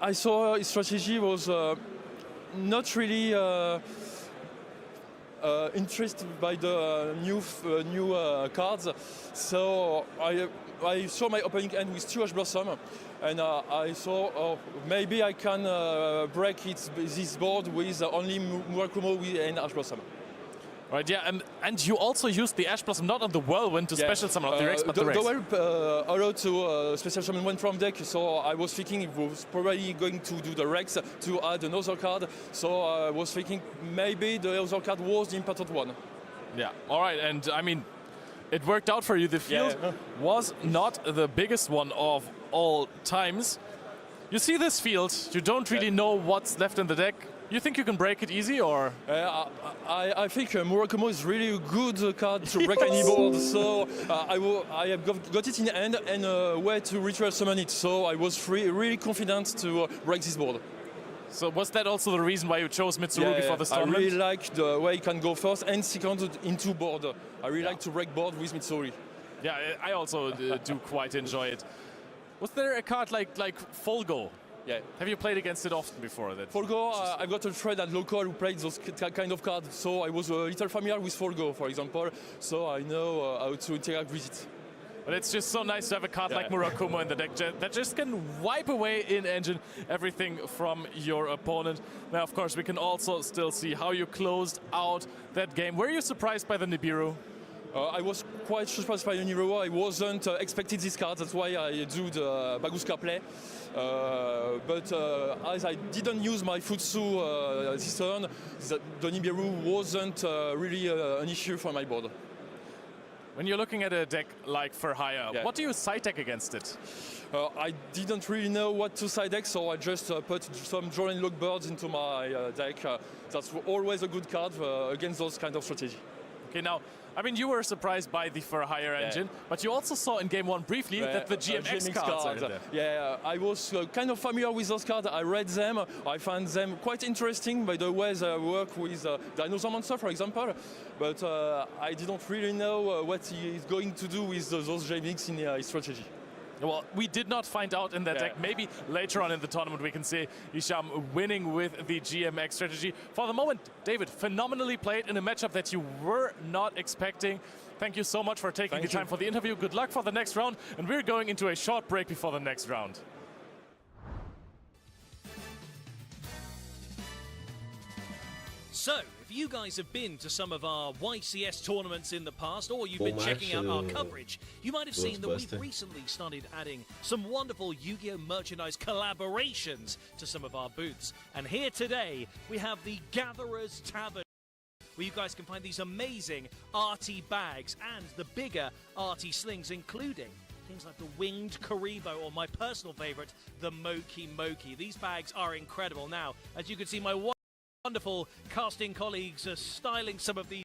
I saw his strategy was not really interested by the new cards. So I saw my opening hand with 2 Ash Blossom, and I thought, oh, maybe I can break this board with only Murakumo and Ash Blossom. Right, yeah, and you also used the Ash Blossom not on the Whirlwind to special summon of the Rex, but the Rex. They were allowed to special summon one from deck, so I was thinking it was probably going to do the Rex to add another card, so I was thinking maybe the other card was the important one. Yeah, all right, and I mean, it worked out for you. The field was not the biggest one of all times. You see this field, you don't really know what's left in the deck. You think you can break it easy, or? I think Murakumo is really a good card to break any board, so I have got it in hand and a way to ritual summon it, so I was really confident to break this board. So was that also the reason why you chose Mitsuru before the tournament? I really like the way he can go first and second into board. I really like to break board with Mitsuru. Yeah, I also do quite enjoy it. Was there a card like Folgo? Yeah. Have you played against it often before? Folgo, I got a friend at local who played those kind of cards, so I was a little familiar with Folgo, for example, so I know how to interact with it. But it's just so nice to have a card like Murakumo in the deck that just can wipe away in engine everything from your opponent. Now, of course, we can also still see how you closed out that game. Were you surprised by the Nibiru? I was quite surprised by the Nibiru. I wasn't expecting this card, that's why I do the Baguska play. But as I didn't use my Futsu this turn, the Nibiru wasn't really an issue for my board. When you're looking at a deck like For Hire, what do you side deck against it? I didn't really know what to side deck, so I just put some Draw and Lock birds into my deck. That's always a good card against those kind of strategy. Okay, now, I mean, you were surprised by the For Hire engine, but you also saw in game 1 briefly that the GMX cards are in there. Yeah, I was kind of familiar with those cards. I read them. I found them quite interesting by the way they work with Dinosaur Monster, for example. But I didn't really know what he is going to do with those GMX in his strategy. Well, we did not find out in that deck. Maybe later on in the tournament we can see Isham winning with the GMX strategy. For the moment, David, phenomenally played in a matchup that you were not expecting. Thank you so much for taking the time for the interview. Good luck for the next round. And we're going into a short break before the next round. So, if you guys have been to some of our YCS tournaments in the past, or you've been checking out our coverage, you might have seen that we've recently started adding some wonderful Yu-Gi-Oh! Merchandise collaborations to some of our booths. And here today, we have the Gatherer's Tavern, where you guys can find these amazing arty bags and the bigger arty slings, including things like the Winged Karibo, or my personal favorite, the Moki Moki. These bags are incredible. Now, as you can see, my wonderful casting colleagues are styling some of these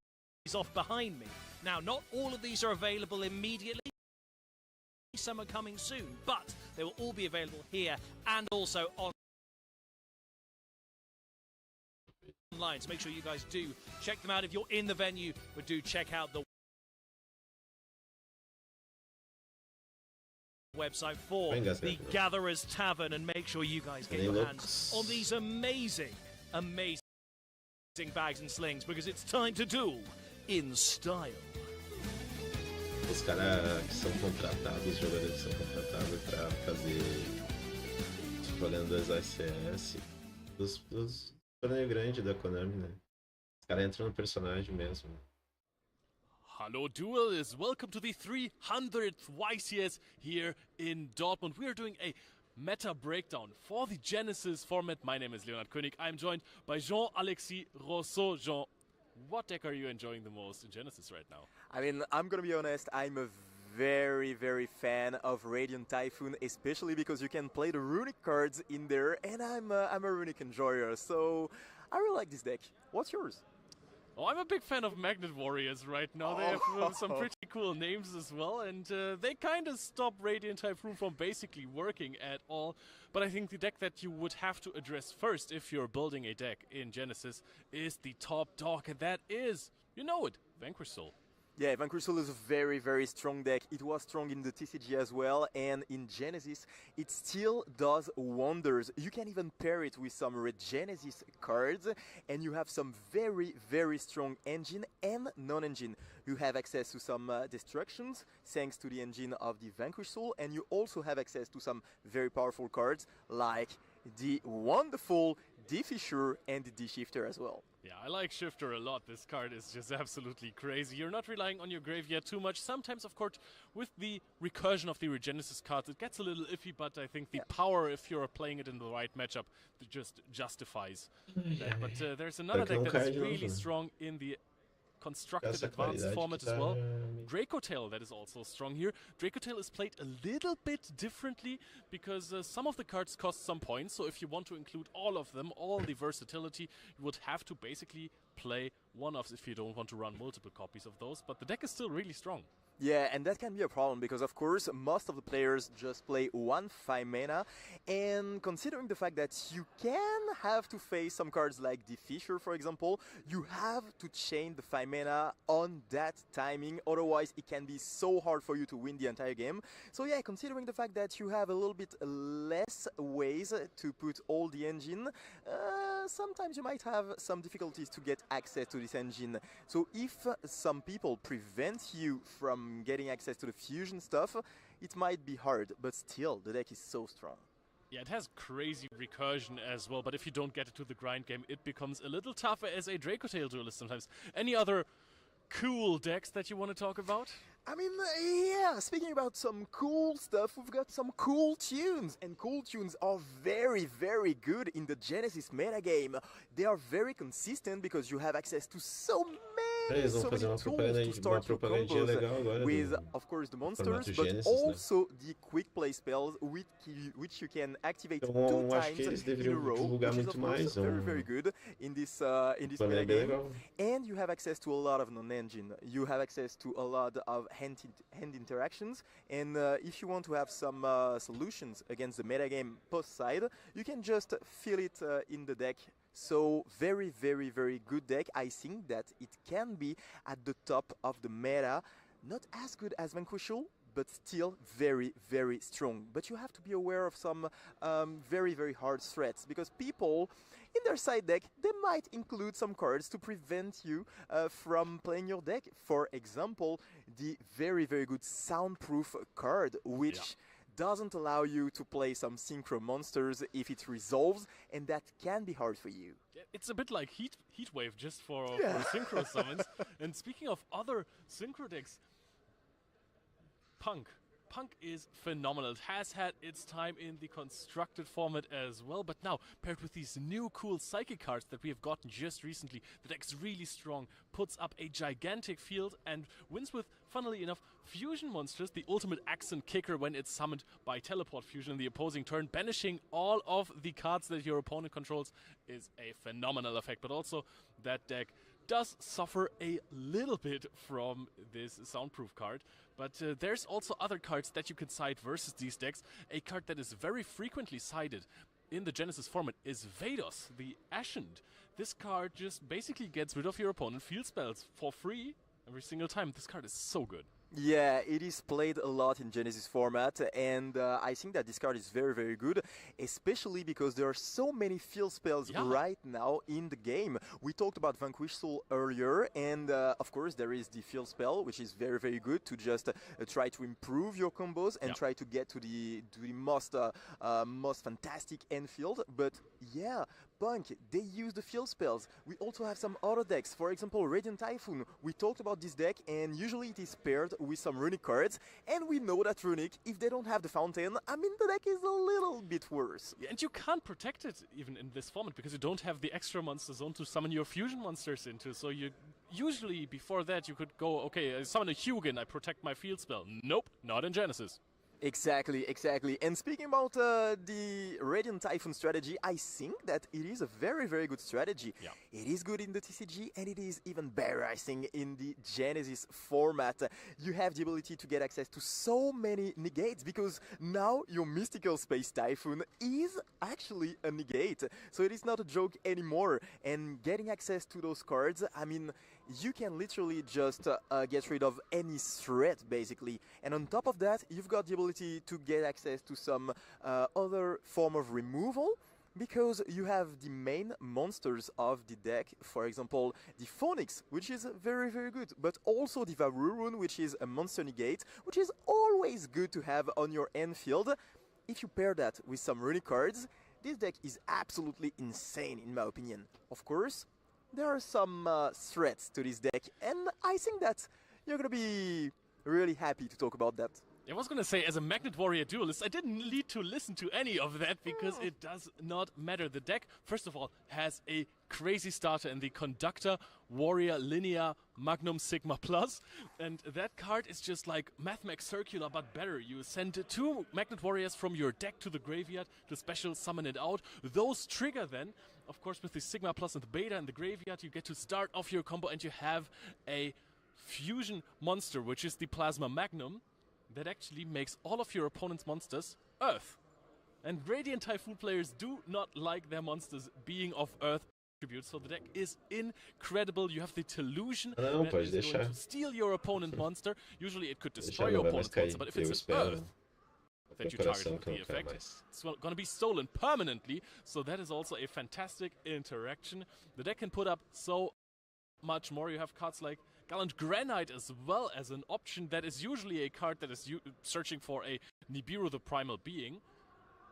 off behind me. Now, not all of these are available immediately. Some are coming soon, but they will all be available here and also online. So make sure you guys do check them out. If you're in the venue, but do check out the website for the Gatherer's Tavern and make sure you guys get your hands on these amazing bags and slings, because it's time to duel in style. Os caras que são contratados, os jogadores que são contratados para fazer jogadas ACS dos torneio grande da Konami, né? Os caras entram no personagem mesmo. Hello duelists, welcome to the 300th YCS here in Dortmund. We are doing a meta breakdown for the Genesis format. My name is Leonard König. I'm joined by Jean-Alexis Rousseau. Jean, what deck are you enjoying the most in Genesis right now? I mean, I'm gonna be honest, I'm a very fan of Radiant Typhoon, especially because you can play the runic cards in there, and I'm a runic enjoyer, so I really like this deck. What's yours? Oh, I'm a big fan of Magnet Warriors right now. They have some pretty cool names as well, and they kind of stop Radiant Typhoon from basically working at all. But I think the deck that you would have to address first if you're building a deck in Genesis is the top dog, and that is, you know it, Vanquish Soul. Yeah, Vanquish Soul is a very, very strong deck. It was strong in the TCG as well, and in Genesis, it still does wonders. You can even pair it with some Red Genesis cards, and you have some very, very strong engine and non-engine. You have access to some destructions, thanks to the engine of the Vanquish Soul, and you also have access to some very powerful cards, like the wonderful D-Fisher and the D-Shifter as well. Yeah, I like Shifter a lot. This card is just absolutely crazy. You're not relying on your graveyard too much. Sometimes, of course, with the recursion of the Regenesis cards, it gets a little iffy, but I think the power, if you're playing it in the right matchup, it just justifies that. But there's another deck that is really strong in the constructed advanced format as well. Dracotail, that is also strong here. Dracotail is played a little bit differently because some of the cards cost some points, so if you want to include all of them, all the versatility, you would have to basically play one-offs if you don't want to run multiple copies of those, but the deck is still really strong. Yeah, and that can be a problem because, of course, most of the players just play 1 5 mana, and considering the fact that you can have to face some cards like the Fisher, for example, you have to chain the 5 mana on that timing, otherwise it can be so hard for you to win the entire game. So yeah, considering the fact that you have a little bit less ways to put all the engine, sometimes you might have some difficulties to get access to this engine. So if some people prevent you from getting access to the fusion stuff, it might be hard, but still, the deck is so strong. Yeah, it has crazy recursion as well, but if you don't get it to the grind game, it becomes a little tougher as a Dracotail duelist sometimes. Any other cool decks that you want to talk about? I mean, yeah, speaking about some cool stuff, we've got some cool tunes, and cool tunes are very, very good in the Genesis metagame. They are very consistent because you have access to so many tools to start your combos with, of course, the monsters, but also the quick play spells which you can activate 2 times in a row, which is, of course, very, very good in this metagame. And you have access to a lot of non-engine. You have access to a lot of hand interactions, and if you want to have some solutions against the metagame post side, you can just fill it in the deck. So very, very, very good deck. I think that it can be at the top of the meta. Not as good as Vanquish Soul, but still very, very strong. But you have to be aware of some very, very hard threats, because people in their side deck, they might include some cards to prevent you from playing your deck. For example, the very, very good Soundproof card, which doesn't allow you to play some synchro monsters if it resolves, and that can be hard for you. It's a bit like Heatwave just for synchro summons. And speaking of other synchro decks, Punk is phenomenal. It has had its time in the constructed format as well, but now paired with these new cool psychic cards that we have gotten just recently, the deck's really strong, puts up a gigantic field and wins with, funnily enough, fusion monsters, the ultimate accent kicker when it's summoned by teleport fusion in the opposing turn. Banishing all of the cards that your opponent controls is a phenomenal effect, but also that deck does suffer a little bit from this Soundproof card, but there's also other cards that you can side versus these decks. A card that is very frequently sided in the Genesis format is Vados, the Ashened. This card just basically gets rid of your opponent's field spells for free every single time. This card is so good. Yeah, it is played a lot in Genesis format, and I think that this card is very, very good, especially because there are so many field spells right now in the game. We talked about Vanquish Soul earlier, and of course there is the field spell, which is very, very good to just try to improve your combos and try to get to the most fantastic end field. But yeah, Punk, they use the field spells. We also have some other decks, for example Radiant Typhoon. We talked about this deck, and usually it is paired with some Runic cards, and we know that Runic, if they don't have the fountain, I mean, the deck is a little bit worse. Yeah, and you can't protect it even in this format because you don't have the extra monster zone to summon your fusion monsters into, so you usually before that you could go, okay, I summon a Hugin, I protect my field spell. Nope, not in Genesis. Exactly, exactly. And speaking about the Radiant Typhoon strategy, I think that it is a very, very good strategy. Yeah. It is good in the TCG, and it is even better, I think, in the Genesis format. You have the ability to get access to so many negates, because now your Mystical Space Typhoon is actually a negate. So it is not a joke anymore. And getting access to those cards, I mean, you can literally just get rid of any threat, basically. And on top of that, you've got the ability to get access to some other form of removal, because you have the main monsters of the deck, for example, the Phoenix, which is very, very good, but also the Varurun, which is a monster negate, which is always good to have on your end field. If you pair that with some runic cards, this deck is absolutely insane, in my opinion. Of course, there are some threats to this deck, and I think that you're gonna be really happy to talk about that. I was going to say, as a Magnet Warrior duelist, I didn't need to listen to any of that because it does not matter. The deck, first of all, has a crazy starter in the Conductor Warrior Linear Magnum Sigma Plus. And that card is just like Mathmech Circular, but better. You send 2 Magnet Warriors from your deck to the graveyard to special summon it out. Those trigger then, of course, with the Sigma Plus and the Beta in the graveyard, you get to start off your combo and you have a fusion monster, which is the Plasma Magnum, that actually makes all of your opponent's monsters Earth. And Radiant Typhoon players do not like their monsters being of Earth attributes, so the deck is incredible. You have the Delusion that is going to steal your opponent monster. Usually it could destroy your opponent's monster, but if it's an Earth that you target with the effect, it's going to be stolen permanently, so that is also a fantastic interaction. The deck can put up so much more. You have cards like Gallant Granite as well as an option that is usually a card that is searching for a Nibiru the Primal Being.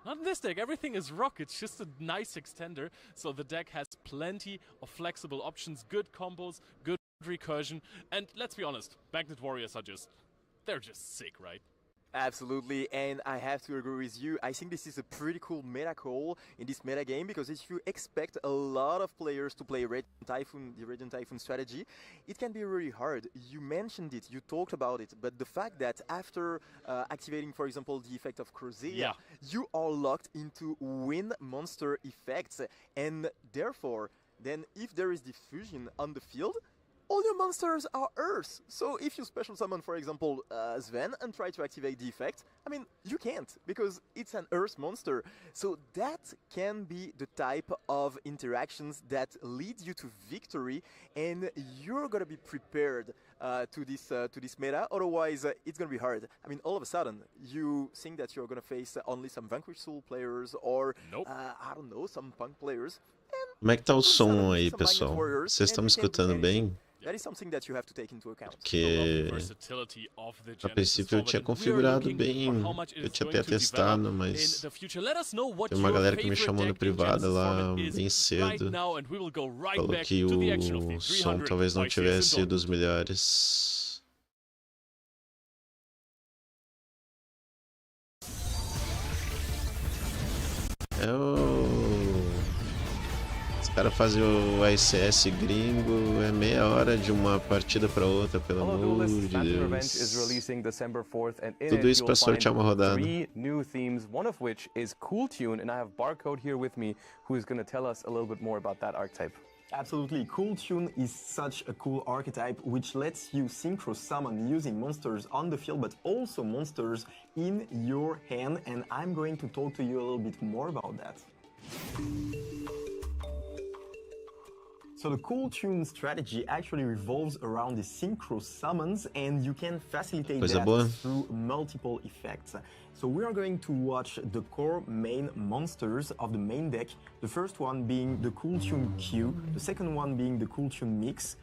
Not in this deck, everything is rock, it's just a nice extender, so the deck has plenty of flexible options, good combos, good recursion, and let's be honest, Magnet Warriors are they're just sick, right? Absolutely, and I have to agree with you. I think this is a pretty cool meta call in this meta game, because if you expect a lot of players to play the Radiant Typhoon strategy, it can be really hard. You mentioned it, you talked about it, but the fact that after activating, for example, the effect of Crozia, you are locked into win monster effects, and therefore, then if there is diffusion on the field, all your monsters are Earth. So if you special summon, for example, Sven and try to activate the effect, I mean, you can't, because it's an Earth monster. So that can be the type of interactions that lead you to victory, and you're gonna be prepared to this meta. Otherwise, it's gonna be hard. I mean, all of a sudden, you think that you're gonna face only some Vanquish Soul players, or I don't know, some Punk players. Como é que tá o som aí, pessoal? Vocês estão me escutando bem? That is something that you have to take into account. Porque a princípio eu tinha configurado bem, eu tinha até testado, mas tem uma galera que me chamou no privado lá bem cedo, falou que o som talvez não tivesse sido dos melhores. Os caras fazem o ICS gringo, é meia hora de uma partida para outra, pelo amor de Deus. Tudo isso para sortear uma rodada. New themes, one of which is Cool Tune, and I have Barcode here with me, who is going to tell us a little bit more about that archetype. Absolutely, Cool Tune is such a cool archetype which lets you synchro summon using monsters on the field, but also monsters in your hand, and I'm going to talk to you a little bit more about that. So the Cool Tune strategy actually revolves around the synchro summons, and you can facilitate that through multiple effects. So we are going to watch the core main monsters of the main deck, the first one being the Cool Tune Q, the second one being the Cool Tune Mix,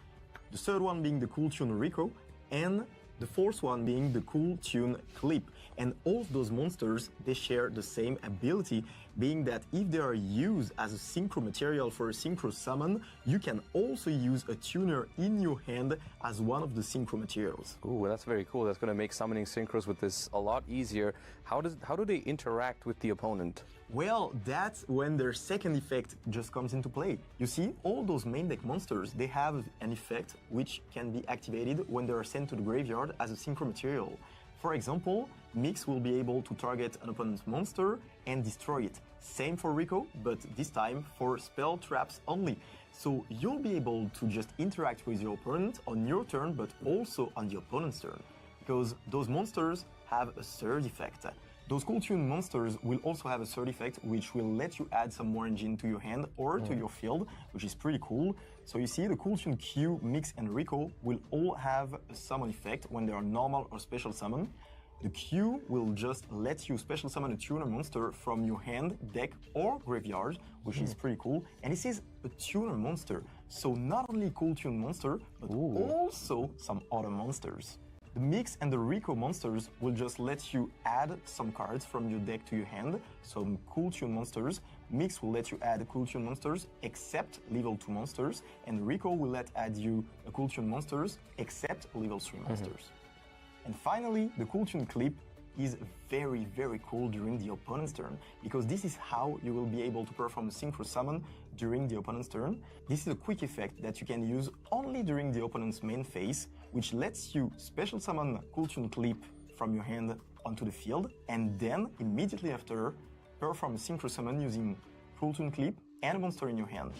the third one being the Cool Tune Rico, and the fourth one being the Cool Tune Clip. And all of those monsters, they share the same ability, being that if they are used as a synchro material for a synchro summon, you can also use a tuner in your hand as one of the synchro materials. Ooh, that's very cool. That's going to make summoning synchros with this a lot easier. How do they interact with the opponent? Well, that's when their second effect just comes into play. You see, all those main deck monsters, they have an effect which can be activated when they are sent to the graveyard as a synchro material. For example, Mix will be able to target an opponent's monster and destroy it. Same for Rico, but this time for spell traps only. So you'll be able to just interact with your opponent on your turn, but also on the opponent's turn, because those monsters have a third effect. Those cool tune monsters will also have a third effect, which will let you add some more engine to your hand or to your field, which is pretty cool. So you see the cool tune Q, Mix, and Rico will all have a summon effect when they are normal or special summon. The Q will just let you special summon a tuner monster from your hand, deck, or graveyard, which is pretty cool. And this is a tuner monster, so not only cool tune monster, but also some other monsters. The Mix and the Rico monsters will just let you add some cards from your deck to your hand, some cool tune monsters. Mix will let you add cool tune monsters except level 2 monsters, and Rico will let add you cool tune monsters except level 3 monsters. And finally, the cool tune clip is very, very cool during the opponent's turn, because this is how you will be able to perform a synchro summon during the opponent's turn. This is a quick effect that you can use only during the opponent's main phase, which lets you special summon cool tune clip from your hand onto the field, and then immediately after perform a synchro summon using cool tune clip and a monster in your hand.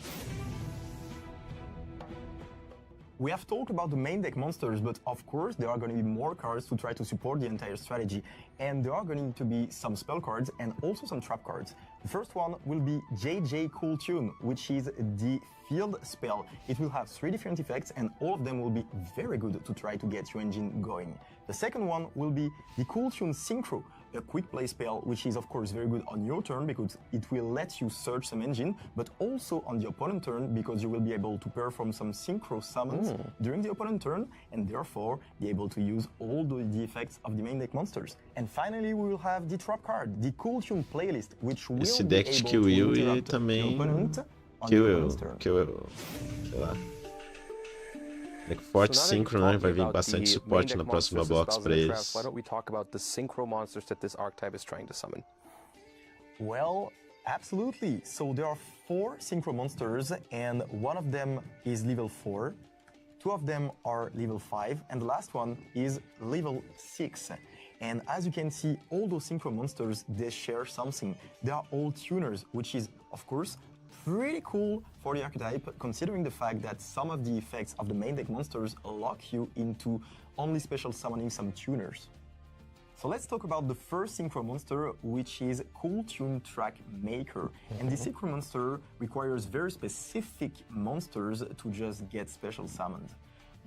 We have talked about the main deck monsters, but of course there are going to be more cards to try to support the entire strategy, and there are going to be some spell cards and also some trap cards. The first one will be JJ Cool Tune, which is the field spell. It will have 3 different effects, and all of them will be very good to try to get your engine going. The second one will be the Cool Tune Synchro, a quick play spell, which is of course very good on your turn because it will let you search some engine, but also on the opponent turn because you will be able to perform some synchro summons during the opponent turn, and therefore be able to use all the effects of the main deck monsters. And finally we will have the trap card, the Cool Tune Playlist, which will Esse be deck able que o Will to e interrupt também the opponent on que the o opponent's turn. sei lá. Deck forte synchro, né? Vai vir bastante suporte na próxima box para eles. Why don't we talk about the synchro monsters that this archetype is trying to summon? Well, absolutely. So there are 4 synchro monsters, and one of them is level 4, 2 of them are level 5, and the last one is level 6. And as you can see, all those synchro monsters, they share something. They are all tuners, which is, of course, pretty cool for the archetype, considering the fact that some of the effects of the main deck monsters lock you into only special summoning some tuners. So let's talk about the first synchro monster, which is Cool Tune Track Maker. And this synchro monster requires very specific monsters to just get special summoned.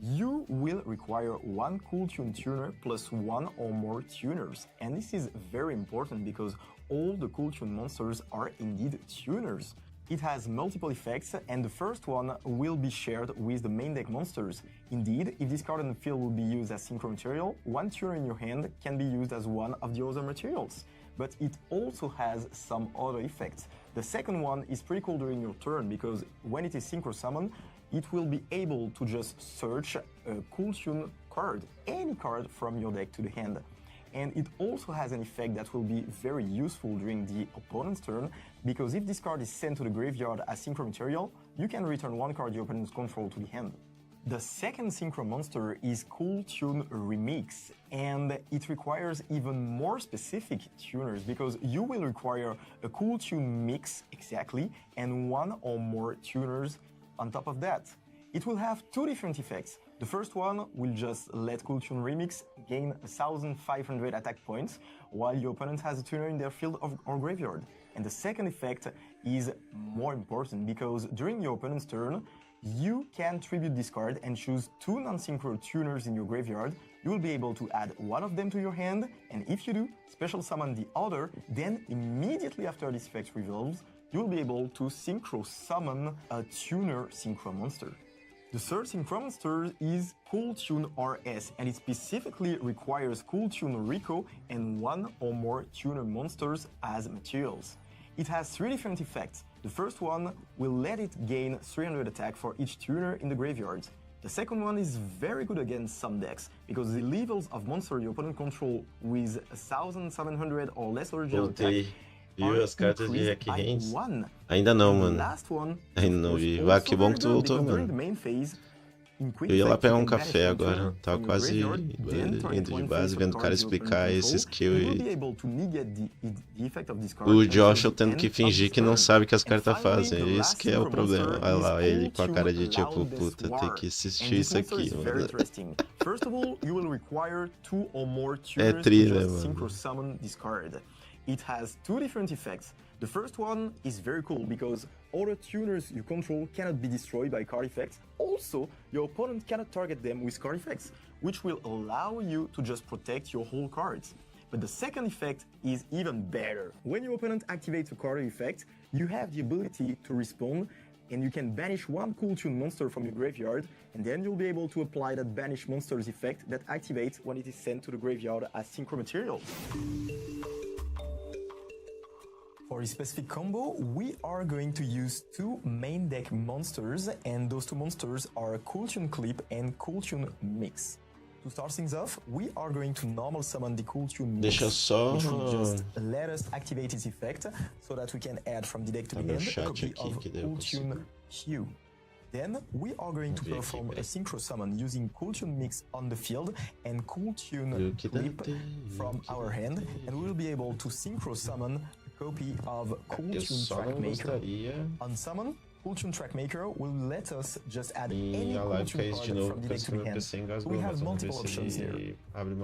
You will require 1 Cool Tune tuner plus 1 or more tuners. And this is very important because all the Cool Tune monsters are indeed tuners. It has multiple effects, and the first one will be shared with the main deck monsters. Indeed, if this card on the field will be used as synchro material, 1 tuner in your hand can be used as one of the other materials. But it also has some other effects. The second one is pretty cool during your turn, because when it is synchro summon, it will be able to just search a Cool Tune card, any card from your deck to the hand. And it also has an effect that will be very useful during the opponent's turn, because if this card is sent to the graveyard as synchro material, you can return 1 card your opponents control to the hand. The second synchro monster is Cool Tune Remix, and it requires even more specific tuners because you will require a Cool Tune mix exactly and 1 or more tuners on top of that. It will have 2 different effects. The first one will just let Cool Tune Remix gain 1,500 attack points while your opponent has a tuner in their field or graveyard. And the second effect is more important because during your opponent's turn, you can tribute this card and choose 2 non-synchro tuners in your graveyard. You will be able to add 1 of them to your hand, and if you do, special summon the other, then immediately after this effect resolves, you will be able to synchro summon a tuner synchro monster. The third synchro monster is Cool Tune RS, and it specifically requires Cool Tune Rico and 1 or more tuner monsters as materials. It has 3 different effects. The first one will let it gain 300 attack for each tuner in the graveyard. The second one is very good against some decks, because the levels of monster your opponent control with 1,700 or less original attack viu as cartas de Hack Hands? Ainda não, mano. Ainda não vi. Ah, que bom que tu voltou, mano. Eu ia lá pegar um café agora. Tava quase indo de base, vendo o cara explicar esse skill e... O Josh eu tendo que fingir que não sabe o que as cartas fazem. Esse que é o problema. Olha lá, ele com a cara de tipo, puta, tem que assistir isso aqui, mano. É tri, né, mano? it has two different effects. The first one is very cool because all the tuners you control cannot be destroyed by card effects. Also, your opponent cannot target them with card effects, which will allow you to just protect your whole cards. But the second effect is even better. When your opponent activates a card effect, you have the ability to respond, and you can banish one cool tune monster from your graveyard, and then you'll be able to apply that banish monster's effect that activates when it is sent to the graveyard as synchro material. For a specific combo, we are going to use two main deck monsters, and those two monsters are Cool Tune Clip and Cool Tune Mix. To start things off, we are going to normal summon the Cool Tune Mix, which will just let us activate its effect so that we can add from the deck to the end a copy of Cool Tune Hue. Then we are going to perform a synchro summon using Cool Tune Mix on the field and Cool Tune Clip from our hand, and we will be able to synchro summon a copy of Cool Tune Track Maker. On summon, Cool Tune Track Maker will let us just add any Cool Tune card from the deck to the hand. So we have multiple options here.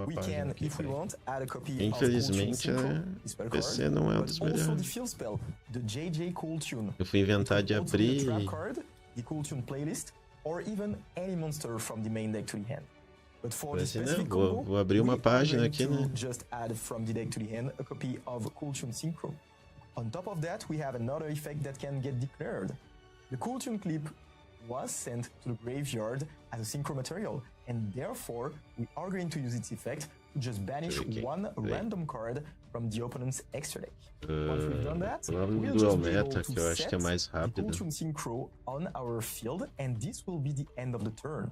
We can, if we want, add a copy of Cool Tune Synchro, the spell card, but also the field spell, the JJ Cool Tune. Eu fui inventar de abrir. The trap card, the Cool Tune playlist, or even any monster from the main deck to the hand. But for the specific combo, vou abrir uma página aqui, né? Just add from the deck to the hand a copy of Cool Tune Synchro. On top of that, we have another effect that can get declared. The Cool Tune Clip was sent to the graveyard as a synchro material, and therefore we are going to use its effect to just banish one random card from the opponent's extra deck. Once we've done that, we'll just be able to set the Cool Tune Synchro on our field, and this will be the end of the turn.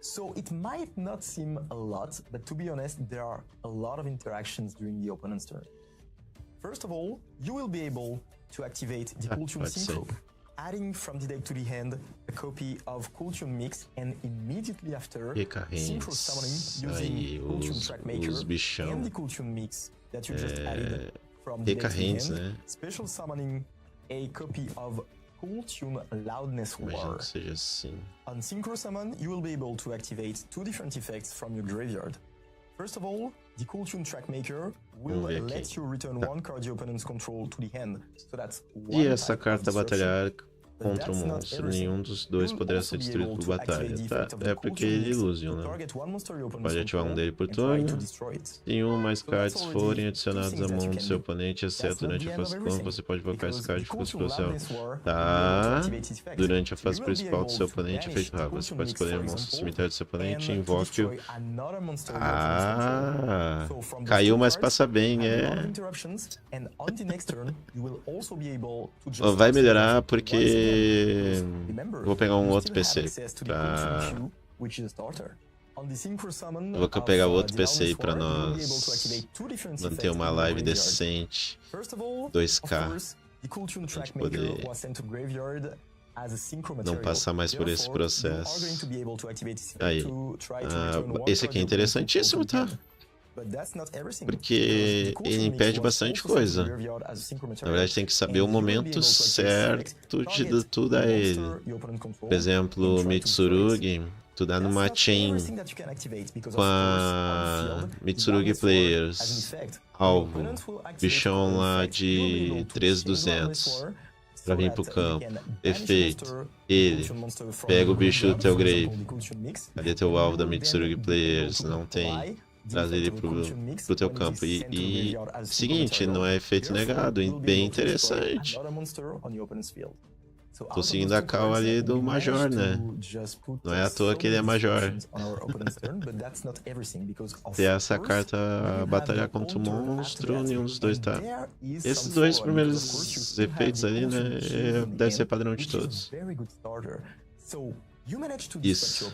So it might not seem a lot, but to be honest, there are a lot of interactions during the opponent's turn. First of all, you will be able to activate the Cool Tune Synchro, adding from the deck to the hand a copy of Cool Tune Mix, and immediately after, synchro summoning using Cool Tune Track Maker and the Cool Tune Mix that you just added from the deck to the hand, special summoning a copy of Cool Tune Loudness War. On synchro summon, you will be able to activate two different effects from your graveyard. First of all, the Cool Tune Track Maker will let you return one card your opponent's control to the hand, so that's one. E essa carta batalhar contra um monstro, nenhum dos dois poderá ser destruído por batalha, tá? É porque ele ilusiona. Pode ativar um dele por turno. Se um ou mais cards forem adicionados à mão do seu oponente, exceto durante a fase combo, você pode invocar esse card de custo especial. Tá? Durante a fase principal do seu oponente, efeito raro. Você pode escolher um monstro do cemitério do seu oponente e invoque-o. Ah! Caiu, mas passa bem, Vai melhorar porque vou pegar um outro PC pra... Vou pegar outro PC aí pra nós manter uma live decente, 2K, pra gente poder não passar mais por esse processo. Aí, esse aqui é interessantíssimo, tá? Porque ele impede bastante coisa. Na verdade, tem que saber o momento certo de tu dar ele. Por exemplo, Mitsurugi, tu dá numa chain com a Mitsurugi Players, alvo, bichão lá de 3200 pra vir pro campo. Efeito, ele pega o bicho do teu grave. Cadê teu alvo da Mitsurugi Players? Não tem. Traz ele pro teu campo. E seguinte, não é efeito negado, bem interessante. Tô seguindo a cal ali do Major, né? Não é à toa que ele é Major. Ter essa carta batalhar contra o monstro, nenhum dos dois tá. Esses dois primeiros efeitos ali, né? Deve ser padrão de todos. Isso.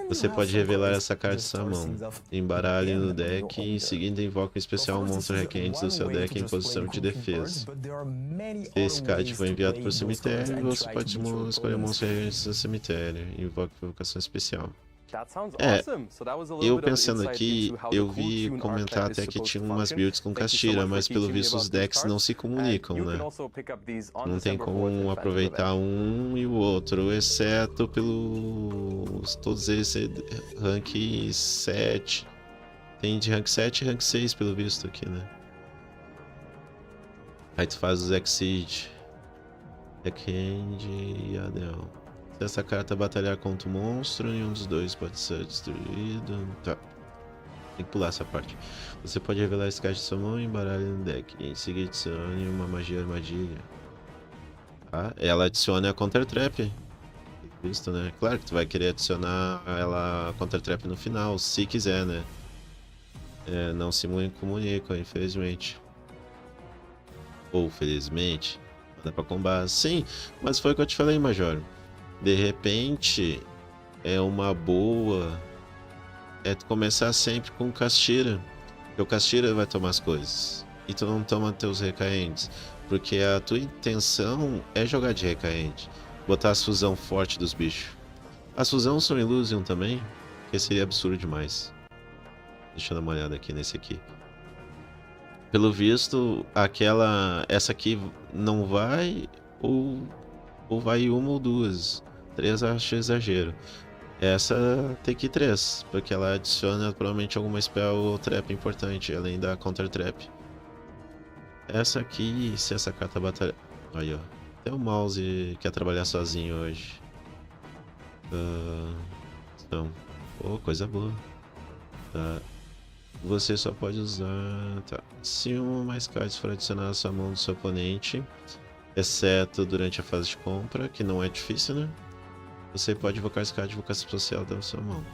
Você pode revelar essa carta de sua mão, embaralhe no deck e em seguida invoca um especial monstro requente do seu deck em posição de defesa. Se esse card for enviado para o cemitério, você pode escolher um monstro requente do cemitério e invoca invocação especial. Eu pensando aqui, eu vi comentar até que tinha umas builds com Castira, mas pelo visto os decks não se comunicam, né? Não tem como aproveitar um e o outro, exceto pelos... todos eles rank 7. Tem de rank 7 e rank 6 pelo visto aqui, né? Aí tu faz os Exceed, Backhand e Adel. Se essa carta batalhar contra o monstro, nenhum dos dois pode ser destruído. Tá. Tem que pular essa parte. Você pode revelar esse card de sua mão e embaralhar no deck. Em seguida adicione uma magia armadilha. Tá? Ela adiciona a Counter Trap. Visto, né? Claro que tu vai querer adicionar ela Counter Trap no final, se quiser, né? Não se comunicam, infelizmente. Ou felizmente. Dá pra combar. Sim, mas foi o que eu te falei, Major. De repente, é uma boa tu começar sempre com o Castira. Porque o Castira vai tomar as coisas. E tu não toma teus recaentes. Porque a tua intenção é jogar de recaente. Botar a fusão forte dos bichos. As fusões são Illusion também, que seria absurdo demais. Deixa eu dar uma olhada aqui nesse aqui. Pelo visto, essa aqui não vai, ou vai uma ou duas. 3 acho exagero. Essa tem que ir 3, porque ela adiciona provavelmente alguma spell ou trap importante, além da counter trap. Essa aqui, se essa carta batalha... Aí, ó. Até o mouse quer trabalhar sozinho hoje. Então, pô, coisa boa. Tá. Você só pode usar... Tá. Se uma ou mais cartas for adicionada à sua mão do seu oponente, exceto durante a fase de compra, que não é difícil, né? Você pode invocar esse card de invocação especial da sua mão.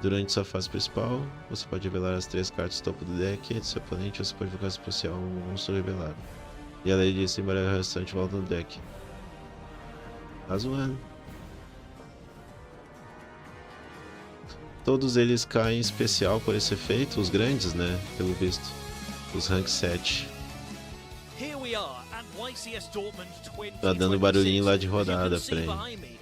Durante sua fase principal, você pode revelar as 3 cartas do topo do deck do seu oponente, ou você pode invocar especial um monstro revelado. E além disso, embaralhar o restante de volta no deck. Tá zoando. Todos eles caem em especial por esse efeito, os grandes, né? Pelo visto. Os rank 7. Tá dando barulhinho lá de rodada pra ele.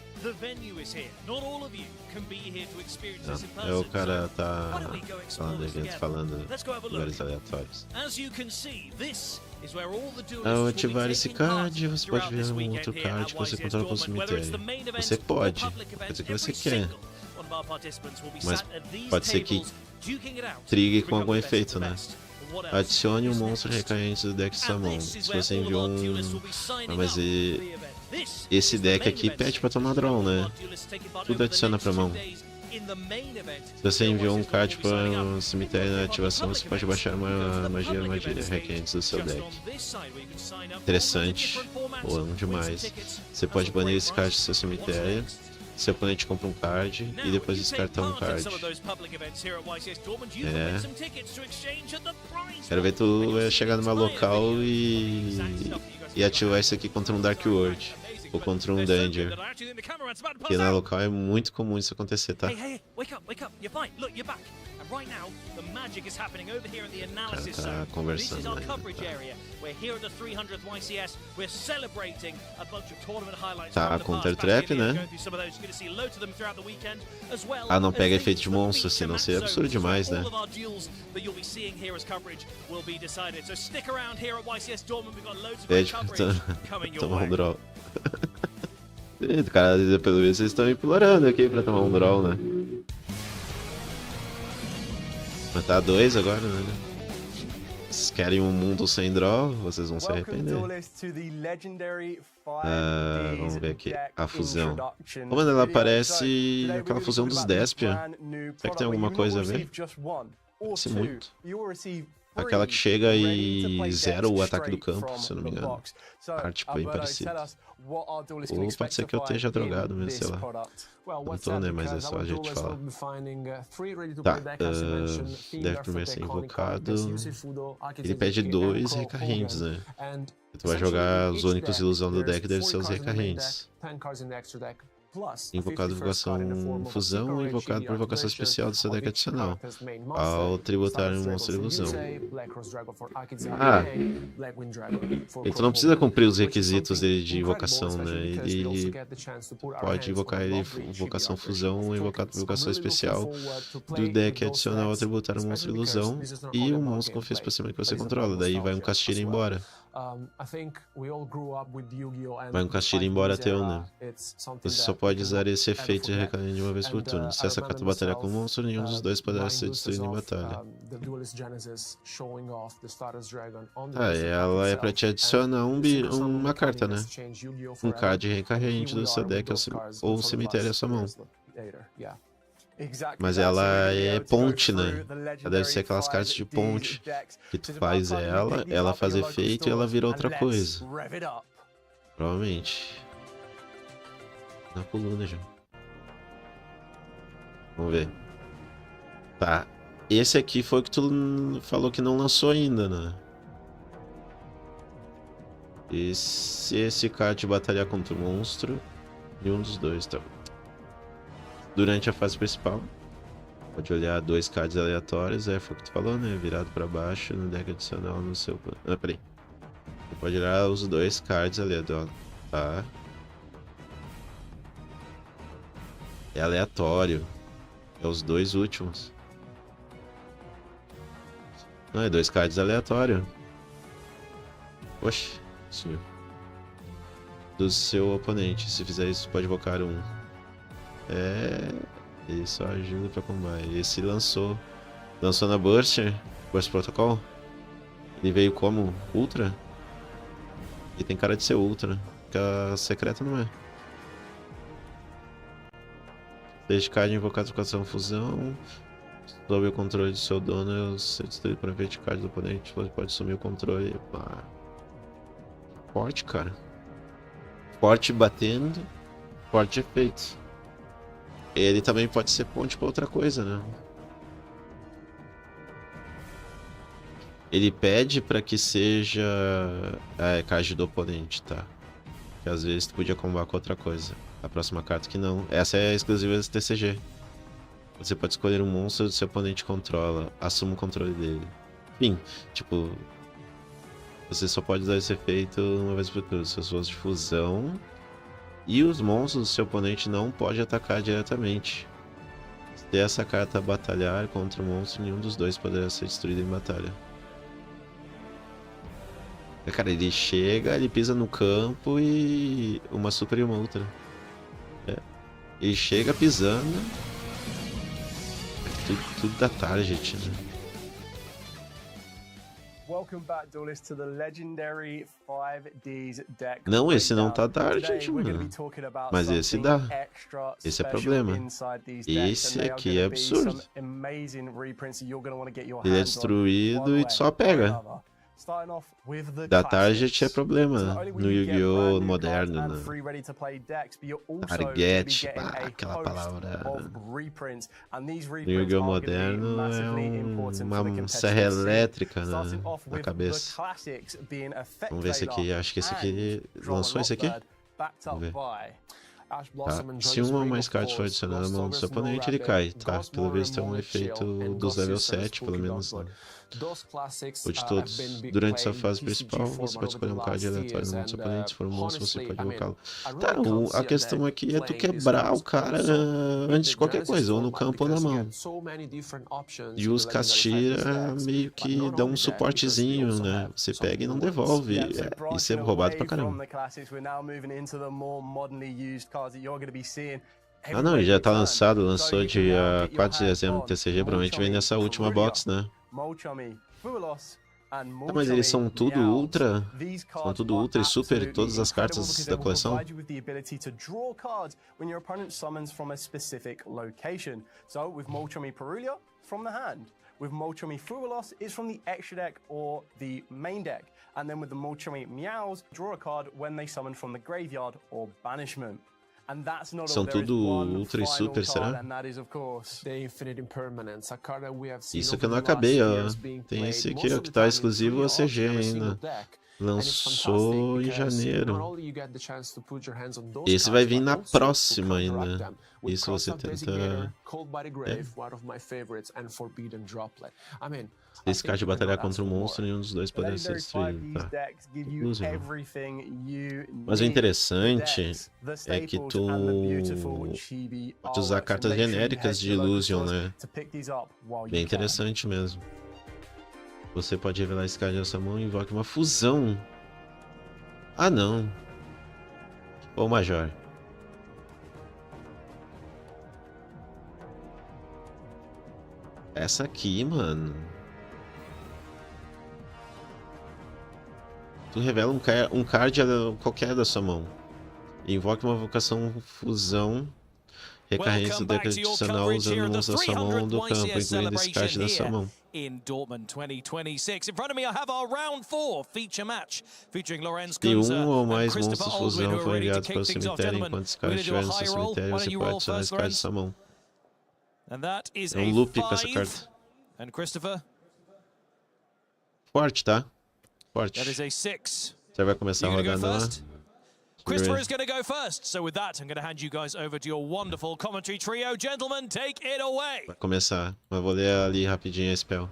Não, o cara tá falando evento, falando lugares aleatórios. Ao ativar esse card, você pode ver um outro card que você controla para o cemitério. Você pode, quer dizer que você quer. Mas pode ser que trigue com algum efeito, né? Adicione um monstro recaente do deck de sua mão. Se você enviou um... Ah, mas esse deck aqui pede pra tomar draw, né? Tudo adiciona pra mão. Se você enviou um card para um cemitério na ativação, você pode baixar uma magia requente do seu deck. Interessante. Ou demais. Você pode banir esse card do seu cemitério. Seu oponente compra um card e depois descarta um card. Quero ver tu chegar numa local e ativar isso aqui contra um Dark World. Ou contra um Danger. Que na local é muito comum isso acontecer, tá? O cara tá conversando, né? Tá counter trap, né? Ah, não pega efeito de monstro, senão seria absurdo demais, né? Pede pra tomar um draw. O cara, pelo menos, vocês estão implorando aqui pra tomar um draw, né? Mas tá 2 agora, né? Vocês querem um mundo sem draw, vocês vão se arrepender. Vamos ver aqui. A fusão. Como ela aparece aquela fusão dos Despia? Será que tem alguma coisa a ver? Parece muito. Aquela que chega e zera o ataque do campo, se eu não me engano. Arte bem parecida. Ou pode ser que eu esteja drogado mesmo, sei lá. Não tô, né? Mas é só a gente falar. Tá, deve primeiro ser invocado. Ele pede 2 recarrentes, né? Tu vai jogar os únicos ilusão do deck, deve ser os recarrentes. Invocado invocação fusão, invocado por invocação especial do seu deck adicional. Ao tributar um monstro ilusão. Ah, então não precisa cumprir os requisitos dele de invocação, né? Ele pode invocar invocação fusão ou invocar invocação especial do deck adicional ao tributar um monstro ilusão e um monstro com fez pra cima que você controla. Daí vai um castigo embora. Vai um castigo embora teu, né? Você só pode usar esse efeito de recair de uma vez por turno. Se essa carta batalhar com um monstro, nenhum dos dois poderá ser destruído em batalha. Ela é pra te adicionar uma carta, né? Um card recarregante do seu deck ou um cemitério à sua mão. Mas ela é ponte, né? Ela deve ser aquelas cartas de ponte que tu faz ela faz efeito e ela vira outra coisa. Provavelmente. Na coluna já. Vamos ver. Tá. Esse aqui foi o que tu falou que não lançou ainda, né? Esse card batalhar contra o monstro. Nenhum dos dois, tá? Durante a fase principal, pode olhar 2 cards aleatórios, foi o que tu falou, né? Virado pra baixo no deck adicional no seu... Ah, peraí. Você pode olhar os 2 cards aleatórios, tá? É aleatório. É os 2 últimos. Não, é 2 cards aleatório. Oxe, sim. Do seu oponente. Se fizer isso, pode invocar um. Ele só ajuda pra combate. Esse lançou na Burst Protocol. Ele veio como Ultra. E tem cara de ser Ultra, porque a secreta não é. Desde card invocado invocação fusão. Sob o controle do seu dono, você destruído por efeito de card do oponente. Você pode sumir o controle. Forte, cara. Forte batendo. Forte efeito. Ele também pode ser ponte pra outra coisa, né? Ele pede pra que seja card do oponente, tá? Que às vezes tu podia combar com outra coisa. A próxima carta que não. Essa é exclusiva desse TCG. Você pode escolher um monstro que seu oponente controla. Assuma o controle dele. Enfim, tipo... Você só pode usar esse efeito uma vez por turno. Se fosse de fusão... E os monstros do seu oponente não pode atacar diretamente. Se essa carta batalhar contra o monstro, nenhum dos dois poderá ser destruído em batalha. Cara, ele chega, ele pisa no campo e... uma super e uma ultra. Ele chega pisando... Tudo da target, né? Não, esse não tá target, mano. Mas esse dá. Esse é problema. Esse aqui é absurdo. Ele é destruído e tu só pega. Da target é problema no Yu-Gi-Oh! Moderno, né? Target, aquela palavra. No Yu-Gi-Oh! Moderno é uma serra elétrica na cabeça. Vamos ver esse aqui, acho que esse aqui... Lançou esse aqui? Vamos ver. Se uma ou mais cartas for adicionada na mão do seu oponente, ele cai, tá? Pelo visto é um efeito dos level 7, pelo menos, né? Ou de todos. Durante sua fase principal, você pode escolher um card aleatório no seu oponente. Se for um monstro, você pode invocá-lo. Tá, a questão aqui é tu quebrar o cara antes de qualquer coisa, ou no campo ou na mão. E os Castira meio que dão um suportezinho, né? Você pega e não devolve. Isso é roubado pra caramba. Ah não, já tá lançado, lançou dia 4 de dezembro no TCG, provavelmente vem nessa última box, né? Mas eles são tudo ultra? São tudo ultra e super, todas as cartas da coleção? With Molchami Fuelos, it's from the extra deck or the main deck. And then with the Molchami Meows, draw a card when they summon from the graveyard or banishment. And that's not São tudo ultra e super, será? Isso que eu não acabei, ó. Tem esse aqui, ó, que tá exclusivo ao CG ainda. Lançou em janeiro. Esse vai vir na próxima ainda. Isso você tenta... Esse card de batalhar contra um monstro, nenhum dos dois poderá ser destruído, tá? Mas o interessante é que tu pode usar cartas genéricas de Illusion, né? Bem interessante mesmo. Você pode revelar esse card na sua mão e invoca uma fusão. Ah, não. Ou maior. Essa aqui, mano. Tu revela um card qualquer da sua mão. Invoque uma vocação fusão. Recarrega o deck adicional usando um da sua mão do campo, incluindo esse card da sua mão. In Dortmund 2026. In front of me, I have our round 4 feature match featuring Lorenz Se Kunze ou mais and Christopher monstros Aldwin, fusão who are foram ready to enviados para o kick things off. cemitério, Gentlemen, enquanto os we're cards going to do a estiverem no high seu roll. cemitério, Why você don't you pode roll adicionar first, esse card da Lorenz? sua mão. And that is É um a loop com essa 5. carta. And Christopher, Forte, tá? Forte. that is a 6. Você vai começar You gonna go rodando lá. first? Christopher is going to go first. So with that, I'm going to hand you guys over to your wonderful commentary trio. Gentlemen, take it away. Vai começar. Mas vou ler ali rapidinho a spell.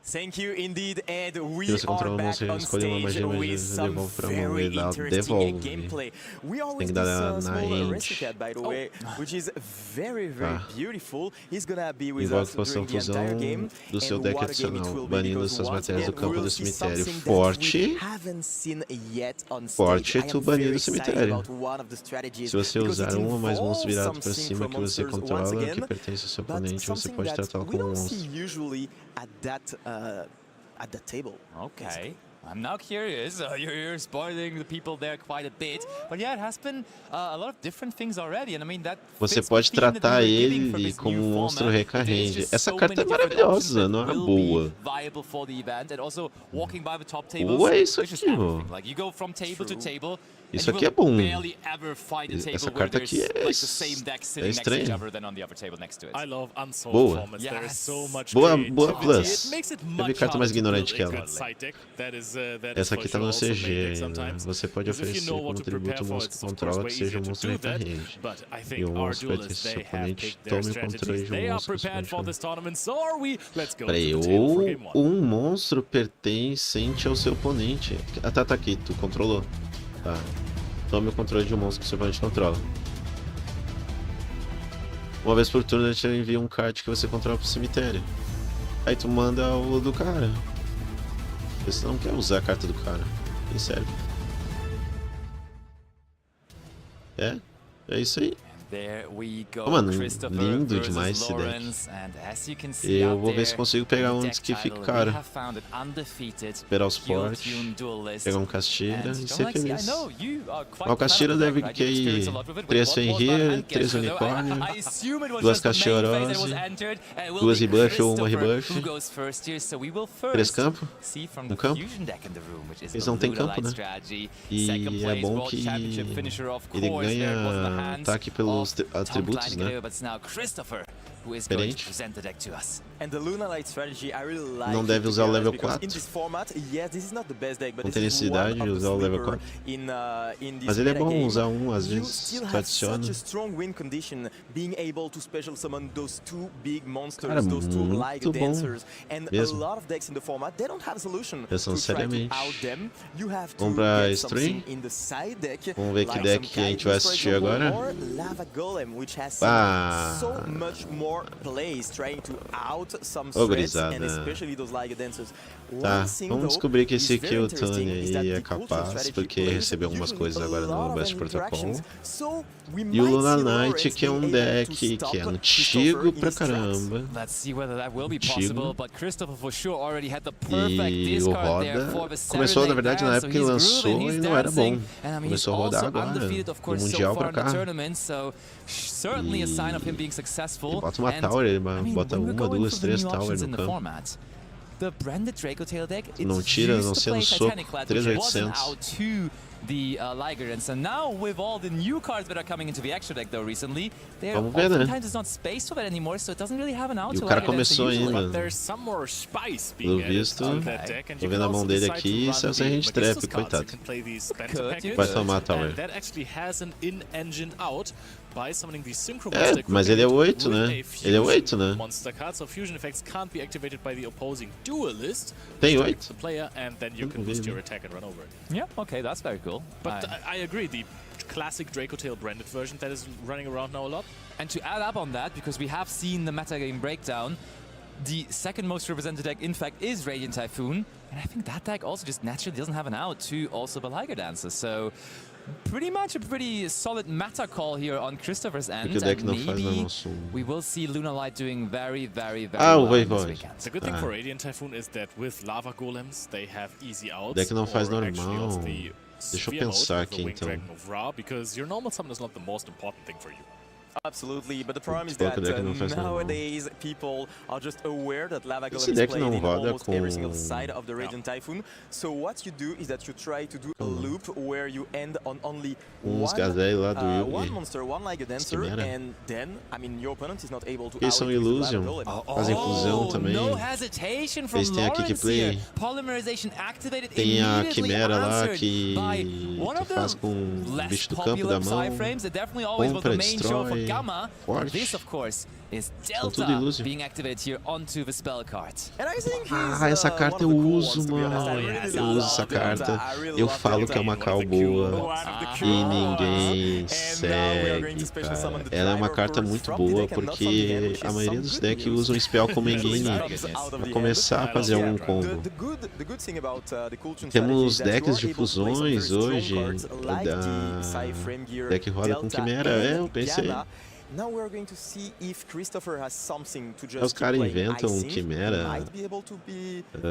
Thank you indeed, and we Se você are controla o back monstro, on escolhe uma stage magia, with magia, some devolve pra mão very e dá interesting devolve. gameplay. We are Tem with que this dar na small end. aristocrat, by the way, which is very, very Tá. beautiful. He's gonna be with Invoque us poção during the entire fusão game, do seu and deck what a game it adicional, will be, banindo because suas once matérias do again, campo we'll do see cemitério. something that Forte. we haven't seen yet on Forte, stage. I tu am banir very do excited cemitério. about one of the strategies, Se você because usar it um ou mais monstros involves virados para something cima from que você monsters once controla, again, que pertence ao seu but oponente, você something pode that tratá-lo we como um don't see monstro. usually at that table. Okay. I'm now curious. You're spoiling the people there quite a bit, but yeah, it has been a lot of different things already, and I mean that. Você fits pode the theme that tratar we were giving for ele this como new um monstro format. There's recarrende. just Essa so carta é many different maravilhosa, options não that é will boa. be viable for the event, and also walking by the top tables. Boa é isso there's just aqui, everything. ó. Like you go from table to table. Isso and aqui you é bom. will barely ever find a table Essa where carta there's aqui é like the same deck sitting next to each estranha. other than on the other table next to it. I love unsolved Boa. formats. There is so much Boa creativity. plus. It makes it Eu vi much carta mais harder to build ignorante que a ela. good side deck. That is Essa for aqui tá sure no also main CG deck ainda. sometimes. Você pode Because if oferecer you know como what to tributo prepare um for, monstro it's que of controla course que way seja um easier to monstro do that. recarrende. But I E think o our monstro duelists, pertence ao seu they have oponente, picked their tome o controle strategies. de They um are monstro. prepared for this tournament. So are we. Let's go to Peraí, the table for ou game 1. monstro pertencente ao seu oponente. Ah, tá aqui, tu controlou. Tá. Tome o controle de um monstro que seu oponente controla. Uma vez por turno ele te envia um card que você controla pro cemitério. Aí tu manda o do cara. Você não quer usar a carta do cara. Tem sério. É isso aí. There we go. Oh, mano, Christopher lindo versus demais esse deck. Lawrence, and as you can see Eu out vou ver se there, consigo pegar the um deck que fique title, we caro. have found an undefeated Esperar os Kill fortes, Tune duelist. pegar um Castilha And e don't ser like see, I feliz. know you are quite Mas o Castilha fan of the deve deck, right? que You've aí experienced a lot with it. 3 What was that Fenrir, hand 3 gesture, though? unicórnio, I assume it was 2 just the main phase that Castilharose, was entered, and it will 2 be rebuff ou uma Christopher rebuff, who goes first here, so we will 3 first campo, see from the campo. fusion deck in the room, which is Eles the não têm campo, Luda-like né? strategy. E Second é place bom World que Championship finisher, of ele course, there it was in the ganha hands ataque pelos of Tom atributos, Klein, né? but it's now Christopher who is going to Diferente. present the deck to us. And the Luna Light strategy, I really like. Não it, deve to usar be o honest, level because 4. In this format, yes, this is not the best deck, but Não this tem is one necessidade de of the usar o level sleeper 4. in this Mas ele é meta bom game. usar um, às You vezes still tu have adiciona. such a strong win condition, being able to special summon those two big monsters, Cara, those two like muito bom dancers, and mesmo. a lot of decks in the format they don't have a solution Pensando to try to seriamente. out them. You have to Vamos pra get stream? something in the side deck. Vamos ver que like deck some que a gente vai Kaijus, for assistir example, agora. or Lava Golem, which has Ah. so much more plays trying to out some Ô, threats, gurizada. and especially those like dancers. Tá, One thing, vamos though, descobrir que esse is aqui, very o interesting Tony is that aí, é the cultural capaz, strategy porque plays recebeu algumas usually coisas a agora lot no of Best Protocol. interactions, so we E o might Luna see Knight, Lawrence que é um being able to deck que stop é Christopher antigo in pra his tracks. caramba. Let's see whether that will be Antigo. possible, but Christopher for sure already had the perfect E o discard there Roda for the começou, na Serenade verdade, na band, época que so he's lançou grooving, he's e não era dancing, bom. and I mean, Começou a he's rodar also agora, undefeated, of do course, so Mundial far pra in the cá. tournament, so certainly a sign of him being successful. E bota uma And, tower, ele I mean, bota when we're uma, going duas, for the três new tower options no in the campo. format, the branded Draco Tail deck, it Não tira, used não to sendo play soco, Titanic Lad, which wasn't 3.800. out to the Liger, and so now with all the new cards that are coming into the extra deck though recently, there Vamos ver, né? oftentimes is not space for that anymore, so it doesn't really have an out E to o cara Liger Dancer começou usually. ainda. But there's some more spice Pelo being added visto, to that deck, and tô you vendo can a mão also dele decide to aqui, run se a the gente trepe, Magistus cards. coitado. You can play these bento Could package, you? Vai tomar and tower. that actually has an in-engine out by summoning the synchro É, monster mas ele é equivalent 8, with né? a Ele é fusion 8, né? monster card, so fusion effects can't be activated by the opposing duelist. Tem Strikes 8? the player, and then you can boost your attack and run over it. Yeah, okay, that's very cool. But I agree, the classic Draco Tail branded version that is running around now a lot. And to add up on that, because we have seen the metagame breakdown, the second most represented deck, in fact, is Radiant Typhoon. And I think that deck also just naturally doesn't have an out to also Beliger Dancer. So pretty much a pretty solid meta call here on Christopher's end. And maybe we will see Lunar Light doing very well this weekend. The good thing for Radiant Typhoon is that with Lava Golems, they have easy outs. O deck não faz or normal. actually Deixa eu Sphere pensar mode with the aqui Winged então. Dragon of Ra, because your normal summon is not the most important thing for you. Absolutely, but the problem is that nowadays people are just aware that Lava Golem is played in almost every single side of the Radiant Typhoon. So what you do is that you try to do a loop where you end on only one monster, one like a dancer, and then, I mean, your opponent is not able to Eles são Illusion, fazem fusão também. No hesitation from Eles têm aqui que play. Polymerization activated, Tem a Quimera lá answered que faz com o bicho do campo da mão. Compra, destrói. Forte. This, of course, is Delta being activated here onto the spell card. Essa carta eu uso, mano. Eu uso essa carta. Eu falo que é uma call boa e ninguém segue, cara. Ela é uma carta muito boa porque a maioria dos decks usa um spell como engine pra começar a fazer algum combo. Temos decks de fusões hoje. Deck roda com Quimera, eu pensei. Now we're going to see if Christopher has something to just Os caras inventam Quimera,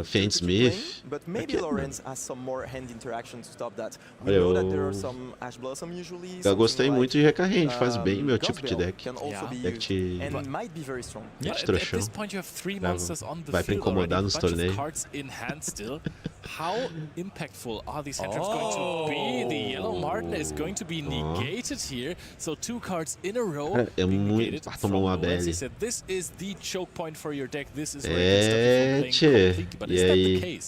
Faint Smith. But maybe Lawrence has some more hand interaction to stop that. We know that there are some Ash Blossom usually. Eu gostei muito de recarrente, faz bem meu tipo de deck. Deck de trouxão. Vai pra incomodar nos torneios. How impactful are these hand traps going to be? The Yellow Martin is going to be negated here. So 2 cards in a row. É muito. Tomou uma BL. This is the choke point for your deck. This is where tchê. E aí?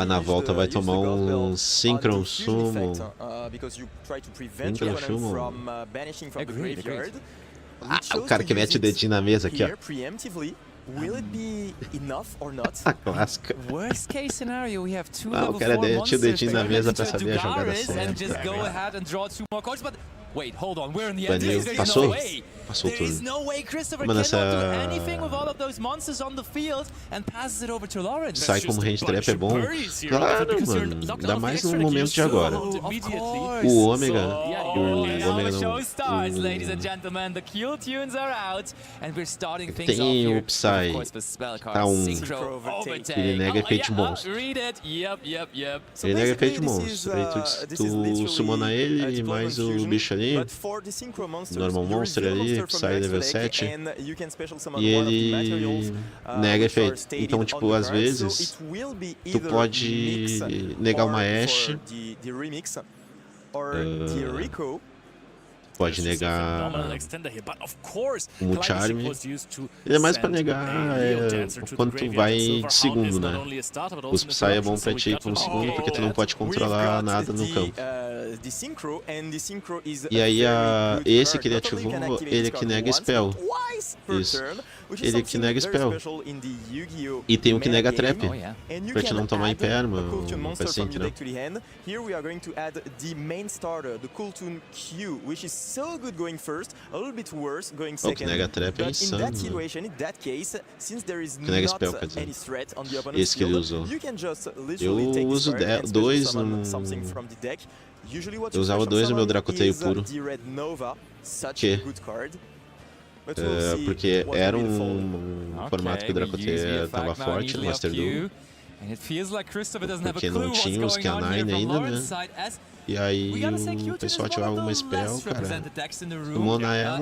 Na volta vai tomar um Synchron Summon. Synchron Summon. O cara que mete o dedinho na mesa aqui, ó. Will it be enough or not? A clássica. Worst case scenario, we have 2 o cara mete o dedinho na mesa pra saber a jogada certa. Wait, hold on, we're in the end. Passou? Passou There is no way Christopher cannot do anything with all of those monsters on the field and passes it over to Lawrence. Sai como range trap é bom. Claro, mano. Ainda mais no momento de agora. O Ômega. O Ômega não. Ladies and gentlemen, the kill tunes are out and we're starting things off Tem here. o Psy. Tá ele nega efeito de monstro. Read it. Yep. Ele nega efeito de monstro. Aí tu summona ele mais o bicho ali. Normal monster ali. Sai level 7 e ele nega efeito. Então, tipo, às vezes tu pode negar uma Ashe, pode negar um Charm. Ele é mais pra negar quando tu vai de segundo, né? O Psy é bom pra ti com segundo porque tu não pode controlar nada no campo. E aí esse que ele ativou, ele que nega spell. Isso. Ele que nega spell. E tem o que nega trap. Pra te não tomar imperma, não faz sentido. Here we are going to add the main starter, the Cool Tune Q, which is so good going first, a little bit worse going second. O que nega trap é insano. But in that situation, in that case, since there is not any threat on the opponent's esse que ele usou. you can just literally take Eu uso dois no... something from the deck. Usually what eu usava 2 no meu Dracoteio puro. Que? Porque era um formato que o Dracoteio tava forte no Master Duel. Porque não tinha os Q9 ainda, né? E aí o pessoal ativava uma spell, cara, summona ela,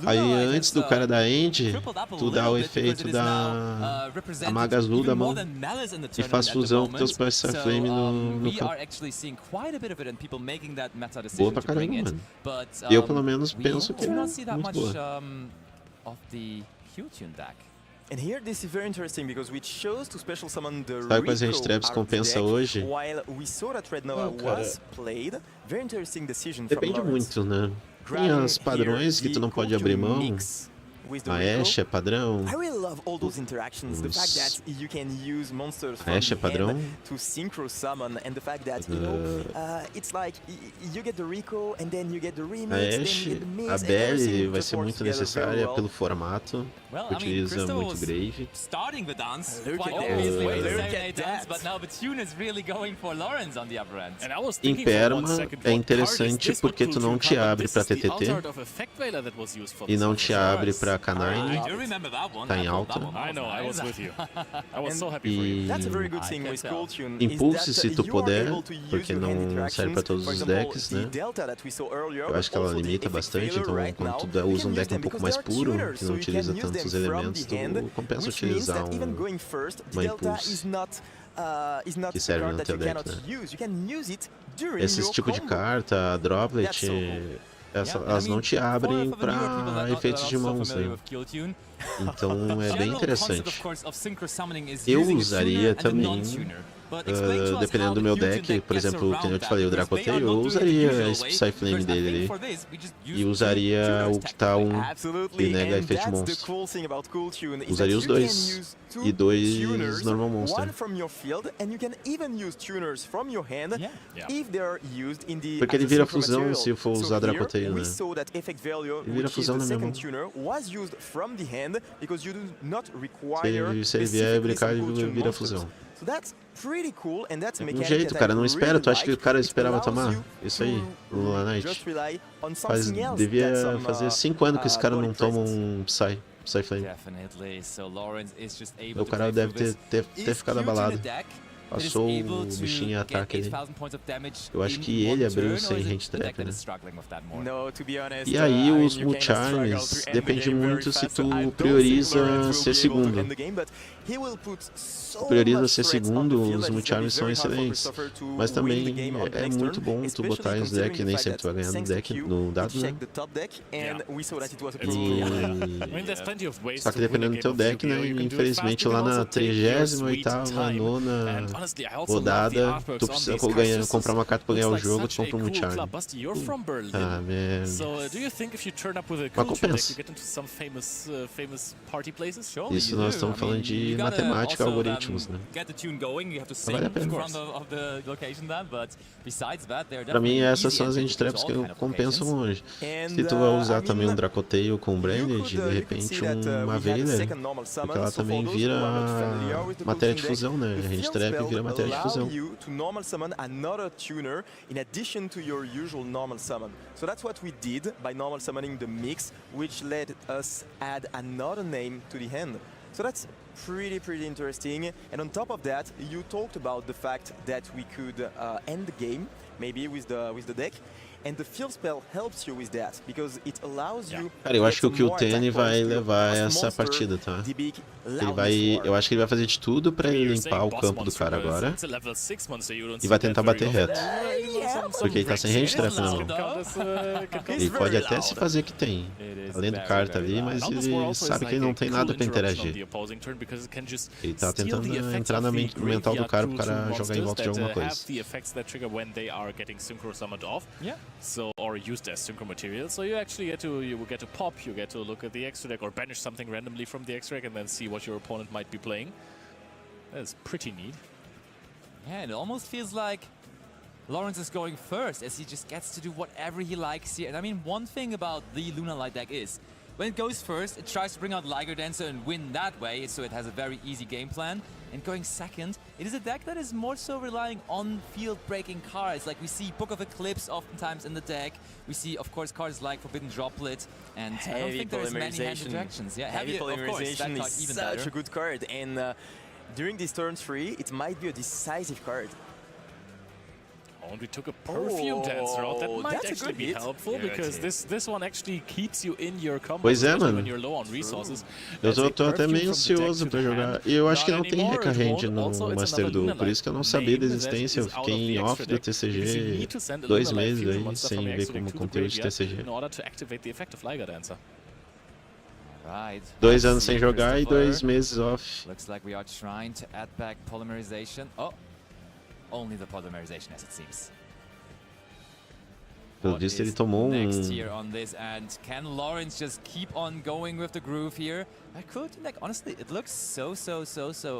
aí antes do cara da end, tu dá o efeito da maga azul da mão e faz fusão com teus Pressure Flame no campo. Boa pra caramba, mano. Eu pelo menos penso que é muito boa. And here this is very interesting because we chose to special summon the Sabe quais range traps compensa hoje? While we saw that Red Nova was played. Very interesting decision from Depende muito, né? Tem os padrões que tu não pode abrir mão. with the A recall. Ashe é padrão. I really love all those interactions. The fact that you can use monsters from Ashe é the padrão. hand to synchro summon, and the fact that it's like you get the recall and then you get the remix, A then you Ashe, get the mix, a and everything Belly vai just ser works muito together very necessária well. pelo formato. Well, I mean, Utiliza Christo muito was Grave. starting the dance Look quite at that. obviously with the Look at serenade dance, that. but now the tune is really going for Lawrence on the upper end. And I was Em thinking for one Perma second, é what card is interessante this? porque What tu não cool te card? abre This pra is the TTT Altart of Effect Veiler that was used for e this não one. te abre pra Canine. I do remember that one. Tá em I pulled that alta. one. I know, I was Nice. with you. I was so happy for E you. That's a very good I thing can with tell. Cool Tune. Impulse is se that tu you are puder, able to use porque your não hand serve interactions. pra todos For os example, decks, the né? Delta that we saw earlier, Eu acho que ela also the limita effect bastante, failure então right quando now, tu you usa can um use deck them um pouco because mais they are puro, tuners, que so não you can utiliza use tantos them from elementos, the hand, tu compensa which means utilizar that even um going first, the uma Delta Impulse is not que a serve card no that teu you deck, cannot né? use. You can use it during Esses your tipos de combo. carta, a Droplet, That's so cool. elas não te abrem for the newer people pra that efeitos de are not so mãos, familiar né? with Kill Tune, Então é bem general concept, interessante. of course, of synchro summoning is Eu using a usaria tuner and a também, non-tuner. But explain to us dependendo how do the meu Kill Tune deck, deck por gets exemplo, around que eu te that, falei, o because they Dracoteio, are eu not doing it the usaria usual esse way, Psyflame because I dele think ali. for this, we just use E usaria tuners o que tá um Absolutely, que nega and efeito de that's the monstro. cool thing about Cool Tune is Usaria that os you can dois. use two E dois tuners, normal monster. one from your field, and you can even use tuners from your hand Yeah. if they are used in the Porque ele as a vira synchro fusão material. se for So usar here, Dracoteio, we né? saw that effect value, Ele vira which is fusão the na minha second mão. tuner, was used from the hand because you do not require Se ele vier specifically brincar, some ele Cool Tune vira monsters. fusão. So that's pretty cool, and that's a Um mechanic jeito, that cara, I não espera. really Tu acha que like. o cara It esperava allows tomar? you Isso aí, to no Lula Knight. just rely on Faz, something else devia than some, fazer 5 anos que esse cara body não toma presence. um Psyflame. Definitely. So Lawrence is just able O to cara play deve through ter this. ficado Is Kill Tune a abalado. deck Passou o bichinho em ataque ali. Eu acho que ele abriu sem hand trap, né? No, to be honest, E aí I mean, os you kinda struggle Mulcharms to end the depende game very muito se fast, tu so I don't think prioriza Lawrence will ser be able to segundo. end the game, but he will put so Prioriza much ser threats on the segundo, field os that it's gonna Mulcharms be são very hard for excelentes. Christopher to Mas win the também game on the é next muito turn, bom tu especially botar os considering decks, the nem fact sempre tu vai that ganhar no thanks to deck, Q, no he dado, né? checked the top deck, and we saw that it was a It's probably I mean, there's plenty of ways Só que to win a dependendo do game teu of deck, né? Yu-Gi-Oh! You can do it fast, Infelizmente you can lá na also take your sweet 38ª, time. nona And honestly, I also love the rodada, artworks tu on precisa these cards. This comprar uma carta pra looks ganhar o like jogo, tu such a compra um cool Mulcharm. club. Buster, you're from Berlin. Ah, man. So, do you think if you turn up with a cool deck, compensa. you get into some famous party places? Isso nós estamos falando de matemática, algoritmos, né? Get the tune going, you have to sing Vale a pena. in front of the location then, but besides that, they're Pra mim, definitely essas easy são as entry hand to traps que all kind of compensam occasions. hoje. And, Se tu vai usar I também mean, um Dracoteio com Branded, de you could repente see that, uma we had a Veiler, second normal summon, porque ela so for também those vira who are not familiar with the matéria de Cool Tune fusão, né? deck, A hand the trap field vira matéria de spell fusão. allow you to normal summon another tuner in addition to your usual normal summon. So that's what we did by normal summoning the mix, which let us add another name to the hand. So that's pretty interesting. And on top of that, you talked about the fact that we could end the game, maybe with the deck. And the field spell helps you with that, because it allows you Cara, eu to acho que o get some more Q10 attack vai points to your levar boss essa monster, partida, tá? the big Ele vai, loudness war. eu acho que ele vai fazer de tudo pra ele You're limpar saying o boss campo do monster, cara but agora. it's a level 6 monster, you don't E vai see that tentar very bater often. reto. Porque ele tá sem hand trap na mão. Ele pode até se fazer que tem, além do carta ali, mas ele sabe que ele não tem nada pra interagir. Ele tá tentando entrar na mente mental do cara pro cara jogar em volta de alguma coisa. So, or used as synchro material. So you actually get to pop, you get to look at the extra deck or banish something randomly from the extra deck and then see what your opponent might be playing. That is pretty neat. Yeah, it almost feels like Lawrence is going first, as he just gets to do whatever he likes here. And I mean, one thing about the Luna Light deck is, when it goes first, it tries to bring out Liger Dancer and win that way, so it has a very easy game plan. And going second, it is a deck that is more so relying on field-breaking cards. Like we see Book of Eclipse oftentimes in the deck. We see, of course, cards like Forbidden Droplet. And I don't think there's many hand interactions. Yeah, Heavy of course, that Polymerization card is even such better. a good card, and during this turn 3, it might be a decisive card. Oh, and we took a perfume dancer out. That might that's a actually good be hit. helpful because this one actually keeps you in your combo, Pois é, especially mano. when you're low on resources. Eu As a tô até perfume meio from the deck ansioso to pra the jogar. hand. E eu acho que Not não tem anymore, it Reca-Hand won't. no Also, it's Master another Duel, Luna por isso que eu não Light sabia da name that existência. Eu is out fiquei of the em off extra do deck, because you TCG need to send a 2 Luna Light meses fusion aí, monster sem from the ver extra deck como to the conteúdo de graveyard TCG. in order to activate the effect of Liger Dancer. Right. 2 anos sem See, jogar e Christopher. 2 meses off. Looks like we are trying to add back polymerization. Oh, only the polymerization as it seems. Pelo visto ele tomou next here on this, and can Lawrence just keep on going with the groove here? I could, like, honestly, it looks so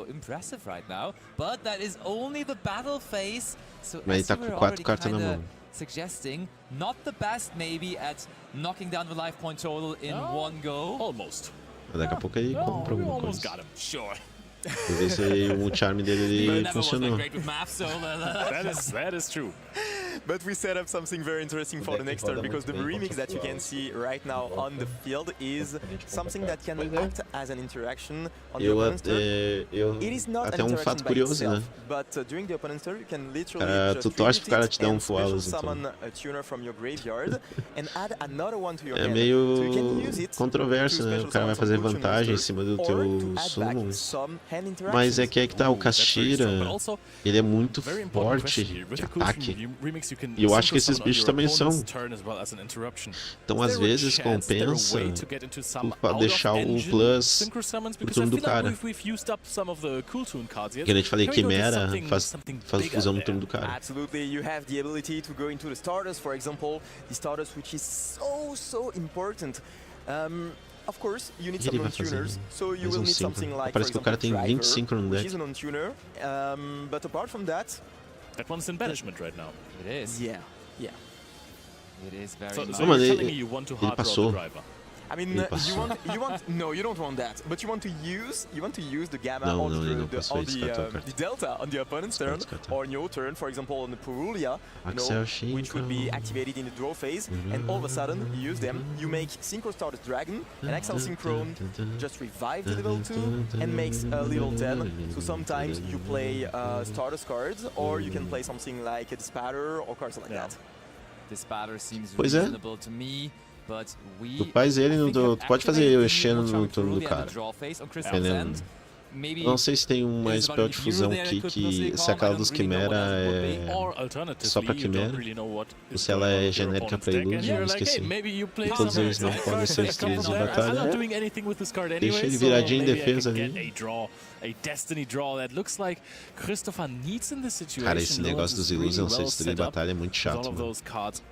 impressive right now, but that is only the battle phase. So Mas ele as tá you com were 4 already cartas na kinda mão. suggesting, not the best maybe at knocking down the life point total in one go. Almost. Daqui a pouco ele compra we alguma almost coisa. got him. Sure. Pra ver se o charme dele Never was that funcionou. great with math, so That is true. But we set up something very interesting for the next turn, because the remix that you can see right now on the field is something that can act as an interaction on the opponent's turn. It is not Até an interaction fato by curioso, né? itself, but during the opponent's turn you can literally Tu just torce pro cara repeat te dar and fualas, special então. summon a tuner from your graveyard and add another one to your É hand. meio So you can use it controverso, to né? special O cara vai summon fazer some cool vantagem em tuners cima do or teu to add back summon. some hand interactions. Mas é que aí que tá, o Castira, But also, ele é muito very important forte question here. With de the Cool ataque. Tune remix, you can E eu acho que synchro esses summon on bichos your também opponent's são. turn as well as an interruption. Então, Is às there a vezes, chance, is there a compensa way to get into some tu out deixar of um engine plus synchro summons? pro Because I turno do feel like cara. we've used up some of the Cool Tune cards yet. Que nem eu te falei, Can we go to Quimera something faz bigger fusão no there? turno do cara. Absolutely, you have the ability to go into the starters, for example, the starters, which is so important. Of course, you need some Ele vai fazer non-tuners, so you mais will need síncrono. something like, for Parece que o cara example, tem 20 Driver, síncrono no which deck. is a non-tuner. But apart from that, That one's in banishment right now. It is. yeah. It is very So much. you're mano, telling me you want to ele hard draw passou. the driver. I mean, no, you don't want that. But you want to use the gamma Não, on não, ele não the, passou, on ele descartou a carta. the delta on the opponent's turn, Descartou. or on your turn, for example, on the Purulia, Axel which would be Shinko. activated in the draw phase, and all of a sudden you use them. You make Synchro Starter Dragon, and Axel Synchron just revive the level 2 and makes a level 10. So sometimes you play starters cards, or you can play something like a Dispatter or cards like that. This batter seems Pois é. reasonable to me, but we Tu faz ele no I think tu pode fazer activated o the Xeno Ultron no turno do Peruvian cara. draw phase on Crystal's Dependendo. End. Maybe Não sei se tem uma there's spell about de a fusão hero there aqui that could possibly que se come. aquela I dos don't really know Quimera what else would be. é Or alternatively, só pra you Quimera. don't really know what Ou is se ela going on é with your genérica opponent's pra deck, and Illusion, you're eu like, hey, esqueci. maybe you play E todos some eles não cards podem ser that come escritos from em there. I'm not batalha. doing anything with this card Deixa anyway, ele so viradinho em maybe defesa I can ali. get a draw, a destiny draw that looks like Christopher needs in this situation. Cara, esse negócio Lawrence dos is really Illusions ser well destruir set up batalha é muito with chato, all of mano. those cards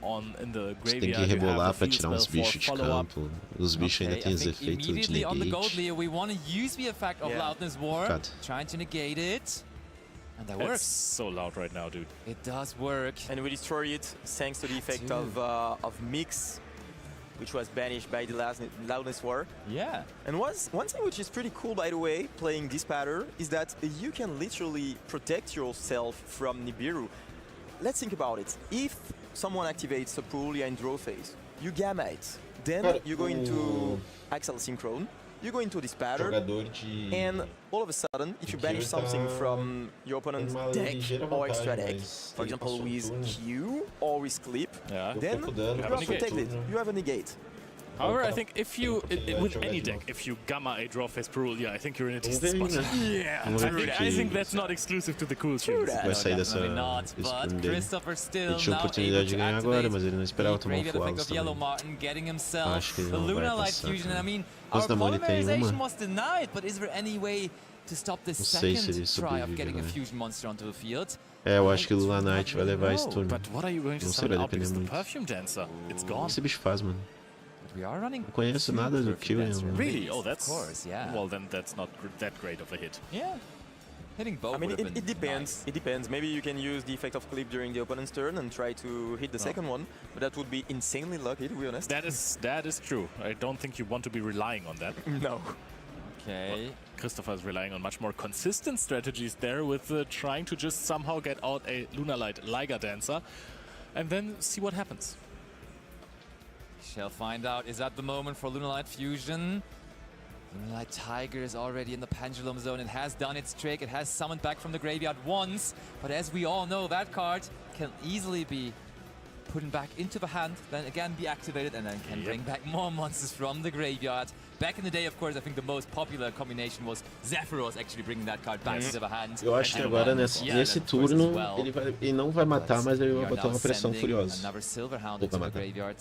in the Você tem que graveyard. You have rebolar the pra field tirar uns spell for bichos de follow-up. campo. Os bichos ainda Okay, têm I os think efeitos de immediately on the gold negate. layer, we want to use the effect of Yeah. Loudness War, Cut. trying to negate it, and that It's works. so loud right now, dude. It does work. And we destroy it thanks to the effect of Mix, which was banished by the Loudness War. Yeah. And one thing which is pretty cool, by the way, playing this pattern, is that you can literally protect yourself from Nibiru. Let's think about it. If someone activates a Purulia in draw phase, you gamma it. Then you go into Axel Synchron, you go into this pattern, Jogador de and all of a sudden, if you banish something from your opponent's deck or extra deck, for example with Q or with Clip, Yeah. then pouco you dano, are negate. protected. You have a negate. However, I think if you, with any deck, if you gamma a draw phase Perulia, I think you're in a decent ver, spot. né? Yeah, Vamos ver I think that's not exclusive to the cool streams. that. vai sair dessa Definitely not, desse but turno dele. Christopher still Ele tinha now oportunidade able de to ganhar agora, activate mas ele não esperava the tomar graveyard effect fualas of Yellow também. Martin, getting himself Acho que ele the não vai Lunar Light passar, Fusion. cara. I mean, Mas our da Moni tem polymerization uma. was denied, but is there any way to stop this Não sei se second ele try of sobrevive, getting a né? fusion monster onto the field? É, eu acho que o Lula Knight vai levar esse turno. But what are you going to Não sei, summon vai out because depender the muito. Perfume Dancer? It's O gone. que esse bicho faz, mano? We are running Não conheço two nada do Perfume Killian, Dancer mano. Really? Oh, of that's... course, yeah. Well, then that's not that great of a hit. Yeah. Hitting both I mean, would have it been depends. nice. It depends. Maybe you can use the effect of Clip during the opponent's turn and try to hit the second one, but that would be insanely lucky, to be honest. That is true. I don't think you want to be relying on that. No. Okay. Christopher is relying on much more consistent strategies there with trying to just somehow get out a Lunar Light Liger Dancer and then see what happens. Shall find out. Is that the moment for Lunar Light Fusion? Lunar Light Tiger is already in the pendulum zone. It has done its trick. It has summoned back from the graveyard once. But as we all know, that card can easily be put back into the hand, then again be activated, and then can bring back more monsters from the graveyard. Back in the day, of course, I think the most popular combination was Zephyros actually bringing that card back into the hand. Eu acho que And agora then nesse of course, turno as well. ele não vai matar, mas ele We vai are botar now uma pressão sending furiosa. another Silverhound Ou into vai the matar. graveyard.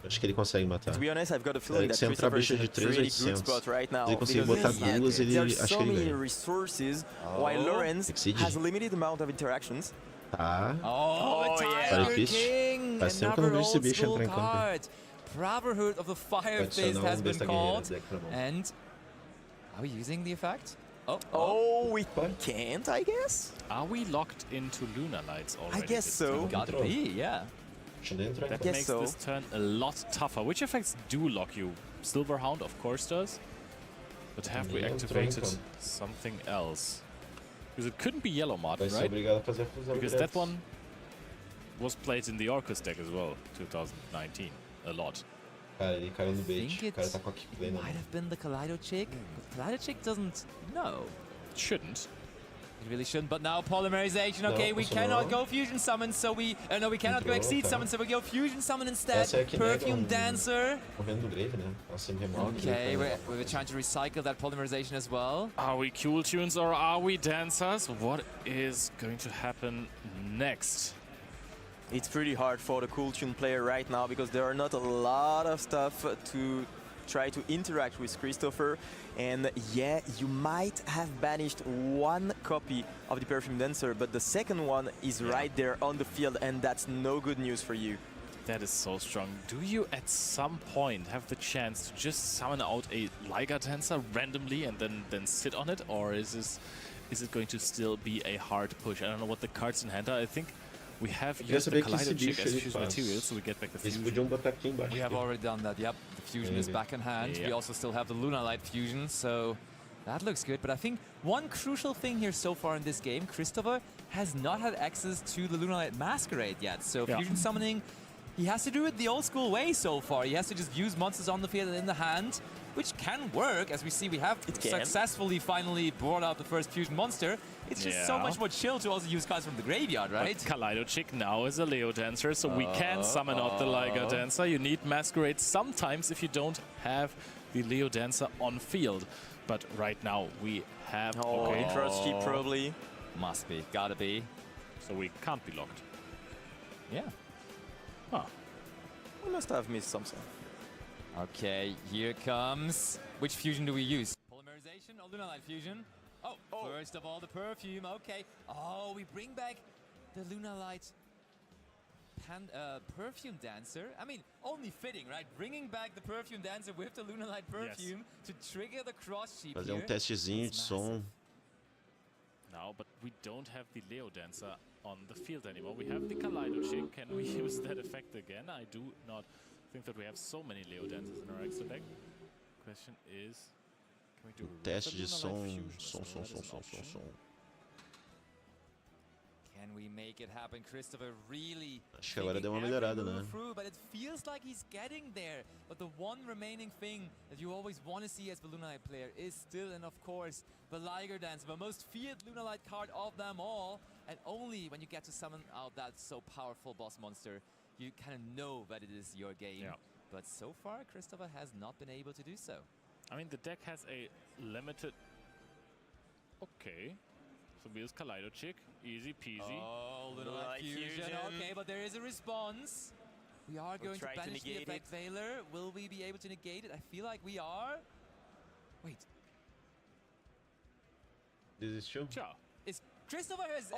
Acho que ele consegue matar. To be honest, I've got a É feeling que that se entrar Christopher is bicho in de a pretty good 3.800, spot right now. ele conseguir because botar duas, ele there's acho so que ele many ganha. resources, while Lawrence Exceed. has a limited amount of interactions. Tá. Oh, Oh, the yeah. Tiger Parafist. King! Faz tempo que eu não vejo esse bicho entrar em campo. card. Brotherhood of the Fire Fist Adicionar has been besta called. guerreira, deck pra mão. And are we using the effect? Oh, we can't, I guess? Are we locked into Lunar Lights already? I guess this so. turn? Gotta be, yeah. Deixa eu entrar em That campo. makes so. this turn a lot tougher. Which effects do lock you? Silverhound, of course, does. But have we Yeah, activated Tronco. something else? Because it couldn't be Yellow Mod, Vai ser right? obrigado a fazer a fusão Because direto. that one was played in the Orcus deck as well, 2019, a lot. Cara, ele caiu no bait. think O cara it's- tá com a kickplay na Might mão. have been the Kaleido Chick. But Kaleido Chick doesn't know. Shouldn't. It really shouldn't, but now polymerization. Okay, No, we so cannot no. go fusion summon, so we no, we cannot go Control, exceed tá. summon, so we go fusion summon instead. Essa é a que nega Perfume Dancer. Correndo do Grave, né? Ela sempre remove o Okay, Grave. we're trying to recycle that polymerization as well. Are we Cool Tunes or are we Dancers? What is going to happen next? It's pretty hard for the Cool Tune player right now because there are not a lot of stuff to try to interact with Christopher. And yeah, you might have banished one copy of the Perfume Dancer, but the second one is right there on the field, and that's no good news for you. That is so strong. Do you at some point have the chance to just summon out a Liger Dancer randomly and then sit on it? Or is it going to still be a hard push? I don't know what the cards in hand are. I think we have queria used the saber que esse Kaleido Chick bicho as ele fuse faz. material, so we get back the Eles fusion. podiam botar aqui embaixo. We have aqui. already done that. Yep, the fusion is Maybe. back in hand. We Yeah. also still have the Lunar Light fusion, so that looks good. But I think one crucial thing here so far in this game, Christopher has not had access to the Lunar Light Masquerade yet. So Yeah. fusion summoning, he has to do it the old school way so far. He has to just use monsters on the field and in the hand, which can work. As we see, we have It can. successfully finally brought out the first fusion monster. It's just so Yeah. much more chill to also use cards from the graveyard, right? But Kaleido Chick now is a Leo Dancer, so we can summon out the Liger Dancer. You need Masquerade sometimes if you don't have the Leo Dancer on field. But right now we have... Oh, okay, Trust Chip probably. Must be, gotta be. so we can't be locked. Yeah. Huh. We must have missed something. Okay, here comes. Which fusion do we use? Polymerization or Lunar Light fusion? Oh, first of all, the perfume. Okay. Oh, we bring back the Lunar Light perfume dancer. I mean, only fitting, right? Bringing back the perfume dancer with the Lunar Light perfume to trigger the cross sheep Fazer here. testezinho de som. Now, but we don't have the Leo Dancer on the field anymore. We have the Kaleido Chick. Can we use that effect again? I do not think that we have so many Leo Dancers in our extra deck. Question is, can we do a Teste de Lunar som. Light fusion? Som, So som, that is som, an som, option. som. Can we make it happen? Christopher really Acho que agora deu thinking uma every melhorada, move né? through, but it feels like he's getting there. But the one remaining thing that you always want to see as a Lunar Light player is still, and of course, the Liger Dancer, the most feared Lunar Light card of them all. And only when you get to summon out that so powerful boss monster, you kind of know that it is your game. Yeah. But so far, Christopher has not been able to do so. I mean, the deck has a limited... Okay. So we use Kaleido Chick. Easy peasy. Oh, Lunar Lunar Light Light fusion. fusion. Okay, but there is a response. We are going to try to banish the negate effect Veiler. Will we be able to negate it? I feel like we are. Wait, Desistiu? Sure. is Christopher has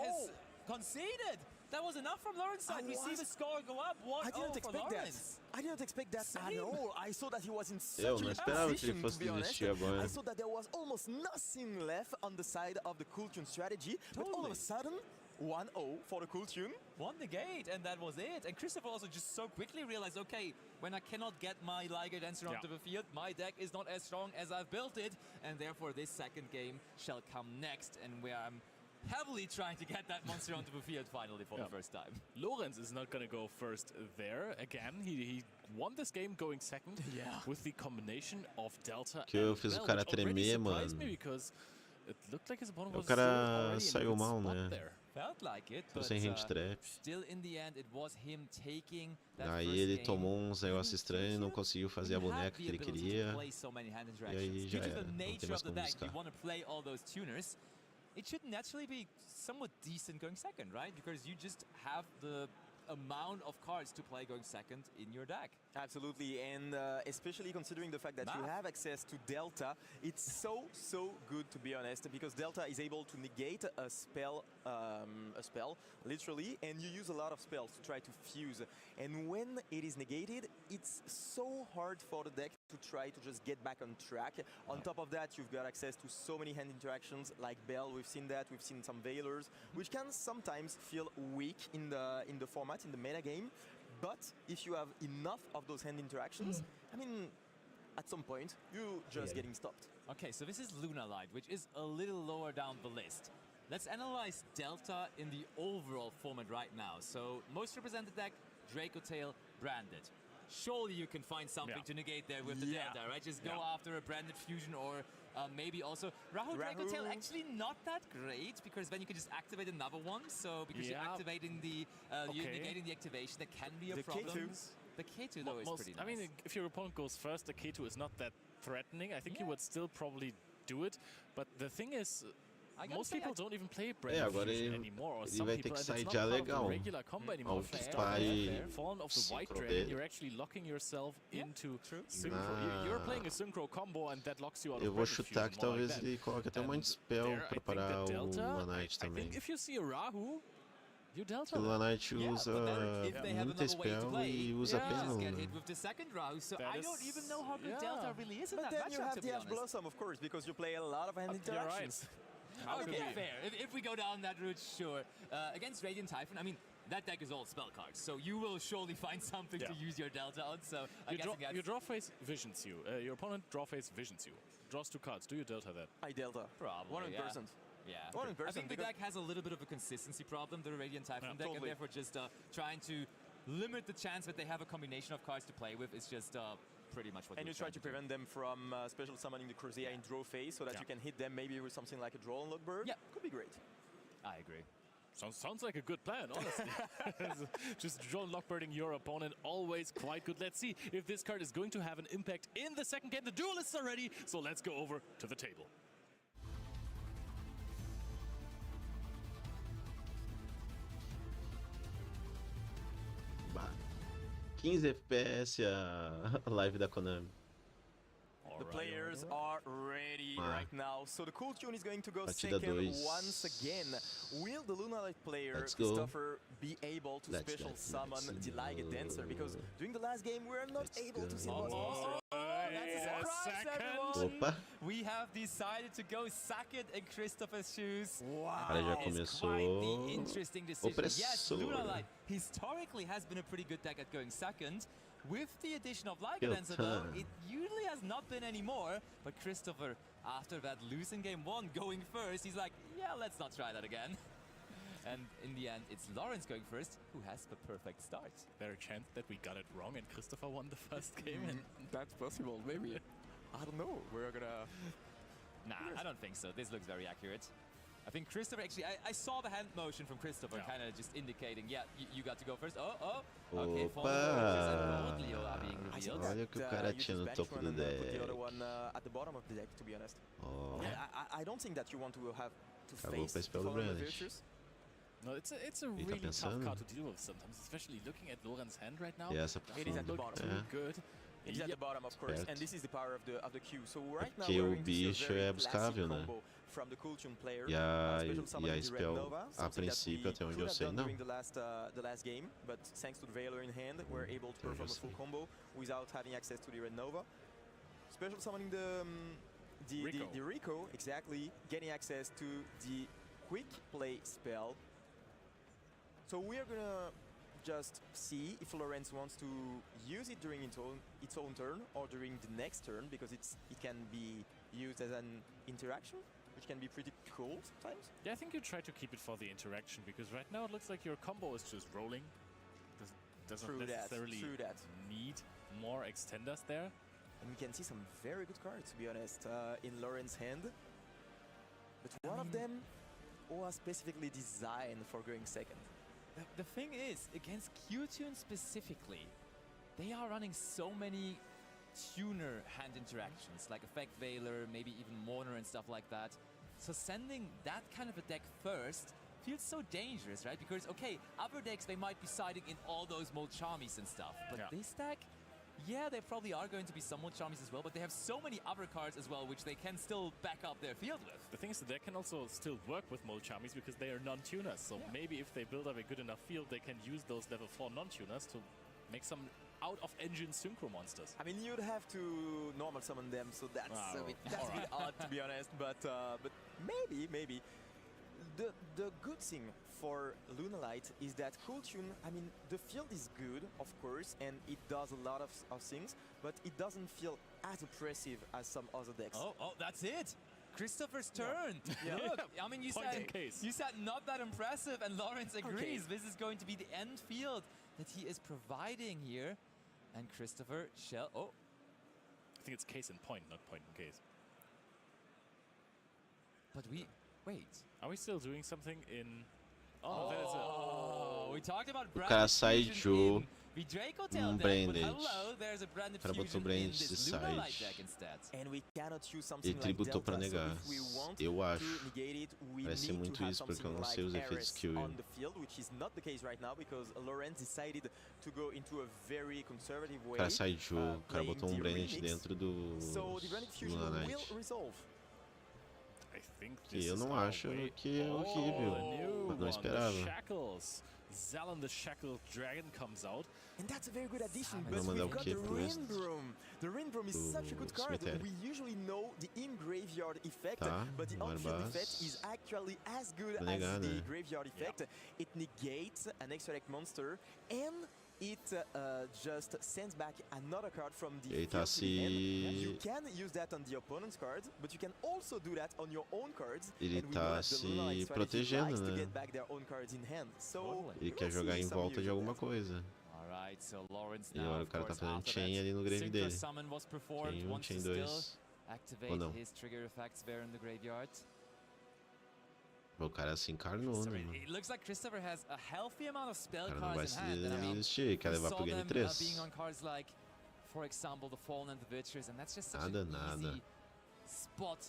conceded? That was enough from Lawrence's side. We see the score go up 1-0 I didn't for expect that. Lawrence. I didn't expect that at Same. all. I saw that he was in such Eu a não good esperava que ele position, fosse to be honest. desistir agora. I saw that there was almost nothing left on the side of the Cool Tune strategy, but all of a Totally. sudden, 1-0 for the Cool Tune. Won the gate, and that was it. And Christopher also just so quickly realized, okay, when I cannot get my Liger Dancer onto the field, my deck is not as strong as I've built it, and therefore this second game shall come next, and where I'm heavily trying to get that monster onto the field finally for the first time. Lorenz is not going to go first there. Again, he won this game going second with the combination of Delta Que eu and fiz o Bell, cara which already tremer, surprised mano. me because it looked like his opponent O was cara already in a saiu good mal, spot né? there. Felt like it, Tô but sem hand trap. still in the end it was him taking that Aí first ele game. tomou uns negócios estranhos, não conseguiu fazer a You have boneca the que ele ability to queria. play so many hand aí interactions. já Due to era, the não tem nature mais of the como deck, you buscar. want to play all those tuners. It should naturally be somewhat decent going second, right? Because you just have the amount of cards to play going second in your deck. Absolutely, and especially considering the fact that you have access to Delta, it's so good, to be honest, because Delta is able to negate a spell, literally, and you use a lot of spells to try to fuse. And when it is negated, it's so hard for the deck to try to just get back on track. On top of that, you've got access to so many hand interactions like Bell. We've seen that. We've seen some Veilers, which can sometimes feel weak in the format, in the meta game. But if you have enough of those hand interactions, I mean, at some point, you're just getting stopped. Okay, so this is Luna Light, which is a little lower down the list. Let's analyze Delta in the overall format right now. So most represented deck, Draco Tail, branded. Surely you can find something to negate there with the Delta, right? Just go after a branded fusion or maybe also Rahu Draco Tail. Actually not that great because then you can just activate another one. So because you're activating the, you're negating the activation, that can be a problem. The K2 though is pretty nice. I mean, if your opponent goes first, the K2 is not that threatening. I think you would still probably do it. But the thing is, most people don't even play brand fusion anymore, or some people, and it's not part of the regular combo anymore. Fallen of the white dragon, you're actually locking yourself into synchro. You're playing a synchro combo, and that locks you out of vou chutar que talvez ele coloque até um monte de spell para parar o Lanite também. I think if you see a Rahu, you Delta. O Lanite usa muita spell e usa apenas get hit with the second Rahu, so I don't even know how good Delta really is in that matchup. But then you have the Ash Blossom, of course, because you play a lot of hand interactions. Okay, fair. If we go down that route, sure. Against Radiant Typhoon, I mean, that deck is all spell cards, so you will surely find something to use your Delta on. So your draw phase visions you. Your opponent draw phase visions you. Draws 2 cards. Do you Delta that? I Delta. Probably. 100%. Yeah. 100%. I think the deck has a little bit of a consistency problem, the Radiant Typhoon deck, and therefore just trying to limit the chance that they have a combination of cards to play with is just pretty much what. And you try to prevent them from special summoning the Crozia in draw phase so that you can hit them maybe with something like a draw unlock bird. Yeah. Could be great. I agree. Sounds like a good plan, honestly. Just draw unlock birding your opponent, always quite good. Let's see if this card is going to have an impact in the second game. The duelists are ready, so let's go over to the table. Bah, 15 FPS a live da Konami. The players are ready right now, so the cool tune is going to go second once again. Will the Lunalight player, Christopher, be able to special summon the Liga Dancer? Because during the last game, we were not able to see that's a surprise, everyone! Opa! We have decided to go second in Christopher's shoes. Wow! Já começou quite the interesting decision. Yes, opressor. Lunalight historically has been a pretty good deck at going second. With the addition of Liga Dancer, though, it usually has not been anymore. But Christopher, after that losing game 1, going first, he's like, yeah, let's not try that again. And in the end, it's Lawrence going first, who has the perfect start. There's a chance that we got it wrong and Christopher won the first game. That's possible, maybe. I don't know. We're gonna... Nah, I don't think so. This looks very accurate. I think Christopher, actually, I saw the hand motion from Christopher, kind of just indicating, yeah, you got to go first. Okay, Opa! Leo are being revealed. Olha o que o cara tinha no topo do deck. Put the other one at the bottom of the deck, to be honest. I don't think that you want to have to face the virtues. No, it's a really tough card to deal with sometimes, especially looking at Loren's hand right now. It is at the bottom. Too good. It is at the bottom, of course, and this is the power of the queue. So right now Porque we're o going to see a bicho very é buscável, né? combo from the cool tune player. E a Special spell, a princípio, até onde eu sei, não. During the last game, but thanks to the Veiler in hand, we're able to perform a full combo without having access to the Red Nova. Special summoning the Rico, exactly, getting access to the quick play spell. So we are gonna just see if Lawrence wants to use it during its own turn or during the next turn, because it can be used as an interaction, which can be pretty cool sometimes. Yeah, I think you try to keep it for the interaction, because right now it looks like your combo is just rolling. Doesn't necessarily need more extenders there. And we can see some very good cards, to be honest, in Lawrence's hand. But one of them was specifically designed for going second. The thing is, against Q-Tune specifically, they are running so many tuner hand interactions, like Effect Veiler, maybe even Mourner and stuff like that. So sending that kind of a deck first feels so dangerous, right? Because, okay, other decks, they might be siding in all those Molchamis and stuff. But this deck, yeah, they probably are going to be some Molchamis as well, but they have so many other cards as well, which they can still back up their field with. The thing is, the deck can also still work with Molchamis because they are non-tuners. So maybe if they build up a good enough field, they can use those level 4 non-tuners to make some out-of-engine synchro monsters. I mean, you'd have to normal summon them, so that's a bit odd, to be honest. But maybe. The good thing for Lunalight is that Cool Tune, I mean, the field is good, of course, and it does a lot of things, but it doesn't feel as oppressive as some other decks. Oh, that's it! Christopher's turn. Yeah. Look, I mean, you said not that impressive, and Lawrence agrees. Okay. This is going to be the end field that he is providing here. And Christopher shall... Oh. I think it's case in point, not point in case. But wait. Are we still doing something in... Oh, we talked about O cara sai de jogo, branded. O cara botou branded de side. And we cannot use Ele something like tributou pra Delta, negar. so if we want Eu to acho. negate it, we Parece need muito to have isso, porque eu something não sei os like efeitos Ares que eu... on the field, which is not the case right now because Lawrence decided to go into a very conservative way. O cara sai de jogo, o cara playing botou the branded remix. dentro do So the Branded Fusion will Lunalight. resolve. I think Que this eu is não our acho way. que é horrível, mas não The esperava. Shackles. Zalon the Shackled Dragon comes out. And that's a very good addition, but Vamos mandar we've o got quê the pro Rin Broom. The Rin Broom is such a good card. cemitério. We usually know the in-graveyard effect, Tá, but the on-field Barbas. effect is actually as good Vou negar, as the né? graveyard effect. It negates an extra deck monster, and it just sends back another card from the Ele tá field to the hand. You se... can use that on the opponent's cards, but you can also do that on your own cards. Ele and we know tá that the se Lunalight strategy protegendo, likes to né? get back their own cards in hand. So Ele we quer will jogar see em some volta use de of alguma that. coisa. Alright, so Lawrence E now, agora o of cara tá course, fazendo after chain that ali no grave synchro dele. summon was performed, Chain 1, wants to chain still 2. activate não? his trigger effects there in the graveyard. O cara se encarnou, So né, mano? it looks like Christopher has a healthy amount of spell O cara não vai cards in hand. And I se mean, desistir, quer we levar saw pro game them 3. being on cards like, for example, the Fallen and the Witchers, and that's just such Nada, an nada. easy spot.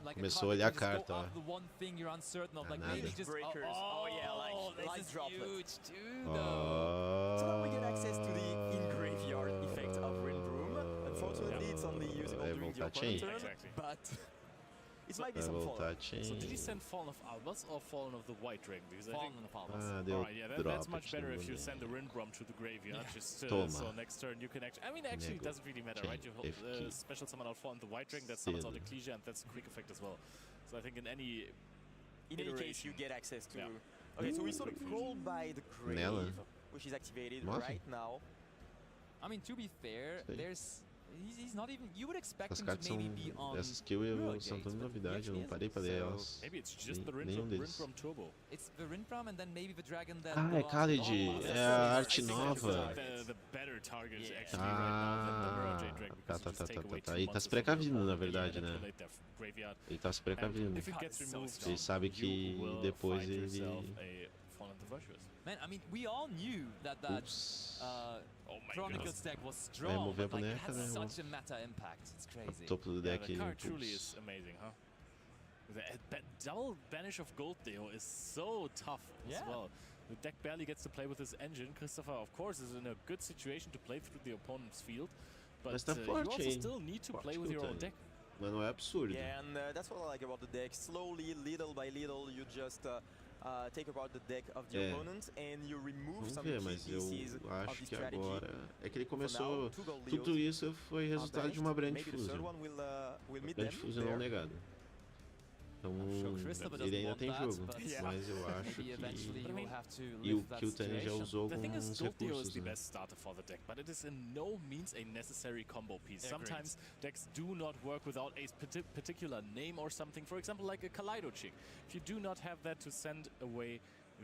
Like Começou a card olhar a that can just carta, go ó. up the one thing you're uncertain of, like Nada. maybe just Breakers. Oh, yeah, like this is droplet. huge too, Oh. though. So now we get access to the in-graveyard effect of Rin Broom. Unfortunately, it's only usable Vai during the voltar opponent's chain. turn, Exactly. but it might be Vai some voltar follow. chain. So did he send Fallen of Albus or Fallen of the White Dragon? Because I Fallen think... on the Fallen. Ah, deu Alright, yeah, that's drop much better if you no send the Rinbrom to the graveyard. Just Toma. so next turn you can actually... I mean, actually, it Nego. doesn't really matter, Chain. right? You FK. special summon out Fallen the White Dragon, that summons out Still. Ecclesia, and that's a quick effect as well. So I think in any... In any case, iteration. you get access to... Yeah. Okay, so we saw the Crawl by the Grave, Nela. which is activated Nossa. right now. I mean, to be fair, Sei. there's... He's not even... You would expect As him cartas to são... maybe be on... Essas skill são Gates, tudo but novidade, he eu não actually parei pra isn't, ler so elas. Maybe it's just the Nenhum deles. Rinbrom Turbo. It's the Rinbrom and then maybe the Dragon that... Ah, é Khalid, é a arte nova. The better target Yeah. actually right now than the Mirror Jade Dragon, because you just take away 2 Ele tá se monsters from precavindo, your na opponent, verdade, you né? manipulate their graveyard. Ele tá se And precavindo. if it gets removed, Ele sabe que you will depois find yourself ele... a Fallen the Virtuous. Man, I mean, we all knew that Ups. Oh my Chronicles goodness. deck was strong, mover a but like, it boneca, has né? such a meta impact. It's crazy. Topo do Yeah, deck. the card truly Ups. is amazing, huh? The double banish of gold Deo is so tough as Yeah. well. The deck barely gets to play with this engine. Christopher, of course, is in a good situation to play through the opponent's field, but Mas tá you forte, also hein? still need to Forte play with your own Cobertura. deck. Mas não é absurdo. Yeah, and that's what I like about the deck. Slowly, little by little, you just take apart the deck of the É. opponent and you remove Vamos some ver, key mas eu pieces of acho the que strategy. agora... É que ele For começou... now, 2 gold Tudo Leos isso foi are resultado de banished. uma Brand Maybe the third Fusion. one will meet Brand them Fusion não there. negado. Então, sure Christopher ele ainda doesn't tem want that, jogo. but Mas eu acho maybe eventually que... you will have to E o lift that que o Tani já situation. usou The thing is, alguns Gold Deo is recursos, the né? best starter for the deck, but it is in no means a necessary combo piece. Agreed. Sometimes decks do not work without a particular name or something, for example, like a Kaleido Chick. If you do not have that to send away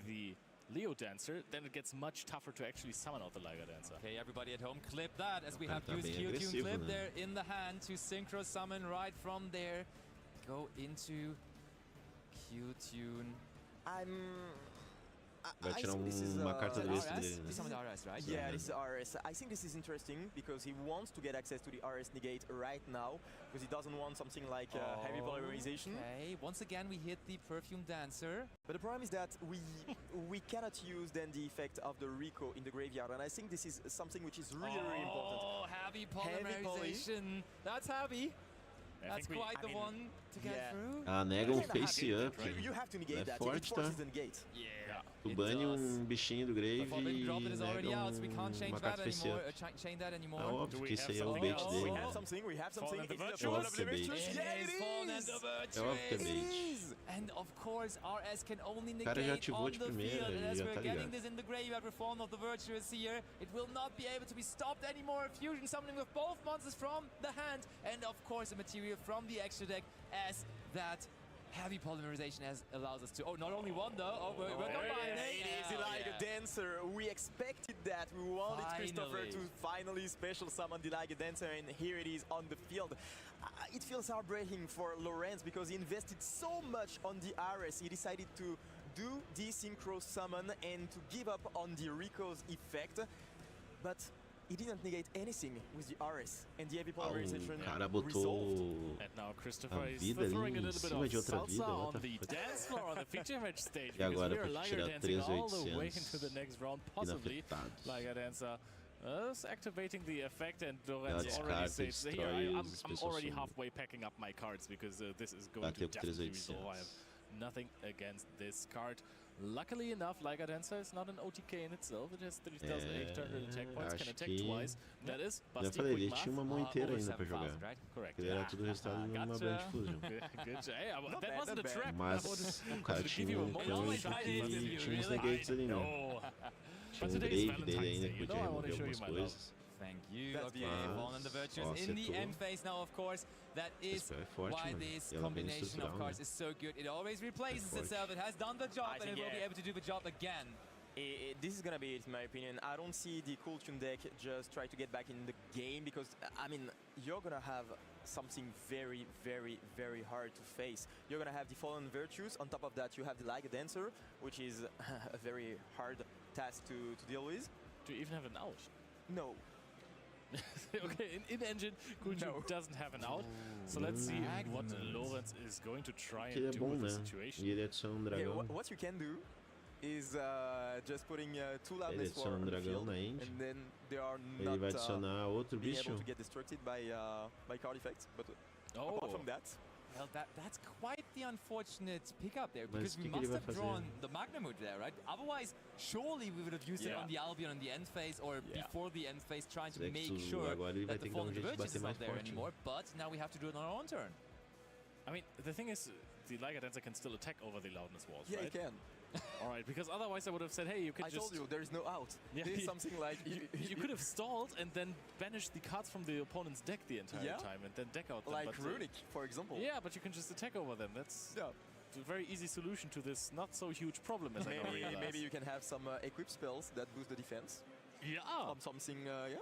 the Leo Dancer, then it gets much tougher to actually summon out the Liger Dancer. Okay, everybody at home, clip that as we have Tá used bem Q-Tune agressivo, clip né? there in the hand to synchro summon right from there. Go into Q-Tune. Vai tirar this is, uma carta do extra RS? dele, This is né? some of the RS, right? Yeah, this is RS. I think this is interesting because he wants to get access to the RS negate right now because he doesn't want something like heavy polarization. Okay, once again we hit the perfume dancer. But the problem is that we cannot use then the effect of the Rico in the graveyard, and I think this is something which is really really important. Oh, heavy polymerization. That's heavy. That's quite the one to get through. Ah, nega um face up. You have to negate É that. forte, It forces tá? the negate. Yeah. Tu bane um bichinho do grave Forbidden e Drop is already nega out, so we can't change uma that carta face anymore. up. Chain that anymore. É óbvio que isso aí é o bait We dele. have something. We have something. Fallen It's the the Virtuous. Fallen of the It Virtuous. It Yeah, is it Fallen is. the Virtuous. É óbvio que é bait. And of course, RS can only cara já negate ativou on de the primeira, field. And ele as já we're tá getting ligado. this in the graveyard with Fallen of the Virtuous here, it will not be able to be stopped anymore. Fusion summoning with both monsters from the hand, and of course a material from the extra deck, as that heavy polymerization allows us to. Oh, not only one though. Oh, we're combining. It is like a dancer. We expected that. We wanted Christopher Finally. to finally special summon the like a dancer, and here it is on the field. It feels heartbreaking for Lorenz because he invested so much on the RS. He decided to do the synchro summon and to give up on the Rico's effect, but he didn't negate anything with the RS, and the heavy polarization O cara resolved. botou And now a Christopher is vida throwing a ali em little bit cima of de outra salsa vida. on What the the fuck? dance floor on the feature match stage E because agora we are pra Liger tirar dancing all the way 3.800 into the next round, possibly. inafetados. Liger dancer is activating the effect, and Lorenz Ela already descarta, says, here, destrói I'm os already pessoas. halfway packing up my cards because this is going Bateu to com definitely resolve. I 3.800. have nothing against this card. Luckily enough, Liger dancer is not an OTK in itself. It has 3,800 attack points, can acho attack que- twice. That is Já busting falei, quick ele tinha math. uma mão inteira Over ainda pra 7,000, jogar. right? Correct. Ele era tudo resultado numa gotcha. Blind Fusion. Good. Hey, Not that bad, wasn't a not bad. trap. Mas I wanted o cara to give tinha you a um moment. Não, canto mas vai dele, que tinha uns really? negates ali, né? No. Tinha um today is grave dele Valentine's ainda Day, que you know podia I wanna remover show you algumas my love. coisas. Thank you. That's Okay, beautiful. Fallen the Virtuous Ó, in the acertou. end phase now, of course. That is Esse é forte, why mano. this E ela bem combination of estrutural, cards né? is so good. It always replaces forte. itself. It has done the job, I and think, it will be yeah. able to do the job again. This is gonna be it, in my opinion. I don't see the Cool Tune deck just try to get back in the game because, I mean, you're gonna have something very, very, very hard to face. You're gonna have the Fallen Virtues. On top of that, you have the Liga Dancer, which is a very hard task to deal with. Do you even have an out? No. Okay, in engine, Kulju doesn't have an out. So let's see what Lorenz is going to try Que ele and é do bom, with the né? situation. E ele adiciona um Yeah, dragão. what you can do is just putting two Ele loudness adiciona on um the dragão field, na end. and then they are Ele not vai adicionar outro being bicho. able to get destructed by card effects. But Oh, apart from that, Well, that's quite the unfortunate pickup there, Mas because we que ele must vai have fazer? drawn the Magnamut there, right? Otherwise, surely we would have used it Yeah. on the Albion on the end phase or before the end phase, trying to Será que make tu- sure agora ele vai that the ter que dar Fallen jeito de Virtues bater is mais not there forte, né? anymore. But now we have to do it on our own turn. I mean, the thing is, the Liger Dancer can still attack over the loudness walls, yeah, right? you can. All right, because otherwise I would have said, hey, you can I just... told you there is no out. Yeah, This is something like You could have stalled and then banished the cards from the opponent's deck the entire Yeah. time and then deck out them. like but, Runic, for example. yeah, but you can just attack over them. That's Yeah. a very easy solution to this not so huge problem, as I now realize. Maybe you can have some equip spells that boost the defense. Yeah. From something, yeah.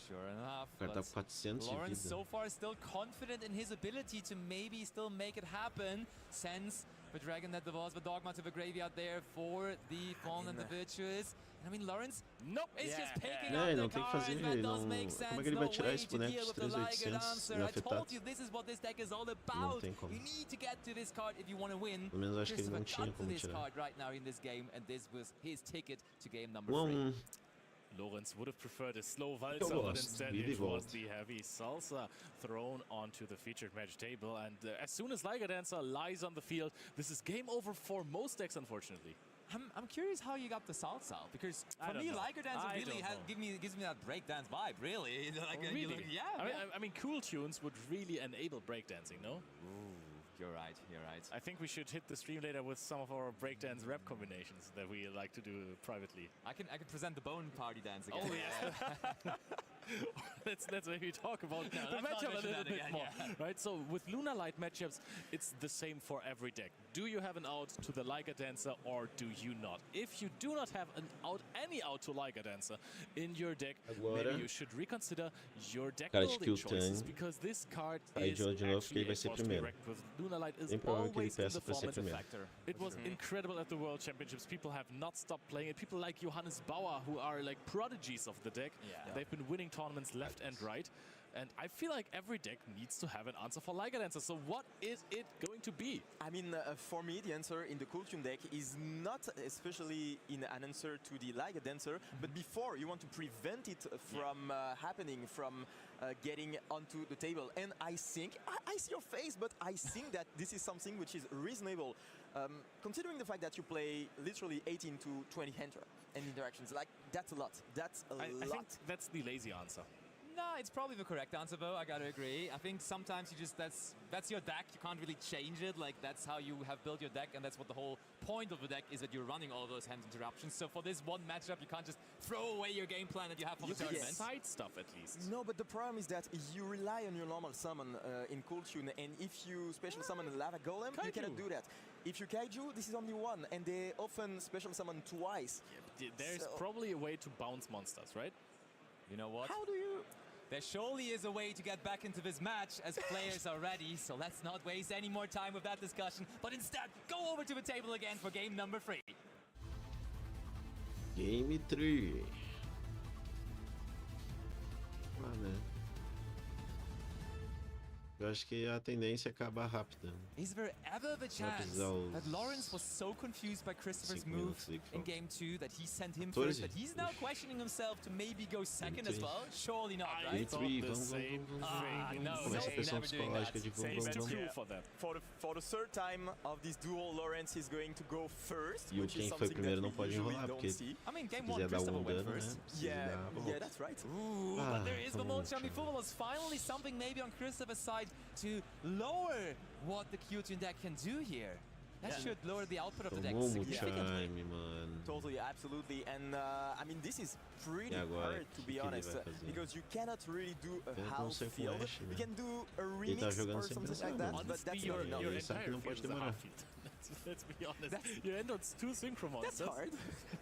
Sure enough. O cara tá but com 400 de Lawrence vida. so far still confident in his ability to maybe still make it happen. Sends the Dragon that devours the Dogma to the graveyard there for the Fallen and the Virtuous. And I mean, Lawrence, nope, is just picking É, up ele the não tem que cards. fazer, That ele does não- make como sense. é que ele No vai tirar way esse to boneco deal de with the Liger 3.800 Dancer. I told inafetado? you this is what this deck is all about. tem como. You need to get to this card if you want to win. Pelo menos acho que ele não Christopher tinha got to como this tirar. card right now in this game, and this was his ticket to game number 3. Lorenz would have preferred a slow Eu valsa, but gosto, instead vida e it was volta. the heavy salsa thrown onto the featured match table. And as soon as Liger Dancer lies on the field, this is game over for most decks, unfortunately. I'm curious how you got the salsa, because I for don't me, know. Liger Dancer I really don't know. gives me that breakdance vibe, really. Like, Oh, you really? look- yeah. I mean, cool tunes would really enable breakdancing, no? You're right, you're right. I think we should hit the stream later with some of our breakdance rap combinations that we like to do privately. I can present the bone party dance again. Oh, yeah. let's maybe talk about the let's not matchup a mention little that bit again, more, yeah. right? So with Lunar Light matchups, it's the same for every deck. Do you have an out to the Liger Dancer or do you not? If you do not have any out to Liger Dancer in your deck, Agora, maybe you should reconsider your deck cara de building skill choices, tem. because this card Aí is de novo que actually ele vai ser a force to be primeiro. reckoned with. Lunalight is Bem provável que ele always in peça the para ser form as a primeiro. factor. It was incredible at the World Championships. People have not stopped playing it. People like Johannes Bauer, who are like prodigies of the deck. They've been winning tournaments left and right. And I feel like every deck needs to have an answer for Liger Dancer. So what is it going to be? I mean, for me, the answer in the Cool Tune deck is not especially in an answer to the Liger Dancer, but before you want to prevent it from happening, from getting onto the table. And I think, I see your face, but I think that this is something which is reasonable. Considering the fact that you play literally 18 to 20 interactions, like that's a lot. That's a lot. I think that's the lazy answer. No, it's probably the correct answer, though. I gotta agree. I think sometimes you just that's your deck. You can't really change it. Like that's how you have built your deck, and that's what the whole point of the deck is, that you're running all those hand interruptions. So for this one matchup, you can't just throw away your game plan that you have for the tournament. Side stuff at least. No, but the problem is that you rely on your normal summon in Cool Tune, and if you special summon a Lava Golem, you cannot do that. If you Kaiju, this is only one, and they often special summon twice. Yeah, there's probably a way to bounce monsters, right? You know what? How do you? There surely is a way to get back into this match as players are ready, so let's not waste any more time with that discussion, but instead go over to the table again for game number 3. Game 3. Né? Eu acho que a tendência é acabar rápido. Is there ever the chance that Lawrence was so confused by Christopher's move in game 2 that he sent him first, that he's now questioning himself to maybe go second as well? Surely not, right? I thought the same thing. No, Começa a pressão never doing that. psicológica de vamos. For them. For the third time of this duel, Lawrence is going to go first, E o which is quem foi something primeiro that não we pode usually enrolar, don't porque see. I mean, game se 1, quiser dar Christopher um went dano, né? first. Precisa Yeah, dar a volta. that's right. Ooh, Ah, but there is the come most on, Xiaomi Sean. was finally something maybe on Christopher's side to lower what the Q-Tune deck can do here. That should lower the output of the deck Tomou um significantly. time, mano. Totally, absolutely, and I mean this is pretty E agora, hard to be que ele honest, vai fazer? because you cannot really do a Eu não half sei com field. Ash, You né? can do a Ele tá remix jogando or sem something pensar, like that, mano. but that's your, not enough. your Ele sabe que entire não pode field is a demorar. half field. Let's be honest. You end on 2 synchro monsters. That's hard.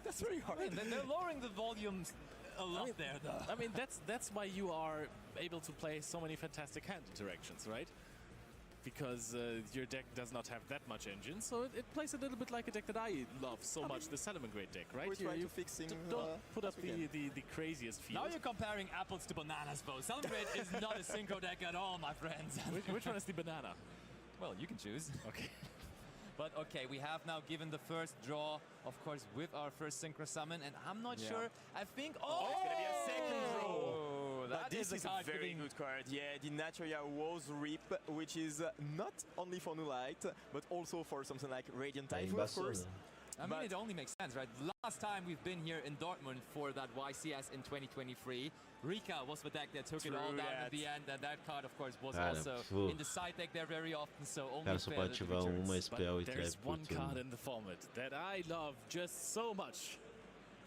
That's very hard. I mean, they're lowering the volumes a lot there, though. I mean, that's why you are able to play so many fantastic hand interactions, right? Because your deck does not have that much engine, so it plays a little bit like a deck that I love so much, the Salamangreat deck, right? We're trying to fix things. Don't put up as we can. the craziest field. Now you're comparing apples to bananas, Bo. Celebrate is not a synchro deck at all, my friends. Which one is the banana? Well, you can choose. Okay. But okay, we have now given the first draw, of course, with our first synchro summon, and I'm not sure. I think. Oh, it's gonna be a second draw. That But this is a card very giving- good card. Yeah, the Naturia Woes Rip, which is not only for New Light, but also for something like Radiant Tá Typhoon, of embaçado, course. né? I mean, But- it only makes sense, right? Last time we've been here in Dortmund for that YCS in 2023, Rika was the deck that took it all True down that. at the end, and that card, of course, was Cara, also pô. in the side deck there very often, so only Cara, só fair pode that it ativar returns. uma spell e There's trap por one card turno. in the format that I love just so much.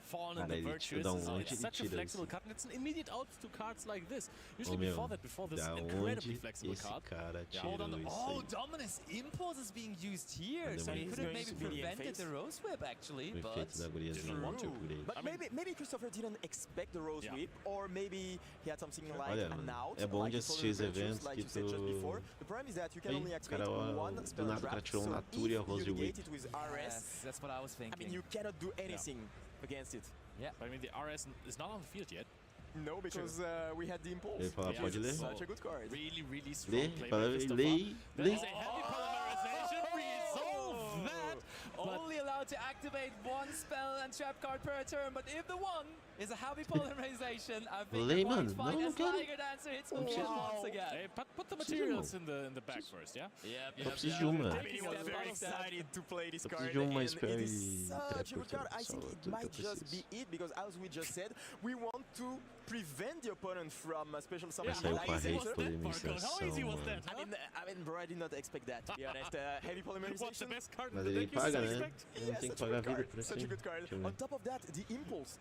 Fallen Cara, the ele Virtuous dá is onde ele such a tira flexible isso. card, and it's an immediate out to cards like this. Usually Ô, before meu, this da incredibly onde flexible esse card. cara Hold on. tirou isso Oh, aí? Dominus Impulse is being used here, And so then he he's could have going maybe to be in prevented phase. the Rose Whip, actually, O but... efeito da guriazinha. want to. Gurei. But I mean- maybe Christopher didn't expect the Rose Yeah. Whip, or maybe he had something like Olha, an mano, out. é bom like de the Solar assistir os Virtues, eventos like que you said just tu- before. The problem is that you can Aí, only activate cara, one do spell nada o trap, cara tirou so um if Natura e a Rose you Whip. negate it with RS, Yes, that's what I was I thinking. mean, you cannot do anything against it. Yeah. But I mean, the RS is not on the field yet. No, because we had the impulse. Ele fala, Yeah, pode ler? so- Such a good card. Really, really strong Lê, play by fala, Christopher. lê, That lê. is a heavy polymerization. Resolve that. But Only allowed to activate one spell and trap card per turn, but if the one is a heavy polymerization, I think Lay, the point man. fight No, as quero. Liger Dancer hits the field once again. hey, put the materials in the back first, yeah? Yep, Eu preciso de uma. I mean, he was very excited to play this Eu card, preciso de uma and spell it e is trap such a por good card. turno. I Só think tudo it que eu might just preciso. be it, because as we just said, we want to prevent the opponent from special summon Saiu com a Light rede Center. polinização, I mean, bro, I did not expect that, to be honest. Heavy polymerization. Mas ele paga, né? Ele não tem que pagar vida por Such a assim. good card. Deixa eu ver. On top of that, the impulse,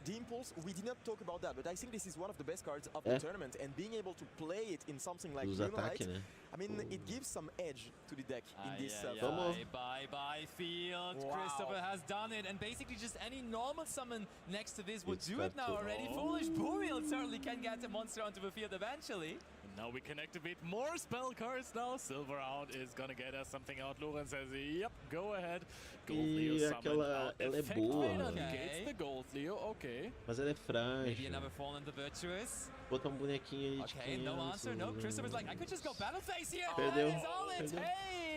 we did not talk about that, but I think this is one of the best cards of the tournament, and being able to play it in something like Os Lunalight, ataques, né? I mean, it gives some edge to the deck in this. Vamos. Bye field. Wow. Christopher has done it, and basically just any normal summon next to this would It's do it now got to- already. Foolish Burial certainly can get the monster onto the field eventually. And now we can activate more spell cards now. Silverhound is gonna get us something out. Logan says, yep, go ahead. Goldleo E summon aquela, out. ela é Effect boa, Raid mano. negates the Goldleo, okay. Mas ela é Maybe frágil. another fall in the Virtuous. Botar um bonequinho aí de Okay, no answer. No, Christopher's like, I could just go battle face here. Perdeu. That is all it Perdeu.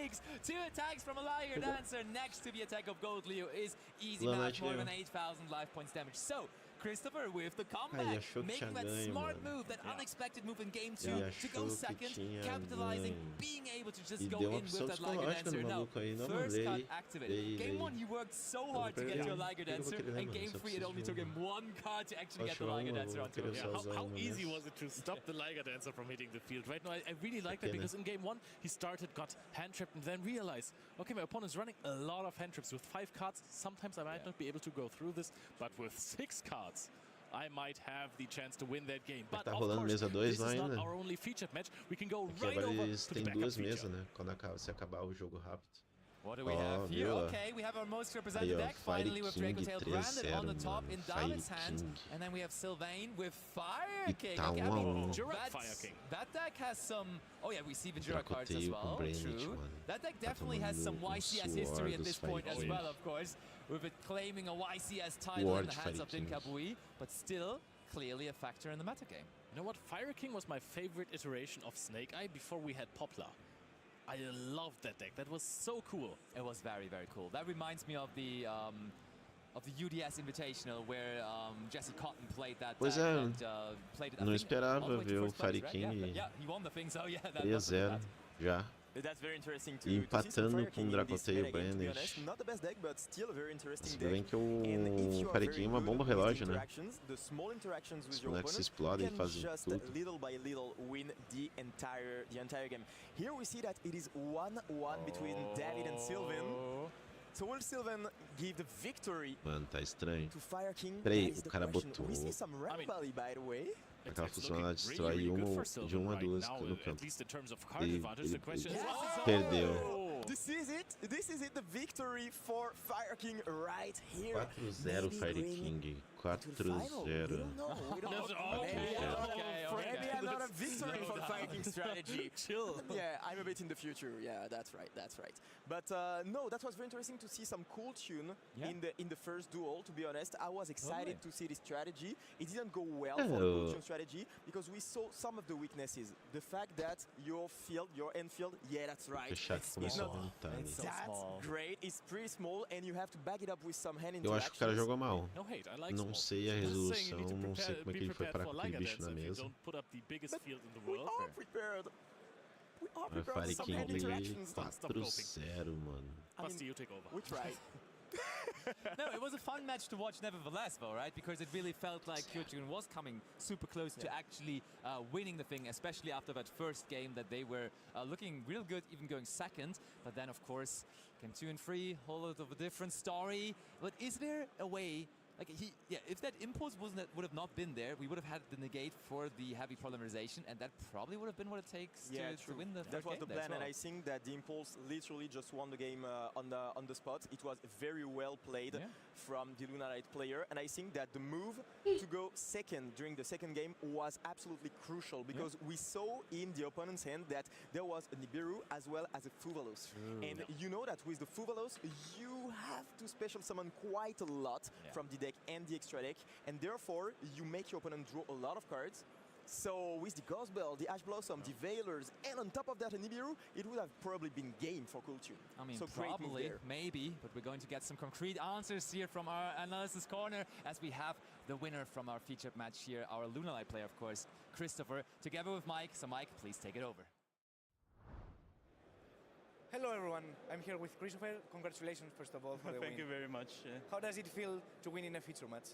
takes. 2 attacks from a Liger Dancer next to the attack of Goldleo is easy Lunalight math, more ganhou. than 8,000 life points damage. So, Christopher with the comeback, achou que making tinha that ganho, smart mano. move, that unexpected move in game 2 Ele to go achou que second, tinha capitalizing, ganho. being able to just E go deu uma in opção with that Liger psicológica Dancer. no Now, maluco aí. Não, first lei, cut activated. lei, Game lei. 1, he worked so vou hard to querer get your ler, Liger eu vou Dancer, querer ler, and mano, game só 3 it preciso only de took him 1 card to actually get the Posso Liger uma, Dancer vou onto querer the usar field. usar How uma easy nessa. was it to stop the Liger Dancer from hitting the field? Right now, I really like that Okay, because in game 1, he started, got hand tripped, and then realized, okay, my opponent's running a lot of hand trips with 5 cards. Sometimes I might not be able to go through this, but with 6 cards, I might have the chance to win that game. But tá of rolando course, mesa 2 this lá is not ainda. our only featured match. We can go Aqui right agora over eles to the têm backup duas feature. mesas, né? Quando se acabar o jogo rápido. What do we have here? viu, ó. Okay, we have our most represented Aí, ó, deck finally with Fire Draco Tail King branded on the 3-0, top mano. in Fire David's hand. King. And then we have Sylvain with Fire E King. tá Okay, 1 a 1. Jurak Fire King. That deck has some... Oh yeah, we see the Jura Draco cards as Tail com well, Branded, true. mano. That deck Tá definitely has some tomando YCS suor history at dos this point Fire as King. well, of course, with it claiming a YCS title in Ward the hands Fire of Din King. Kabui, but still clearly a factor in the metagame. You know what? Fire King was my favorite iteration of Snake Eye before we had Poplar. I loved that deck. That was so cool. It was very, very cool. That reminds me of the UDS Invitational where Jesse Cotton played that Pois deck é, and played it, I não think, esperava all the way to ver o first place, Fire right? King Yeah, he won the thing, so yeah, that 3-0 já. That's very interesting to E see some empatando Fire com King in Draco this Tail metagame, to be Branded. honest. Not the best deck, but still a very interesting Você deck. vê que And if you o are Fire very King é uma good bomba with the relógio, né? interactions, the small interactions with Os your bonecos se opponent, explodem you e can fazem just tudo. little by little win the entire game. Here we see that it is 1-1 between David and Sylvain. So will Sylvain give the victory Mano, tá estranho. to Fire King? Peraí, That is o the cara question. botou- We see some Rambali, by the way. Aquela It's função ela looking destrói really good uma for de Sylvain 1 a right 2 now, no at campo. least in terms of card Ele- advantage. The question is, Perdeu. This is it. This is it. The victory for Fire King right here. 4-0 Maybe Fire going King. to the final. We 4-0. don't know. We don't know. Okay, Maybe another victory for Fire King strategy. Chill. Yeah, I'm a bit in the future. Yeah, that's right. That's right. But no, that was very interesting to see some cool tune in the first duel. To be honest, I was excited to see this strategy. It didn't go well for the cool tune strategy because we saw some of the weaknesses. The fact that your field, your end field, yeah, that's right. Fechar aqui começou a not- aumentar. It's so That's small. great. It's pretty small, and you have to back it up with some hand Eu acho que o cara interactions. jogou mal. No hate, I like Não small. sei a Just saying you resolução, need to não sei prepare- como é be que ele foi prepared parar for com aquele Liger bicho na Dancer if you mesa. don't put up the biggest field in the We world. are prepared. We are A prepared Fire for some hand King interactions. 4-0, mano. Basti, you take over. We tried. No, it was a fun match to watch nevertheless, though, right? Because it really felt like Kyojin was coming super close to actually winning the thing, especially after that first game that they were looking real good, even going second. But then, of course, came 2 and 3, whole lot of a different story. But is there a way... Like if that impulse would have not been there, we would have had the negate for the heavy polymerization, and that probably would have been what it takes to win the That third was game the there as plan, and well. I think that the impulse literally just won the game on the spot. It was very well played from the Lunalight player, and I think that the move to go second during the second game was absolutely crucial because we saw in the opponent's hand that there was a Nibiru as well as a Fuvalos. And you know that with the Fuvalos, you have to special summon quite a lot from the deck and the extra deck, and therefore you make your opponent draw a lot of cards. So with the Ghost Bell, the Ash Blossom, the Veilers, and on top of that a Nibiru, it would have probably been game for Cool Tune. I mean, so great move probably, there. maybe, but we're going to get some concrete answers here from our analysis corner as we have the winner from our featured match here, our Lunalight player, of course, Christopher, together with Mike. So Mike, please take it over. Hello everyone, I'm here with Christopher. Congratulations first of all for the win. Thank you very much. How does it feel to win in a feature match?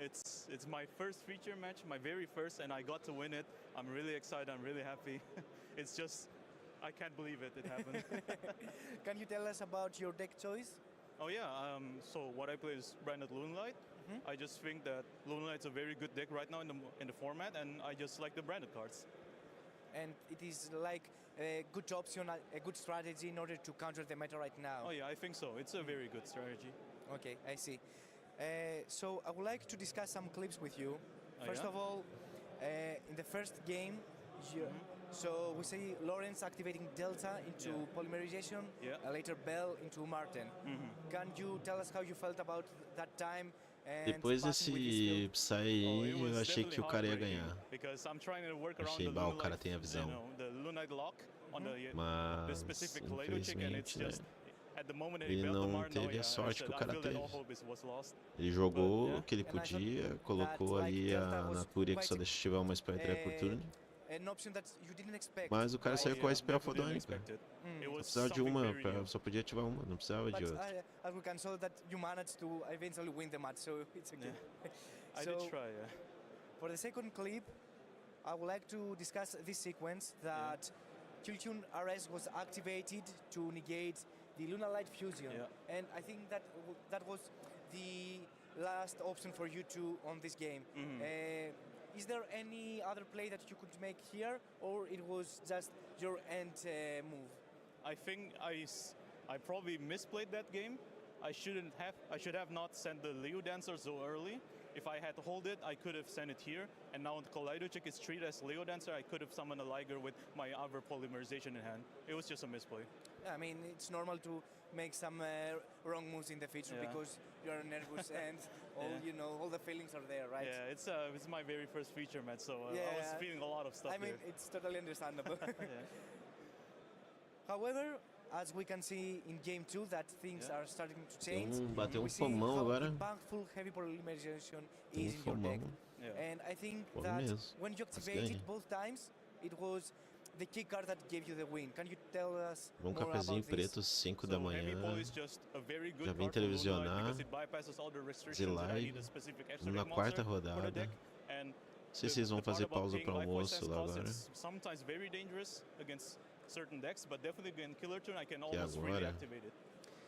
It's my first feature match, my very first, and I got to win it. I'm really excited, I'm really happy. It's just, I can't believe it happened. Can you tell us about your deck choice? Oh yeah, so what I play is Branded Loonlight. I just think that Loonlight's a very good deck right now in the format, and I just like the branded cards. And it is like a good option, a good strategy in order to counter the meta right now. Oh yeah, I think so. It's a very good strategy. Okay, I see. So I would like to discuss some clips with you. First of all, in the first game, so we see Lawrence activating Delta into polymerization, later Bell into Martin. Can you tell us how you felt about that time? Depois desse Psy aí, eu achei que o cara ia ganhar. Achei, o cara tem a visão. Mas, infelizmente, né, ele não teve a sorte que o cara teve. Ele jogou o que ele podia, colocou ali a Natúria que só deixa ativar uma Spell Trap por turno. Mas o cara saiu com a Spell fodônica. Só precisava de uma, só podia ativar uma, não precisava de outra. As we can show that you managed to eventually win the match, so it's okay. I did try, For the second clip, I would like to discuss this sequence that Kiltune RS was activated to negate the Lunar Light Fusion, and I think that that was the last option for you two on this game. Is there any other play that you could make here, or it was just your end move? I think I probably misplayed that game. I should have not sent the Leo Dancer so early. If I had to hold it, I could have sent it here. And now Kaleidochik is treated as Leo Dancer. I could have summoned a Liger with my other polymerization in hand. It was just a misplay. I mean, it's normal to make some wrong moves in the future because you are nervous and all the feelings are there, right? Yeah, it's my very first feature match, so I was feeling a lot of stuff. I mean, it's totally understandable. However, as we can see in game 2, that things are starting to change. Bateu fomão agora. Impactful heavy polymerization is in your deck. And I think that when you activate it both times, it was the key card that gave you the win. Can you tell us more about cafezinho this? preto, 5 da manhã. Já vim televisionar. Fazer live. Na quarta rodada. Não sei se vocês vão fazer pausa para almoço lá agora. Sometimes very dangerous against certain decks, but definitely in killer turn I can E almost really agora? activate it.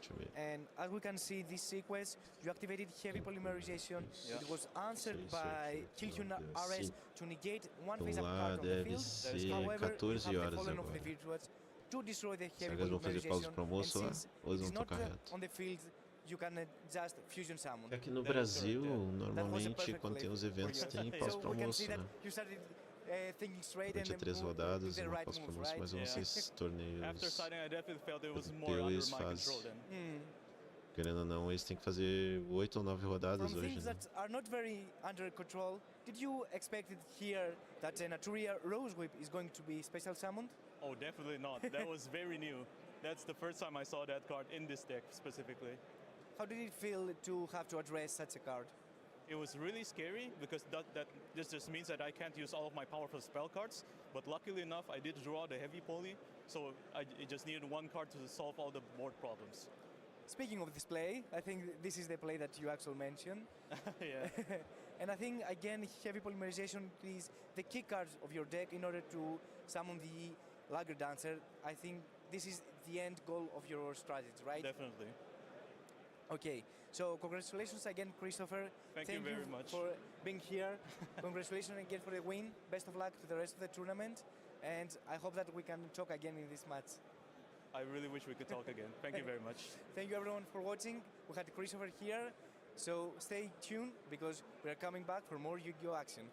Deixa eu ver. And as we can see this sequence, you activated heavy polymerization. It was answered by Kiltune RS to negate one face-up card on the Deve field. ser However, 14 you have horas the Fallen of agora. the Virtuous to destroy the Será heavy que eles vão fazer pausa polymerization. para almoço And lá? since Ou eles it's vão not tocar reto? on the field, you can just fusion summon. Aqui no Brasil, normalmente, quando tem os eventos, tem pausa para almoço, né? You started thinking straight Durante and 3 moved to rodadas, the uma right pausa para move, almoço, right? mas eu não sei se torneios After starting, I definitely felt it was more under europeus my control fazem. then. Querendo ou não, eles têm que fazer 8 ou 9 rodadas From hoje, things né? that are not very under control, did you expect it here that Naturia Rose Whip is going to be special summoned? Oh, definitely not. That was very new. That's the first time I saw that card in this deck specifically. How did it feel to have to address such a card? It was really scary because this just means that I can't use all of my powerful spell cards. But luckily enough, I did draw the heavy poly, so it just needed one card to solve all the board problems. Speaking of this play, I think this is the play that you actually mentioned. Yeah. And I think, again, heavy polymerization is the key card of your deck in order to summon the Lager Dancer. I think this is the end goal of your strategy, right? Definitely. Okay, so congratulations again, Christopher. Thank you very much for being here. Congratulations again for the win. Best of luck to the rest of the tournament. And I hope that we can talk again in this match. I really wish we could talk again. Thank you very much. Thank you everyone for watching. We had Christopher here, so stay tuned because we are coming back for more Yu-Gi-Oh action.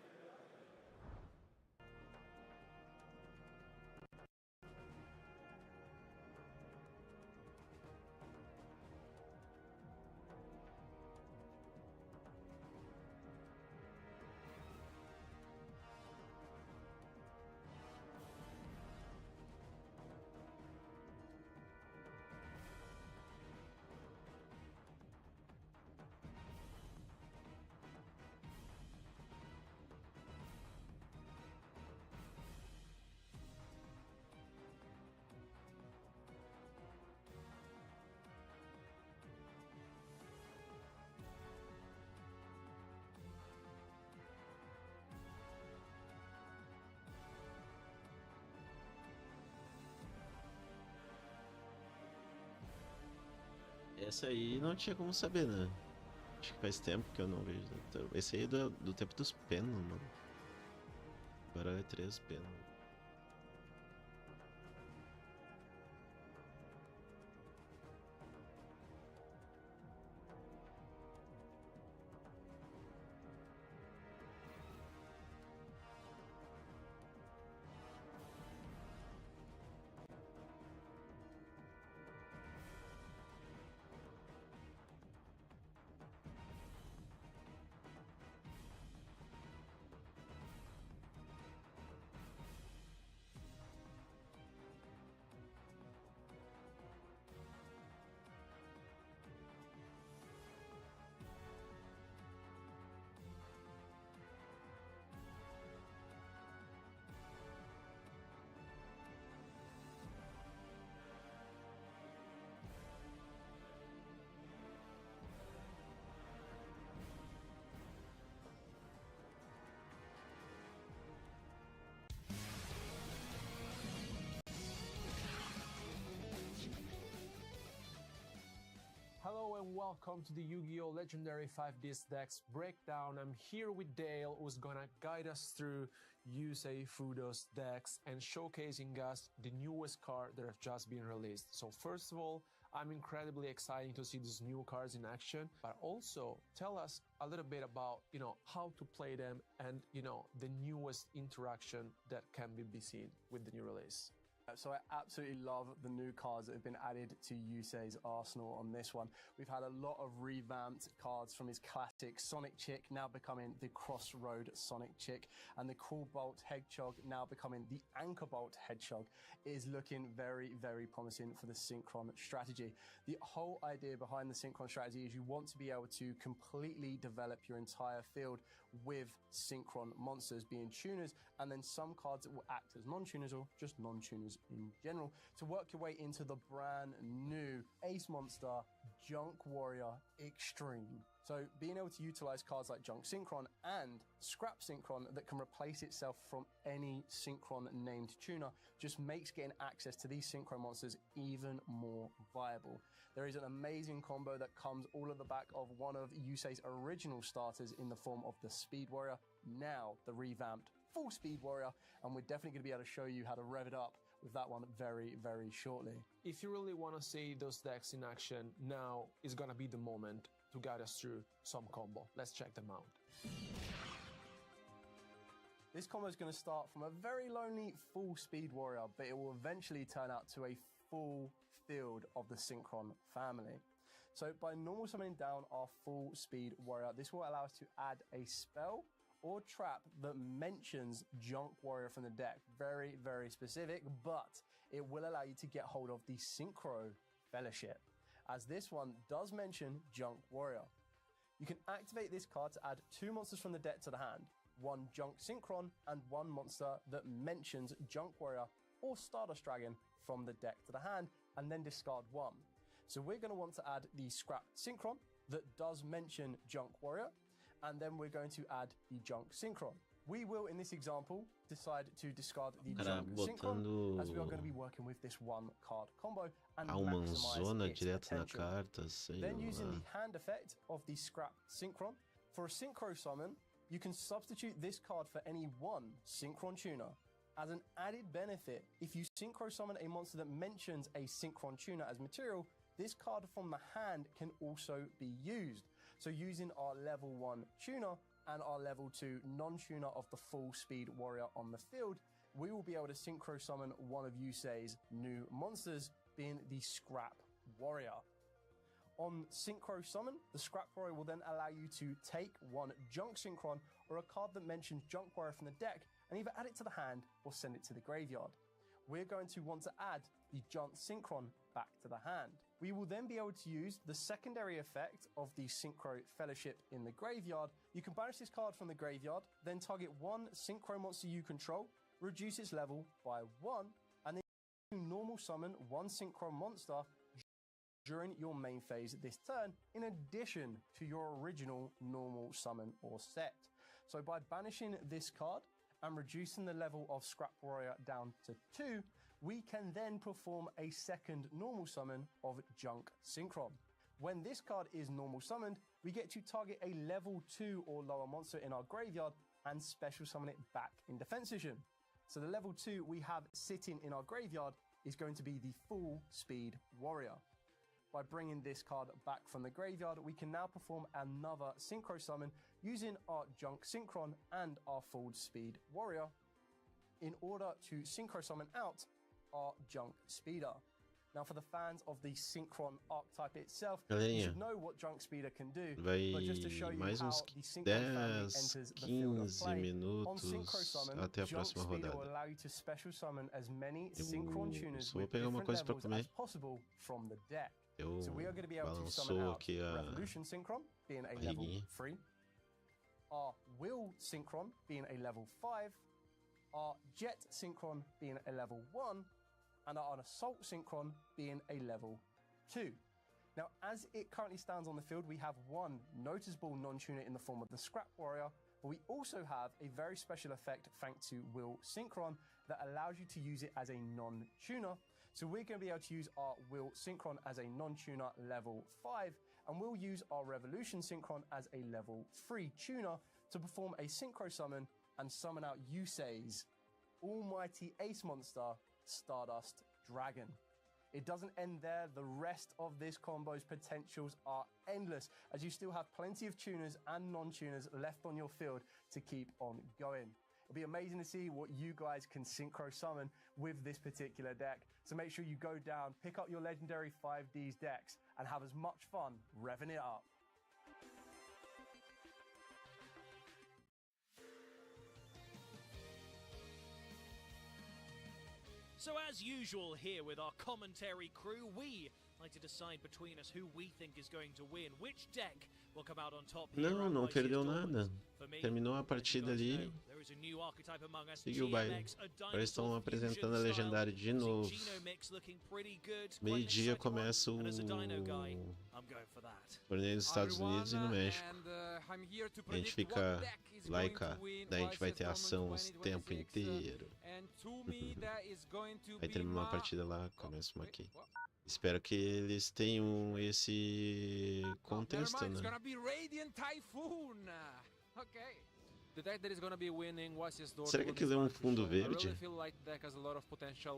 Essa aí não tinha como saber, né? Acho que faz tempo que eu não vejo. Esse aí é do tempo dos penas, mano. Agora é 3 penas. Hello and welcome to the Yu-Gi-Oh! Legendary 5-disc decks breakdown. I'm here with Dale, who's gonna guide us through Yusei Fudo's decks and showcasing us the newest card that have just been released. So first of all, I'm incredibly excited to see these new cards in action, but also tell us a little bit about, how to play them and, the newest interaction that can be seen with the new release. So I absolutely love the new cards that have been added to Yusei's arsenal on this one. We've had a lot of revamped cards from his classic Sonic Chick now becoming the Crossroad Sonic Chick, and the Crawbolt Hedgehog now becoming the Anchorbolt Hedgehog. It is looking very, very promising for the Synchron strategy. The whole idea behind the Synchron strategy is you want to be able to completely develop your entire field with Synchron monsters being tuners, and then some cards that will act as non-tuners or just non-tuners in general, to work your way into the brand new Ace Monster Junk Warrior Extreme. So being able to utilize cards like Junk Synchron and Scrap Synchron that can replace itself from any Synchron named tuner just makes getting access to these Synchron monsters even more viable. There is an amazing combo that comes all at the back of one of Yusei's original starters in the form of the Speed Warrior, now the revamped Full Speed Warrior, and we're definitely going to be able to show you how to rev it up with that one very, very shortly. If you really want to see those decks in action, now is going to be the moment to guide us through some combo. Let's check them out. This combo is going to start from a very lonely Full Speed Warrior, but it will eventually turn out to a full field of the Synchron family. So by normal summoning down our Full Speed Warrior, this will allow us to add a spell or trap that mentions Junk Warrior from the deck. Very, very specific, but it will allow you to get hold of the Synchro Fellowship, as this one does mention Junk Warrior. You can activate this card to add 2 monsters from the deck to the hand, 1 Junk Synchron and 1 monster that mentions Junk Warrior or Stardust Dragon from the deck to the hand, and then discard 1. So we're going to want to add the Scrap Synchron that does mention Junk Warrior, and then we're going to add the Junk Synchron. We will, in this example, decide to discard the Junk Synchron, as we are going to be working with this 1 card combo and maximize its potential. Then using the hand effect of the Scrap Synchron, for a Synchro summon, you can substitute this card for any 1 Synchron tuner. As an added benefit, if you Synchro summon a monster that mentions a Synchron tuner as material, this card from the hand can also be used. So using our level 1 tuner and our level 2 non-tuner of the Full Speed Warrior on the field, we will be able to Synchro summon one of Yusei's new monsters, being the Scrap Warrior. On Synchro Summon, the Scrap Warrior will then allow you to take 1 Junk Synchron or a card that mentions Junk Warrior from the deck and either add it to the hand or send it to the graveyard. We're going to want to add the Junk Synchron back to the hand. We will then be able to use the secondary effect of the Synchro Fellowship in the graveyard. You can banish this card from the graveyard, then target 1 Synchro monster you control, reduce its level by 1, and then normal summon 1 Synchro monster during your main phase this turn, in addition to your original normal summon or set. So by banishing this card and reducing the level of Scrap Warrior down to 2, we can then perform a second normal summon of Junk Synchron. When this card is normal summoned, we get to target a level 2 or lower monster in our graveyard and special summon it back in defense vision. So the level 2 we have sitting in our graveyard is going to be the full speed warrior. By bringing this card back from the graveyard, we can now perform another synchro summon using our junk synchron and our full speed warrior in order to synchro summon out our junk speeder. Now, for the fans of the synchron archetype itself, you should know what junk speeder can do, but just to show you mais how uns the synchron family 10, enters the field of 15 play. On minutos synchro summon, até a junk próxima speeder rodada. will allow you to special summon as many synchron tuners Só vou with pegar uma different coisa pra levels comer. as possible from the deck. Eu So we are going to be able to summon balançou out aqui a Revolution Synchron, being a level barriguinha. 3, our Will Synchron, being a level 5, our Jet Synchron, being a level 1, and our Assault Synchron, being a level 2. Now, as it currently stands on the field, we have one noticeable non-tuner in the form of the Scrap Warrior, but we also have a very special effect thanks to Will Synchron that allows you to use it as a non-tuner. So we're going to be able to use our Will Synchron as a non-tuner level 5, and we'll use our Revolution Synchron as a level 3 tuner to perform a synchro summon and summon out Yusei's almighty ace monster, Stardust Dragon. It doesn't end there. The rest of this combo's potentials are endless, as you still have plenty of tuners and non-tuners left on your field to keep on going. It'll be amazing to see what you guys can synchro summon with this particular deck. So make sure you go down, pick up your legendary 5Ds decks, and have as much fun revving it up. So as usual here with our commentary crew, we like to decide between us who we think is going to win, which deck will come out on top here. Não perdeu nada. Terminou a partida ali. Seguiu o baile. Agora estão apresentando a legendária de novo. Meio-dia começa o torneio dos Estados Unidos e no México. A gente fica lá e cá. Daí a gente vai ter ação o tempo inteiro. Aí termina uma partida lá, começa uma aqui. Espero que eles tenham esse contexto, né? Será que aquilo é um fundo verde?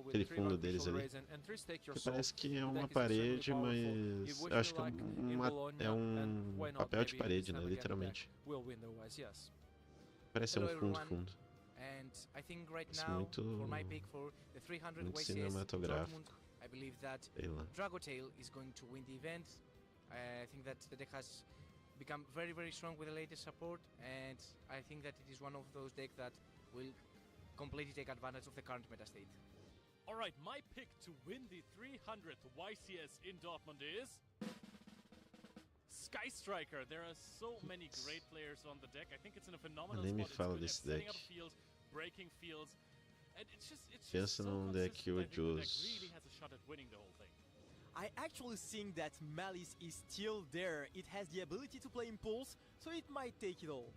Aquele fundo deles ali. Porque parece que é uma parede, mas eu acho que é um papel de parede, né? Literalmente. Parece ser um fundo. Parece muito cinematográfico. I believe that Dragotail is going to win the event. I think that the deck has become very, very strong with the latest support, and I think that it is one of those decks that will completely take advantage of the current meta state. Alright, my pick to win the 300th YCS in Dortmund is Sky Striker. There are so many great players on the deck. I think it's in a phenomenal spot. It's good at setting up fields, breaking fields. Pensa num deck odioso. I actually think that Malice is still there. It has the ability to play Impulse, so it might take it all.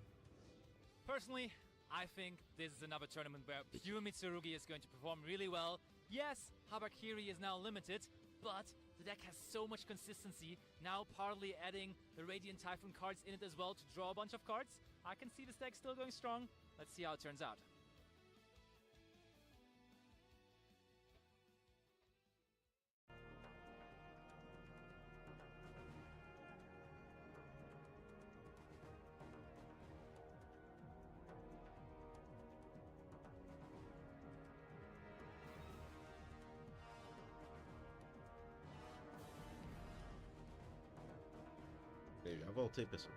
Personally, I think this is another tournament where pure Mitsurugi is going to perform really well. Yes, Habakiri is now limited, but the deck has so much consistency, now partly adding the Radiant Typhoon cards in it as well to draw a bunch of cards. I can see this deck still going strong. Let's see how it turns out. Eu já voltei, pessoal.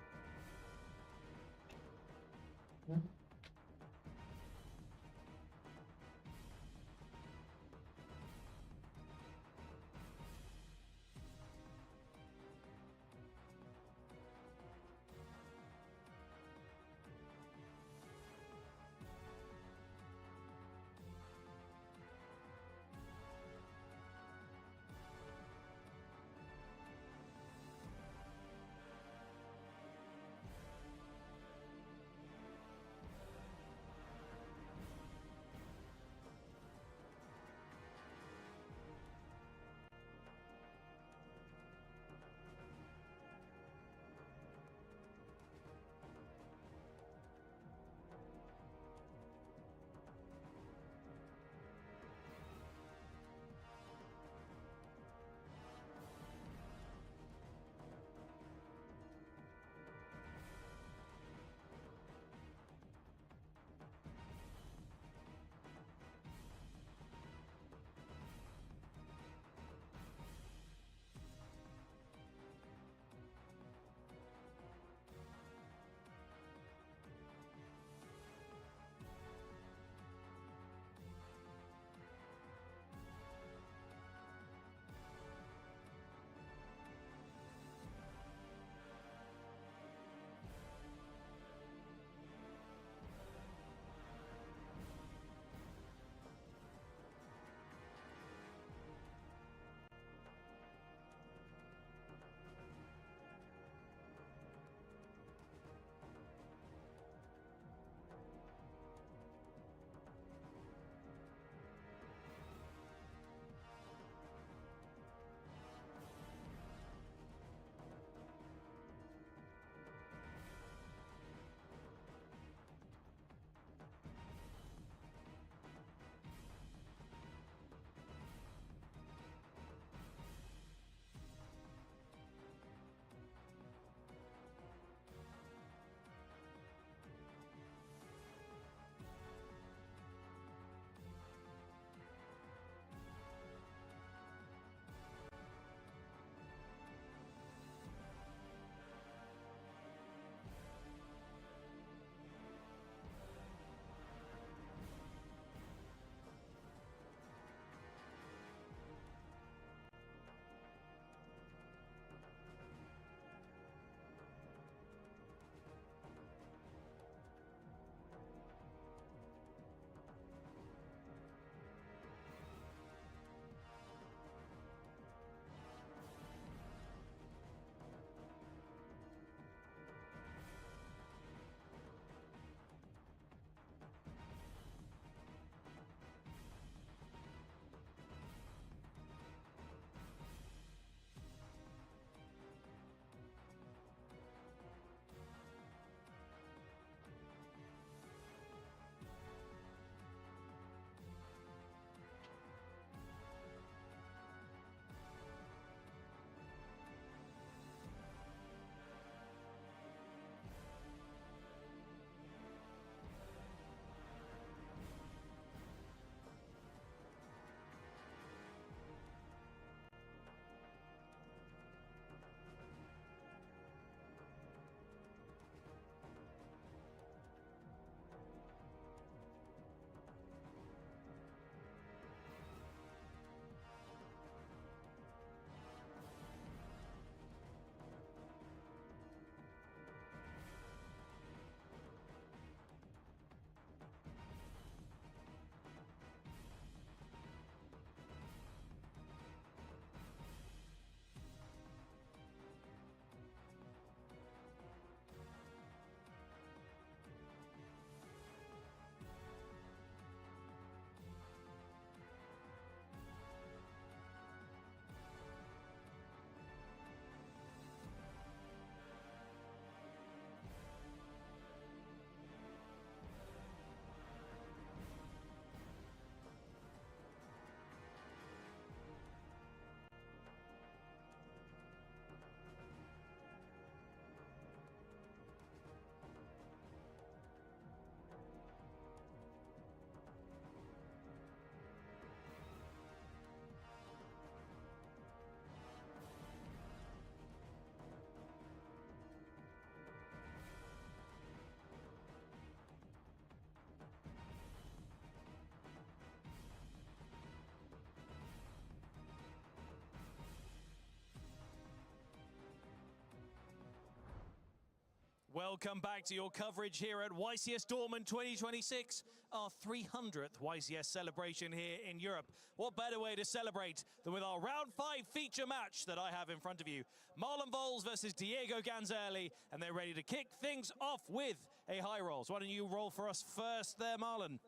Welcome back to your coverage here at YCS Dortmund 2026, our 300th YCS celebration here in Europe. What better way to celebrate than with our round 5 feature match that I have in front of you. Marlon Vols versus Diego Ganzelli, and they're ready to kick things off with a high roll. So why don't you roll for us first there, Marlon?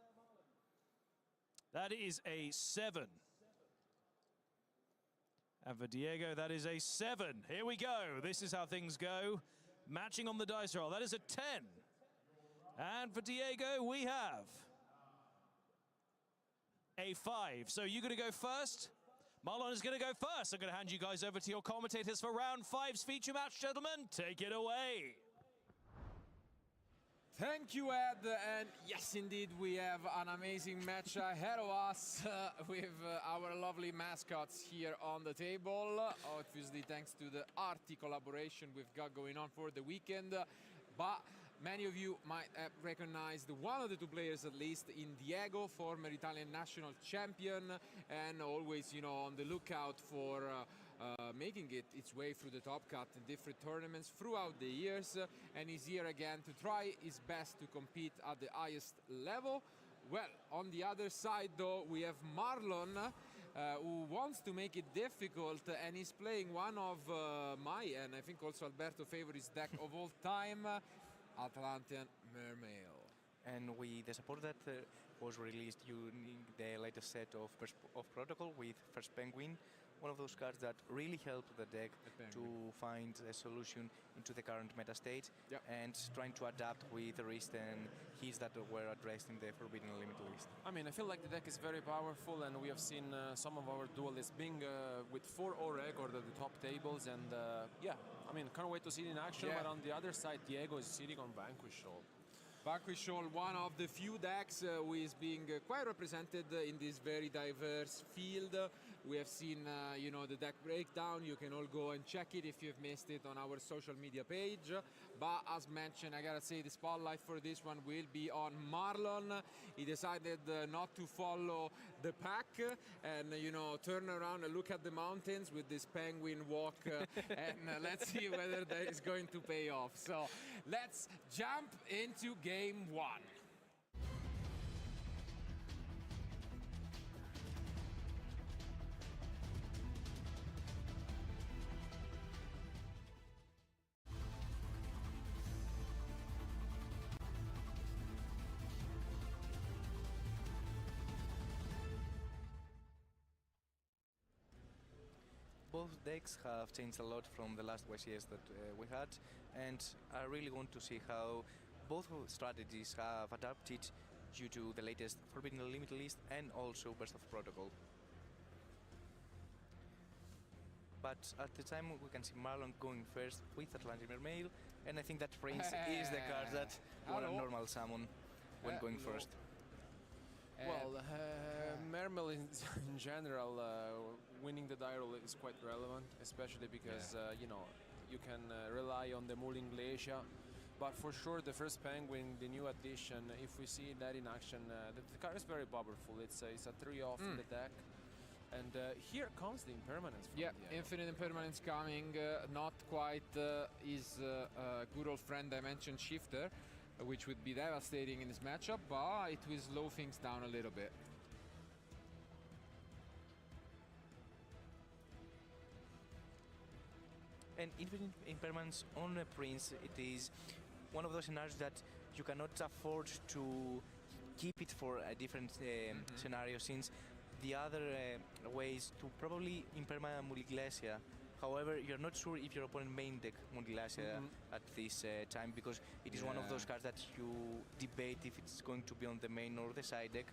That is a 7. And for Diego, that is a 7. Here we go. This is how things go. Matching on the dice roll. That is a 10. And for Diego, we have a 5. So you're going to go first? Marlon is going to go first. I'm going to hand you guys over to your commentators for round 5's feature match, gentlemen. Take it away. Thank you, Ed, and yes, indeed, we have an amazing match ahead of us with our lovely mascots here on the table. Obviously, thanks to the arty collaboration we've got going on for the weekend. But many of you might have recognized one of the two players, at least, in Diego, former Italian national champion, and always, you know, on the lookout for making its way through the top cut in different tournaments throughout the years, and he's here again to try his best to compete at the highest level. Well, on the other side, though, we have Marlon, who wants to make it difficult, and he's playing one of my, and I think also Alberto favorite deck of all time, Atlantean Mermail. And with the support that was released using the latest set of Protocol with First Penguin, one of those cards that really helped the deck to find a solution into the current meta state, and trying to adapt with the wrist and hits that were addressed in the Forbidden Limit list. I mean, I feel like the deck is very powerful, and we have seen some of our duelists being with 4-0 record at the top tables, and yeah, I mean, can't wait to see it in action. But on the other side, Diego is sitting on Vanquish Shoal. Vanquish Shoal, one of the few decks who is being quite represented in this very diverse field. We have seen, you know, the deck breakdown. You can all go and check it if you've missed it on our social media page. But as mentioned, I gotta say the spotlight for this one will be on Marlon. He decided not to follow the pack and, you know, turn around and look at the mountains with this penguin walk. And let's see whether that is going to pay off. So let's jump into game 1. Both decks have changed a lot from the last YCS that we had, and I really want to see how both strategies have adapted due to the latest Forbidden Limit list and also Burst of Protocol. But at the time we can see Marlon going first with Atlantic Mermail, and I think that Prince is the card that one normal summon when going first. Well, Mermail in general, winning the die roll is quite relevant, especially because, you know, you can rely on the Mooling Glacier. But for sure, the First Penguin, the new addition, if we see that in action, the card is very powerful. It's a 3-off in the deck. And here comes the Impermanence. Infinite Impermanence coming, not quite his good old friend Dimension Shifter, which would be devastating in this matchup, but it will slow things down a little bit. And Infinite Impermanence on a Prince, it is one of those scenarios that you cannot afford to keep it for a different scenario, since the other way is to probably Impermanent Muliglacia. However, you're not sure if your opponent main deck Muliglacia at this time, because it is one of those cards that you debate if it's going to be on the main or the side deck.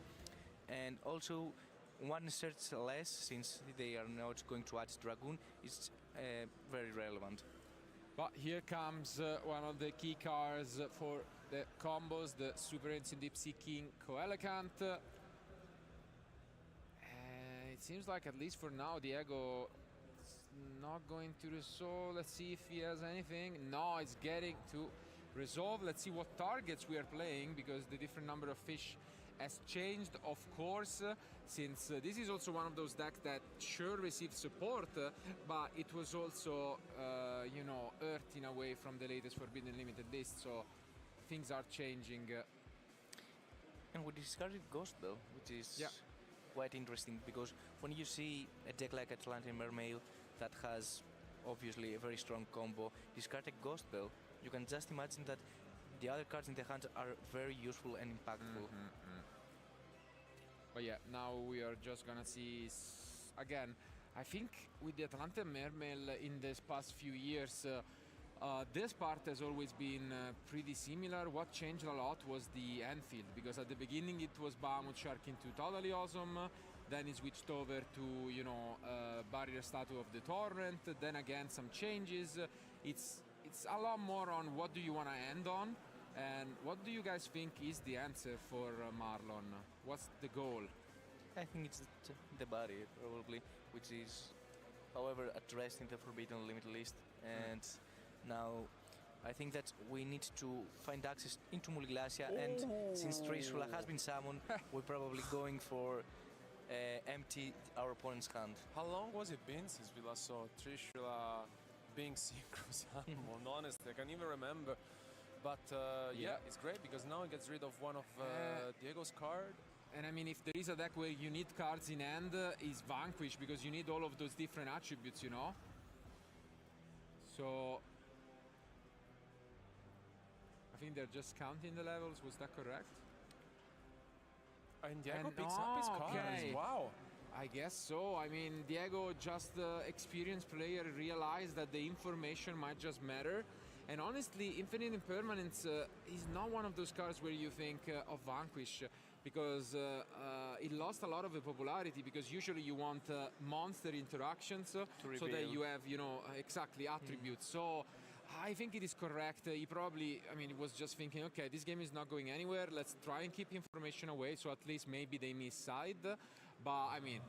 And also, one search less, since they are not going to add Dragoon, is very relevant. But here comes one of the key cards for the combos, the Super Instant Deep Sea King Coelegant. It seems like, at least for now, Diego not going to resolve. Let's see if he has anything. No, it's getting to resolve. Let's see what targets we are playing, because the different number of fish has changed, of course, since this is also one of those decks that sure received support, but it was also, you know, hurt in a way from the latest Forbidden Limited list, so things are changing. And we discarded Ghost Bell, which is quite interesting, because when you see a deck like Atlantic Mermail that has obviously a very strong combo, discard a Ghost Bell, you can just imagine that the other cards in the hand are very useful and impactful. But yeah, now we are just gonna see again. I think with the Atlanta Mermail in this past few years, this part has always been pretty similar. What changed a lot was the end field, because at the beginning it was Bahamut Shark into Totally Awesome, then it switched over to, you know, Barrier Statue of the Torrent, then again some changes. It's a lot more on what do you want to end on, and what do you guys think is the answer for Marlon? What's the goal? I think it's the barrier, probably, which is, however, addressed in the Forbidden Limited list. And now I think that we need to find access into Multiglacia, and since Trishula has been summoned, we're probably going for empty our opponent's hand. How long was it been since we last saw Trishula being synchro summoned? Honestly, I can't even remember. But yeah, it's great because now it gets rid of one of Diego's card. And I mean, if there is a deck where you need cards in hand, is Vanquish, because you need all of those different attributes, you know? So I think they're just counting the levels. Was that correct? And Diego picks up his cards. Wow. I guess so. I mean, Diego, just experienced player, realized that the information might just matter. And honestly, Infinite Impermanence is not one of those cards where you think of Vanquish, because it lost a lot of the popularity, because usually you want monster interactions so that you have, you know, exactly attributes. So I think it is correct. He probably, I mean, he was just thinking, okay, this game is not going anywhere. Let's try and keep information away, so at least maybe they miss side. But I mean,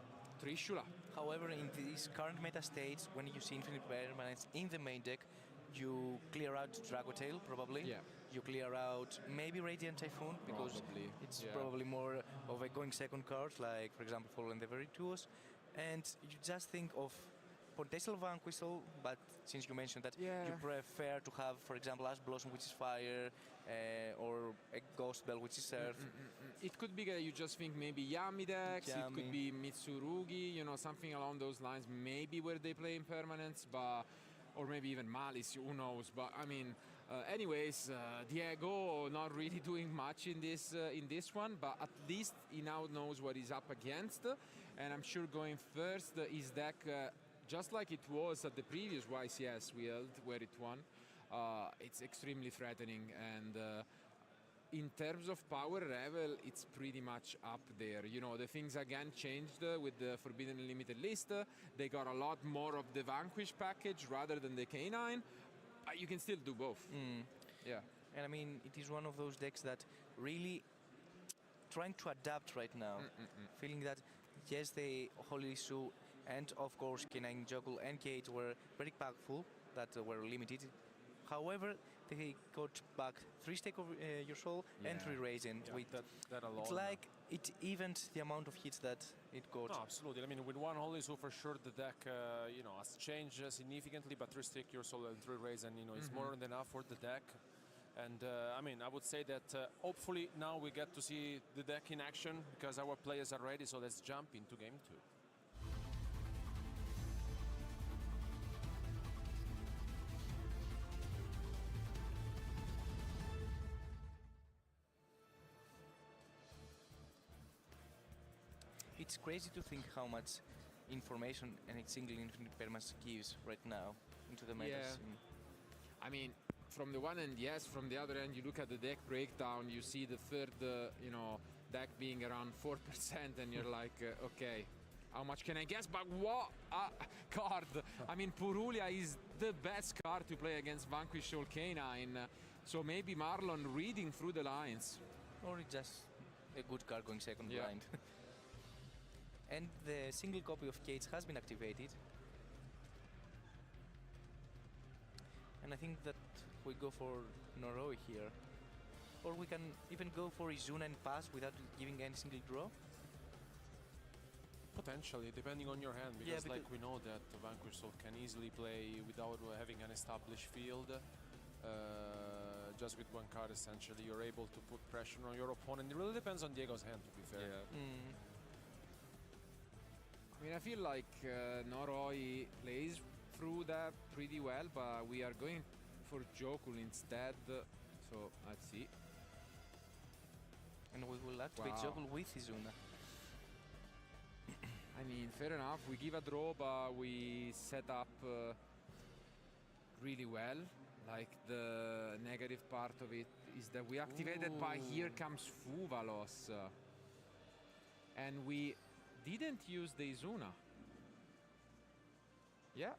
Trishula. However, in these current meta states, when you see Infinite Permanence in the main deck, you clear out Dragotail, probably. Yeah. You clear out maybe Radiant Typhoon, because it's probably more of a going second card, like, for example, Fallen the Virtuous. And you just think of potential Vanquisal, but since you mentioned that you prefer to have, for example, Ash Blossom, which is fire, or a Ghost Bell, which is earth. It could be that you just think maybe Yami decks, it could be Mitsurugi, you know, something along those lines, maybe where they play Impermanence, but or maybe even Malice, who knows. But I mean, anyways, Diego not really doing much in this one, but at least he now knows what he's up against, and I'm sure going first, his deck, just like it was at the previous YCS we held, where it won, it's extremely threatening, and in terms of power level, it's pretty much up there. You know, the things again changed with the Forbidden Limited list. They got a lot more of the Vanquish package rather than the K9. You can still do both. Yeah. And I mean, it is one of those decks that really trying to adapt right now. Feeling that, yes, the Holy Issue and, of course, K9 Juggle and K8 were very impactful, that were limited. However, they got back 3 Stake of Your Soul and 3 Raisin. That alone. It's like it evened the amount of hits that it got. No, absolutely. I mean, with 1 Holy Soul, for sure, the deck, you know, has changed significantly, but 3 Stake Your Soul and 3 Raisin, you know, is more than enough for the deck. And I mean, I would say that hopefully now we get to see the deck in action, because our players are ready, so let's jump into game 2. It's crazy to think how much information a single Infinite Permanence gives right now into the metas. I mean, from the one end, yes. From the other end, you look at the deck breakdown, you see the third, you know, deck being around 4%, and you're like, okay, how much can I guess? But what a card! I mean, Purulia is the best card to play against Vanquish Soul K9, so maybe Marlon reading through the lines. Or just a good card going second blind. And the single copy of K8 has been activated. And I think that we go for Noroi here. or we can even go for Izuna and pass without giving any single draw. Potentially, depending on your hand, because like we know that Vanquish Soul can easily play without having an established field. Just with one card, essentially, you're able to put pressure on your opponent. It really depends on Diego's hand, to be fair. Yeah. I mean, I feel like Noroi plays through that pretty well, but we are going for Jokul instead, so let's see. And we will activate Jokul with Izuna. I mean, fair enough. We give a draw, but we set up really well. Like, the negative part of it is that we activated by here comes Fuvalos. And we didn't use the Izuna. Yeah.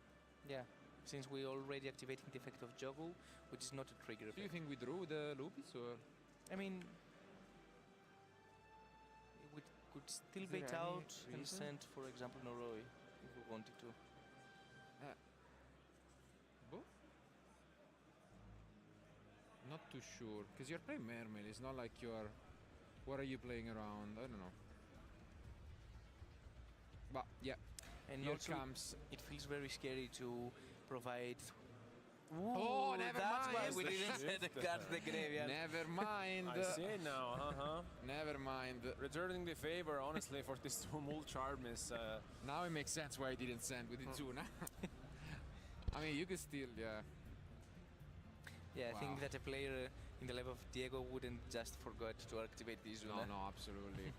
Yeah, since we're already activating the effect of Joggle, which is not a trigger effect. Do you think we drew the Lupis, or? I mean, we could still bait out and send, for example, Noroi, if we wanted to. Not too sure, because you're playing Mermail. It's not like you're... What are you playing around? I don't know. But, yeah. And here also, comes... it feels very scary to provide... Oh, never that's mind! Why we didn't set the card to the graveyard. Never mind! I see it now, Never mind. Returning the favor, honestly, for this two Mul Charm is... Now it makes sense why I didn't send with Izuna. I mean, you could still, yeah. Yeah, I think that a player in the level of Diego wouldn't just forget to activate the Izuna. No, absolutely.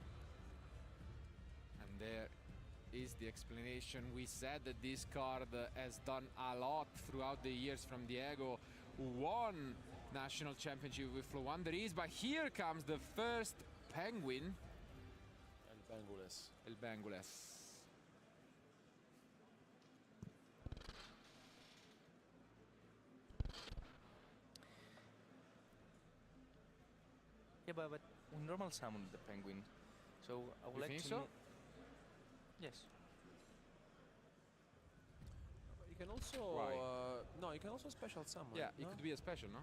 And there is the explanation. We said that this card has done a lot throughout the years from Diego, who won national championship with Flow Wanderers, but here comes the first penguin. El Bangules. Yeah, but we normal summon the penguin, so I would like to know. Yes. You can also no, you can also special summon. Yeah, it could be a special, no?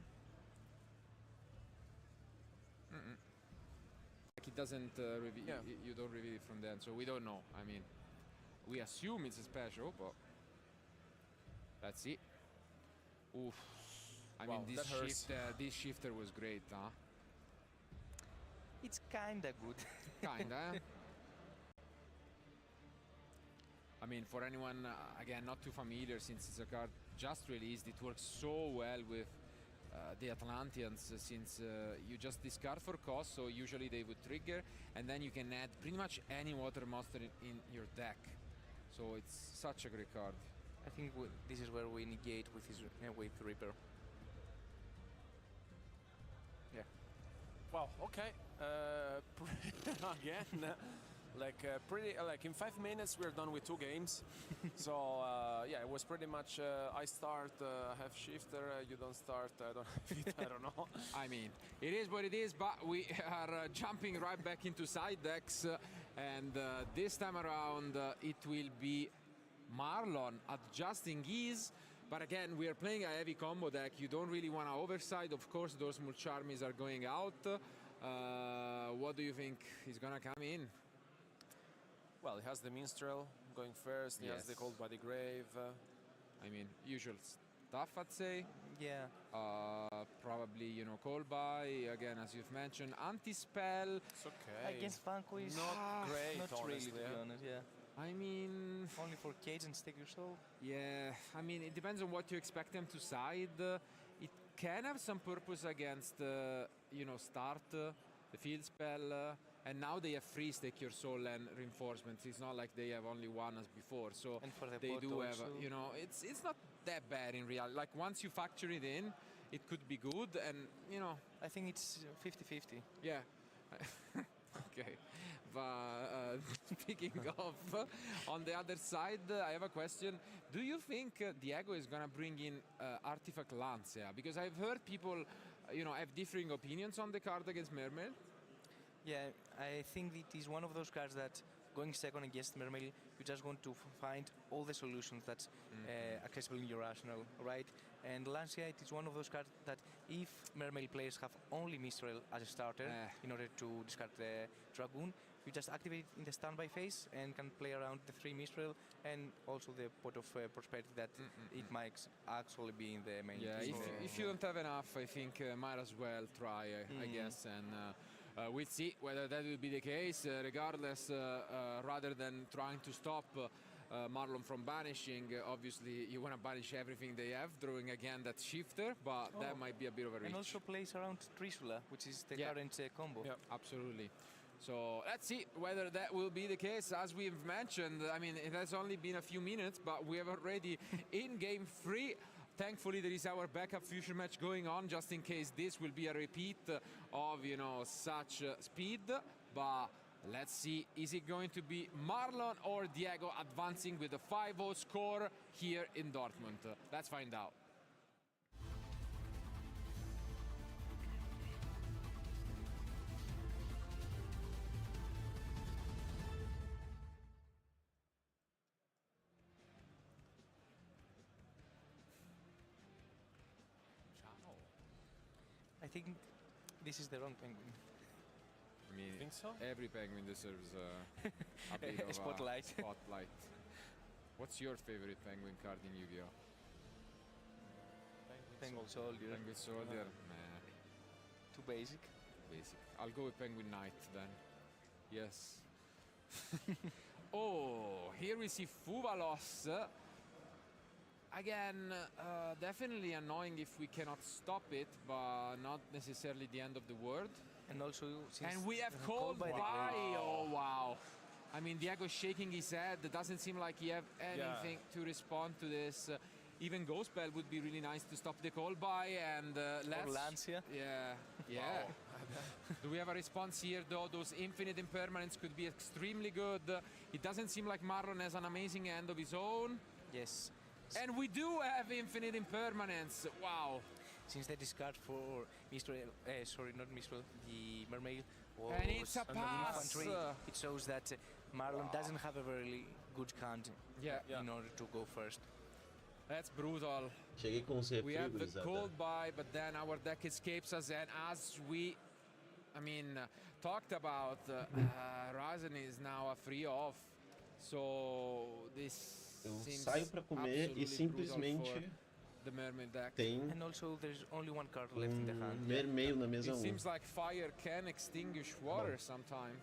Like it doesn't reveal. You don't reveal it from then, so we don't know. I mean, we assume it's a special, but let's see. Oof. I mean, this shifter was great, huh? It's kinda good. Kinda. I mean, for anyone, again, not too familiar, since it's a card just released, it works so well with the Atlanteans, since you just discard for cost, so usually they would trigger, and then you can add pretty much any water monster in your deck. So it's such a great card. I think this is where we negate with his with Reaper. Yeah. Well, okay. Again, like in 5 minutes we're done with 2 games. So yeah, it was pretty much I start, have shifter, you don't start, I don't have it, I don't know. I mean, it is what it is, but we are jumping right back into side decks, and this time around it will be Marlon adjusting his. But again, we are playing a heavy combo deck. You don't really want to overside. Of course, those Mulcharmies are going out. What do you think is going to come in? Well, he has the Minstrel going first. He has the Cold Body Grave. I mean, usual stuff, I'd say. Yeah. Probably, you know, Cold Buy, again, as you've mentioned. Anti-Spell. It's okay. Against Vanquish. Not great, Not honestly. really, to be honest, yeah. I mean... Only for Cage and Stake Your Soul? Yeah, I mean, it depends on what you expect them to side. It can have some purpose against, you know, start, the field spell, and now they have free Stake Your Soul and reinforcements. It's not like they have only one as before, so and for the they do have, also. you know, it's not that bad in reality. Like, once you factor it in, it could be good, and, you know... I think it's 50-50. Yeah. Okay, but speaking of, on the other side, I have a question. Do you think Diego is going to bring in Artifact Lancia? Because I've heard people, you know, have differing opinions on the card against Mermail. Yeah, I think it is one of those cards that going second against Mermail, you just want to find all the solutions that's accessible in your arsenal, right? And Lancia, it is one of those cards that if Mermail players have only Mistral as a starter in order to discard the Dragoon, you just activate it in the standby phase and can play around the 3 Mistral and also the pot of prosperity that it might actually be in the main. Yeah, if you don't have enough, I think might as well try, I guess, and we'll see whether that will be the case. Regardless, rather than trying to stop Marlon from banishing, obviously you want to banish everything they have, drawing again that shifter, but that might be a bit of a reach. And also plays around Trisula, which is the current combo. Yeah, absolutely. So let's see whether that will be the case. As we've mentioned, I mean, it has only been a few minutes, but we have already in game 3. Thankfully, there is our backup fusion match going on, just in case this will be a repeat of, you know, such speed. But let's see, is it going to be Marlon or Diego advancing with a 5-0 score here in Dortmund? Let's find out. I think this is the wrong penguin. I mean, think so? Every penguin deserves a bit of spotlight. A spotlight. What's your favorite penguin card in Yu-Gi-Oh? Penguin Soldier. Penguin Soldier? Nah. Too basic. Basic. I'll go with Penguin Knight then. Yes. Oh, here we see Fuvalos. Again, definitely annoying if we cannot stop it, but not necessarily the end of the world. And also, and we have called by. Oh wow! I mean, Diego's shaking his head. It doesn't seem like he have anything to respond to this. Even Ghost Bell would be really nice to stop the call by, and let's. Or Lancia. Yeah. Do we have a response here though? Those infinite impermanents could be extremely good. It doesn't seem like Marlon has an amazing end of his own. Yes. And we do have infinite impermanence. Wow. Since the discard for Mistral, sorry, not Mistral, the Mermail was and it's a pass. Infantry, it shows that Marlon doesn't have a very good hand in order to go first. That's brutal. Cheguei com os We have the refrios, cold buy, but then our deck escapes us, and as we, talked about, Ryzen is now a free off, so this Eu seems saio para comer e simplesmente the Mermaid deck. Tem and also there's only one card left in the hand. Vermelho na mesa 1. It seems like fire can extinguish water sometime.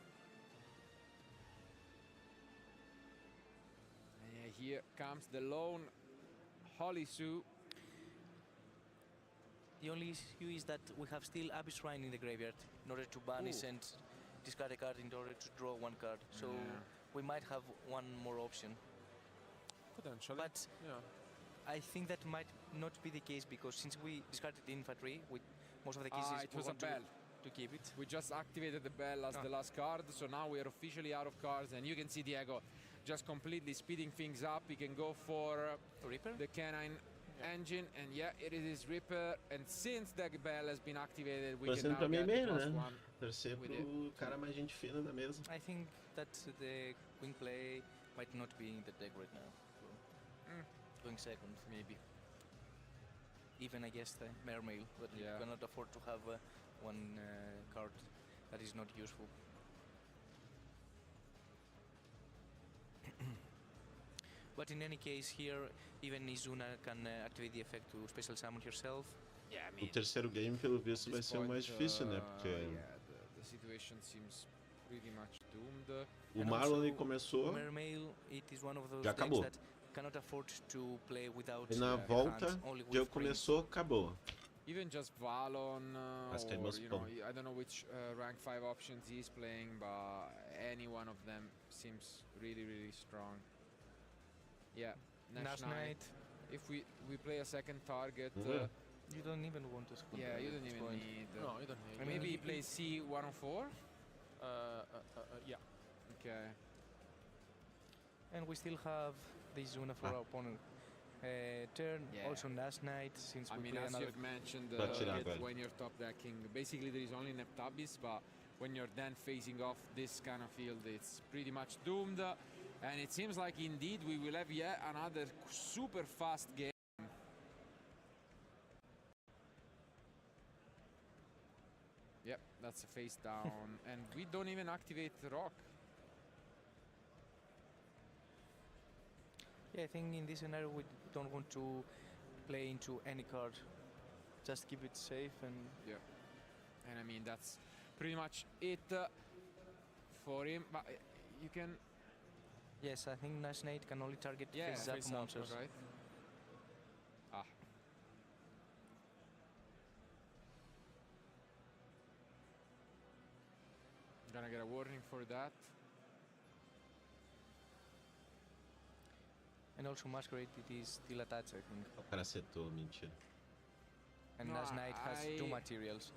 And here comes the lone Holy Sue. The only issue is that we have still Abyss Shrine in the graveyard in order to banish and discard a card in order to draw one card. So we might have one more option. Potentially. But I think that might not be the case because since we discarded the infantry, with most of the cases it was a bell. To keep it. We just activated the bell as the last card, so now we are officially out of cards, and you can see Diego just completely speeding things up. He can go for Reaper? The canine engine, and it is Reaper, and since the bell has been activated, we can now pra mim get the mesmo, né? +1 Torcer with pro cara mais gente fina da mesa. I think that the wing play might not be in the deck right now. Going second, maybe. Even against the Mermail, but you cannot afford to have one card that is not useful. But in any case, here even Izuna can activate the effect to special summon herself. O terceiro game, pelo visto, vai ser o mais difícil, né? Porque the situation seems pretty much doomed. O Marlon começou, Mermail, it is one of those já acabou. decks that cannot afford to play without E na volta, o jogo começou, acabou. Even just Valon, or, you know, I don't know which rank 5 options he's playing, but any one of them seems really, really strong. Yeah, Nash Knight. If we play a second target, you don't even want to split. Yeah, you don't even need. No, you don't need. Maybe he plays C104. Yeah. Okay. And we still have the Izuna for our opponent. Turn, also Nash Knight, since we play as another... you've mentioned, But when you're top decking, basically there is only Neptabis, but when you're then facing off this kind of field, it's pretty much doomed. And it seems like indeed we will have yet another super fast game. Yep, that's a face down. And we don't even activate the rock. Yeah, I think in this scenario we don't want to play into any card. Just keep it safe and... Yeah. And I mean, that's pretty much it for him. But you can... Yes, I think Nash Knight can only target face up monsters. Right? Ah. Gonna get a warning for that. And also Masquerade, it is still attached, I think. O cara acertou, mentira. And No, Nash Knight has 2 materials.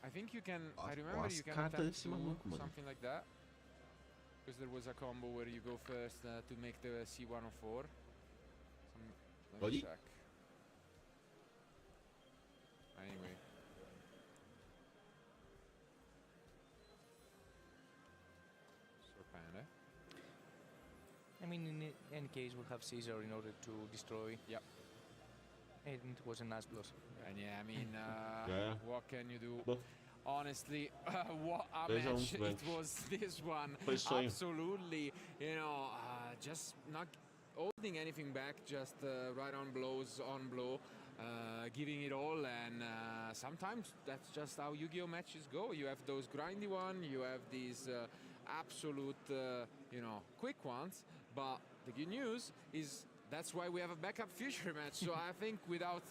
I think you can... I remember you can attempt to something like that. Because there was a combo where you go first to make the C104. Let me check. Anyway. Sorpande. I mean, in any case, we'll have Caesar in order to destroy. Yep. And it was a nice plus. And yeah, I mean, Yeah. what can you do? Bom. Honestly, what a 2 a 1 match it Brancos. was, this one. Foi sonho. Absolutely, you know, just not holding anything back, just right on blows, on blow, giving it all, and sometimes that's just how Yu-Gi-Oh matches go. You have those grindy ones, you have these absolute, you know, quick ones, but the good news is that's why we have a backup future match. So I think without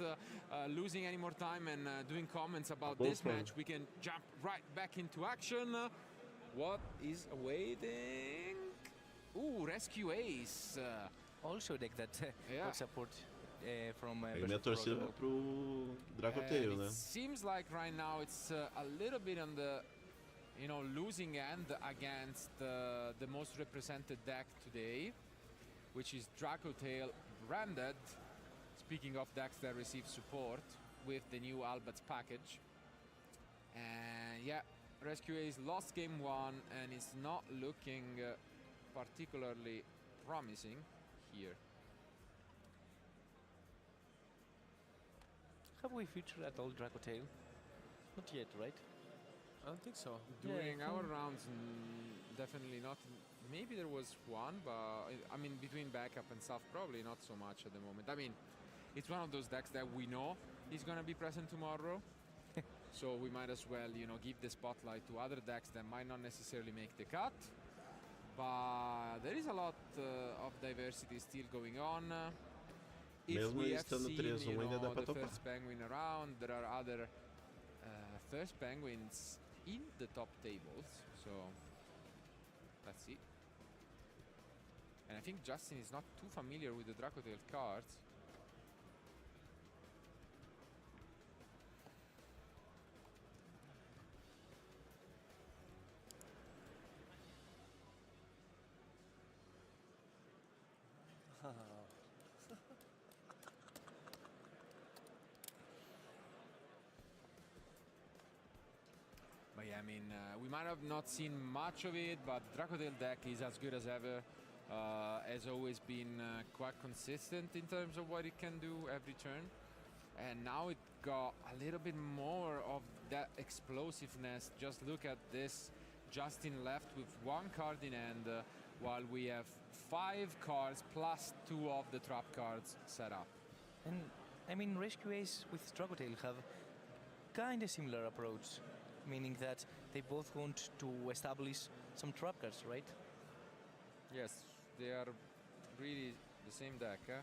losing any more time and doing comments about this match, we can jump right back into action. What is awaiting? Ooh, Rescue Ace. Also a deck that Yeah. will support from... Aí minha torcida pro Dracoteio, né? It seems like right now it's a little bit on the, you know, losing end against the most represented deck today, which is Dracotail branded. Speaking of decks that receive support with the new Albert's package. And yeah, Rescue Ace lost game 1 and it's not looking particularly promising here. Have we featured at all Dracotail? Not yet, right? I don't think so. During our rounds, definitely not. Maybe there was one, but I mean, between backup and stuff, probably not so much at the moment. I mean, it's one of those decks that we know is going to be present tomorrow. So we might as well, you know, give the spotlight to other decks that might not necessarily make the cut. But there is a lot of diversity still going on. If Mesmo we have estando seen, 3-1 you ainda dá know, pra the topar. first penguin around, there are other first penguins in the top tables. So let's see. And I think Justin is not too familiar with the Dracotail cards. But yeah, I mean, we might have not seen much of it, but Dracotail deck is as good as ever. Has always been quite consistent in terms of what it can do every turn. And now it got a little bit more of that explosiveness. Just look at this. Justin left with 1 card in hand, while we have 5 cards plus 2 of the trap cards set up. And I mean, Rescue Ace with Dracotail have kind of similar approach, meaning that they both want to establish some trap cards, right? Yes, they are really the same deck, huh?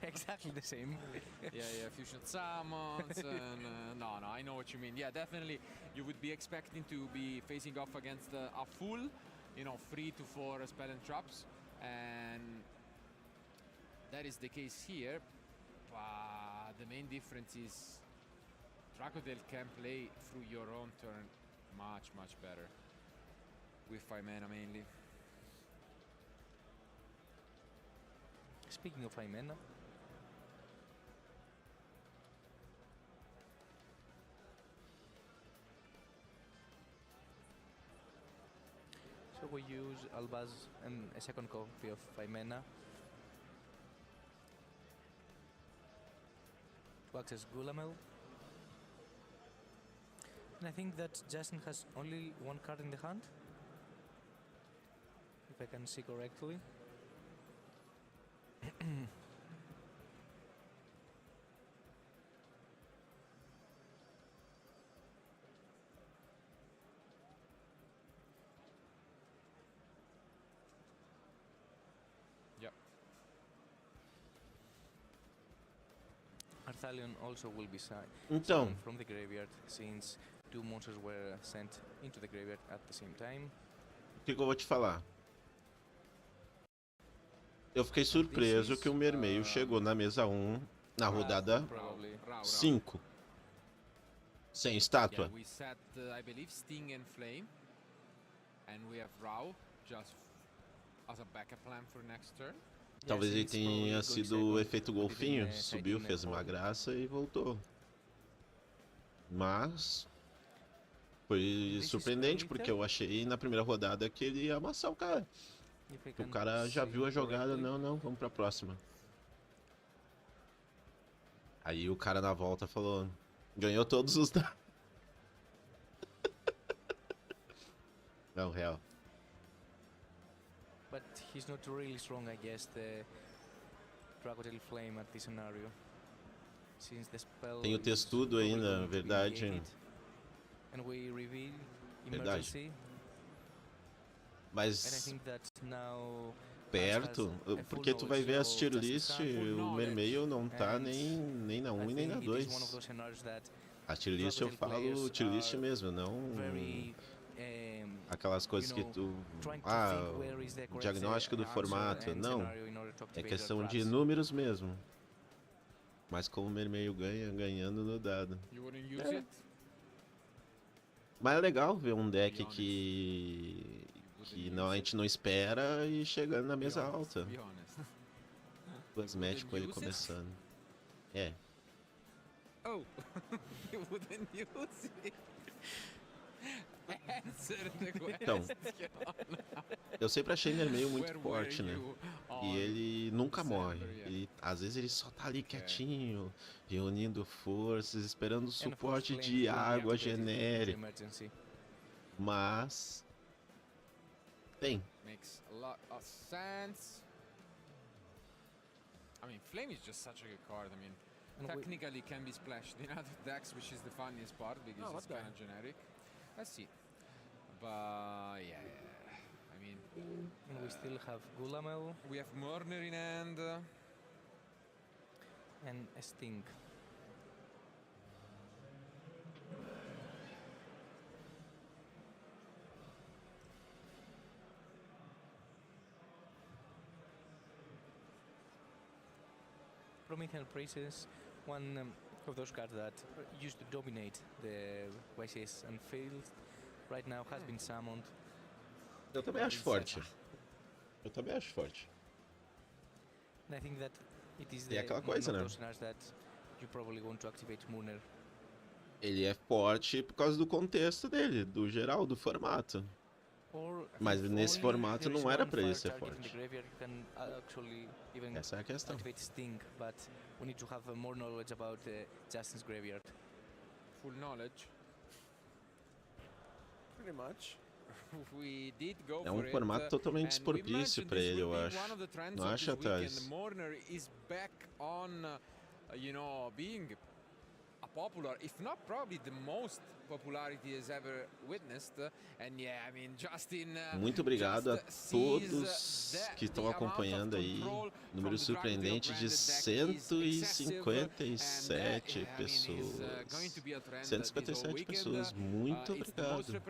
Exactly the same. yeah, fusion summons, and no, I know what you mean. Yeah, definitely, you would be expecting to be facing off against a full, you know, 3 to 4 spell and traps, and that is the case here. But the main difference is Dracotail can play through your own turn much better with 5 mana mainly. Speaking of 5 mana, we use Albaz and a second copy of Faimena to access Gulamel. And I think that Justin has only one card in the hand, if I can see correctly. Arthalion also will be Então, from the graveyard, since 2 monsters were sent into the graveyard at the same time. o que eu vou te falar? Eu fiquei surpreso que o Mermeio chegou na mesa 1 na rodada 5. Sem estátua. Yeah, we set, I believe, Sting and Flame. And we have Rao just as a backup plan for next turn. Talvez ele tenha sido o efeito golfinho, subiu, fez uma graça e voltou. Mas foi surpreendente, porque eu achei na primeira rodada que ele ia amassar o cara. O cara já viu a jogada, não, vamos pra próxima. Aí o cara na volta falou, ganhou todos os dados. Não, real. But he's not really strong against the Dragotail Flame at this scenario. Since the spell Tem o textudo ainda, verdade. And we reveal Verdade. emergency. Mas And I think that now perto, porque tu vai ver as tier list, o Mermeio não tá nem na 1 e nem na 2. A tier list eu falo tier list mesmo, não aquelas coisas que tu... o diagnóstico do formato, não. É questão de números mesmo. Mas como o Mermeio ganhando no dado. Mas é legal ver um deck que não, a gente não espera e chegando na mesa alta. Duas match com ele começando. É. Oh, you wouldn't use it. Então, eu sempre achei Mermeio muito forte, né? E ele nunca morre. Ele, às vezes ele só tá ali quietinho, reunindo forças, esperando o suporte de água genérica. Mas tem. Makes a lot of sense. I mean, Flame is just such a good card. I mean, technically can be splashed in other decks, which is the funniest part because it's kind of generic. Let's see. But yeah, I mean, and we still have Gulamel. We have Murner in hand. And a Sting. Promethean Princess, one of those cards that used to dominate the YCS and failed, right now has been summoned. Eu também acho forte. Eu também acho forte. And I think that it is E é aquela coisa, né? that you probably want to activate Murner. Ele é forte por causa do contexto dele, do geral, do formato. Mas nesse formato não era pra ele ser forte. Essa é a questão. Sting, but we need to have more knowledge about Justin's graveyard. Full knowledge. Pretty much. We did go É um formato totalmente despropício pra ele, eu acho. Não acha, Thales? Murner is back on, you know, being a popular, if not probably the most popularity has ever witnessed. And yeah, I mean, Justin, muito obrigado a todos que estão acompanhando aí. Número surpreendente de 157 pessoas. 157 pessoas. Muito obrigado.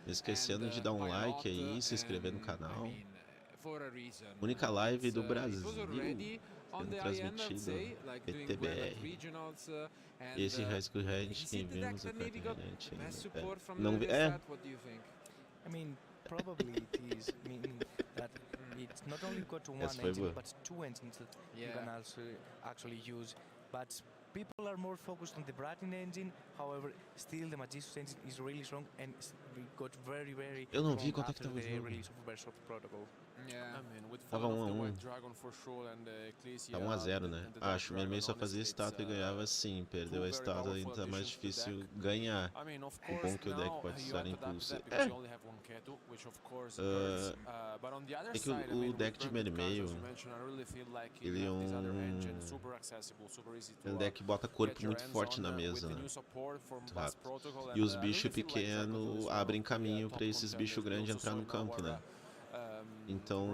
Esquecendo de dar um like aí, se inscrever no canal. Única live do Brasil sendo transmitida PTBR. Esse High School Red que vimos aqui, gente. Não é. I mean, probably it is, meaning that it's not only got one Essa foi engine, boa. but two engines that you can also actually use. But people are more focused on the Bratin engine. However, still the Magician's engine is really strong, and Eu não vi quanto é que tava o jogo. Tava 1-1. Tá 1-0, né? Acho que o Mermaid só fazia estátua e ganhava assim. Perdeu a estátua e tá mais difícil ganhar. O bom que o deck pode usar impulso. É que o deck de Mermaid, ele é um deck que bota corpo muito forte na mesa, né? Muito rápido. E os bichos pequenos abrem caminho pra esses bichos grandes entrar no campo, né? Então,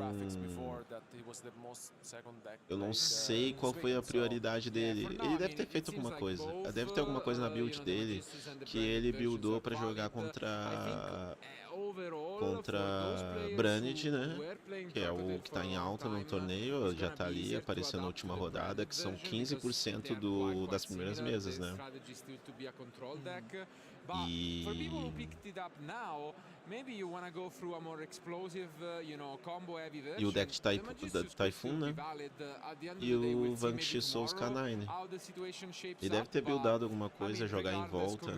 eu não sei qual foi a prioridade dele. Ele deve ter feito alguma coisa. Deve ter alguma coisa na build dele que ele buildou pra jogar contra Branid, né? Que é o que tá em alta no torneio, já tá ali, apareceu na última rodada, que são 15% das primeiras mesas, né? E o deck de Typhoon, né? E o Vanquish Souls K9. Ele deve ter buildado alguma coisa, jogar em volta.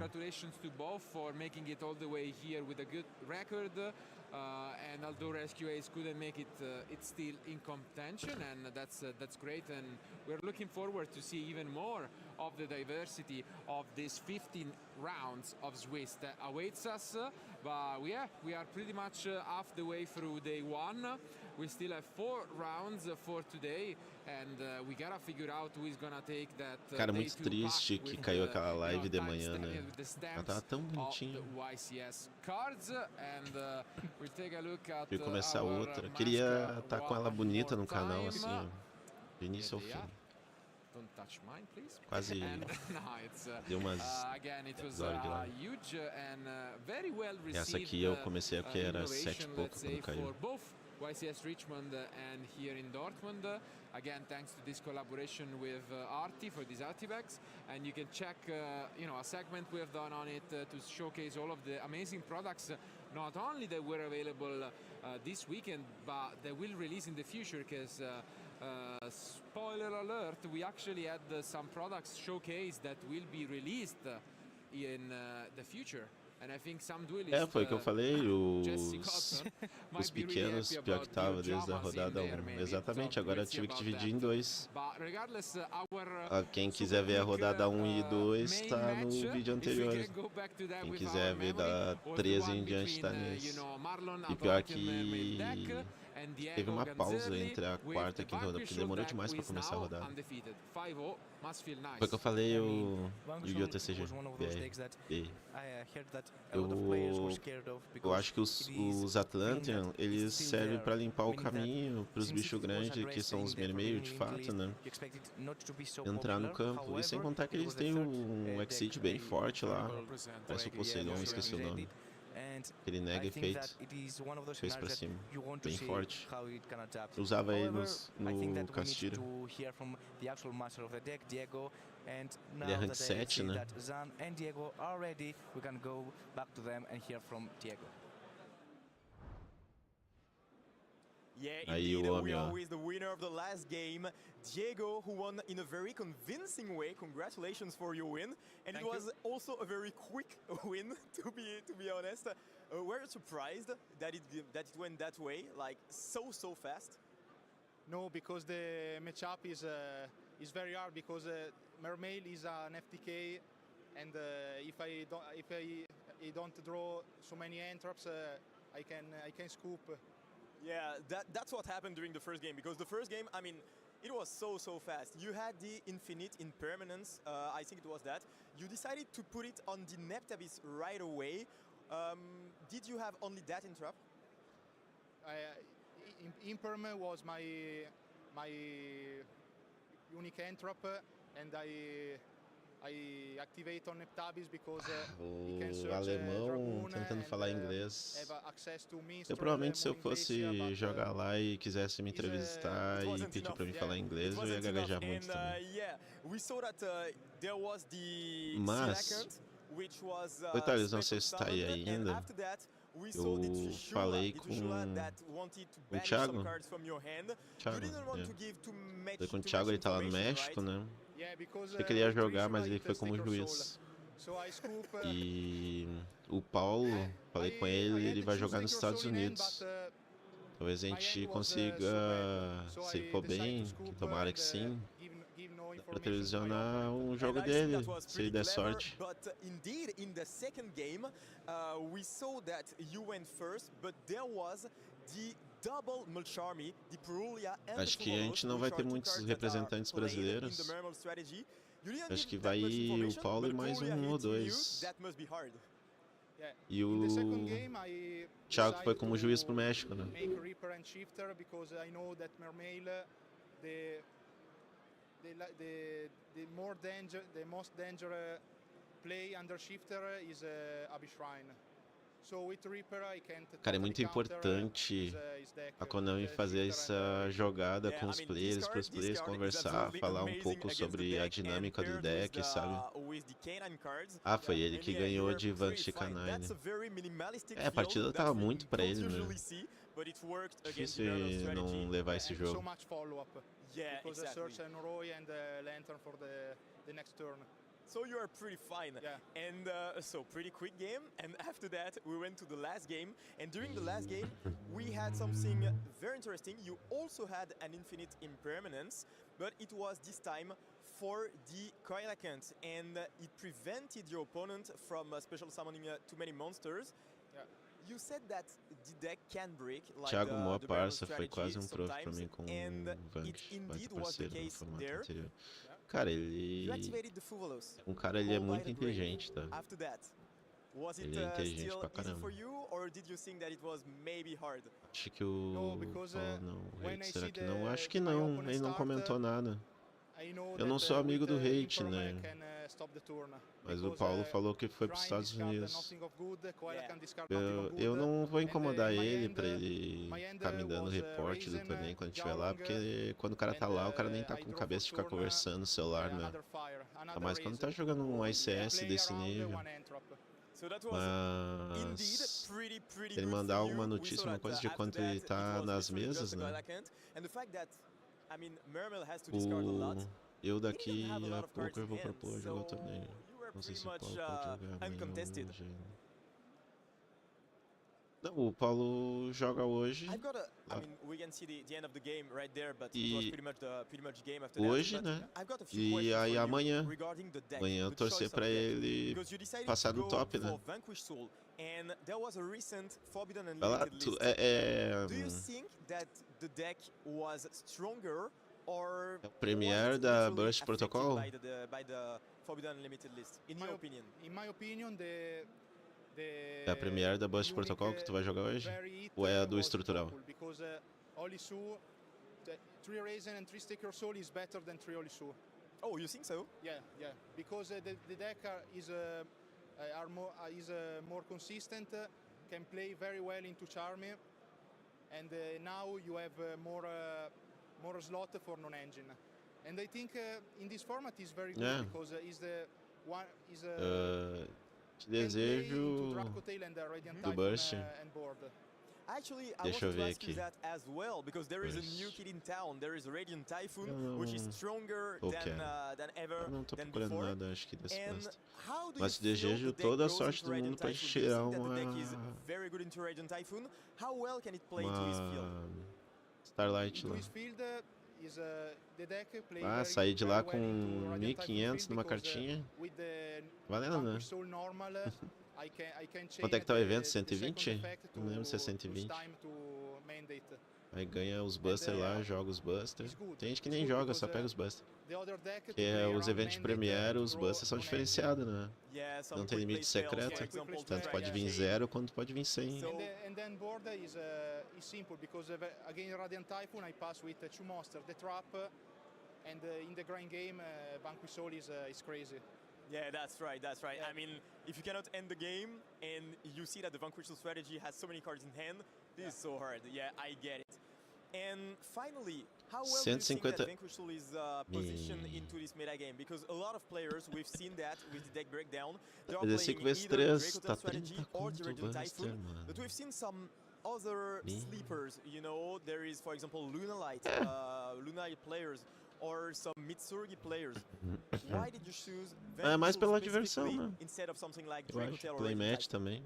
And although Rescue Ace couldn't make it, it's still in contention, and that's great. And we're looking forward to see even more of the diversity of these 15 rounds of Swiss that awaits us. But yeah, we are pretty much half the way through day one. We still have 4 rounds for today, and we gotta figure out who is gonna take that. Cara, muito triste que caiu aquela live de manhã, né? Ela tava tão bonitinha. Fui começar outra. Queria estar com ela bonita no canal, assim, ó, de início ao fim. Quase deu umas dog lá. Essa aqui eu comecei a que era 7 e pouco quando caiu. YCS Richmond and here in Dortmund. Again, thanks to this collaboration with Arti for these artifacts, and you can check, a segment we have done on it to showcase all of the amazing products, not only that were available this weekend, but that will release in the future. Because spoiler alert, we actually had some products showcased that will be released in the future. Foi o que eu falei, os pequenos, pior que tava desde a rodada 1. Exatamente, agora eu tive que dividir em 2. Quem quiser ver a rodada 1 e 2 tá no vídeo anterior. Quem quiser ver da 13 em diante tá nesse. E pior que teve uma pausa entre a quarta e a quinta rodada, porque demorou demais pra começar a rodada. Foi o que eu falei, o Yu-Gi-Oh! TCG BR. Eu acho que os Atlantean, eles servem pra limpar o caminho pros bichos grandes, que são os Mermaid, de fato, né? Entrar no campo. E sem contar que eles têm um Exceed bem forte lá. Parece o Poseidon, esqueci o nome. Aquele nega efeito, fez pra cima, bem forte. Eu usava ele no Castira. Ele é rank 7, né? Yeah, indeed, we are with the winner of the last game, Diego, who won in a very convincing way. Congratulations for your win, and it was also a very quick win, to be honest. Were you surprised that it went that way, like so fast? No, because the matchup is very hard, because Mermaid is an FTK, and if I don't draw so many entraps, I can scoop. Yeah, that's what happened during the first game, because the first game, I mean, it was so fast. You had the infinite impermanence, I think it was that. You decided to put it on the Neptabis right away. Did you have only that interrupt? Imperm was my unique entrap, and I activate on Neptabis because he can search O alemão tentando falar inglês. Provavelmente se eu fosse jogar lá e quisesse me entrevistar e pedir pra mim falar inglês, eu ia gaguejar muito também. Mas, Thales, não sei se tá aí ainda. Eu falei com o Thiago. Falei com o Thiago, ele tá lá no México, né? Ele queria jogar, mas ele foi como juiz. E o Paulo, falei com ele vai jogar nos Estados Unidos. Talvez a gente consiga, se ele for bem, que tomara que sim, para televisionar um jogo dele, se ele der sorte. But indeed, in the second game, we saw that you went first, but there was the double Mulcharmy, the Perulia and Acho que a gente não vai ter muitos representantes brasileiros. Acho que vai ir o Paulo e mais um ou dois. E o Thiago foi como juiz pro México, né? The most dangerous play under shifter is Abbey Shrine. So with Reaper I can't. Cara, é muito importante a Konami fazer essa jogada com os players, para os players conversar, falar um pouco sobre a dinâmica do deck, sabe? Ah, foi ele que ganhou de Vanquish Canine. É, a partida tava muito pra ele, né? Difícil não levar esse jogo. Yeah, because exactly. search and Roy and Lantern for the next turn. So you are pretty fine. Yeah. And so pretty quick game. And after that, we went to the last game. And during the last game, we had something very interesting. You also had an infinite impermanence, but it was this time for the Coilacant, and it prevented your opponent from special summoning too many monsters. Yeah. You said that the deck can break, like Thiago, mó the parça, foi strategy quase um prof pra sometimes, mim com and o Vanquish, it indeed baita was the parceiro no case formato there. anterior. Cara, ele... You activated the Fuvalos. Um cara, ele é All muito by the brain. inteligente, tá? After that, was it Ele é inteligente still pra easy caramba. for you, or did you think that it was maybe hard? Acho que o... No, because, não, o when Hate, I será see que não? Acho que my não, opponent ele não start, comentou nada. I know Eu não that, sou amigo do with, Hate, né? Imperman I can, stop the turn. Mas o Because, Paulo falou que foi pros Shrine Estados discard Unidos. nothing of good, Coilacant discard nothing of good, Eu não vou incomodar and, my ele end, pra ele my end ficar me dando was, reporte do Raisin, torneio quando estiver lá, Jowling, porque quando o cara tá lá, o cara nem tá I com draw cabeça de for ficar turn, conversando no celular, né? another fire, Ainda another mais quando Raisin. tá jogando um ICS Play desse around nível. one entrop. So that was indeed Mas pretty se ele good mandar for alguma you. We notícia, saw uma that, coisa de after quanto that, ele it tá was nas literally just mesas, the né? Coilacant. And the fact that, I mean, Mermel has to discard a lot. Eu daqui have a lot a of cards pouco eu in vou hand, propor jogar o so torneio. you were Não sei pretty se o much Paulo pode jogar amanhã ou uncontested. hoje ainda. Não, o Paulo joga hoje. I've got a, I lá. mean, we can see the end of the game right there, but it E was pretty much game after that. hoje, But né? I've got a few E questions aí for you amanhã. regarding the deck, Amanhã the torcer choice of pra deck. ele Because you decided passar to do go top, né? for Vanquish Soul, and there was a recent Forbidden Vai lá, Unlimited list. Do you think that the deck was stronger, or É o Premier was it da literally Burst affected Protocol? by the Forbidden Unlimited list, in your opinion? In my opinion, the É a Premier da Burst Protocol que tu vai jogar hoje? Ou é a do estrutural? Because Olisu, 3 Raisin and 3 Sticker Soul is better than 3 Olisu. Oh, you think so? Yeah. Because the deck is more consistent, can play very well into Charmy, and now you have more slot for non-engine. And I think in this format is very good because Te desejo do Burst. Actually, I Deixa eu wanted to ver ask you aqui. that as well, because there is a new kid in town. There is a Radiant Typhoon, which is stronger than ever Eu não tô than procurando before. nada, acho que desse And basta. how do Mas you feel desejo the deck toda a goes sorte into do mundo Radiant pra Typhoon? tirar Do you think that the uma... deck is very good into Radiant Typhoon? How well can it play into his field? Starlight lá. Ah, sair de lá com 1.500 numa cartinha. Valendo, né? Quanto é que tá o evento? 120? Não lembro se é 120. Aí ganha os busters lá, joga os busters. Tem gente que nem joga, só pega os busters. Que é os eventos de Premiere, os busters são diferenciados, né? Não tem limite secreto. Tanto pode vir 0 quanto pode vir 100. And then board is simple because again Radiant Typhoon I pass with 2 monsters, the trap, and in the grind game Vanquish Soul is crazy. Yeah, that's right. Yeah. I mean, if you cannot end the game and you see that the Vanquish Soul strategy has so many cards in hand, this is so hard. Yeah, I get it. And finally, how well do you think that Vanquish Soul is positioned into this meta game? Because a lot of players, we've seen that with the deck breakdown, they are playing either Dracotel strategy or the Radiant Typhoon, but we've seen some other sleepers, you know, there is, for example, Lunalight players, or some Mitsurugi players. Why did you choose É mais pela Ventus diversão, specifically né? instead of something like Eu acho. Dracotel or Playmatch Raging também.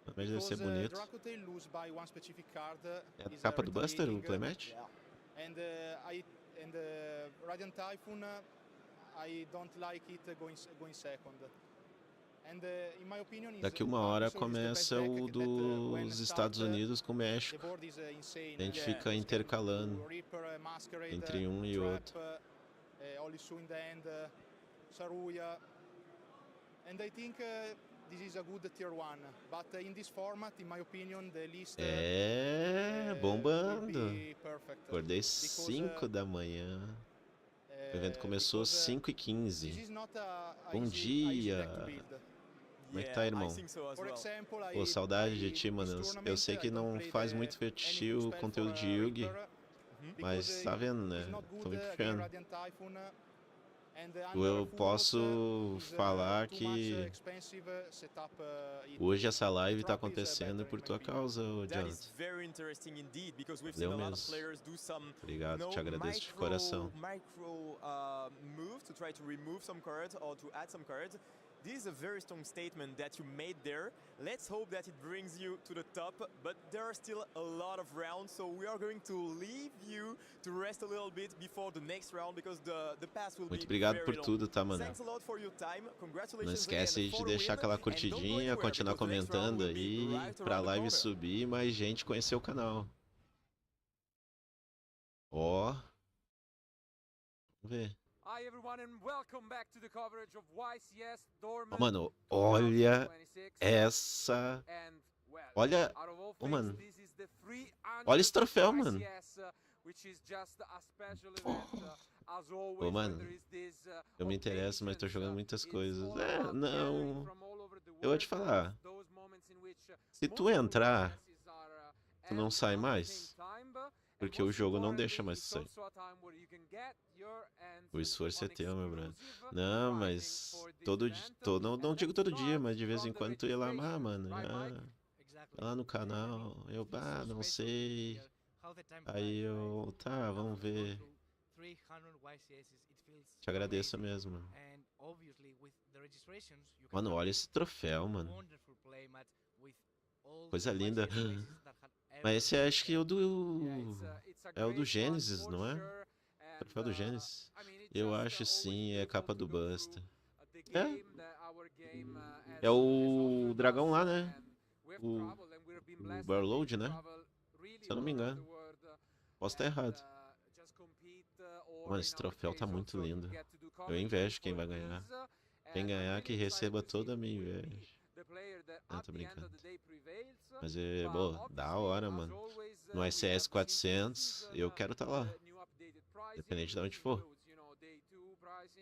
Playmatch deve ser Because bonito. Dracotel lose by one specific card É a is capa do Buster, o retaliating, Playmatch? And Radiant Typhoon, I don't like it going second. And in my opinion, Daqui uma hora começa o dos Estados Unidos com o México. the board is insane. A gente fica intercalando Reaper, Masquerade, entre um e Trap, outro. Holy Su in the end, Saruya. And I think this is a good tier 1. But in this format, in my opinion, the list É, bombando. will be perfect. Acordei 5 da manhã. O evento começou 5h15. This is not a Bom easy dia. deck to build. Como é que tá, irmão? For example, Pô, saudade de ti, mano. Eu sei que não faz muito pra ti o conteúdo de Yugi, mas tá vendo, né? Tô muito fã. Eu posso falar que hoje essa live tá acontecendo por tua causa, Jonathan. Valeu mesmo. Obrigado, te agradeço de coração. Move to try to remove some cards or to add some cards. This is a very strong statement that you made there. Let's hope that it brings you to the top, but there are still a lot of rounds, so we are going to leave you to rest a little bit before the next round because the pass will Muito be obrigado very por long. tudo, tá, mano? Thanks a lot for your time. Congratulations Não esquece again de for the deixar win, aquela and don't go curtidinha, anywhere, continuar because the next round comentando will be aí right pra around the live corner. subir e mais gente conhecer o canal. Ó. Vamos ver. Hi everyone and welcome back to the coverage of YCS Ó, Dormant mano, olha essa. Olha. Ô, mano. Olha esse troféu, mano. Ô, mano. Eu me interesso, mas tô jogando muitas coisas. É, não. Eu vou te falar. Se tu entrar, tu não sai mais. Porque o jogo não deixa mais sair. O esforço é teu, meu brother. Não, mas não digo todo dia, mas de vez em quando tu ia lá, mano, lá no canal, eu, não sei. Aí eu, tá, vamos ver. Te agradeço mesmo. Mano, olha esse troféu, mano. Coisa linda. Mas esse acho que é o do... É o do Gênesis, não é? O troféu do Gênesis. Eu acho sim, é a capa do Buster. É. É o dragão lá, né? O Barload, né? Se eu não me engano. Posso estar errado. Mano, esse troféu tá muito lindo. Eu invejo quem vai ganhar. Quem ganhar que receba toda a minha inveja. Não, tô brincando. Mas é, bom, da hora, mano. No ICS 400, eu quero estar lá. Independente de onde for.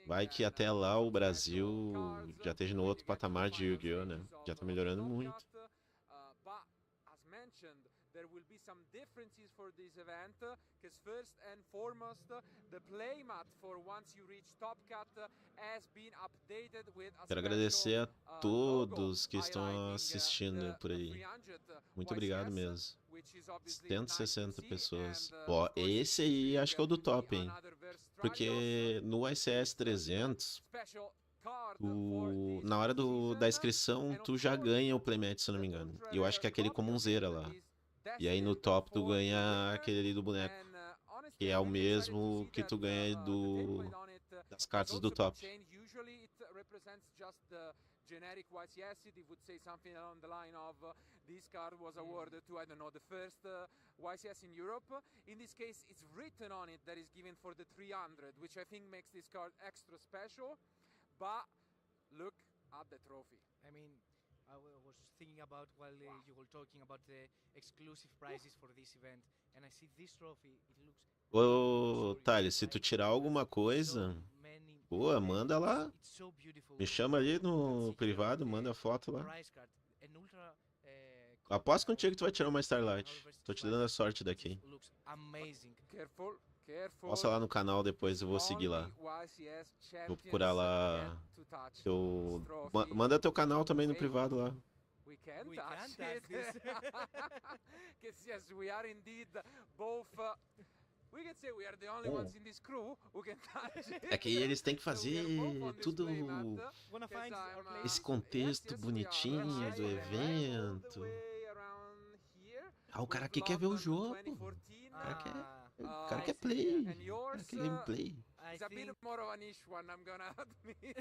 Vai que até lá o Brasil já esteja no outro patamar de Yu-Gi-Oh, né? Já tá melhorando muito. There will be some differences for this event, because first and foremost, the playmat for once you reach Top Cut has been updated with a Quero agradecer a todos que estão assistindo por aí. Muito obrigado mesmo. 160 pessoas. Ó, esse aí acho que é o do top, hein? Porque no ICS 300, na hora da inscrição, tu já ganha o playmat, se eu não me engano. E eu acho que é aquele comunzeira lá. E aí no top tu ganha aquele ali do boneco, que é o mesmo que tu ganha das cartas do top. Generic YCS, it would say something along the line of this card was awarded to, I don't know, the first YCS in Europe. In this case, it's written on it that is given for the 300, which I think makes this card extra special. But look at the trophy. I mean, I was thinking about while you were talking about the exclusive prizes for this event, and I see this trophy. It looks. Ô, Thales, se tu tirar alguma coisa, pô, manda lá. Me chama ali no privado, manda a foto lá. Aposto contigo que tu vai tirar uma Starlight. Tô te dando a sorte daqui. Posta lá no canal depois, eu vou seguir lá. Vou procurar lá. Manda teu canal também no privado lá. We can touch this. Because yes, we are indeed both. É que eles têm que fazer tudo esse contexto bonitinho do evento. Ah, o cara aqui quer ver o jogo. O cara quer play. O cara quer gameplay.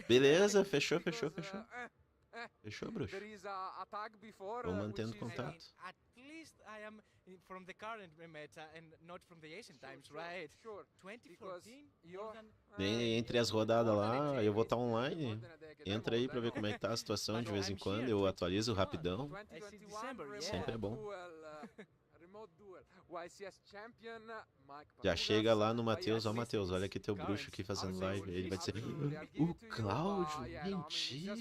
Beleza, fechou. Fechou, bruxo. Vou mantendo contato. At least I am from the current meta and not from the ancient times, right? 2014, Entre as rodadas lá, eu vou estar online. Entra aí pra ver como é que tá a situação de vez em quando. Eu atualizo rapidão. Sempre é bom. Já chega lá no Matheus, ó Matheus, olha aqui teu bruxo aqui fazendo live. Ele vai dizer, o Cláudio, mentira.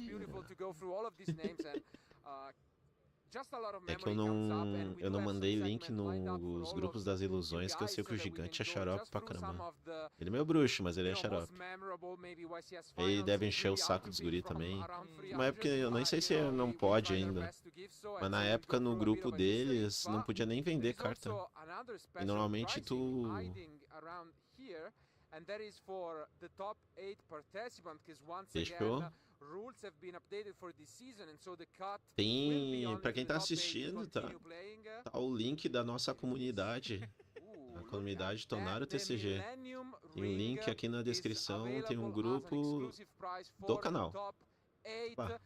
É que eu não mandei link nos grupos das ilusões, que eu sei que o gigante é xarope pra caramba. Ele é meu bruxo, mas ele é xarope. Ele deve encher o saco dos guri também. Uma época, eu nem sei se não pode ainda. Mas na época, no grupo deles, não podia nem vender carta. E normalmente tu... Fechou? Tem, pra quem tá assistindo, tá o link da nossa comunidade, a comunidade Tonaro TCG. Tem um link aqui na descrição, tem um grupo do canal. Pá.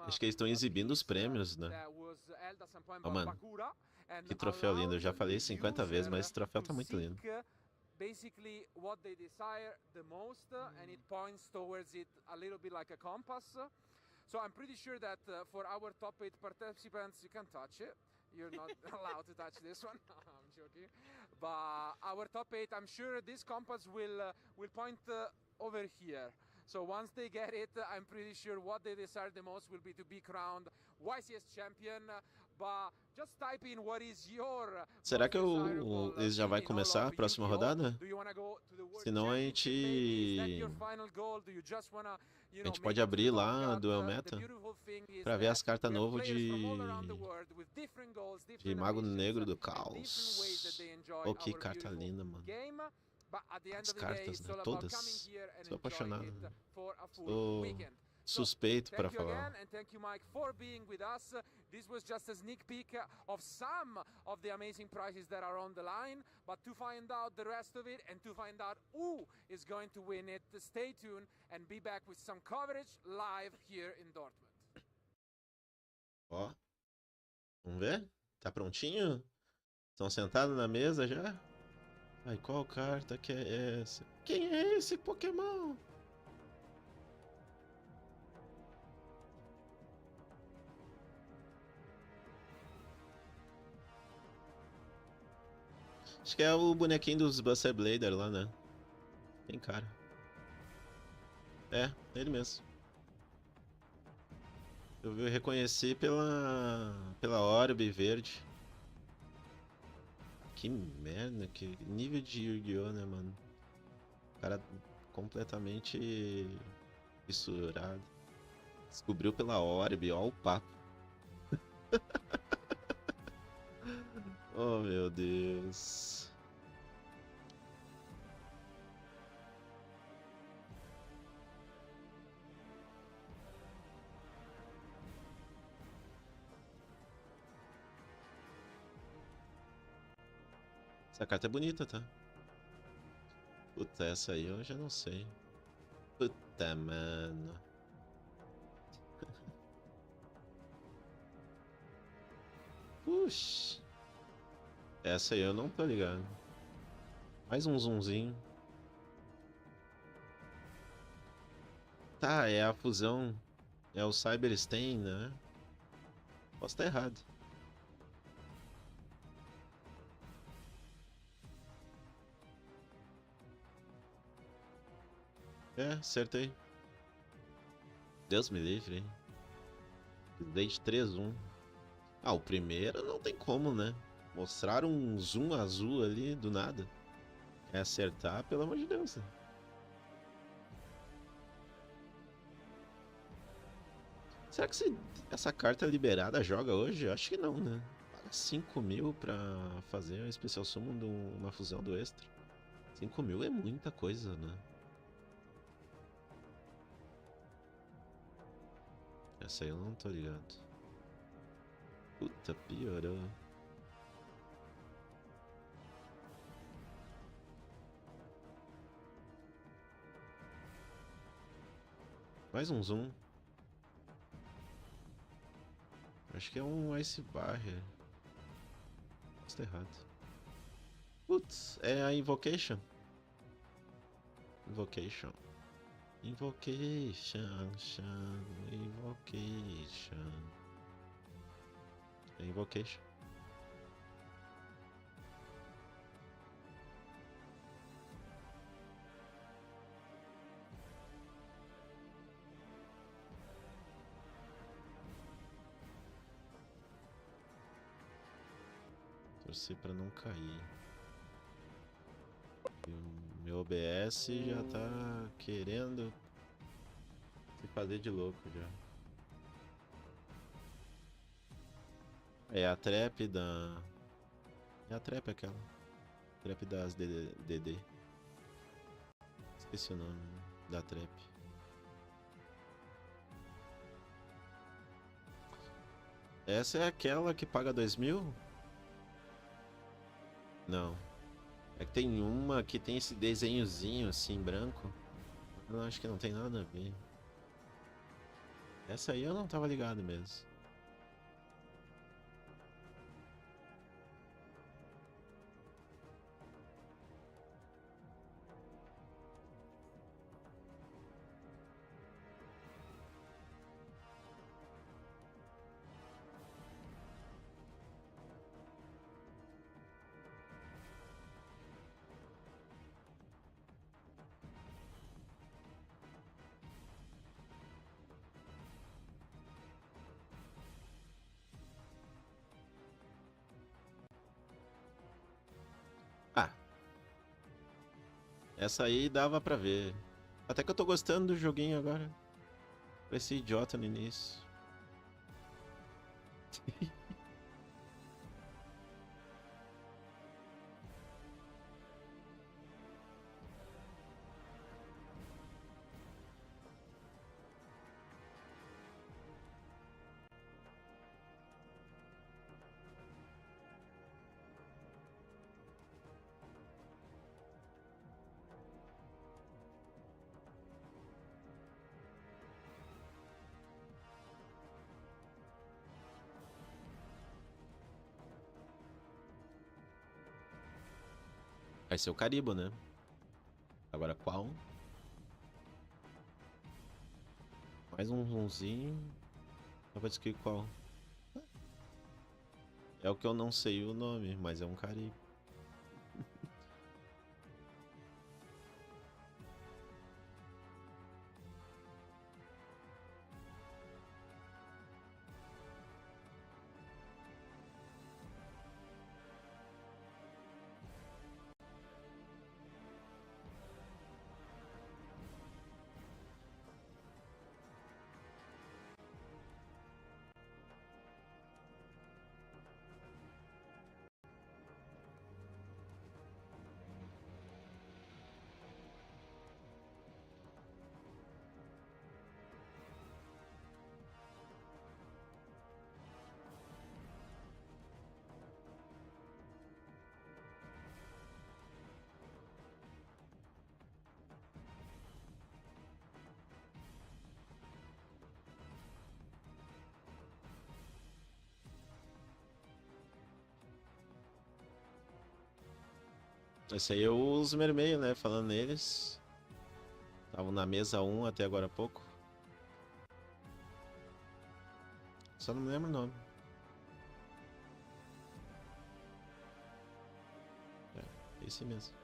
Acho que eles estão exibindo os prêmios, né? Oh, mano, que troféu lindo. Eu já falei 50 vezes, mas esse troféu tá muito lindo. Basically what they desire the most and it points towards it a little bit like a compass. So I'm pretty sure that for our top 8 participants you can touch it. You're not allowed to touch this one. I'm joking. But our top 8, I'm sure this compass will point over here. So once they get it, I'm pretty sure what they desire the most will be to be crowned YCS champion. But just type in what is your... Será que eles já vai começar a próxima rodada? Senão a gente pode abrir lá do El Meta pra ver as cartas novas de Mago Negro do Caos. Oh, que carta linda, mano. As cartas, né? Todas. Sou apaixonado. Sou suspeito para falar. This was just a sneak peek of some of the amazing prizes that are on the line, but to find out the rest of it and to find out who is going to win it, stay tuned and be back with some coverage live here in Dortmund. Ó, vamos ver? Tá prontinho? Estão sentados na mesa já? Ai, qual carta que é essa? Quem é esse Pokémon? Acho que é o bonequinho dos Buster Blader lá, né? Tem cara. É, ele mesmo. Eu reconheci pela orbe verde. Que merda, que nível de Yu-Gi-Oh, né, mano? O cara completamente fissurado. Descobriu pela orbe, ó o papo. Oh, meu Deus. Essa carta é bonita, tá? Puta, essa aí eu já não sei. Puta, mano. Puxa. Essa aí eu não tô ligado. Mais um zoomzinho. Tá, é a fusão. É o Cyberstein, né? Posso estar errado. É, acertei. Deus me livre, hein? Desde 3-1. Ah, o primeiro não tem como, né? Mostraram um zoom azul ali do nada. É acertar, pelo amor de Deus. Será que essa carta liberada joga hoje? Eu acho que não, né? Paga 5 mil pra fazer um especial summon de uma fusão do extra. 5 mil é muita coisa, né? Essa aí eu não tô ligado. Puta, piorou. Mais um zoom. Acho que é um Ice Barrier. Está errado. Putz, é a Invocation. Invocation. Invocation. Invocation. É Invocation. Torcer pra não cair. E o meu OBS já tá querendo se fazer de louco já. É a trap da... É a trap aquela. Trap das DD. Esqueci o nome da trap. Essa é aquela que paga 2.000? Não. É que tem uma que tem esse desenhozinho assim, branco. Eu acho que não tem nada a ver. Essa aí eu não tava ligado mesmo. Ah. Essa aí dava pra ver. Até que eu tô gostando do joguinho agora. Parece idiota no início. Vai ser o Caribo, né? Agora qual? Mais um zoomzinho. Só pra descobrir qual. É o que eu não sei o nome, mas é um Caribe. Esse aí eu uso mermeio, né? Falando neles. Estavam na mesa 1 até agora há pouco. Só não me lembro o nome. É, esse mesmo.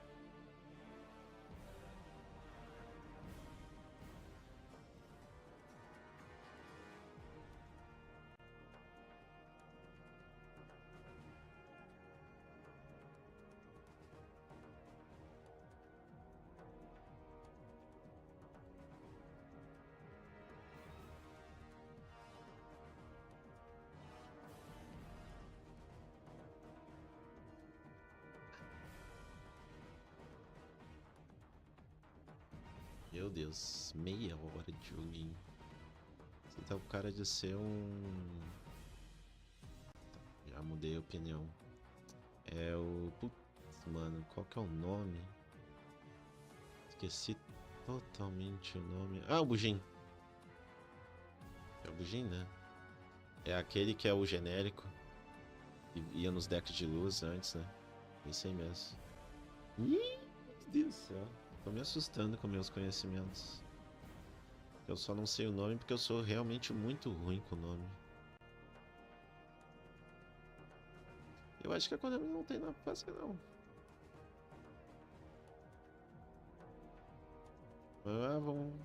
Meu Deus, meia hora de joguinho. Você tá com cara de ser um... Já mudei a opinião. É o... Putz, mano, qual que é o nome? Esqueci totalmente o nome. Ah, o Bugin. É o Bugin, né? É aquele que é o genérico. E ia nos decks de luz antes, né? Esse aí mesmo. Ih, meu Deus do céu. Tô me assustando com meus conhecimentos. Eu só não sei o nome porque eu sou realmente muito ruim com o nome. Eu acho que a Konami não tem nada pra fazer, não. Ah,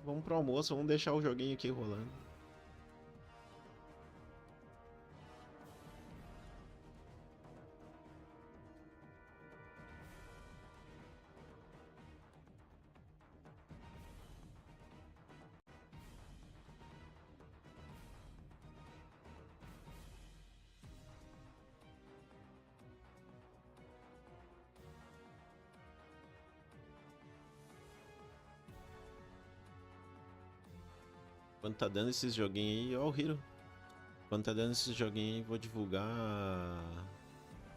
vamos pro almoço, vamos deixar o joguinho aqui rolando. Quando tá dando esses joguinhos aí, ó o Hero. Quando tá dando esses joguinhos aí, vou divulgar...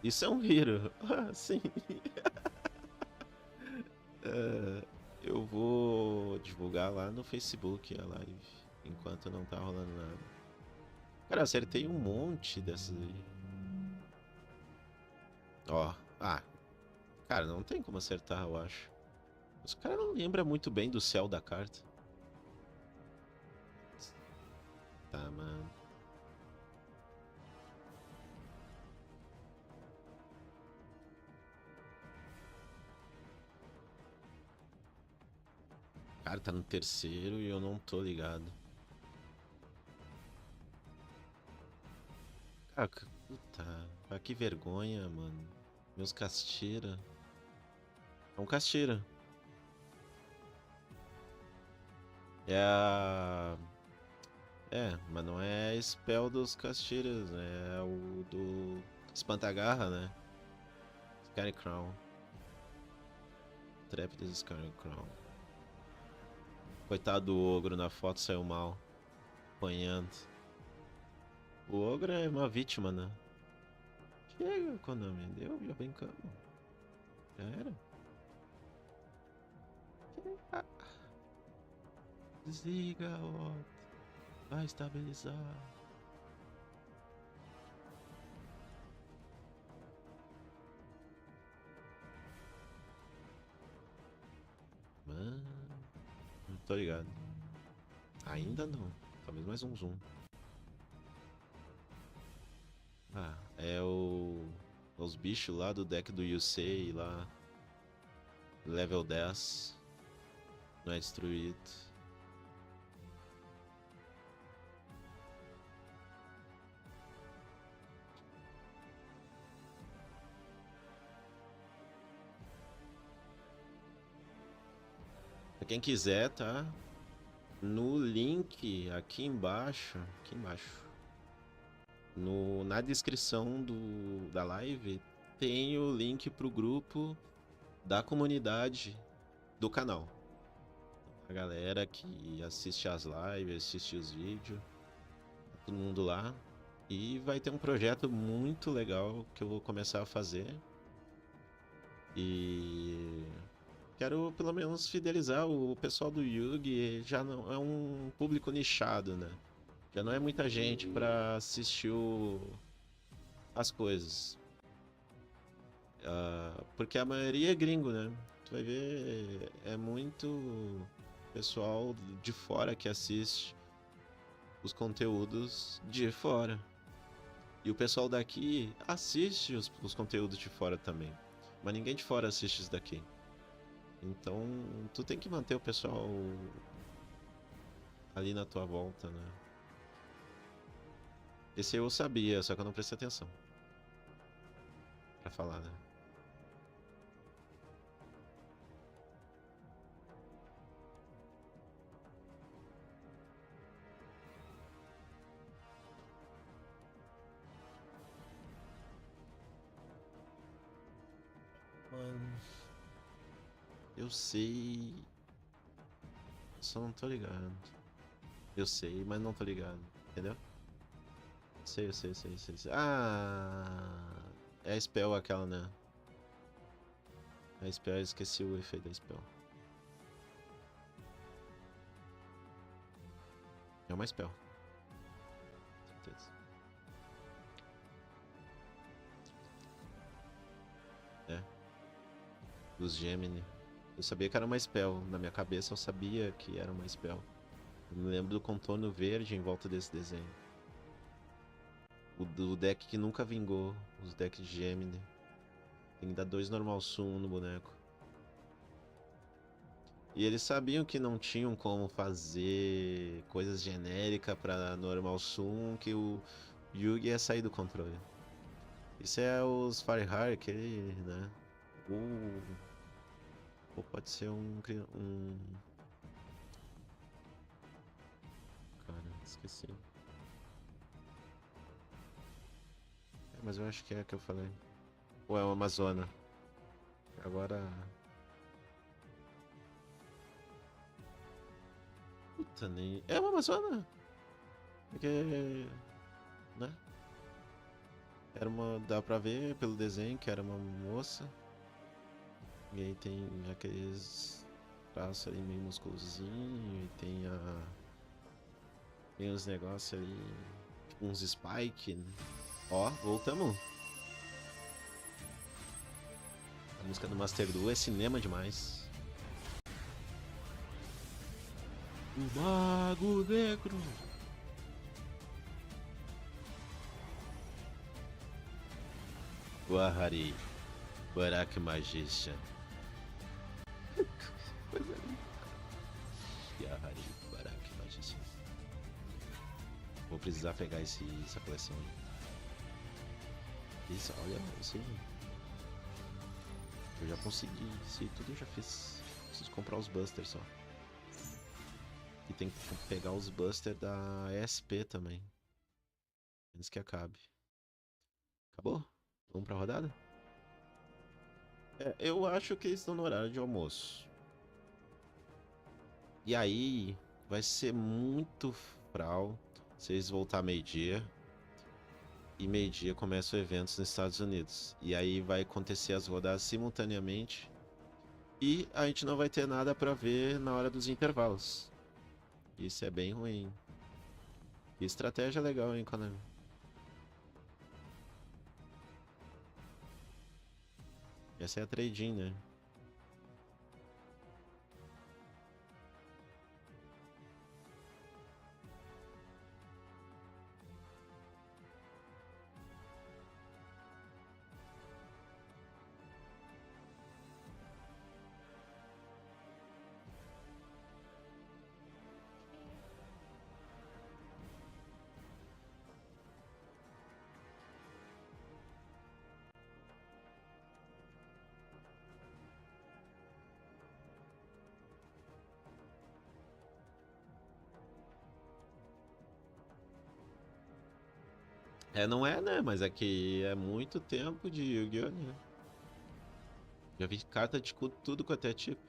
Isso é um Hero. Ah, sim. Eu vou divulgar lá no Facebook a live, enquanto não tá rolando nada. Cara, eu acertei um monte dessas aí. Ó, cara, não tem como acertar, eu acho. Os caras não lembram muito bem do céu da carta. Tá, mano. Cara, tá no terceiro e eu não tô ligado. Cara, puta, que vergonha, mano. Meus casteira. É um casteira. É a... mas não é a spell dos casteiras, é o do Espantagarra, né? Scary Crown. Trap dos Scary Crown. Coitado do ogro, na foto saiu mal. Apanhando. O ogro é uma vítima, né? Chega, Konami. Deu, já brincamos. Já era. Chega. Desliga, ó. Vai estabilizar. Mano, não tô ligado. Ainda não. Talvez mais um zoom. Ah, é os bichos lá do deck do Yusei lá. Level 10. Não é destruído. Pra quem quiser, tá? No link aqui embaixo. Na descrição da live tem o link pro grupo da comunidade do canal. A galera que assiste as lives, assiste os vídeos, tá todo mundo lá. E vai ter um projeto muito legal que eu vou começar a fazer. E quero pelo menos fidelizar o pessoal do Yugi. Já não é um público nichado, né? Já não é muita gente pra assistir as coisas. Porque a maioria é gringo, né? Tu vai ver, é muito pessoal de fora que assiste os conteúdos de fora. E o pessoal daqui assiste os conteúdos de fora também. Mas ninguém de fora assiste isso daqui. Então, tu tem que manter o pessoal ali na tua volta, né? Esse eu sabia, só que eu não prestei atenção. Pra falar, né? Mano, eu sei só não tô ligado. Eu sei, mas não tô ligado. Entendeu? Sei. Ah, é a spell aquela, né? A spell, eu esqueci o efeito da spell. É uma spell. Certeza. É. Dos Gemini. Eu sabia que era uma spell. Na minha cabeça eu sabia que era uma spell. Eu me lembro do contorno verde em volta desse desenho. O do deck que nunca vingou. Os decks de Gemini. Tem que dar 2 normal summon no boneco. E eles sabiam que não tinham como fazer coisas genéricas pra normal summon, que o Yugi ia sair do controle. Isso é os Fireheart, aquele, né? Ou pode ser um... Cara, esqueci. Mas eu acho que é a que eu falei. Ou é o Amazona? Agora... Puta, nem... É uma Amazona! Porque... Né? Era uma... Dá pra ver pelo desenho que era uma moça. E aí tem aqueles... traços ali meio musculosinho. E tem a... Tem uns negócios ali... Tipo uns spike. Né? Ó, voltamos! A música do Master Duo é cinema demais. O Mago Negro. Wahari, Barak Magician. Coisa linda. Wahari, Barak Magician. Vou precisar pegar essa coleção. Isso, olha, isso aí. Eu já consegui, isso aí tudo eu já fiz. Preciso comprar os busters só. E tem que pegar os busters da SP também. Antes que acabe. Acabou? Vamos pra rodada? É, eu acho que eles estão no horário de almoço. E aí vai ser muito fral se eles voltar meio-dia. E meio-dia começam eventos nos Estados Unidos. E aí vai acontecer as rodadas simultaneamente. E a gente não vai ter nada pra ver na hora dos intervalos. Isso é bem ruim. Que estratégia legal, hein, Konami? Essa é a trade-in, né? É, não é, né? Mas é que é muito tempo de Yu-Gi-Oh, né? Já vi carta de tudo quanto é tipo.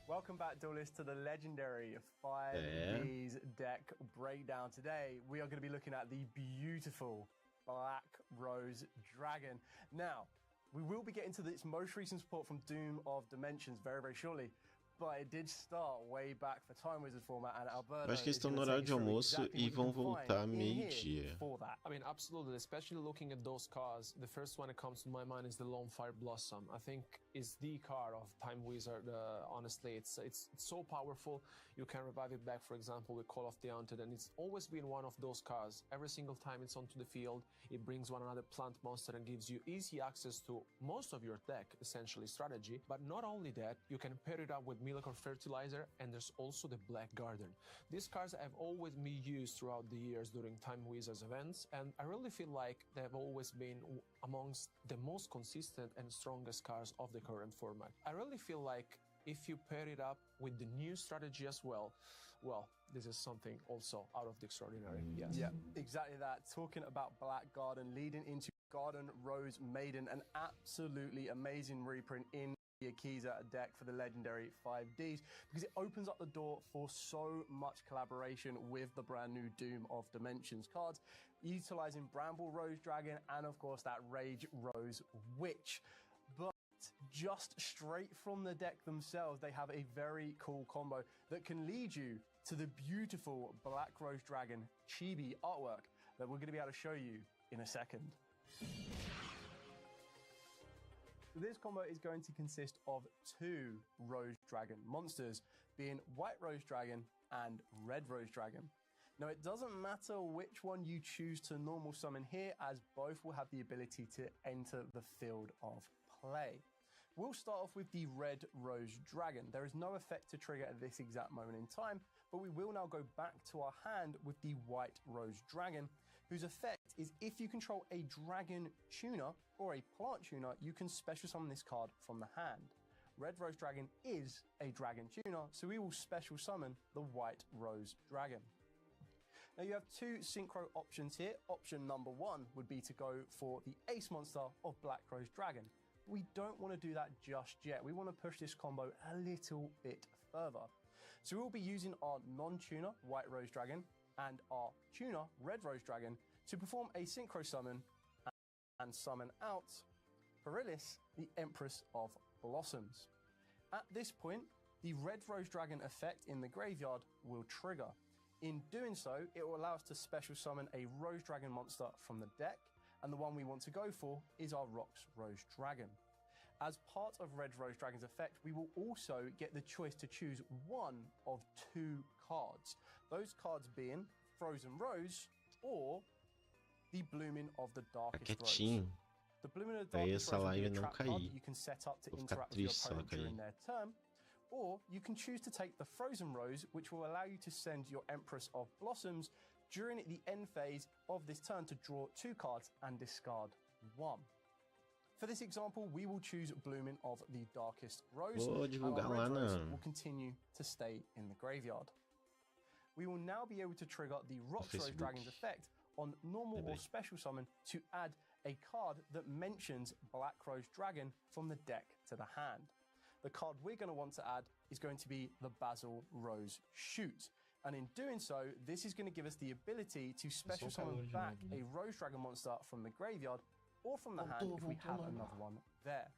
Welcome back, duelists, to the legendary 5Ds deck breakdown. Today, we are going to be looking at the beautiful Black Rose Dragon. Now, we will be getting to its most recent support from Doom of Dimensions very, very shortly. But it did start way back for Time Wizard format, and Alberto. Eu acho que eles estão no horário de almoço e vão voltar meio-dia. I mean, absolutely, especially looking at those cards. The first one that comes to my mind is the Lone Fire Blossom. I think is the card of Time Wizard. Honestly, it's so powerful. You can revive it back, for example, with Call of the Haunted, and it's always been one of those cards. Every single time it's onto the field, it brings one another plant monster and gives you easy access to most of your deck, essentially strategy. But not only that, you can pair it up with Miracle Fertilizer, and there's also the Black Garden. These cards have always been used throughout the years during Time Wizards events, and I really feel like they've always been amongst the most consistent and strongest cards of the current format. I really feel like if you pair it up with the new strategy as well, this is something also out of the extraordinary. Yes. Yeah, exactly that. Talking about Black Garden leading into Garden Rose Maiden, an absolutely amazing reprint in the Akiza deck for the legendary 5Ds, because it opens up the door for so much collaboration with the brand new Doom of Dimensions cards, utilizing Bramble Rose Dragon and of course that Rage Rose Witch. But just straight from the deck themselves, they have a very cool combo that can lead you to the beautiful Black Rose Dragon chibi artwork that we're going to be able to show you in a second. So this combo is going to consist of 2 Rose Dragon monsters, being White Rose Dragon and Red Rose Dragon. Now it doesn't matter which one you choose to normal summon here, as both will have the ability to enter the field of play. We'll start off with the Red Rose Dragon. There is no effect to trigger at this exact moment in time, but we will now go back to our hand with the White Rose Dragon, whose effect is if you control a Dragon Tuner or a Plant Tuner, you can special summon this card from the hand. Red Rose Dragon is a Dragon Tuner, so we will special summon the White Rose Dragon. Now you have 2 synchro options here. Option number 1 would be to go for the Ace monster of Black Rose Dragon. We don't want to do that just yet. We want to push this combo a little bit further. So we'll be using our non-tuner White Rose Dragon and our tuner Red Rose Dragon to perform a synchro summon and summon out Perilis, the Empress of Blossoms. At this point, the Red Rose Dragon effect in the graveyard will trigger. In doing so, it will allow us to special summon a Rose Dragon monster from the deck, and the one we want to go for is our Rox Rose Dragon. As part of Red Rose Dragon's effect, we will also get the choice to choose one of 2 cards. Those cards being Frozen Rose or the Blooming of the Darkest Rose. The Blooming of the Darkest Rose will be a trap card that you can set up to interact with your opponent during their turn. Or you can choose to take the Frozen Rose, which will allow you to send your Empress of Blossoms during the end phase of this turn to draw 2 cards and discard 1. For this example, we will choose Blooming of the Darkest Rose, and our Red Rose will continue to stay in the graveyard. We will now be able to trigger the Rox Rose Dragon's effect on normal or special summon to add a card that mentions Black Rose Dragon from the deck to the hand. The card we're going to want to add is going to be the Basil Rose Shoot. And in doing so, this is going to give us the ability to special summon back a Rose Dragon monster from the graveyard or from the hand if we have another one there.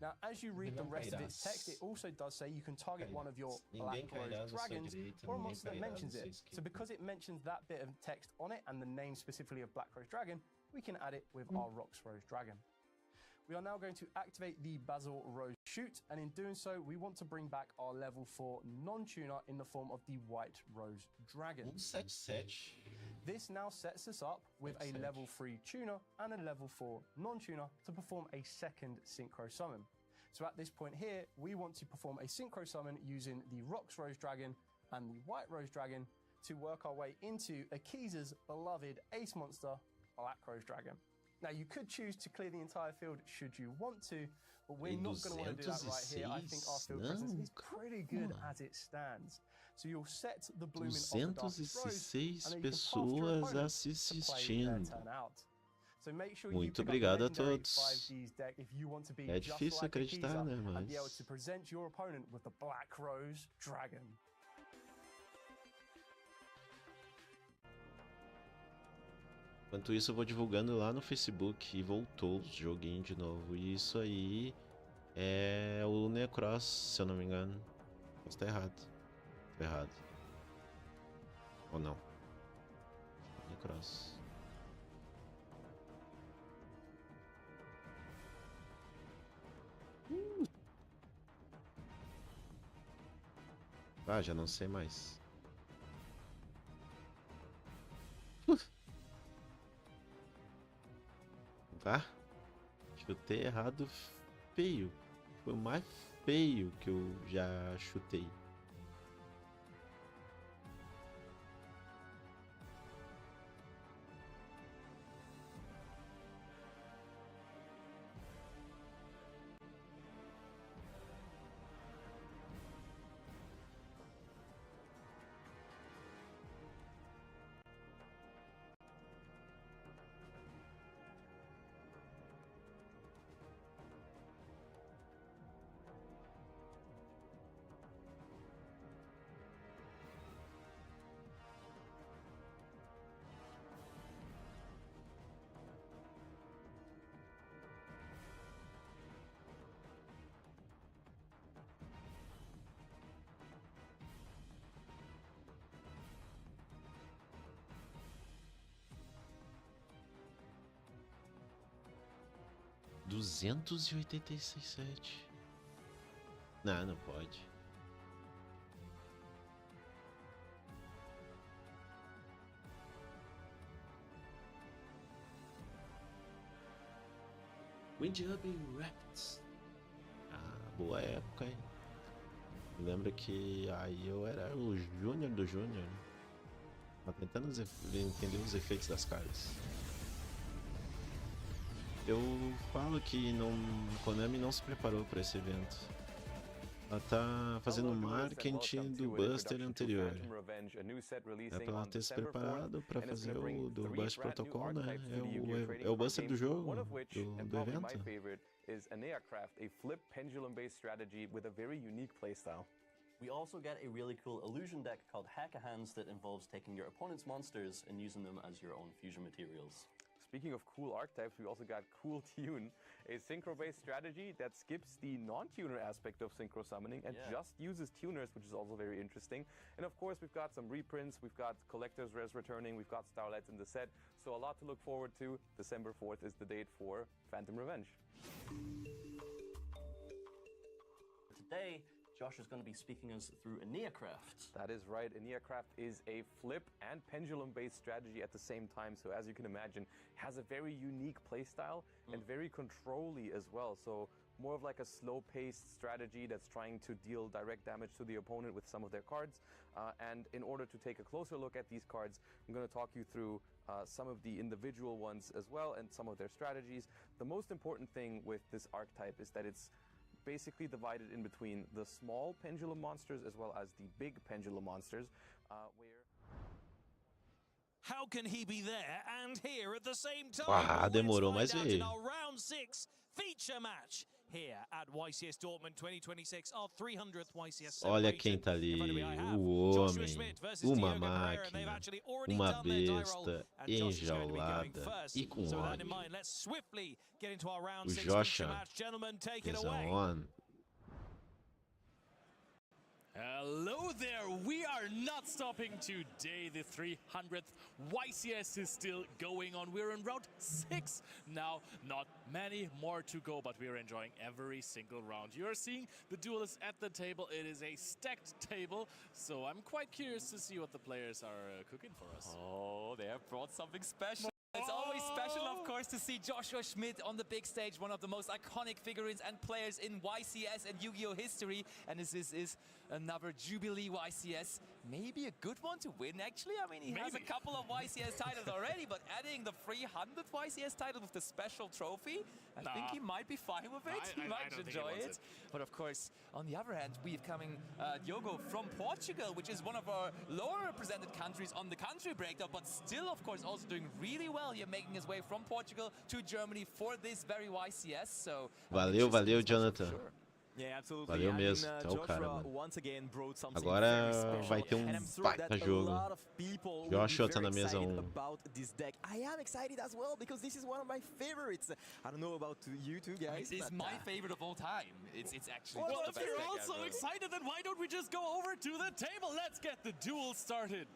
Now, as you read the rest of its text, it also does say you can target one of your Black Rose Dragons or a monster that mentions it. So because it mentions that bit of text on it and the name specifically of Black Rose Dragon, we can add it with our Rox Rose Dragon. We are now going to activate the Basil Rose Shoot, and in doing so, we want to bring back our level 4 non-tuner in the form of the White Rose Dragon. This now sets us up with a level 3 tuner and a level 4 non-tuner to perform a second synchro summon. So at this point here, we want to perform a synchro summon using the Rox Rose Dragon and the White Rose Dragon to work our way into Akiza's beloved ace monster, Black Rose Dragon. Now, you could choose to clear the entire field should you want to, but we're not going to want to do that right here. I think our field presence is pretty good as it stands. So you'll set the Blooming of the Darkest Rose, and then you can pass your opponent to play their turn out. So make sure you pick up the legendary 5Ds deck if you want to be just like Akiza and be able to present your opponent with the Black Rose Dragon. Enquanto isso eu vou divulgando lá no Facebook e voltou o joguinho de novo. E isso aí é o Necross, se eu não me engano. Posso estar errado. Tô errado. Ou não. Necross. Ah, já não sei mais. Tá? Chutei errado feio. foi o mais feio que eu já chutei. $286,7. Não pode. Wind Up Rapids. Boa época, hein? Lembra que aí eu era o júnior do júnior. Tava tentando entender os efeitos das cartas. Eu falo que Konami não se preparou para esse evento. Ela tá fazendo marketing do Buster anterior. É pra ela ter se preparado para fazer o do Buster Protocol, né? É o Buster do jogo, do evento. Is an aircraft, a flip pendulum-based strategy with a very unique playstyle. We also get a really cool illusion deck called Hack-A-Hands that involves taking your opponent's monsters and using them as your own fusion materials. Speaking of cool archetypes, we also got Cool Tune, a synchro-based strategy that skips the non-tuner aspect of synchro summoning and just uses tuners, which is also very interesting. And of course, we've got some reprints, we've got Collector's Res returning, we've got Starlights in the set, so a lot to look forward to. December 4th is the date for Phantom Revenge. Today, Josh is going to be speaking us through Aeneacraft. That is right. Aeneacraft is a flip and pendulum-based strategy at the same time. So as you can imagine, has a very unique playstyle and very control-y as well. So more of like a slow-paced strategy that's trying to deal direct damage to the opponent with some of their cards. And in order to take a closer look at these cards, I'm going to talk you through some of the individual ones as well and some of their strategies. The most important thing with this archetype is that it's basically divided in between the small pendulum monsters as well as the big pendulum monsters, where... How can he be there and here at the same time? Demorou, mas Let's find out veio. in our round 6 feature match here at YCS Dortmund 2026, our 300th YCS Olha quem tá ali, o homem, uma máquina, uma besta enjaulada e com ódio. O Joshua is on. Hello there, we are not stopping today. The 300th YCS is still going on. We're in round 6 now, not many more to go, but we're enjoying every single round. You're seeing the duelists at the table. It is a stacked table, so I'm quite curious to see what the players are cooking for us. Oh, they have brought something special. It's always special, of course, to see Joshua Schmidt on the big stage, one of the most iconic figurines and players in YCS and Yu-Gi-Oh! History. And this is another Jubilee YCS. Maybe a good one to win, actually. I mean, he has a couple of YCS titles already, but adding the 300th YCS title with the special trophy, I think he might be fine with it. He might enjoy it. But of course, on the other hand, we have coming Diogo from Portugal, which is one of our lower represented countries on the country breakdown, but still, of course, also doing really well here, making his way from Portugal to Germany for this very YCS. So Valeu, Jonathan. Valeu mesmo, tá o cara, mano. Agora vai ter baita jogo. Joshua tá na mesa 1. I am excited as well because this is one of my favorites. I don't know about you two guys. It's my favorite of all time. It's actually Well, the if best you're deck all so ever. excited, then why don't we just go over to the table? Let's get the duel started.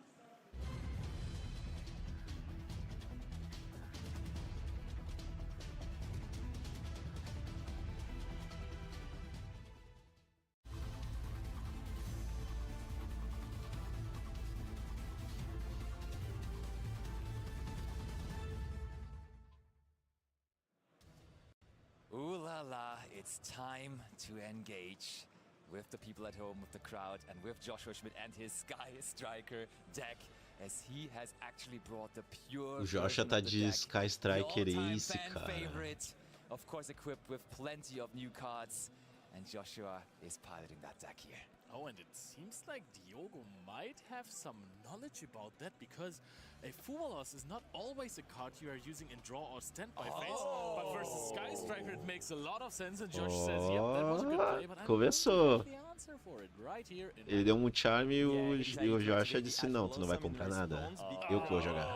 Ooh la Voila, it's time to engage with the people at home, with the crowd, and with Joshua Schmidt and his Sky Striker deck, as he has actually brought the pure O Joshua tá de Sky Striker Ace, cara. favorite, of course equipped with plenty of new cards, and Joshua is piloting that deck here. Oh, and it seems like Diogo might have some knowledge about that, because a Fumalos is not always a card you are using in draw or standby phase, but versus Sky Striker it makes a lot of sense, and Josh says, yep, that was a good play, but Começou. the answer for it right here in Ele deu um charme e o Joshua disse, não, tu não vai comprar nada. Eu que vou jogar.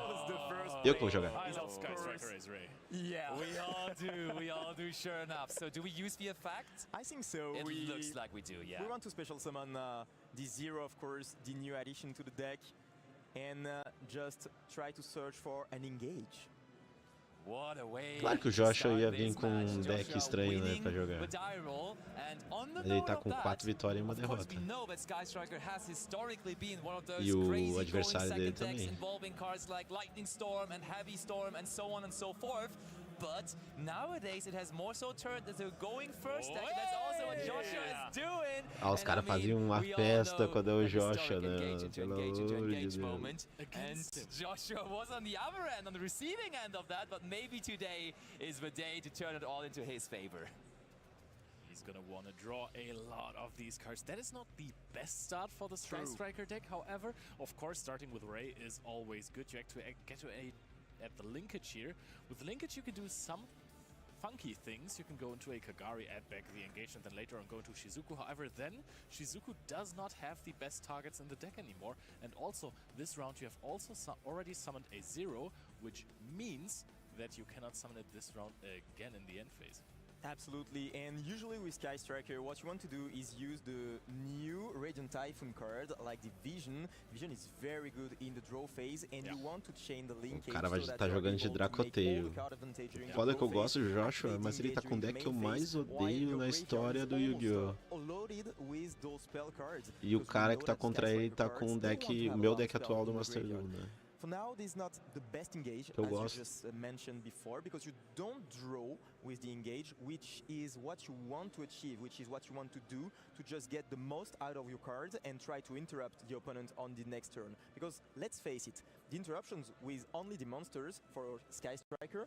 Eu que vou jogar. I love Sky Striker Ace Ray. Yeah, we all do, sure enough. So do we use the effect? I think so. It looks like we do, yeah. We want to special summon the Zero, of course, the new addition to the deck, and just try to search for an engage. What a way. Claro que o Joshua ia vir com um deck estranho, né, pra jogar. Ele tá com 4 vitórias e uma derrota. E o adversário dele também. But nowadays it has more so turned into going first deck. That's also what Joshua is doing. Ah, os caras faziam uma festa quando é o Joshua, né? Pelo amor de Deus. And Joshua was on the other end, on the receiving end of that, but maybe today is the day to turn it all into his favor. He's gonna want to draw a lot of these cards. That is not the best start for the Sky Striker deck, however. Of course, starting with Ray is always good. You actually get to at the linkage here. With linkage you can do some funky things. You can go into a Kagari, add back the engagement, then later on go into Shizuku. However, then Shizuku does not have the best targets in the deck anymore. And also, this round you have also already summoned a Zero, which means that you cannot summon it this round again in the end phase. Absolutely, and usually with Sky Striker, what you want to do is use the new Radiant Typhoon card, like the Vision. Vision is very good in the draw phase, and you want to chain the linkage. O cara vai estar jogando de Dracoteio. Foda que eu gosto do Joshua, mas ele tá com o deck que eu mais odeio na história do Yu-Gi-Oh! E o cara que tá contra ele tá com um deck, o meu deck atual do Master Duel, né? For now, this is not the best engage, as you just mentioned before, because you don't draw with the engage, which is what you want to achieve, which is what you want to do to just get the most out of your cards and try to interrupt the opponent on the next turn. Because let's face it, the interruptions with only the monsters for Sky Striker,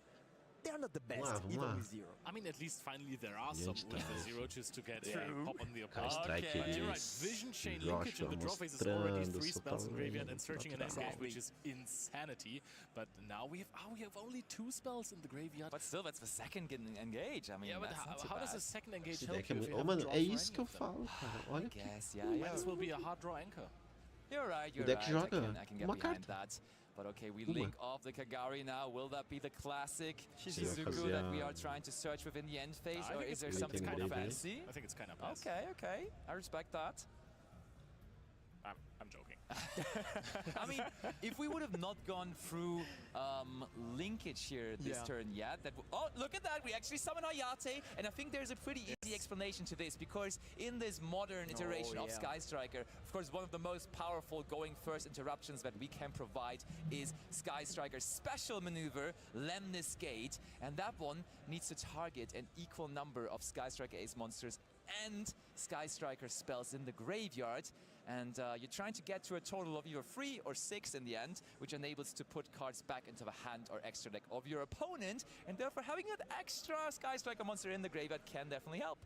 they are not the best, even with Zero. I mean, at least finally there are some with the Zero just to get a pop on the opponent. Okay. You're right, Vision Chain Linkage in the draw phase is already 3 spells in graveyard and searching an engage, which is insanity. But now we have only 2 spells in the graveyard. But still, that's the second engage. I mean, yeah, but how does the second engage help you? If you É isso que eu falo, cara. Olha que... Might as well be a hard draw anchor. You're right, O deck joga I can get behind that. But okay, we link off the Kagari now. Will that be the classic Shizuku that we are trying to search within the end phase? Or is there something kind of fancy? I think it's kind of fancy. Okay. I respect that. I'm joking. I mean, if we would have not gone through linkage here this turn yet, oh, look at that, we actually summon Hayate, and I think there's a pretty easy explanation to this, because in this modern iteration of Sky Striker, of course, one of the most powerful going first interruptions that we can provide is Sky Striker's special maneuver, Lemnis Gate, and that one needs to target an equal number of Sky Striker Ace monsters and Sky Striker spells in the graveyard. And you're trying to get to a total of either 3 or 6 in the end, which enables to put cards back into the hand or extra deck of your opponent, and therefore having that extra Sky Striker monster in the graveyard can definitely help.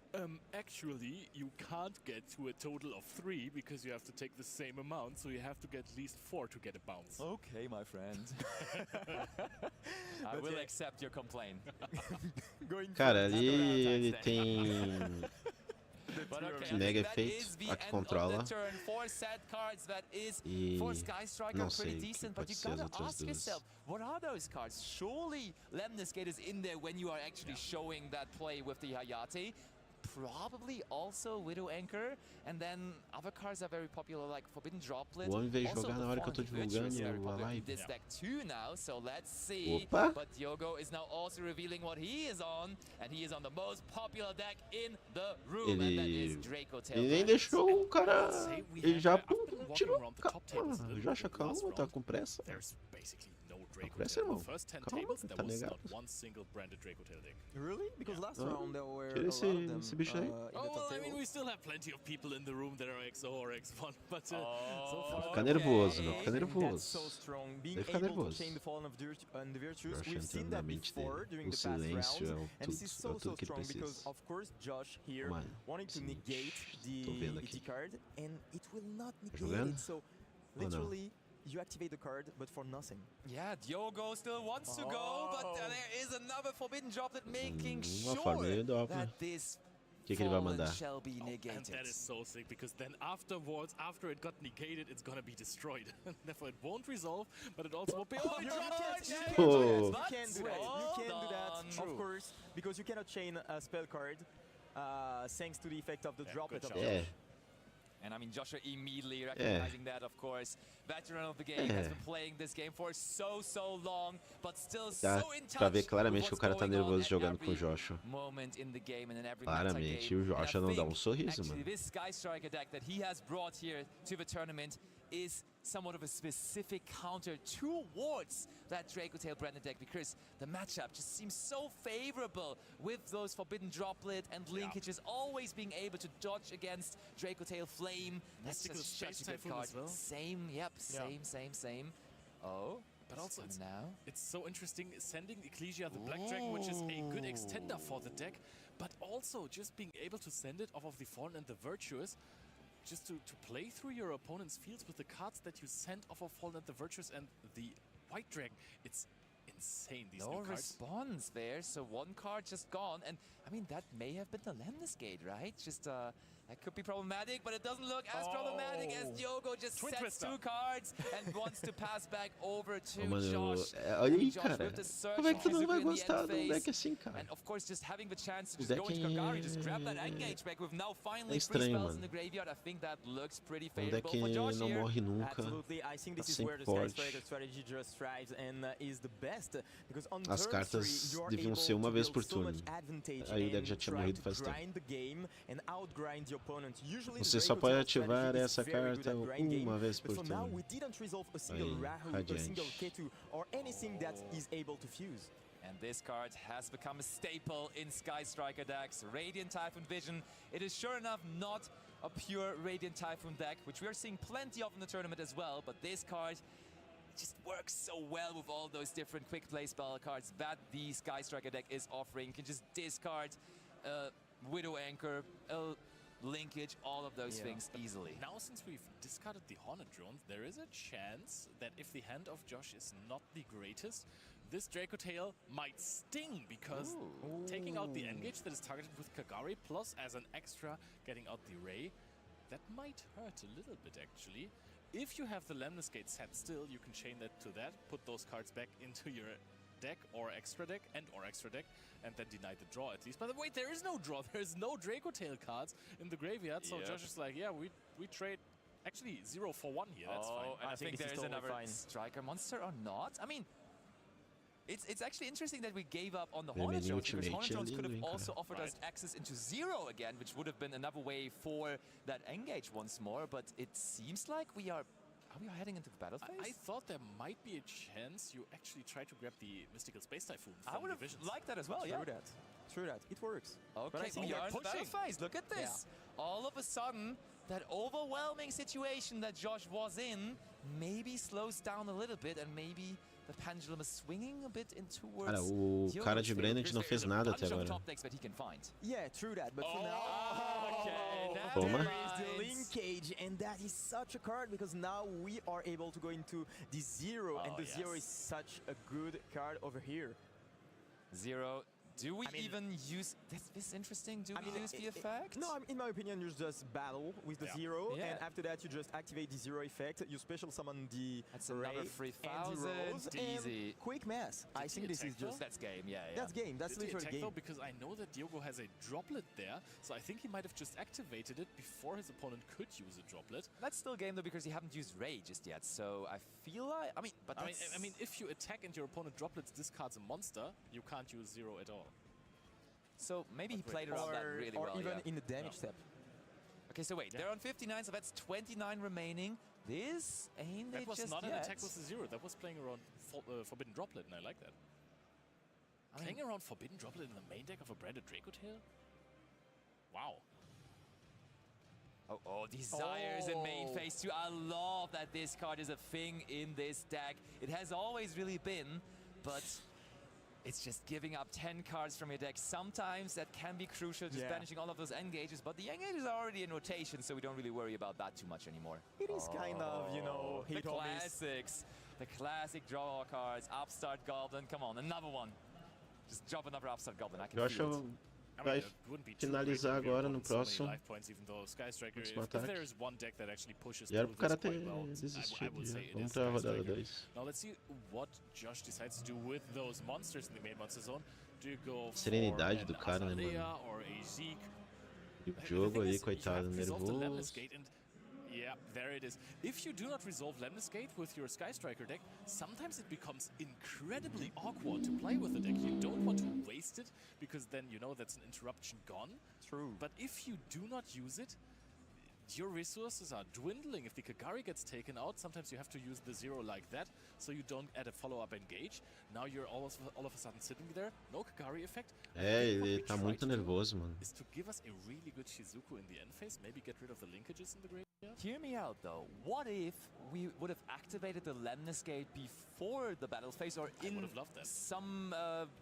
Actually, you can't get to a total of 3 because you have to take the same amount, so you have to get at least 4 to get a bounce. Okay, my friend. I will accept your complaint. Cara, ali ele tem... Mega Efeito, a que controla. E não sei o que pode ser as outras duas. What are those cards? Surely Lemnis Gate is in there when you are actually showing that play with the Hayate. Probably also Widow Anchor, and then other cards are very popular, like Forbidden Droplet. O homem veio jogar na hora que eu tô divulgando a live. This deck too now, so let's see. Opa. But Diogo is now also revealing what he is on, and he is on the most popular deck in the room, and that is Draco Tail. Ele nem deixou o cara. Ele já tirou. Já calma, tá com pressa. There's basically no Draco Parece, Tail. irmão. The first 10 Calma, tables, there tá was ligado? not one single branded Draco Tail deck. Really? Because last round there were Tira a lot of them esse bicho aí. in the Oh, top well, I table. mean, we still have plenty of people in the room that are XO or X1, but so far... Fica nervoso, não fica That's nervoso. so strong. Being Daí fica able to nervoso. chain the fallen and the virtues, Josh we've seen entrando na that mente before dele. during O the past silêncio rounds, é o and this is so tudo que ele strong because, precisa. of course, Josh here Mano, wanting to seguinte, negate tô vendo the aqui. ET card, and it will not negate jogando? it. So, Ou não? literally, you activate the card, but for nothing. Yeah, Diogo still wants to go, but there is another forbidden droplet making Uma forma sure de droplet. that this O que ele vai fallen mandar? shall be And negated. that is so sick, because then afterwards, after it got negated, it's gonna be destroyed. Therefore, it won't resolve, but it also won't be... Oh, You it dropped can't it! do Oh. that. You can't do that. You Hold can't do that, on. of course, because you cannot chain a spell card thanks to the effect of the droplet of shout. É, And I mean, Joshua immediately recognizing that, of course. Veteran of the game has been playing this game for so long, but still dá so in touch pra ver claramente with que o what's cara tá going on nervoso at jogando com o every Joshua. moment in the game and in every Claramente, metagame. o Joshua And I não dá think, sorriso, actually, mano. this Sky Striker deck that he has brought here to the tournament is somewhat of a specific counter towards that Draco Tail branded deck, because the matchup just seems so favorable with those forbidden droplet and linkages, always being able to dodge against Draco Tail Flame. That's Mystical just such Space a good Typhoon card. as well. Same, yep, same. Oh, But also, it's now. it's so interesting sending Ecclesia the Black Dragon, which is a good extender for the deck, but also just being able to send it off of the Fallen and the Virtuous, just to play through your opponent's fields with the cards that you send off of Fallen and the Virtuous and the White Dragon. It's insane, these No new cards. response there, so one card just gone, and I mean that may have been the Lemnis Gate, right? Just that could be problematic, but it doesn't look as problematic as Diogo just Twin sets Twister. 2 cards and wants to pass back over to Ô, mano, Josh. olha aí, Josh cara. with the surge Como é que tu não Shizuku vai in the gostar end de um phase. deck assim, cara? And of course, just having the chance to O just go deck into Kagari, just grab that engage back with now finally 3 estranho, spells in mano. the graveyard. I think that looks pretty Um deck favorable for Josh não here. morre nunca. Absolutely, I think this Tá is where sempre the Sky forte. Striker strategy just thrives and is the best, because on As turn cartas 3 you are deviam able ser uma to vez build por so much turno. advantage Aí o deck and já tinha try morrido to faz tempo. grind the game and outgrind the opponent. Usually Você the só Draco pode Tail ativar strategy is essa very good carta at grind game, uma vez but por for now turno. we didn't resolve a single Aí, Rahu, a radiante. single Ketu, or anything that is able to fuse. And this card has become a staple in Sky Striker decks. Radiant Typhoon Vision. It is sure enough not a pure Radiant Typhoon deck, which we are seeing plenty of in the tournament as well, but this card just works so well with all those different quick play spell cards that the Sky Striker deck is offering. You can just discard Widow Anchor, linkage, all of those things easily. Now, since we've discarded the Hornet Drone, there is a chance that if the hand of Josh is not the greatest, this Draco Tail might sting, because taking out the engage that is targeted with Kagari, plus as an extra getting out the Ray, that might hurt a little bit actually. If you have the Lemnis Gate set still, you can chain that to that, put those cards back into your deck or extra deck, and then deny the draw at least. By the way, there is no draw, there is no Draco Tail cards in the graveyard, so Josh is like, yeah, we trade actually 0 for 1 here, that's fine. And I think this is there's totally another fine. Striker monster or not? I mean, it's actually interesting that we gave up on the Bem, Hornet mini Drones, because ultimate Hornet Drones could lindo, have hein, cara? also offered us access into 0 again, which would have been another way for that engage once more, but it seems like we are heading into the battle phase? I thought there might be a chance you actually try to grab the Mystical Space Typhoon from I would have Divisions. liked that as well, yeah. True that. It works. But I Okay, think we are in the pushing. battle phase. Look at this. All of a sudden, that overwhelming situation that Josh was in maybe slows down a little bit, and maybe the pendulum is swinging a bit in towards Cara, o Diogo's cara de favor, Branded because não there fez is a nada bunch até of agora. top decks that he can find. Yeah, true that. But for now, Okay, now Toma. there is the linkage, and that is such a card, because now we are able to go into the 0, and the 0 is such a good card over here. 0. Do we even use... This is interesting. Do we use the effect? No, in my opinion, you just battle with the 0, Yeah. and after that you just activate the 0 effect, you special summon the That's Ray another and the 3,000. Rose, Easy. and quick mass. I think this is just... That's game, yeah. That's game, that's Did he literally attack game. though? Because I know that Diogo has a droplet there, so I think he might have just activated it before his opponent could use a droplet. That's still game though, because you haven't used Ray just yet, so I feel like... I mean, if you attack and your opponent droplets discards a monster, you can't use 0 at all. So maybe he played around that really well. Or even yeah. in the damage step. Okay, so wait, they're on 59, so that's 29 remaining. This ain't That it was just not yet. an attack with the 0. That was playing around Forbidden Droplet, and I like that. Playing around Forbidden Droplet in the main deck of a branded Draco Tail? Wow. Oh, desires in main phase 2. I love that this card is a thing in this deck. It has always really been, but it's just giving up 10 cards from your deck. Sometimes that can be crucial, just banishing all of those engages, but the engages are already in rotation, so we don't really worry about that too much anymore. It is kind of, you know, the hit or miss. classics. The classic draw cards. Upstart Goblin, come on, another one. Just drop another Upstart Goblin, I can Eu feel acho it. vai finalizar agora no próximo There is one deck that actually pushes e era pro cara ter well, desistido já. say Vamos pra rodada 2. Now let's see what Josh decides to do with those monsters in the main monster zone. Do you go Serenidade do for cara, né, Azalea mano? or a Zeke? E o jogo aí, coitado, nervoso. Yeah, there it is. If you do not resolve Lemnis Gate with your Sky Striker deck, sometimes it becomes incredibly awkward to play with the deck. You don't want to waste it, because then you know that's an interruption gone. True. But if you do not use it, your resources are dwindling. If the Kagari gets taken out, sometimes you have to use the 0 like that, so you don't add a follow-up engage. Now you're all of a sudden sitting there, no Kagari effect. Ele tá muito nervoso, mano. Is to give us a really good Shizuku in the end phase, maybe get rid of the linkages in the graveyard. Hear me out though. What if we would have activated the Lemnis Gate before the battle phase, or in some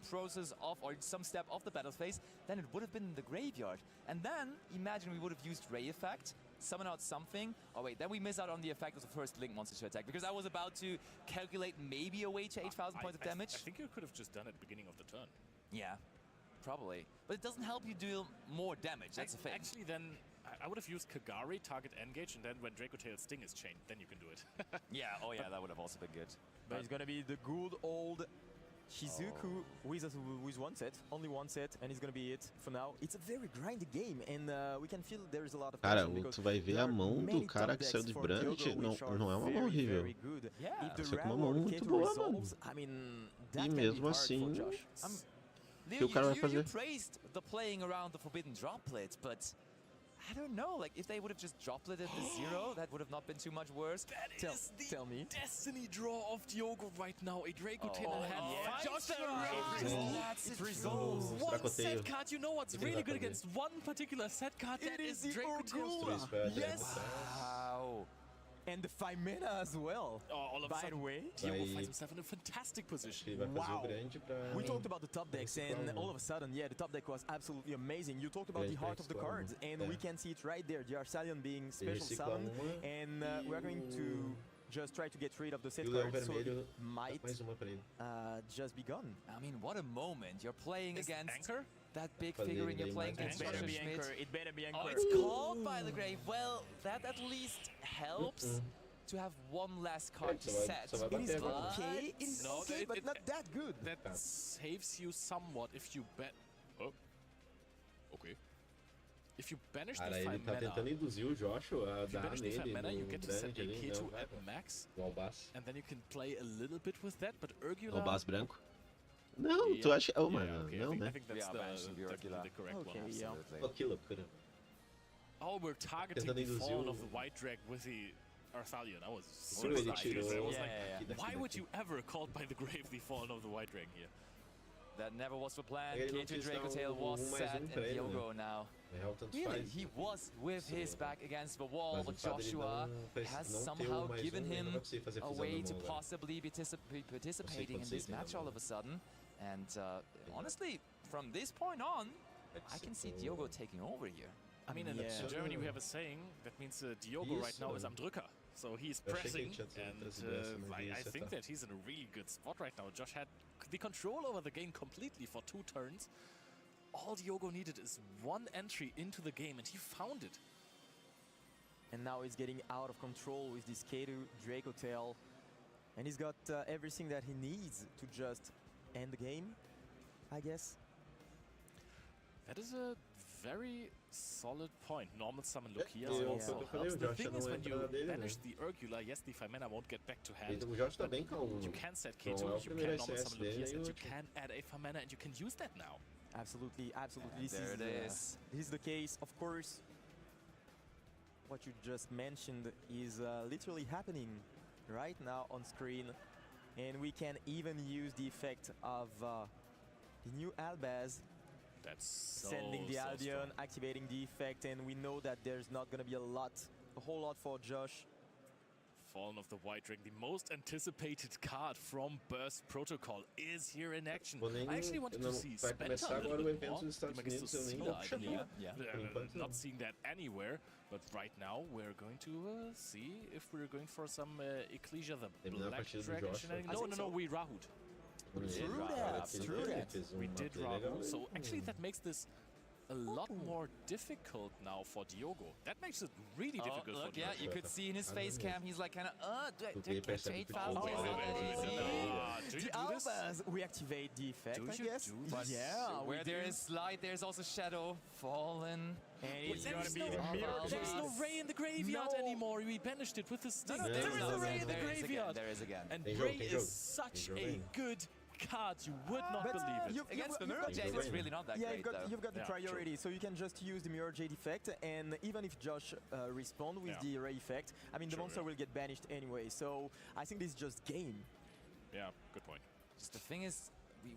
process of, or some step of the battle phase? Then it would have been in the graveyard. And then imagine we would have used Ray Effect, summon out something. Oh wait, then we miss out on the effect of the first Link monster to attack, because I was about to calculate maybe a way to 8,000 points of damage. I think you could have just done it at the beginning of the turn. Yeah, probably. But it doesn't help you deal more damage, that's the thing. Actually, then I would have used Kagari, target engage, and then when Draco Tail Sting is chained, then you can do it. Yeah, oh yeah, that would have also been good. But it's gonna be the good old Shizuku with one set, only one set, and it's gonna be it for now. It's a very grindy game, and we can feel there is a lot of Cara, tension tu vai ver a mão do cara que saiu de Brand, não é uma mão horrível. Essa é uma mão muito boa, mano. E mesmo assim, o que o cara vai fazer? You praised the playing around the Forbidden Droplet, but I don't know, like if they would have just dropleted the 0, that would have not been too much worse. Tell me. Destiny draw of Diogo right now, a Draco Tail in hand. It resolves. One set card, you know what's really good against one particular set card? That is Draco Tail. Yes! Wow. And the 5 mana as well, by the way. Diogo finds himself in a fantastic position. Wow. We talked about the top decks, and all of a sudden, yeah, the top deck was absolutely amazing. You talked about the heart of the cards, and we can see it right there. The Arsalion being special summoned, and we're going to just try to get rid of the set cards, so it might just be gone. I mean, what a moment. You're playing against Anchor? that big figure, and you're playing against It better be Schmidt. Anchor. It better be Anchor. Oh, it's called by the grave. Well, that at least helps to have one less card to set. It is okay, it is okay, but not that good. That saves you somewhat if you bet. Oh, okay. If you banish the 5 Cara, ele tá mana, tentando induzir o Josh a dar banish the 5 nele mana, you no get to set Brand a ali, K2 não, at max, o Albas. and then you can play a little bit with that, but Urgula... Albas branco. Não, tu acha... Oh, mano, okay, não, I né? think that's definitely the correct one. Oh, que loucura. Oh, we're targeting Tentando the induzir Fallen o... of the White Drag with the Arthalion. I was so Ele excited. tirou... I was like, why would you ever call by the grave the Fallen of the White Drag here? That never was the plan. Ele não K2 quis dar Draco Tail was set, and pra ele, Diogo né? now. Na real, tanto Really, faz. he was with his back against the wall, Mas o but fato dele Joshua has não ter somehow mais given ele him não vai conseguir fazer a fusão way na to mão, velho. possibly be participating in this match all of a sudden. And honestly, from this point on, I can see Diogo taking over here. I mean, in Germany we have a saying that means Diogo right now is am Drücker. So he's pressing, and I think that he's in a really good spot right now. Josh had the control over the game completely for 2 turns. All Diogo needed is one entry into the game, and he found it. And now he's getting out of control with this K2 Draco Tail. And he's got everything that he needs to just end the game, I guess. That is a very solid point. Normal summon look here Yeah, also yeah. helps. The Josh thing is, não when you entra dele, banish né? the Urgula, yes, the 5 mana won't get back to hand. O Josh tá bem calmo. You can set K2, Não é o you primeiro can normal SS summon look here, dele, and you e can add a 5 mana, and you can use that now. Absolutely, absolutely. And there it is. This is the case, of course. what you just mentioned is literally happening right now on screen, and we can even use the effect of the new Albaz. That's so, sending the so Albion, strong. activating the effect, and we know that there's not going to be a whole lot for Josh. Fallen of the White Ring, the most anticipated card from Burst Protocol, is here in action. I actually wanted to see vai Spenta começar a agora little o bit evento more. dos Estados Like, Unidos, eu nem not seeing that anywhere, but right now we're going to see if we're going for some Ecclesia, the Black Dragon shenanigans. No, we Rahud. True that. We did Rahu, so actually that makes this a lot more difficult now for Diogo. That makes it really difficult for Look, Diogo. yeah, you could see in his face cam, he's like kind of, do I catch 8 fouls? Do you The do this? Albaz, we activate the effect, Do I you guess. do But this? yeah, Where there is light, there's also shadow. Fallen. And it's There going is to be the mirror. There's no Ray in the graveyard anymore. We banished it with the stick. There is no Ray in the graveyard. There is again. And Ray is such a good card. You would not believe it. Against the Mirror Jade, it's really not that great, though. You've got the Yeah, priority, so you can just use the Mirror Jade effect, and even if Josh responds with the Ray effect, I mean, the monster will get banished anyway, so I think this is just game. Yeah, good point. Just the thing is,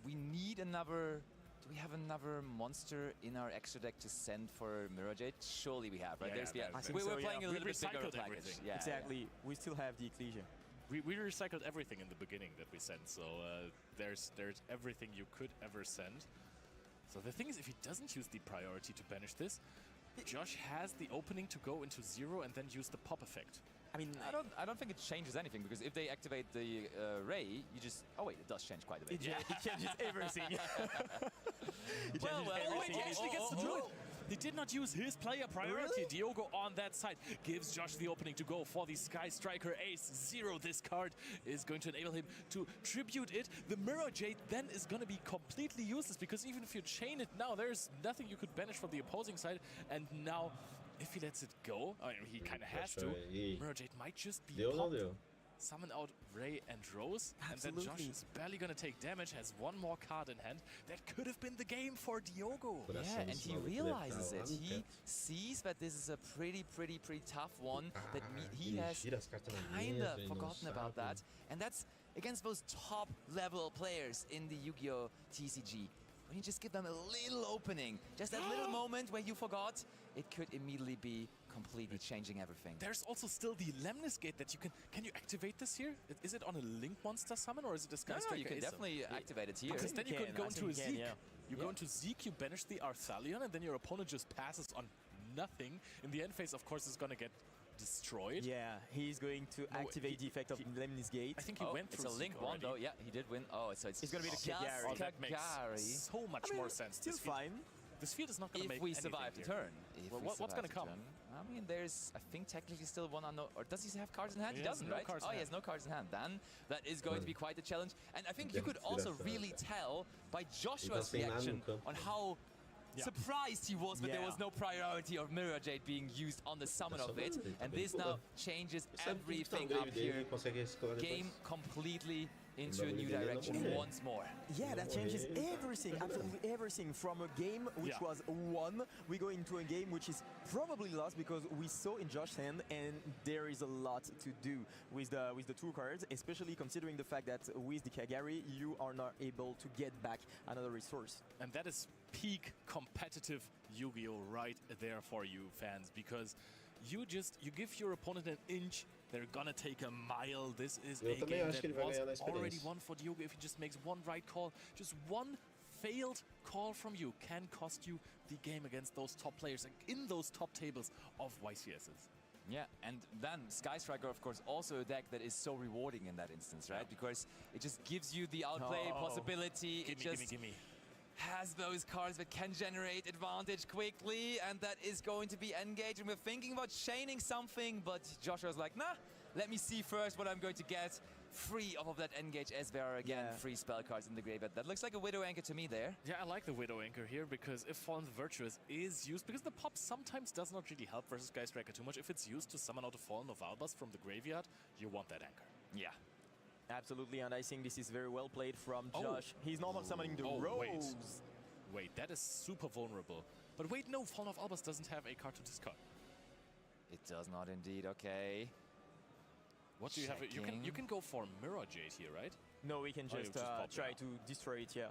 we need another... Do we have another monster in our extra deck to send for Mirror Jade? Surely we have, right? Yeah, we're playing a little bit bigger recycled package. everything. Yeah, Exactly. We still have the Ecclesia. We recycled everything in the beginning that we sent, so there's everything you could ever send. So the thing is, if he doesn't use the priority to banish this, Josh has the opening to go into 0 and then use the pop effect. I mean, I don't think it changes anything, because if they activate the Ray, you just... Oh wait, it does change quite a bit. It changes everything. Wait, he actually gets to do it. He did not use his player priority. Really? Diogo on that side gives Josh the opening to go for the Sky Striker Ace 0. This card is going to enable him to tribute it. The Mirror Jade then is going to be completely useless, because even if you chain it now, there's nothing you could banish from the opposing side. And now, if he lets it go, I mean, he kind of has to, Mirror Jade might just be popped. Summon out Ray and Rose, Absolutely. and then Josh is barely going to take damage, has one more card in hand. That could have been the game for Diogo. Yeah, and he realizes it. He sees that this is a pretty tough one, that he has kind of forgotten about that. And that's against those top-level players in the Yu-Gi-Oh! TCG. When you just give them a little opening, just that little moment where you forgot, it could immediately be completely changing everything. There's also still the Lemnis Gate that you can you activate this here? Is it on a Link Monster summon, or is it a Sky Striker? You can definitely activate it here. Because then you can go into a Zeke. You go Yeah. into Zeke, you banish the Arthalion, and then your opponent just passes on nothing. In the end phase, of course, is gonna get destroyed. Yeah, he's going to activate the effect of Lemnis Gate. I think he went through It's a Link Zeke one, already. though. Yeah, he did win. Oh, so it's gonna be the just Kagari. Oh, that makes Kagari. so much more sense. Still This field- fine. This field is not going to make If we anything survive the here. turn. Well, what's going to come? I mean, there's, I think, technically still one unknown. Or does he have cards in hand? He He has doesn't, no right? cards in He hand. has no cards in hand. Then that is going to be quite a challenge. And I think you could also really tell by Joshua's reaction on how surprised he was that there was no priority of Mirror Jade being used on the summon of it. And this now changes everything up here. Game completely into a new direction once more. Yeah, that changes everything, absolutely everything. From a game which was won, we go into a game which is probably lost, because we saw in Josh's hand, and there is a lot to do with the two cards, especially considering the fact that with the Kagari, you are not able to get back another resource. And that is peak competitive Yu-Gi-Oh! Right there for you fans, because you give your opponent an inch, they're gonna take a mile. This is a game that was already won for Diogo. If he just makes one right call, just one failed call from you can cost you the game against those top players and in those top tables of YCSs. Yeah, and then Sky Striker, of course, also a deck that is so rewarding in that instance, right? Because it just gives you the outplay possibility. Gimme. Has those cards that can generate advantage quickly, and that is going to be engaged. And we're thinking about chaining something, but Joshua's like, nah, let me see first what I'm going to get free off of that engage, as there are again free spell cards in the graveyard. That looks like a Widow Anchor to me there. Yeah, I like the Widow Anchor here, because if Fallen the Virtuous is used, because the pop sometimes does not really help versus Sky Striker too much. If it's used to summon out a Fallen of Albaz from the graveyard, you want that anchor. Yeah. Absolutely, and I think this is very well played from Josh. He's normal summoning the Rose. Wait, that is super vulnerable. But wait, no, Fallen of Albaz doesn't have a card to discard. It does not indeed. Okay. What do you have? You can go for Mirror Jade here, right? No, we can just try to destroy it. Yeah.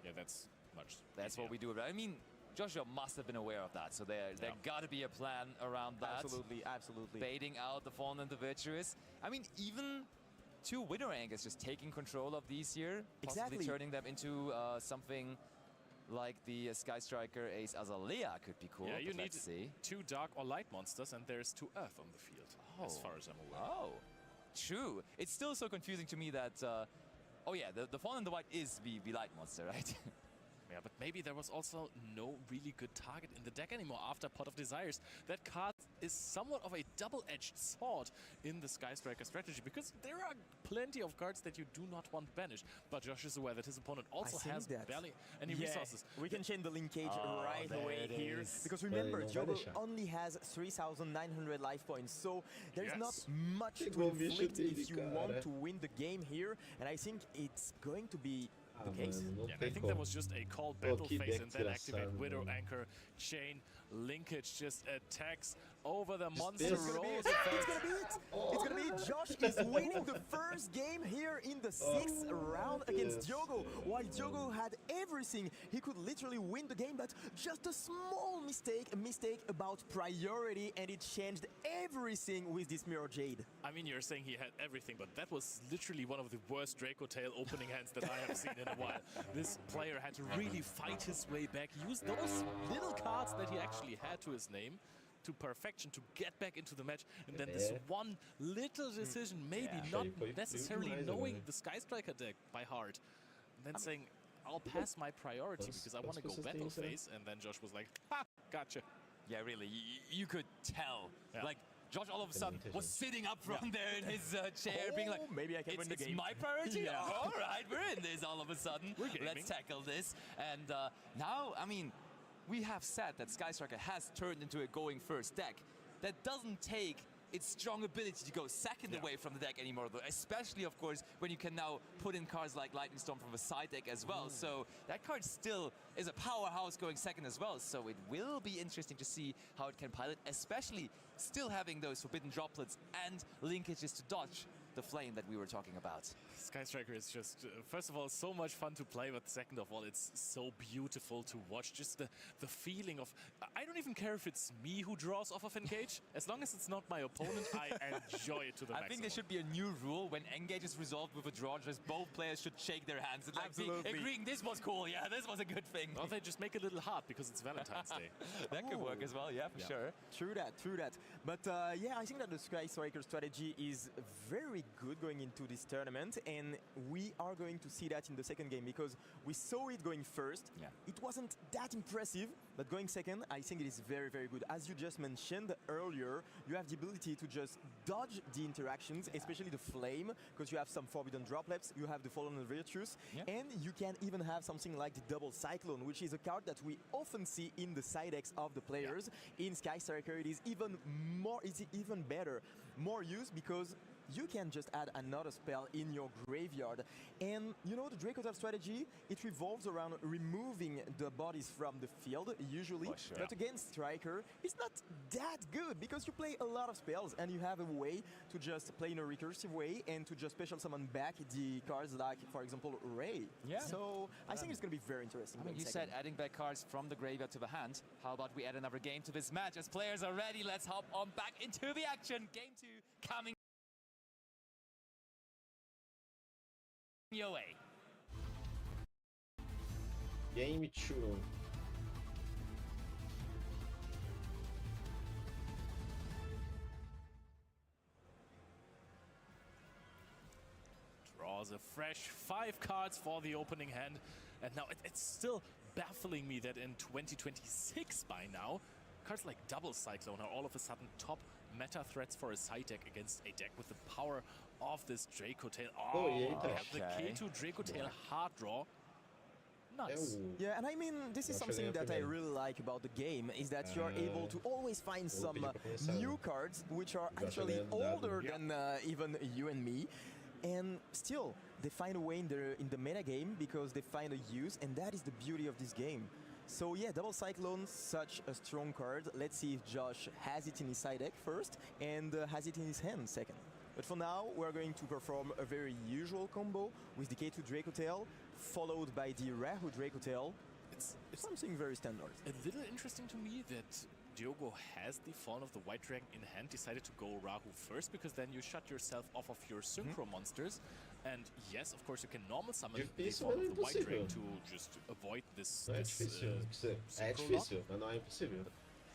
Yeah, that's much. That's what we do. I mean, Joshua must have been aware of that, so there got to be a plan around that. Absolutely, absolutely. Baiting out the Fallen and the Virtuous. I mean, even two winner anchors just taking control of these here, possibly turning them into something like the Sky Striker Ace Azalea could be cool. Yeah, you need see. 2 dark or light monsters, and there's 2 earth on the field, as far as I'm aware. Oh, true. It's still so confusing to me that, oh yeah, the Fallen and the White is the light monster, right? Yeah, but maybe there was also no really good target in the deck anymore after Pot of Desires. That card is somewhat of a double-edged sword in the Sky Striker strategy, because there are plenty of cards that you do not want banished. But Josh is aware that his opponent also has barely any resources. We can change the linkage right away here, because remember, Diogo only has 3,900 life points, so there's not much to inflict if you want to win the game here, and I think it's going to be the case. Yeah, I think that was just a called battle phase and then activate Widow Anchor Chain. Linkage just attacks over the monster rolls. It's gonna be it! It's gonna be it! Josh is winning the first game here in the 6th round against Diogo. While Diogo had everything, he could literally win the game, but just a small mistake, a mistake about priority, and it changed everything with this Mirror Jade. I mean, you're saying he had everything, but that was literally one of the worst Draco Tail opening hands that I have seen in a while. This player had to really fight his way back, use those little cards that he actually had to his name to perfection to get back into the match, and then this one little decision, maybe not necessarily knowing the Sky Striker deck by heart, and then saying, I'll pass my priority because I want to go battle phase, and then Josh was like, ha, gotcha. Yeah, really, you could tell. Like, Josh all of a sudden was sitting up from there in his chair, being like, maybe I can win the game. It's my priority? All right, we're in this all of a sudden. Let's tackle this. And now, I mean, we have said that Sky Striker has turned into a going first deck. That doesn't take its strong ability to go second away from the deck anymore, though, especially, of course, when you can now put in cards like Lightning Storm from the side deck as well. So that card still is a powerhouse going second as well. So it will be interesting to see how it can pilot, especially still having those forbidden droplets and linkages to dodge the flame that we were talking about. Sky Striker is just, first of all, so much fun to play, but second of all, it's so beautiful to watch. Just the feeling of, I don't even care if it's me who draws off of Engage. As long as it's not my opponent, I enjoy it to the maximum. I think there should be a new rule when Engage is resolved with a draw, just both players should shake their hands and like agreeing this was cool, yeah, this was a good thing. Or they just make a little heart because it's Valentine's Day. That could work as well, yeah, for sure. True that. But yeah, I think that the Sky Striker strategy is very good going into this tournament, and we are going to see that in the second game, because we saw it going first. It wasn't that impressive, but going second, I think it is very, very good. As you just mentioned earlier, you have the ability to just dodge the interactions, especially the flame, because you have some forbidden droplets, you have the Fallen and Virtuous, and you can even have something like the double Cyclone, which is a card that we often see in the side decks of the players. In Sky Striker, it is even more, it's even better, more use, because you can just add another spell in your graveyard. And you know, the Draco Tail strategy, it revolves around removing the bodies from the field, usually. But against Striker, it's not that good, because you play a lot of spells and you have a way to just play in a recursive way and to just special summon back the cards like, for example, Ray. So I think it's going to be very interesting. I mean, you said adding back cards from the graveyard to the hand. How about we add another game to this match? As players are ready, let's hop on back into the action. Game 2 coming your way. Game 2. Draws a fresh 5 cards for the opening hand, and now it's still baffling me that in 2026 by now, cards like Double Cyclone are all of a sudden top meta threats for a side deck against a deck with the power of this Draco Tail. They have the K2 Draco Tail hard draw. Nice. Yeah, and I mean, this is something that I really like about the game, is that you are able to always find some new cards which are actually older than even you and me. And still, they find a way in the meta game because they find a use, and that is the beauty of this game. So yeah, double cyclone, such a strong card. Let's see if Josh has it in his side deck first and has it in his hand second. But for now, we're going to perform a very usual combo with the K2 Draco Tail, followed by the Rahu Draco Tail. It's something very standard. A little interesting to me that Diogo has the Fallen of the White Dragon in hand, decided to go Rahu first, because then you shut yourself off of your Synchro monsters. And yes, of course, you can normal summon the Fallen of the White Dragon to just avoid this. Não é difícil. É difícil, mas não é impossível.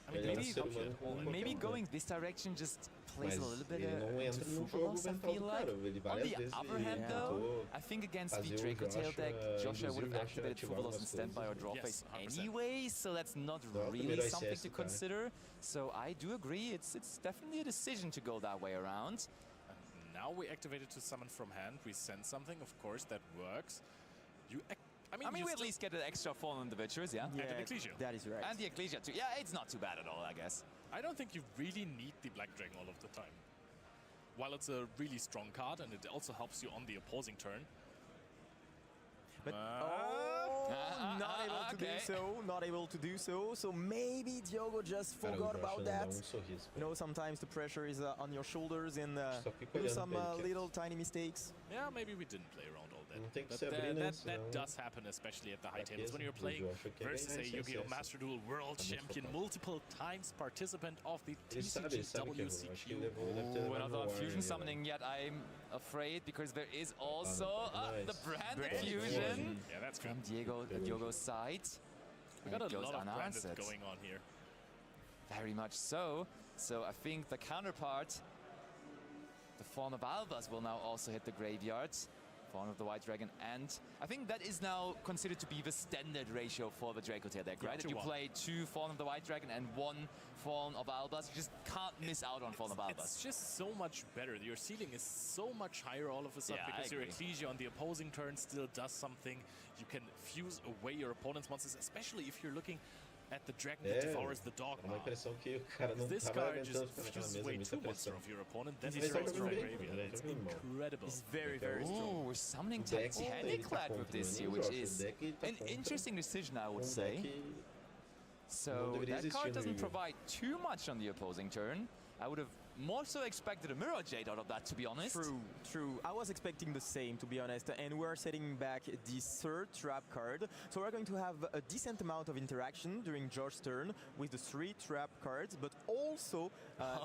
I mean, maybe going this direction just plays a little bit into Fugalos, I feel like. On the other hand, though, I think against the Draco Tail deck, Joshua would have activated Fugalos in standby or draw phase anyway, so that's not really something to consider. So I do agree, it's definitely a decision to go that way around. Now we activated to summon from hand, we send something, of course, that works. I mean, we at least get an extra Fallen Individuals, yeah? And an Ecclesia. That is right. And the Ecclesia too. Yeah, it's not too bad at all, I guess. I don't think you really need the Black Dragon all of the time. While it's a really strong card, and it also helps you on the opposing turn. But not able to do so, not able to do so. So maybe Diogo just forgot about that. You know, sometimes the pressure is on your shoulders and do some little tiny mistakes. Yeah, maybe we didn't play around all that. But that does happen, especially at the high tables. When you're playing versus a Yu-Gi-Oh! Master Duel World Champion, multiple times participant of the TCG-WCQ. Another fusion summoning, yet I'm afraid because there is also the branded fusion. Yeah, that's from Diogo's side. We got a lot of branded going on here. Very much so. So I think the counterpart, the Fawn of Albas, will now also hit the graveyard. Fawn of the White Dragon, and I think that is now considered to be the standard ratio for the Draco Tail deck, right? That you play 2 Fawn of the White Dragon and 1 Fawn of Albas. You just can't miss out on Fawn of Albas. It's just so much better. Your ceiling is so much higher all of a sudden because your Ecclesia on the opposing turn still does something. You can fuse away your opponent's monsters, especially if you're looking at the dragon that devours the dogma. This card just fuses away 2 monsters of your opponent, then destroys your graveyard. It's incredible. It's very, very strong. We're summoning Titanic-Clad with this here, which is an interesting decision, I would say. So that card doesn't provide too much on the opposing turn. I would have more so expected a Mirror Jade out of that, to be honest. True. I was expecting the same, to be honest. And we're setting back the 3rd trap card. So we're going to have a decent amount of interaction during Josh's turn with the 3 trap cards, but also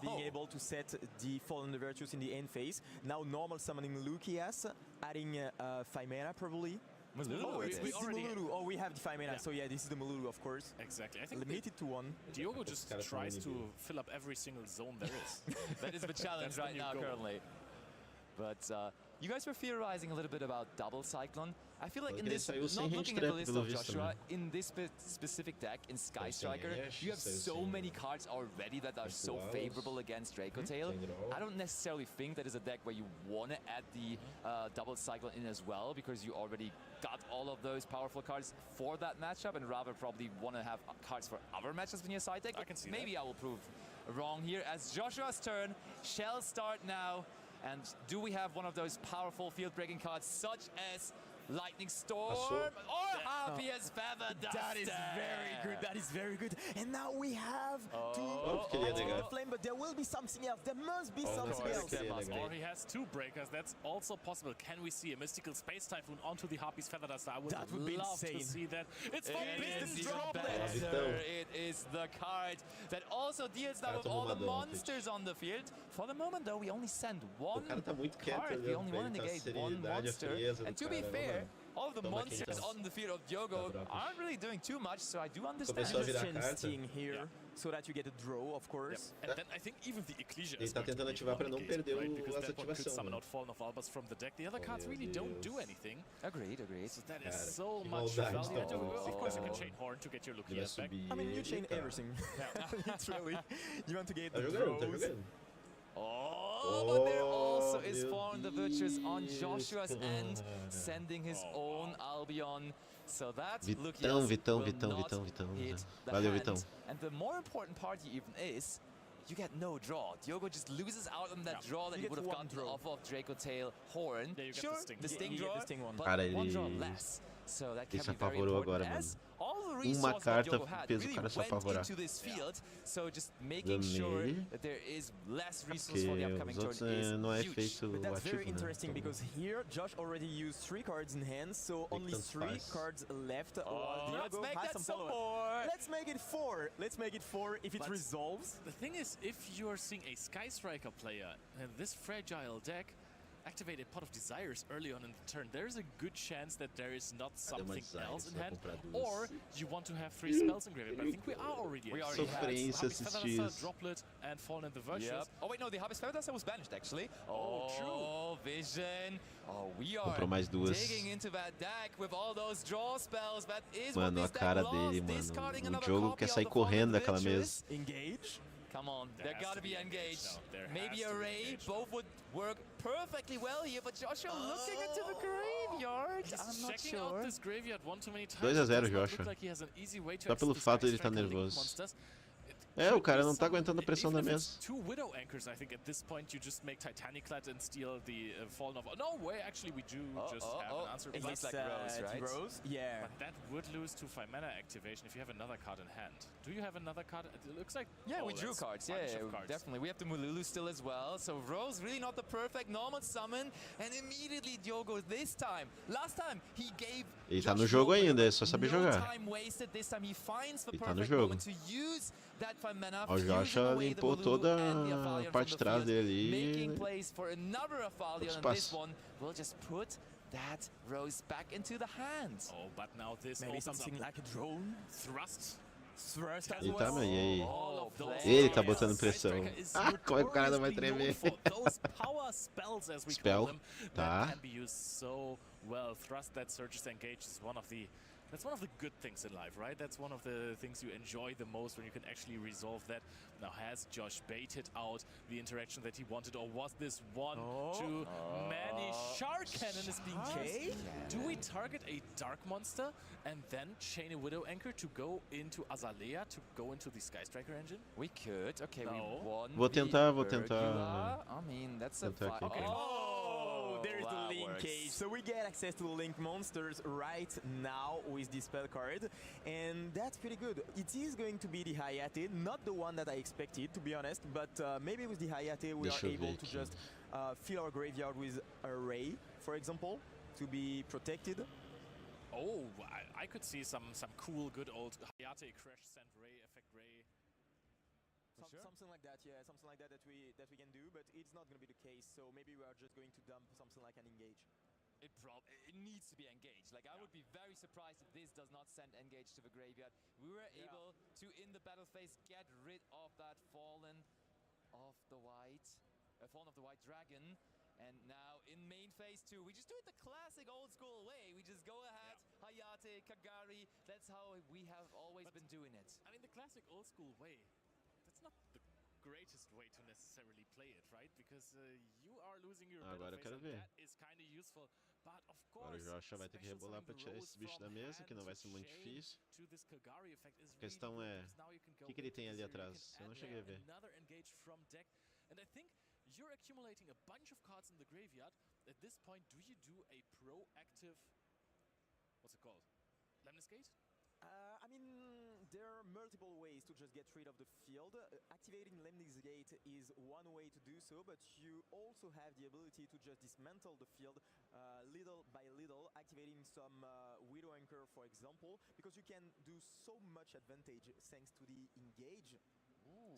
being able to set the Fallen Virtues in the end phase. Now normal summoning Lucius, adding 5 mana probably. We have the 5 mana, so yeah, this is the Malulu, of course. Exactly. I think limited to 1. Diogo just tries to fill up every single zone there is. That is the challenge right now, currently. But you guys were theorizing a little bit about double Cyclone. I feel like in this, not looking at the list of Joshua, in this specific deck, in Sky Striker, you have so many cards already that are so favorable against Draco Tail. I don't necessarily think that is a deck where you want to add the double Cyclone in as well, because you already got all of those powerful cards for that matchup, and rather probably want to have cards for other matchups in your side deck. I can see maybe I will prove wrong here, as Joshua's turn shall start now. And do we have one of those powerful field-breaking cards, such as Lightning Storm or Harpia's Feather Duster? That is very good. That is very good. And now we have the flame, but there will be something else. There must be something else. Or he has 2 breakers. That's also possible. Can we see a Mystical Space Typhoon onto the Harpy's Feather Duster? I would love to see that. It's Forbidden Droplet. It is the card that also deals now with all the monsters on the field. For the moment, though, we only send 1 card. We only want to negate 1 monster. And to be fair, all of the monsters on the field of Diogo aren't really doing too much, so I do understand. Sting here, so that you get a draw, of course. And then I think even the Ecclesia is going to be right, because that one could summon out Fallen of Albas from the deck. The other cards really don't do anything. Agreed. So that is so much value. Of course, you can chain Horn to get your Lucius back. I mean, you chain everything. Literally. You want to get the draws. But there also is Fallen the Virtues on Joshua's end, sending his own Albion. So that Vitão. Valeu, Vitão. And the more important part even is, you get no draw. Diogo just loses out on that draw that he would have gotten off of Draco Tail Horn. Yeah, you sure, get the sting draw, one. but 1 draw less. So that can be very important, as all the Uma resources that carta Diogo had fez o really cara se went apavorar. into this field. So just making sure that there is less resources for the upcoming os outros turn is não é huge. feito But that's very ativo, né? interesting Então, because here Josh already used 3 cards in hand, so only tanto 3 faz. cards left. while let's Diogo make has that some some follow-up. more. Let's make it 4. Let's make it 4 if it But resolves. The thing is, if you're seeing a Sky Striker player and this fragile deck activate a Pot of Desires early on in the turn, there's a good chance that there is not something else in hand, or you want to have 3 spells in graveyard. But I think we are already. We already have Sofrência assistir isso. Droplet and Fallen in the Virtues. Yep. Oh wait, no, the Harvest Feather was banished actually. Oh, Oh, Vision. Oh, we are Comprou mais duas. digging into that deck with all those draw spells. That is Mano, a what this cara deck dele, loves. Discarding mano. O another jogo copy quer of sair the Fallen correndo daquela Virtues. mesa. Engage. Come on, there gotta be engaged. No, there Maybe has to be Array. engaged. Both would work perfectly well here, but Joshua looking into the graveyard. He's I'm not checking out sure. this graveyard one too many times. 2 a 0, It does not Joshua. look like he has an easy way to Só pelo access fato the de ele estar Sky Striker Link nervoso. monsters. É, o cara não tá aguentando a pressão da Even if mesa. it's 2 Widow Anchors, I think at this point you just make Titaniclad and steal the Fallen of... No way, actually we do just have an answer. It looks But like Rose, right? Rose? Yeah. but that would lose to 5 mana activation if you have another card in hand. Do you have another card? It looks like... Yeah, oh, we drew that's cards. a bunch Yeah, of cards. definitely. We have the Mululu still as well. So Rose really not the perfect normal summon. And immediately Diogo this time. Last time he gave Ele tá no Josh jogo Diogo ainda, é só saber no jogar. time wasted. This time he finds the Ele tá no perfect jogo. moment to use that 5 mana. Ó, o fusion Joshua away the limpou Mululu toda and the a Aphelion parte de from the trás field, dele making e... plays for another Aphelion, and espaço. this one will just put that Rose back into the hands. Oh, but now this Maybe opens something up like a drone. Thrust. Thrust as Ele tá, well. meu, e aí? All of those Ele tá spells. botando pressão. Sky Striker is Ah, como é que o cara não vai notoriously tremer? known for those power spells, as we Spell, call them, tá. that can be used so well. Thrust that surges engage is one of the... That's one of the good things in life, right? That's one of the things you enjoy the most when you can actually resolve that. Now, has Josh baited out the interaction that he wanted, or was this one too many? Shark Cannon is being used. Do we target a Dark Monster and then chain a Widow Anchor to go into Azalea, to go into the Sky Striker engine? We could. Okay, we won. Vou tentar, the vou tentar. Pergula. I mean, that's a Tentar fun. aqui, Oh, there's the that linkage. works. So we get access to the link monsters right now with this spell card, and that's pretty good. It is going to be the Hayate, not the one that I expected, to be honest, but maybe with the Hayate we Deixa are eu ver able to aqui. just fill our graveyard with Array, for example, to be protected. Oh, I could see some cool, good old Hayate Crash Send Ray, Effect Ray. Something like that, yeah, something like that we can do, but it's not going to be the case. So maybe we are just going to dump something like an engage. It needs to be engaged. Like, I would be very surprised if this does not send engage to the graveyard. We were able to, in the battle phase, get rid of that Fallen of the White Dragon. And now in main phase 2, we just do it the classic old school way. We just go ahead, Hayate, Kagari. That's how we have always been doing it. I mean, the classic old school way, that's not the greatest way to necessarily play it, right? Because you are losing your Agora eu quero battle phase, ver. and that is kind of useful. But of Agora o course, Joshua vai ter que special rebolar summon pra the tirar Rose esse bicho from da mesa, que não hand vai ser to muito chain difícil. to this Kagari effect is A questão really é, good, 'cause now you can go o que ele with tem ali this, you atrás? can Eu não add cheguei a ver. another engage from deck. And I think you're accumulating a bunch of cards in the graveyard. At this point, do you do a proactive, what's it called? Lemnis Gate? I mean, there are multiple ways to just get rid of the field. Activating Lemnis Gate is one way to do so, but you also have the ability to just dismantle the field little by little, activating some Widow Anchor, for example, because you can do so much advantage thanks to the engage.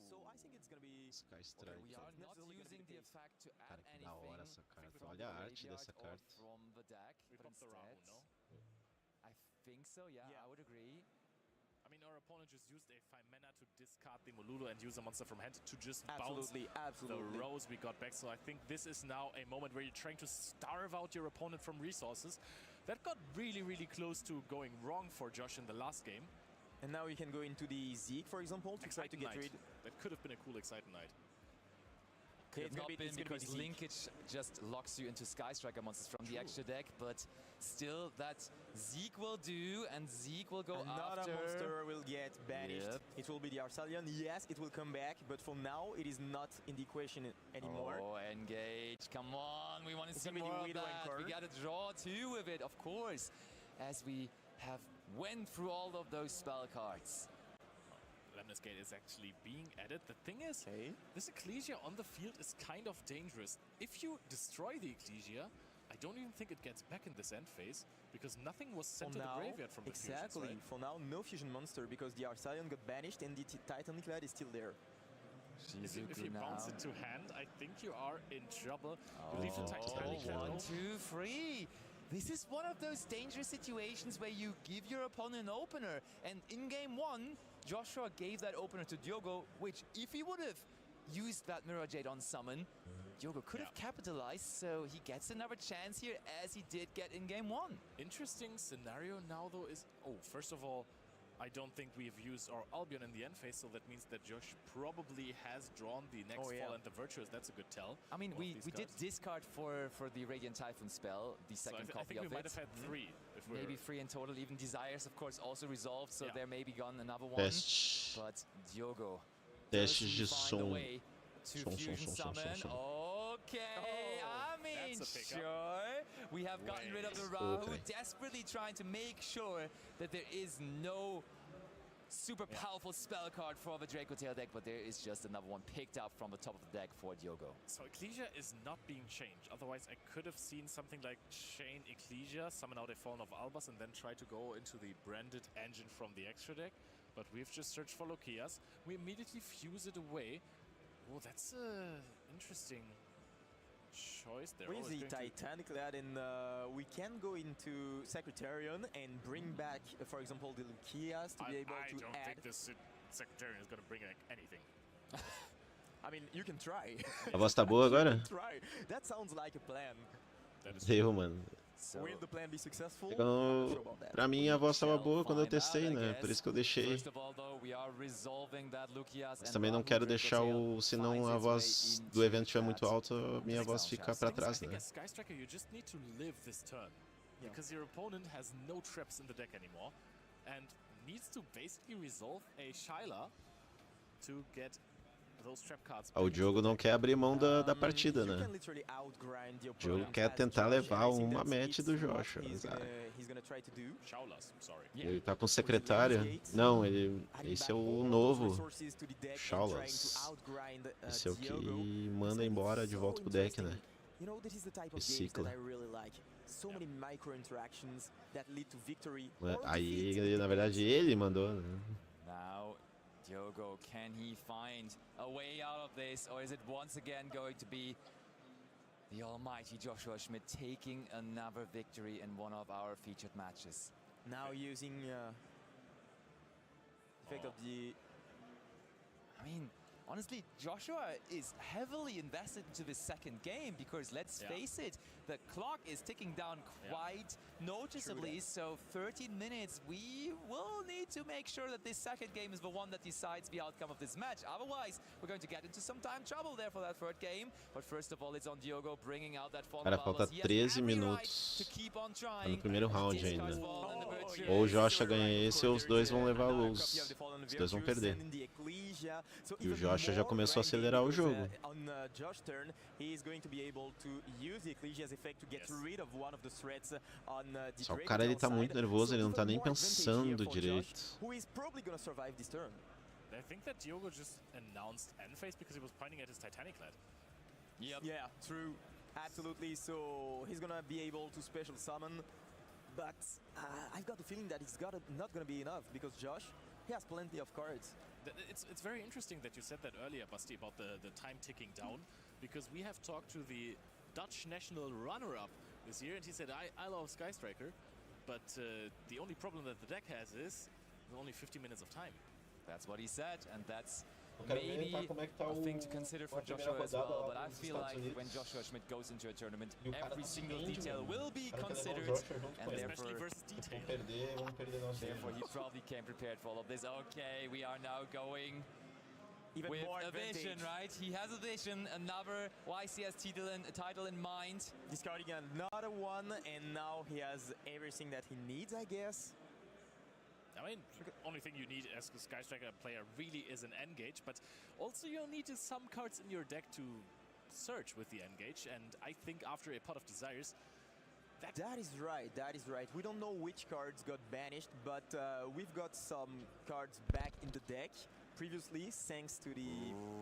So I think it's gonna be... Sky Striker. We are not using the effect to add Cara, que anything da hora essa carta. from Olha a the arte dessa graveyard or carta. from the deck, We but pop the instead, Rahu, no? I think so, yeah, I would agree. I mean, our opponent just used a 5 mana to discard the Mululu and use a monster from hand to just Absolutely, bounce absolutely. the Rose we got back. So I think this is now a moment where you're trying to starve out your opponent from resources. That got really, really close to going wrong for Josh in the last game. And now you can go into the Zeke, for example, to try to get rid... That could have been a cool Excite Knight. Could have It's not gonna be- been it's gonna be because Zeke. linkage just locks you into Sky Striker monsters from the extra deck, but still that Zeke will do, and Zeke will go Another after. monster will get banished. Yep. It will be the Arsalion. Yes, it will come back, but for now, it is not in the equation anymore. Oh, engage. Come on, we want to It's see gonna be the more of Widow that. We Anchor. got to draw two with it, of course, as we have went through all of those spell cards. Lemnis Gate is actually being added. The thing is, this Ecclesia on the field is kind of dangerous. If you destroy the Ecclesia, I don't even think it gets back in this end phase, because nothing was sent to the graveyard from the fusions, right? For now, no fusion monster, because the Arcelion got banished and the Titanic is still there. If you bounce it to hand, I think you are in trouble. You leave the Titanic. 1, 2, 3. This is one of those dangerous situations where you give your opponent an opener. And in game 1, Joshua gave that opener to Diogo, which if he would have used that Mirror Jade on summon, Diogo could have capitalized, so he gets another chance here, as he did get in game 1. Interesting scenario now, though, is... Oh, first of all, I don't think we've used our Albion in the end phase, so that means that Josh probably has drawn the next fall and the Virtuous. That's a good tell. I mean, we did discard for the Radiant Typhoon spell, the second copy of it. I think we might have had 3. Maybe 3 in total. Even Desires, of course, also resolved, so there may be gone another one. Teste. But Diogo Testes de som. Okay, I mean, sure. We have gotten rid of the Rahu, desperately trying to make sure that there is no super powerful spell card for the Draco Tail deck, but there is just another one picked up from the top of the deck for Diogo. So Ecclesia is not being changed. Otherwise, I could have seen something like chain Ecclesia, summon out a Fallen of Albas, and then try to go into the branded engine from the extra deck. But we've just searched for Lokias. We immediately fuse it away. Oh, that's interesting choice there. With the Titanic lad, and we can go into Secretarian and bring back, for example, the Lukias to be able to add... I don't think this Secretarian is going to bring anything. I mean, you can try. A voz tá boa agora? Try. That sounds like a plan. Deu, mano. Will the plan be successful? Pra mim a voz tava boa quando eu testei, né? Por isso que eu deixei. Mas também não quero deixar o... Senão a voz do evento estiver muito alta, minha voz fica pra trás, né? Sky Striker, you just need to live this turn. Because your opponent has no traps in the deck anymore. And needs to basically resolve a Shyla to get O Diogo não quer abrir mão da partida, né? O Diogo quer tentar levar uma match do Joshua. Ele tá com secretária. Não, esse é o novo Shaulas. Esse é o que manda embora de volta pro deck, né? Recicla. Aí, na verdade, ele mandou, né? Diogo, can he find a way out of this, or is it once again going to be the almighty Joshua Schmidt taking another victory in one of our featured matches? Now using effect of the... I mean, honestly, Joshua is heavily invested into this second game, because let's face it, the clock is ticking down quite noticeably, so 13 minutes, we will need to make sure that this second game is the one that decides the outcome of this match. Otherwise, we're going to get into some time trouble there for that third game. But first of all, it's on Diogo bringing out that form. Cara, falta 13 minutos. Tá no primeiro round ainda. Ou o Joshua ganha esse, ou os dois vão levar a luz. Os dois vão perder. E o Joshua já começou a acelerar o jogo. Só o cara, ele tá muito nervoso, ele não tá nem pensando direito. I think that Diogo just announced end phase because he was pointing at his Titanic lad. Yep. Yeah, true. Absolutely. So he's gonna be able to special summon, but I've got the feeling that it's not gonna be enough, because Josh, he has plenty of cards. It's very interesting that you said that earlier, Basti, about the time ticking down, because we have talked to the Dutch national runner-up this year, and he said, I love Sky Striker, but the only problem that the deck has is only 50 minutes of time. That's what he said, and that's maybe a thing to consider for Joshua as well. But I feel like when Joshua Schmidt goes into a tournament, every single detail will be considered, and therefore he probably came prepared for all of this. Okay, we are now going with a vision, right? He has a vision, another YCS title in mind. Discarding another one, and now he has everything that he needs, I guess. I mean, the only thing you need as a Sky Striker player really is an Engage, but also you'll need some cards in your deck to search with the Engage, and I think after a Pot of Desires, That is right, that is right. We don't know which cards got banished, but we've got some cards back in the deck previously, thanks to the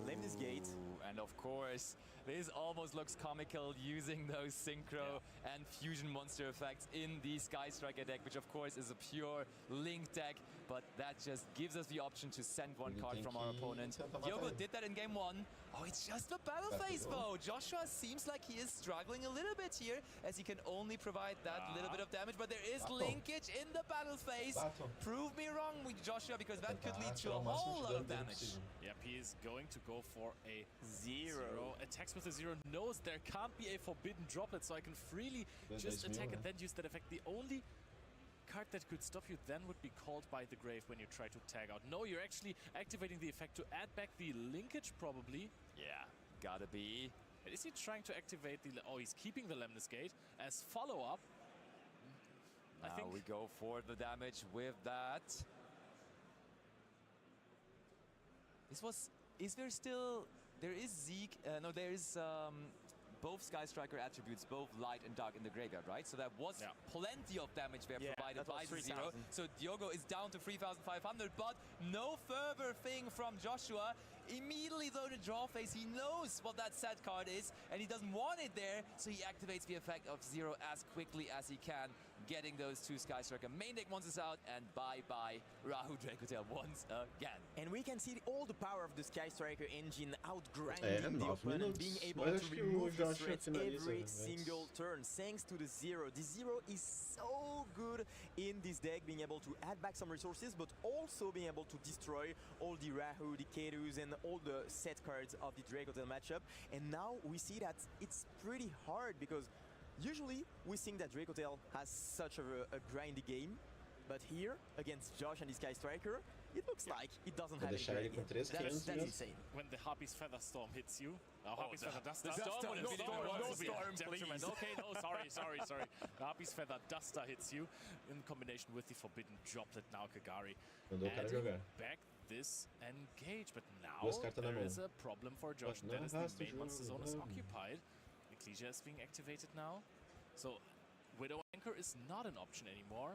Lemnis Gate. And of course, this almost looks comical using those synchro and fusion monster effects in the Sky Striker deck, which of course is a pure link deck, but that just gives us the option to send one card from our opponent. Diogo did that in game 1. Oh, it's just the battle phase though. Joshua seems like he is struggling a little bit here, as he can only provide that little bit of damage, but there is linkage in the battle phase. Prove me wrong with Joshua, because that could lead to a whole lot of damage. Yep, he is going to go for a 0. Attacks with a 0, knows there can't be a forbidden droplet, so I can freely just attack and then use that effect. The only card that could stop you then would be called by the grave when you try to tag out. No, you're actually activating the effect to add back the linkage, probably. Yeah, gotta be. Is he trying to activate the... Oh, he's keeping the Lemnis Gate as follow-up. Now I think we go for the damage with that. This was... Is there still... There is Zeke... no, there is... both Sky Striker attributes, both light and dark in the graveyard, right? So that was plenty of damage there provided by the 0. So Diogo is down to 3,500, but no further thing from Joshua. Immediately though, the draw phase, he knows what that set card is, and he doesn't want it there, so he activates the effect of 0 as quickly as he can, getting those 2 Sky Striker main deck monsters out, and bye-bye Rahu Dracotail once again. And we can see all the power of the Sky Striker engine outgrinding the opponent, being able to remove the threats every single turn, thanks to the 0. The 0 is so good in this deck, being able to add back some resources, but also being able to destroy all the Rahu, the Kedus, and all the set cards of the Dracotail matchup. And now we see that it's pretty hard, because usually we think that Dracotail has such a grindy game, but here, against Josh and his Sky Striker, it looks like it doesn't have a grind. That's insane. When the Harpy's Feather Storm hits you, Harpy's Feather Duster. No storm, Okay, no, sorry. The Harpy's Feather Duster hits you in combination with the Forbidden Droplet now, Kagari. Back this engage, but now there is a problem for Josh. That is the main monster zone is occupied. Ecclesia is being activated now. So Widow Anchor is not an option anymore.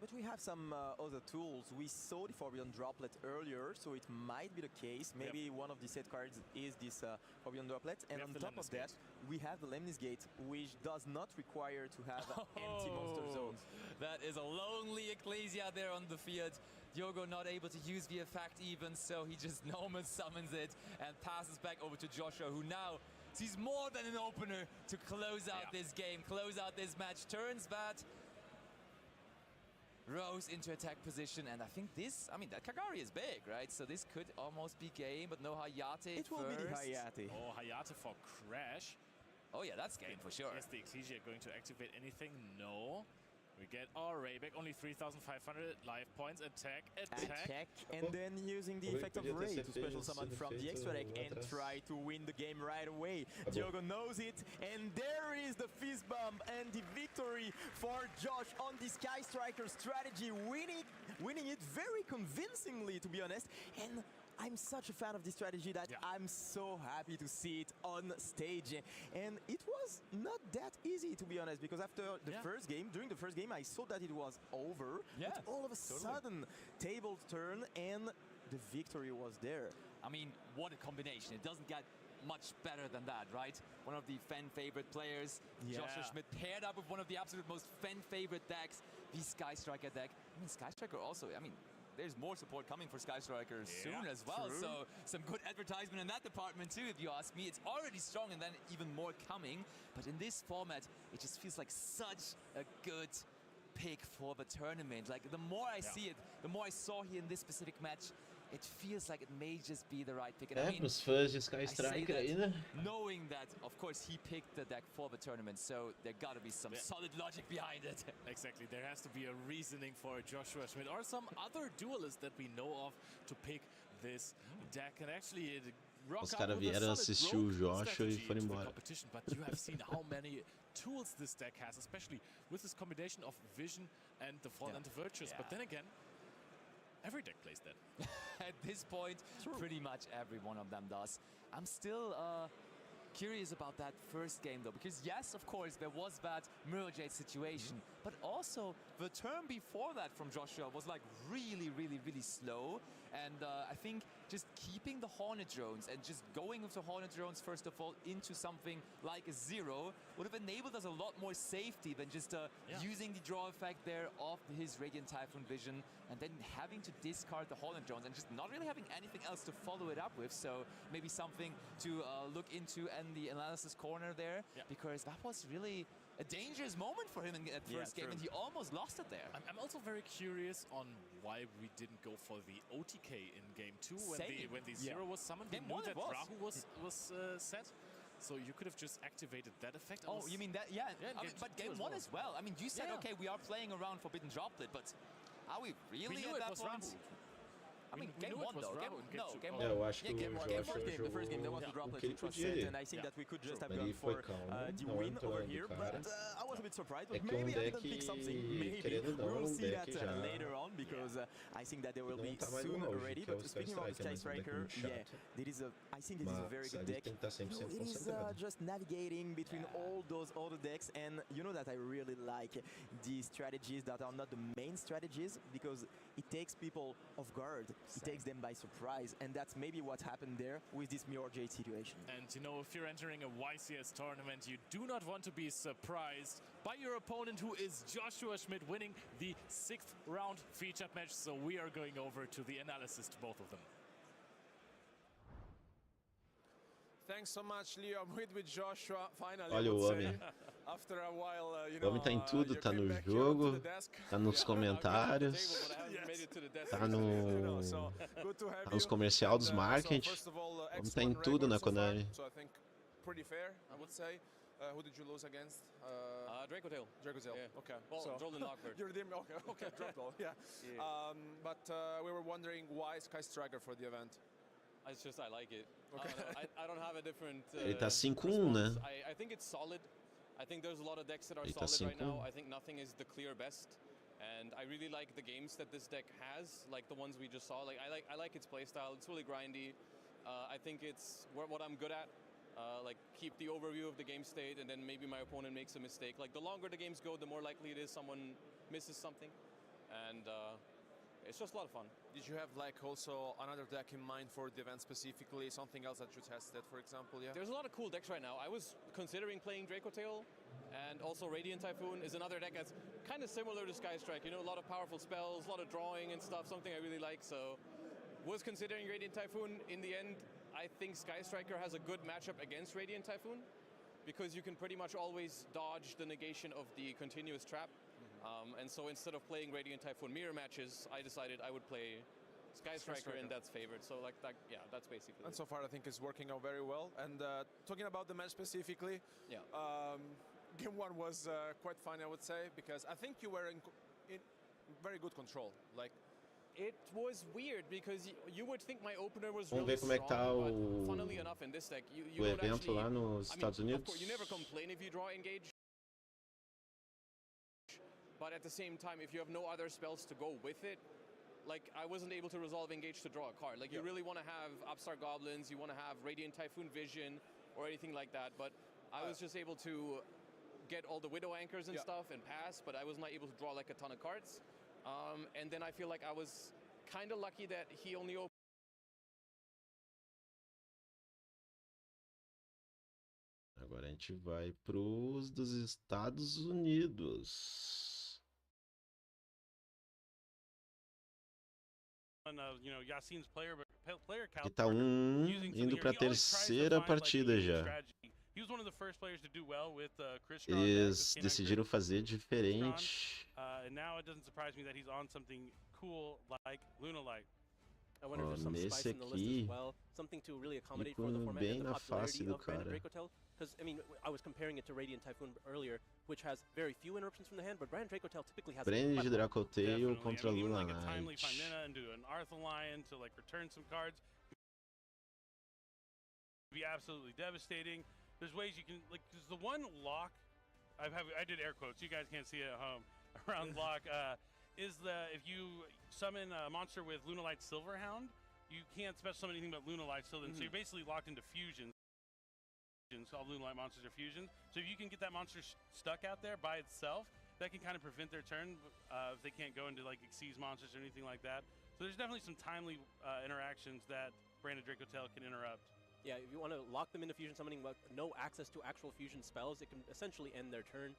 But we have some other tools. We saw the Forbidden Droplet earlier, so it might be the case. Maybe one of the set cards is this Forbidden Droplet. And on top of that, we have the Lemnis Gate, which does not require to have empty monster zones. That is a lonely Ecclesia there on the field. Diogo not able to use the effect even, so he just normal summons it and passes back over to Joshua, who now sees more than an opener to close out this game, close out this match. Turns that Rose into attack position, and I think this, I mean, that Kagari is big, right? So this could almost be game, but no Hayate. It will be the Hayate. Oh, Hayate for Crash. Oh yeah, that's game for sure. Is the Ecclesia going to activate anything? No. We get our Rayback, only 3,500 life points. Attack. And then using the effect of Ray to special summon from the extra deck and try to win the game right away. Diogo knows it, and there is the fist bump and the victory for Josh on the Sky Striker strategy, winning it very convincingly, to be honest. And I'm such a fan of this strategy that I'm so happy to see it on stage. And it was not that easy, to be honest, because after the first game, during the first game, I saw that it was over. But all of a sudden, tables turn and the victory was there. I mean, what a combination. It doesn't get much better than that, right? One of the fan-favorite players, Joshua Schmidt, paired up with one of the absolute most fan-favorite decks, the Sky Striker deck. I mean, Sky Striker also, I mean, there's more support coming for Sky Striker soon as well. So some good advertisement in that department too, if you ask me. It's already strong and then even more coming. But in this format, it just feels like such a good pick for the tournament. Like the more I see it, the more I saw here in this specific match, it feels like it may just be the right pick. And I mean, pros fãs de Sky Striker aí, né? Knowing that, of course, he picked the deck for the tournament, so there gotta be some solid logic behind it. Exactly, there has to be a reasoning for Joshua Schmidt or some other duelist that we know of to pick this deck. And actually, os caras vieram assistir o Joshua e foram embora. But you have seen how many tools this deck has, especially with this combination of Vision and the Fallen and the Virtuous. But then again, every deck plays that. At this point, pretty much every one of them does. I'm still curious about that first game, though, because yes, of course, there was that Mirror Jade situation, but also the turn before that from Joshua was like really, really, really slow. And I think just keeping the Hornet drones and just going with the Hornet drones, first of all, into something like a 0 would have enabled us a lot more safety than just using the draw effect there of his Radiant Typhoon vision and then having to discard the Hornet drones and just not really having anything else to follow it up with. So maybe something to look into in the analysis corner there, because that was really a dangerous moment for him in that first game, and he almost lost it there. I'm also very curious on why we didn't go for the OTK in game 2 when the 0 was summoned. We knew that Rahu was set, so you could have just activated that effect. Oh, you mean that? Yeah, I mean, but game 1 as well. I mean, you said, okay, we are playing around Forbidden Droplet, but are we really at that point? I mean, game 1 though. Game 1. Eu acho que the first game, there was the droplet which was set, and I think that we could just have gone for the win over here, but I was a bit surprised, but maybe I didn't pick something. Maybe we'll see that later on, because I think that they will be soon ready. But speaking about the Sky Striker, I think it is a very good deck. It is just navigating between all those other decks, and you know that I really like the strategies that are not the main strategies, because it takes people off guard. It takes them by surprise, and that's maybe what happened there with this Mirror Jade situation. And you know, if you're entering a YCS tournament, you do not want to be surprised by your opponent, who is Joshua Schmidt, winning the 6th round feature match. So we are going over to the analysis to both of them. Thanks so much, Leo. I'm with Joshua finally. Olha o homem. After a while, o homem tá em tudo, tá no jogo, tá nos comentários, tá nos comercial dos marketing. O homem tá em tudo na Konami. So I think pretty fair, I would say. Who did you lose against? Dracotail. Dracotail. Yeah. Okay. Well, so Droll and Lockbird. You're the okay, Dracotail. Yeah. But we were wondering why Sky Striker for the event. It's just I like it. Okay. I don't have a different. Ele tá 5-1, né? I think it's solid. I think there's a lot of decks that are solid right now. I think nothing is the clear best, and I really like the games that this deck has, like the ones we just saw. Like I like its playstyle. It's really grindy. I think it's what I'm good at. Like keep the overview of the game state, and then maybe my opponent makes a mistake. Like the longer the games go, the more likely it is someone misses something, and it's just a lot of fun. Did you have like also another deck in mind for the event specifically? Something else that you tested, for example? Yeah. There's a lot of cool decks right now. I was considering playing Dracotail, and also Radiant Typhoon is another deck that's kind of similar to Sky Strike. You know, a lot of powerful spells, a lot of drawing and stuff. Something I really like. So, was considering Radiant Typhoon. In the end, I think Sky Striker has a good matchup against Radiant Typhoon, because you can pretty much always dodge the negation of the continuous trap. And so instead of playing Radiant Typhoon mirror matches, I decided I would play Sky Striker, and that's favored. So like that, yeah, that's basically And so far I think it's working out very well. And talking about the match specifically, game 1 was quite fun, I would say, because I think you were in very good control. Like, it was weird because you would think my opener was Vamos really ver como é que tá strong, but funnily enough in this deck, you o don't evento actually, lá nos Estados Of Unidos. course, you never complain if you draw engage. But at the same time, if you have no other spells to go with it, like I wasn't able to resolve engage to draw a card. Like you really want to have Upstart Goblins, you want to have Radiant Typhoon Vision or anything like that. But I was just able to get all the Widow Anchors and stuff and pass, but I was not able to draw like a ton of cards. And then I feel like I was kind of lucky that he only opened. Agora a gente vai pros dos Estados Unidos. Que tá indo para a terceira partida já. Eles decidiram fazer diferente. Nesse aqui, ficou bem na face do cara. Because I mean, I was comparing it to Radiant Typhoon earlier, which has very few interruptions from the hand, but Brand Dracotail typically has. Brand Dracotail contra Luna Like a Knight. timely Chimera into an Arthur-Lion to like return some cards. Be absolutely devastating. There's ways you can like. There's the one lock. I did air quotes. You guys can't see it at home. Around lock is if you summon a monster with Lunalight Silverhound, you can't special summon anything but Lunalight Silverhound. So you're basically locked into fusion. all Lunalight monsters are fusions. So if you can get that monster stuck out there by itself, that can kind of prevent their turn if they can't go into like Xyz monsters or anything like that. So there's definitely some timely interactions that Branded Dracotail can interrupt. Yeah, if you want to lock them into fusion summoning with no access to actual fusion spells, it can essentially end their turn.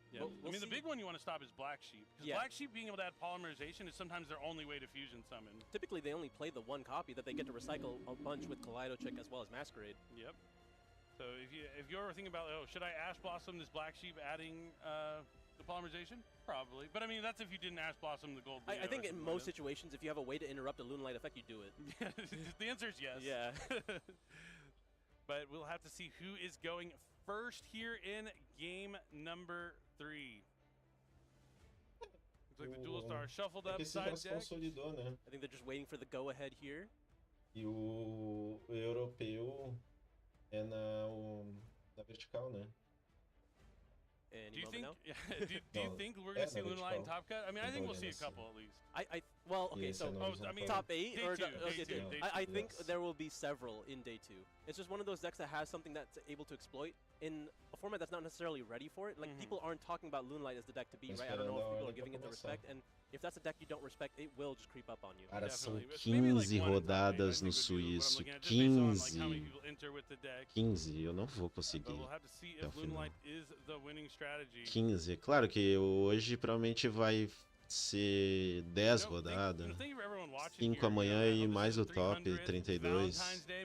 Yeah, we'll I mean, the big one you want to stop is Black Sheep. Because Black Sheep being able to add polymerization is sometimes their only way to fusion summon. Typically, they only play the one copy that they get to recycle a bunch with Kaleidochick as well as Masquerade. Yep. So if you're thinking about, oh, should I Ash Blossom this Black Sheep adding the polymerization? Probably. But I mean, that's if you didn't Ash Blossom the Gold Leo. I think in most situations, if you have a way to interrupt a Lunalight effect, you do it. The answer is yes. Yeah. But we'll have to see who is going first here in game number 3. Looks like the Dual Star shuffled up side deck. Consolidou, né? I think they're just waiting for the go-ahead here. E o europeu é na vertical, né? Any do you moment think? now? Yeah, do you think we're gonna see Lunalight in Top Cut? I mean, I think we'll see a couple at least. Well, okay, so I mean, top 8 day or two, okay, day two. I think there will be several in day 2. It's just one of those decks that has something that's able to exploit in a format that's not necessarily ready for it. Like people aren't talking about Lunalight as the deck to beat, right? I don't know if people are giving it the respect, and if that's a deck you don't respect, it will just creep up on you. Cara, são 15 rodadas no suíço. 15. 15, eu não vou conseguir. 15. Claro que hoje provavelmente vai ser 10 rodadas. 5 amanhã e mais o top 32.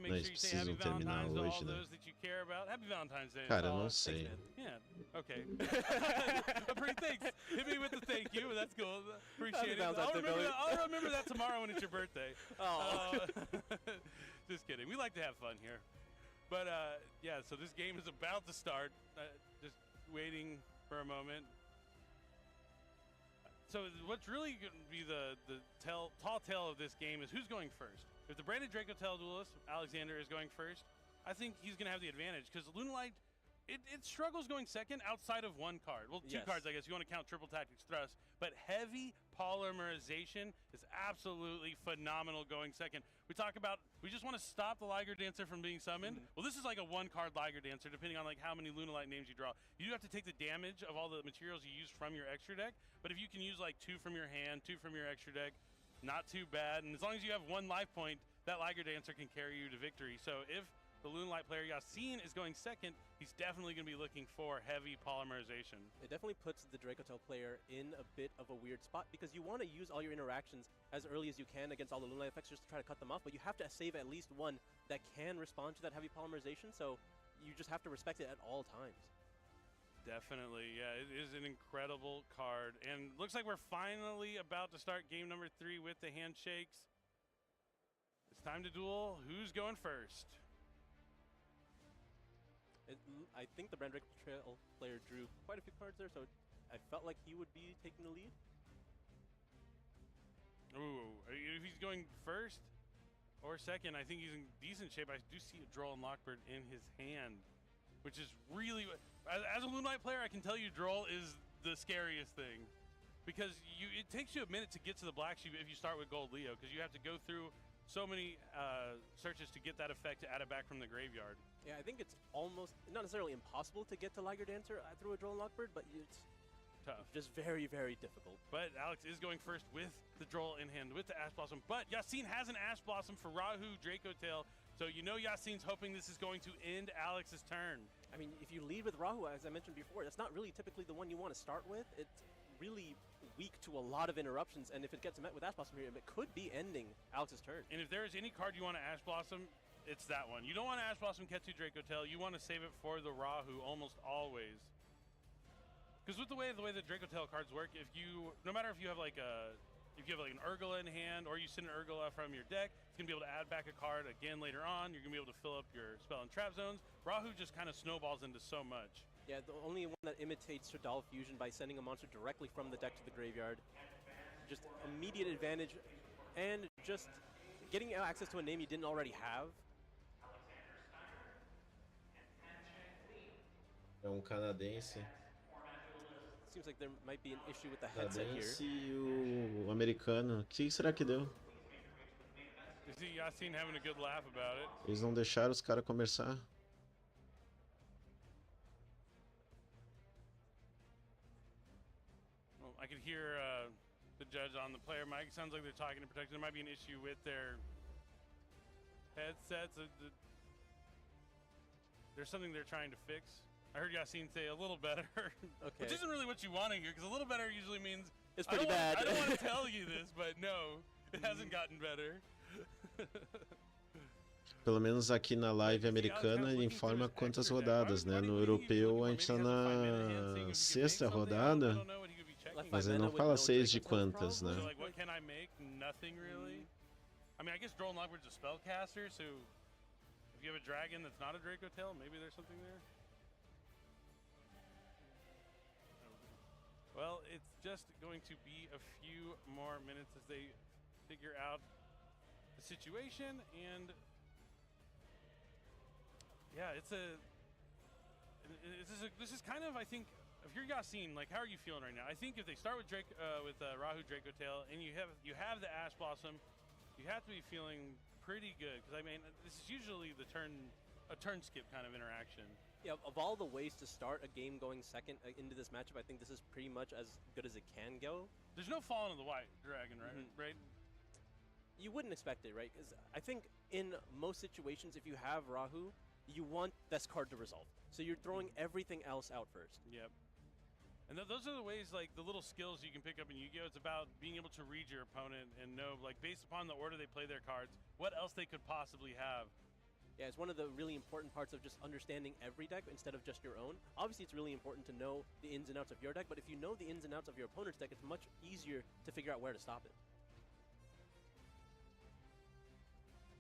Nós precisamos terminar hoje, né? Cara, eu não sei. Yeah, okay. Pretty thanks. Hit me with the thank you. That's cool. Appreciate it. I'll remember that tomorrow when it's your birthday. Just kidding. We like to have fun here. But yeah, so this game is about to start. Just waiting for a moment. So what's really going to be the tall tale of this game is who's going first. If the Branded Dracotail duelist, Alexander, is going first, I think he's going to have the advantage because Lunalight, it struggles going second outside of one card. Well, two cards, I guess. You want to count Triple Tactics Thrust. But heavy polymerization is absolutely phenomenal going second. We talk about, we just want to stop the Liger Dancer from being summoned. Well, this is like a one-card Liger Dancer, depending on like how many Lunalight names you draw. You do have to take the damage of all the materials you use from your extra deck. But if you can use like 2 from your hand, 2 from your extra deck, not too bad. And as long as you have 1 life point, that Liger Dancer can carry you to victory. So if the Lunalight player Yasin is going second, he's definitely going to be looking for heavy polymerization. It definitely puts the Dracotail player in a bit of a weird spot because you want to use all your interactions as early as you can against all the Lunalight effects just to try to cut them off, but you have to save at least one that can respond to that heavy polymerization, so you just have to respect it at all times. Definitely, yeah, it is an incredible card. And looks like we're finally about to start game number 3 with the handshakes. It's time to duel. Who's going first? I think the Branded Dracotail player drew quite a few cards there, so I felt like he would be taking the lead. Ooh, if he's going first or second, I think he's in decent shape. I do see a Droll and Lockbird in his hand, which is really, as a Lunalight player, I can tell you Droll is the scariest thing. Because it takes you a minute to get to the Black Sheep if you start with Gold Leo, because you have to go through so many searches to get that effect to add it back from the graveyard. Yeah, I think it's almost, not necessarily impossible to get to Liger Dancer through a Droll and Lockbird, but it's tough. Just very, very difficult. But Alex is going first with the Droll in hand, with the Ash Blossom. But Yasin has an Ash Blossom for Rahu Dracotail, so you know Yasin's hoping this is going to end Alex's turn. I mean, if you lead with Rahu, as I mentioned before, that's not really typically the one you want to start with. It's really weak to a lot of interruptions, and if it gets met with Ash Blossom here, it could be ending Alex's turn. And if there is any card you want to Ash Blossom, it's that one. You don't want to Ash Blossom Ketsu Dracotail. You want to save it for the Rahu almost always. Because with the way the Dracotail cards work, no matter if you have like an Urgula in hand or you send an Urgula from your deck, it's gonna be able to add back a card again later on. You're gonna be able to fill up your spell and trap zones. Rahu just kind of snowballs into so much. Yeah, the only one that imitates Shadal Fusion by sending a monster directly from the deck to the graveyard. Just immediate advantage, and just getting access to a name you didn't already have. É canadense. Seems like there might be an issue with the headset here. Canadense e o americano. O que será que deu? You see Yasin having a good laugh about it. Eles não deixaram os caras conversar. hear the judge on the player mic. Sounds like they're talking to protection. There might be an issue with their headsets. There's something they're trying to fix. I heard Yassine say a little better, which isn't really what you want to hear, because a little better usually means it's pretty bad. I don't want to tell you this, but no, it hasn't gotten better. Pelo menos aqui na live americana ele informa quantas rodadas, né? No europeu a gente tá na 6ª rodada, mas ele não fala 6 de quantas, né? So, like, what can I make? Nothing really. I mean, I guess Droll Lockwood's a spellcaster, so if you have a dragon that's not a Draco Tail, maybe there's something there. Well, it's just going to be a few more minutes as they figure out the situation, and yeah, this is kind of, I think, if you're Yassine, like, how are you feeling right now? I think if they start with Rahu Draco Tail and you have the Ash Blossom, you have to be feeling pretty good, because I mean, this is usually a turn skip kind of interaction. Yeah, of all the ways to start a game going second into this matchup, I think this is pretty much as good as it can go. There's no falling of the white dragon, right? Right? You wouldn't expect it, right? Because I think in most situations, if you have Rahu, you want this card to resolve. So you're throwing everything else out first. Yep. And those are the ways, like, the little skills you can pick up in Yu-Gi-Oh! It's about being able to read your opponent and know, like, based upon the order they play their cards, what else they could possibly have. Yeah, it's one of the really important parts of just understanding every deck instead of just your own. Obviously, it's really important to know the ins and outs of your deck, but if you know the ins and outs of your opponent's deck, it's much easier to figure out where to stop it.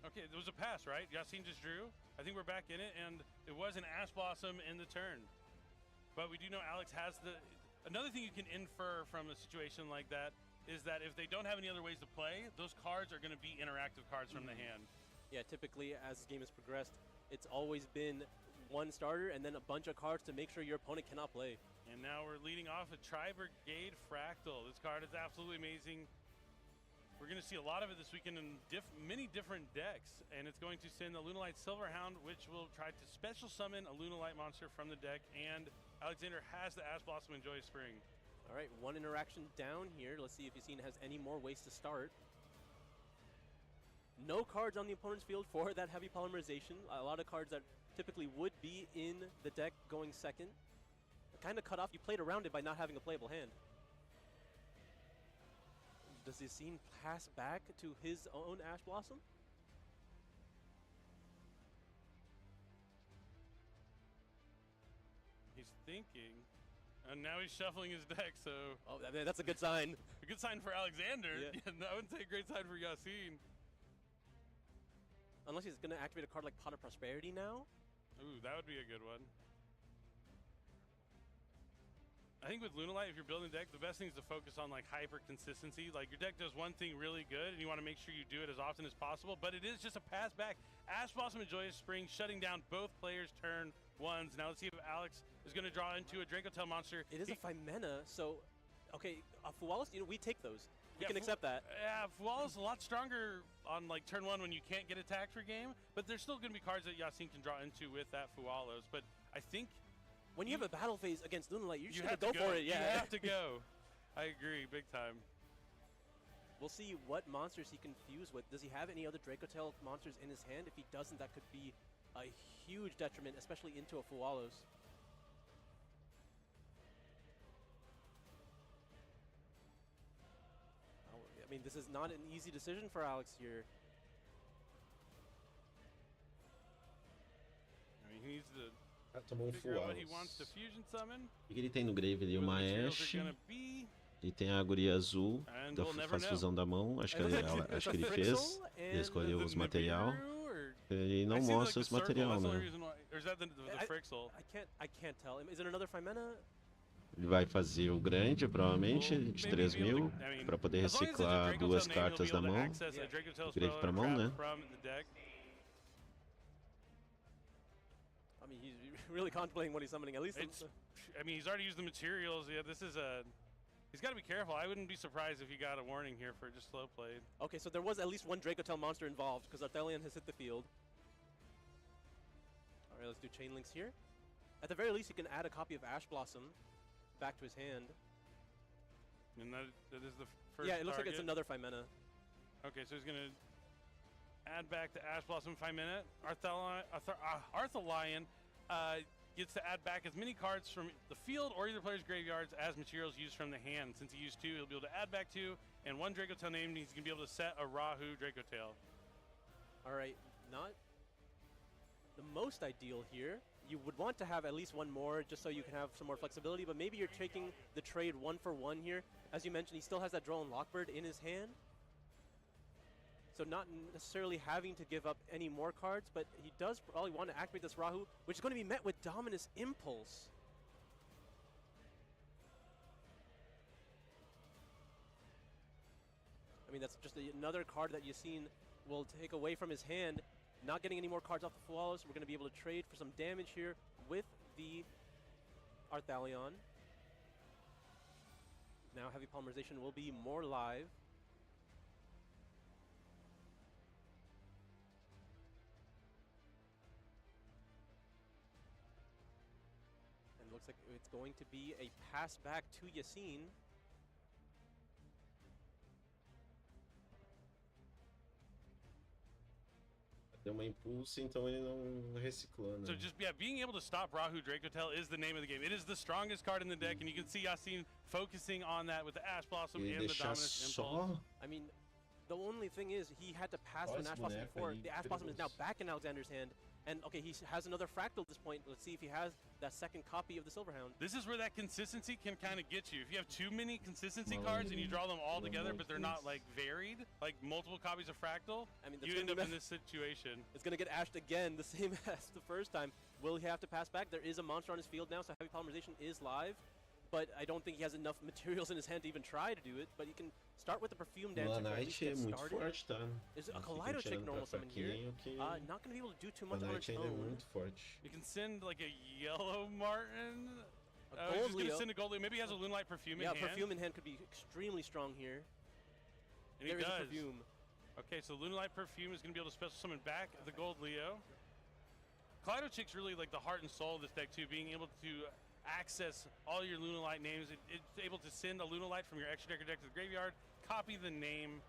Okay, there was a pass, right? Yassine just drew. I think we're back in it, and it was an Ash Blossom in the turn. But we do know Alex has the... Another thing you can infer from a situation like that is that if they don't have any other ways to play, those cards are going to be interactive cards from the hand. Yeah, typically as the game has progressed, it's always been one starter and then a bunch of cards to make sure your opponent cannot play. And now we're leading off a Tri-Brigade Fractal. This card is absolutely amazing. We're going to see a lot of it this weekend in many different decks, and it's going to send the Lunalight Silverhound, which will try to special summon a Lunalight monster from the deck, and Alexander has the Ash Blossom and Joyous Spring. All right, one interaction down here. Let's see if Yassine has any more ways to start. No cards on the opponent's field for that heavy polymerization. A lot of cards that typically would be in the deck going second. Kind of cut off. You played around it by not having a playable hand. Does Yassine pass back to his own Ash Blossom? He's thinking, and now he's shuffling his deck, so... Oh, that's a good sign. A good sign for Alexander. Yeah. Yeah, I wouldn't say a great sign for Yassine. Unless he's going to activate a card like Pot of Prosperity now? Ooh, that would be a good one. I think with Lunalight, if you're building a deck, the best thing is to focus on, like, hyper consistency. Like, your deck does one thing really good, and you want to make sure you do it as often as possible, but it is just a pass back. Ash Blossom and Joyous Spring shutting down both players' turn ones. Now let's see if Alex is going to draw into a Draco Tail monster. It is a 5-mana, so, okay, Fualis, you know, we take those. We can accept that. Yeah, Fualis is a lot stronger on, like, turn one when you can't get attacked for game, but there's still going to be cards that Yassine can draw into with that Fualis. But I think... When you have a battle phase against Lunalight, you're just going to go for it. Yeah. You have to go. I agree, big time. We'll see what monsters he can fuse with. Does he have any other Draco Tail monsters in his hand? If he doesn't, that could be a huge detriment, especially into a Fualis. I mean, this is not an easy decision for Alex here. I mean, he needs to tomou figure out what he wants to fusion summon. O que ele tem no grave ali? Uma Ash. Ele tem a guria azul, faz fusão da mão, acho que ele fez. Ele escolheu os material. Ele não mostra os material, né? I can't tell. Is it another 5-mana? Ele vai fazer o grande, provavelmente, de 3.000, para poder reciclar 2 cartas da mão. Grave para mão, né? I mean, he's really contemplating what he's summoning. At least, I mean, he's already used the materials. Yeah, this is a... He's got to be careful. I wouldn't be surprised if he got a warning here for just slow played. Okay, so there was at least one Draco Tail monster involved because Arthelion has hit the field. All right, let's do chain links here. At the very least, he can add a copy of Ash Blossom back to his hand. And that is the first Yeah, it looks like target. it's another 5 mana. Okay, so he's going to add back the Ash Blossom 5 mana. Arthalion gets to add back as many cards from the field or either player's graveyards as materials used from the hand. Since he used 2, he'll be able to add back 2 and 1 Dracotail name. He's going to be able to set a Rahu Dracotail. All right, not the most ideal here. You would want to have at least one more just so you can have some more flexibility, but maybe you're taking the trade 1 for 1 here. As you mentioned, he still has that Drone Lockbird in his hand. So not necessarily having to give up any more cards, but he does probably want to activate this Rahu, which is going to be met with Dominus Impulse. I mean, that's just another card that you've seen will take away from his hand. Not getting any more cards off the Flawless. We're going to be able to trade for some damage here with the Arthalion. Now Heavy Polymerization will be more live. And looks like it's going to be a pass back to Yassine. Deu uma impulso, então ele não reciclou, né? So just, yeah, being able to stop Rahu Dracotail is the name of the game. It is the strongest card in the deck, and you can see Yassine focusing on that with the Ash Blossom and the Dominus Impulse. I mean, the only thing is he had to pass an Ash Blossom before. The Ash Blossom is now back in Alexander's hand. And, okay, he has another Fractal at this point. Let's see if he has that second copy of the Silverhound. This is where that consistency can kind of get you. If you have too many consistency cards and you draw them all together, but they're not, like, varied, like multiple copies of Fractal, I mean, you end up in this situation. It's going to get ashed again, the same as the first time. Will he have to pass back? There is a monster on his field now, so Heavy Polymerization is live. But I don't think he has enough materials in his hand to even try to do it. But he can start with the Perfume Dancer. Knight é muito forte, tá? There's a Kaleido Chick normal summon here. Not going to be able to do too much on its own. É muito forte. You can send like a Yellow Martin. Gold He's Leo. gonna send a Gold Leo. Maybe he has a Lunalight Perfume in hand. Yeah, Perfume in hand could be extremely strong here. And there he is does. a Perfume. Okay, so Lunalight Perfume is going to be able to special summon back the Gold Leo. Kaleido Chick's really like the heart and soul of this deck too, being able to access all your Lunalight names. It's able to send a Lunalight from your extra deck or deck to the graveyard, copy the name,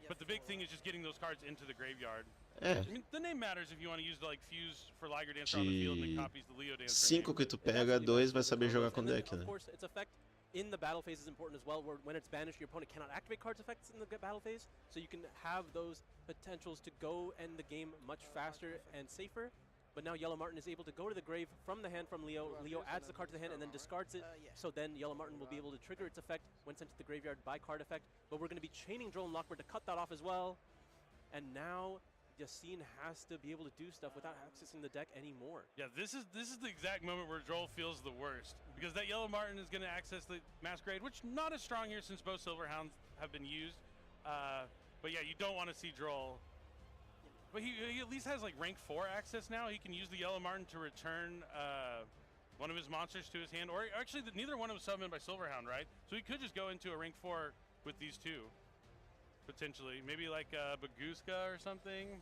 but the big thing is just getting those cards into the graveyard. I mean, the name matters if you want to use the like fuse for Liger Dancer on the field and it copies the Leo Dancer. 5 que tu pega, 2 vai saber jogar com deck, né? Of course, its effect in the battle phase is important as well, where when it's banished, your opponent cannot activate cards effects in the battle phase, so you can have those potentials to go end the game much faster and safer. But now Yellow Martin is able to go to the grave from the hand from Leo. Leo adds the card to the hand and then discards it. So then Yellow Martin will be able to trigger its effect when sent to the graveyard by card effect. But we're going to be chaining Drone Lockbird to cut that off as well. And now Yassine has to be able to do stuff without accessing the deck anymore. Yeah, this is the exact moment where Droll feels the worst, because that Yellow Martin is going to access the Masquerade, which not as strong here since both Silverhounds have been used. But yeah, you don't want to see Droll. But he at least has like rank 4 access now. He can use the Yellow Martin to return one of his monsters to his hand. Or actually, neither one was summoned by Silverhound, right? So he could just go into a rank 4 with these two, potentially. Maybe like Baguska or something.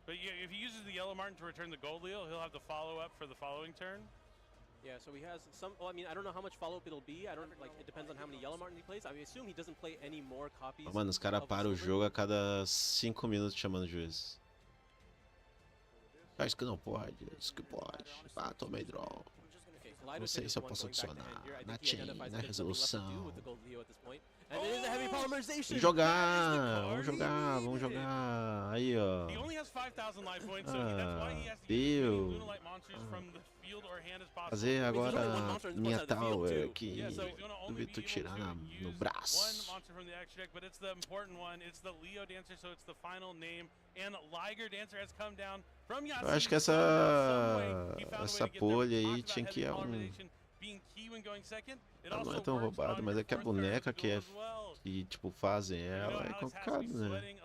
But yeah, if he uses the Yellow Martin to return the Gold Leo, he'll have the follow-up for the following turn. Yeah, so he has some. Well, I mean, I don't know how much follow-up it'll be. I don't like. It depends on how many Yellow Martin he plays. I assume he doesn't play any more copies. Mano, os caras param o jogo a cada 5 minutos chamando o juiz. Acho que não pode, isso que pode. Ah, tomei draw. Não sei se eu posso adicionar na chain, na resolução. Vamos jogar. Aí, ó. Deu. Fazer agora minha tower aqui. Duvido tu tirar no braço. Eu acho que essa polha aí tinha que ir a ela não é tão roubada, mas é que a boneca que tipo, fazem ela é complicado, né?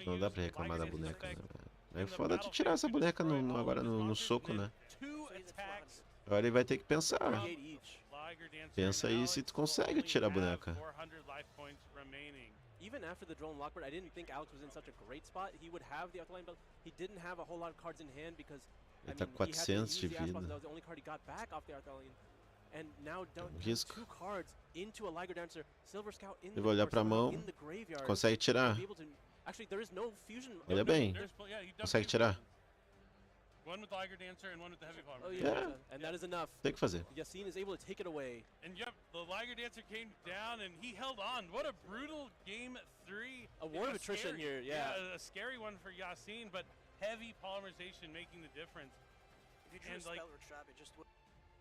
Não dá pra reclamar da boneca, né? É foda tu tirar essa boneca agora no soco, né? Agora ele vai ter que pensar. Pensa aí se tu consegue tirar a boneca. Even after the Drone Lockbird, I didn't think Alex was in such a great spot. He would have the Outline, but he didn't have a whole lot of cards in hand because Ele tá com 400 de vida. Risco. Ele vai olhar pra mão. Consegue tirar. Olha bem. Consegue tirar. One with the Liger Dancer and one with the Heavy Palmer. Oh yeah, and that is enough. Tem que fazer. Yassine is able to take it away. And yep, the Liger Dancer came down and he held on. What a brutal game 3. A war of attrition here, yeah. A scary one for Yassine, but heavy polymerization making the difference. If you drew a spell or trap, it just would.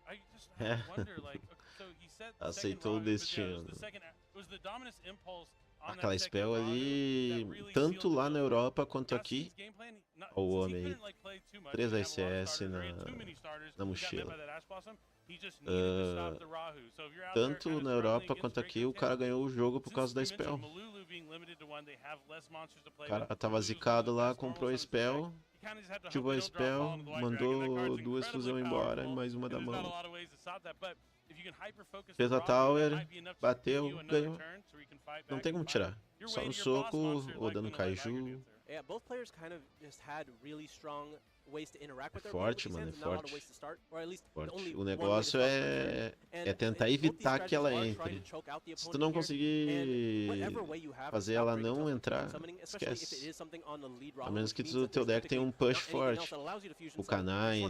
I just wonder, like, so he set the Aceitou o destino. it was the dominant impulse. Aquela spell ali, tanto lá na Europa quanto aqui, o homem 3 ICS na mochila. Tanto na Europa quanto aqui, o cara ganhou o jogo por causa da spell. O cara tava zicado lá, comprou a spell, ativou a spell, mandou 2 fusão embora e mais uma da mão. Fez a tower, bateu, ganhou. Não tem como tirar. Só no soco ou dando kaiju. Yeah, both players kind of just had really strong ways to interact with their Forte, opponent, mano, é not a lot of forte. ways to start, or at least Forte. only O one way to negócio start. é tentar evitar que ela entre. Se tu não conseguir fazer ela não entrar, esquece. A menos que o teu deck tenha um push forte. O Canine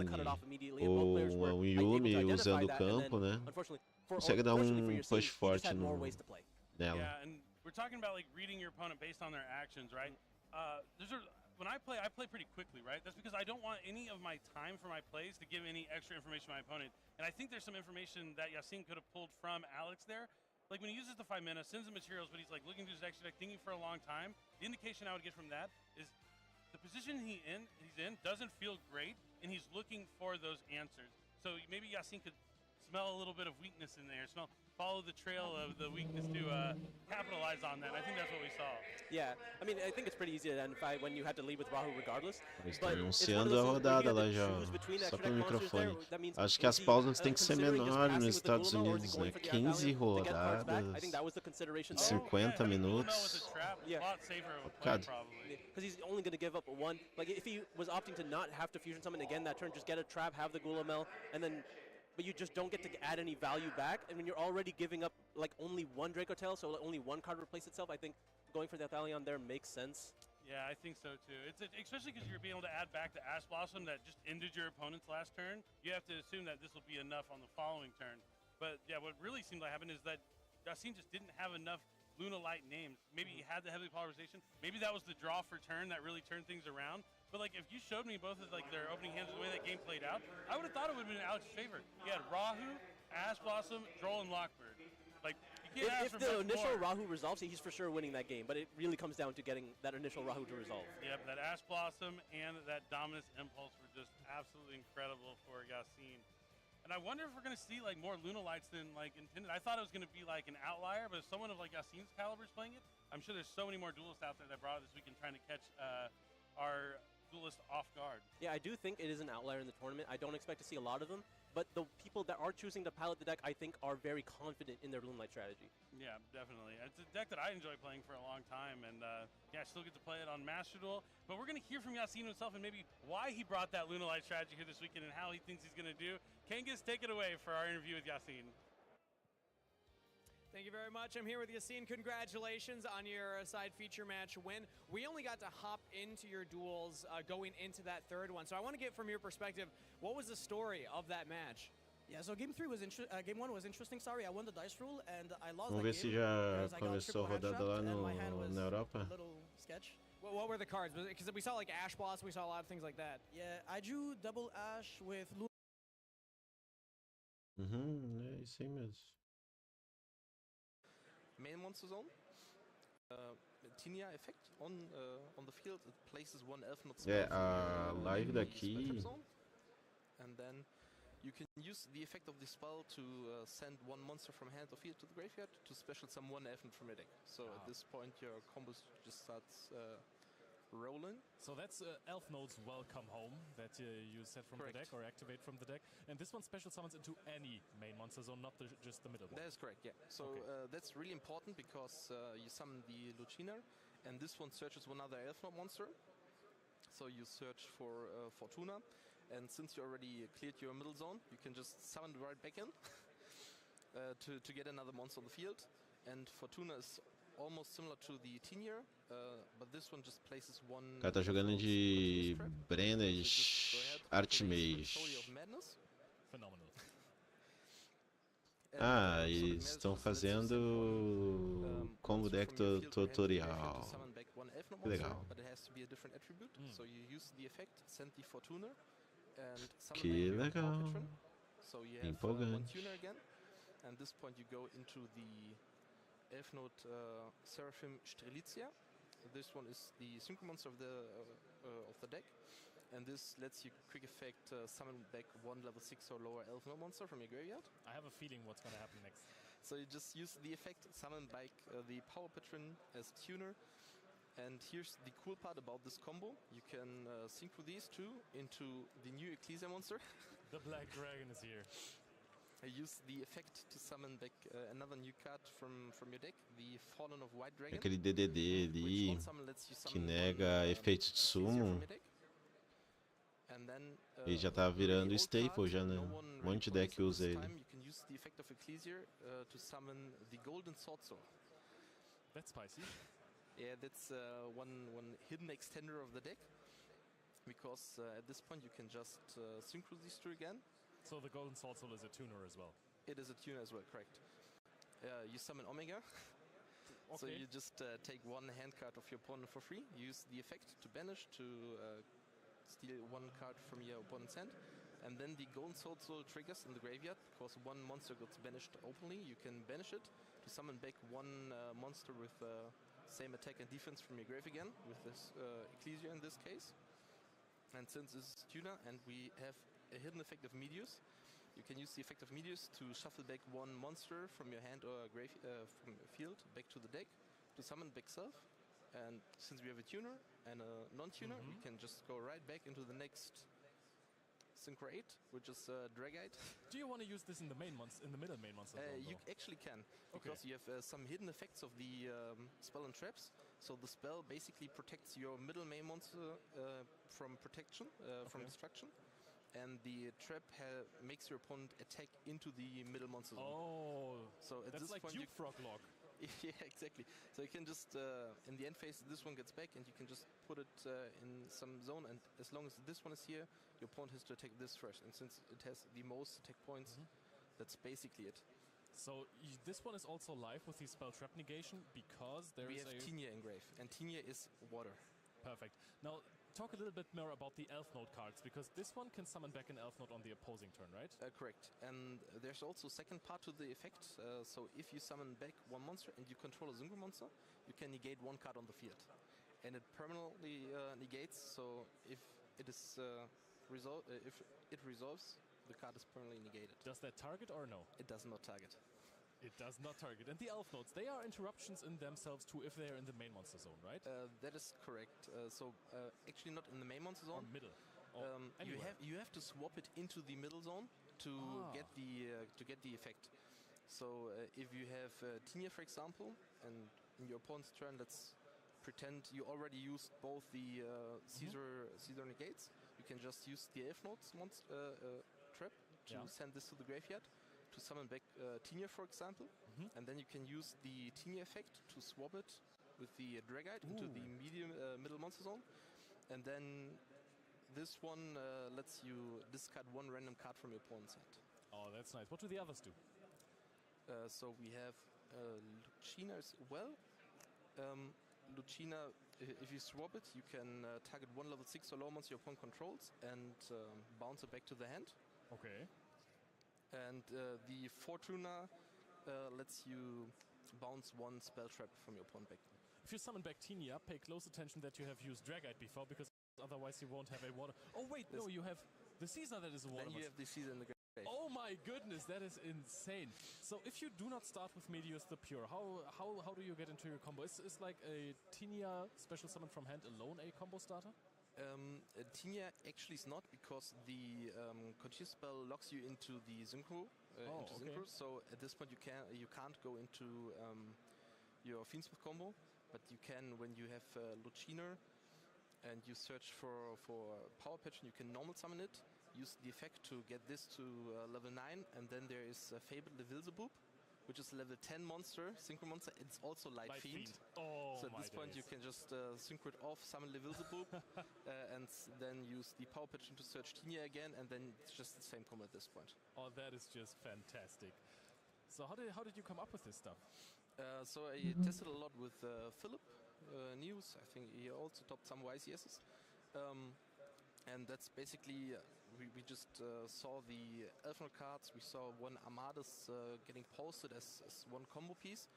ou um Yumi usando o campo, né? Consegue dar um push forte nela. We're talking about like reading your opponent based on their actions, right? When I play pretty quickly, right? That's because I don't want any of my time for my plays to give any extra information to my opponent. And I think there's some information that Yassine could have pulled from Alex there. Like when he uses the 5 mana, sends the materials, but he's like looking through his extra deck, thinking for a long time. The indication I would get from that is the position he's in doesn't feel great, and he's looking for those answers. So maybe Yassine could smell a little bit of weakness in there, follow the trail of the weakness to capitalize on that. I think that's what we saw. Yeah, I mean, I think it's pretty easy to identify when you had to lead with Rahu regardless. Estão anunciando a rodada lá já, só pelo microfone. Acho que as pausas têm que ser menores nos Estados Unidos, né? 15 rodadas, 50 minutos. Because he's only going to give up one. Like if he was opting to not have to fusion summon again that turn, just get a trap, have the Gulamel, and then. But you just don't get to add any value back, and when you're already giving up like only one Draco Tail, so only one card replace itself, I think going for the Athalion there makes sense. Yeah, I think so too. It's especially because you're being able to add back the Ash Blossom that just ended your opponent's last turn. You have to assume that this will be enough on the following turn. But yeah, what really seemed to happen is that Yassine just didn't have enough Luna Light names. Maybe he had the heavy polarization. Maybe that was the draw for turn that really turned things around. But like, if you showed me both of like their opening hands, the way that game played out, I would have thought it would have been in Alex's favor. He had Rahu, Ash Blossom, Droll, and Lockbird. Like, you can't ask if for the much initial more. Rahu resolves, he's for sure winning that game. But it really comes down to getting that initial Rahu to resolve. Yep, that Ash Blossom and that Dominus Impulse were just absolutely incredible for Yassine. And I wonder if we're going to see like more Luna Lights than like intended. I thought it was going to be like an outlier, but if someone of like Yassine's caliber is playing it, I'm sure there's so many more duelists out there that brought it this weekend trying to catch our duelist off guard. Yeah, I do think it is an outlier in the tournament. I don't expect to see a lot of them, but the people that are choosing to pilot the deck, I think, are very confident in their Moonlight strategy. Yeah, definitely. It's a deck that I enjoy playing for a long time, and yeah, I still get to play it on Master Duel. But we're going to hear from Yassine himself and maybe why he brought that Luna Light strategy here this weekend and how he thinks he's going to do. Kangas, take it away for our interview with Yassine. Thank you very much. I'm here with Yassine. Congratulations on your side feature match win. We only got to hop into your duels going into that third one. So I want to get from your perspective, what was the story of that match? Yeah, so game 1 was interesting. Sorry, I won the dice roll and I lost Vamos ver se já começou a rodada lá na Europa. Sketch. What were the cards? Because we saw like Ash Blossom, we saw a lot of things like that. Yeah, I drew double Ash with Luna. É isso aí mesmo. Main monster zone. Tinia effect on the field. It places one elf not spell a live daqui. And then you can use the effect of the spell to send one monster from hand or field to the graveyard to special summon one elf from your deck. So at this point your combo just starts rolling. So that's Elf Node's Welcome Home that you set from the deck or activate from the deck. And this one special summons into any main monster zone, not just the middle one. That is correct, yeah. So that's really important because you summon the Lucina and this one searches one other Elf Node monster. So you search for Fortuna And since you already cleared your middle zone, you can just summon right back in to get another monster on the field. And Fortuna is almost similar to the Tenier, but this one just places one. O cara tá jogando de Brenas Archmage. Phenomenal. Ah, eles estão fazendo combo deck tutorial. Que legal. Que legal. Empolgante. And this point you go into the Elf Note Seraphim Strelitzia. This one is the synchro monster of the deck, and this lets you quick effect summon back one level 6 or lower Elf Note monster from your graveyard. I have a feeling what's going to happen next. So you just use the effect, summon back the Power Patron as tuner. And here's the cool part about this combo. You can synchro these two into the new Ecclesia monster. The Black Dragon is here. I use the effect to summon back another new card from your deck, the Fallen of White Dragon. Aquele DDD ali que nega efeito de summon. Ele já tá virando staple já, né? Um monte de deck usa ele. You can use the effect of Ecclesia to summon the Golden Sword Soul. That's spicy. Yeah, that's one hidden extender of the deck. Because at this point you can just synchro these two again. So the Golden Sword Soul is a tuner as well? It is a tuner as well, correct. You summon Omega. Okay. So you just take one hand card of your opponent for free. Use the effect to banish to steal one card from your opponent's hand. And then the Golden Sword Soul triggers in the graveyard. Because one monster gets banished openly, you can banish it to summon back one monster with same attack and defense from your grave again, with this Ecclesia in this case. And since this is tuner and we have a hidden effect of Medius, you can use the effect of Medius to shuffle back one monster from your hand or grave from your field back to the deck to summon back self. And since we have a tuner and a non-tuner, we can just go right back into the next Synchro 8, which is Dragite. Do you want to use this in the main monster, in the middle main monster zone? You actually can, because you have some hidden effects of the spell and traps. So the spell basically protects your middle main monster from protection, from destruction. And the trap makes your opponent attack into the middle monster zone. Oh, so at that's this like point Duke Frog Lock. Yeah, exactly. So you can just, in the end phase, this one gets back and you can just put it in some zone, and as long as this one is here, your opponent has to attack this first. And since it has the most attack points, that's basically it. So this one is also live with the spell trap negation because there is a... We have Tenia engrave, and Tenia is water. Perfect. Now, talk a little bit more about the Elf Note cards, because this one can summon back an Elf Note on the opposing turn, right? Correct. And there's also a second part to the effect. So if you summon back one monster and you control a synchro monster, you can negate one card on the field. And it permanently negates, so if it is if it resolves, the card is permanently negated. Does that target or no? It does not target. It does not target. And the Elf Notes, they are interruptions in themselves too if they are in the main monster zone, right? That is correct. So actually not in the main monster zone. Or middle. You have to swap it into the middle zone to get the effect. So if you have Tenia, for example, and in your opponent's turn, let's pretend you already used both the Caesar negates. You can just use the Elf Notes trap to send this to the graveyard to summon back Tenia, for example, and then you can use the Tenia effect to swap it with the Dragite into the middle monster zone, and then this one lets you discard one random card from your opponent's hand. Oh, that's nice. What do the others do? So we have Lucina as well. Lucina, if you swap it, you can target one level 6 or lower monster your opponent controls and bounce it back to the hand. Okay. And the Fortuna lets you bounce one spell trap from your opponent back. If you summon back Tenia, pay close attention that you have used Dragite before, because otherwise you won't have a water. Oh wait, no, you have the Caesar that is a water. Then you have the Caesar in the grave. Oh my goodness, that is insane. So if you do not start with Medius the Pure, how do you get into your combo? Is like a Tenia special summon from hand alone a combo starter? Tenia actually is not, because the continuous spell locks you into the synchro. Synchro. So at this point you can't go into your Fiendsmith combo, but you can when you have Lucina and you search for Power Patron. You can normal summon it, use the effect to get this to level 9, and then there is Fabled Levilzebub, which is a level 10 monster, synchro monster. It's also Light Fiend. Oh, so at this point you can just synchro it off, summon Levilzebub, and then use the Power Patron to search Tinia again, and then it's just the same combo at this point. Oh, that is just fantastic. So how did you come up with this stuff? So I tested a lot with Philip News. I think he also topped some YCSs. And that's basically, we just saw the Elfnor cards, we saw one Armadas getting posted as one combo piece,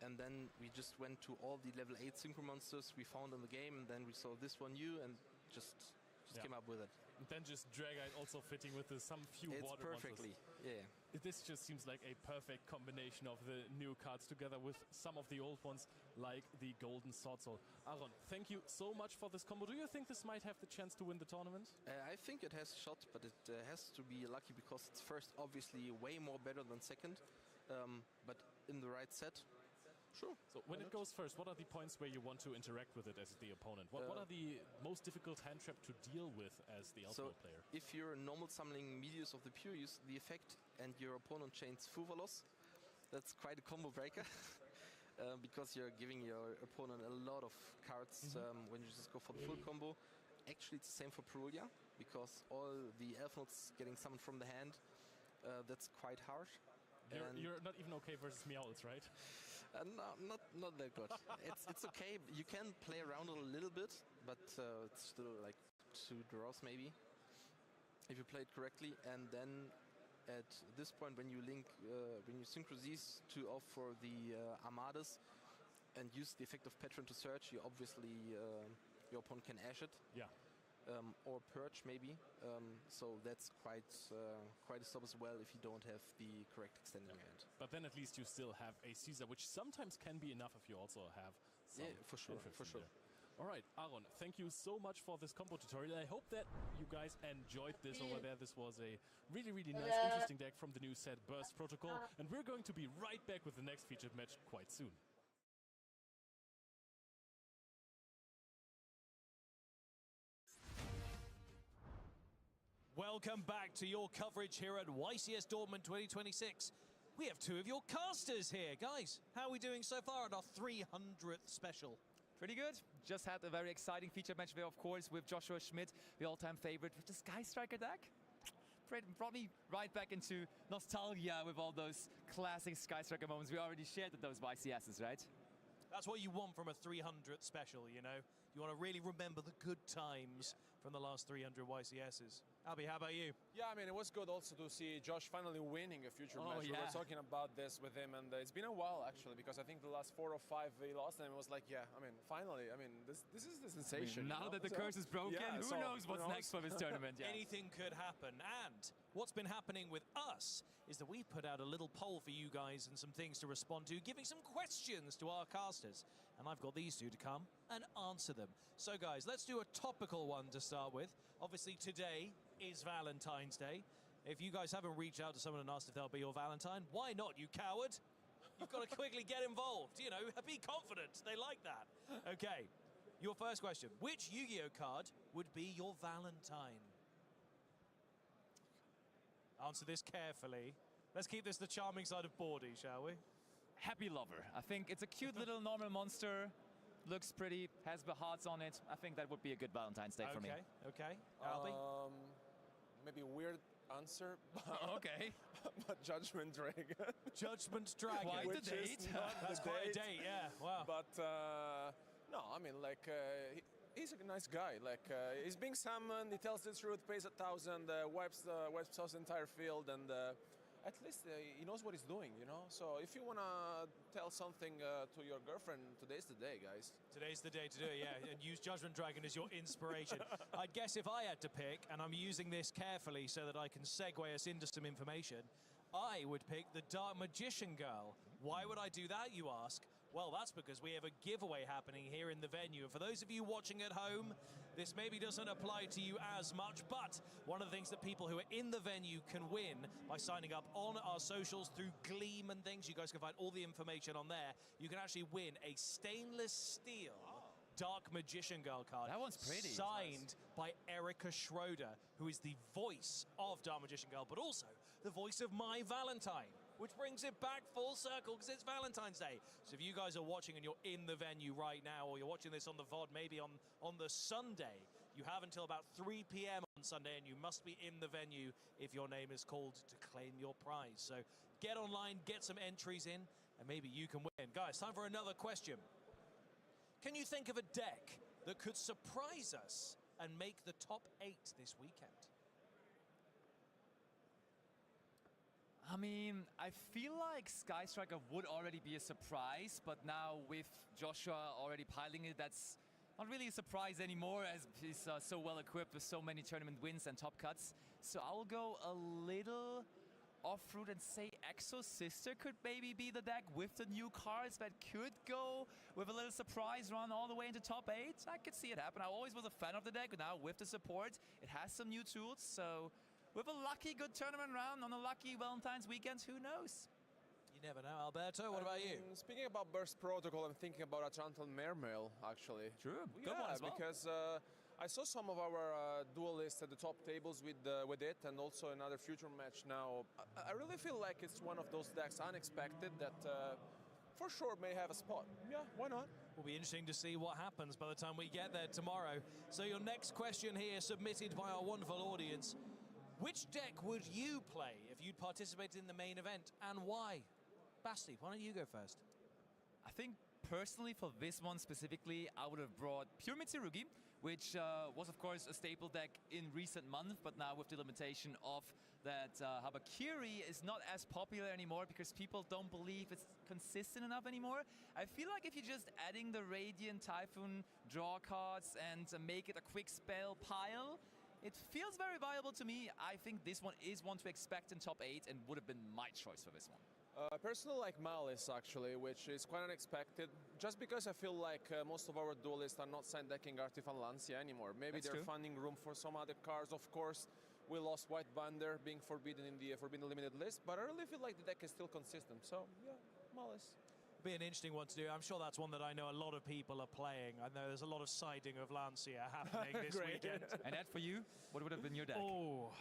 and then we just went to all the level 8 synchro monsters we found in the game, and then we saw this one new, and just came up with it. And then just Dragite also fitting with some few it's water perfectly, monsters. Yeah. This just seems like a perfect combination of the new cards together with some of the old ones, like the Golden Sword Soul. Aaron, thank you so much for this combo. Do you think this might have the chance to win the tournament? I think it has shot, but it has to be lucky because it's first obviously way more better than second, but in the right set. Sure. So when it goes first, what are the points where you want to interact with it as the opponent? What are the most difficult hand trap to deal with as the Elfnor player? If you're normal summoning Meteors of the Pure, use the effect and your opponent chains Fuvalos. That's quite a combo breaker. Because you're giving your opponent a lot of cards when you just go for the full combo. Actually, it's the same for Perulia, because all the Elfnots getting summoned from the hand, that's quite harsh. You're not even okay versus Meowls, right? No, not that good. it's okay. You can play around it a little bit, but it's still like 2 draws maybe, if you play it correctly. And then at this point, when you link, when you synchro these 2 off for the Armadas and use the effect of Patron to search, you obviously your opponent can ash it. Yeah. Or Purge maybe, so that's quite a stop as well if you don't have the correct extended hand. But then at least you still have a Caesar, which sometimes can be enough if you also have some for sure. All right, Aaron, thank you so much for this combo tutorial. I hope that you guys enjoyed this over there. This was a really, really nice, interesting deck from the new set Burst Protocol, and we're going to be right back with the next featured match quite soon. Welcome back to your coverage here at YCS Dortmund 2026. We have 2 of your casters here. Guys, how are we doing so far at our 300th special? Pretty good. Just had a very exciting feature match there, of course, with Joshua Schmidt, the all-time favorite, with the Sky Striker deck. Brought me right back into nostalgia with all those classic Sky Striker moments we already shared at those YCSs, right? That's what you want from a 300th special, you know? You want to really remember the good times from the last 300 YCSs. Albie, how about you? Yeah, I mean, it was good also to see Josh finally winning a future match. We were talking about this with him, and it's been a while, actually, because I think the last 4 or 5 he lost, and it was like, yeah, I mean, finally, I mean, this is the sensation. Now that the curse is broken, who knows what's next for this tournament? Yeah. Anything could happen. And what's been happening with us is that we put out a little poll for you guys and some things to respond to, giving some questions to our casters. And I've got these 2 to come and answer them. So, guys, let's do a topical one to start with. Obviously, today is Valentine's Day. If you guys haven't reached out to someone and asked if they'll be your Valentine, why not, you coward? You've got to quickly get involved. You know, be confident. They like that. Okay, your first question. Which Yu-Gi-Oh card would be your Valentine? Answer this carefully. Let's keep this the charming side of Bordy, shall we? Happy Lover. I think it's a cute little normal monster. Looks pretty, has the hearts on it. I think that would be a good Valentine's Day for me. Okay. Albie? Maybe weird answer. Okay. But Judgment Dragon. Judgment Dragon. Quite a date. That's quite a date, yeah. Wow. But no, I mean, like, he's a nice guy. Like, he's being summoned, he tells the truth, pays 1,000, wipes out the entire field, and at least he knows what he's doing, you know? So if you want to tell something to your girlfriend, today's the day, guys. Today's the day to do it, yeah, and use Judgment Dragon as your inspiration. I'd guess if I had to pick, and I'm using this carefully so that I can segue us into some information, I would pick the Dark Magician Girl. Why would I do that, you ask? Well, that's because we have a giveaway happening here in the venue. And for those of you watching at home, this maybe doesn't apply to you as much, but one of the things that people who are in the venue can win by signing up on our socials through Gleam and things, you guys can find all the information on there. You can actually win a stainless steel Dark Magician Girl card. That one's pretty. Signed by Erica Schroeder, who is the voice of Dark Magician Girl, but also the voice of My Valentine, which brings it back full circle because it's Valentine's Day. So if you guys are watching and you're in the venue right now, or you're watching this on the VOD, maybe on the Sunday, you have until about 3 p.m. on Sunday, and you must be in the venue if your name is called to claim your prize. So get online, get some entries in, and maybe you can win. Guys, time for another question. Can you think of a deck that could surprise us and make the top 8 this weekend? I mean, I feel like Sky Striker would already be a surprise, but now with Joshua already piling it, that's not really a surprise anymore, as he's so well equipped with so many tournament wins and top cuts. So I will go a little off-route and say Exo Sister could maybe be the deck with the new cards that could go with a little surprise run all the way into top 8. I could see it happen. I always was a fan of the deck, but now with the support, it has some new tools. So with a lucky good tournament round on a lucky Valentine's weekend, who knows? You never know. Alberto, what about you? Speaking about Burst Protocol, I'm thinking about Atlantal Mermail, actually. True, good one as well. Because I saw some of our duelists at the top tables with it, and also another future match now. I really feel like it's one of those decks unexpected that for sure may have a spot. Yeah, why not? Will be interesting to see what happens by the time we get there tomorrow. So your next question here, submitted by our wonderful audience. Which deck would you play if you'd participated in the main event, and why? Basti, why don't you go first? I think personally for this one specifically, I would have brought Pure Mitsurugi, which was of course a staple deck in recent months, but now with the limitation of that Habakiri is not as popular anymore because people don't believe it's consistent enough anymore. I feel like if you're just adding the Radiant Typhoon draw cards and make it a quick spell pile, it feels very viable to me. I think this one is one to expect in top 8 and would have been my choice for this one. Personally, like Malice, actually, which is quite unexpected, just because I feel like most of our duelists are not sign decking Artifan Lancia anymore. Maybe they're finding room for some other cards. Of course, we lost White Bander being forbidden in the Forbidden Limited list, but I really feel like the deck is still consistent. So, yeah, Malice. Be an interesting one to do. I'm sure that's one that I know a lot of people are playing. I know there's a lot of siding of Lancia happening this weekend. And Ed, for you, what would have been your deck? Oh.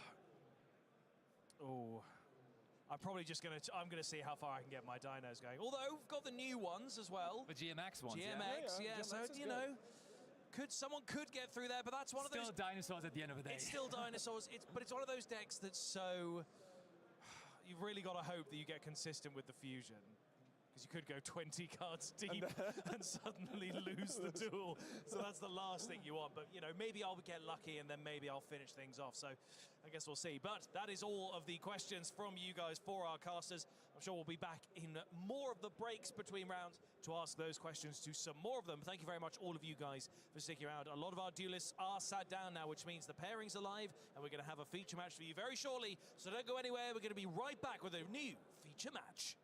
I'm probably just I'm gonna see how far I can get my dinos going. Although we've got the new ones as well. The GMX ones. GMX, yeah. So you know, someone could get through there, but that's one of those. Still dinosaurs at the end of the day. It's still dinosaurs. But it's one of those decks that's so. You've really got to hope that you get consistent with the fusion. Because you could go 20 cards deep and suddenly lose the duel. So that's the last thing you want. But, you know, maybe I'll get lucky and then maybe I'll finish things off. So I guess we'll see. But that is all of the questions from you guys for our casters. I'm sure we'll be back in more of the breaks between rounds to ask those questions to some more of them. Thank you very much, all of you guys, for sticking around. A lot of our duelists are sat down now, which means the pairings are live, and we're going to have a feature match for you very shortly. So don't go anywhere. We're going to be right back with a new feature match.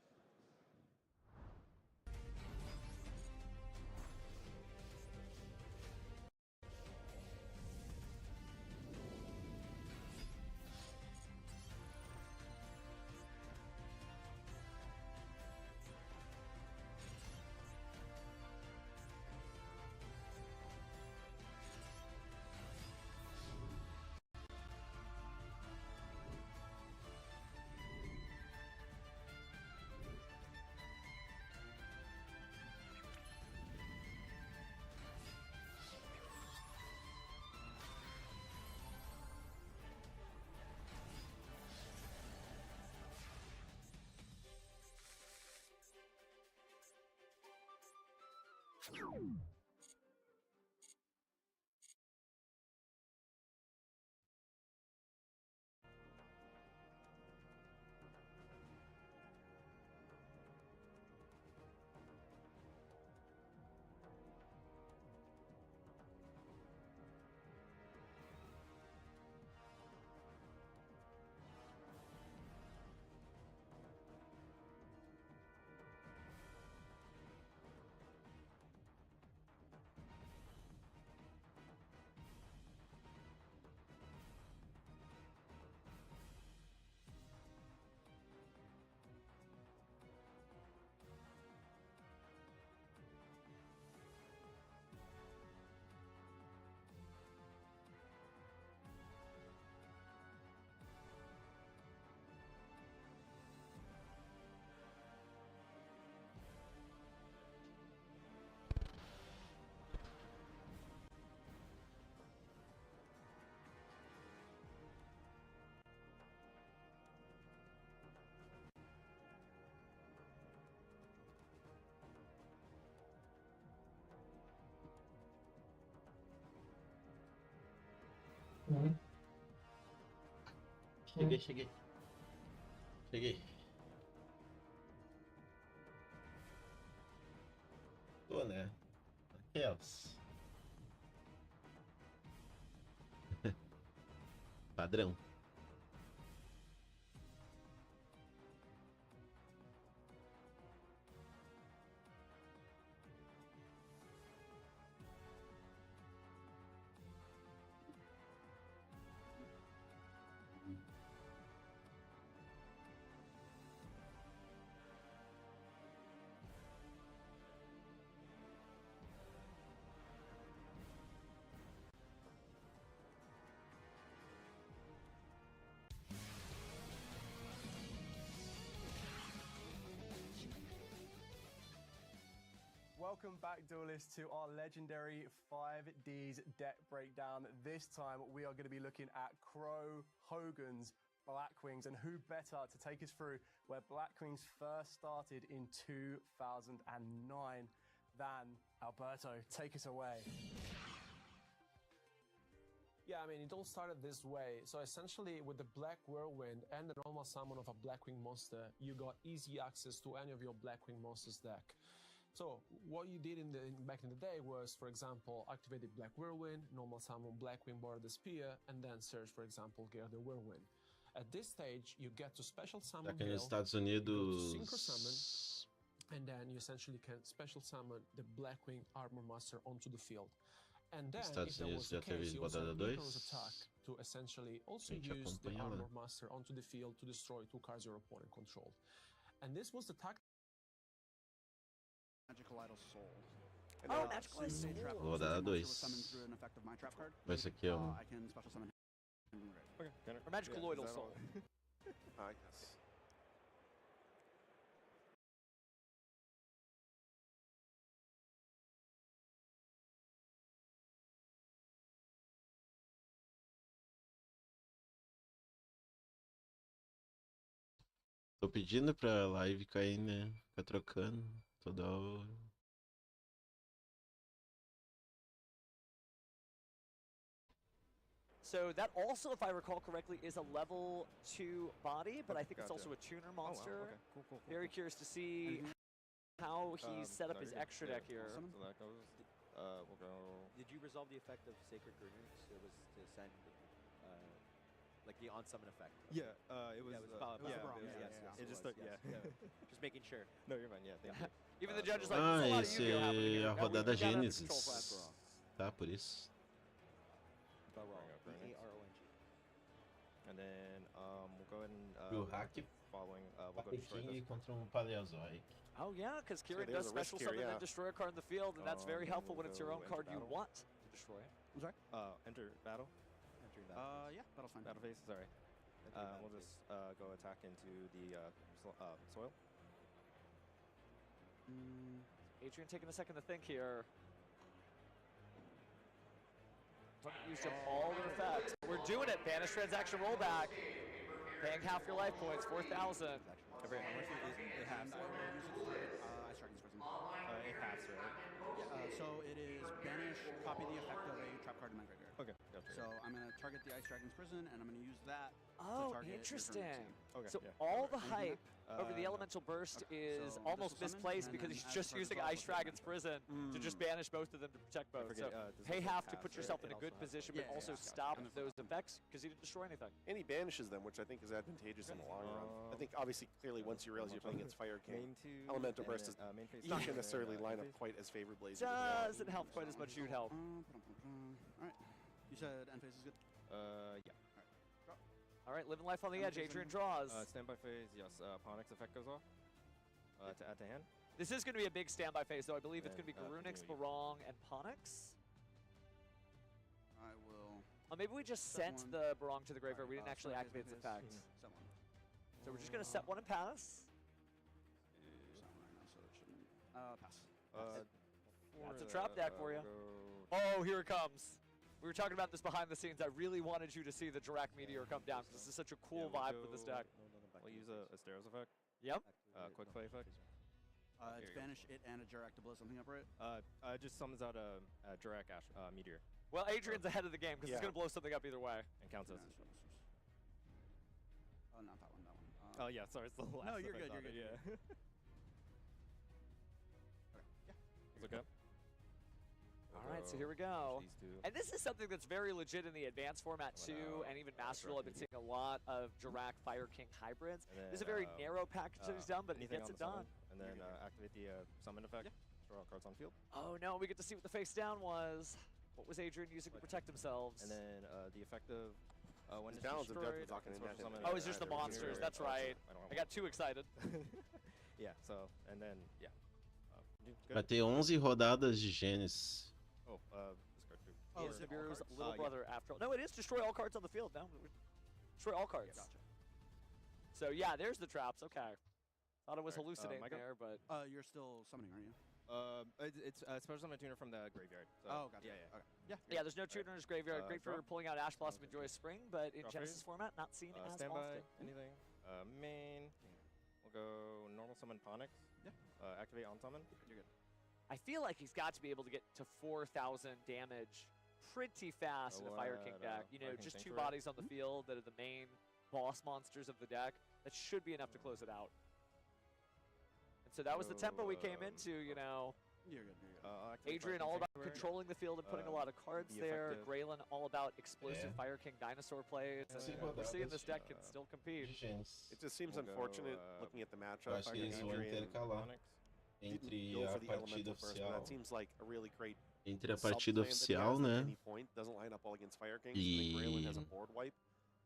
Cheguei. Tô, né? Aquelas. Padrão. Welcome back, duelists, to our legendary 5Ds deck breakdown. This time we are going to be looking at Crow, Hogan's, Blackwings, and who better to take us through where Blackwings first started in 2009 than Alberto. Take us away. Yeah, I mean, it all started this way. So essentially, with the Black Whirlwind and the normal summon of a Blackwing monster, you got easy access to any of your Blackwing monsters deck. So what you did back in the day was, for example, activate the Black Whirlwind, normal summon Blackwing Border the Spear, and then search, for example, Gear the Whirlwind. At this stage, you get to special summon Aqui nos Gale, Estados you go to Unidos. Synchro Summon, and then you essentially can special summon the Blackwing Armor Master onto the field. And then, Estados if that was Unidos já the case, teve you also rodada have 2. Icarus attack to essentially also Gente, use the acompanha lá. Armor Master onto the field to destroy 2 cards your opponent controlled. And this was the tactic. Magical Idol Soul. Oh, Magical Idol Soul. Rodada 2. Esse aqui é I can special summon him. Okay, Or Magical Idol Soul. I guess. Tô pedindo pra live cair, né? Ficar trocando toda hora. So that also, if I recall correctly, is a level 2 body, but I think it's also a tuner monster. Oh, wow. Okay. Cool. Very curious to see how he's set up his extra deck here. So that goes. We'll go. Did you resolve the effect of Sacred Grenades? It was to send, like the on summon effect. Yeah, it was. Yeah, it was Yes. It just took. Yeah. Just making sure. No, you're fine. Yeah, thank you. Even the judge is like, there's a lot of esse Yu-Gi-Oh happening here. é a Now we rodada gotta have Gênesis. control for that. Tá, por isso. B-A-R-O-N-G. And then we'll go ahead and O hack following. We'll go destroy Papetinho this. contra Paleozoic. Oh yeah, because Kieran there's does a risk special here, summon yeah. and destroy a card in the field, and that's very helpful when we'll it's your own go card enter you battle. want to destroy. I'm sorry? Enter battle. Entering battle. Yeah, battle's fine. Battle phase. Sorry. We'll just go attack into the soil. Adrian taking a second to think here. Haven't used up all their effects. We're doing it. Banish transaction rollback. Paying half your life points, 4,000. It halves. Ice Dragon's Prison. It halves, right? Yeah, so it is banish, copy the effect of a trap card in my graveyard. Okay, gotcha. So I'm going to target the Ice Dragon's Prison, and I'm going to use that Oh, to target interesting. Okay, So yeah. all the Anything hype over the elemental burst is so almost this will summon, misplaced and because then he's add just the using target Ice spell Dragon's Prison to just banish both of them to protect both. forget, So this pay is half to half, put right? yourself in It a good also has- position, Yeah, but also yeah. stop those effects because he didn't destroy anything. And he banishes them, which I think is advantageous in the long run. I think obviously, clearly, once you realize you're playing against Fire King, Main two, Elemental and Burst is then, main phase not two, going to and then, necessarily line up phase. quite as favorably as you would want. Doesn't help quite as much as you'd help. Alright. You said end phase is good? Yeah. All right, living life on the edge. Adrian draws. Standby phase, yes. Ponix effect goes off. To add to hand. This is going to be a big standby phase, though. I believe it's going to be And, Garunix, continuity. Barong, and Ponix. I will. Oh, maybe we just Set sent one. the Barong to the graveyard. We didn't Set actually phase, activate its phase. effects. Set one. So we're just going to set one and pass. Set one right now, so it shouldn't. Pass. That's a trap deck for you. Oh, here it comes. We were talking about this behind the scenes. I really wanted you to see the Dirac Meteor come down because this is such a cool vibe with this deck. We'll use a Steros effect. Yep. Quick play effect. It's banish it and a Jirac to blow something up, right? Just summons out a Dirac Meteor. Well, Adrian's ahead of the game because he's going to blow something up either way. And counts as a Oh, not that one, that one. Oh, yeah, sorry, it's the last. No, you're good, you're good. Yeah. It's okay. All right, so here we go. And this is something that's very legit in the advanced format too, and even Master Duel. I've been seeing a lot of Dirac Fire King hybrids. This is a very narrow package that he's done, but he gets it done. And then activate the summon effect. Draw cards on field. Oh no, we get to see what the face down was. What was Adrian using to protect themselves? And then the effective when it's balance of death destroyed. was talking in that. Oh, it's just the monsters. That's right. I got too excited. Yeah. So and then Vai ter 11 rodadas de Gênesis. Oh, discard 2. Oh, Nibiru's little brother after all. No, it is destroy all cards on the field. No, destroy all cards. Gotcha. So yeah, there's the traps. Okay. Thought it was hallucinating there, but you're still summoning, aren't you? It's a special summon tuner from the graveyard. So Oh, gotcha. Yeah, yeah. Okay. yeah, there's no tuner's graveyard. Great for draw. pulling out Ash Blossom and Joyous Spring, but in Draw Genesis phase. format, not seen as Standby, often. anything. Main. We'll go normal summon Ponix. Yeah. Activate on summon. You're good. I feel like he's got to be able to get to 4,000 damage pretty fast in a Fire King deck. You know, Fire King just 2 Sanctuary. bodies on the field that are the main boss monsters of the deck. That should be enough to close it out. And so that was the tempo we came into, you know. You're good, you're good. Adrian all about controlling the field and putting a lot of cards the there. effective- Graylin all about explosive Fire King dinosaur plays. And we're seeing this deck can still compete. It just seems unfortunate looking at the matchup. Acho que eles vão intercalar entre Go a for the partida elemental first, but oficial. that seems like a really great Entre a sub partida plan that he oficial, has né? at any point. Doesn't line up well against Fire Kings. Graylin has a board wipe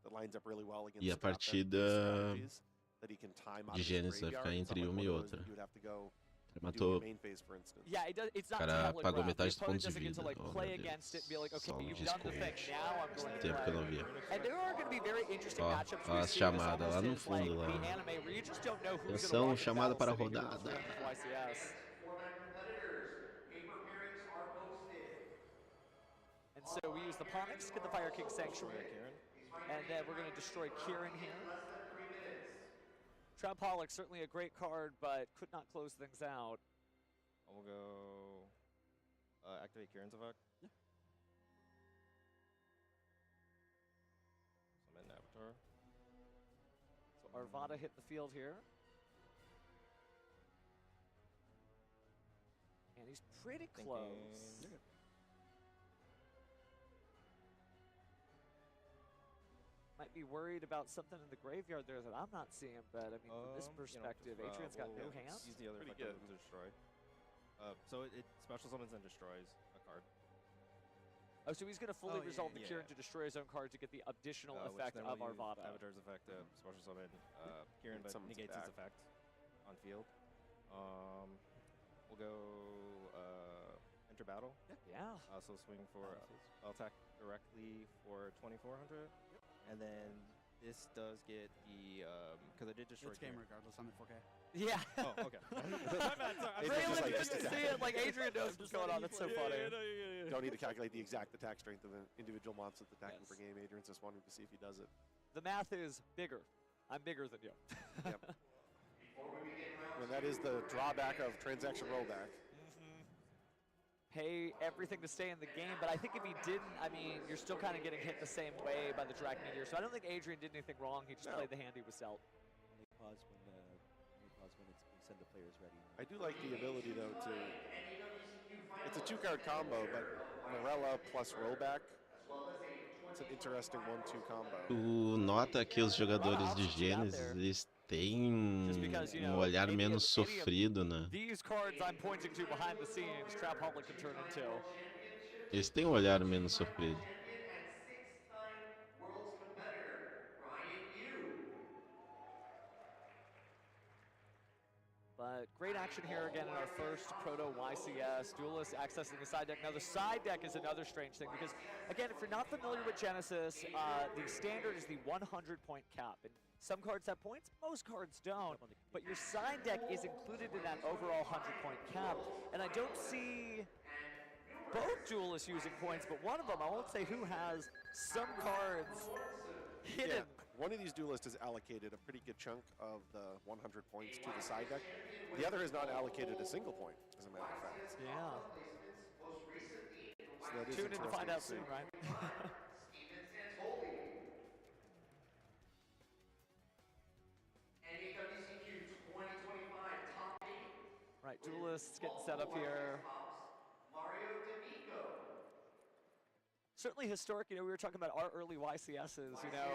that lines up really well against E a top-end partida strategies that he can time out de of his Gênesis vai graveyard. ficar entre Unlike uma e one of those outra. that you would have to go do Matou. your main phase, for instance. Yeah, it's not O cara telegraphed. pagou The metade dos opponent pontos de doesn't get to vida. like Oh, play meu against it Deus. and be like, okay, Só you've done the thing. desculpe. Now I'm going to Tempo que eu não play. via. And there are going to be very interesting Ó, matchups. ó we as see this chamadas lá almost no in, fundo like, lá. the anime where you just don't know who's Atenção, going to chamada para a sitting here rodada. with YCS. And so we use the Ponix, get the Fire King Sanctuary, and then we're going to destroy Kieran here. Trapaholic, certainly a great card, but could not close things out. We'll go activate Kieran's effect. Yeah. Summon Avatar. So Arvada hit the field here. And he's pretty close. Might be worried about something in the graveyard there that I'm not seeing, but I mean, from this perspective, Adrian's got no hands. Use the other effect to destroy. So it special summons and destroys a card. Oh, so he's going to fully resolve the Kieran to destroy his own card to get the additional effect of Arvada. Avatar's effect, special summon Kieran, but negates its effect on field. We'll go enter battle. Yeah. So swing for I'll attack directly for 2,400, and then this does get the because I did destroy. It's game regardless. I'm at 4K. Yeah. Oh, okay. Braylon couldn't see it. Like Adrian knows what's going on. That's so funny. Don't need to calculate the exact attack strength of an individual monster that's attacking per game. Adrian's just wanting to see if he does it. The math is bigger. I'm bigger than you. Yep. And that is the drawback of transaction rollback. Pay everything to stay in the game, but I think if he didn't, I mean, you're still kind of getting hit the same way by the Dirac Meteor. So I don't think Adrian did anything wrong. He just played the hand he was dealt. Pause when we send the players ready. I do like the ability, though, to... It's a 2-card combo, but Morella plus rollback, it's an interesting 1-2 combo. Tu nota que os jogadores de Gênesis, eles têm olhar menos sofrido, né? These cards I'm pointing to behind the scenes, Trapaholic can turn into. Eles têm olhar menos sofrido. But great action here again in our first Proto YCS. Duelist accessing the side deck. Now the side deck is another strange thing because, again, if you're not familiar with Genesis, the standard is the 100-point cap. And some cards have points, most cards don't. But your side deck is included in that overall 100-point cap. And I don't see both duelists using points, but one of them, I won't say who, has some cards hidden. Yeah. One of these duelists has allocated a pretty good chunk of the 100 points to the side deck. The other has not allocated a single point, as a matter of fact. Yeah. So that is Tune in to find out interesting soon, right? Right, duelists getting set up here. Certainly historic, we were talking about our early YCSs,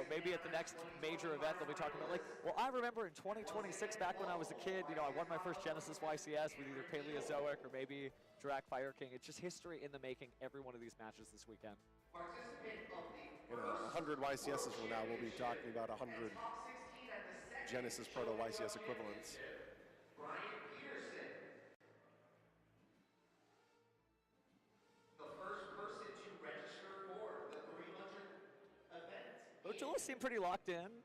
maybe at the next major event they'll be talking about, I remember in 2026, back when I was a kid, I won my first Genesis YCS with either Paleozoic or maybe Dirac Fire King. It's just history in the making, every one of these matches this weekend. 100 YCSs from now, we'll be talking about 100 Genesis Proto YCS equivalents. Duelists seem pretty locked in.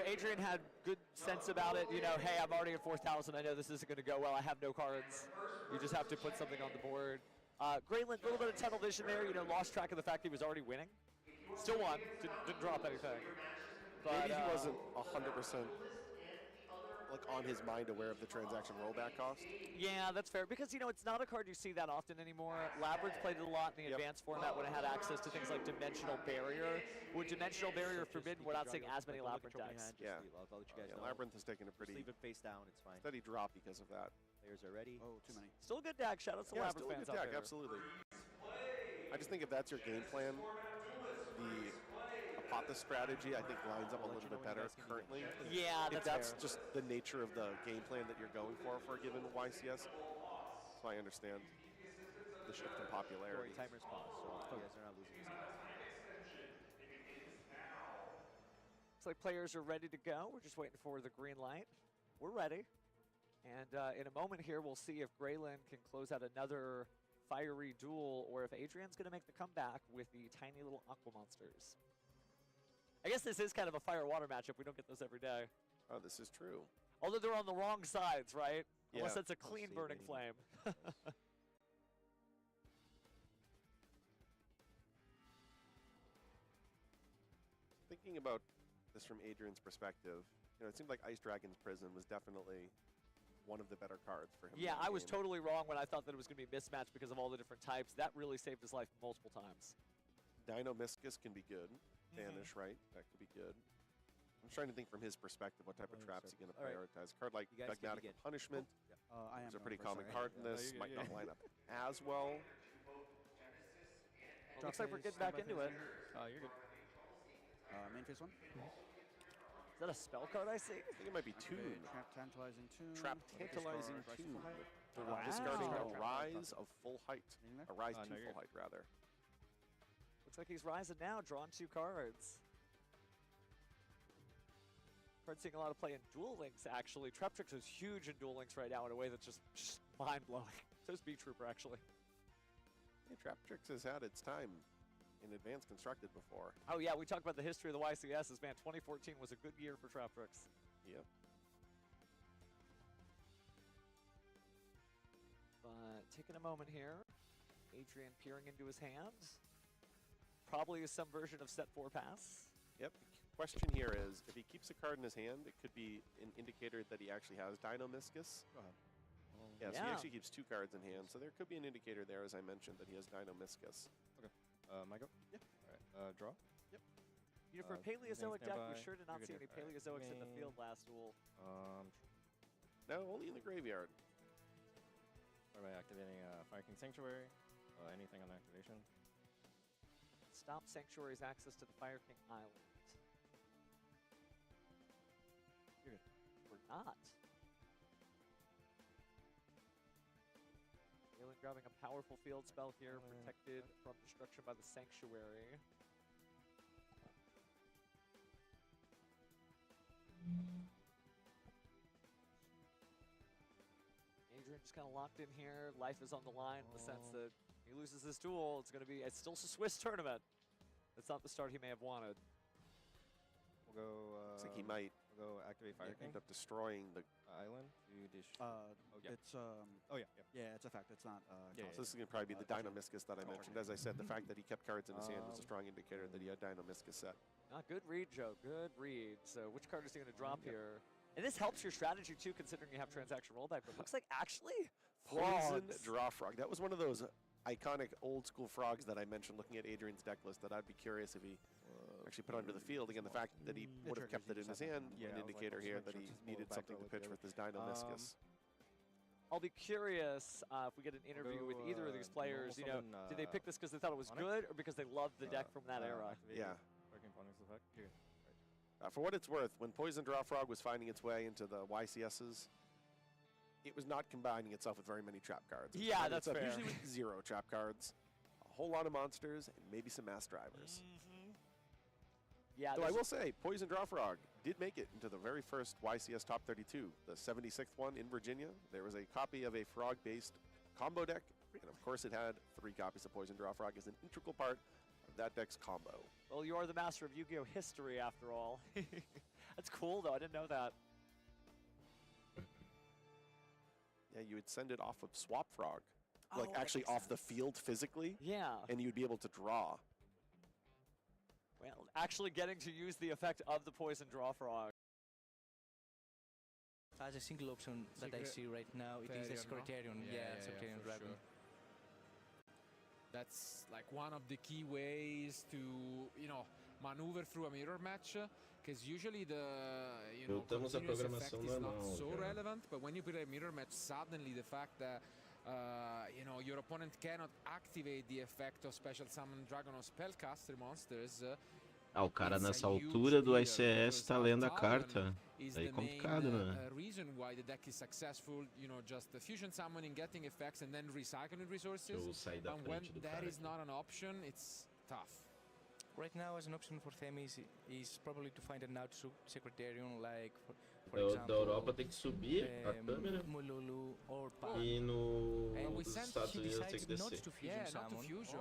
Adrian had good sense about it. Hey, I'm already at 4,000. I know this isn't going to go well. I have no cards. You just have to put something on the board. Grayland, a little bit of tunnel vision there. Lost track of the fact he was already winning. Still won. Didn't drop anything. But, maybe he wasn't 100% on his mind aware of the transaction rollback cost. Yeah, that's fair. Because, it's not a card you see that often anymore. Labyrinth played it a lot in the advanced format when it had access to things like Dimensional Barrier. With Dimensional Barrier forbidden, we're not seeing as many Labyrinth decks. Yeah. I'll let you guys know. Labyrinth has taken a pretty Just leave it face down, it's fine. steady drop because of that. Players are ready. Oh, too many. Still a good deck. Shout out to Labyrinth still a fans good out deck, there. absolutely. I just think if that's your game plan, the Apatha strategy, I think, lines up a little bit better currently. Yeah, if that's just the nature of the game plan that you're going for a given YCS. So I understand the shift in popularity. Timer's paused, so you guys are not losing this. Looks like players are ready to go. We're just waiting for the green light. We're ready. And in a moment here, we'll see if Grayland can close out another fiery duel or if Adrian's going to make the comeback with the tiny little Aqua Monsters. I guess this is kind of a fire-water matchup. We don't get those every day. Oh, this is true. Although they're on the wrong sides, right? Yeah. Unless it's a clean burning flame. Thinking about this from Adrian's perspective, it seemed like Ice Dragon's Prison was definitely one of the better cards for him. Yeah, I was totally wrong when I thought that it was going to be mismatched because of all the different types. That really saved his life multiple times. Dino Miscus can be good. Vanish, right? That could be good. I'm trying to think from his perspective what type of traps he's going to prioritize. Card like Dogmatic Punishment is a pretty common card in this. Might not line up as well. Looks like we're getting back into it. Oh, you're good. Main phase one. Is that a spell card I see? I think it might be Tune. Trap Tantalizing Tune. Trap Tantalizing Tune. Wow. Discarding a Rise of Full Height. A Rise to no, Full Height, rather. Looks like he's rising now, drawing 2 cards. Heard seeing a lot of play in Duel Links, actually. Traptrix is huge in Duel Links right now in a way that's just mind-blowing. So is B-Trooper, actually. Yeah, Traptrix has had its time in Advanced Constructed before. Oh, yeah, we talked about the history of the YCSs. Man, 2014 was a good year for Traptrix. Yep. But taking a moment here. Adrian peering into his hands. Probably is some version of set 4 pass. Yep. The question here is, if he keeps a card in his hand, it could be an indicator that he actually has Dino Miscus. Yeah, so he actually keeps 2 cards in hand, so there could be an indicator there, as I mentioned, that he has Dino Miscus. Okay. My go? Yeah. All right. Draw? Yep. For a Paleozoic deck, we nearby. sure did not see any Paleozoics in the field last duel. No, only in the graveyard. By activating Fire King Sanctuary, anything on activation. Stop Sanctuary's access to the Fire King Island. You're good. We're not. Galen grabbing a powerful field spell here, protected from destruction by the Sanctuary. Adrian just kind of locked in here. Life is on the line in the sense that he loses this duel. It's still a Swiss tournament. It's not the start he may have wanted. We'll go. Looks like he might. We'll go activate Fire King. End up destroying the island. It's it's a fact. It's not. So this is going to probably be the Dino Miscus that I mentioned. As I said, the fact that he kept cards in his hand was a strong indicator that he had Dino Miscus set. Good read, Joe. Good read. So which card is he going to drop here? And this helps your strategy, too, considering you have transaction rollback. But it looks like, actually, Poison Draw Frog. That was one of those iconic old school frogs that I mentioned looking at Adrian's deck list that I'd be curious if he actually put onto the field. Again, the fact that he would have kept it in his hand, an indicator here that he needed something to pitch with his Dino-Miscus. I'll be curious if we get an interview with either of these players. You know, did they pick this because they thought it was good or because they loved the deck from that era? Yeah. For what it's worth, when Poison Draw Frog was finding its way into the YCSs, it was not combining itself with very many trap cards. Yeah, that's fair. Usually with 0 trap cards, a whole lot of monsters, and maybe some mass drivers. Yeah. Though I will say, Poison Draw Frog did make it into the very first YCS Top 32, the 76th one in Virginia. There was a copy of a frog-based combo deck, and of course it had 3 copies of Poison Draw Frog as an integral part of that deck's combo. Well, you are the master of Yu-Gi-Oh! History, after all. That's cool, though. I didn't know that. Yeah, you would send it off of Swap Frog. Oh, like, actually off the field physically. Yeah. And you'd be able to draw. Well, actually getting to use the effect of the Poison Draw Frog. As a single option that I see right now, it is the Secretarian. No? Yeah, Secretarian Dragon. Sure. That's like one of the key ways to, you know, maneuver through a mirror match, because usually the, you know, Voltamos à continuous effect programação is not normal, so cara. relevant, but when you play a mirror match, suddenly the fact that you know, your opponent cannot activate the effect of special summon dragon or spellcaster monsters. O cara nessa altura do ICS tá lendo a carta. Aí é complicado, né? Reason why the deck is successful, you know, just the fusion summoning, getting effects, and then recycling resources. Eu saí da And when frente do that cara is not an option, it's tough. Right now, as an option for Themis, is probably to find an out Secretarian, like for Da example, Europa tem que subir a câmera Mululu or Pan. e And nos Estados Unidos tem que not descer. to fusion Yeah, not to summon. fusion.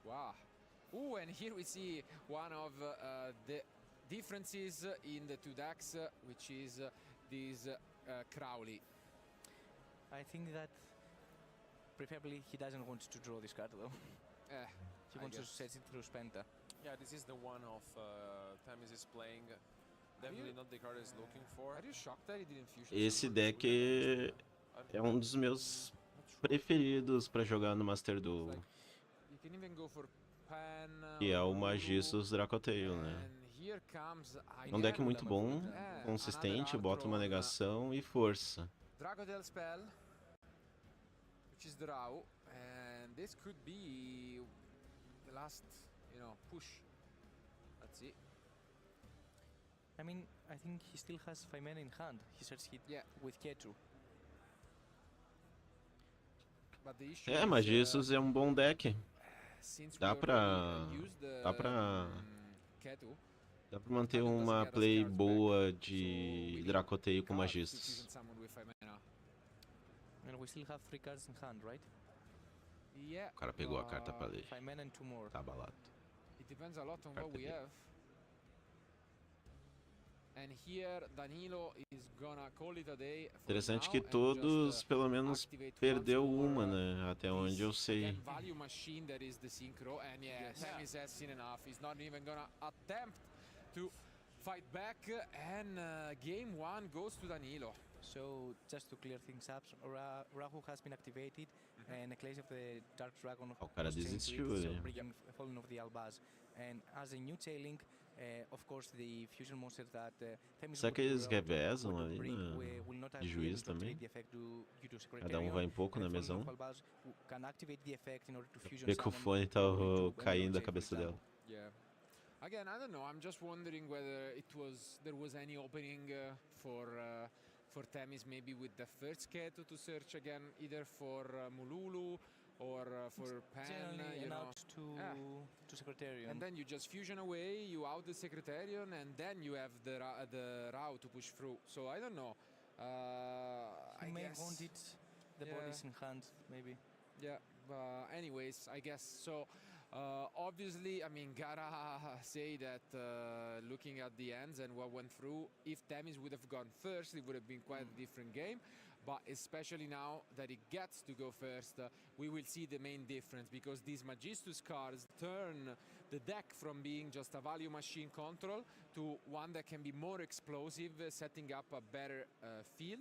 Wow. Oh, and here we see one of the differences in the 2 decks, which is this Crowley. I think that preferably he doesn't want to draw this card though. He I wants to guess. set it through Spenta. Yeah, this is the one of Themis is playing. Definitely not the card he's looking for. Are you shocked that he didn't fusion? Esse deck é um dos meus preferidos pra jogar no Master Duel, You can even go for Pan. que é o Magistus Dracotail, né? Here comes É um deck muito bom, consistente, bota uma negação e força. Dracotail spell, which is draw, and this could be the last, you know, push. Let's see. I mean, I think he still has 5 mana in hand. He starts hit with Ketu. But the issue É, is, Magistus é um bom deck. since Dá we pra... already used the, Dá pra... Ketu, Dá pra manter uma play boa de Dracotail com Magistus. fusion summon with 5 mana. And we still have 3 cards in hand, right? Yeah. O cara pegou a carta pra ler. 5 mana and 2 more. Tá abalado. It depends a lot on Carta what we dele. have. And here Danilo is gonna call it a day for Interessante now que and todos, just, pelo menos, activate perdeu once more, uma, né? Até onde eu sei. again, value machine that is the synchro, and yeah, Themis has seen enough. He's not even gonna attempt to fight back, and game 1 goes to Danilo. So, just to clear things up, Rahu has been activated, and Ecclesia of the Dark Dragon O cara was chained to it, desistiu, so né? bringing Fallen of the Albaz. And as a new tailing, of course, the fusion monster that Themis Será would que eles would revezam ali bring na... will not de be juiz able to também? activate the effect due to Cada um vai um pouco na and Fallen mesão. of Albaz can activate the effect in order to fusion Porque o summon fone tá only 2 caindo da chain, for cabeça example. dela. Yeah. Again, I don't know. I'm just wondering whether there was any opening for Themis, maybe with the first Ketu to search again, either for Mululu or for Pan. Generally You know. out to Secretarian. And then you just fusion away, you out the Secretarian, and then you have the Rao to push through. So I don't know. He I may guess. want it, the bodies in hand, maybe. Yeah. Anyways, I guess so. Obviously, I mean, gotta say that looking at the ends and what went through, if Themis would have gone first, it would have been quite a different game. But especially now that it gets to go first, we will see the main difference, because these Magistus cards turn the deck from being just a value machine control to one that can be more explosive, setting up a better field.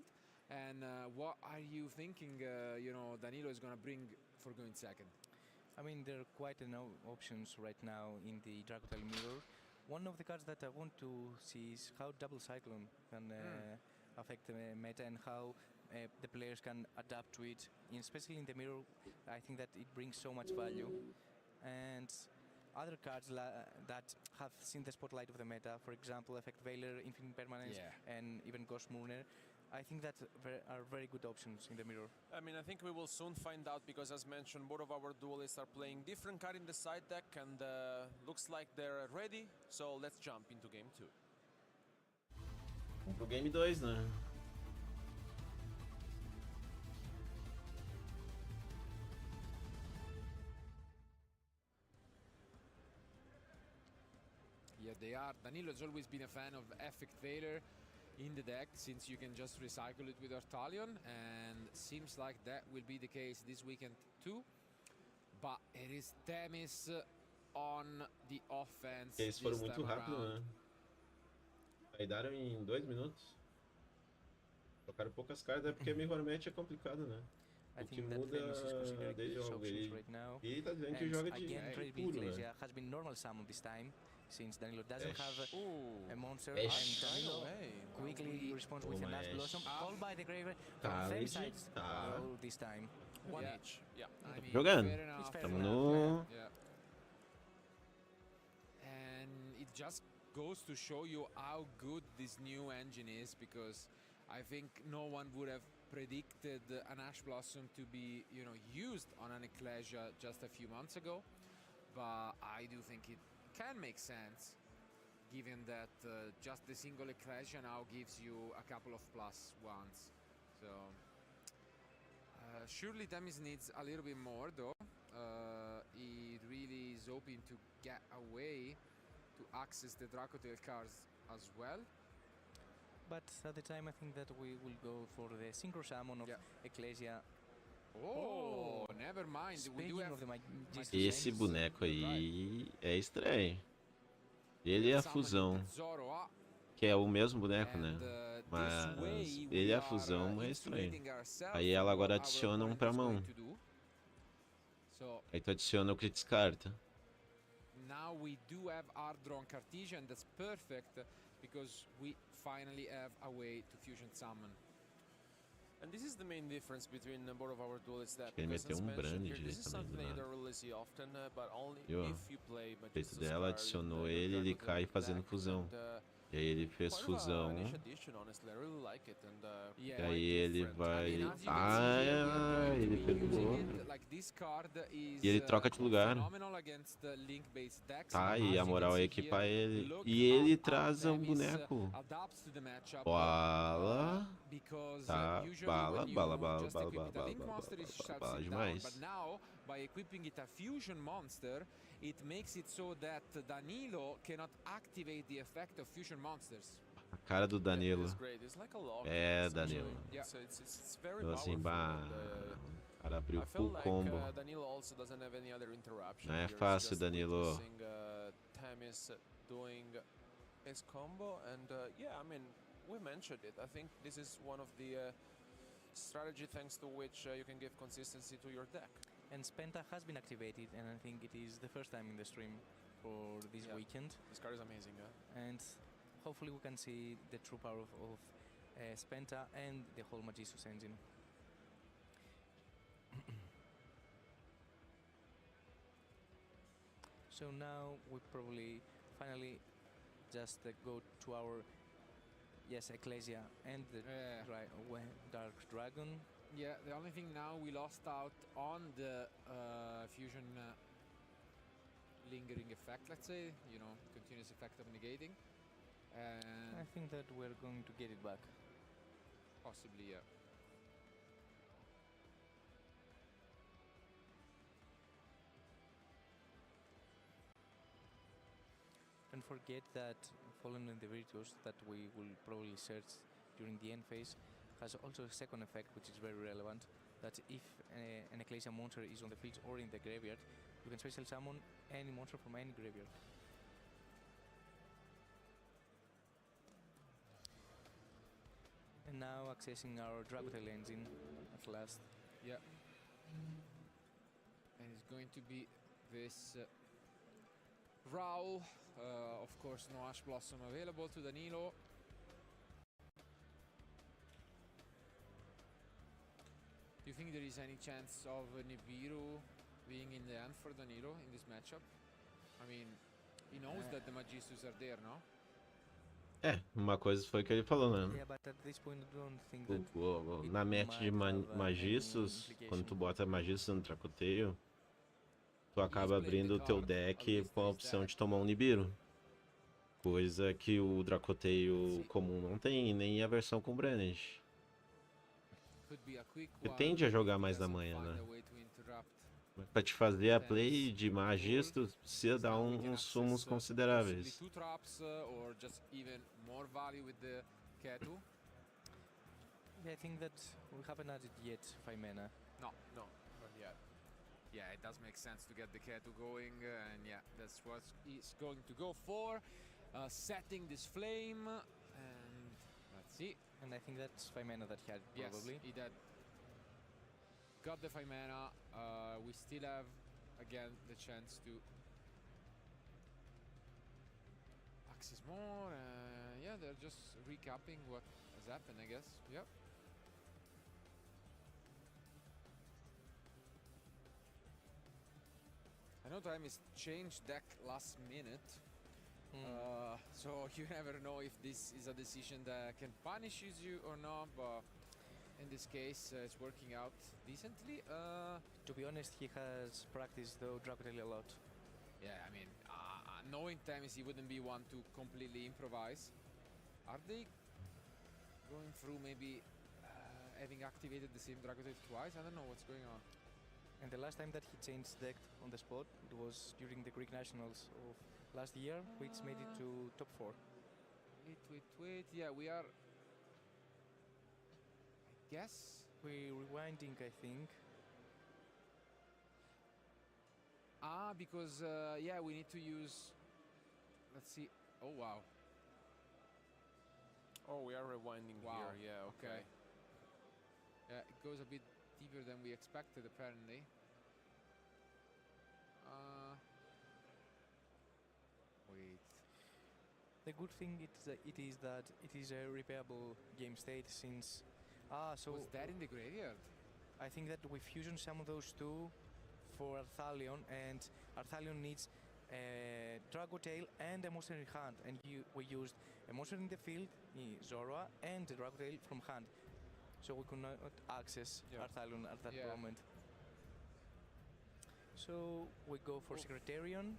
And what are you thinking, Danilo is going to bring for going second? I mean, there are quite enough options right now in the Dracotyl mirror. One of the cards that I want to see is how Double Cyclone can affect the meta and how the players can adapt to it. Especially in the mirror, I think that it brings so much value. And other cards that have seen the spotlight of the meta, for example, Effect Veiler, Infinite Permanence, and even Ghost Mourner, I think that are very good options in the mirror. I mean, I think we will soon find out because, as mentioned, both of our duelists are playing different card in the side deck, and looks like they're ready. So let's jump into game 2. Vamos pro game 2, né? Yeah, they are. Danilo has always been a fan of Effect Veiler in the deck, since you can just recycle it with Artalion, and seems like that will be the case this weekend too. But it is Themis on the offense. Eles foram muito rápido, né? Raidaram em 2 minutos. Trocaram poucas cartas, é porque mirror match é complicado, né? O que muda desde o jogo. Ele tá dizendo que joga de puro, né? Has been normal summon this time, since Danilo doesn't have a monster, and Danilo quickly responds with an Ash Blossom, called by the Graveyard from same sides this time. One each. Yeah. I mean, Jogando. fair enough. Estamos no... And it just goes to show you how good this new engine is, because I think no one would have predicted an Ash Blossom to be, used on an Ecclesia just a few months ago. But I do think it can make sense, given that just the single Ecclesia now gives you a couple of +1s. So surely Themis needs a little bit more, though. He really is hoping to get away to access the Dracotyl cards as well. But at the time, I think that we will go for the Synchro Summon of Ecclesia. Oh, never mind. Speaking of the Esse boneco aí é estranho. Ele é a fusão, que é o mesmo boneco, né? Mas ele é a fusão, é estranho. Aí ela agora adiciona um pra mão. Aí tu adiciona o que descarta. Now we do have Ardron Cartesian, that's perfect, because we finally have a way to fusion summon. And this is the main difference between both of our duelists. That Ele meteu brand this is direito something também that do you nada. don't really see often, but only Viu? if you play O peito dela adicionou ele cai fazendo fusão. E aí ele fez fusão. E aí ele vai... ele pegou. E ele troca de lugar. Tá, e a moral é equipar ele. E ele traz um boneco. Bala. Tá, bala demais. But now, by equipping it a fusion monster, it makes it so that Danilo cannot activate the effect of fusion monsters. A cara do Danilo. É, Danilo. Eu assim, bah... O cara abriu full combo. Não é fácil, Danilo. We mentioned it. I think this is one of the strategy thanks to which you can give consistency to your deck. And Spenta has been activated, and I think it is the first time in the stream for this weekend. This card is amazing, And hopefully we can see the true power of Spenta and the whole Magistus engine. So now we probably finally just go to our Ecclesia and the Dark Dragon. Yeah, the only thing now, we lost out on the fusion lingering effect, let's say, continuous effect of negating. And I think that we're going to get it back. Possibly, yeah. Don't forget that following the Virtuos that we will probably search during the end phase has also a second effect, which is very relevant, that if an Ecclesia monster is on the field or in the graveyard, you can special summon any monster from any graveyard. And now accessing our Dragotail engine at last. Yeah. And it's going to be this Raul. Of course, no Ash Blossom available to Danilo. Do you think there is any chance of Nibiru being in the end for Danilo in this matchup? I mean, he knows that the Magistus are there, no? Uma coisa foi que ele falou, né? Yeah, but at this point I don't think that Na match de Magistus, quando tu bota Magistus no Dracoteio, tu acaba abrindo o teu deck com a opção de tomar um Nibiru. Coisa que o Dracoteio comum não tem, nem a versão com Brand. Ele tende a jogar mais na manhã, né? Pra te fazer a play de Magistus, precisa dar uns sumos consideráveis. Yeah, I think that we haven't added yet 5 mana. No, not yet. Yeah, it does make sense to get the Ketu going, and yeah, that's what he's going to go for. Setting this flame, and let's see. And I think that's 5 mana that he had, probably. Yes, he did. Got the 5 mana. We still have, again, the chance to access more. Yeah, they're just recapping what has happened, I guess. Yep. I know time is changed deck last minute. So you never know if this is a decision that can punish you or not, but in this case it's working out decently. To be honest, he has practiced though Dragotail a lot. Yeah, I mean, knowing Temis, he wouldn't be one to completely improvise. Are they going through maybe having activated the same Dragotail twice? I don't know what's going on. And the last time that he changed deck on the spot, it was during the Greek Nationals of last year, which made it to top 4. Wait. Yeah, we are... I guess? We're rewinding, I think. Because, yeah, we need to use... Let's see. Oh, wow. Oh, we are rewinding here. Yeah, okay. Yeah, it goes a bit deeper than we expected, apparently. Wait. The good thing is that it is a repayable game state since... so... Was that in the graveyard? I think that we fusion some of those two for Arthalion, and Arthalion needs a Dragotail and a monster in hand, and we used a monster in the field, Zora, and the Dragotail from hand. So we could not access Arthalion at that moment. So we go for Secretarian.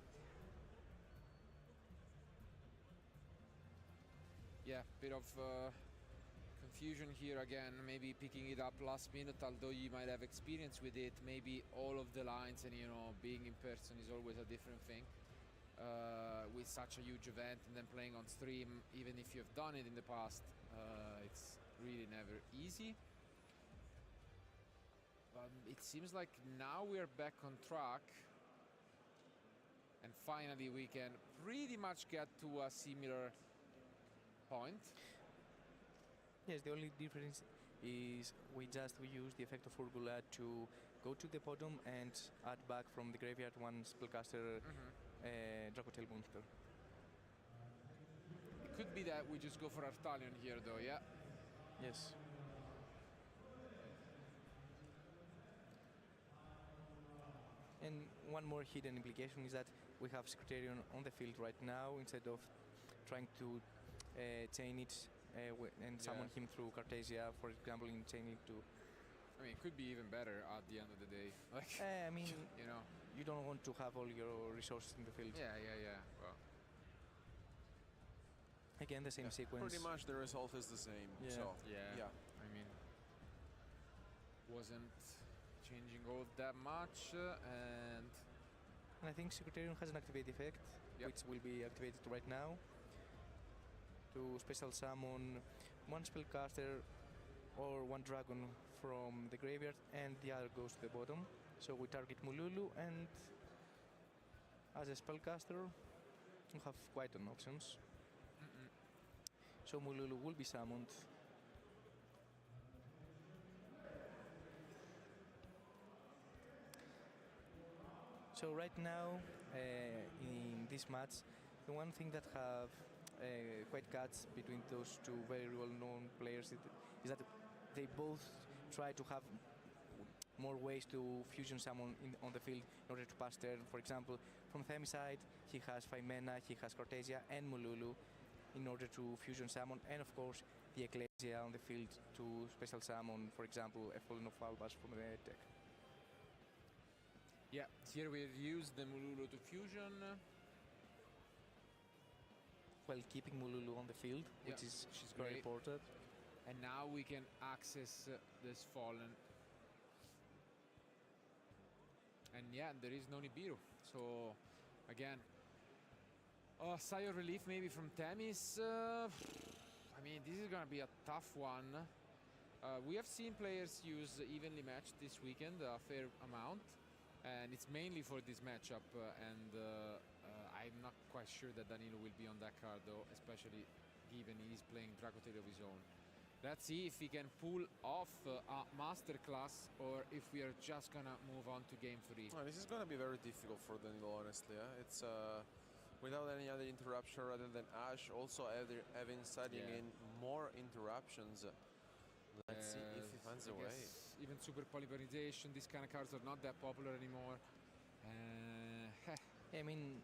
Yeah, bit of confusion here again, maybe picking it up last minute, although you might have experience with it, maybe all of the lines, and you know, being in person is always a different thing. With such a huge event and then playing on stream, even if you've done it in the past, it's really never easy. It seems like now we are back on track, and finally we can pretty much get to a similar point. Yes, the only difference is we use the effect of Urgula to go to the bottom and add back from the graveyard one spellcaster Dragotail monster. It could be that we just go for Arthalion here though, yeah? Yes. And one more hidden implication is that we have Secretarian on the field right now instead of trying to chain it and summon him through Cartesia, for example, in chaining to... I mean, it could be even better at the end of the day. Like, I mean, you know, you don't want to have all your resources in the field. Yeah. Well, again, the same sequence. Pretty much the result is the same. Yeah. So, yeah. I mean, wasn't changing all that much, and I think Secretarian has an activate effect, which will be activated right now to special summon one spellcaster or one dragon from the graveyard, and the other goes to the bottom. So we target Mululu, and as a spellcaster, you have quite an options. So Mululu will be summoned. So right now, in this match, the one thing that have quite cuts between those two very well-known players is that they both try to have more ways to fusion someone on the field in order to pass turn. For example, from Themi's side, he has Faimena, he has Cortesia and Mululu in order to fusion summon, and of course the Ecclesia on the field to special summon, for example, a Fallen of Albas from the deck. Yeah, here we've used the Mululu to fusion. Well, keeping Mululu on the field, which is she's very great. important. And now we can access this Fallen. And yeah, there is no Nibiru. So, again, sigh of relief maybe from Themis. I mean, this is going to be a tough one. We have seen players use evenly matched this weekend, a fair amount. And it's mainly for this matchup. I'm not quite sure that Danilo will be on that card, though, especially given he's playing Dracotail of his own. Let's see if he can pull off a masterclass or if we are just gonna move on to game 3. This is gonna be very difficult for Danilo, honestly. It's without any other interruption rather than Ash, also having studying in more interruptions. Let's see if he finds a way. Even super polymerization, these kind of cards are not that popular anymore. I mean,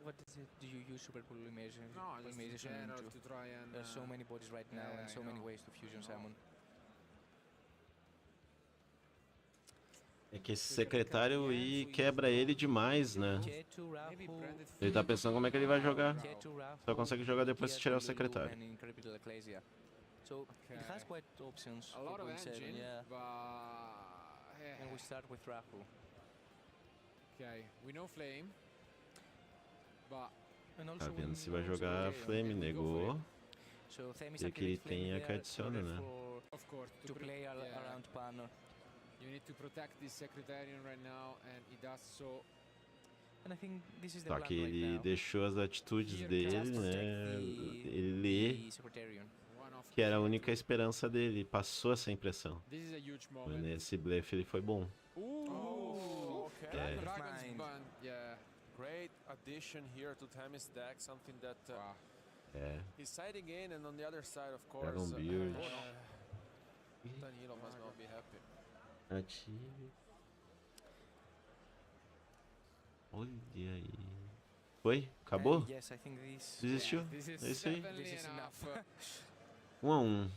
what is it? Do you use super polymerization? No, just in general to try and... There's so many bodies right now and so many ways to fusion summon. É que esse secretário aí quebra ele demais, né? Ele tá pensando como é que ele vai jogar. Só consegue jogar depois de tirar o secretário. So it has quite options. A lot of engine, but... And we start with Rahu. Okay, we know Flame. Tá vendo se vai jogar Flame, negou. E que ele tem a que adiciona, né? Of course, to play around Panor. You need to protect this Secretarian right now, and he does so. And I think this is the Só que ele deixou as atitudes dele, né? Ele lê que era a única esperança dele. Passou essa impressão. Mas nesse blefe ele foi bom. Great addition here to Themis deck, something that he's siding in, and on the other side, of course, Danilo must not be happy. Ative. Olha aí. Foi? Acabou? Yes, I think this, desistiu? É isso aí. 1 a 1.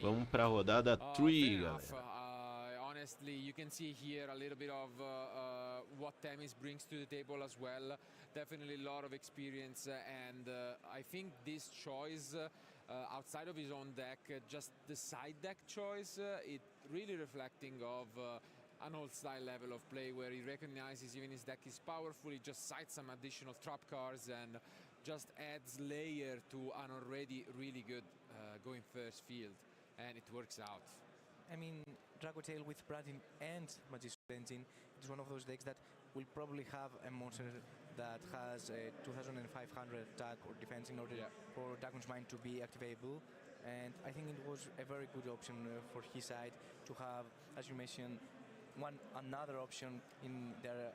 Vamos pra rodada 3, galera. Honestly, you can see here a little bit of what Themis brings to the table as well. Definitely a lot of experience, and I think this choice outside of his own deck, just the side deck choice, it really reflecting of an old style level of play where he recognizes even his deck is powerful, he just sides some additional trap cards and just adds layer to an already really good going first field, and it works out. I mean, Dracotail with Bradin and Magician Engine is one of those decks that will probably have a monster that has a 2500 attack or defense in order for Dragon's Mind to be activatable. And I think it was a very good option for his side to have, as you mentioned, another option in their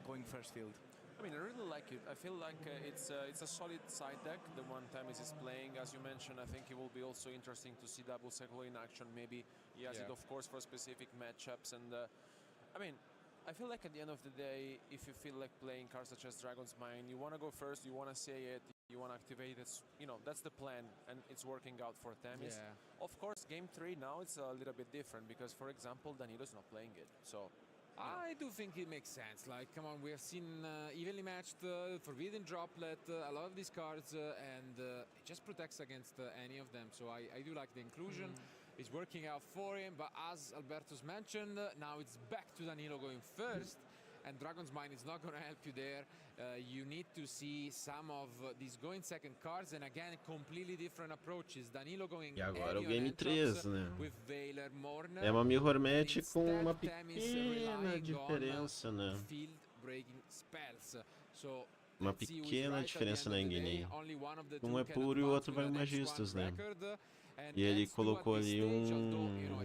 going first field. I mean, I really like it. I feel like it's a solid side deck. The one Themis is playing, as you mentioned, I think it will be also interesting to see double circle in action. Maybe he has it, of course, for specific matchups. And I mean, I feel like at the end of the day, if you feel like playing cards such as Dragon's Mind, you want to go first, you want to say it, you want to activate it. You know, that's the plan, and it's working out for Themis. Of course, game 3 now it's a little bit different because, for example, Danilo's not playing it. So. I do think it makes sense. Like, come on, we have seen evenly matched Forbidden Droplet, a lot of these cards, and it just protects against any of them. So I do like the inclusion. It's working out for him, but as Alberto's mentioned, now it's back to Danilo going first, and Dragon's Mind is not going to help you there. You need to see some of these going second cards, and again, completely different approaches. Danilo going e agora o game 3, né? With Veiler, Morna, é uma mirror match com uma pequena diferença, né? Field breaking spells. So uma pequena diferença na engine. Um é puro e o outro vai magistas, né? E ele colocou ali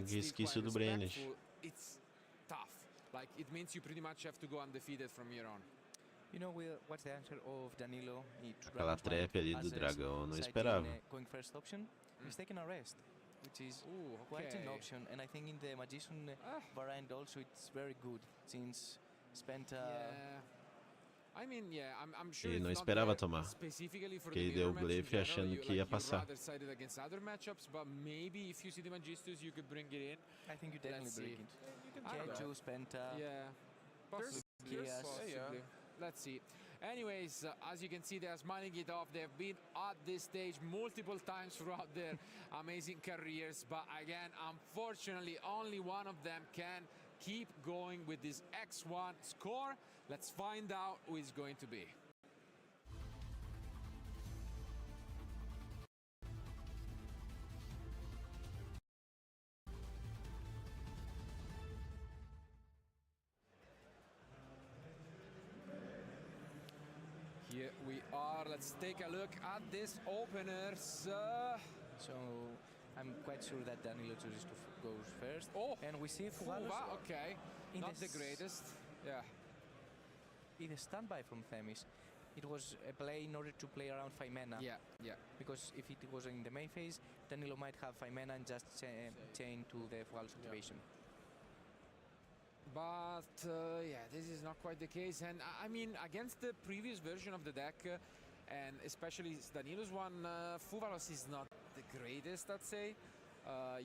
resquício do Brandish. Like, it means you pretty much have to go undefeated from here on. You know what's the answer of Danilo? Aquela trap ali do dragão, eu não esperava. Going first option, he's taking a rest, which is quite an option. And I think in the Magician variant also it's very good, since spent... I mean, yeah, I'm sure Ele não it's esperava not tomar, specifically for porque the ele deu o mirror match in blefe general, achando you, que ia like, you're passar. rather sided against other matchups, but maybe if you see the Magistus, you could bring it in. I think you definitely bring it. You can get Joe Spenta. Yeah, possibly. Possibly. Let's see. Anyways, as you can see, they're smiling it off. They've been at this stage multiple times throughout their amazing careers, but again, unfortunately, only one of them can keep going with this X1 score. Let's find out who it's going to be. Here we are. Let's take a look at this openers. So I'm quite sure that Danilo chooses to go first. Oh, and we see Fugalos. Okay, not the greatest. Yeah. In the standby from Themis, it was a play in order to play around 5 mana. Yeah. Because if it was in the main phase, Danilo might have 5 mana and just chain to the Fugalos activation. But yeah, this is not quite the case. And I mean, against the previous version of the deck, and especially Danilo's one, Fugalos is not the greatest, I'd say.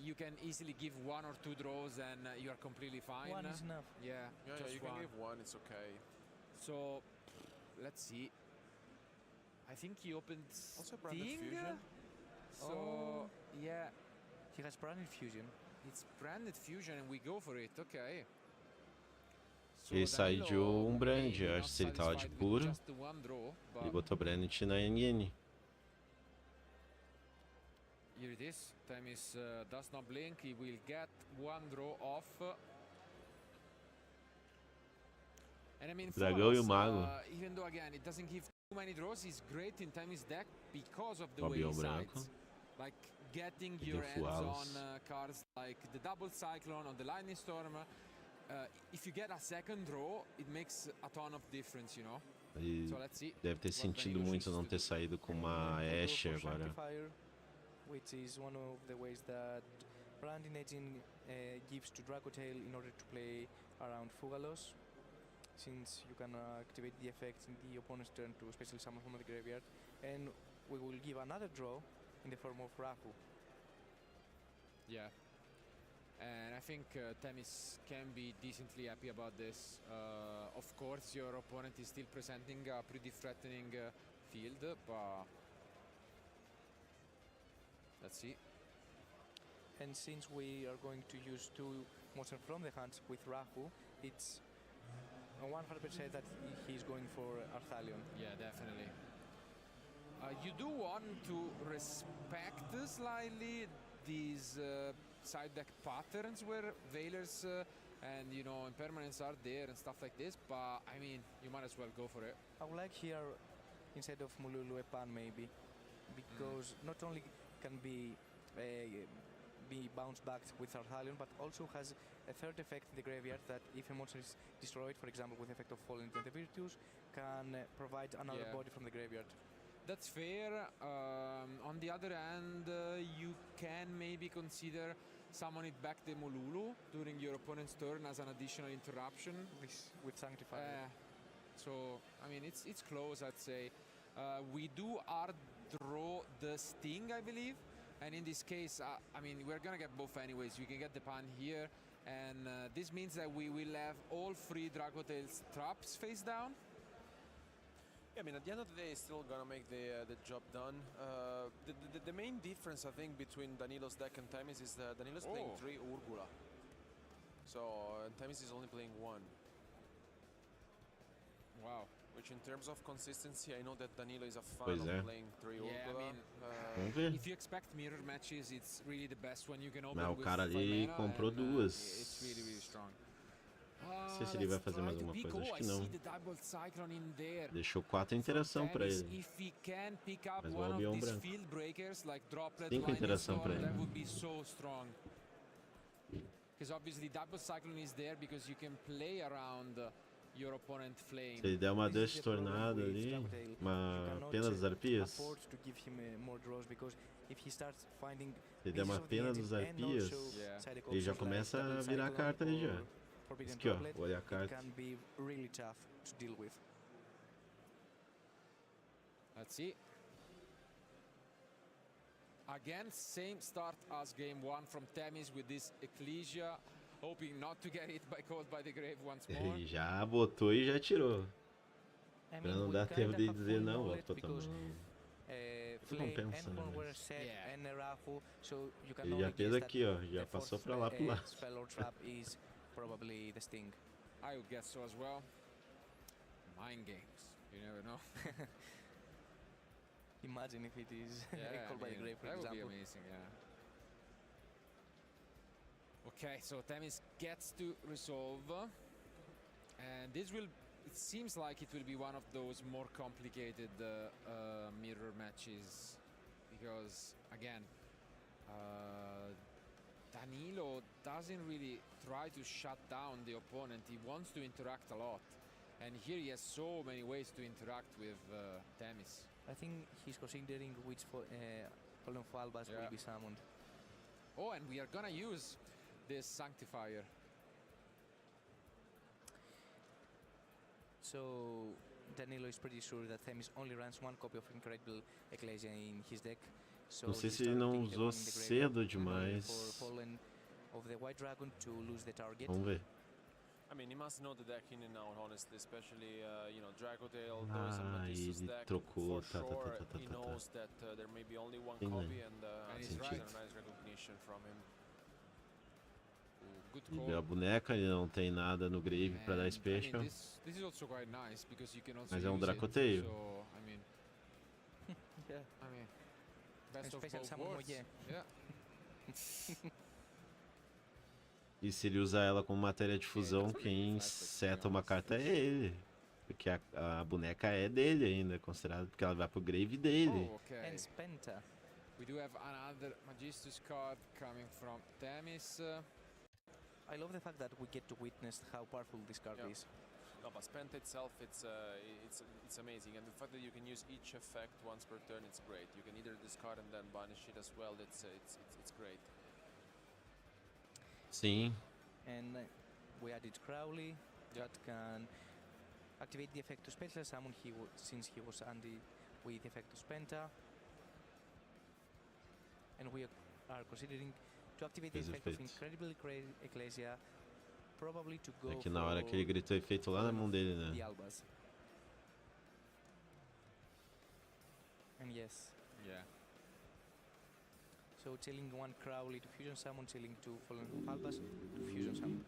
You can easily give 1 or 2 draws and you are completely fine. 1 is enough. Yeah, you can give 1, it's okay. So, let's see. I think he opened also branded Sting. fusion. So, yeah. He has branded fusion. It's branded fusion and we go for it, okay. Ele sai de um brand, acho que se ele tava de puro, ele botou brand na NN. Here it is. Themis does not blink. He will get 1 draw off. And I mean, Dragão e o mago. Even though again it doesn't give too many draws, he's great in Themis deck because of the way he sides. Like getting your hands on cards like the double cyclone on the lightning storm. If you get a second draw, it makes a ton of difference, you know. Ele so let's see deve ter sentido muito não ter saído com uma Ashe agora. Which is one of the ways that branding agent gives to Dragotail in order to play around Fugalos, since you can activate the effects in the opponent's turn to special summon from the graveyard, and we will give another draw in the form of Rahu. Yeah. And I think Themis can be decently happy about this. Of course, your opponent is still presenting a pretty threatening field, but let's see. And since we are going to use 2 monsters from the hands with Rahu, it's 100% that he's going for Arthalion. Yeah, definitely. You do want to respect slightly these side deck patterns where Veilers and impermanents are there and stuff like this, but I mean, you might as well go for it. I would like here, instead of Mululu, a Pan maybe, because not only can be bounced back with Arthalion, but also has a third effect in the graveyard that if a monster is destroyed, for example with the effect of Fallen into the Virtues, can provide another body from the graveyard. That's fair. On the other hand, you can maybe consider summon it back the Molulu during your opponent's turn as an additional interruption. With Sanctifier. So, I mean, it's close, I'd say. We do hard draw the Sting, I believe. And in this case, I mean, we're going to get both anyways. You can get the Pan here. And this means that we will have all 3 Dragotail's traps face down. Yeah, I mean, at the end of the day, it's still gonna make the job done. The main difference, I think, between Danilo's deck and Themis is that Danilo's playing 3 Urgula. So, and Themis is only playing 1. Wow. Which in terms of consistency, I know that Danilo is a fan of playing 3 Urgula. I mean, if you expect mirror matches, it's really the best when you can open o with cara 5 ali mana comprou and, 2. It's really, really strong. Não sei se ele vai fazer mais alguma coisa, acho que não. Deixou 4 interação pra ele. Mas o Albion branco. 5 interação pra ele. because obviously double cyclone is there because you can play around your opponent flame. Se ele der uma Dust Tornado ali, uma pena das arpias. Se ele der uma pena dos arpias, ele já começa a virar a carta ali já. Isso aqui, ó, olha a carta. Let's see. Again, same start as game 1 from Temis with this Ecclesia, hoping not to get hit caught by the grave once more. Ele já botou e já tirou. Pra não dar tempo de dizer não, ó, tô tomando. Você não pensa, né? Ele já fez aqui, ó, já passou pra lá pro lado. I would guess so as well. Mind games, you never know. Imagine if it is called by the grave, for that example. Would be amazing, yeah. Okay, so Temis gets to resolve, and this will. It seems like it will be one of those more complicated mirror matches, because again, Danilo doesn't really try to shut down the opponent. He wants to interact a lot, and here he has so many ways to interact with Temis. I think he's considering which Fallen Falbas will be summoned. Oh, and we are gonna use this Sanctifier. So Danilo is pretty sure that Themis only runs one copy of Incredible Ecclesia in his deck. So Não sei se ele não usou cedo demais. Of the White Dragon to lose the target. Vamos ver. I mean, he must know the deck in and out, honestly, especially, you know, Dragodale, Ele trocou, for sure, he knows that there may be only one copy, and it's a nice recognition from him. Ele vê a boneca, ele não tem nada no grave para dar special. This is also quite nice because you can also Mas é um use dracoteio. it, so, I mean, best of both worlds. Yeah. E se ele usar ela como matéria de fusão, quem seta uma carta é ele. Porque a boneca é dele ainda, considerado, porque ela vai pro grave dele. Oh, okay. And Spenta. We do have another Magistus card coming from Temis. I love the fact that we get to witness how powerful this card is. No, but Spenta itself, it's amazing, and the fact that you can use each effect once per turn, it's great. You can either discard and then banish it as well. It's great. Sim. And we added Crowley that can activate the effect to special summon since he was Andy with the effect to Spenta. And we are considering to activate the effect of Incredible Ecclesia, probably to go É que na hora que ele gritou efeito lá na mão dele, né? The Albas. And yes. Yeah. So telling one Crowley to fusion summon, telling two Fallen Albas to fusion summon.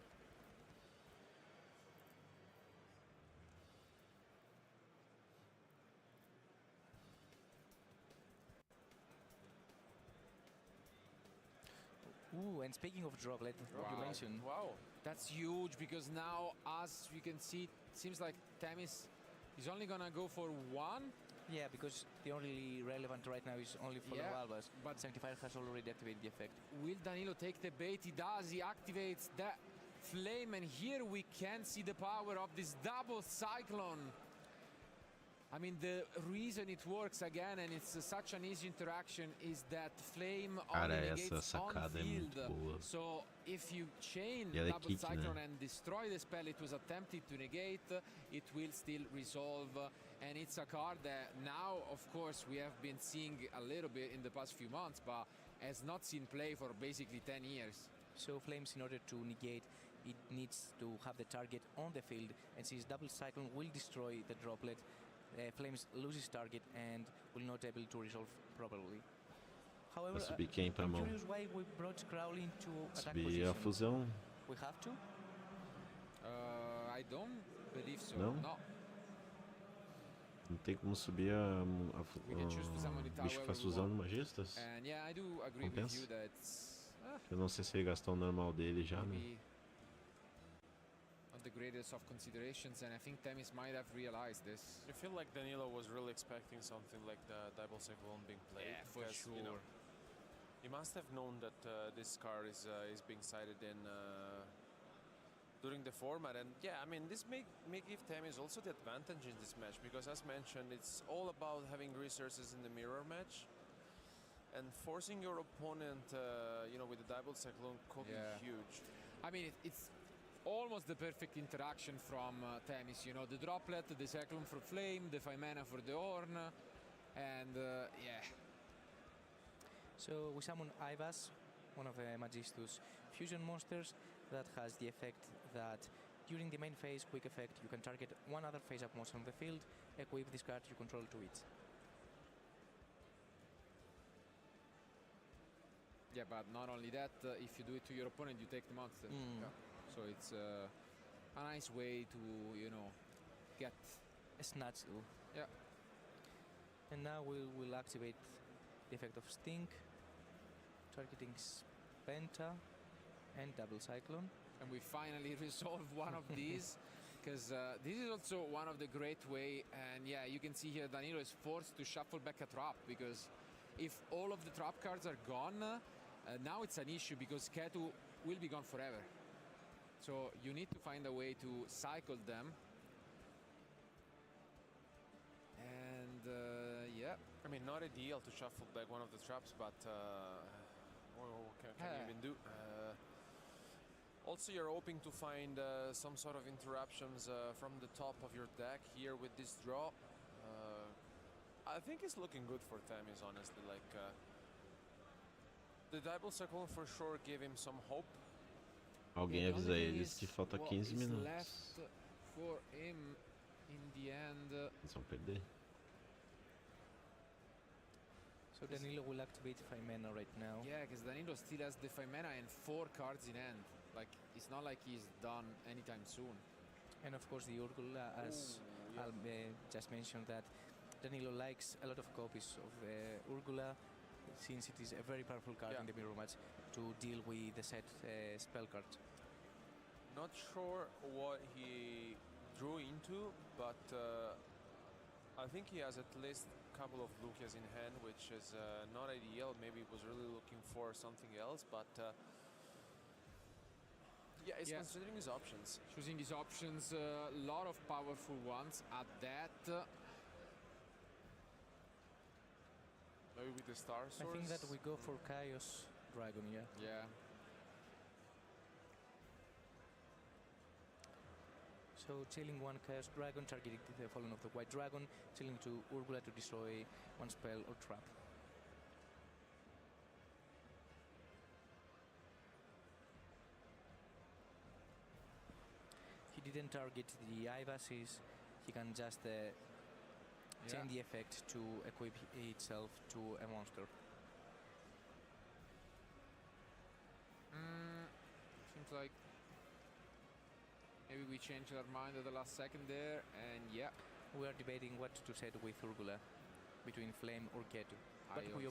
Ooh, and speaking of droplet, you mentioned. Wow, that's huge because now, as you can see, it seems like Temis is only gonna go for one. Yeah, because the only relevant right now is only Fallen Albas, but Sanctifier has already activated the effect. Will Danilo take the bait? He does. He activates that flame, and here we can see the power of this double cyclone. I mean, the reason it works again, and it's such an easy interaction, is that flame only negates on field. So if you chain double cyclone and destroy the spell it was attempted to negate, it will still resolve. And it's a card that now, of course, we have been seeing a little bit in the past few months, but has not seen play for basically 10 years. So Flames, in order to negate, it needs to have the target on the field, and since double cyclone will destroy the droplet, Flames loses target and will not able to resolve properly. However, subir quem pra I'm mão? curious why we brought Crowley into attack Subir a position. fusão. We have to? I don't believe so. Não? No. Não tem como subir o bicho que faz fusão no Magistas? And yeah, I do agree Compensa? with you that Eu não sei se ele gastou o normal dele já, né? maybe not the greatest of considerations, and I think Temis might have realized this. I feel like Danilo was really expecting something like the double cyclone being played. Yeah, for because, sure. You know, He must have known that this card is being sided in during the format, and yeah, I mean, this may give Tamis also the advantage in this match, because as mentioned, it's all about having resources in the mirror match, and forcing your opponent, you know, with the double cyclone could be huge. I mean, it's almost the perfect interaction from Tamis, you know, the droplet, the cyclone for flame, the 5 mana for the horn, and yeah. So we summon Ivas, one of Magistus fusion monsters, that has the effect that during the main phase, quick effect, you can target one other face-up monster on the field, equip this card you control to it. Yeah, but not only that, if you do it to your opponent, you take the monster. Yeah. So it's a nice way to, you know, get a snatch. Yeah. And now we'll activate the effect of Stink, targeting Penta and double cyclone. And we finally resolved one of these, because this is also one of the great way, and yeah, you can see here Danilo is forced to shuffle back a trap, because if all of the trap cards are gone, now it's an issue, because Ketu will be gone forever. So you need to find a way to cycle them. And yeah. I mean, not ideal to shuffle back one of the traps, but what can you even do? Also, you're hoping to find some sort of interruptions from the top of your deck here with this draw. I think it's looking good for Tamis, honestly. Like the double cyclone for sure gave him some hope. Alguém avisa eles que falta 15 minutos. Left for him in the end. Eles vão perder. So Danilo will activate 5 mana right now. Yeah, because Danilo still has the 5 mana and 4 cards in hand. Like, it's not like he's done anytime soon. And of course the Urgula, as Al just mentioned, that Danilo likes a lot of copies of Urgula, since it is a very powerful card in the mirror match to deal with the set spell card. Not sure what he drew into, but I think he has at least a couple of Lucias in hand, which is not ideal. Maybe he was really looking for something else, but yeah, he's considering his options. Choosing his options, a lot of powerful ones at that. Maybe with the Star Source. I think that we go for Chaos Dragon, yeah. Yeah. So chilling one Chaos Dragon, targeting the Fallen of the White Dragon, chilling to Urgula to destroy one spell or trap. He didn't target the Ivases, he can just change the effect to equip itself to a monster. Seems like maybe we changed our mind at the last second there, and yeah. We are debating what to set with Urgula, between Flame or Ketu. But we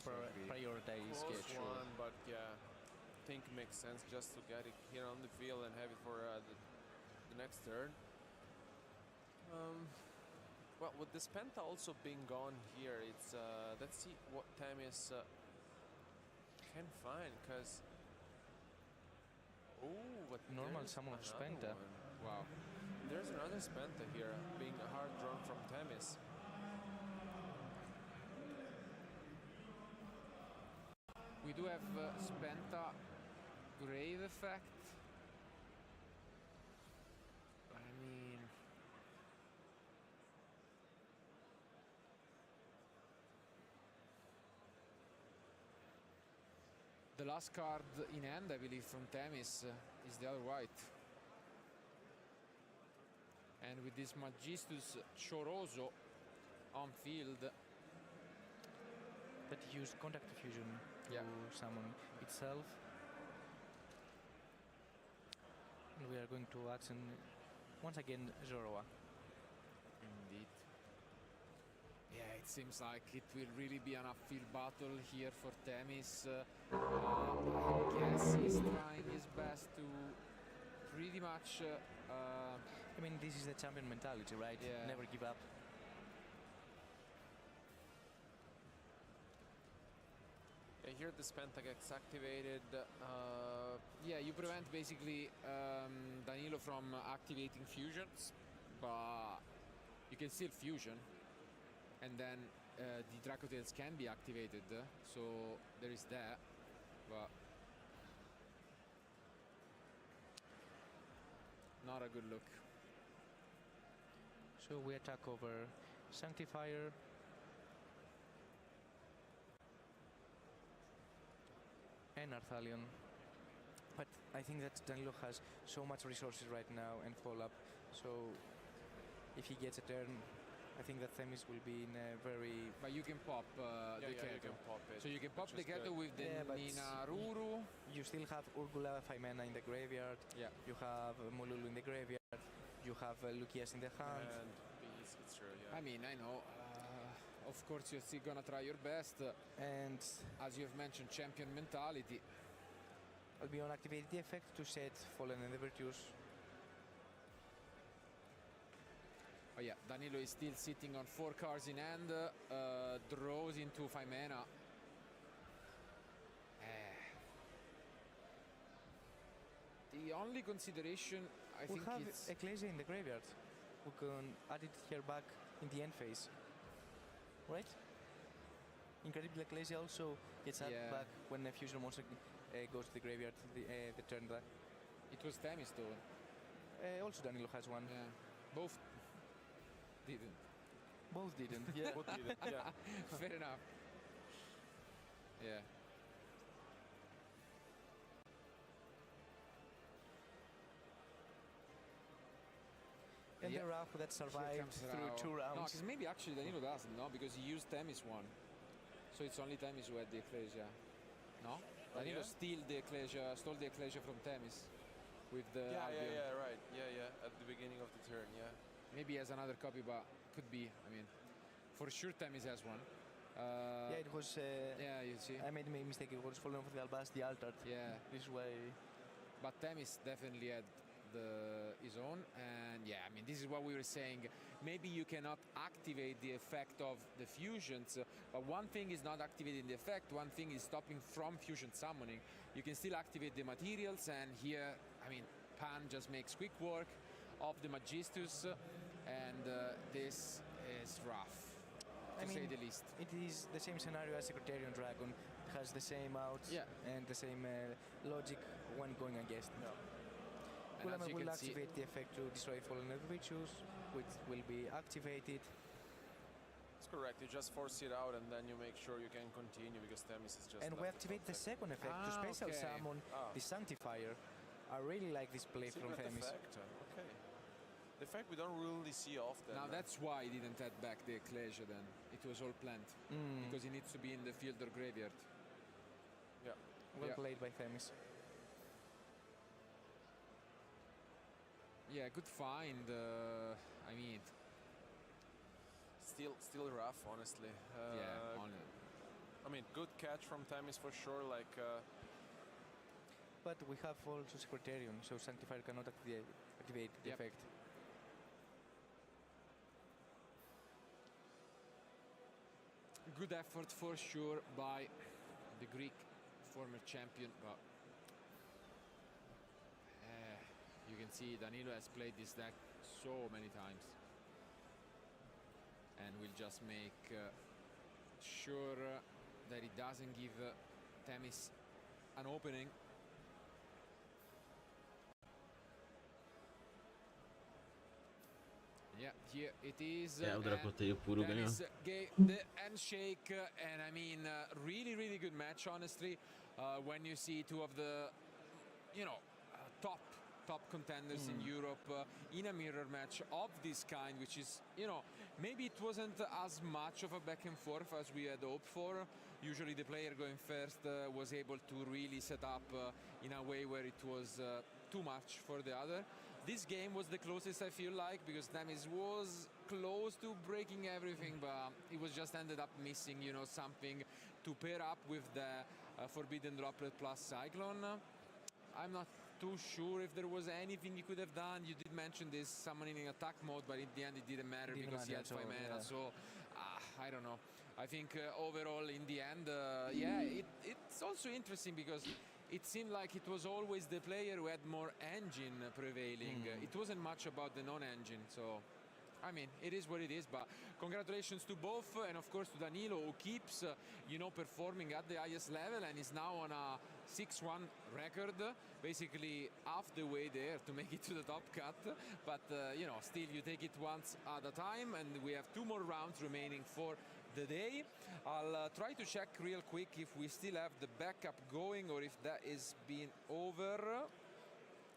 prioritize Ketu. But yeah, I think makes sense just to get it here on the field and have it for the next turn. Well, with this Penta also being gone here, it's let's see what Tamis can find, because but normal summon of Spenta. Wow, there's another Spenta here being hard drawn from Tamis. We do have Spenta Grave effect. I mean, the last card in hand, I believe, from Tamis is the other white. And with this Magistus Choroso on field, that used Contact Fusion to summon itself. And we are going to action once again Zoroa. Indeed. Yeah, it seems like it will really be an upfield battle here for Tamis. I guess he's trying his best to pretty much... I mean, this is the champion mentality, right? Yeah. Never give up. Yeah, here this penta gets activated. Yeah, you prevent basically Danilo from activating fusions, but you can still fusion, and then the Draco Tails can be activated, so there is that, but not a good look. So we attack over Sanctifier. And Arthalion. But I think that Danilo has so much resources right now and follow-up, so if he gets a turn, I think that Themis will be in a very... But you can pop the you Keto. can pop it. So you can pop the Keto with the but Ninaruru. You still have Urgula Faimena in the graveyard. Yeah. You have Mululu in the graveyard. You have Lucius in the hand. And bees, it's true, yeah. I mean, I know. Of course, you're still gonna try your best. And as you've mentioned, champion mentality. I'll be on activate the effect to set Fallen and the Virtues. Oh yeah, Danilo is still sitting on 4 cards in hand, draws into Faimena. The only consideration, I think, have it's... Ecclesia in the graveyard. We can add it here back in the end phase. Right? Incredible Ecclesia also gets added back when the fusion monster goes to the graveyard the turn back. It was Themis though. Also Danilo has one. Yeah. Both didn't. Both didn't, yeah. Both didn't, yeah. Fair enough. Yeah. And the Rahu that survived through 2 rounds. No, because maybe actually Danilo doesn't, no? Because he used Themis one. So it's only Themis who had the Ecclesia. No? Danilo stole the Ecclesia from Themis with the Albion. Right. Yeah, at the beginning of the turn, yeah. Maybe he has another copy, but could be. I mean, for sure Themis has one. Yeah, it was... yeah, you see. I made a mistake. It was falling for the Albaz, the Altart. Yeah. This way... But Themis definitely had his own, and yeah, I mean, this is what we were saying. Maybe you cannot activate the effect of the fusions, but one thing is not activating the effect, one thing is stopping from fusion summoning. You can still activate the materials, and here, I mean, Pan just makes quick work of the Magistus, and this is rough, to say the least. It is the same scenario as Secretarian Dragon. It has the same outs and the same logic when going against. Kulama will activate the effect to destroy Fallen Virtues, which will be activated. It's correct, you just force it out and then you make sure you can continue because Themis is just... And we activate the second effect to special summon the Sanctifier. I really like this play from Themis. Effect. Okay. The effect we don't really see often. Now that's why he didn't add back the Ecclesia then. It was all planned. Because he needs to be in the field or graveyard. Yeah. Well played by Themis. Yeah, good find. I mean, still rough, honestly. I mean, good catch from Themis for sure. Like, but we have also Secretarian, so Sanctifier cannot activate the effect. Good effort for sure by the Greek former champion, but you can see Danilo has played this deck so many times, and will just make sure that he doesn't give Themis an opening. Yeah, here it is. O Dracoteio puro ganhou. The handshake, and I mean, really good match, honestly. When you see two of the, top contenders in Europe in a mirror match of this kind, which is, maybe it wasn't as much of a back and forth as we had hoped for. Usually the player going first was able to really set up in a way where it was too much for the other. This game was the closest, I feel like, because Themis was close to breaking everything, but it was just ended up missing, something to pair up with the Forbidden Droplet plus Cyclone. I'm not too sure if there was anything you could have done. You did mention this summoning in attack mode, but in the end it didn't matter because he had 5 mana, so I don't know. I think overall in the end, yeah, it's also interesting because it seemed like it was always the player who had more engine prevailing. It wasn't much about the non-engine, so I mean, it is what it is, but congratulations to both, and of course to Danilo, who keeps, you know, performing at the highest level and is now on a 6-1 record, basically half the way there to make it to the top cut. But, you know, still you take it once at a time, and we have 2 more rounds remaining for the day. I'll try to check real quick if we still have the backup going or if that is being over.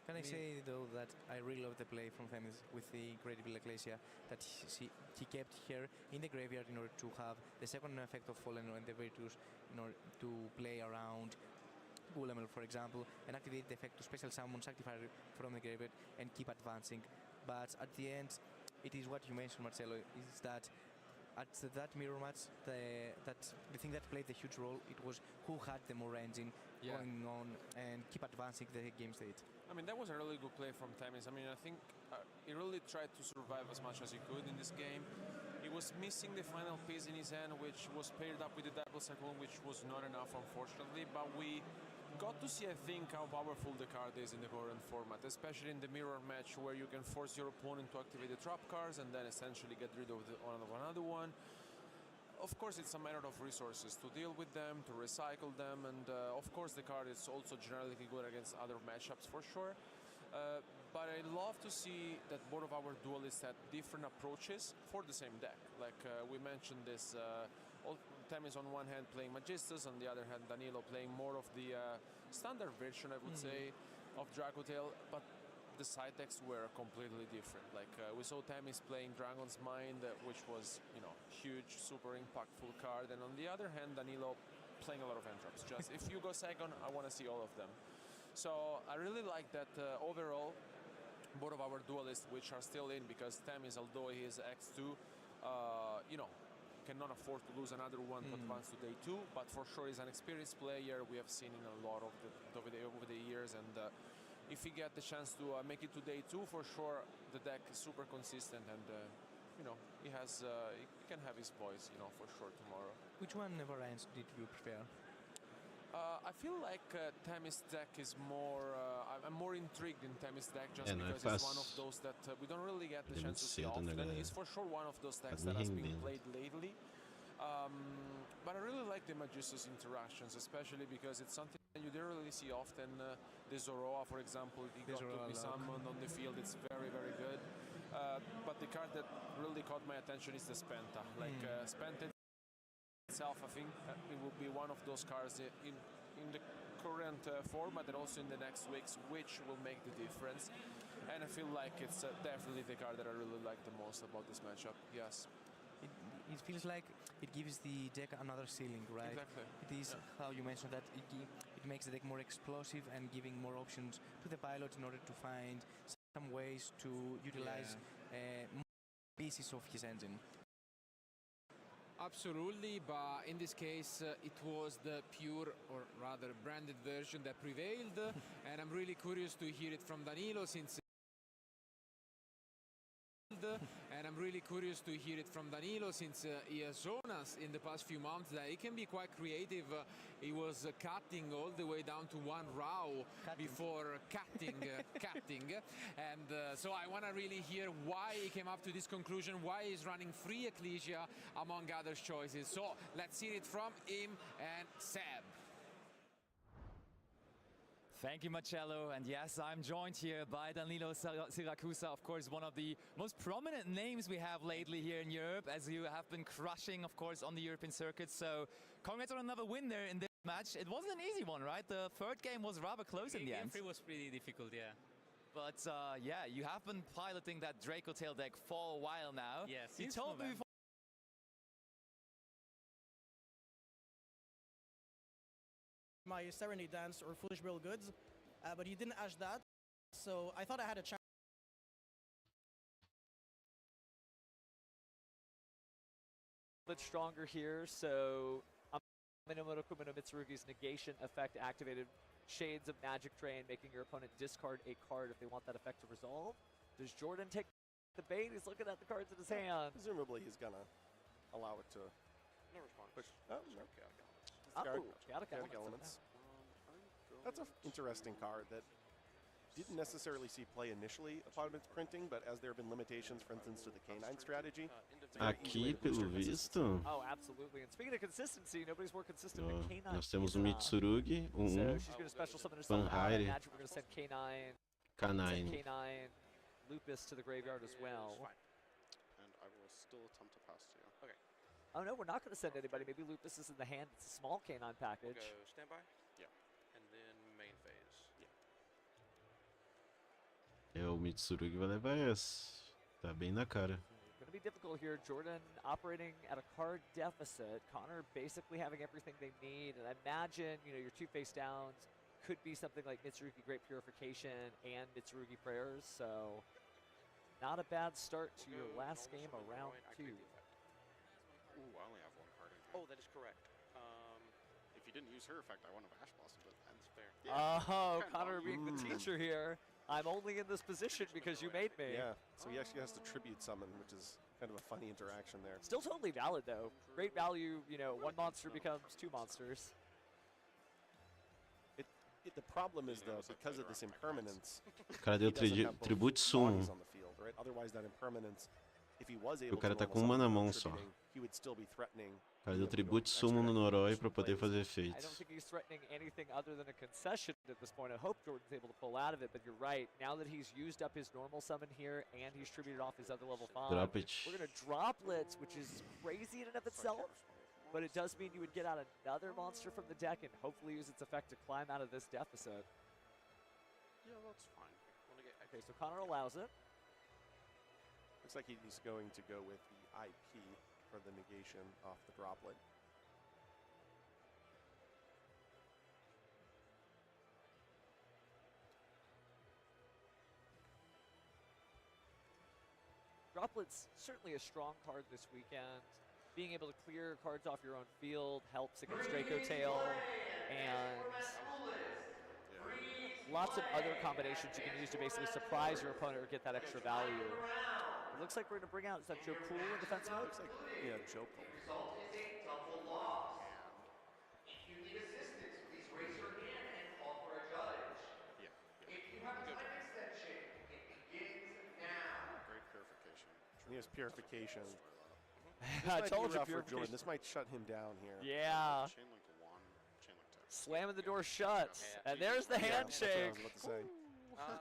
Can I say, though, that I really love the play from Themis with the incredible Ecclesia that he kept here in the graveyard in order to have the second effect of Fallen and the Virtues in order to play around Gulamel, for example, and activate the effect to special summon Sanctifier from the graveyard and keep advancing. But at the end, it is what you mentioned, Marcelo, is that at that mirror match, the thing that played the huge role, it was who had the more engine going on and keep advancing the game state. I mean, that was a really good play from Themis. I mean, I think he really tried to survive as much as he could in this game. He was missing the final piece in his hand, which was paired up with the double cyclone, which was not enough, unfortunately. But we got to see, I think, how powerful the card is in the current format, especially in the mirror match, where you can force your opponent to activate the trap cards and then essentially get rid of another one. Of course, it's a matter of resources to deal with them, to recycle them, and of course the card is also generally good against other matchups for sure. But I love to see that both of our duelists had different approaches for the same deck. Like we mentioned this, Themis on one hand playing Magistas, on the other hand Danilo playing more of the standard version, I would say, of Dracotail, but the side decks were completely different. Like we saw Themis playing Dragon's Mind, which was, you know, huge, super impactful card, and on the other hand Danilo playing a lot of entraps. Just if you go second, I want to see all of them. So I really like that overall both of our duelists, which are still in, because Themis, although he is X2, you know, cannot afford to lose another one to advance to day 2, but for sure he's an experienced player. We have seen in a lot of over the years, and if he get the chance to make it to day 2, for sure the deck is super consistent, and you know, he can have his voice, you know, for sure tomorrow. Which one variants did you prefer? I feel like Themis deck is more. I'm more intrigued in Themis deck just because it's one of those that we don't really get the chance to see often. It's for sure one of those decks that has been played lately. But I really like the Magistas interactions, especially because it's something you don't really see often. The Zoroa, for example, he got to be summoned on the field. It's very, very good. But the card that really caught my attention is the Spenta. Like Spenta itself, I think it will be one of those cards in the current format and also in the next weeks, which will make the difference. And I feel like it's definitely the card that I really like the most about this matchup. Yes. It feels like it gives the deck another ceiling, right? Exactly. It is how you mentioned that it makes the deck more explosive and giving more options to the pilot in order to find some ways to utilize more pieces of his engine. Absolutely, but in this case it was the pure, or rather branded version that prevailed, and I'm really curious to hear it from Danilo since he has shown us in the past few months that he can be quite creative. He was cutting all the way down to 1 row before cutting. And so I want to really hear why he came up to this conclusion, why he's running free Ecclesia among other choices. So let's hear it from him and Seb. Thank you, Marcello. And yes, I'm joined here by Danilo Siracusa, of course, one of the most prominent names we have lately here in Europe, as you have been crushing, of course, on the European circuit. So congrats on another win there in this match. It wasn't an easy one, right? The third game was rather close in the end. Game 3 was pretty difficult, yeah. But yeah, you have been piloting that Dracotail deck for a while now. Yes, you told me before. My Serenade Dance or Foolish Brittle Goods, but he didn't ash that, so I thought I had a chance. Bit stronger here, so Minamoto Mitsurugi's negation effect activated Shades of Magic Drain, making your opponent discard a card if they want that effect to resolve. Does Jordan take the bait? He's looking at the cards in his hand. Presumably he's gonna allow it to No response. Oh, no. Chaotic Chaotic elements. elements. That's an interesting card that didn't necessarily see play initially upon its printing, but as there have been limitations, for instance, to the K9 strategy. Aqui, pelo visto, Oh, absolutely. And speaking of consistency, nobody's more consistent than K9. nós temos um Mitsurugi, So she's going to special summon herself out. I imagine we're going to send K9. K9. K9 Lupus to the graveyard as well. And I will still attempt to pass to you. Okay. Oh no, we're not going to send anybody. Maybe Lupus is in the hand. It's a small K9 package. We'll go standby. Yeah. And then main phase. É, o Mitsurugi vai levar essa. Tá bem na cara. Going to be difficult here. Jordan operating at a card deficit. Connor basically having everything they need. And I imagine, you know, your two face downs could be something like Mitsurugi Great Purification and Mitsurugi Prayers. So not a bad start to your last game of round 2. Ooh, I only have one card in here. Oh, that is correct. If you didn't use her effect, I wouldn't have Ash Blossom, but that's fair. Oh, Connor being the teacher here. I'm only in this position because you made me. Yeah, so he actually has to tribute summon, which is kind of a funny interaction there. Still totally valid, though. Great value, you know, one monster becomes two monsters. The problem is, though, because of this impermanence, O cara deu Tribute Summon. on the field, right? Otherwise, that impermanence, if he was O able cara to tá com uma na mão só. he would still be threatening. O cara deu Tribute Summon no Noroi pra poder fazer I don't efeitos. think he's threatening anything other than a concession at this point. I hope Jordan's able to pull out of it, but you're right. Now that he's used up his normal summon here and he's tributed off his other level 5, Drop it. we're going to droplets, which is crazy in and of itself. But it does mean you would get out another monster from the deck and hopefully use its effect to climb out of this deficit. Yeah, that's fine. Okay, so Connor allows it. Looks like he's going to go with the IP for the negation off the droplet. Droplet's certainly a strong card this weekend. Being able to clear cards off your own field helps against Draco Tail, and lots of other combinations you can use to basically surprise your opponent or get that extra value. It looks like we're going to bring out, is that Joe Poole in defense mode? Looks like, yeah, Joe Poole. Great purification. He has purification. I told you, for purification. Jordan. This might shut him down here. Yeah. Chain link 1, chain link 2. Slamming the door shut. And there's the handshake.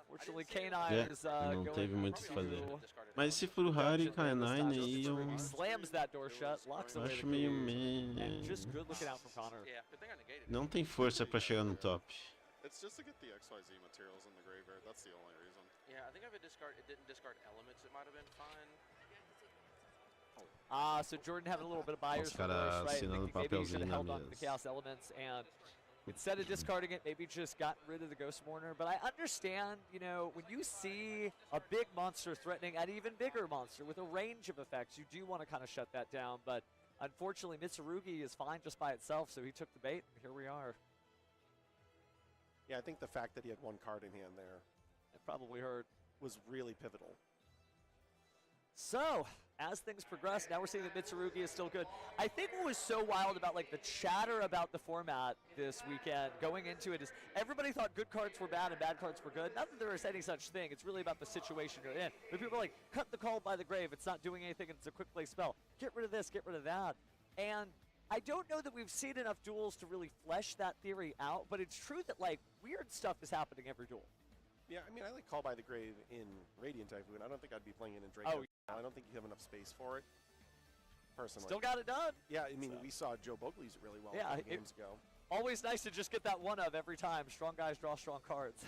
Fortunately, K9 is Não going teve muito o que fazer. to- Mas se for o Harry K9 aí, eu He slams that door shut, locks away acho the meio cage. And meh. just good looking out from Connor. Yeah, good thing I negated Não tem força pra chegar no top. It's just to get the XYZ materials in the graveyard. That's the only reason. Yeah, I think if it didn't discard elements, it might have been fine. So Jordan having a little bit of buyer's Os caras remorse, right? assinando Thinking maybe he should papelzinho have na held on to the mesa. Chaos Elements and instead of discarding it, maybe just gotten rid of the Ghost Mourner. But I understand, you know, when you see a big monster threatening an even bigger monster with a range of effects, you do want to kind of shut that down. But unfortunately, Mitsurugi is fine just by itself, so he took the bait, and here we are. Yeah, I think the fact that he had one card in hand there It probably hurt. was really pivotal. So, as things progress, now we're seeing that Mitsurugi is still good. I think what was so wild about like the chatter about the format this weekend going into it is everybody thought good cards were bad and bad cards were good. Not that there is any such thing. It's really about the situation you're in. But people are like, cut the call by the grave. It's not doing anything. It's a quick play spell. Get rid of this. Get rid of that. And I don't know that we've seen enough duels to really flesh that theory out. But it's true that like weird stuff is happening every duel. Yeah, I mean, I like Call by the Grave in Radiant Typhoon. I don't think I'd be playing it in Draco. Oh, I don't think you have enough space for it, personally. Still got it done. Yeah, I mean, we saw Joe Bogle use it really well Yeah, a couple games ago. Always nice to just get that one of every time. Strong guys draw strong cards.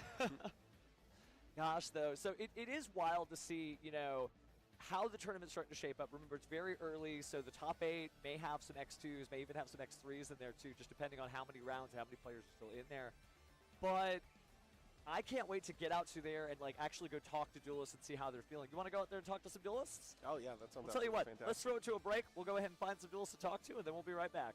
Gosh, though. So it is wild to see, you know, how the tournament's starting to shape up. Remember, it's very early, so the top 8 may have some X2s, may even have some X3s in there, too, just depending on how many rounds, how many players are still in there. But I can't wait to get out to there and like actually go talk to duelists and see how they're feeling. You want to go out there and talk to some duelists? Oh yeah, that sounds. I'll tell you what. Fantastic. Let's throw it to a break. We'll go ahead and find some duelists to talk to, and then we'll be right back.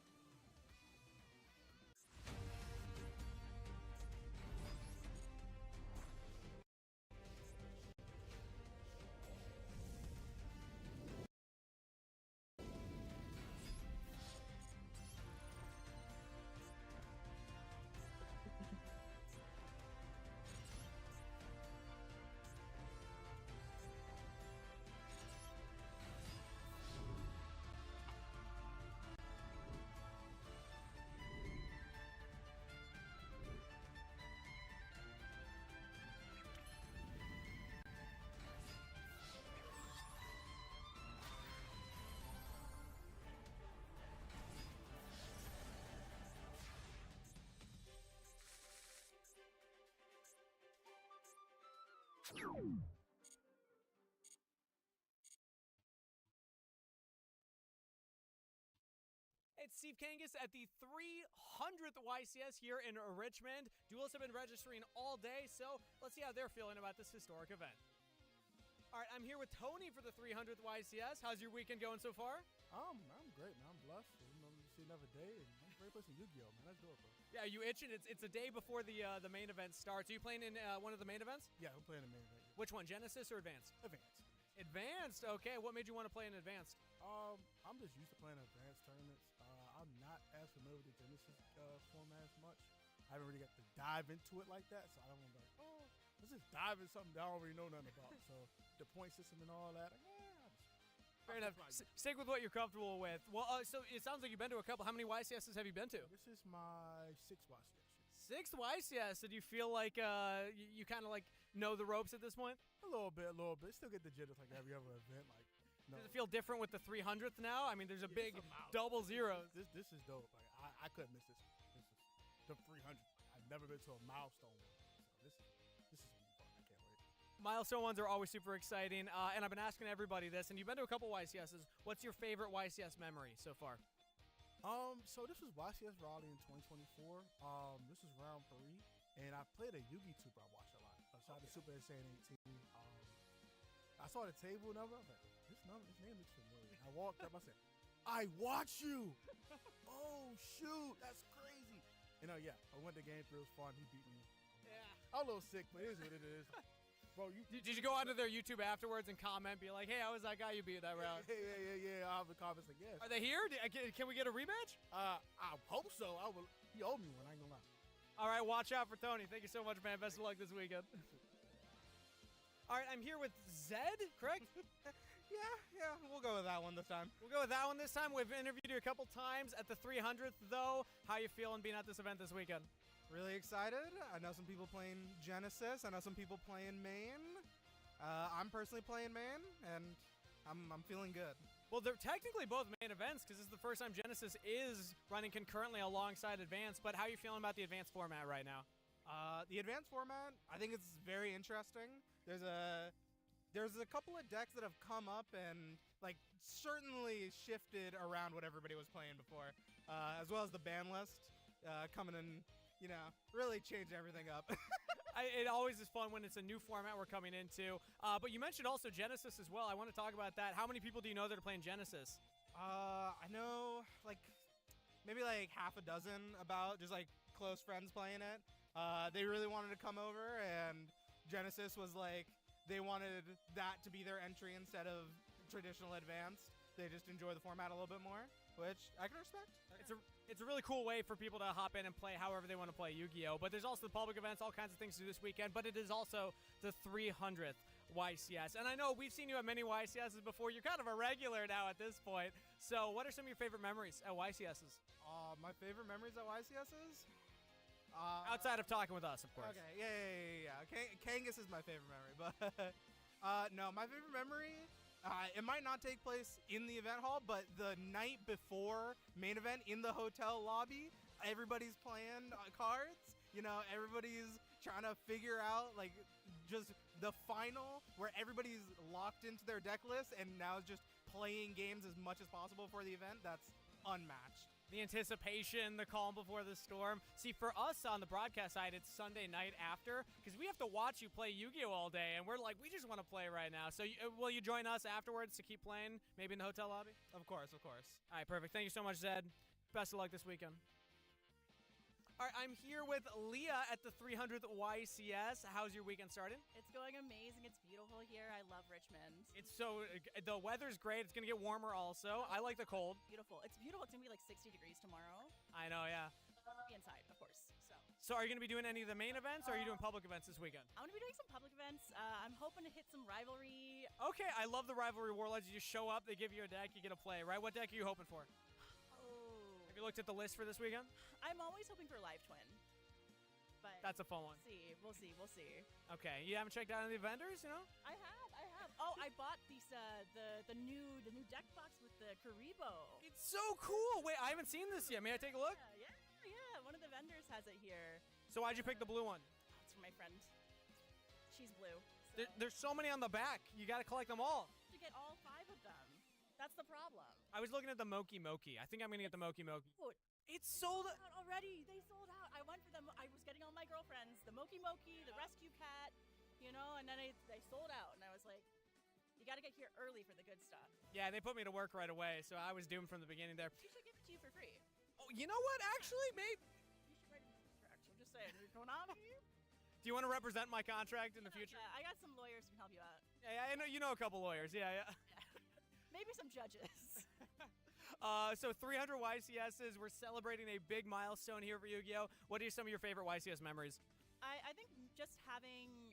It's Steve Kangas at the 300th YCS here in Richmond. Duelists have been registering all day, so let's see how they're feeling about this historic event. All right, I'm here with Tony for the 300th YCS. How's your weekend going so far? I'm great, man. I'm blessed. See another day, and I'm ready to play some Yu-Gi-Oh, man. Let's do it, bro. Yeah, you itching? It's a day before the main event starts. Are you playing in one of the main events? Yeah, we're playing the main event. Which one, Genesis or Advanced? Advanced. Advanced, okay. What made you want to play in Advanced? I'm just used to playing advanced tournaments. I'm not as familiar with the Genesis format as much. I haven't really got to dive into it like that, so I don't want to be like, oh, let's just dive into something that I don't really know nothing about. So the point system and all that, Fair enough. Stick with what you're comfortable with. Well, so it sounds like you've been to a couple. How many YCSs have you been to? This is my 6th YCS. 6th YCS. So do you feel like you kind of like know the ropes at this point? A little bit. Still get the jitters like every other event. Like, no. Does it feel different with the 300th now? I mean, there's a big double zeros. This is dope. Like I couldn't miss this. This is the 300. I've never been to a milestone one. So this is fun. I can't wait. Milestone ones are always super exciting, and I've been asking everybody this, and you've been to a couple YCSs. What's your favorite YCS memory so far? So this was YCS Raleigh in 2024. This is round 3, and I played a Yu-Gi Tuber I watched a lot. Shout out to Super Insane 18. I saw the table and I was like, this name looks familiar. I walked up, I said, I watch you! Oh, shoot, that's crazy. You know, yeah, I went to game through, it was fun, he beat me. Yeah. I'm a little sick, but it is what it is. Bro, did you go onto their YouTube afterwards and comment, be like, hey, how was that guy you beat that round? Yeah, I'll have the comments like, yes. Are they here? Can we get a rematch? I hope so. He owed me one, I ain't gonna lie. All right, watch out for Tony. Thank you so much, man. Best of luck this weekend. All right, I'm here with Zed, correct? Yeah, we'll go with that one this time. We'll go with that one this time. We've interviewed you a couple times at the 300th, though. How you feeling being at this event this weekend? Really excited. I know some people playing Genesis. I know some people playing main. I'm personally playing main, and I'm feeling good. Well, they're technically both main events because this is the first time Genesis is running concurrently alongside Advanced, but how are you feeling about the Advanced format right now? The Advanced format, I think it's very interesting. There's a couple of decks that have come up and like certainly shifted around what everybody was playing before, as well as the ban list coming in, really changed everything up. It always is fun when it's a new format we're coming into. But you mentioned also Genesis as well. I want to talk about that. How many people do you know that are playing Genesis? I know maybe half a dozen about just close friends playing it. They really wanted to come over, and Genesis was they wanted that to be their entry instead of traditional Advanced. They just enjoy the format a little bit more, which I can respect. It's a really cool way for people to hop in and play however they want to play Yu-Gi-Oh! But there's also the public events, all kinds of things to do this weekend, but it is also the 300th YCS. And I know we've seen you at many YCSs before. You're kind of a regular now at this point. So what are some of your favorite memories at YCSs? My favorite memories at YCSs? Outside of talking with us, of course. Okay, yeah. Kangas is my favorite memory, but no, my favorite memory, it might not take place in the event hall, but the night before main event in the hotel lobby, everybody's playing cards. Everybody's trying to figure out just the final where everybody's locked into their deck list and now just playing games as much as possible for the event. That's unmatched. The anticipation, the calm before the storm. See, for us on the broadcast side, it's Sunday night after, because we have to watch you play Yu-Gi-Oh! All day, and we're like, we just want to play right now. So will you join us afterwards to keep playing, maybe in the hotel lobby? Of course. All right, perfect. Thank you so much, Zed. Best of luck this weekend. All right, I'm here with Leah at the 300th YCS. How's your weekend starting? It's going amazing. It's beautiful here. I love Richmond. The weather's great. It's going to get warmer also. I like the cold. Beautiful. It's beautiful. It's going to be 60 degrees tomorrow. I know, yeah. Be inside, of course. So are you going to be doing any of the main events, or are you doing public events this weekend? I'm going to be doing some public events. I'm hoping to hit some rivalry. Okay, I love the rivalry warlords. You just show up, they give you a deck, you get to play, right? What deck are you hoping for? Have you looked at the list for this weekend? I'm always hoping for Live Twin. But that's a fun one. We'll see. Okay, you haven't checked out any vendors, I have. Oh, I bought these the new deck box with the Karibo. It's so cool. Wait, I haven't seen this yet. May I take a look? Yeah. One of the vendors has it here. So why'd you pick the blue one? It's for my friend. She's blue, so There's so many on the back. You got to collect them all. To get all 5 of them. That's the problem. I was looking at the Moki Moki. I think I'm going to get the Moki Moki. It's sold out already. They sold out. I went for them. I was getting all my girlfriends. The Moki Moki, the Rescue Cat, you know, and then they sold out. And I was like, you got to get here early for the good stuff. Yeah, they put me to work right away, so I was doomed from the beginning there. We should give it to you for free. Oh, you know what? Actually, maybe. You should write a contract. I'm just saying. What's going on here? Do you want to represent my contract in the future? Yeah, I got some lawyers who can help you out. Yeah, I know you know a couple lawyers. Yeah. Maybe some judges. So 300 YCSs. We're celebrating a big milestone here for Yu-Gi-Oh! What are some of your favorite YCS memories? I think just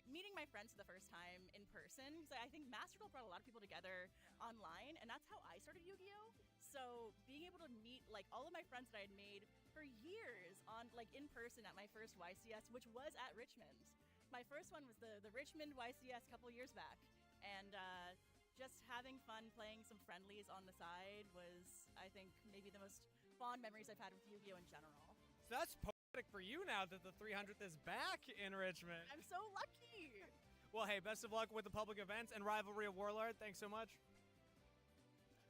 meeting my friends for the first time in person, because I think Master Duel brought a lot of people together online, and that's how I started Yu-Gi-Oh! So being able to meet like all of my friends that I had made for years on in person at my first YCS, which was at Richmond. My first one was the Richmond YCS a couple years back, and just having fun playing some friendlies on the side was, I think, maybe the most fond memories I've had with Yu-Gi-Oh! In general. So that's poetic for you now that the 300th is back in Richmond. I'm so lucky. Well, hey, best of luck with the public events and Rivalry of Warlord. Thanks so much.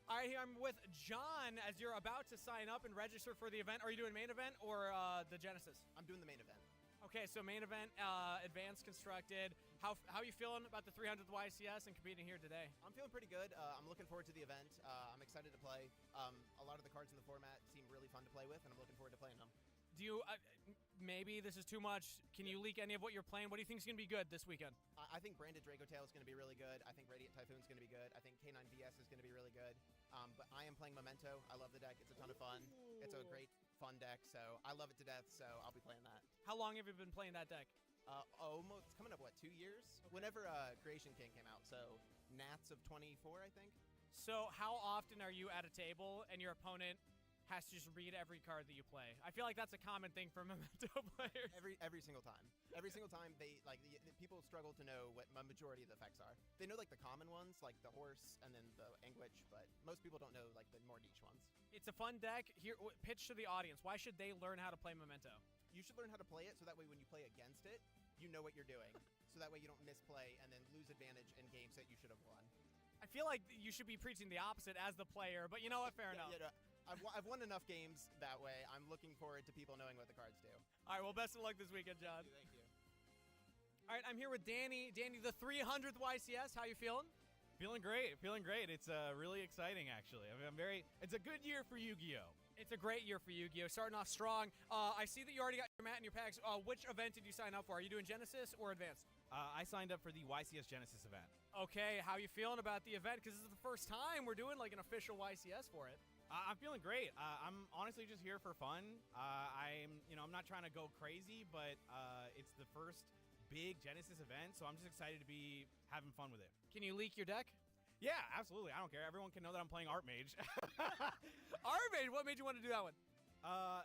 All right, here I'm with John as you're about to sign up and register for the event. Are you doing main event or the Genesis? I'm doing the main event. Okay, so main event, advanced constructed. How are you feeling about the 300th YCS and competing here today? I'm feeling pretty good. I'm looking forward to the event. I'm excited to play. A lot of the cards in the format seem really fun to play with, and I'm looking forward to playing them. Do you, maybe this is too much, can you leak any of what you're playing? What do you think is going to be good this weekend? I think Branded Draco Tail is going to be really good. I think Radiant Typhoon is going to be good. I think K9 VS is going to be really good. But I am playing Memento. I love the deck. It's a ton of fun. It's a great fun deck, so I love it to death, so I'll be playing that. How long have you been playing that deck? Almost, it's coming up, 2 years? Okay. Whenever Creation King came out, so Nats of 24, I think. So how often are you at a table and your opponent has to just read every card that you play? I feel like that's a common thing for Memento players. Every single time. Every single time, they the people struggle to know what a majority of the effects are. They know the common ones, like the horse and then the anguish, but most people don't know the more niche ones. It's a fun deck. Here, pitch to the audience. Why should they learn how to play Memento? You should learn how to play it so that way when you play against it, you know what you're doing. So that way you don't misplay and then lose advantage in games that you should have won. I feel like you should be preaching the opposite as the player, but you know what? Fair enough. Yeah, I've won enough games that way. I'm looking forward to people knowing what the cards do. All right, well, best of luck this weekend, John. Thank you. All right, I'm here with Danny. Danny, the 300th YCS. How you feeling? Feeling great. It's really exciting, actually. I mean, it's a good year for Yu-Gi-Oh! It's a great year for Yu-Gi-Oh! Starting off strong. I see that you already got your mat and your packs. Which event did you sign up for? Are you doing Genesis or Advanced? I signed up for the YCS Genesis event. Okay, how you feeling about the event? Because this is the first time we're doing an official YCS for it. I'm feeling great. I'm honestly just here for fun. I'm not trying to go crazy, but it's the first big Genesis event, so I'm just excited to be having fun with it. Can you leak your deck? Yeah, absolutely. I don't care. Everyone can know that I'm playing Art Mage. Art Mage? What made you want to do that one? I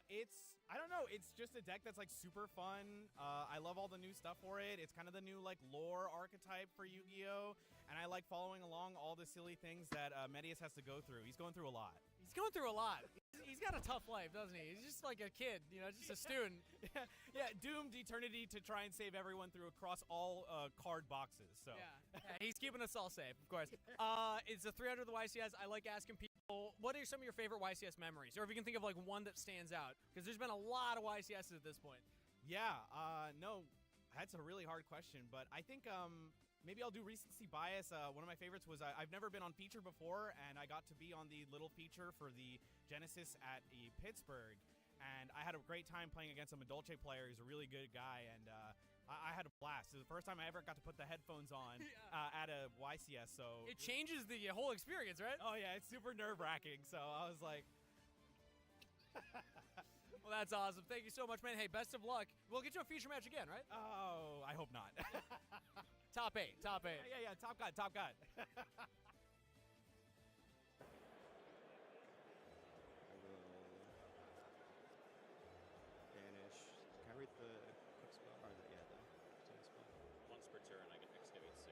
don't know. It's just a deck that's super fun. I love all the new stuff for it. It's kind of the new lore archetype for Yu-Gi-Oh! And I like following along all the silly things that Medius has to go through. He's going through a lot. He's going through a lot. He's got a tough life, doesn't he? He's just like a kid, just a student. Yeah, doomed eternity to try and save everyone across all card boxes. So yeah, he's keeping us all safe, of course. It's the 300th YCS. I like asking people, what are some of your favorite YCS memories? Or if you can think of one that stands out, because there's been a lot of YCSs at this point. Yeah, no, that's a really hard question, but I think maybe I'll do recency bias. One of my favorites was I've never been on feature before, and I got to be on the little feature for the Genesis at Pittsburgh, and I had a great time playing against a Madolce player. He's a really good guy, and I had a blast. It was the first time I ever got to put the headphones on at a YCS, so... It changes the whole experience, right? Oh, yeah, it's super nerve-wracking, so I was like... Well, that's awesome. Thank you so much, man. Hey, best of luck. We'll get you a feature match again, right? Oh, I hope not. Top 8. Yeah, top gun. Banish. Can I read the quick spell? Or the turn spell? Once per turn, I can excavate 6.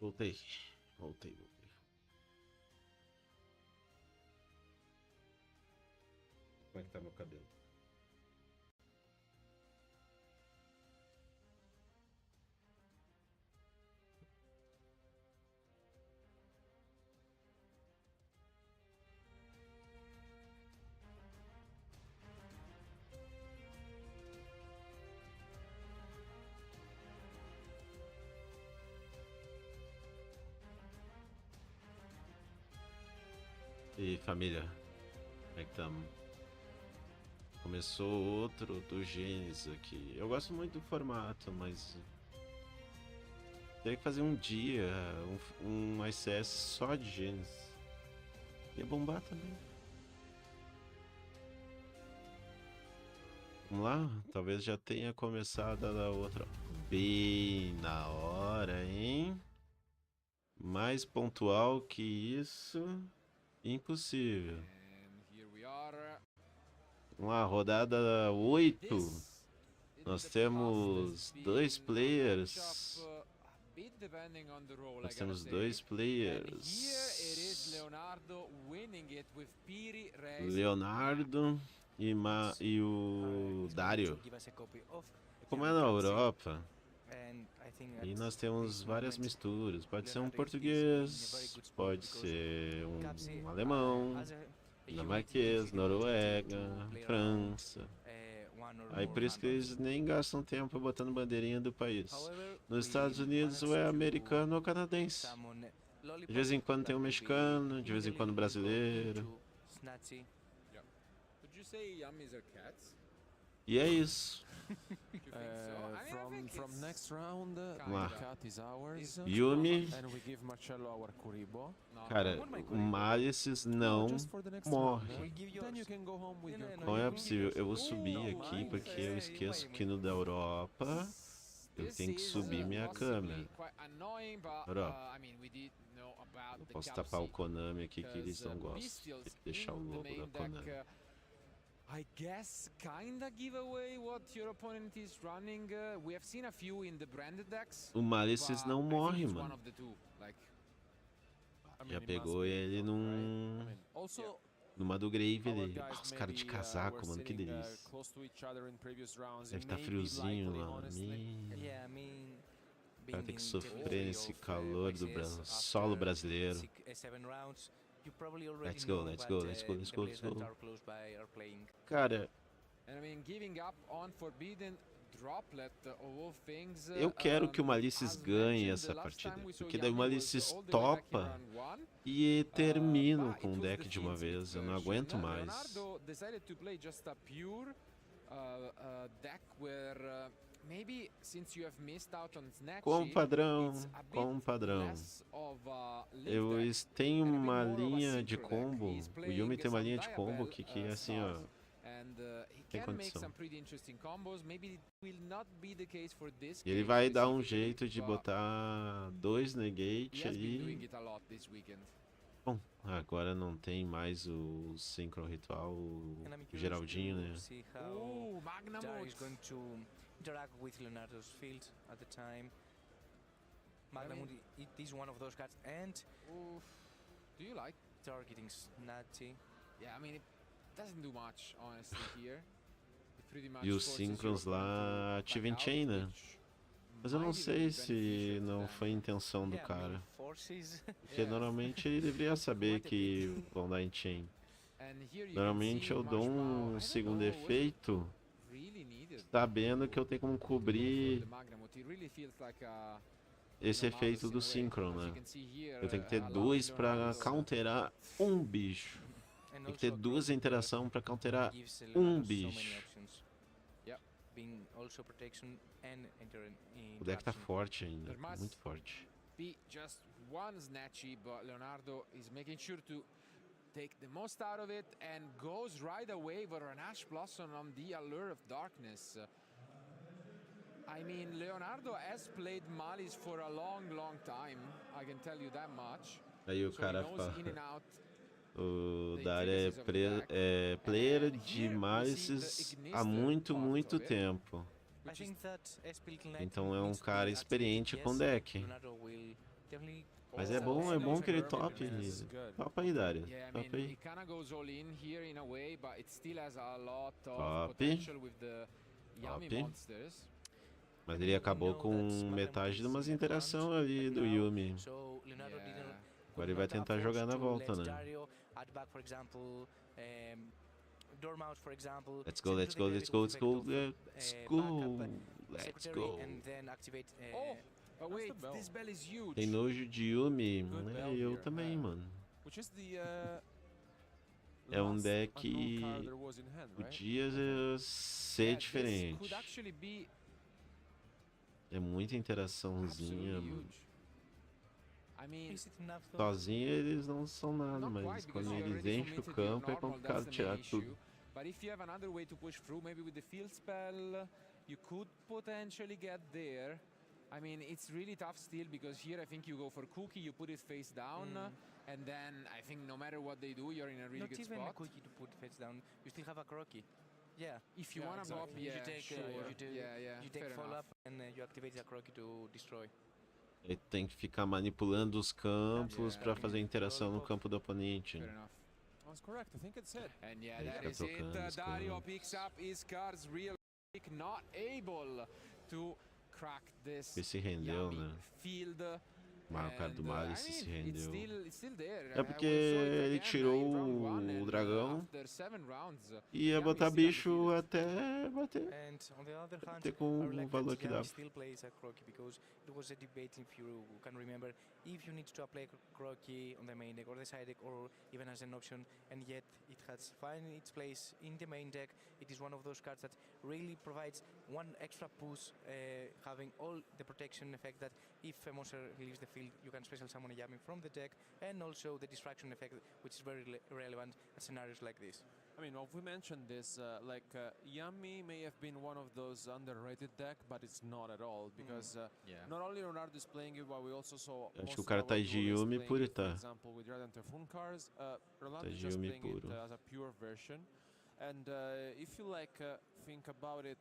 Voltei. Como é que tá meu cabelo? E família, como é que estamos? Começou outro do Gênesis aqui. Eu gosto muito do formato, mas teria que fazer um dia, um ICS só de Gênesis. Ia bombar também. Vamos lá? Talvez já tenha começado a outra. Bem na hora, hein? Mais pontual que isso... Impossível. Vamos lá, rodada 8. Nós temos dois players. Nós temos dois players. Leonardo e o Dário. Como é na Europa, e nós temos várias misturas. Pode ser um português, pode ser um alemão, dinamarquês, Noruega, França. Aí por isso que eles nem gastam tempo botando bandeirinha do país. Nos Estados Unidos ou é americano ou canadense. De vez em quando tem um mexicano, de vez em quando brasileiro. E é isso. From next round, cat is ours. Yumi. And we give Marcello our Kuribo. Cara, o Malices não morre. Não é possível. Eu vou subir aqui porque eu esqueço que no da Europa eu tenho que subir minha câmera. Europa. Eu posso tapar o Konami aqui que eles não gostam. Tem que deixar o logo da Konami. I guess kinda give away what your opponent is running. We have seen a few in the branded decks. O Malices não morre, mano. Já pegou ele numa do Grave ali. Os caras de casaco, mano, que delícia. Deve estar friozinho lá. O cara tem que sofrer nesse calor do solo brasileiro. Let's go. Cara, eu quero que o Malices ganhe essa partida, porque daí o Malices topa e termino com o deck de uma vez. Eu não aguento mais. Com padrão. Eu tenho uma linha de combo. O Yumi tem uma linha de combo que é assim, ó. Tem condição. E ele vai dar um jeito de botar 2 negate ali. Bom, agora não tem mais o Synchro Ritual, o Geraldinho, né? Interact with Leonardo's field at the time. Magnamund, it is one of those cards, and do you like targeting Snatty? Yeah, I mean, it doesn't do much, honestly, here. It pretty much e os Synchros lá ativem Chain, né? Mas eu não sei se não foi intenção do cara. Porque normalmente ele deveria saber que vão dar em Chain. Normalmente eu dou um segundo efeito sabendo que eu tenho como cobrir esse efeito do Synchron, né? Eu tenho que ter 2 para counterar um bicho. Tem que ter 2 interação para counterar um bicho. O deck tá forte ainda, muito forte. Just one snatchy, but Leonardo is making sure to take the most out of it and goes right away for an Ash Blossom on the Allure of Darkness. I mean, Leonardo has played Malice for a long time, I can tell you that much. Aí o cara fala, o Dário é player de Malices há muito tempo. Então é um cara experiente com deck. definitely. Mas é bom que ele tope aí, Dario. Yeah, I Top mean, aí. he kind of goes all in here in a way, but it still has a lot of Top. potential with the Yummy Top. monsters. Mas ele acabou com metade de umas interação ali do Yumi. Agora ele vai tentar jogar na volta, né? Let's go, let's go, let's go, let's go, let's go, let's go. Oh, but wait, this bell is huge. Tem nojo de Yumi? É, eu também, mano. É um deck que podia ser diferente. É muita interaçãozinha. Sozinho eles não são nada, mas quando eles enchem o campo é complicado tirar tudo. But if you have another way to push through, maybe with the field spell, you could potentially get there. I mean, it's really tough still because here I think you go for Cookie, you put it face down, and then I think no matter what they do, you're in a really good spot. Not even a Cookie to put face down. You still have a Croaky. Yeah. If you want to block, yeah, you take, sure. You take follow up and you activate the Croaky to destroy. Ele tem que ficar manipulando os campos para fazer interação no campo do oponente. That's correct. I think it's it. And yeah, that is it. Dario picks up his cards real quick, not able to crack this Ele se rendeu, né? field. O cara do Malice se rendeu. It's still there. É porque ele tirou o dragão e ia botar bicho até bater. Bater com o valor que dava. It was a debate, if you can remember, if you need to apply Croaky on the main deck or the side deck or even as an option, and yet it has found its place in the main deck. It is one of those cards that really provides one extra push, having all the protection effect that if a monster leaves the field, you can special summon a Yami from the deck, and also the distraction effect, which is very relevant at scenarios like this. I mean, well, we mentioned this, Yami may have been one of those underrated deck, but it's not at all, because not only Leonardo is playing it, but we also saw acho que o cara tá de Yumi puro, tá? For example, with Red and Typhoon cards, Ronaldo is just playing it as a pure version, and if you think about it,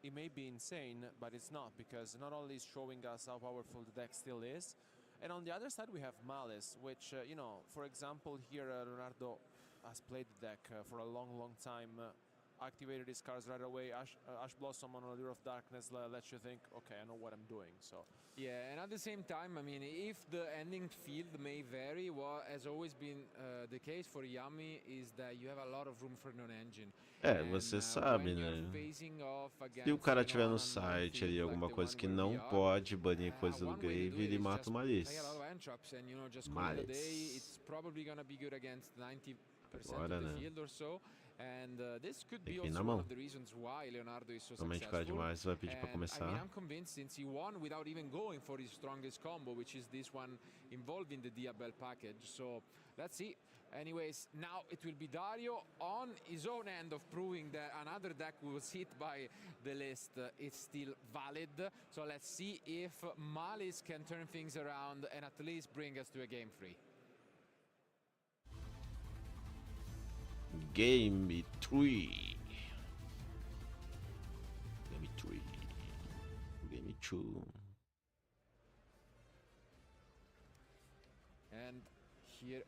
it may be insane, but it's not, because not only is showing us how powerful the deck still is, and on the other side we have Malice, which, you know, for example, here Leonardo has played the deck for a long time, activated his cards right away. Ash Blossom on Allure of Darkness lets you think, okay, I know what I'm doing. So yeah, and at the same time, I mean, if the ending field may vary, what has always been the case for Yami is that you have a lot of room for non-engine. É, você sabe, né? Se o cara tiver no site ali alguma coisa que não pode banir coisa do Grave, ele mata o Malice. It's probably gonna be good against 90% Agora, of the né? field or so, and this could Tem be que vir na also mão. one of the reasons why Leonardo is so Somente cara successful. demais vai pedir pra I mean, começar. I'm convinced since he won without even going for his strongest combo, which is this one involving the Diabel package. So let's see. Anyways, now it will be Dario on his own end of proving that another deck was hit by the list is still valid. So let's see if Malice can turn things around and at least bring us to a game 3. Game 3. Game 3. Game 2. And here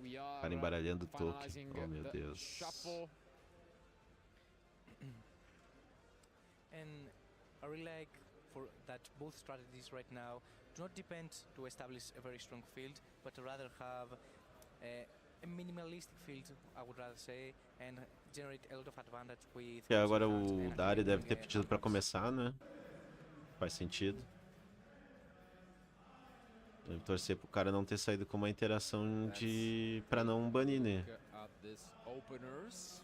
we are. Cara embaralhando o token. finalizing Oh meu the Deus. shuffle. And I really like for that both strategies right now do not depend to establish a very strong field, but to rather have a minimalistic field, I would rather say, and generate a lot of advantage with. E agora o Dario deve ter pedido pra começar, né? Faz sentido. Deve torcer pro cara não ter saído com uma interação de pra não banir, né? At this openers.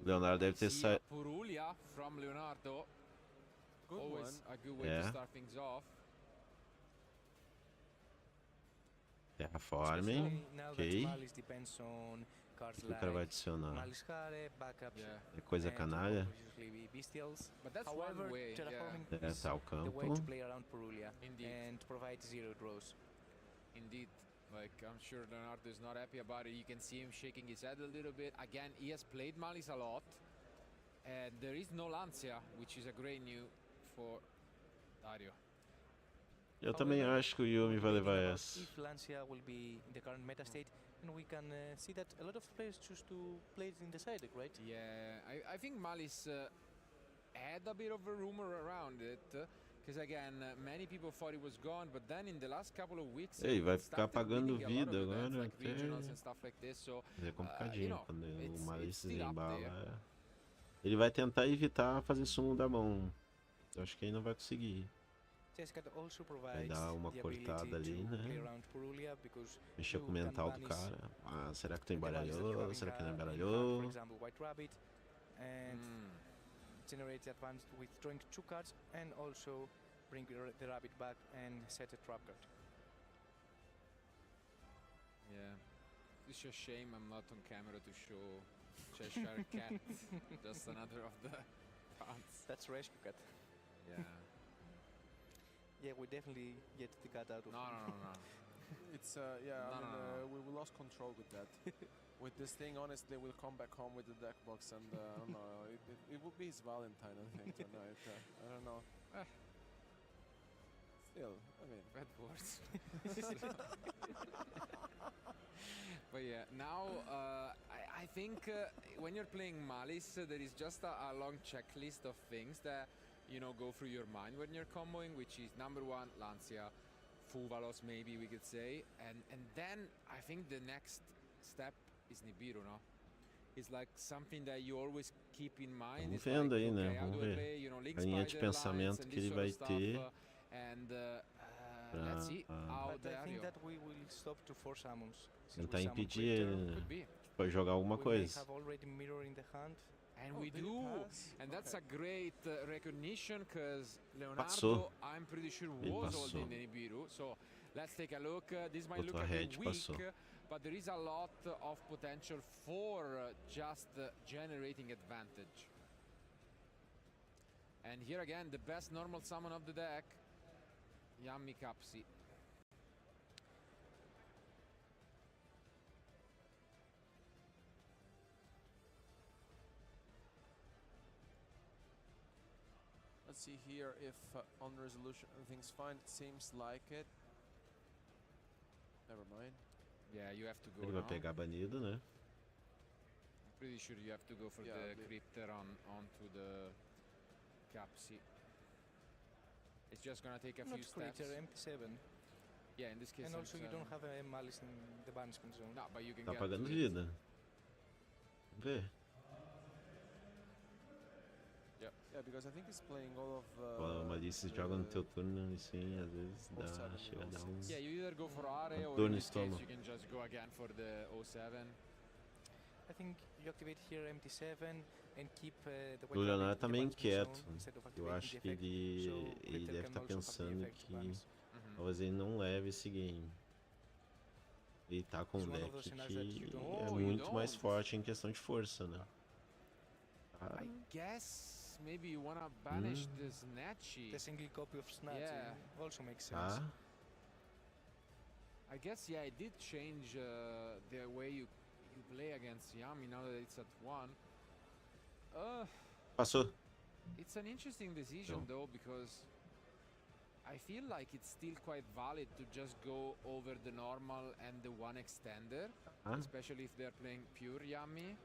Leonardo deve ter saído. Purulia from Leonardo. Always a good way to start things off. Terraforming, ok. O cara vai adicionar. É coisa canalha. But that's one way, É, tá o campo. Indeed. Like, I'm sure Leonardo is not happy about it. You can see him shaking his head a little bit. Again, he has played Malice a lot. And there is no Lancia, which is a great news for Dario. Eu também acho que o Yumi vai levar essa. If Lancia will be in the current meta state, and we can see that a lot of players choose to play it in the side deck, right? Yeah, I think Malice had a bit of a rumor around it. Because again, many people thought it was gone, but then in the last couple of weeks, Ei, vai ficar started pagando winning a lot of vida events, agora like até. regionals and stuff like this. So, É complicadinho quando o Malice still up embala. there. Ele vai tentar evitar fazer sumo da mão. Eu acho que ele não vai conseguir. Vai dar uma cortada ali, né? Mexer com o mental do cara. Ah, será que tu embaralhou? Será que não embaralhou? Generate the advance with drawing 2 cards and also bring the rabbit back and set a trap card. Yeah, it's a shame I'm not on camera to show Cheshire Cat, just another of the pawns. That's rescue cat. Yeah. Yeah, we definitely get the cat out of No. It's we lost control with that. With this thing, honestly, we'll come back home with the deck box, and I don't know. It would be his Valentine, I think, tonight. I don't know. Still, I mean, bad words. But yeah, now I think when you're playing Malice, there is just a long checklist of things that go through your mind when you're comboing, which is number 1, Lancia, Fuvalos, maybe we could say, and then I think the next step is Nibiru, no? It's like something that you always keep in mind. Vamos vendo aí, né? Vamos ver a linha de pensamento que ele vai ter. Let's see how I think that we will stop to 4 summons. Tentar impedir ele, né? Pode jogar alguma coisa. Have already mirror in the hand. And we do, and that's a great recognition because Leonardo, Passou. I'm pretty sure, Ele was passou. holding the Nibiru. So let's take a look. This might Botou look a a bit head, weak, passou. but there is a lot of potential for just generating advantage. And here again, the best normal summon of the deck, Yummy Capsi. Let's see here if on resolution everything's fine. It seems like it. Never mind. Yeah, you have to go Ele vai now. pegar banido, né? I'm pretty sure you have to go for the Crypter onto the Capsi. It's just gonna take a few steps. MP7. Yeah, in this case. And also you don't have a Malice in the banishment zone. No, but you can Tá get pagando to it. vida. Vamos ver. Yeah, because I think he's playing all of. O Malice joga no teu turno e sim, às vezes chega a dar um. Yeah, you either go for Are or dor in no this case estômago. you can just go again for the 07. I think you activate here MT7 and keep the O Leonardo tá meio inquieto. zone instead of Eu activating acho the que effect. ele So Crypter deve can estar also have the pensando effect que bans. talvez ele não leve esse game. Ele tá com um It's one of deck those scenarios that you que don't- é Oh, you muito mais don't. forte em questão de força, né? I guess maybe you wanna banish the Snatchy. The single copy of Snatch Yeah. also makes sense. Ah, I guess yeah, it did change the way you play against Yami now that it's at 1. passou. It's an interesting decision No. though, because I feel like it's still quite valid to just go over the normal and the 1 extender, especially if they're playing pure Yami.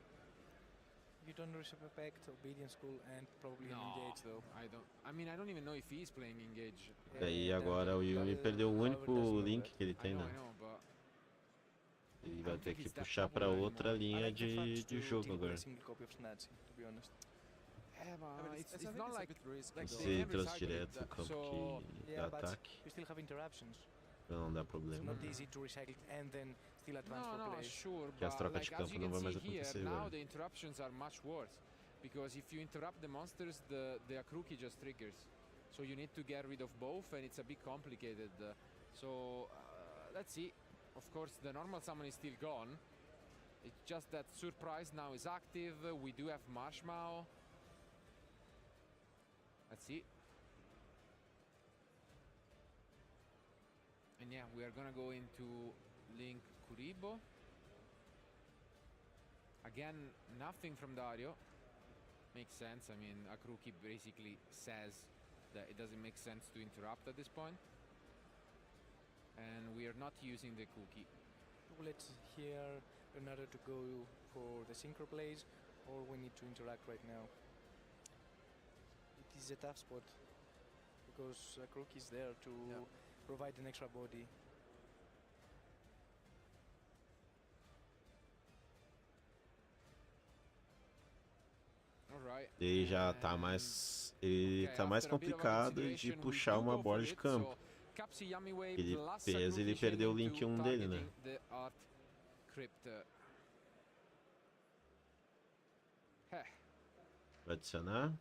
You don't respect Obedience School and probably Engage though. I don't. I mean, I don't even know if he's playing Engage. Daí agora o Yumi perdeu o único link que ele tem, I né? know, but Ele vai ter que puxar pra outra linha de jogo agora. Single copy of Snatch, to be honest. yeah, but I mean, it's I think not it's a like bit risky like though. they Se can trouxe recycle direto it, do campo so de Yeah, but ataque, you still have interruptions. pra não dar It's problema. not easy to recycle it and then still advance for no, players. sure, Que as but trocas like, de as campo you não can vai mais see here, acontecer, now velho. the interruptions are much worse. Because if you interrupt the monsters, the Akruki just triggers. So you need to get rid of both, and it's a bit complicated. So let's see. Of course, the normal summon is still gone. It's just that Surprise now is active. We do have Marshmallow. Let's see. And yeah, we are gonna go into Link Kuribo. Again, nothing from Dario. Makes sense. I mean, Akruki basically says that it doesn't make sense to interrupt at this point. And we are not using the cookie. Let's hear Leonardo to go for the synchro plays, or we need to interact right now. It is a tough spot because Crook is there to provide an extra body. Ele já tá mais. Ele tá mais complicado de puxar uma bola de campo. Ele pesa, ele perdeu o link 1 dele, né? Vai adicionar.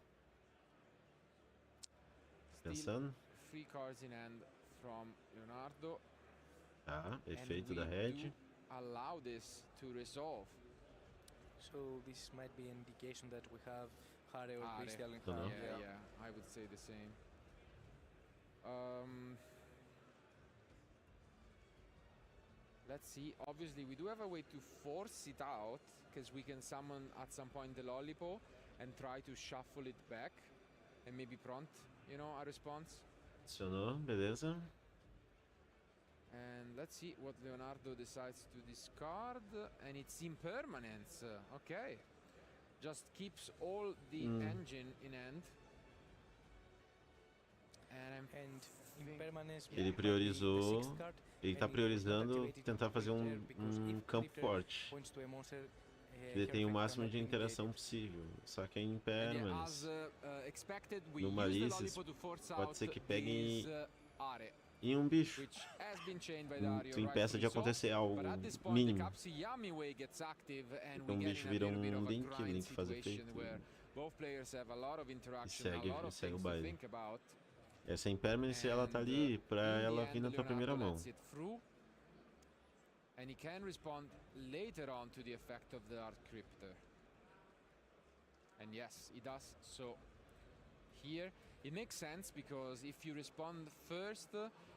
Pensando. Tá, efeito da red. Allow this to resolve. So this might be an indication that we have Hare or Crystal in Yeah, hand. yeah, I would say the same. Let's see. Obviously, we do have a way to force it out, because we can summon at some point the Lollipo and try to shuffle it back and maybe prompt, you know, a response. Adicionou, beleza. And let's see what Leonardo decides to discard. And it's impermanence. Okay. Just keeps all the engine in hand. And impermanence. Ele priorizou. Ele tá priorizando tentar fazer um campo forte. Ele tem o máximo de interação possível. Só que é impermanence. No Malices, pode ser que pegue em um bicho. Tu impeça de acontecer algo mínimo. Então um bicho vira um Link, o Link faz efeito. E segue o baile. Essa impermanence, ela tá ali pra ela vir na tua primeira mão. And he can respond later on to the effect of the Art Crypter. And yes, he does. So here it makes sense, because if you respond first,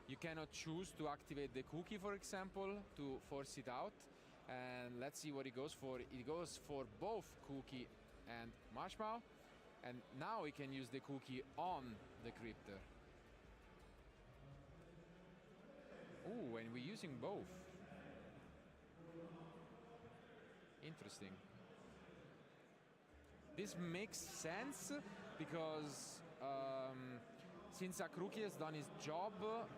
you cannot choose to activate the cookie, for example, to force it out. And let's see what he goes for. He goes for both cookie and marshmallow. And now he can use the cookie on the Crypter. Ooh, and we're using both. Interesting. This makes sense because since Akruki has done his job,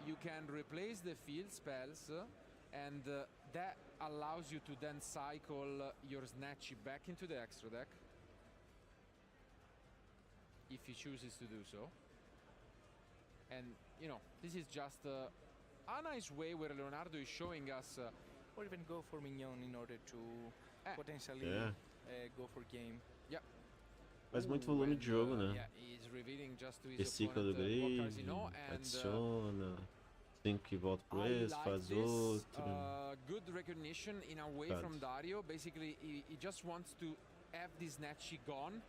you can replace the field spells, and that allows you to then cycle your Snatchy back into the extra deck, if he chooses to do so. And, you know, this is just a nice way where Leonardo is showing us... or even go for Mignon in order to potentially go for game. Yeah. Faz muito volume de jogo, né? Yeah, he's revealing just to his Recicla do opponent, grade, and adiciona, tem que volta pro esse, faz outro. Good recognition in a way from Dario. Basically, he just wants to have this Snatchy gone,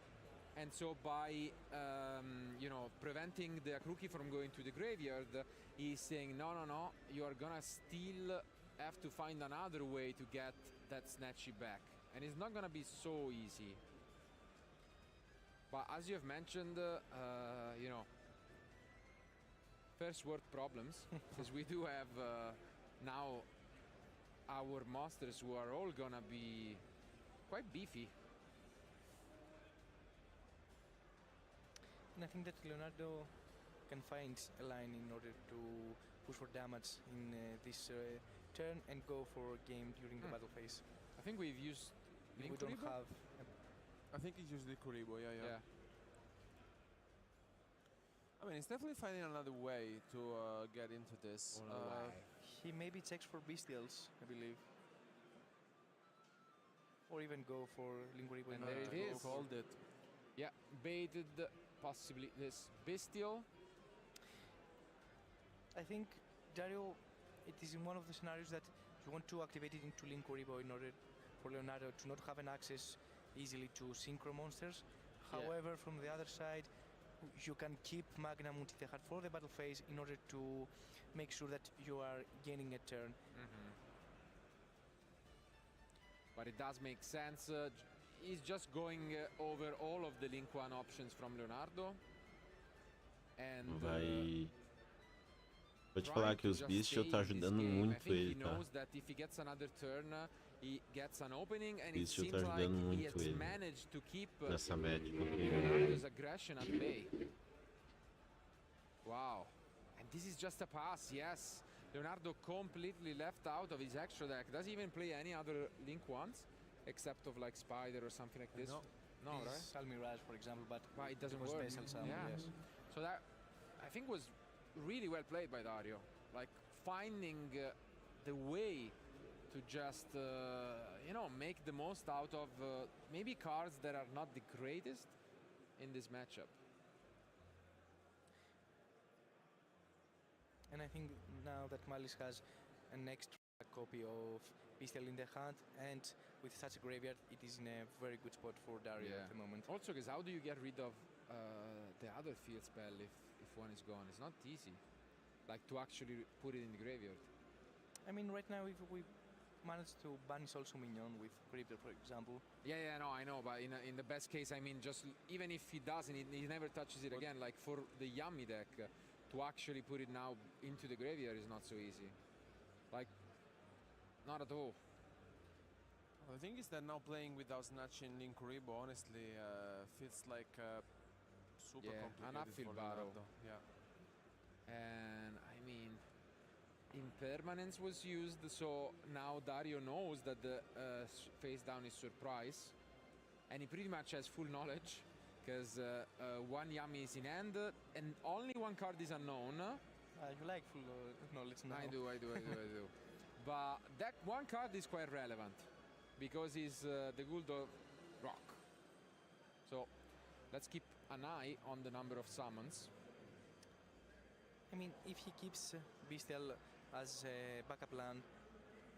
and so by you know, preventing the Akruki from going to the graveyard, he's saying no, you are gonna still have to find another way to get that Snatchy back, and it's not gonna be so easy. But as you have mentioned, you know, first world problems, because we do have now our monsters who are all gonna be quite beefy. And I think that Leonardo can find a line in order to push for damage in this turn and go for a game during the battle phase. I think we've used We don't have... I think he's used Kuribo, yeah. I mean, it's definitely finding another way to get into this. He maybe checks for Bestials, I believe. Or even go for Linguribo. And there it is. Called it. Yeah, baited possibly this Bestial. I think, Dario, it is in one of the scenarios that you want to activate it into Linguribo in order for Leonardo to not have an access easily to synchro monsters. However, from the other side, you can keep Magna Multithehad for the battle phase in order to make sure that you are gaining a turn. But it does make sense. He's just going over all of the Link 1 options from Leonardo. And and vai... Vou te trying falar que to os just Beastial stay tá in this ajudando game. I muito think ele, he tá? knows that if he gets another turn, he gets an opening, and it Beastial seems tá like ajudando he muito has ele managed to keep nessa média. Leonardo's aggression at bay. Wow. And this is just a pass, yes. Leonardo completely left out of his extra deck. Does he even play any other link ones? Except of like Spider or something like this? No, right? Salmirage, for example, but it doesn't was work. special summon, Yeah. yes. So that, I think, was really well played by Dario. Like finding the way to just, you know, make the most out of maybe cards that are not the greatest in this matchup. And I think now that Malice has an extra copy of Pistol in the hand, and with such a graveyard, it is in a very good spot for Dario at the moment. Also, because how do you get rid of the other field spell if one is gone? It's not easy. Like to actually put it in the graveyard. I mean, right now, if we manage to banish also Minion with Crypto, for example. Yeah, no, I know, but in the best case, I mean, just even if he doesn't, he never touches it again. Like for the Yummy deck, to actually put it now into the graveyard is not so easy. Like, not at all. Well, the thing is that now playing without snatching Linkuribo honestly feels like super complicated an upfield for battle. Leonardo. Yeah. And I mean, impermanence was used, so now Dario knows that the face down is surprise, and he pretty much has full knowledge because one Yummy is in hand and only one card is unknown. You like full knowledge now. I do. But that one card is quite relevant because he's the Gould of Rock. So let's keep an eye on the number of summons. I mean, if he keeps Bestial as a backup plan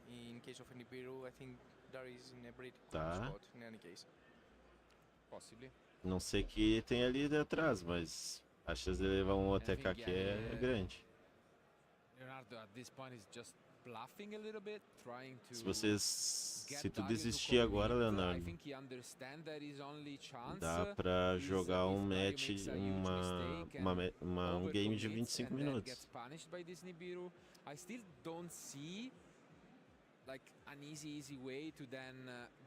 in case of Nibiru, I think Dario is in a pretty good spot in any case. Possibly. Não sei que tem ali atrás, mas a chance de levar um OTK aqui é grande. Leonardo at this point is just bluffing a little bit, trying to Se tu desistir agora, Leonardo, dá pra jogar um match, um game de 25 minutos. I still don't see like an easy way to then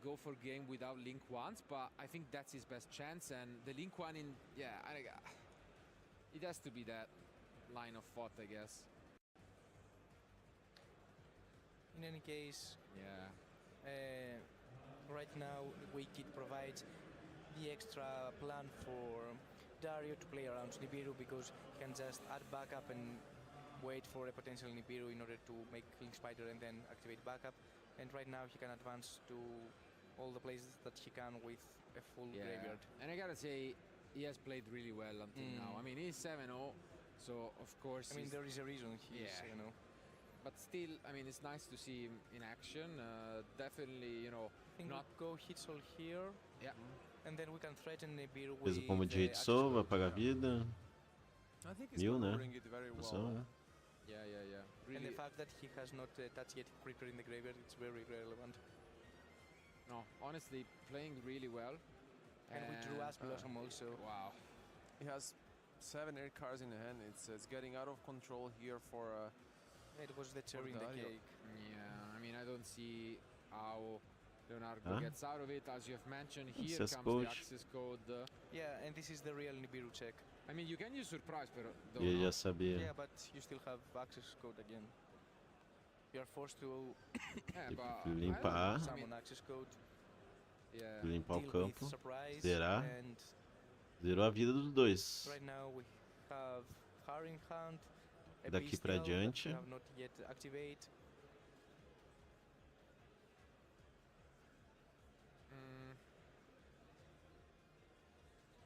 go for game without Link once, but I think that's his best chance, and the Link one in, it has to be that line of thought, I guess. In any case, right now Wikid provides the extra plan for Dario to play around Nibiru, because he can just add backup and wait for a potential Nibiru in order to make Link Spider and then activate backup. And right now he can advance to all the places that he can with a full graveyard. And I gotta say, he has played really well until now. I mean, he's 7-0, so of course. I mean, there is a reason he's 7-0. But still, I mean, it's nice to see him in action. Definitely, you know, not go hits all here. Yeah. And then we can threaten Nibiru with Fez o combo de Hitsu, vai pagar vida. I think he's 1000, né? it very well. Yeah. Really. And the fact that he has not touched yet Creeper in the graveyard, it's very relevant. No, honestly, playing really well. And we drew Ash Blossom also. Wow. He has 7 air cards in the hand. It's getting out of control here for. It was the cherry in the cake. Yeah, I mean, I don't see how Leonardo gets out of it. As you have mentioned, here Access comes code. the access code. Yeah, and this is the real Nibiru check. I mean, you can use surprise, but E ele já sabia. Yeah, but you still have access code again. You are forced to limpar. Summon access code. Yeah. Limpar o campo. Surprise. Será? And Zerou a vida dos dois. right now we have Har in hand. Daqui pra diante. Have not yet activate.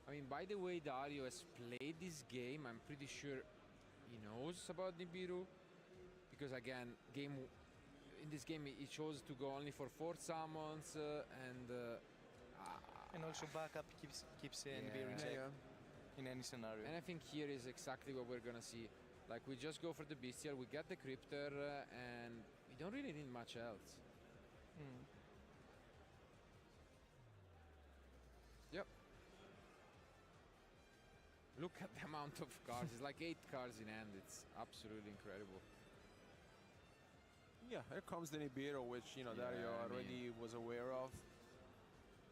I mean, by the way Dario has played this game, I'm pretty sure he knows about Nibiru, because again, in this game he chose to go only for 4 summons and also backup keeps Nibiru in check in any scenario. And I think here is exactly what we're gonna see. Like, we just go for the Bestial, we get the Crypter, and we don't really need much else. Yep. Look at the amount of cards. It's like 8 cards in hand. It's absolutely incredible. Yeah, here comes the Nibiru, which Dario already was aware of.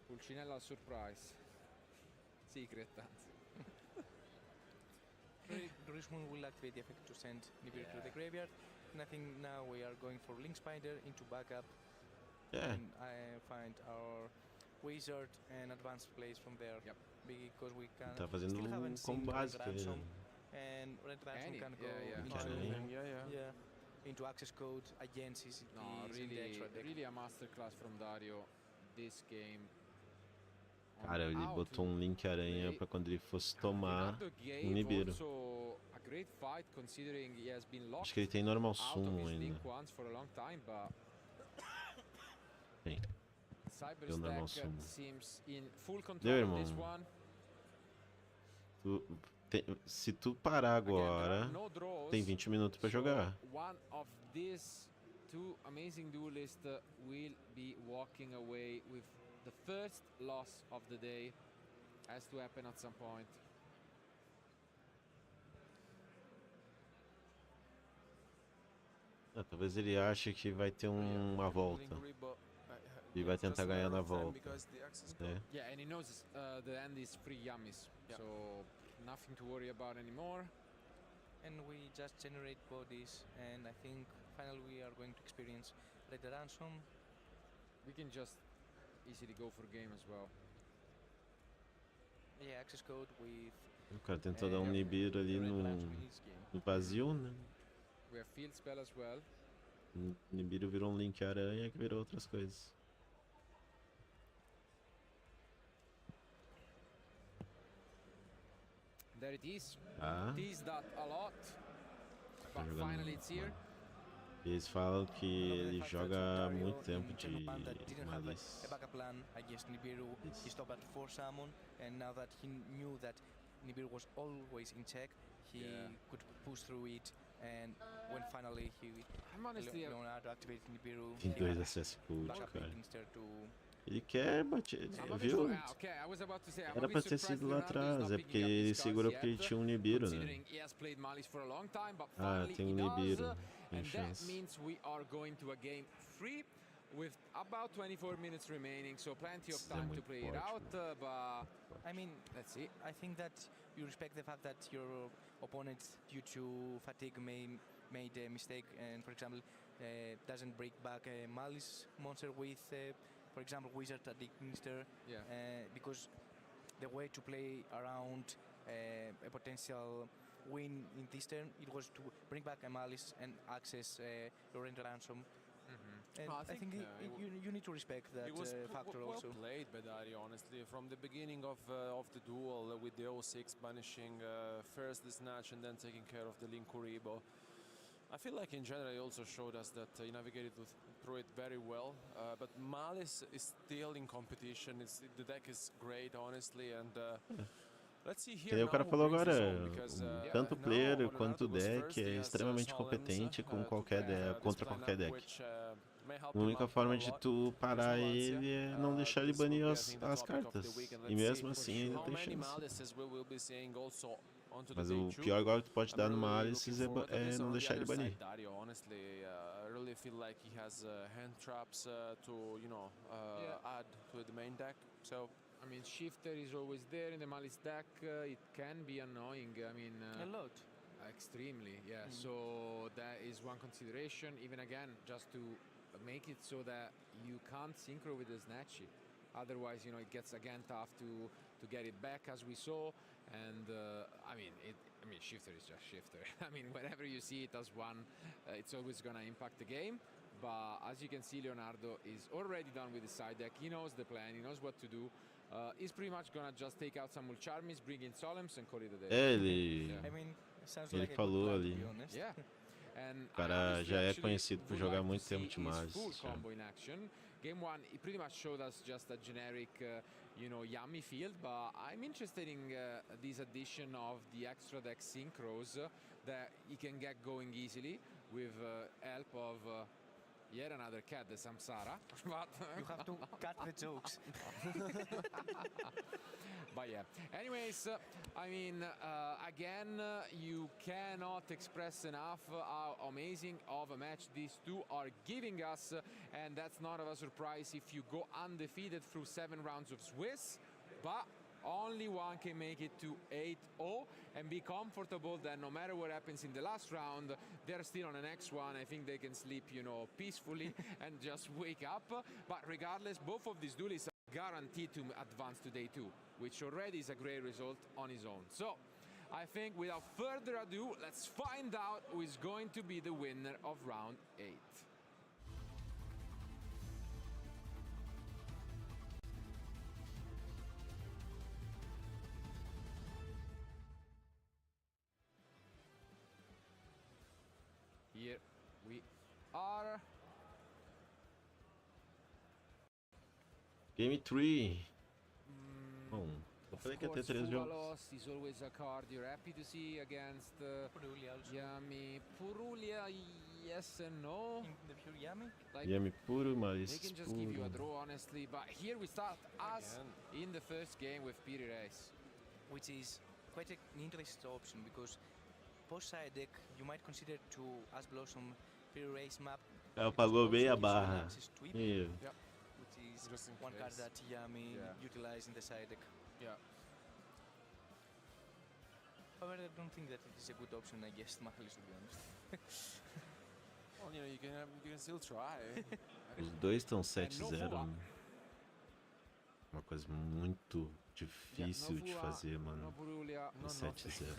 Pulcinella surprise. Secret dance. Richmond will activate the effect to send Nibiru to the graveyard. And I think now we are going for Link Spider into backup. Yeah. And I find our wizard and advanced plays from there. Yep. Because we can Tá fazendo still haven't seen combo básico. Ransom, and Red Ransom can go into access code against CCPs. No, really a masterclass from Dario this game. Cara, ele botou um Link Aranha pra quando ele fosse tomar um Nibiru. Acho que ele tem normal sumo ainda. Tem. Deu normal sumo. Deu, irmão. Se tu parar agora, tem 20 minutos pra jogar. One of these two amazing duelists will be walking away with the first loss of the day. Has to happen at some point. Talvez ele ache que vai ter uma volta. E vai tentar ganhar na volta. Yeah, and he knows the end is free yummies, so nothing to worry about anymore. And we just generate bodies, and I think finally we are going to experience Red Ransom. We can just easily go for game as well. Yeah, access code with. O cara tentou dar um Nibiru ali no vazio, né? We have field spell as well. O Nibiru virou um Link Aranha que virou outras coisas. There it is. Teased that a lot. But finally it's here. Eles falam que ele joga há muito tempo de Malice. A backup plan against Nibiru. He stopped at 4 summon, and now that he knew that Nibiru was always in check, he could push through it. And when finally Leonardo activated Nibiru, tem 2 acessos curtos, cara. To Ele quer bater, viu? Era pra ter sido lá atrás, é porque ele segurou porque ele tinha um Nibiru, né? Ah, tem um Nibiru, tem chance. With about 24 minutes remaining, so plenty of time to play it out, but I mean, let's see. I think that you respect the fact that your opponent, due to fatigue, made a mistake and, for example, doesn't break back a Malice monster with, for example, Wizard at Dignister, because the way to play around a potential win in this turn, it was to bring back a Malice and access your Ransom. And I think you need to respect that factor also. Well played by Dario, honestly. From the beginning of the duel with the 06 banishing first the Snatch and then taking care of the Linkuribo. I feel like in general he also showed us that he navigated through it very well. But Malice is still in competition. The deck is great, honestly, and Que nem o cara falou agora, tanto o player quanto o deck é extremamente competente com qualquer deck, contra qualquer deck. A única forma de tu parar ele é não deixar ele banir as cartas. E mesmo assim ainda tem chance. Mas o pior agora que tu pode dar no Malice é não deixar ele banir. I mean, Shifter is always there in the Malice deck. It can be annoying. I mean, a lot. Extremely, yeah. So that is one consideration. Even again, just to make it so that you can't synchro with the Snatchy. Otherwise, it gets again tough to get it back, as we saw. And I mean, Shifter is just Shifter. I mean, whenever you see it as one, it's always gonna impact the game. But as you can see, Leonardo is already done with the side deck. He knows the plan. He knows what to do. He's pretty much gonna just take out some Mulcharmis, bring in Solemns and call it a day. Ele falou ali. O cara já é conhecido por jogar muito tempo de Malice. Game 1, he pretty much showed us just a generic, yummy field, but I'm interested in this addition of the extra deck synchros that he can get going easily with help of Yet another cat, the Samsara. But You have to cut the jokes. But yeah, anyways, I mean, again, you cannot express enough how amazing of a match these two are giving us, and that's not of a surprise if you go undefeated through 7 rounds of Swiss, but only one can make it to 8-0 and be comfortable that no matter what happens in the last round, they're still on the next one. I think they can sleep, you know, peacefully and just wake up. But regardless, both of these duelists are guaranteed to advance to day 2, which already is a great result on his own. So I think without further ado, let's find out who is going to be the winner of round 8. Here we are. Game 3. Bom, eu falei que ia ter 3 jogos. Is always a card you're happy to see against Yami. Purulia, yes and no. The pure Yami? Like, Yami puro, mas they can just give you a draw, honestly. But here we start as in the first game with Piri Race. Which is quite an interesting option because post-side deck you might consider to as Blossom Piri Race map. Ela pagou bem a barra. Which is one card that Yami utilized in the side deck. Yeah. However, I don't think that it is a good option against Mahalis, to be honest. Well, you know, you can still try. Os dois estão 7-0. Uma coisa muito difícil de fazer, mano. O 7-0.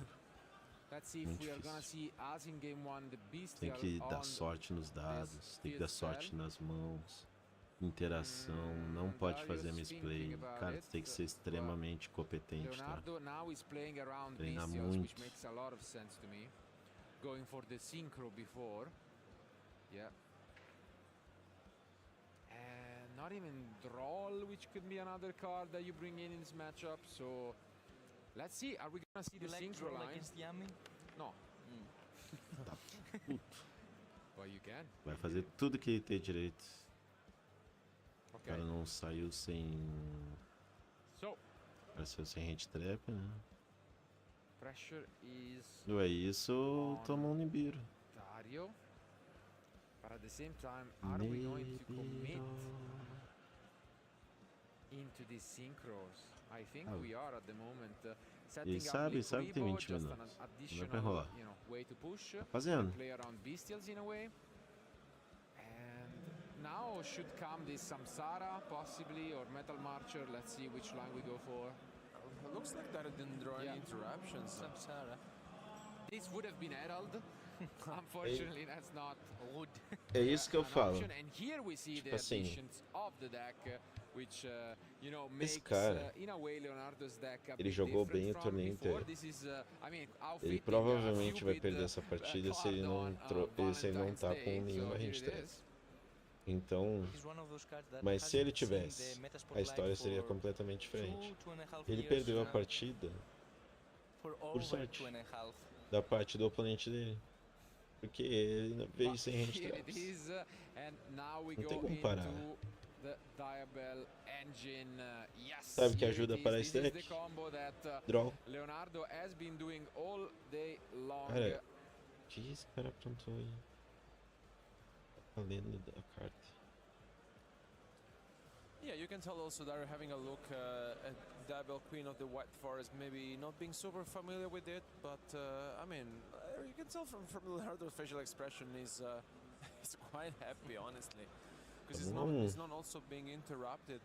Muito difícil. Tem que dar sorte nos dados, tem que dar sorte nas mãos. Interação, não pode fazer misplay. Cara, tem que ser extremamente competente, tá? Treinar muito. Going for the synchro before. Yeah. And not even Droll, which could be another card that you bring in this matchup. So let's see, are we gonna see the synchro line? Against Yami? No. Tá puto. Well, you can. Vai fazer tudo que ele tem direito. O cara não saiu sem. Apareceu sem hand trap, né? Pressure is. Não é isso, toma um Nibiru. Dario. But at the same time, are we going to commit into these synchros? I think we are at the moment. Ele sabe que tem 20 minutos. Não vai rolar. Tá fazendo. Play around bestials in a way. Now should come this Samsara, possibly, or Metal Marcher. Let's see which line we go for. Looks like that it didn't draw any interruptions. Samsara. This would have been Herald. Unfortunately, that's not wood. É isso que eu falo. And here we see tipo the assim, additions of the deck, which you know makes in a way Leonardo's deck a ele bit jogou different bem o from torneio before. inteiro. This is, I mean, Ele provavelmente vai perder essa partida se ele não tá com nenhuma hand trap. Então, mas se ele tivesse, a história seria completamente diferente. Ele perdeu a partida por sorte da parte do oponente dele, porque ele veio sem hand traps. Não tem como parar. Sabe que ajuda para esse deck? Draw. Cara, o que esse cara aprontou aí? Tá lendo a carta. Yeah, you can tell also that you're having a look at Double Queen of the White Forest, maybe not being super familiar with it, but I mean, you can tell from Leonardo's facial expression he's quite happy, honestly, because it's not also being interrupted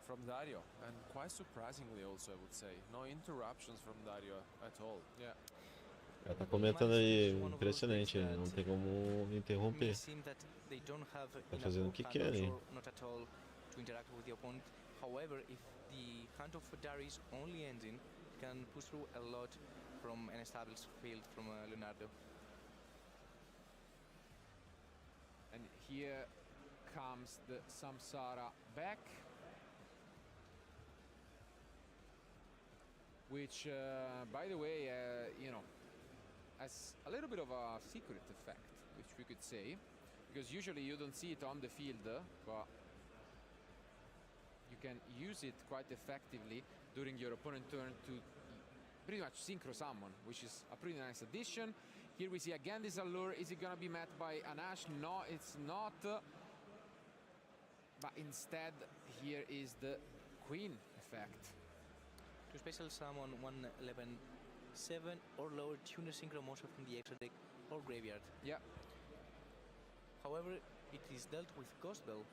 from Dario, and quite surprisingly also, I would say, no interruptions from Dario at all. Yeah. Ela tá comentando aí, impressionante, não tem como interromper. Tá fazendo o que querem. To interact with the opponent. However, if the hand of Dario is only ending, can push through a lot from an established field from Leonardo. And here comes the Samsara back, which, by the way, you know, has a little bit of a secret effect, which we could say. because usually you don't see it on the field, but you can use it quite effectively during your opponent turn to pretty much synchro summon, which is a pretty nice addition. Here we see again this allure. Is it gonna be met by an Ash? No, it's not. But instead, here is the Queen effect. To special summon 1/11/7 or lower, tune a synchro monster from the extra deck or graveyard. Yeah. However, it is dealt with Ghost Bell,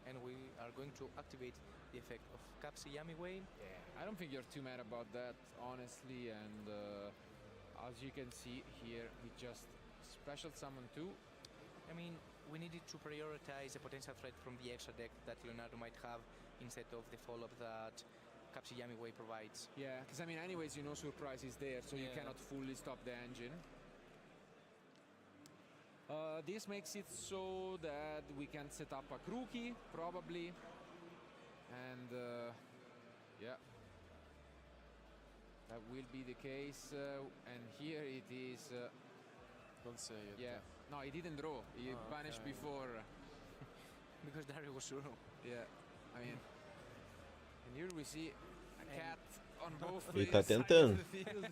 and we are going to activate the effect of Capsi Yamiway. Yeah, I don't think you're too mad about that, honestly, and as you can see here, we just special summon 2. I mean, we needed to prioritize a potential threat from the extra deck that Leonardo might have instead of the follow-up that Capsi Yamiway provides. Yeah, because I mean, anyways, you know surprise is there, so you cannot fully stop the engine. This makes it so that we can set up a Crookie, probably. And yeah, that will be the case. And here it is. Don't say it. Yeah, no, he didn't draw. He banished before. Because Dario was sure. Yeah, I mean, and here we see a cat on both Ele tá tentando. sides of the field.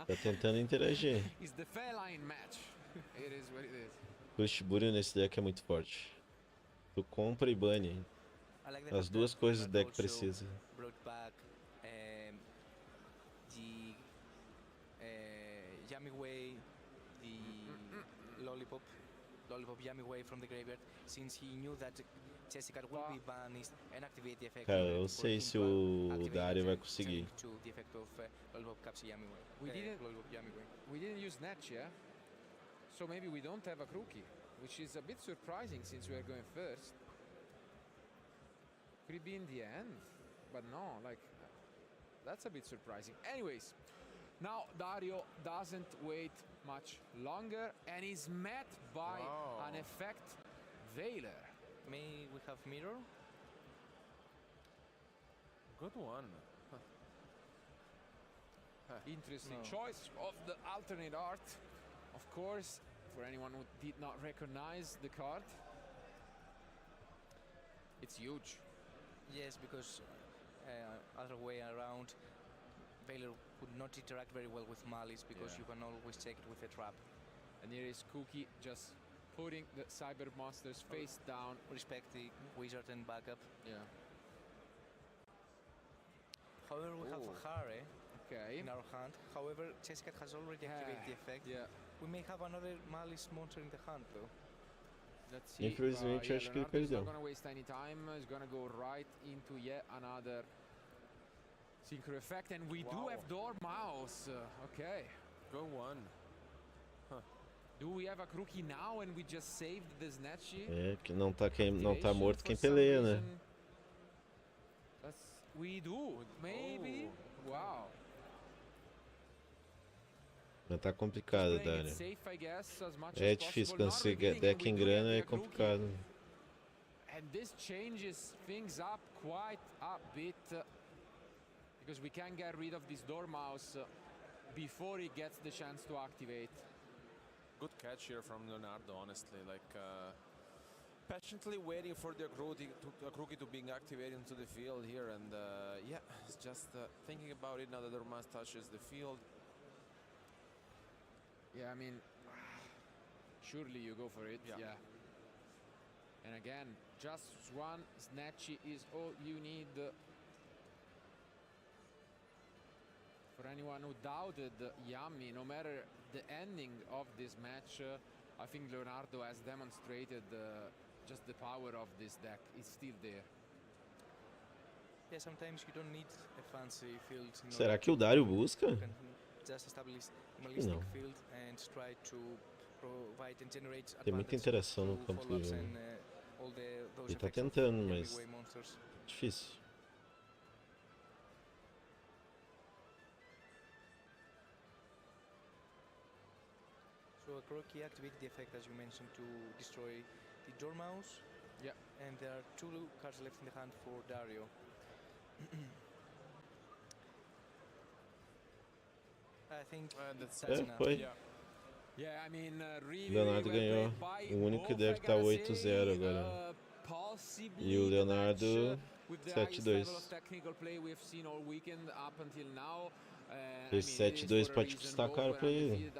Tá tentando interagir. It's the feline match. It is what it is. Push Buryo nesse deck é muito forte. Tu compra e bane. As duas coisas o deck precisa. Brought back the Yamiway, the Lollipop Yamiway from the graveyard, since he knew that Jessica will be banished and activate the effect. Cara, eu sei se o Dario vai conseguir. To the effect of Lollipop Capsi Yamiway. We didn't use Natch, yeah? So maybe we don't have a Crookie, which is a bit surprising since we are going first. Could it be in the end? But no, like, that's a bit surprising. Anyways, now Dario doesn't wait much longer and is met by an effect Veiler. May we have Mirror? Good one. Interesting choice of the alternate art. Of course, for anyone who did not recognize the card, it's huge. Yes, because other way around, Veiler would not interact very well with Malice because you can always check it with a trap. And here is Cookie just putting the Cyber Monsters face down. Respect the Wizard and backup. Yeah. However, we have Hare in our hand. However, Jessica has already activated the effect. Yeah. We may have another Malice monster in the hand though. Let's see. Infelizmente, acho que ele perdeu. Not gonna waste any time. He's gonna go right into yet another synchro effect, and we do have Dormouse. Okay. Go one. Do we have a Crookie now and we just saved the Snatchy? É, que não tá morto quem peleia, né? We do, maybe. Wow. Mas tá complicado, Dario. É difícil, quando você deck em grana é complicado. And this changes things up quite a bit because we can get rid of this Dormouse before he gets the chance to activate. Good catch here from Leonardo, honestly. Like patiently waiting for the Crookie to being activated into the field here, and yeah, it's just thinking about it now that Dormouse touches the field. Yeah, I mean, surely you go for it. Yeah. And again, just one Snatchy is all you need. For anyone who doubted Yami, no matter the ending of this match, I think Leonardo has demonstrated just the power of this deck. It's still there. Yeah, sometimes you don't need a fancy field. Será que o Dario busca? Just establish a realistic field and try to provide and generate. Tem muita interação no campo do jogo. Ele tá tentando, mas difícil. So Crookie activated the effect, as you mentioned, to destroy the Dormouse. Yeah. And there are 2 cards left in the hand for Dario. I think that's enough. Foi. Yeah. Leonardo ganhou. O único que deve estar 8-0 agora. E o Leonardo 7-2. Esse 7-2 pode custar caro pra ele.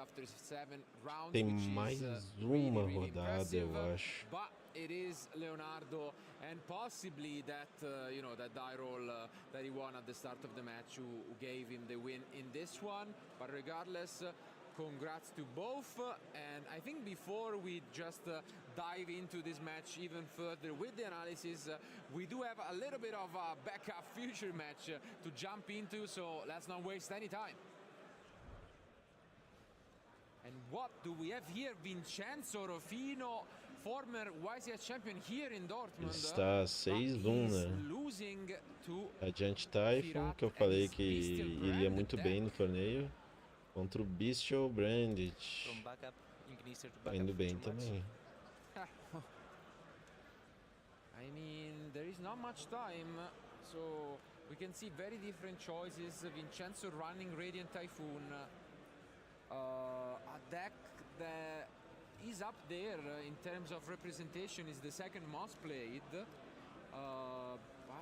Tem mais uma rodada, eu acho. It is Leonardo, and possibly that that die roll that he won at the start of the match who gave him the win in this one. But regardless, congrats to both. And I think before we just dive into this match even further with the analysis, we do have a little bit of a backup future match to jump into, so let's not waste any time. And what do we have here? Vincenzo Rofino, former YCS champion here in Dortmund. Ele está 6-1, né? Adiante Typhoon, que eu falei que iria muito bem no torneio. Contra o Bestial Brandit. Tá indo bem também. I mean, there is not much time, so we can see very different choices. Vincenzo running Radiant Typhoon. A deck that is up there in terms of representation, is the second most played. But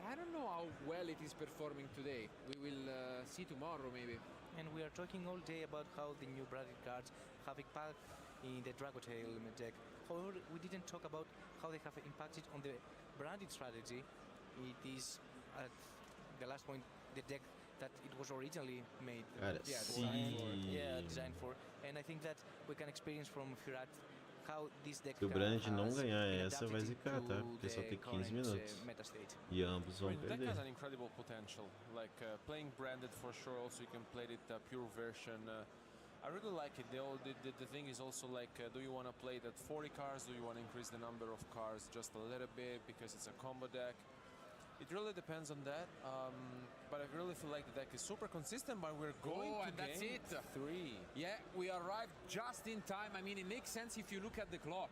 I don't know how well it is performing today. We will see tomorrow maybe. And we are talking all day about how the new branded cards have impact in the Dragotail deck. However, we didn't talk about how they have impacted on the branded strategy. It is at the last point the deck that it was originally made. Designed for. And I think that we can experience from Firat how this deck. Se o Brand não ganhar essa, vai zicar, tá? Porque só tem 15 minutos. E ambos vão perder. The deck has an incredible potential. Like playing branded for sure. Also, you can play it pure version. I really like it. The thing is also like, do you want to play it at 40 cards? Do you want to increase the number of cards just a little bit because it's a combo deck? It really depends on that, but I really feel like the deck is super consistent, but we're going to and that's game it. 3. Yeah, we arrived just in time. I mean, it makes sense if you look at the clock.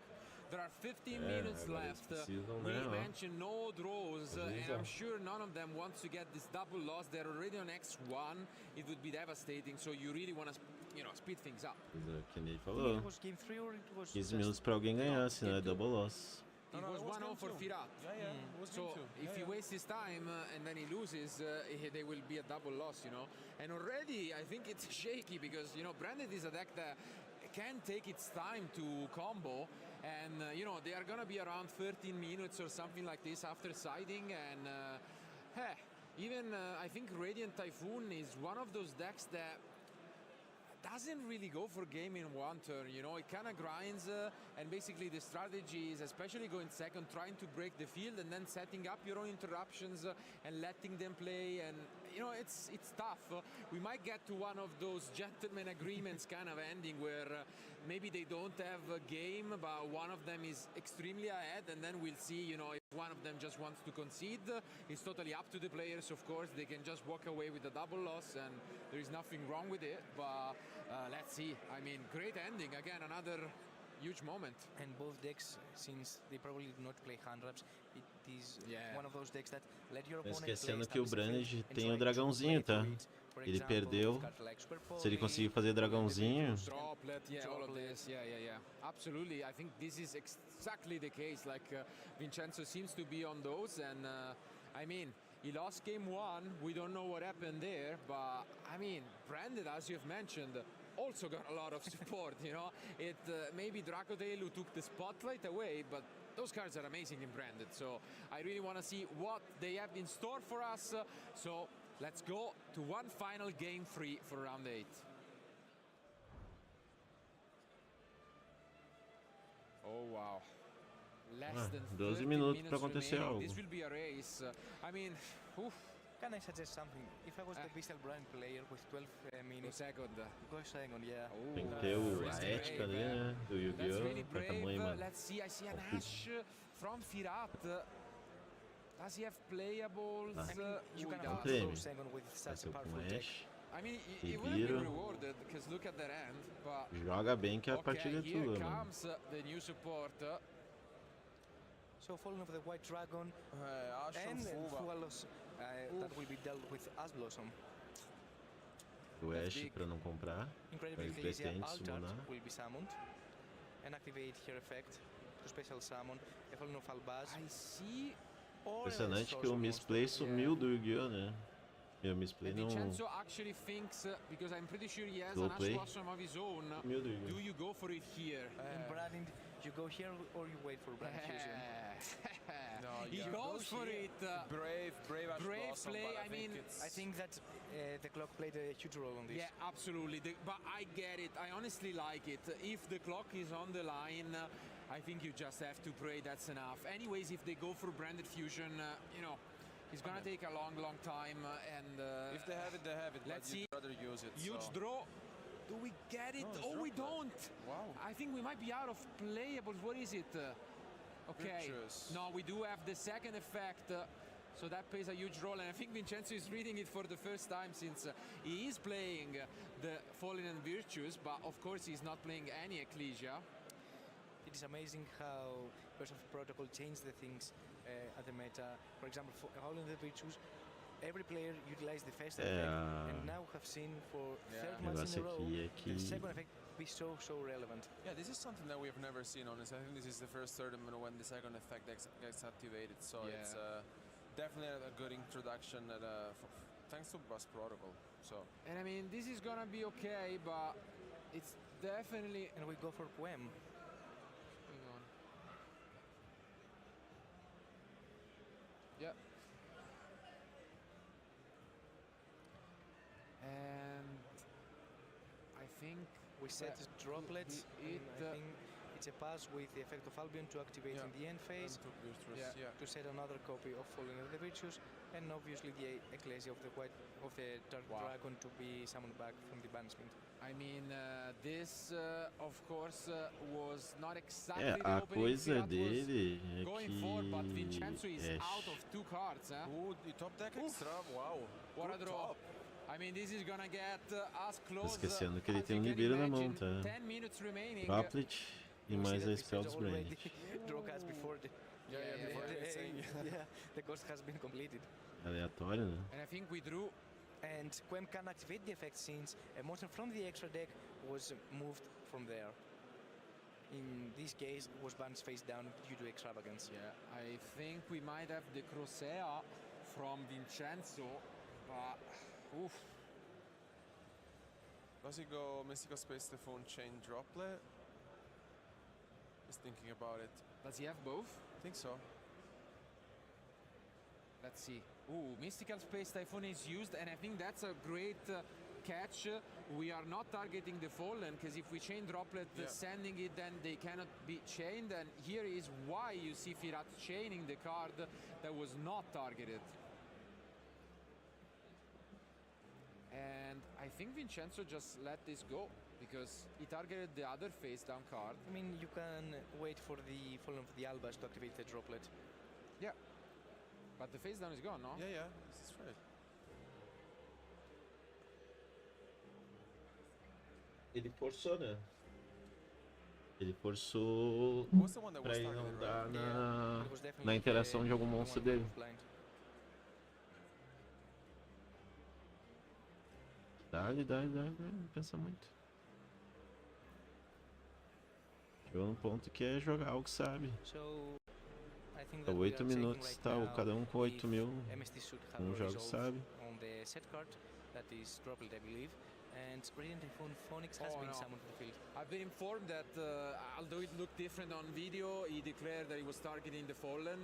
There are 15 minutes left. We mentioned no draws, and I'm sure none of them wants to get this double loss. They're already on X1. It would be devastating, so you really want to, speed things up. Que nem falou. 15 minutos pra alguém ganhar, senão é double loss. It was 1-0 for Firat. So if he wastes his time and then he loses, there will be a double loss, And already I think it's shaky because, Branded is a deck that can take its time to combo. And, they are going to be around 13 minutes or something like this after siding. And even I think Radiant Typhoon is one of those decks that doesn't really go for game in one turn, it kind of grinds and basically the strategy is especially going second, trying to break the field and then setting up your own interruptions and letting them play, and it's tough. We might get to one of those gentleman agreements kind of ending where maybe they don't have a game but one of them is extremely ahead, and then we'll see, if one of them just wants to concede. It's totally up to the players, of course. They can just walk away with a double loss and there is nothing wrong with it, but let's see. I mean, great ending. Again, another huge moment. And both decks, since they probably do not play hand wraps, it is one of those decks that let your opponent play. Esquecendo que o Brand tem o dragãozinho, tá? Ele perdeu. Se ele conseguir fazer dragãozinho. Droplet, all of this. Yeah. Absolutely. I think this is exactly the case. Like Vincenzo seems to be on those, and I mean, he lost game 1. We don't know what happened there, but I mean, Branded, as you've mentioned, also got a lot of support. It maybe Dracotail who took the spotlight away, but those cards are amazing in Branded. So I really want to see what they have in store for us. So let's go to one final game 3 for round 8. Oh wow. Less than 12 minutos para acontecer algo. This will be a race. I mean, Can I suggest something? If I was the Bestial Brand player with 12 minutes... Go second, yeah. Tem que ter a ética ali, né? Do Yu-Gi-Oh! Pra tamanho, mano. Let's see, I see an Ash from Firat. Does he have playables? You can have go second with such a powerful deck. I mean, it will be rewarded, because look at that end, but... Joga bem que a partida é here tua, mano. comes the new support. So following of the White Dragon and Fugalos, that will be dealt with as Blossom. o Ash pra não comprar. Incredibly Ele Ecclesia pretende altered summonar. will be summoned and activate her effect to special summon a Fallen of Albaz. I see. Impressionante que o misplay sumiu do Yu-Gi-Oh, né? E o misplay não... Vincenzo actually thinks, because I'm pretty sure he has Go an play. Ashwasham of his own, Sumiu do Yu-Gi-Oh. do you go for it here? In Branding, you go here or you wait for Brand Fusion? No, he goes for it. Brave Brave play. I mean, I think that the clock played a huge role on this. yeah, absolutely. But I get it. I honestly like it. If the clock is on the line, I think you just have to pray. That's enough. Anyways, if they go for branded fusion, you know, it's gonna take a long time. And if they have it, they have it. Let's but see. you'd rather use it. Huge so. draw. Do we get it? No, Oh, we drop don't. Wow. I think we might be out of playables. What is it? Okay. Virtuous. No, we do have the second effect. So that plays a huge role, and I think Vincenzo is reading it for the first time since he is playing the Fallen and Virtuous, but of course he's not playing any Ecclesia. It is amazing how Burst of Protocol changed the things at the meta. For example, for Fallen and Virtuous, every player utilized the first effect, and now have seen for third months in a row the second effect be so relevant. Yeah, this is something that we have never seen, honestly. I think this is the first tournament when the second effect gets activated, so it's definitely a good introduction thanks to Bus Protocol. So. And I mean, this is gonna be okay, but it's definitely... And we go for Poem. Hang on. Yeah. And I think we set droplet. I think it's a pass with the effect of Albion to activate in the end phase. To set another copy of Fallen of the Virtues, and obviously the Ecclesia of the Dark Dragon to be summoned back from the banishment. I mean, this of course was not exactly the a opening coisa that dele was é going que for, but Vincenzo is out of 2 cards. Ooh, the top deck extra, wow. What a Good draw. top. I mean, this is gonna get as Tô close esquecendo que ele as tem you can Nibiru na mão, imagine. tá? 10 minutes remaining. Droplet e mais a spell dos Brand. Draw cards before the the cost has been completed. Aleatório, né? And I think we drew. And Quem can activate the effect since a monster from the extra deck was moved from there. In this case, was banned face down due to extravagance. Yeah, I think we might have the Crosea from Vincenzo, but oof. Does he go Mystical Space Typhoon Chain Droplet? He's thinking about it. Does he have both? I think so. Let's see. Ooh, Mystical Space Typhoon is used, and I think that's a great catch. We are not targeting the Fallen, because if we chain Droplet, sending it, then they cannot be chained. And here is why you see Firat chaining the card that was not targeted. And I think Vincenzo just let this go, because he targeted the other face down card. I mean, you can wait for the Fallen of the Albas to activate the Droplet. Yeah. But the face down is gone, no? Yeah, this is right. Ele forçou, né? Ele forçou pra ele não dar na interação de algum monstro dele. Dá-lhe, não pensa muito. Chegou num ponto que é jogar algo que sabe. Tá 8 minutos, tá, cada um com 8 mil. Um jogo sabe. On the set card, that is Droplet, I believe. And Radiant Typhoon Phoenix has been summoned to the field. I've been informed that although it looked different on video, he declared that he was targeting the Fallen.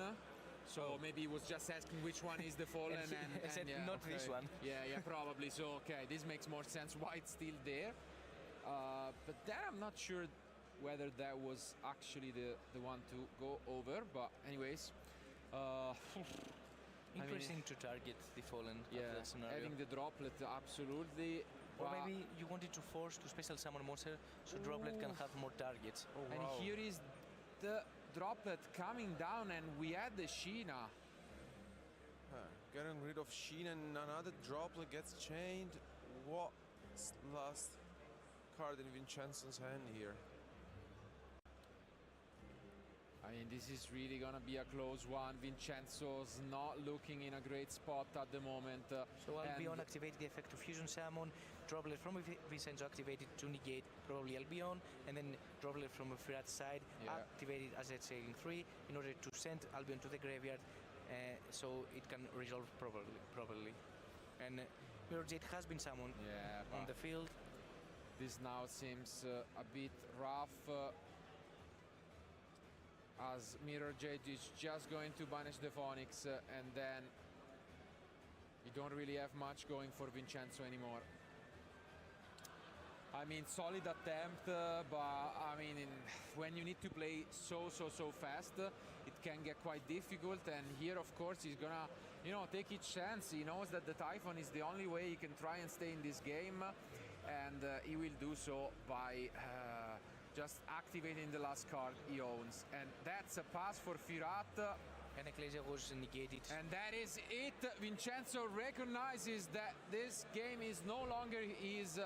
So maybe he was just asking which one is the Fallen and said not this one. Yeah, probably. So okay, this makes more sense why it's still there. But then I'm not sure whether that was actually the one to go over. But anyways, interesting to target the Fallen. Yeah, that scenario. having the Droplet, absolutely. Or maybe you wanted to force to special summon monster so Droplet can have more targets. And here is the Droplet coming down, and we had the Sheena. Getting rid of Sheen, and another Droplet gets chained. What's last card in Vincenzo's hand here? I mean, this is really gonna be a close one. Vincenzo's not looking in a great spot at the moment. So Albion activated the effect of Fusion Summon, Droplet from Vincenzo activated to negate probably Albion, and then Droplet from Firat's side activated as a sailing 3 in order to send Albion to the graveyard so it can resolve properly. And Mirror Jade has been summoned on the field. This now seems a bit rough. As Mirror Jade is just going to banish the Phoenix, and then you don't really have much going for Vincenzo anymore. I mean, solid attempt, but I mean, when you need to play so fast, it can get quite difficult. And here, of course, he's gonna, take each chance. He knows that the Typhon is the only way he can try and stay in this game, and he will do so by just activating the last card he owns. And that's a pass for Firat. And Ecclesia was negated. And that is it. Vincenzo recognizes that this game is no longer his.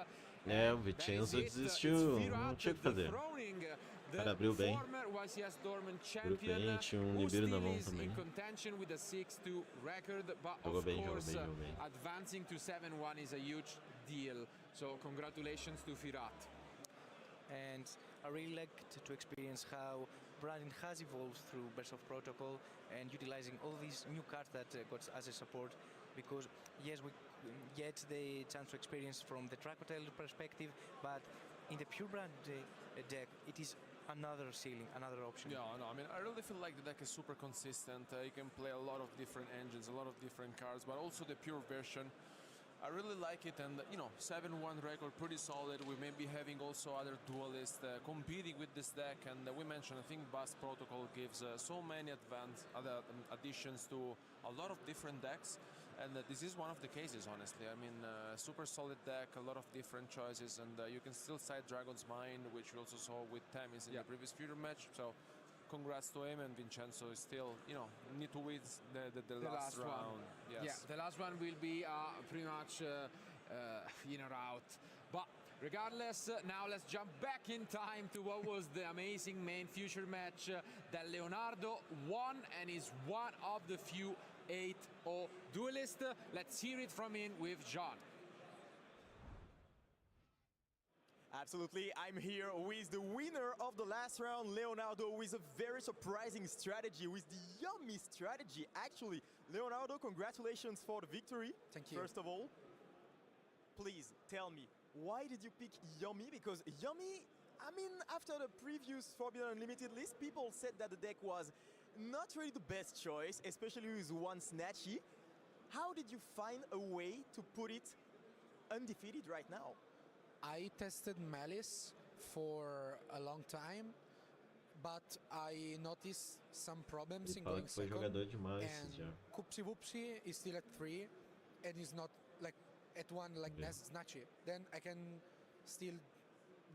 O Vincenzo desistiu, não tinha o que fazer. O cara abriu bem. Abriu bem, tinha Nibiru na mão também. Jogou bem. Advancing to 7-1 is a huge deal. So congratulations to Firat. And I really liked to experience how Brandon has evolved through Burst of Protocol and utilizing all these new cards that got as a support, because yes, we get the chance to experience from the track hotel perspective, but in the pure brand deck, it is another ceiling, another option. Yeah, no, I mean, I really feel like the deck is super consistent. You can play a lot of different engines, a lot of different cards, but also the pure version. I really like it, and 7-1 record, pretty solid. We may be having also other duelists competing with this deck, and we mentioned, I think Burst Protocol gives so many other additions to a lot of different decks, and this is one of the cases, honestly. I mean, super solid deck, a lot of different choices, and you can still side Dragon's Mind, which we also saw with Temis in the previous future match. So congrats to him, and Vincenzo is still, need to win the last round. Yes. Yeah, the last one will be pretty much in or out. But regardless, now let's jump back in time to what was the amazing main future match that Leonardo won and is one of the few 8-0 duelists. Let's hear it from him with John. Absolutely, I'm here with the winner of the last round, Leonardo, with a very surprising strategy, with the Yummy strategy. Actually, Leonardo, congratulations for the victory. Thank you. First of all, please tell me, why did you pick Yummy? Because Yummy, I mean, after the previous Forbidden Unlimited list, people said that the deck was not really the best choice, especially with one Snatchy. How did you find a way to put it undefeated right now? I tested Malice for a long time, but I noticed some problems in going second. And Kupsi Wupsi is still at 3 and is not like at 1 like Snatchy. Then I can still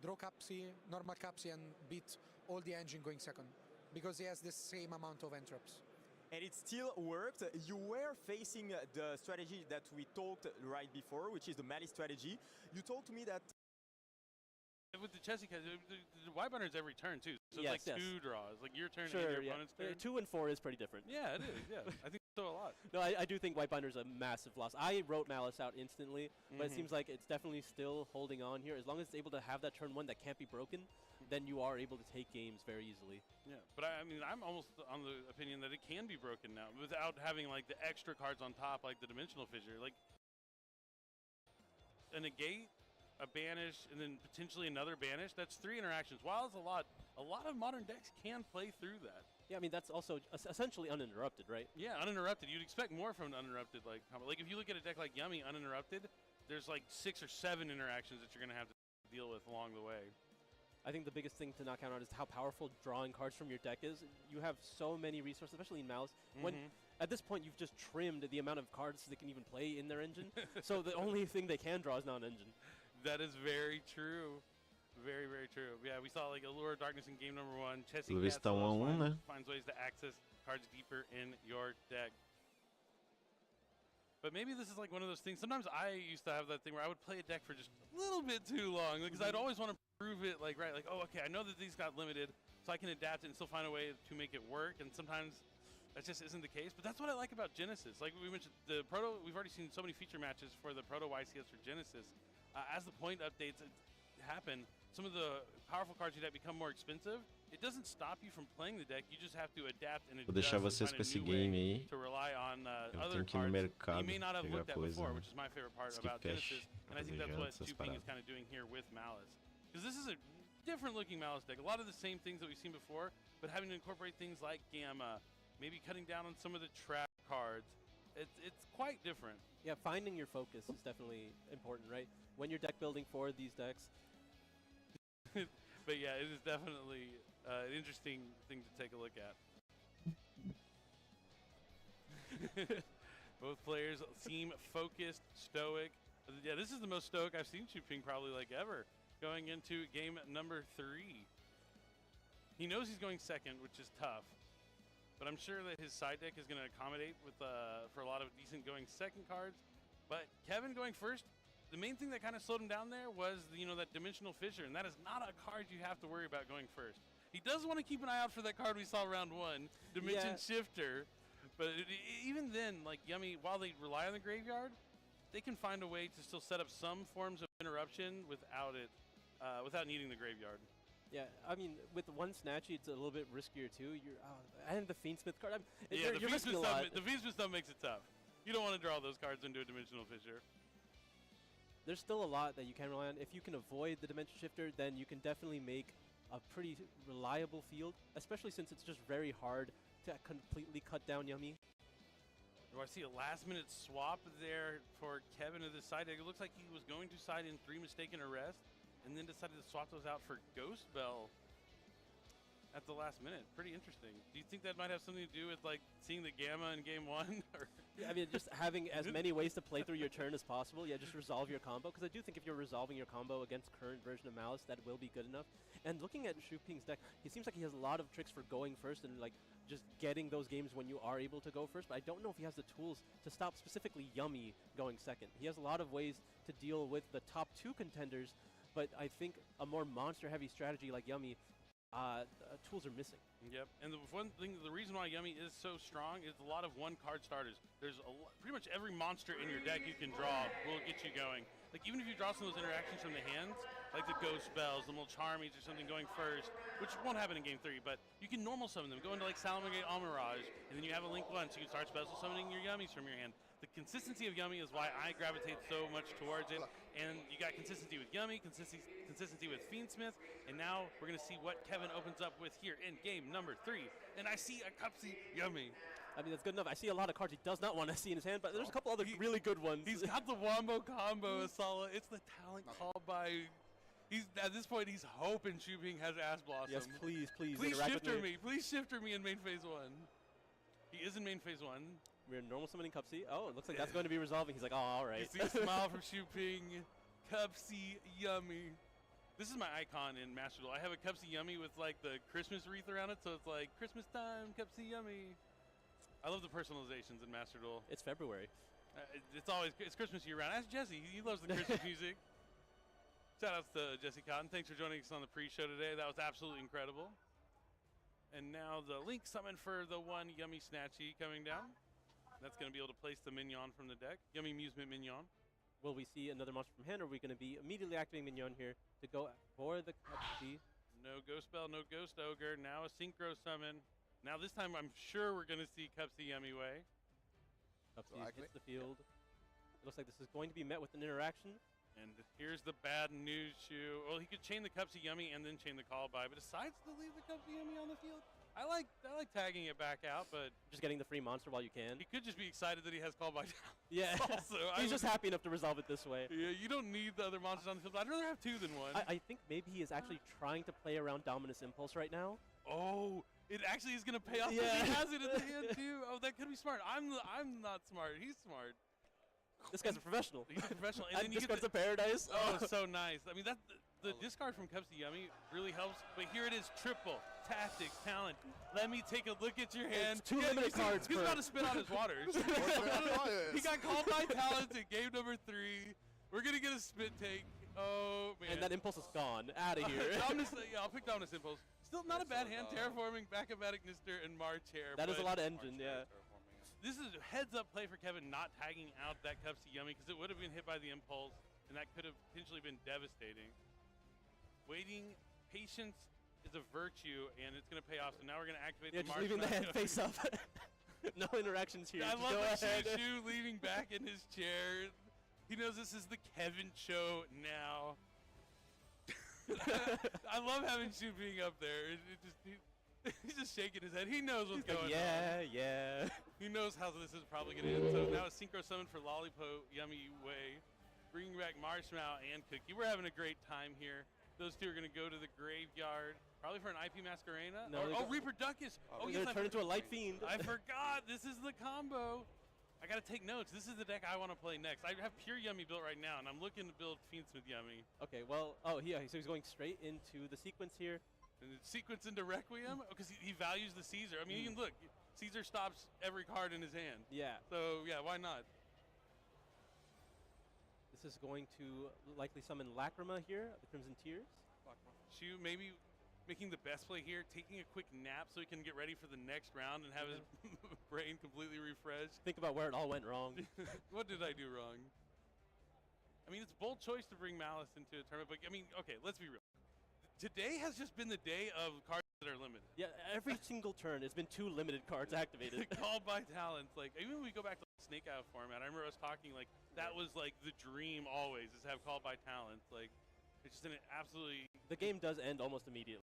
draw Capsi, normal Capsi, and beat all the engine going second, because he has the same amount of entraps. And it still worked. You were facing the strategy that we talked right before, which is the Malice strategy. You told to me that with the Chessie, the Y binders every turn too, so it's like two draws, like your turn and your opponent's turn. 2 and 4 is pretty different. Yeah, it is. Yeah, I think so a lot. No, I do think White Binder's a massive loss. I wrote Malice out instantly, but it seems like it's definitely still holding on here. As long as it's able to have that turn 1 that can't be broken, then you are able to take games very easily. Yeah, but I mean, I'm almost on the opinion that it can be broken now without having like the extra cards on top, like the Dimensional Fissure, like a negate, a banish, and then potentially another banish. That's 3 interactions. While it's a lot of modern decks can play through that. Yeah, I mean, that's also essentially uninterrupted, right? Yeah, uninterrupted. You'd expect more from an uninterrupted, like if you look at a deck like Yummy uninterrupted, there's like 6 or 7 interactions that you're going to have to deal with along the way. I think the biggest thing to not count out is how powerful drawing cards from your deck is. You have so many resources, especially in Malice. When at this point you've just trimmed the amount of cards they can even play in their engine. So the only thing they can draw is not an engine. That is very true. Very, very true. Yeah, we saw like Allure of Darkness in game number 1. Chessie está 1-1, né? Finds ways to access cards deeper in your deck. But maybe this is like one of those things. Sometimes I used to have that thing where I would play a deck for just a little bit too long because I'd always want to prove it like, right, like, oh, okay, I know that these got limited, so I can adapt it and still find a way to make it work. And sometimes that just isn't the case. But that's what I like about Genesis. Like we mentioned, the Proto, we've already seen so many feature matches for the Proto YCS for Genesis. As the point updates happen, some of the powerful cards you deck become more expensive. It doesn't stop you from playing the deck. You just have to adapt and Vou deixar vocês com esse game aí. To rely on Eu other tenho que ir no cards mercado you may not have pegar looked at coisa, before, which is my favorite part about Genesis. And I think that's what essas Chuping is paradas. kind of doing here with Malice. Because this is a different looking Malice deck. A lot of the same things that we've seen before, but having to incorporate things like Gamma, maybe cutting down on some of the trap cards. It's quite different. Yeah, finding your focus is definitely important, right? When you're deck building for these decks. But yeah, it is definitely an interesting thing to take a look at. Both players seem focused, stoic. Yeah, this is the most stoic I've seen Chuping probably like ever. Going into game number 3. He knows he's going second, which is tough. But I'm sure that his side deck is going to accommodate with for a lot of decent going second cards. But Kevin going first, the main thing that kind of slowed him down there was, that Dimensional Fissure, and that is not a card you have to worry about going first. He does want to keep an eye out for that card we saw round 1, Dimension Shifter. But even then, like Yummy, while they rely on the graveyard, they can find a way to still set up some forms of interruption without needing the graveyard. Yeah, I mean, with one Snatchy, it's a little bit riskier too. And the Fiendsmith card. Yeah, you're risking a lot. The Fiendsmith stuff makes it tough. You don't want to draw those cards into a Dimensional Fissure. There's still a lot that you can rely on. If you can avoid the Dimension Shifter, then you can definitely make a pretty reliable field, especially since it's just very hard to completely cut down Yummy. Do I see a last-minute swap there for Kevin to the side deck? It looks like he was going to side in 3 Mistaken Arrest, and then decided to swap those out for Ghost Bell at the last minute. Pretty interesting. Do you think that might have something to do with like seeing the Gamma in game 1? Yeah, I mean, just having as many ways to play through your turn as possible. Yeah, just resolve your combo. Because I do think if you're resolving your combo against current version of Malice, that will be good enough. And looking at Chuping's deck, he seems like he has a lot of tricks for going first and like just getting those games when you are able to go first. But I don't know if he has the tools to stop specifically Yummy going second. He has a lot of ways to deal with the top 2 contenders, but I think a more monster-heavy strategy like Yummy, tools are missing. Yep, and the reason why Yummy is so strong is a lot of one-card starters. There's pretty much every monster in your deck you can draw will get you going. Like even if you draw some of those interactions from the hands, like the Ghost Spells, the Mulcharmies or something going first, which won't happen in game 3, but you can normal summon them. Go into like Salamangreat Almirage, and then you have a Link 1, so you can start special summoning your Yummies from your hand. The consistency of Yummy is why I gravitate so much towards it. And you got consistency with Yummy, consistency with Fiendsmith, and now we're going to see what Kevin opens up with here in game number 3. And I see a Cupsy Yummy. I mean, that's good enough. I see a lot of cards he does not want to see in his hand, but there's a couple other really good ones. He's got the Wombo combo, Asala. It's the talent called by... At this point, he's hoping Chuping has Ass Blossom. Yes, please. Please shifter me. Please shifter me in main phase 1. He is in main phase 1. We're normal summoning Cupsy. Oh, it looks like that's going to be resolving. He's like, oh, all right. You see a smile from Chuping. Cupsy Yummy. This is my icon in Master Duel. I have a Cupsy Yummy with like the Christmas wreath around it, so it's like Christmas time, Cupsy Yummy. I love the personalizations in Master Duel. It's February. It's Christmas year round. Ask Jesse. He loves the Christmas music. Shout outs to Jesse Cotton. Thanks for joining us on the pre-show today. That was absolutely incredible. And now the Link summon for the one Yummy Snatchy coming down. That's going to be able to place the Mignon from the deck. Yummy Amusement Mignon. Will we see another monster from hand, or are we going to be immediately activating Mignon here to go for the Cupsy? No Ghost Bell, no Ghost Ogre. Now a Synchro summon. Now this time I'm sure we're going to see Cupsy Yummy way. Cupsy hits the field. It looks like this is going to be met with an interaction. And here's the bad news, Shu. Well, he could chain the Cupsy Yummy and then chain the Call By, but decides to leave the Cupsy Yummy on the field. I like tagging it back out, but just getting the free monster while you can. He could just be excited that he has Call By down. Yeah, also, he's just happy enough to resolve it this way. Yeah, you don't need the other monsters on the field. I'd rather have 2 than 1. I think maybe he is actually trying to play around Dominus Impulse right now. Oh, it actually is going to pay off. Yeah. If he has it in the hand too. Oh, that could be smart. I'm not smart. He's smart. This guy's a professional. He's a professional. And then Discards a Paradise. Oh, so nice. I mean, the discard from Cups to Yummy really helps, but here it is, triple, tactics, talent. Let me take a look at your hand. It's 2 limited cards. He's about to spit on his water. He got called by talent in game number 3. We're going to get a spit take. Oh, man. And that impulse is gone. Out of here. I'll pick Dominus Impulse. Still not a bad hand. Terraforming, Backup-Matic Nister, and March here. That is a lot of engine, yeah. This is a heads-up play for Kevin not tagging out that Cups to Yummy because it would have been hit by the Impulse, and that could have potentially been devastating. Waiting, patience is a virtue, and it's going to pay off. So now we're going to activate the just leaving the hand face up. No interactions here. I love that Shu leaning back in his chair. He knows this is the Kevin show now. I love having Shu being up there. He's just shaking his head. He knows what's going on. Yeah. He knows how this is probably going to end. So now it's Synchro Summon for Lollipop, Yummy Way. Bringing back Marshmallow and Cookie. We're having a great time here. Those two are going to go to the graveyard, probably for an IP Masquerena. No, Reaper Duckus. Oh, yes, turn into a Light Fiend. I forgot. This is the combo. I got to take notes. This is the deck I want to play next. I have pure Yummy built right now, and I'm looking to build Fiendsmith Yummy. Okay, well, so he's going straight into the sequence here. And the sequence into Requiem? Because he values the Caesar. I mean, you can look. Caesar stops every card in his hand. Yeah. So, yeah, why not? This is going to likely summon Lacrima here, the Crimson Tears. Shu maybe making the best play here, taking a quick nap so he can get ready for the next round and have his brain completely refreshed. Think about where it all went wrong. What did I do wrong? I mean, it's a bold choice to bring Malice into a tournament, but I mean, okay, let's be real. Today has just been the day of cards that are limited. Yeah, every single turn, it's been 2 limited cards activated. Called by talents. Like, even when we go back to Snake Out format, I remember us talking, like, that was, like, the dream always, is to have called by talents. Like, it's just an absolutely... The game does end almost immediately.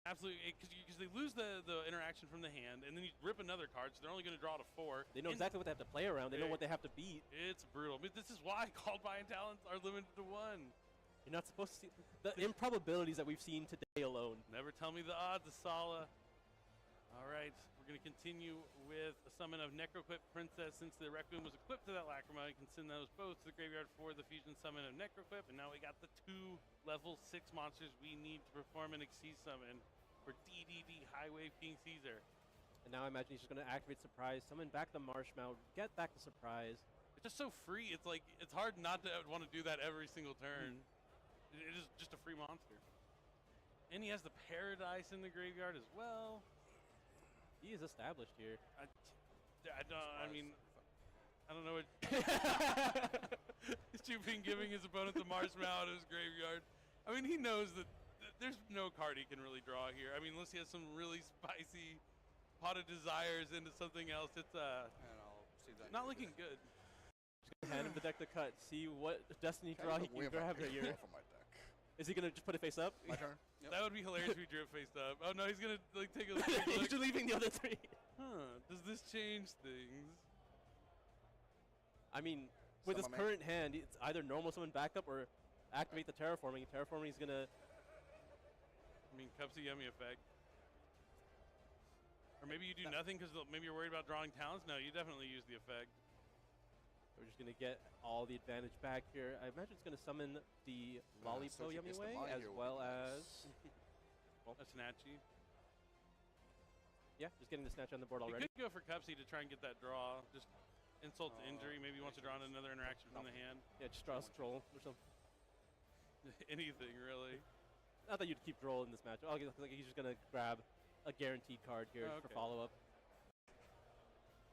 Absolutely, because they lose the interaction from the hand, and then you rip another card, so they're only going to draw to 4. They know exactly what they have to play around. They know what they have to beat. It's brutal. I mean, this is why called by talents are limited to 1. You're not supposed to see the improbabilities that we've seen today alone. Never tell me the odds, Asala. All right, we're going to continue with a summon of Necroquip Princess. Since the Requiem was equipped to that Lacrima, you can send those both to the graveyard for the fusion summon of Necroquip. And now we got the 2 level 6 monsters we need to perform an Xyz summon for DDD High Wave King Caesar. And now I imagine he's just going to activate Surprise, summon back the Marshmallow, get back the Surprise. It's just so free. It's like, it's hard not to want to do that every single turn. It is just a free monster. And he has the Paradise in the graveyard as well. He is established here. I don't know what... Stupid giving his opponent the Marshmallow to his graveyard. I mean, he knows that there's no card he can really draw here. I mean, unless he has some really spicy Pot of Desires into something else, it's not looking good. Hand him the deck to cut. See what Destiny draw he can grab right here. Is he gonna just put it face up? My turn. Yep. That would be hilarious if we drew it face up. Oh no, he's gonna like take a look. He's leaving the other 3. Huh? Does this change things? I mean, with his current hand, it's either normal summon backup or activate the terraforming. Terraforming is gonna. I mean, Cups of Yummy effect. Or maybe you do nothing because maybe you're worried about drawing talents. No, you definitely use the effect. We're just going to get all the advantage back here. I imagine it's going to summon the Lollipop Yummy Way as well as... a Snatchy. Yeah, just getting the Snatch on the board already. You could go for Cupsy to try and get that draw. Just insult to injury. Maybe he wants to draw another interaction from the hand. Yeah, just draw a scroll or something. Anything, really. Not that you'd keep draw in this match. Oh, like he's just going to grab a guaranteed card here for follow-up.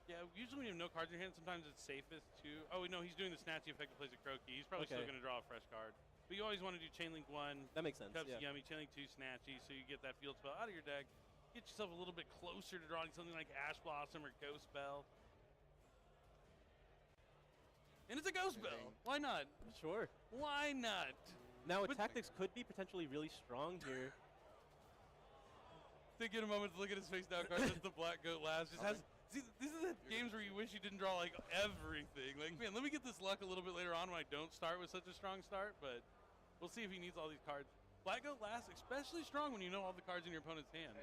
Yeah, usually when you have no cards in your hand, sometimes it's safest to... Oh, no, he's doing the Snatchy effect that plays a Croaky. He's probably still going to draw a fresh card. But you always want to do Chainlink 1. That makes sense, Cups Yummy, Chainlink 2, Snatchy, so you get that field spell out of your deck. Get yourself a little bit closer to drawing something like Ash Blossom or Ghost Spell. And it's a Ghost Spell. Why not? Sure. Why not? Now, Tactics could be potentially really strong here. Take a moment to look at his face down card. That's the Black Goat last. Just has... See, these are the games where you wish you didn't draw, like, everything. Like, man, let me get this luck a little bit later on when I don't start with such a strong start, but we'll see if he needs all these cards. Black Goat last, especially strong when you know all the cards in your opponent's hand.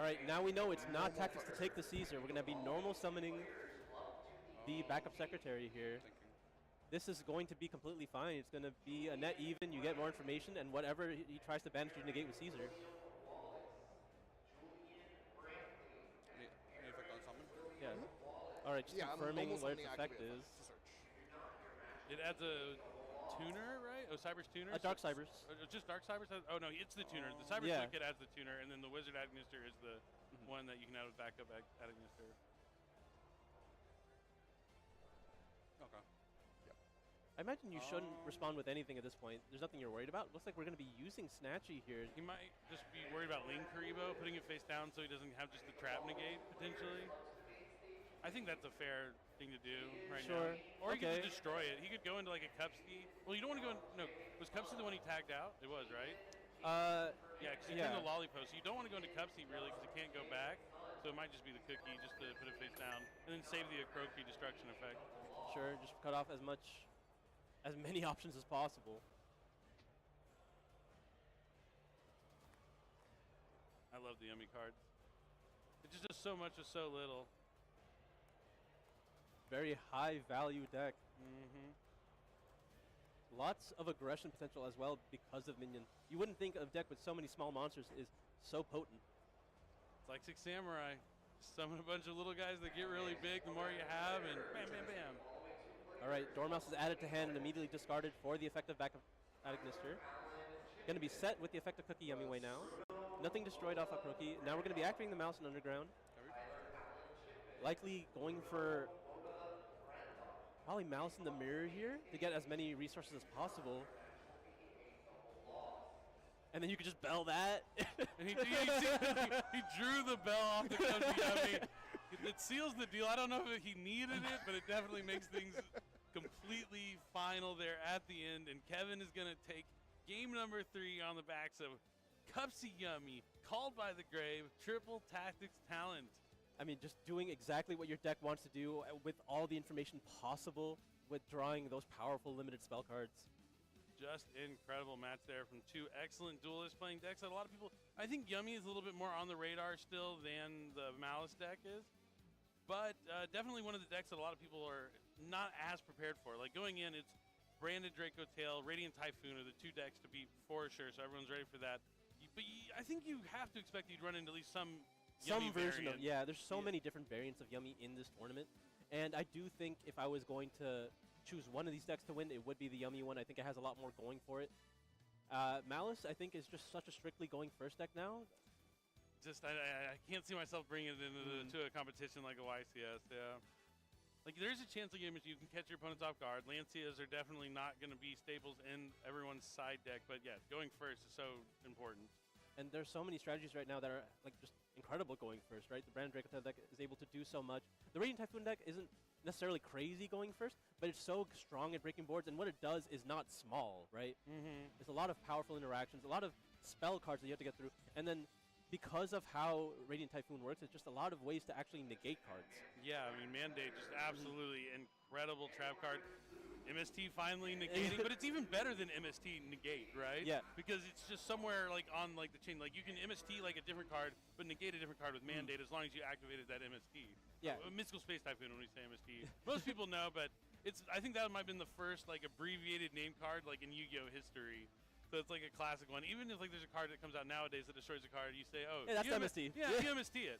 All right, now we know it's not Tactics to take the Caesar. We're going to be normal summoning the backup secretary here. this is going to be completely fine. It's going to be a net even. You get more information, and whatever he tries to banish, you negate with Caesar. Any effect on summon? Yeah. All right, just confirming what its effect is. It adds a tuner, right? Oh, Cyber's tuner? A Dark Cyber's. Just Dark Cyber's? Oh, no, it's the tuner. The Cyber's Wicked adds the tuner, and then the Wizard Agnister is the one that you can add with backup Agnister. Okay. Yep. I imagine you shouldn't respond with anything at this point. There's nothing you're worried about. Looks like we're going to be using Snatchy here. He might just be worried about lane Karibo, putting it face down so he doesn't have just the trap negate, potentially. I think that's a fair thing to do right now. Or he could just destroy it. He could go into like a Cupski. Well, you don't want to go in. No, was Cupski the one he tagged out? It was, right? Yeah, because he turned the Lollipop. So you don't want to go into Cupski really because it can't go back. So it might just be the cookie just to put it face down and then save the Akroki destruction effect. Sure, just cut off as many options as possible. I love the Yummy cards. It just does so much with so little. Very high value deck. Lots of aggression potential as well because of minion. You wouldn't think a deck with so many small monsters is so potent. It's like Six Samurai. Summon a bunch of little guys that get really big the more you have, and bam, bam, bam. All right, Dormouse is added to hand and immediately discarded for the effect of backup Agnister. Going to be set with the effect of Cookie Yummy Way now. Nothing destroyed off of Cookie. Now we're going to be activating the mouse in Underground. Likely going for probably mouse in the mirror here to get as many resources as possible. And then you could just bell that. And he drew the bell off the Cubby Yummy. It seals the deal. I don't know if he needed it, but it definitely makes things completely final there at the end. And Kevin is going to take game number 3 on the backs of Cupsy Yummy, called by the grave, triple tactics talent. I mean, just doing exactly what your deck wants to do with all the information possible with drawing those powerful limited spell cards. Just incredible match there from two excellent duelists playing decks that a lot of people, I think Yummy is a little bit more on the radar still than the Malice deck is. But definitely one of the decks that a lot of people are not as prepared for. Like going in, it's Branded Draco Tail, Radiant Typhoon are the two decks to beat for sure, so everyone's ready for that. But I think you have to expect you'd run into at least some Yummy version variant. of, yeah, there's so many different variants of Yummy in this tournament. And I do think if I was going to choose one of these decks to win, it would be the Yummy one. I think it has a lot more going for it. Malice, I think, is just such a strictly going first deck now. Just, I can't see myself bringing it into to a competition like a YCS, yeah. Like, there's a chance you can catch your opponents off guard. Lancias are definitely not going to be staples in everyone's side deck, but yeah, going first is so important. And there's so many strategies right now that are like just incredible going first, right? The Branded Draco Tail deck is able to do so much. The Radiant Typhoon deck isn't necessarily crazy going first, but it's so strong at breaking boards, and what it does is not small, right? There's a lot of powerful interactions, a lot of spell cards that you have to get through, and then because of how Radiant Typhoon works, it's just a lot of ways to actually negate cards. Yeah, I mean, Mandate, just absolutely incredible trap card. MST finally negating, but it's even better than MST negate, right? Yeah. Because it's just somewhere like on like the chain. Like you can MST like a different card, but negate a different card with Mandate as long as you activated that MST. Yeah. Mystical Space Typhoon when we say MST. Most people know, but I think that might have been the first like abbreviated name card like in Yu-Gi-Oh history. So it's like a classic one. Even if like there's a card that comes out nowadays that destroys a card, you say, oh, hey, that's MST. Yeah, you MST it.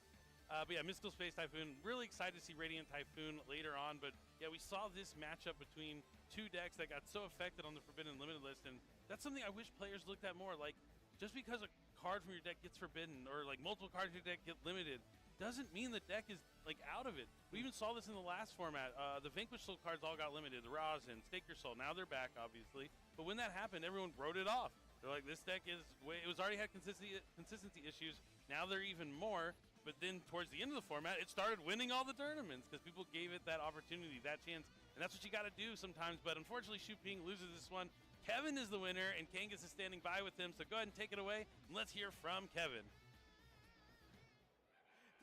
But yeah, Mystical Space Typhoon. Really excited to see Radiant Typhoon later on. But yeah, we saw this matchup between two decks that got so affected on the Forbidden Limited list. And that's something I wish players looked at more. Like, just because a card from your deck gets forbidden or like multiple cards from your deck get limited doesn't mean the deck is like out of it. We even saw this in the last format. The Vanquish Soul cards all got limited. The Rosin, Stake Your Soul. Now they're back, obviously. But when that happened, everyone wrote it off. They're like, this deck is it was already had consistency issues. Now they're even more. But then towards the end of the format, it started winning all the tournaments because people gave it that opportunity, that chance. And that's what you got to do sometimes. But unfortunately, Shu Ping loses this one. Kevin is the winner, and Kangas is standing by with him. So go ahead and take it away, and let's hear from Kevin.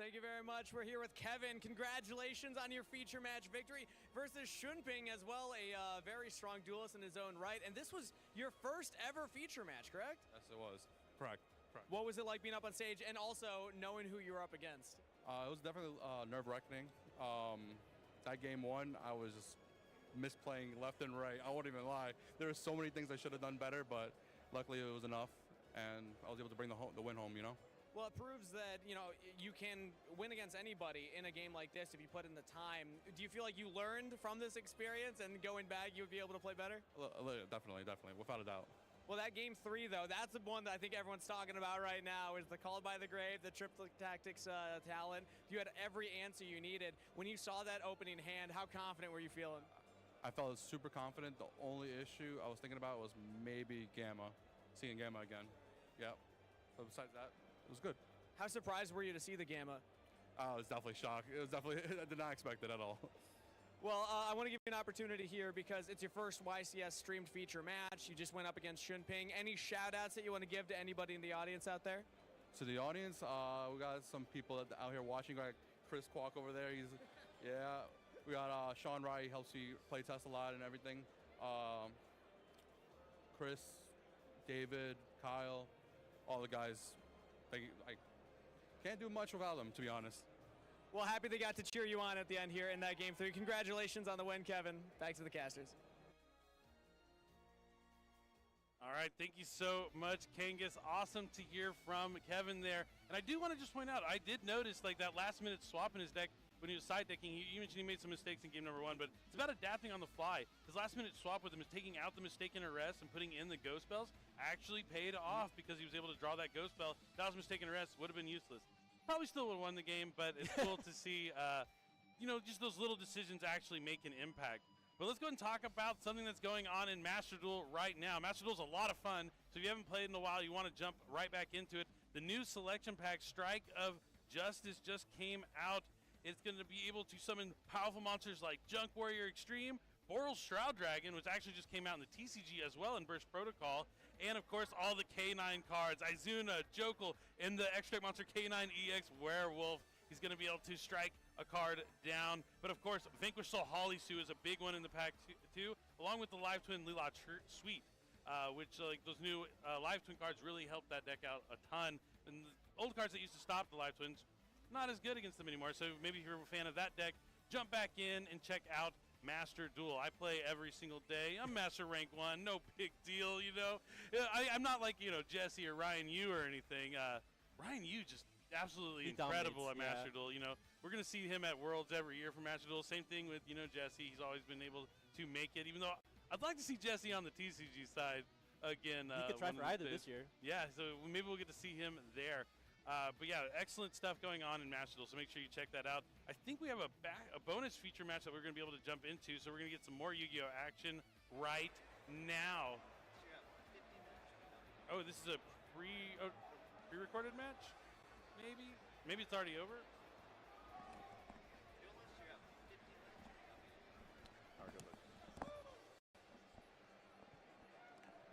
Thank you very much. We're here with Kevin. Congratulations on your feature match victory versus Shunping as well, a very strong duelist in his own right. And this was your first ever feature match, correct? Yes, it was. Correct. What was it like being up on stage and also knowing who you were up against? It was definitely nerve-wracking. That game one, I was just misplaying left and right. I won't even lie. There were so many things I should have done better, but luckily it was enough, and I was able to bring the win home, you know? Well, it proves that, you know, you can win against anybody in a game like this if you put in the time. Do you feel like you learned from this experience and going back you would be able to play better? Definitely, without a doubt. Well, that game 3, though, that's the one that I think everyone's talking about right now, is the called by the grave, the triplet tactics talent. You had every answer you needed. When you saw that opening hand, how confident were you feeling? I felt super confident. The only issue I was thinking about was maybe Gamma, seeing Gamma again. Yep. But besides that, it was good. How surprised were you to see the Gamma? I was definitely shocked. It was definitely, I did not expect it at all. Well, I want to give you an opportunity here because it's your first YCS streamed feature match. You just went up against Shunping. Any shout-outs that you want to give to anybody in the audience out there? To the audience, we got some people out here watching. We got Chris Kwok over there. We got Sean Wright, helps you play test a lot and everything. Chris, David, Kyle, all the guys. I can't do much without them, to be honest. Well, happy they got to cheer you on at the end here in that game 3. Congratulations on the win, Kevin. Back to the casters. All right, thank you so much, Kangas. Awesome to hear from Kevin there. And I do want to just point out, I did notice like that last-minute swap in his deck when he was side decking. You mentioned he made some mistakes in game number 1, but it's about adapting on the fly. His last-minute swap with him is taking out the mistaken arrest and putting in the ghost spells actually paid off because he was able to draw that ghost spell. That was mistaken arrest, would have been useless. Probably still would have won the game, but it's cool to see, you know, just those little decisions actually make an impact. But let's go and talk about something that's going on in Master Duel right now. Master Duel is a lot of fun, so if you haven't played in a while, you want to jump right back into it. The new selection pack, Strike of Justice, just came out. It's going to be able to summon powerful monsters like Junk Warrior Extreme, Boral's Shroud Dragon, which actually just came out in the TCG as well in Burst Protocol, and of course all the K9 cards. Izuna, Jokul, and the Extract Monster K9 EX Werewolf. He's going to be able to strike a card down. But of course, Vanquish Soul Holly Sue is a big one in the pack too, along with the Live Twin Lila Suite, which like those new Live Twin cards really help that deck out a ton. And the old cards that used to stop the Live Twins, not as good against them anymore. So maybe if you're a fan of that deck, jump back in and check out Master Duel. I play every single day. I'm Master Rank 1, no big deal, you know. I'm not like, you know, Jesse or Ryan Yu or anything. Ryan Yu just absolutely incredible at Master Duel, you know. We're going to see him at Worlds every year for Master Duel. Same thing with, you know, Jesse. He's always been able to make it, even though I'd like to see Jesse on the TCG side again. He could try for either this year. Yeah, so maybe we'll get to see him there. But yeah, excellent stuff going on in Master Duel, so make sure you check that out. I think we have a bonus feature match that we're going to be able to jump into, so we're going to get some more Yu-Gi-Oh! Action right now. Oh, this is a pre-recorded match? Maybe? Maybe it's already over?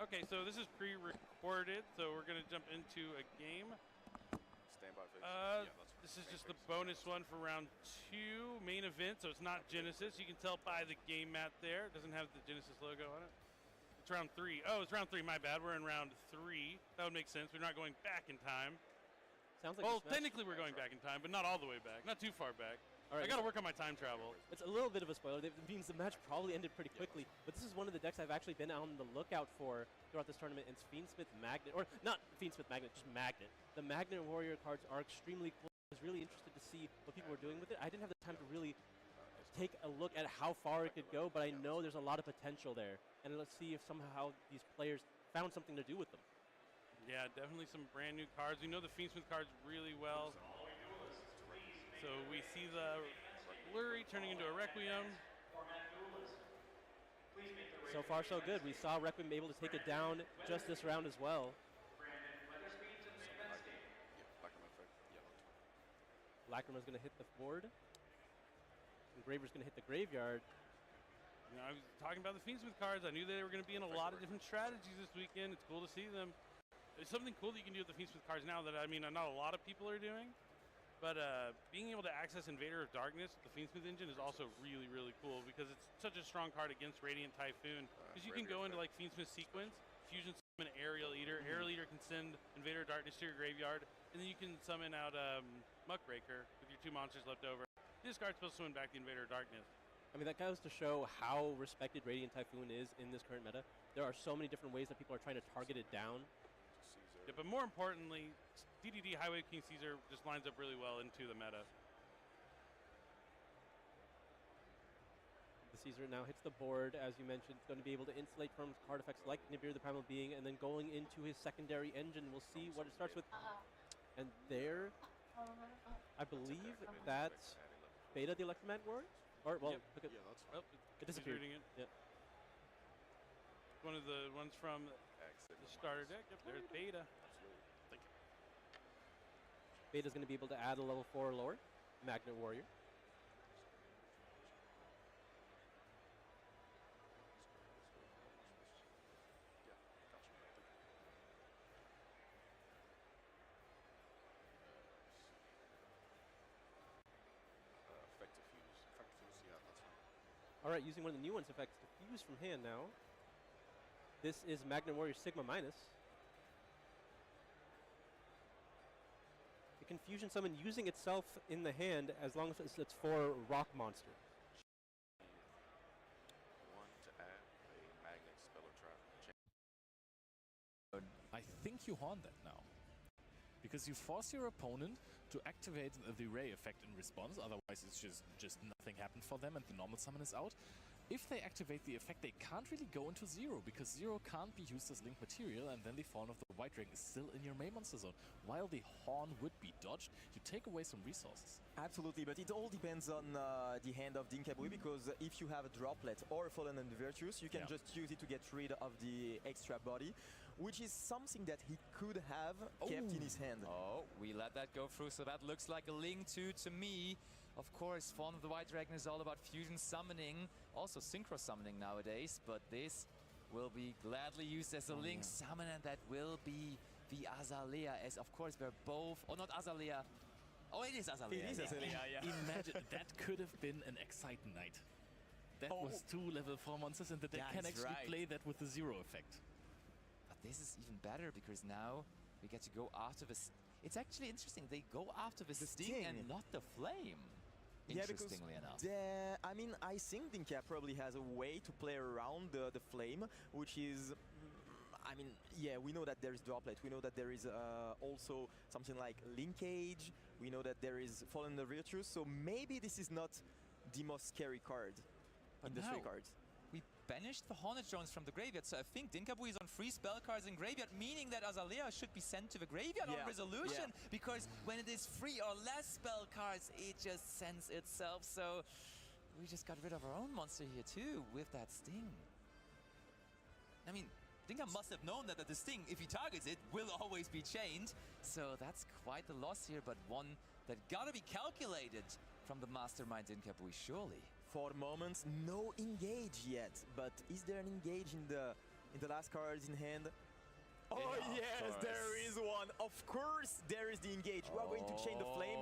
Okay, so this is pre-recorded, so we're going to jump into a game. This is just the bonus one for round 2 main event, so it's not Genesis. You can tell by the game mat there. It doesn't have the Genesis logo on it. It's round 3. Oh, it's round 3. My bad. We're in round 3. That would make sense. We're not going back in time. Sounds like well, technically we're going back in time, but not all the way back. Not too far back. All right, I got to work on my time travel. It's a little bit of a spoiler. It means the match probably ended pretty quickly, but this is one of the decks I've actually been on the lookout for throughout this tournament. It's Fiendsmith Magnet, or not Fiendsmith Magnet, just Magnet. The Magnet Warrior cards are extremely cool. I was really interested to see what people were doing with it. I didn't have the time to really take a look at how far it could go, but I know there's a lot of potential there. And let's see if somehow these players found something to do with them. Yeah, definitely some brand new cards. We know the Fiendsmith cards really well. So we see the Blurry turning into a Requiem. So far, so good. We saw Requiem able to take it down just this round as well. Lacrima's going to hit the board. Engraver's going to hit the graveyard. You know, I was talking about the Fiendsmith cards. I knew they were going to be in a lot of different strategies this weekend. It's cool to see them. There's something cool that you can do with the Fiendsmith cards now that, I mean, not a lot of people are doing. But being able to access Invader of Darkness, the Fiendsmith engine, is also really, really cool because it's such a strong card against Radiant Typhoon. Because you can go into like Fiendsmith Sequence, Fusion Summon Aerial Eater. Aerial Eater can send Invader of Darkness to your graveyard, and then you can summon out Muckbreaker with your 2 monsters left over. You discard spells to summon back the Invader of Darkness. I mean, that goes to show how respected Radiant Typhoon is in this current meta. There are so many different ways that people are trying to target it down. Yeah, but more importantly, DDD Highway King Caesar just lines up really well into the meta. The Caesar now hits the board, as you mentioned. It's going to be able to insulate from card effects like Nibiru the Primal Being, and then going into his secondary engine, we'll see what it starts with. And there, I believe that's Beta the Electromagnet Warrior? Or, well, look at, Oh, it disappeared. It. Yeah. One of the ones from the starter deck. Yep, there's Beta. Beta's going to be able to add a level 4 or lower Magnet Warrior. All right, using one of the new ones, effects Diffuse from hand now. This is Magnet Warrior Sigma minus. The Confusion Summon using itself in the hand as long as it's for Rock Monster. I think you horn that now. Because you force your opponent to activate the Ray effect in response, otherwise it's just nothing happened for them and the normal summon is out. If they activate the effect, they can't really go into zero, because zero can't be used as link material, and then the Fawn of the White Dragon is still in your main monster zone. While the Horn would be dodged, you take away some resources. Absolutely, but it all depends on the hand of Dinkabui, because if you have a Droplet or a Fallen and Virtuous, you can just use it to get rid of the extra body, which is something that he could have kept in his hand. Oh, we let that go through, so that looks like a Link 2 to me. Of course, Fawn of the White Dragon is all about fusion summoning, also synchro summoning nowadays, but this will be gladly used as a Link summon, and that will be the Azalea, as of course we're both, or not Azalea, oh it is Azalea. It is Azalea, yeah. Imagine, that could have been an Excite Knight. That was 2 level 4 monsters, and the deck can actually play that with the zero effect. But this is even better, because now we get to go after the... It's actually interesting, they go after the sting and not the flame. Interestingly enough. I mean, I think Dinka probably has a way to play around the flame, which is... I mean, yeah, we know that there is Droplet, we know that there is also something like Linkage, we know that there is Fallen the Virtuous, so maybe this is not the most scary card in the 3 cards. We banished the Hornet Drones from the graveyard, so I think Dinkabui is on 3 spell cards in graveyard, meaning that Azalea should be sent to the graveyard on resolution, because when it is 3 or less spell cards, it just sends itself, so we just got rid of our own monster here too, with that Sting. I mean, Dinka must have known that the Sting, if he targets it, will always be chained, so that's quite the loss here, but one that gotta be calculated from the mastermind Dinkabui, surely. For moments, no engage yet, but is there an engage in the last cards in hand? Oh yes, there is one. Of course, there is the engage. We are going to chain the flame,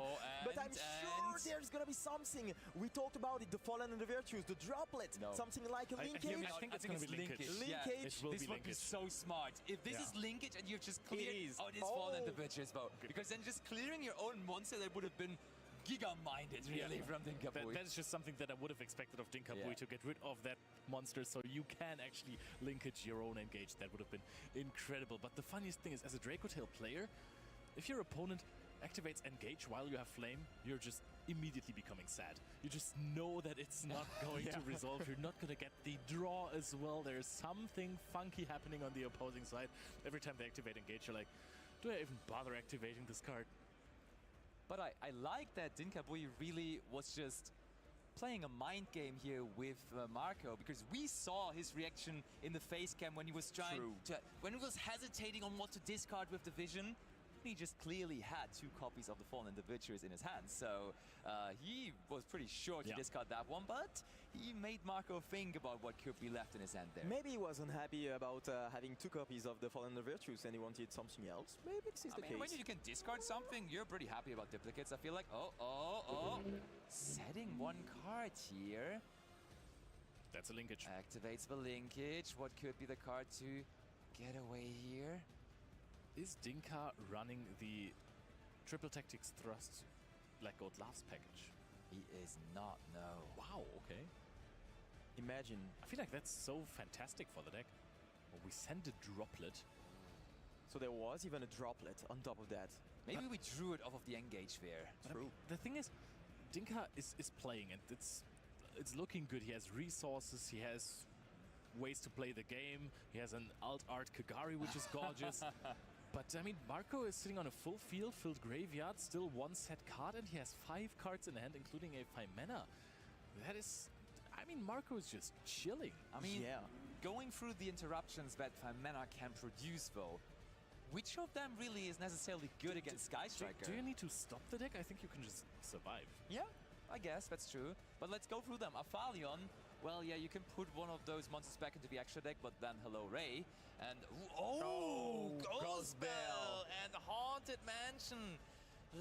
but I'm sure there's gonna be something. We talked about it, the Fallen and the Virtues, the Droplet, something like a linkage. I think it's gonna be linkage. Linkage. This would be so smart. If this is linkage and you've just cleared out this Fallen and the Virtues, because then just clearing your own monster, that would have been giga-minded, really, from Dinkabui. That is just something that I would have expected of Dinkabui, to get rid of that monster, so you can actually linkage your own engage. That would have been incredible. But the funniest thing is, as a Dracotail player, if your opponent activates engage while you have flame, you're just immediately becoming sad. You just know that it's not going to resolve. You're not going to get the draw as well. There's something funky happening on the opposing side. Every time they activate engage, you're like, do I even bother activating this card? But I like that Dinkabui really was just playing a mind game here with Marco, because we saw his reaction in the face cam when he was trying to, when he was hesitating on what to discard with the vision. He just clearly had 2 copies of the Fallen and the Virtuous in his hand, so he was pretty sure to discard that one, but he made Marco think about what could be left in his hand there. Maybe he was unhappy about having 2 copies of the Fallen and the Virtuous and he wanted something else. Maybe this is the case. When you can discard something, you're pretty happy about duplicates, I feel like. Setting 1 card here. That's a linkage. Activates the linkage. What could be the card to get away here? Is Dinka running the Triple Tactics Thrust Black Gold Laughs package? He is not, no. Wow, okay. Imagine. I feel like that's so fantastic for the deck. Well, we send a droplet. So there was even a droplet on top of that. Maybe we drew it off of the engage there. True. The thing is, Dinka is playing and it's looking good. He has resources, he has ways to play the game, he has an alt art Kagari which is gorgeous. But I mean, Marco is sitting on a full field, filled graveyard, still one set card, and he has 5 cards in hand, including a 5-mana. That is, I mean, Marco is just chilling. I mean, going through the interruptions that 5-mana can produce though, which of them really is necessarily good against Sky Striker? Do you need to stop the deck? I think you can just survive. Yeah, I guess that's true. But let's go through them. Aphelion, well, yeah, you can put one of those monsters back into the extra deck, but then hello, Ray. And, Ghost Bell and Haunted Mansion.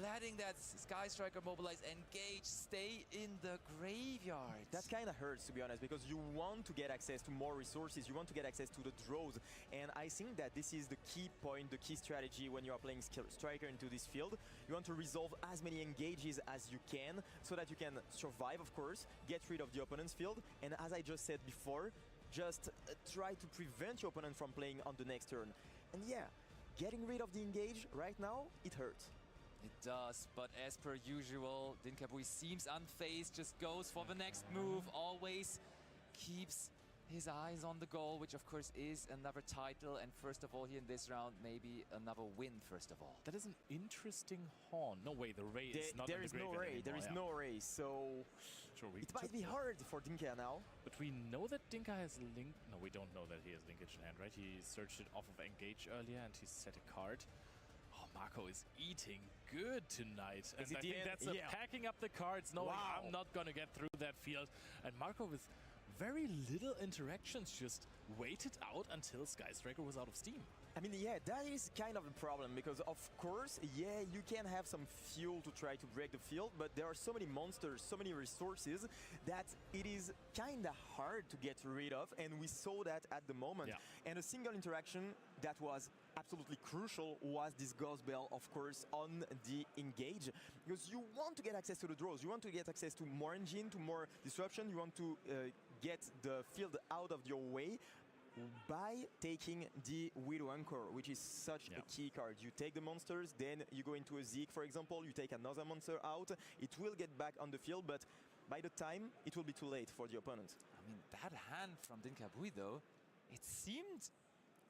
Letting that Sky Striker mobilize, engage, stay in the graveyard. That kind of hurts, to be honest, because you want to get access to more resources, you want to get access to the draws, and I think that this is the key point, the key strategy when you are playing Striker into this field. You want to resolve as many engages as you can, so that you can survive, of course, get rid of the opponent's field, and as I just said before, just try to prevent your opponent from playing on the next turn. And yeah, getting rid of the engage right now, it hurts. It does, but as per usual, Dinkabui seems unfazed, just goes for the next move, always keeps his eyes on the goal, which of course is another title, and first of all here in this round, maybe another win first of all. That is an interesting horn. No way, the Ray is not in the graveyard There is no Ray, so it might be hard for Dinka now. But we know that Dinka has Link. No, we don't know that he has Linkage in hand, right? He searched it off of Engage earlier and he set a card. Marco is eating good tonight. And I think that's packing up the cards, knowing I'm not going to get through that field. And Marco with very little interactions just waited out until Sky Striker was out of steam. I mean, yeah, that is kind of the problem because, of course, yeah, you can have some fuel to try to break the field, but there are so many monsters, so many resources that it is kind of hard to get rid of, and we saw that at the moment. And a single interaction that was absolutely crucial was this Ghost Bell, of course, on the engage, because you want to get access to the draws, you want to get access to more engine, to more disruption, you want to get the field out of your way by taking the Widow Anchor, which is such a key card. You take the monsters, then you go into a Zeke, for example, you take another monster out, it will get back on the field, but by the time, it will be too late for the opponent. I mean, that hand from Dinkabui, though, it seemed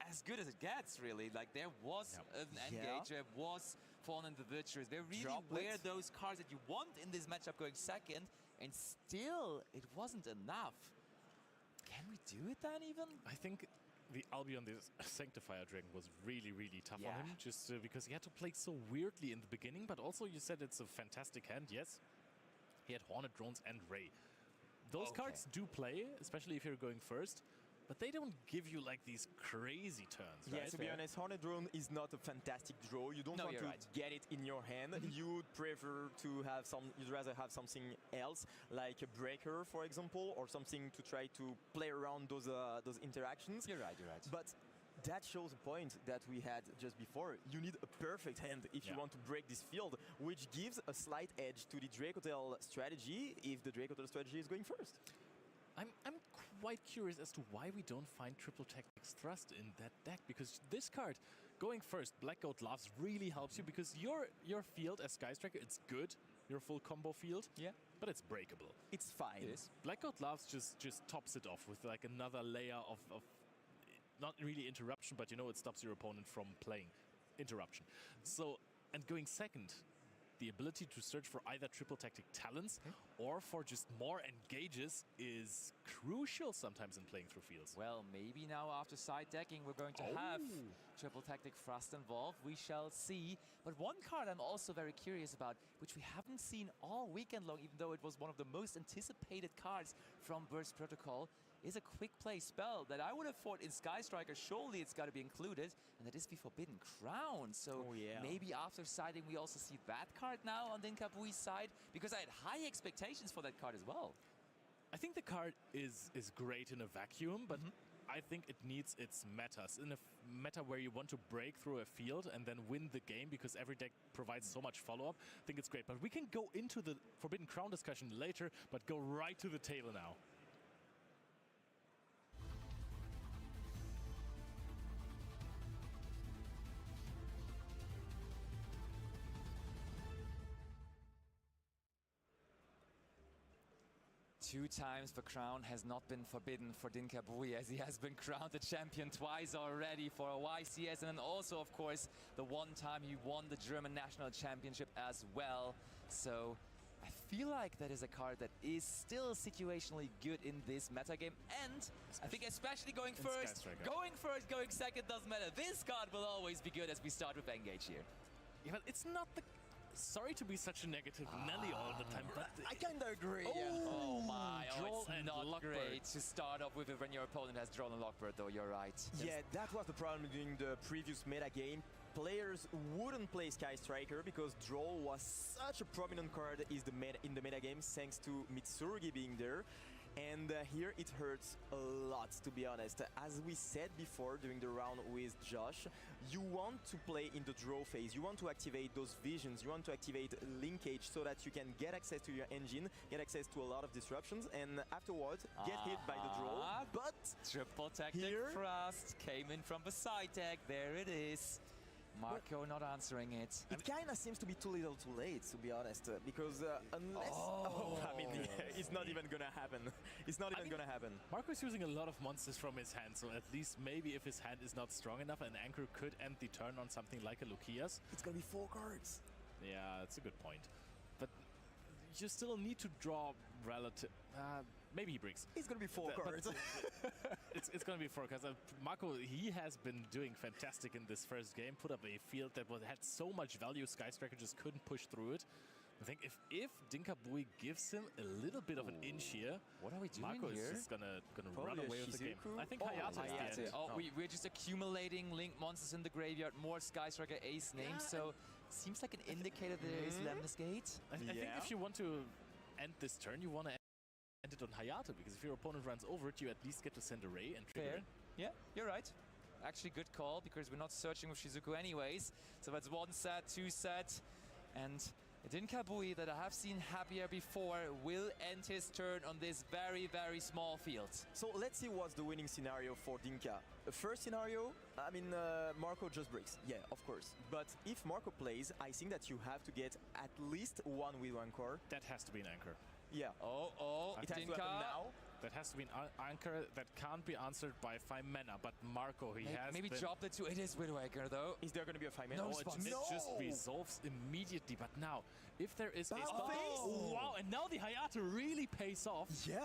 as good as it gets, really. Like, there was an engage, there was Fallen in the Virtuous. There really were those cards that you want in this matchup going second, and still, it wasn't enough. Can we do it then even? I think the Albion, this Sanctifier Dragon, was really, really tough on him, just because he had to play so weirdly in the beginning, but also you said it's a fantastic hand, yes. He had Hornet Drones and Ray. Those cards do play, especially if you're going first, but they don't give you like these crazy turns, right? Yeah, to be honest, Hornet Drone is not a fantastic draw. You don't want to get it in your hand. You'd prefer to have you'd rather have something else, like a Breaker, for example, or something to try to play around those interactions. You're right. But that shows the point that we had just before. You need a perfect hand if you want to break this field, which gives a slight edge to the Dracotail strategy if the Dracotail strategy is going first. I'm quite curious as to why we don't find Triple Tactics Thrust in that deck, because this card, going first, Black Goat Loves, really helps you, because your field as Sky Striker, it's good, your full combo field, but it's breakable. It's fine. It is. Black Goat Loves just tops it off with like another layer of not really interruption, but you know, it stops your opponent from playing interruption. So, and going second, the ability to search for either Triple Tactic Talents or for just more engages is crucial sometimes in playing through fields. Well, maybe now after side decking we're going to have Triple Tactic Thrust involved. We shall see. But one card I'm also very curious about, which we haven't seen all weekend long, even though it was one of the most anticipated cards from Burst Protocol, is a quick play spell that I would have thought in Sky Striker, surely it's got to be included, and that is the Forbidden Crown. So maybe after siding we also see that card now on Dinkabui's side, because I had high expectations for that card as well. I think the card is great in a vacuum, but I think it needs its metas. In a meta where you want to break through a field and then win the game because every deck provides so much follow-up, I think it's great. But we can go into the Forbidden Crown discussion later, but go right to the table now. 2 times the crown has not been forbidden for Dinkabui, as he has been crowned the champion twice already for YCS, and then also, of course, the one time he won the German national championship as well. So I feel like that is a card that is still situationally good in this metagame, and I think especially going first, going second doesn't matter. This card will always be good as we start with Engage here. Yeah, but it's not the... Sorry to be such a negative Nelly all the time, but... I kind of agree, Oh my, Droll it's and not Lockbird. great to start off with it when your opponent has Droll and Lockbird, though, you're right. Yeah, that was the problem during the previous metagame. Players wouldn't play Sky Striker because Droll was such a prominent card in the metagame thanks to Mitsurugi being there. And here it hurts a lot, to be honest. As we said before during the round with Josh, you want to play in the draw phase. You want to activate those visions. You want to activate linkage so that you can get access to your engine, get access to a lot of disruptions, and afterwards get hit by the draw. But Triple Tactic Thrust came in from the side deck. There it is. Marco not answering it. It kind of seems to be too little too late, to be honest, because unless... I mean, it's not even gonna happen. It's not even gonna happen. Marco's using a lot of monsters from his hand, so at least maybe if his hand is not strong enough, an Anchor could end the turn on something like a Lukias. It's gonna be 4 cards. Yeah, that's a good point. But you still need to draw relative... maybe he breaks. It's gonna be 4 cards. it's gonna be 4 cards. Marco, he has been doing fantastic in this first game. Put up a field that had so much value. Sky Striker just couldn't push through it. I think if Dinkabui gives him a little bit of an inch here, what are we doing Marco here? is just gonna run away with the game. I think Hayate is the end. We're just accumulating link monsters in the graveyard, more Sky Striker ace names, so seems like an indicator there is Lemnis Gate. I think if you want to end this turn, you want to end it on Hayate, because if your opponent runs over it, you at least get to send a ray and trigger it. Yeah, you're right. Actually, good call, because we're not searching with Shizuku anyways. So that's 1 set, 2 set, and Dinkabui, that I have seen happier before, will end his turn on this very, very small field. So let's see what's the winning scenario for Dinka. The first scenario, I mean, Marco just breaks. Yeah, of course. But if Marco plays, I think that you have to get at least 1 with 1 core. That has to be an Anchor. Yeah. It has to happen now. That has to be an Anchor that can't be answered by 5 mana, but Marco, maybe drop it to it is Widowmaker, though. Is there going to be a 5 mana? No, it just resolves immediately, but now, if there is a spell... Oh, wow, and now the Hayate really pays off. Yeah.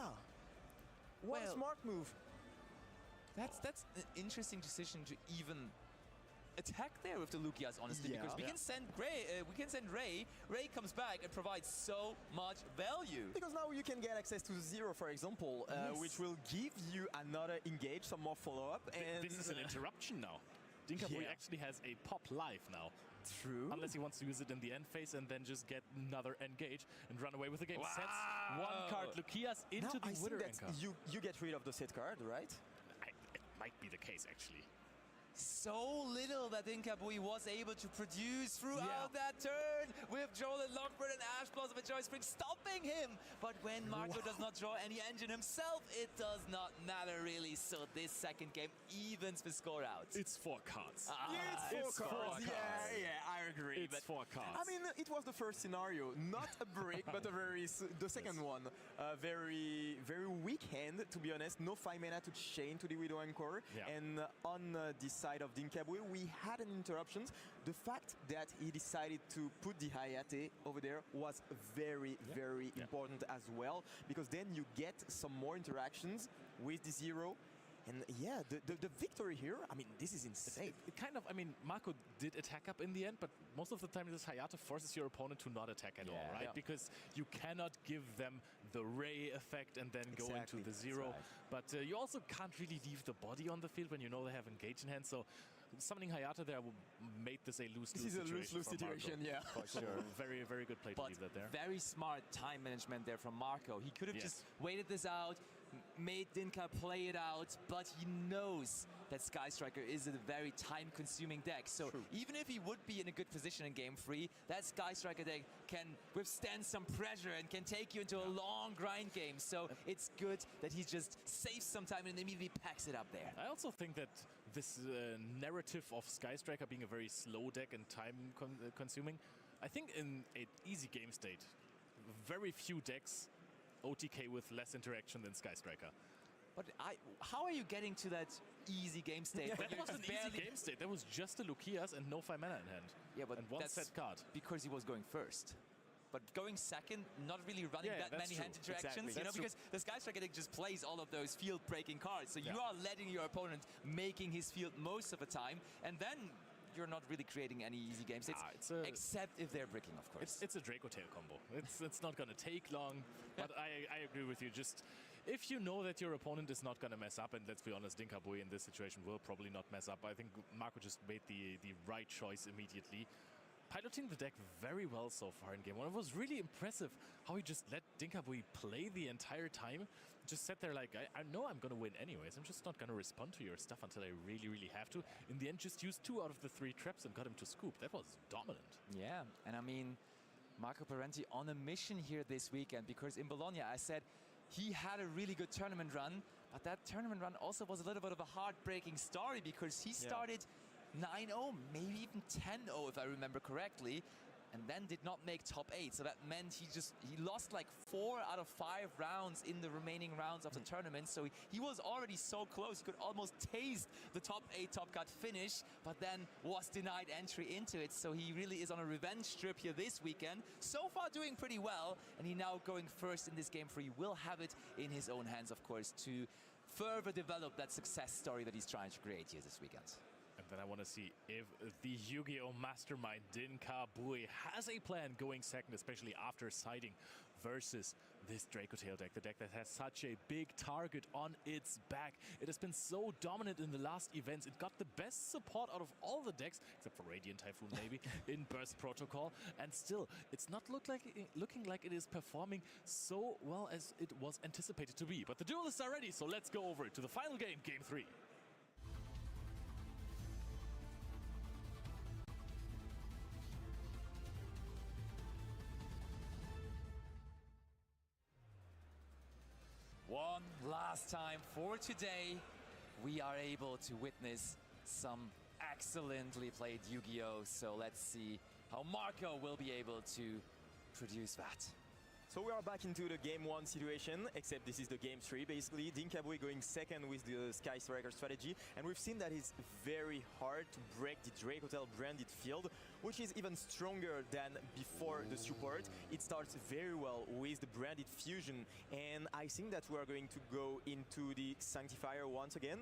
What a smart move. That's an interesting decision to even attack there with the Lukias, honestly, because we can send Ray. Ray comes back and provides so much value. Because now you can get access to 0, for example, which will give you another engage, some more follow-up. And this is an interruption now. Dinkabui actually has a pop life now. True. Unless he wants to use it in the end phase and then just get another engage and run away with the game. Wow. Sets 1 card Lukias into the Wither Anchor. You get rid of the set card, right? It might be the case, actually. So little that Dinkabui was able to produce throughout that turn with Joel and Lockbird and Ash Blossom and Joy Spring stopping him. But when Marco does not draw any engine himself, it does not matter really. So this second game evens the score out. It's 4 cards. It's 4 cards. Yeah, I agree. It's 4 cards. I mean, it was the first scenario, not a break, but the second one. Very, very weak hand, to be honest. No 5 mana to chain to the Widow Anchor. And on this side of Dinkabui, we had an interruption. The fact that he decided to put the Hayate over there was very, very important as well, because then you get some more interactions with the 0. And yeah, the victory here, I mean, this is insane. It kind of, I mean, Marco did attack up in the end, but most of the time this Hayate forces your opponent to not attack at all, right? Because you cannot give them the Ray effect and then go into the 0. But you also can't really leave the body on the field when you know they have engage in hand. So summoning Hayate there made this a lose-lose situation. This is a lose-lose situation, yeah. For sure. Very, very good play to leave that there. Very smart time management there from Marco. He could have just waited this out, made Dinka play it out, but he knows that Sky Striker is a very time-consuming deck. So even if he would be in a good position in Game 3, that Sky Striker deck can withstand some pressure and can take you into a long grind game. So it's good that he just saves some time and immediately packs it up there. I also think that this narrative of Sky Striker being a very slow deck and time-consuming, I think in an easy game state, very few decks OTK with less interaction than Sky Striker. But how are you getting to that easy game state? That wasn't an easy game state. That was just a Lucias and no 5 mana in hand. Yeah, but and one that's set card. Because he was going first. But going second, not really running that many hand interactions, exactly. because the Sky Striker deck just plays all of those field-breaking cards. So you are letting your opponent making his field most of the time, and then you're not really creating any easy game states, except if they're bricking, of course. It's a Draco Tail combo. It's not going to take long, but I agree with you. Just if you know that your opponent is not going to mess up, and let's be honest, Dinkabui in this situation will probably not mess up. I think Marco just made the right choice immediately. Piloting the deck very well so far in game one. It was really impressive how he just let Dinkabui play the entire time. Just sat there like, I know I'm going to win anyways. I'm just not going to respond to your stuff until I really, really have to. In the end, just used 2 out of the 3 traps and got him to scoop. That was dominant. Yeah, and I mean, Marco Parenti on a mission here this weekend, because in Bologna, I said he had a really good tournament run, but that tournament run also was a little bit of a heartbreaking story, because he started 9-0, maybe even 10-0 if I remember correctly, and then did not make top 8. So that meant he lost like 4 out of 5 rounds in the remaining rounds of the tournament. So he was already so close, he could almost taste the top 8 top cut finish, but then was denied entry into it. So he really is on a revenge trip here this weekend. So far doing pretty well, and he now going first in this game 3. Will have it in his own hands, of course, to further develop that success story that he's trying to create here this weekend. And then I want to see if the Yu-Gi-Oh! Mastermind Dinkabui has a plan going second, especially after siding versus this Draco Tail deck, the deck that has such a big target on its back. It has been so dominant in the last events. It got the best support out of all the decks, except for Radiant Typhoon maybe, in Burst Protocol. And still, it's not looking like it is performing so well as it was anticipated to be. But the duelists are ready, so let's go over it to the final game, Game 3. One last time for today, we are able to witness some excellently played Yu-Gi-Oh! So let's see how Marco will be able to produce that. So we are back into the game 1 situation, except this is the game 3 basically. Dinkabui going second with the Sky Striker strategy, and we've seen that it's very hard to break the Draco Tail branded field, which is even stronger than before the support. It starts very well with the branded fusion, and I think that we are going to go into the Sanctifier once again,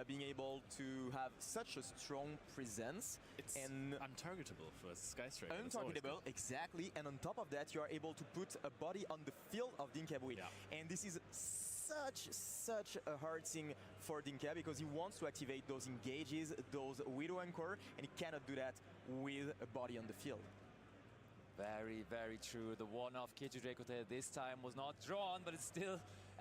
being able to have such a strong presence. It's and untargetable for Sky Striker. Untargetable, exactly, and on top of that you are able to put a body on the field of Dinkabui. And this is such a hard thing for Dinka, because he wants to activate those engages, those Widow Anchor, and he cannot do that with a body on the field. Very, very true. The one-off K2 Draco Tail this time was not drawn, but it still,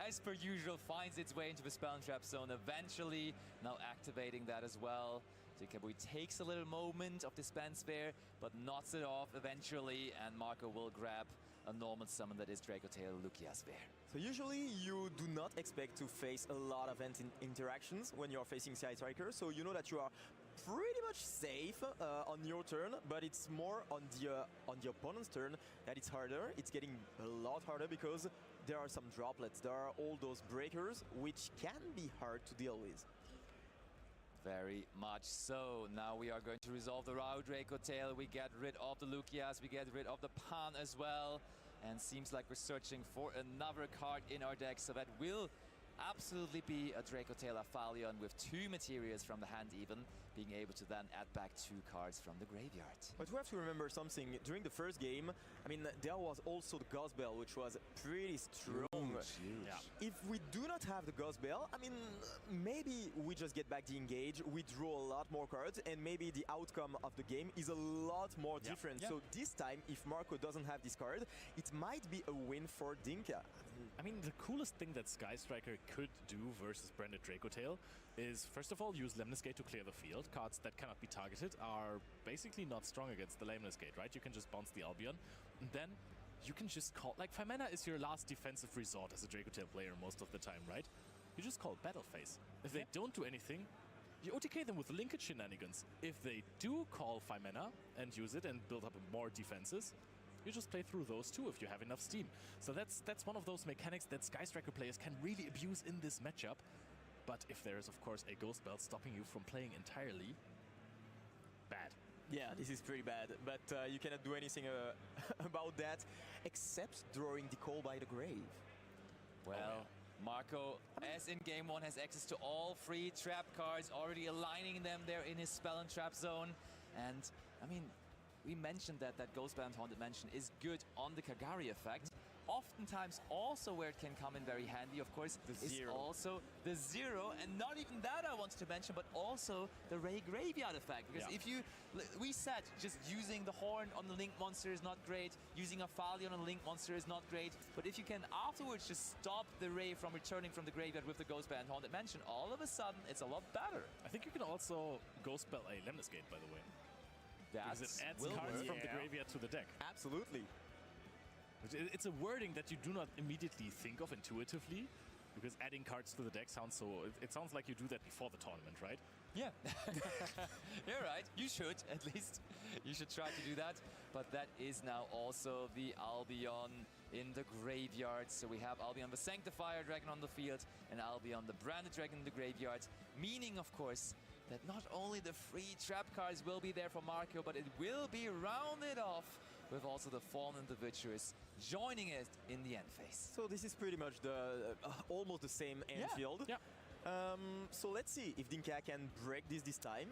as per usual, finds its way into the Spell and Trap zone eventually. Now activating that as well. Dinkabui takes a little moment of dispense there, but knots it off eventually, and Marco will grab a normal summon that is Draco Tail Lucias there. So usually you do not expect to face a lot of interactions when you're facing Sky Striker, so you know that you are pretty much safe on your turn, but it's more on the opponent's turn that it's harder. It's getting a lot harder because there are some droplets, there are all those breakers, which can be hard to deal with. Very much so. Now we are going to resolve the Rao Draco Tail. We get rid of the Lucias, we get rid of the Pan as well. And seems like we're searching for another card in our deck, so that will absolutely be a Draco Tail Aphalion with 2 materials from the hand even, being able to then add back 2 cards from the graveyard. But we have to remember something. During the first game, I mean, there was also the Ghost Bell, which was pretty strong. Huge. If we do not have the Ghost Bell, I mean, maybe we just get back the engage, we draw a lot more cards, and maybe the outcome of the game is a lot more different. So this time, if Marco doesn't have this card, it might be a win for Dinka. I mean, the coolest thing that Sky Striker could do versus branded Draco Tail is, first of all, use Lemnis Gate to clear the field. Cards that cannot be targeted are basically not strong against the Lemnis Gate, right? You can just bounce the Albion, and then you can just call... Like, 5 mana is your last defensive resort as a Draco Tail player most of the time, right? You just call Battle Phase. If they don't do anything, you OTK them with linkage shenanigans. If they do call 5 mana and use it and build up more defenses, you just play through those two if you have enough steam. So that's one of those mechanics that Sky Striker players can really abuse in this matchup. But if there is, of course, a Ghost Belt stopping you from playing entirely, bad. Yeah, this is pretty bad, but you cannot do anything about that, except drawing the Call by the Grave. Well, Marco, as in game 1, has access to all 3 trap cards, already aligning them there in his spell and trap zone. And, I mean, we mentioned that Ghostbound Haunted Mansion is good on the Kagari effect. Oftentimes also where it can come in very handy, of course, is also the 0, and not even that I wanted to mention, but also the Ray Graveyard effect. Because if you, we said just using the Horn on the Link monster is not great, using a Falion on the Link monster is not great, but if you can afterwards just stop the Ray from returning from the graveyard with the Ghostbound Haunted Mansion, all of a sudden it's a lot better. I think you can also Ghost Spell a Lemnis Gate, by the way. Because it adds cards from the graveyard to the deck. Absolutely. It's a wording that you do not immediately think of intuitively, because adding cards to the deck sounds so... It sounds like you do that before the tournament, right? Yeah. You're right. You should, at least. You should try to do that. But that is now also the Albion in the graveyard. So we have Albion the Sanctifier Dragon on the field and Albion the Branded Dragon in the graveyard. Meaning, of course, that not only the free trap cards will be there for Marco, but it will be rounded off with also the Fallen and the Virtuous joining it in the end phase. So this is pretty much the almost the same end field. Yeah. So let's see if Dinka can break this time.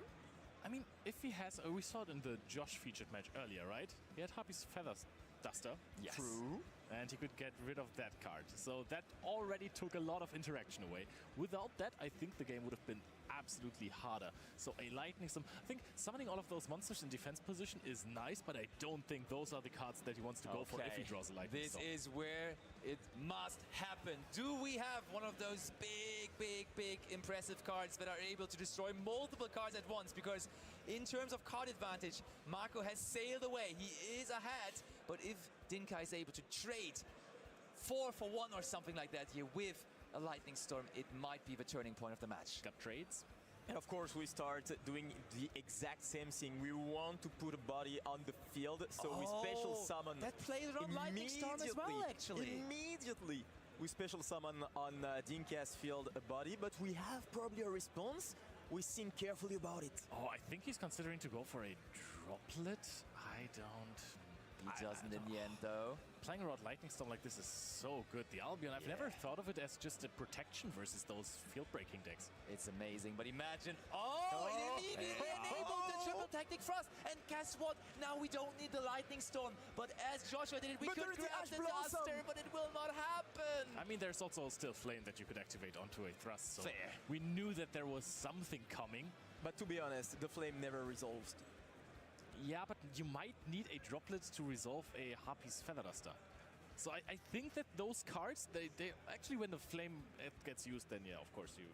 I mean, if he has... we saw it in the Josh featured match earlier, right? He had Harpy's Feathers Duster. Yes. True. And he could get rid of that card. So that already took a lot of interaction away. Without that, I think the game would have been absolutely harder. So a Lightning Storm... I think summoning all of those monsters in defense position is nice, but I don't think those are the cards that he wants to go for if he draws a Lightning Storm. This is where it must happen. Do we have one of those big, impressive cards that are able to destroy multiple cards at once? Because in terms of card advantage, Marco has sailed away. He is ahead, but if Dinka is able to trade 4 for 1 or something like that here with a Lightning Storm, it might be the turning point of the match. Got trades. And of course we start doing the exact same thing. We want to put a body on the field, so we special summon. That plays on Lightning Storm as well, actually. Immediately we special summon on Dinka's field a body, but we have probably a response. We think carefully about it. Oh, I think he's considering to go for a droplet. I don't... He doesn't in the end, though. Playing around Lightning Storm like this is so good. The Albion, I've never thought of it as just a protection versus those field-breaking decks. It's amazing, but imagine... Oh, it immediately enabled the triple tactic frost. And guess what? Now we don't need the Lightning Storm. But as Joshua did it, we could grab the Duster, but it will not happen. I mean, there's also still Flame that you could activate onto a Thrust. So fair. We knew that there was something coming. But to be honest, the Flame never resolved. Yeah, but you might need a droplet to resolve a Harpy's Feather Duster. So I think that those cards, they actually, when the Flame gets used, then yeah, of course you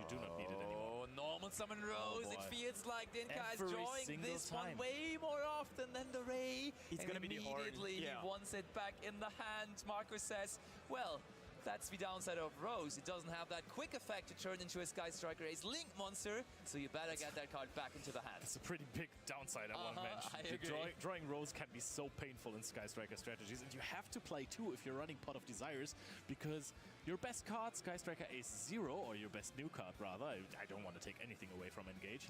do not need it anymore. Oh, normal summon Rose. It feels like Dinka is drawing this one way more often than the Ray. It's going to be the horn. Immediately he wants it back in the hand. Marcus says, well, that's the downside of Rose. It doesn't have that quick effect to turn into a Sky Striker Ace Link monster, so you better get that card back into the hand. It's a pretty big downside, I want to mention. I agree. Drawing Rose can be so painful in Sky Striker strategies, and you have to play too if you're running Pot of Desires, because your best card, Sky Striker Ace 0, or your best new card rather, I don't want to take anything away from Engage,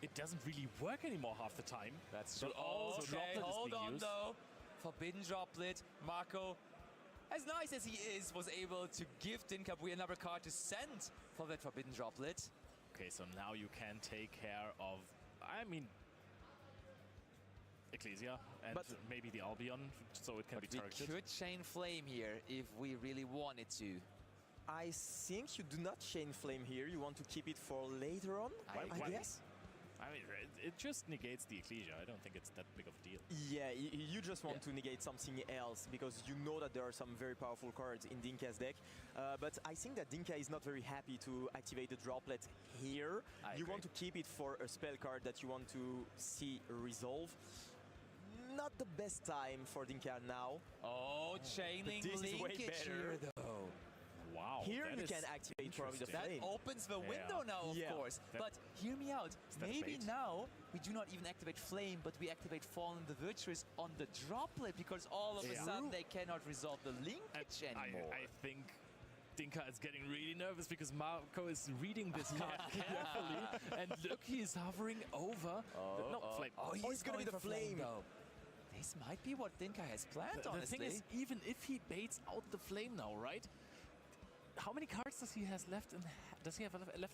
it doesn't really work anymore half the time. That's true. Okay, hold on though. Forbidden Droplet, Marco, as nice as he is, was able to give Dinkabui another card to send for that Forbidden Droplet. Okay, so now you can take care of, I mean, Ecclesia and maybe the Albion, so it can be targeted. We could chain Flame here if we really wanted to. I think you do not chain Flame here. You want to keep it for later on, I guess? I mean, it just negates the Ecclesia. I don't think it's that big of a deal. Yeah, you just want to negate something else because you know that there are some very powerful cards in Dinka's deck. But I think that Dinka is not very happy to activate the droplet here. You want to keep it for a spell card that you want to see resolve. Not the best time for Dinka now. Oh, chaining linkage here, though. Wow. Wow. Here you can activate probably the flame. That opens the window now, of course. But hear me out. Maybe now we do not even activate flame, but we activate Fallen the Virtuous on the droplet because all of a sudden they cannot resolve the linkage anymore. I think Dinka is getting really nervous because Marco is reading this card carefully. And look, he's hovering over. Flame. He's going to be the flame. This might be what Dinka has planned, honestly. The thing is, even if he baits out the flame now, right? How many cards does he have left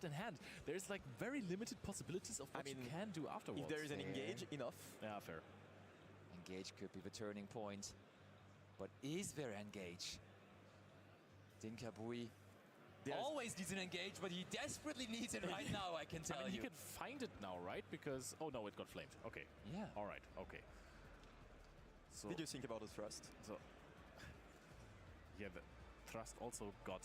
in hand? There's like very limited possibilities of what you can do afterwards. If there is an engage, enough. Yeah, fair. Engage could be the turning point. But is there engage? Dinkabui always needs an engage, but he desperately needs it right now, I can tell you. He can find it now, right? Because, oh no, it got flamed. Okay. Yeah. All right, okay. So, did you think about the thrust? So, yeah, the thrust also got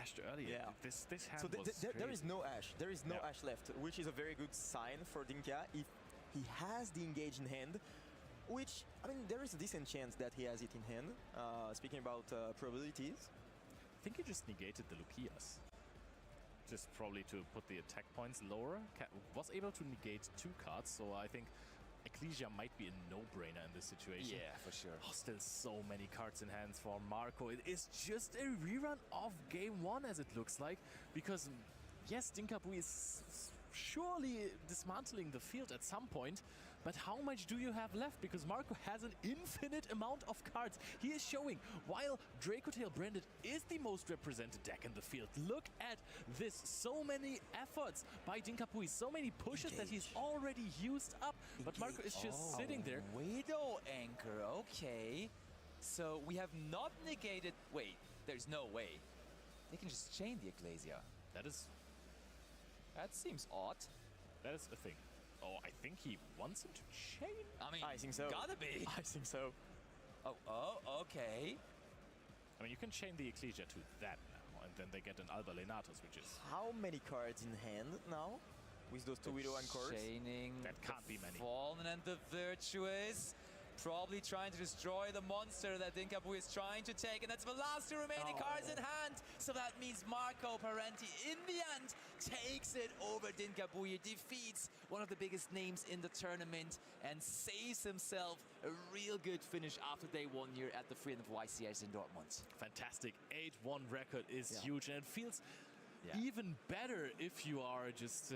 ashed earlier. Yeah. This hand so was there is no ash. There is no ash left, which is a very good sign for Dinka if he has the engage in hand. Which, I mean, there is a decent chance that he has it in hand. Speaking about probabilities. I think he just negated the Lukias. Just probably to put the attack points lower. Was able to negate 2 cards, so I think Ecclesia might be a no-brainer in this situation. Yeah, for sure. Oh, still so many cards in hands for Marco. It is just a rerun of game 1, as it looks like. Because, yes, Dinkabui is surely dismantling the field at some point. But how much do you have left? Because Marco has an infinite amount of cards. He is showing, while Dracotail Branded is the most represented deck in the field. Look at this. So many efforts by Dinkabui. So many pushes that he's already used up. But Marco is just sitting there. Widow Anchor, okay. So we have not negated... Wait, there's no way. They can just chain the Ecclesia. That seems odd. That is the thing. Oh, I think he wants him to chain. I mean, I think so. Gotta be. I think so. Oh, okay. I mean, you can chain the Ecclesia to that now, and then they get an Alba Lenatus, which is... How many cards in hand now? With those 2 Widow Anchors? Chaining. That can't be many. Fallen and the Virtuous. Probably trying to destroy the monster that Dinkabui is trying to take, and that's the last 2 remaining cards in hand. So that means Marco Parenti, in the end, takes it over Dinkabui, defeats one of the biggest names in the tournament, and saves himself a real good finish after day 1 here at the Freedom of YCS in Dortmund. Fantastic. 8-1 record is huge, and it feels even better if you are just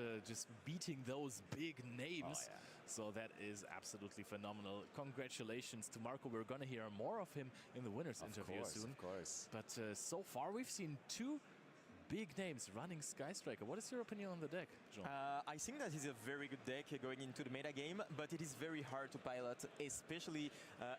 beating those big names. So that is absolutely phenomenal. Congratulations to Marco. We're going to hear more of him in the winners interview soon. Of course. But so far we've seen 2 big names running Sky Striker. What is your opinion on the deck, John? I think that is a very good deck going into the meta game, but it is very hard to pilot, especially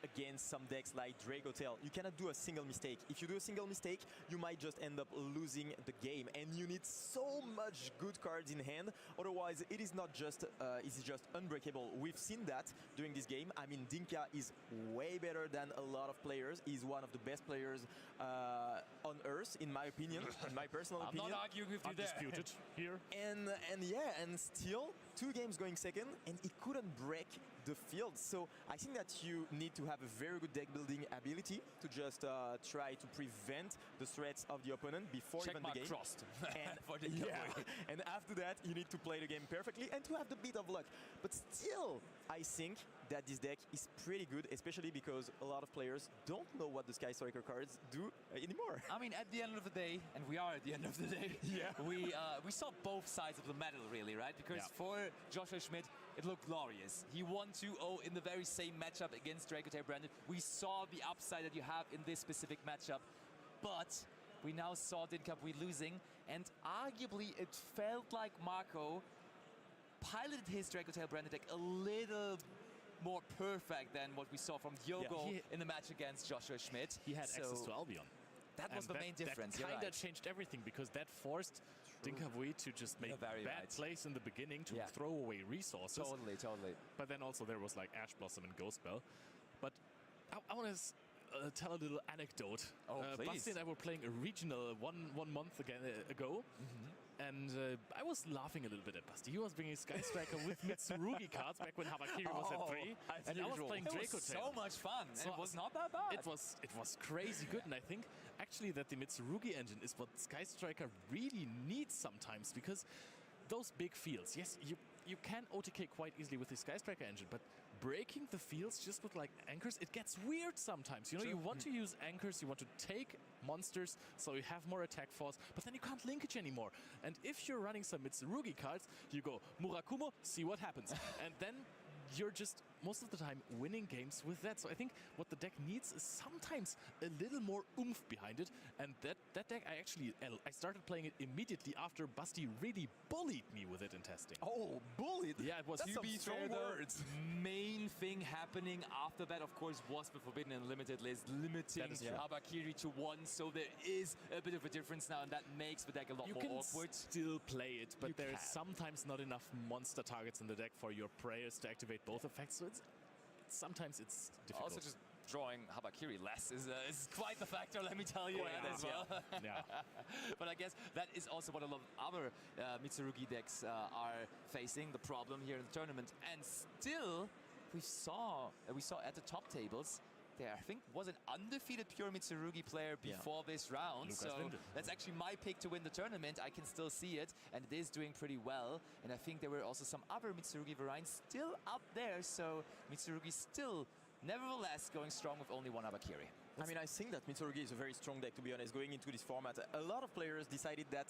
against some decks like Dracotail. You cannot do a single mistake. If you do a single mistake, you might just end up losing the game, and you need so much good cards in hand. Otherwise, it is not just it's just unbreakable. We've seen that during this game. I mean, Dinka is way better than a lot of players. He's one of the best players on Earth, in my opinion, in my personal opinion. I'm not arguing with you there. Undisputed here. And still 2 games going second, and he couldn't break the field. So I think that you need to have a very good deck building ability to just try to prevent the threats of the opponent before even the game. Crossed. And, and after that, you need to play the game perfectly and to have the bit of luck. But still, I think that this deck is pretty good, especially because a lot of players don't know what the Sky Striker cards do anymore. I mean, at the end of the day, and we are at the end of the day, we saw both sides of the medal, really, right? Because for Joshua Schmidt, it looked glorious. He won 2-0 in the very same matchup against Dracotail Brandon. We saw the upside that you have in this specific matchup, but we now saw Dinkabui losing, and arguably it felt like Marco piloted his Dracotail Brandon deck a little more perfect than what we saw from Diogo in the match against Joshua Schmidt. He had access to Albion. That was the main difference. That kind of changed everything, because that forced Dinkabui to just make bad plays in the beginning to throw away resources. Totally. But then also there was like Ash Blossom and Ghost Bell. But I want to tell a little anecdote. Oh, please. Basti and I were playing a regional one month ago. and I was laughing a little bit at Basti. He was bringing Sky Striker with Mitsurugi cards back when Habakiri was at 3, and I was playing Draco Tail. So much fun, and it was not that bad. It was crazy good, and I think actually that the Mitsurugi engine is what Sky Striker really needs sometimes, because those big fields, yes, you can OTK quite easily with the Sky Striker engine, but breaking the fields just with like anchors, it gets weird sometimes. You know, you want to use anchors, you want to take monsters so you have more attack force, but then you can't linkage anymore. And if you're running some Mitsurugi cards, you go Murakumo, see what happens. And then you're just most of the time winning games with that. So I think what the deck needs is sometimes a little more oomph behind it. And that deck, I started playing it immediately after Basti really bullied me with it in testing. Oh, bullied? Yeah, it was That's some strong words. Main thing happening after that, of course, was the Forbidden and Limited list, limiting Habakiri to 1. So there is a bit of a difference now, and that makes the deck a lot more awkward. You can still play it, but there's sometimes not enough monster targets in the deck for your prayers to activate both effects. So sometimes it's difficult. Also, just drawing Habakiri less is quite the factor, let me tell you that as well. But I guess that is also what a lot of other Mitsurugi decks are facing, the problem here in the tournament. And still, we saw at the top tables, there I think was an undefeated pure Mitsurugi player before this round. Lucas so Windel. that's actually my pick to win the tournament. I can still see it, and it is doing pretty well. And I think there were also some other Mitsurugi variants still up there. So Mitsurugi still, nevertheless, going strong with only one Habakiri. I mean, I think that Mitsurugi is a very strong deck, to be honest, going into this format. A lot of players decided that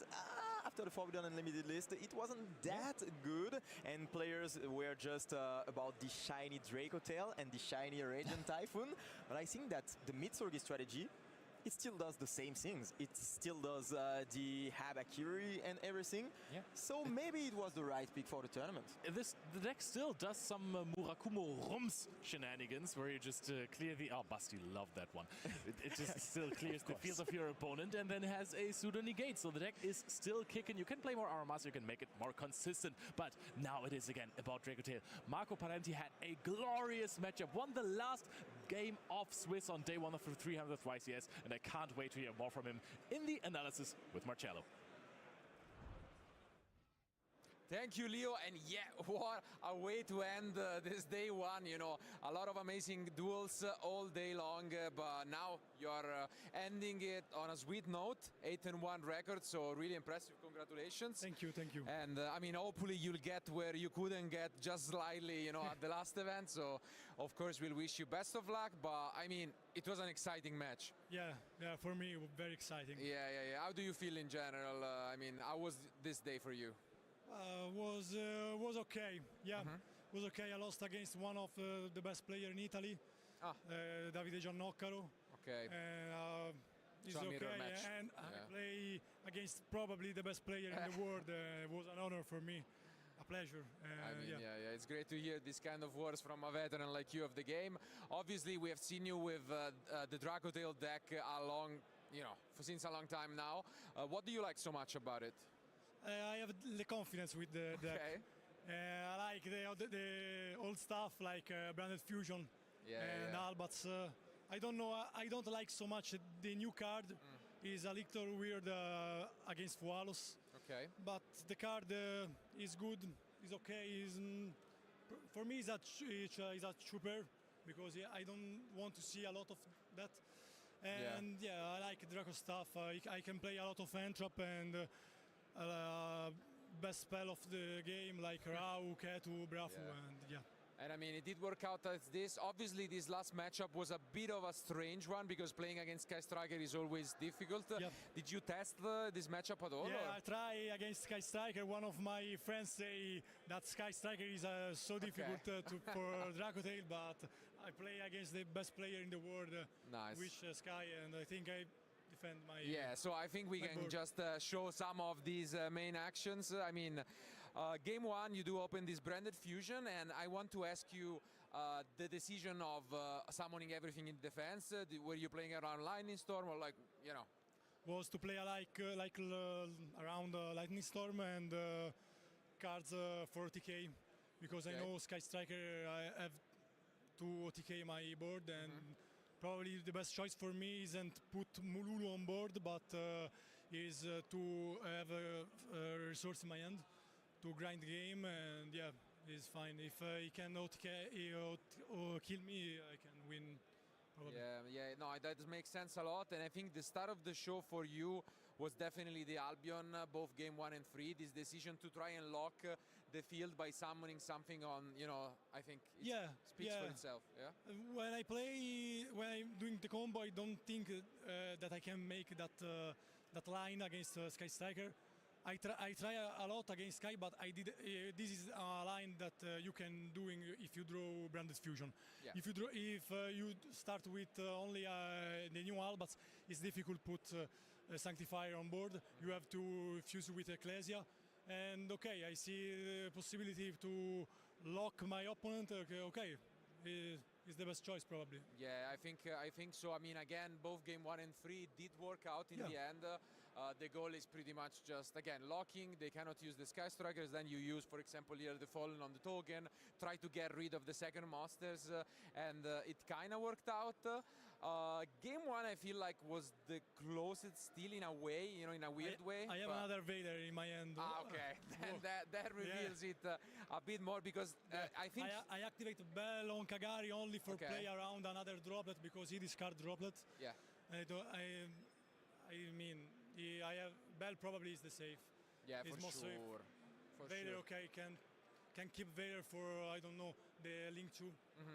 after the Forbidden Unlimited list, it wasn't that good, and players were just about the shiny Draco Tail and the shiny Radiant Typhoon. But I think that the Mitsurugi strategy, it still does the same things. It still does the Habakiri and everything. So maybe it was the right pick for the tournament. The deck still does some Murakumo Rums shenanigans where you just clear the... Oh, Basti loved that one. It just still clears the field of your opponent and then has a pseudo negate. So the deck is still kicking. You can play more Armamas, you can make it more consistent. But now it is again about Draco Tail. Marco Parenti had a glorious matchup. Won the last game of Swiss on day 1 of the 300th YCS. And I can't wait to hear more from him in the analysis with Marcello. Thank you, Leo, and what a way to end this day 1, you know, a lot of amazing duels all day long, but now you're ending it on a sweet note, 8-1 record, so really impressive, congratulations. Thank you. And I mean, hopefully you'll get where you couldn't get just slightly, you know, at the last event, so of course we'll wish you best of luck, but I mean, it was an exciting match. Yeah, for me, very exciting. Yeah. How do you feel in general? I mean, how was this day for you? Was okay. Was okay. I lost against one of the best player in Italy, Davide Giannoccaro. Okay. It's okay, and I play against probably the best player in the world. It was an honor for me, a pleasure. I mean, it's great to hear this kind of words from a veteran like you of the game. Obviously, we have seen you with the Draco Tail deck since a long time now. What do you like so much about it? I have the confidence with the deck. I like the old stuff like Branded Fusion and Albats. I don't know. I don't like so much the new card. Is a little weird against Fualos. Okay. But the card is good. Is okay. For me, it's a trooper because I don't want to see a lot of that. And I like Draco stuff. I can play a lot of Entrap and. Best spell of the game like Rau, Ketu, Brafu, and And I mean, it did work out as this. Obviously, this last matchup was a bit of a strange one because playing against Sky Striker is always difficult. Did you test this matchup at all? Yeah, I try against Sky Striker. One of my friends say that Sky Striker is so difficult for Draco Tail, but I play against the best player in the world, which Sky, and I think I defend my... so I think we can just show some of these main actions. I mean, game 1, you do open this Branded Fusion, and I want to ask you the decision of summoning everything in defense. Were you playing around Lightning Storm or Was to play around Lightning Storm and cards for OTK, because I know Sky Striker I have to OTK my board, and probably the best choice for me isn't put Mululu on board, but is to have a resource in my hand to grind the game, and yeah, it's fine. If he cannot kill me, I can win. Probably. Yeah, no, that makes sense a lot, and I think the start of the show for you was definitely the Albion, both game 1 and 3. This decision to try and lock the field by summoning something on, I think it speaks for itself. Yeah. When I'm doing the combo, I don't think that I can make that line against Sky Striker. I try a lot against Sky, but this is a line that you can do if you draw Branded Fusion. Yeah. If you start with only the new Albats, it's difficult to put Sanctifier on board. You have to fuse with Ecclesia, and okay, I see the possibility to lock my opponent. Okay, is the best choice probably. Yeah, I think so. I mean, again, both game 1 and 3 did work out in the end. The goal is pretty much just, again, locking. They cannot use the Sky Strikers. Then you use, for example, here the Fallen on the token. Try to get rid of the second Masters, and it kind of worked out. Game 1, I feel like, was the closest still in a way, in a weird way. I have another Vader in my hand. Okay. Then that reveals it a bit more, because I think... I activate Bell on Kagari only for play around another droplet, because he discard droplet. Yeah. I mean, I have Bell probably is the safe. Yeah, it's for most sure. Safe. Vader, okay, can keep Vader for, I don't know, the Link 2,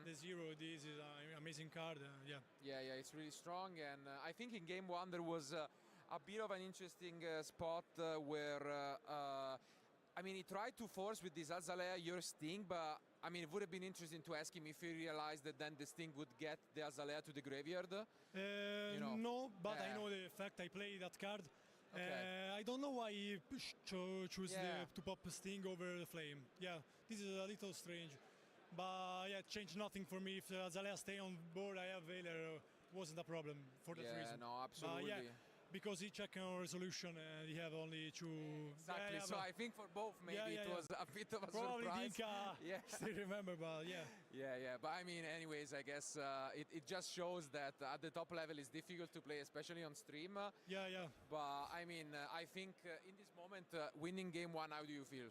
the 0. This is an amazing card, yeah. Yeah, it's really strong, and I think in game 1 there was a bit of an interesting spot where, I mean, he tried to force with this Azalea your Sting, but I mean, it would have been interesting to ask him if he realized that then the Sting would get the Azalea to the graveyard. No, but I know the fact I play that card. I don't know why he chose to pop Sting over the Flame. Yeah, this is a little strange. But yeah, it changed nothing for me. If Azalea stay on board, I have Valor. Wasn't a problem for that reason. No, absolutely. Because he checked on resolution and he have only 2. Exactly. So I think for both maybe it was a bit of a probably surprise. Dinka still remember, but yeah. Yeah. But I mean, anyways, I guess it just shows that at the top level it's difficult to play, especially on stream. Yeah. But I mean, I think in this moment, winning game 1, how do you feel?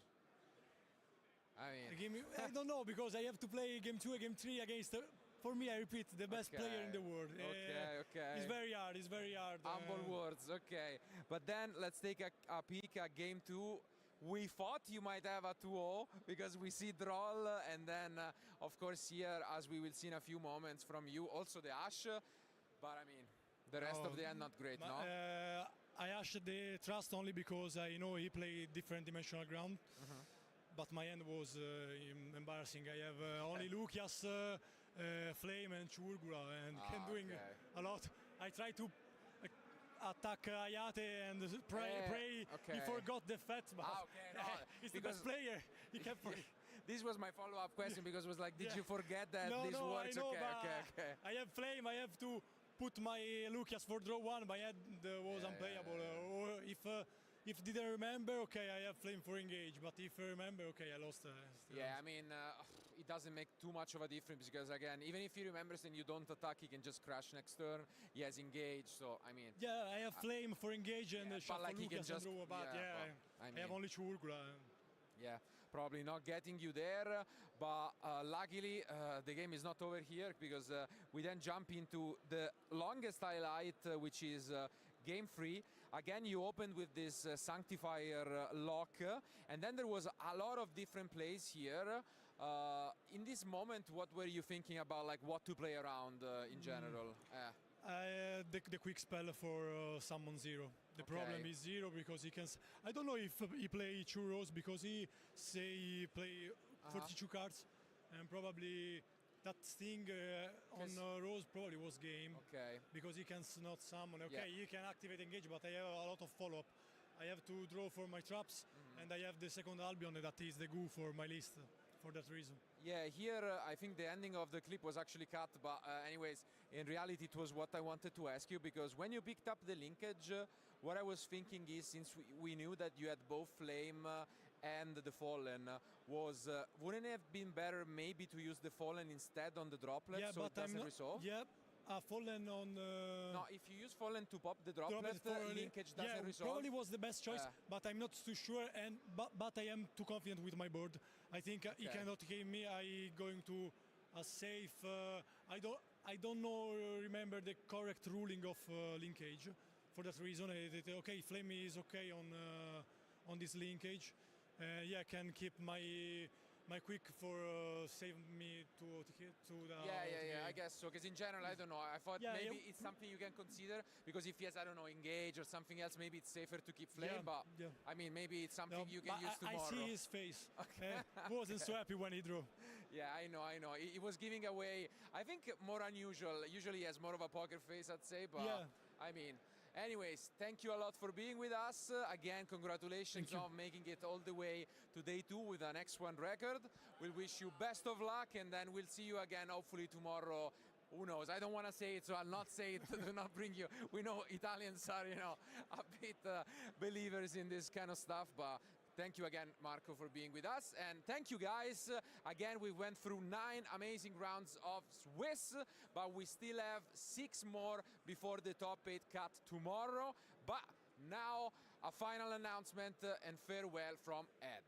I mean, I don't know, because I have to play game 2 and game 3 against. For me, I repeat, the best player in the world. Okay. It's very hard. Humble words, okay. But then let's take a peek at game 2. We thought you might have a 2-0 because we see Droll, and then, of course, here, as we will see in a few moments from you, also the Ash. But I mean, the rest of the end, not great, no? I Ash the Trust only because I know he played different dimensional ground. But my end was embarrassing. I have only Lucius, Flame and Churgura, and doing a lot. I try to attack Ayate and pray. He forgot the Fets, but he's the best player. He kept This was my follow-up question, because it was like, did you forget that this works? I know, okay. I have Flame. I have to put my Lucius for draw 1. My head was unplayable. Or if didn't remember, okay, I have Flame for engage. But if I remember, okay, I lost. I mean, it doesn't make too much of a difference, because again, even if he remembers and you don't attack, he can just crash next turn. He has engage, so I mean. Yeah, I have Flame for engage and shuffle like Lucius and draw. But I have only Churgura. Yeah, probably not getting you there, but luckily the game is not over here, because we then jump into the longest highlight, which is game 3. Again, you opened with this Sanctifier lock, and then there was a lot of different plays here. In this moment, what were you thinking about, like what to play around in general? The quick spell for summon 0. The problem is 0 because he can. I don't know if he play 2 rows, because he say he play 42 cards, and probably that Sting on Rose probably was game. Because he can not summon. He can activate engage, but I have a lot of follow-up. I have to draw for my traps, and I have the second Albion that is the goo for my list. For that reason. Yeah, here I think the ending of the clip was actually cut, but anyways, in reality it was what I wanted to ask you, because when you picked up the linkage, what I was thinking is, since we knew that you had both Flame and the Fallen, wouldn't it have been better maybe to use the Fallen instead on the droplet, so it doesn't resolve? Yeah, Fallen on... no, if you use Fallen to pop the droplet, linkage doesn't resolve. Probably was the best choice, but I'm not too sure, and but I am too confident with my board. I think he cannot game me. I going to a safe... I don't know, remember the correct ruling of linkage. For that reason, okay, Flame is okay on this linkage. Yeah, I can keep my quick for save me to the... I guess so, because in general, I don't know, I thought maybe it's something you can consider, because if he has, I don't know, engage or something else, maybe it's safer to keep Flame, but I mean, maybe it's something you can use tomorrow. I see his face. Okay. Wasn't so happy when he drew. Yeah, I know. He was giving away, I think, more unusual. Usually he has more of a poker face, I'd say, but I mean... Anyways, thank you a lot for being with us. Again, congratulations on making it all the way to day 2 with an X1 record. We'll wish you best of luck, and then we'll see you again hopefully tomorrow. Who knows? I don't want to say it, so I'll not say it to not bring you. We know Italians are, a bit believers in this kind of stuff, but thank you again, Marco, for being with us. And thank you, guys. Again, we went through 9 amazing rounds of Swiss, but we still have 6 more before the top 8 cut tomorrow. But now, a final announcement and farewell from Ed.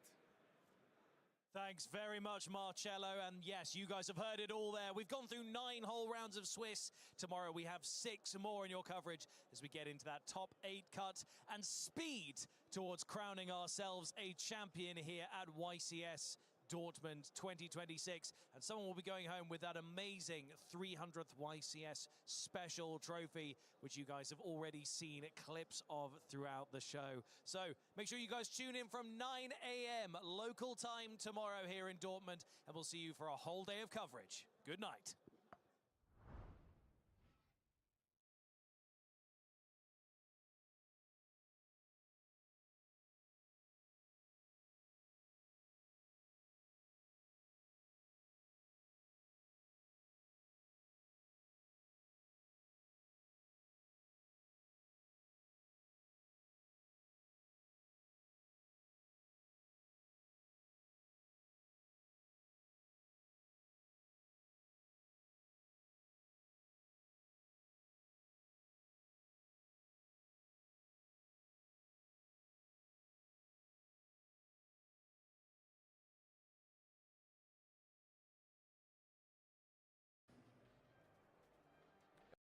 Thanks very much, Marcello. And yes, you guys have heard it all there. We've gone through 9 whole rounds of Swiss. Tomorrow we have 6 more in your coverage as we get into that top 8 cut and speed towards crowning ourselves a champion here at YCS Dortmund 2026. And someone will be going home with that amazing 300th YCS special trophy, which you guys have already seen clips of throughout the show. So make sure you guys tune in from 9 a.m. local time tomorrow here in Dortmund, and we'll see you for a whole day of coverage. Good night.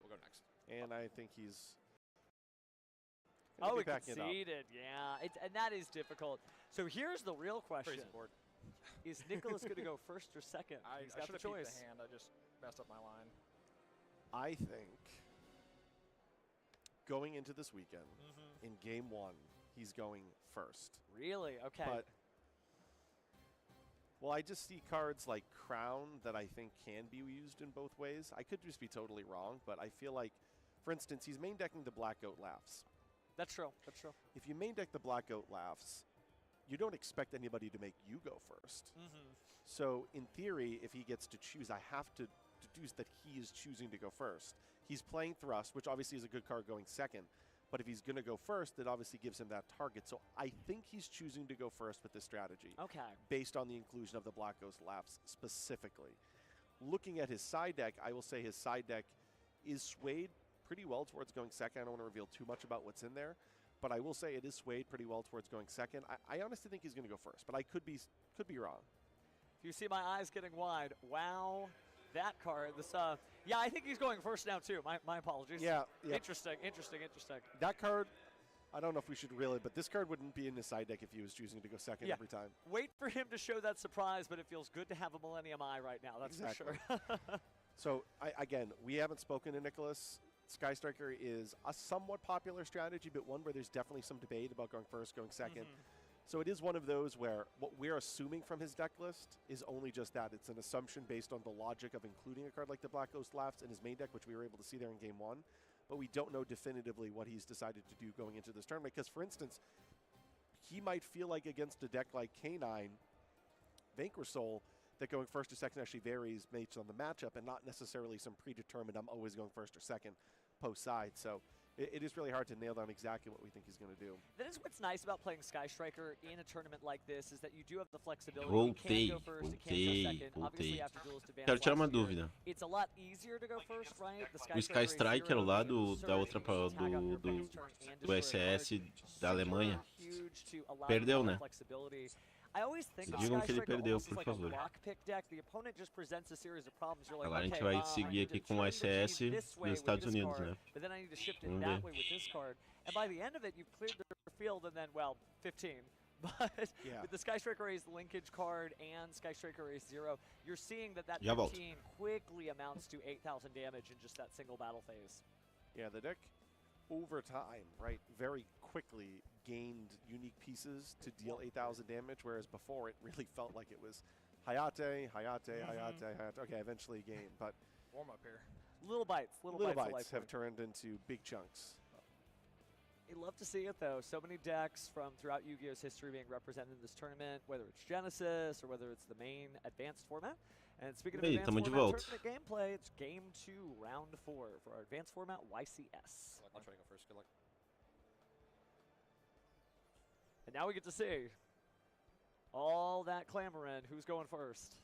We'll go next. And I think he's... Oh, he conceded. Yeah, and that is difficult. So here's the real question. Is Nicholas going to go first or second? He's got the choice. The hand. I just messed up my line. I think going into this weekend, in game 1, he's going first. Really? Okay. But, well, I just see cards like Crown that I think can be used in both ways. I could just be totally wrong, but I feel like, for instance, he's main decking the Black Goat Laughs. That's true. That's true. If you main deck the Black Goat Laughs, you don't expect anybody to make you go first. So, in theory, if he gets to choose, I have to deduce that he is choosing to go first. He's playing Thrust, which obviously is a good card going second. But if he's going to go first, it obviously gives him that target. So I think he's choosing to go first with this strategy. Okay. Based on the inclusion of the Black Ghost Laughs specifically. Looking at his side deck, I will say his side deck is swayed pretty well towards going second. I don't want to reveal too much about what's in there. But I will say it is swayed pretty well towards going second. I honestly think he's going to go first, but I could be wrong. If you see my eyes getting wide, wow, that card. This, yeah, I think he's going first now too. My apologies. Yeah. Interesting. That card, I don't know if we should reel it, but this card wouldn't be in his side deck if he was choosing to go second every time. Wait for him to show that surprise, but it feels good to have a Millennium Eye right now. That's for sure. So again, we haven't spoken to Nicholas. Sky Striker is a somewhat popular strategy, but one where there's definitely some debate about going first, going second. So it is one of those where what we're assuming from his deck list is only just that. It's an assumption based on the logic of including a card like the Black Ghost Laughs in his main deck, which we were able to see there in game 1. But we don't know definitively what he's decided to do going into this tournament. Because, for instance, he might feel like against a deck like K9, Vanquish Soul, that going first or second actually varies based on the matchup and not necessarily some predetermined, I'm always going first or second post side. So it is really hard to nail down exactly what we think he's going to do. That is what's nice about playing Sky Striker in a tournament like this, is that you do have the flexibility. You can go first, you can go second. Obviously, after duelist advance Quero tirar uma last year, dúvida. it's a lot easier to go first, right? The O Sky Striker lá da outra do SS da Alemanha perdeu, né? I always think Digam que ele perdeu, por favor. Agora a gente vai seguir aqui com o SS dos Estados Unidos, né? Vamos ver. And by the end of it, you've cleared the field, and then, well, 15. But with the Sky Striker Ace linkage card and Sky Striker Ace 0, you're seeing that 15 quickly amounts to 8,000 damage in just that single battle phase. Yeah, the deck over time, right, very quickly gained unique pieces to deal 8,000 damage, whereas before it really felt like it was Hayate, Hayate, Hayate, Hayate. Okay, eventually game, but warm up here. Little bites have turned into big chunks. I love to see it, though. So many decks from throughout Yu-Gi-Oh's history being represented in this tournament, whether it's Genesis or whether it's the main advanced format. And speaking of advanced format tournament gameplay, it's Game 2, Round 4 for our advanced format YCS. I'll try to go first. Good luck. And now we get to see all that clamoring. Who's going first?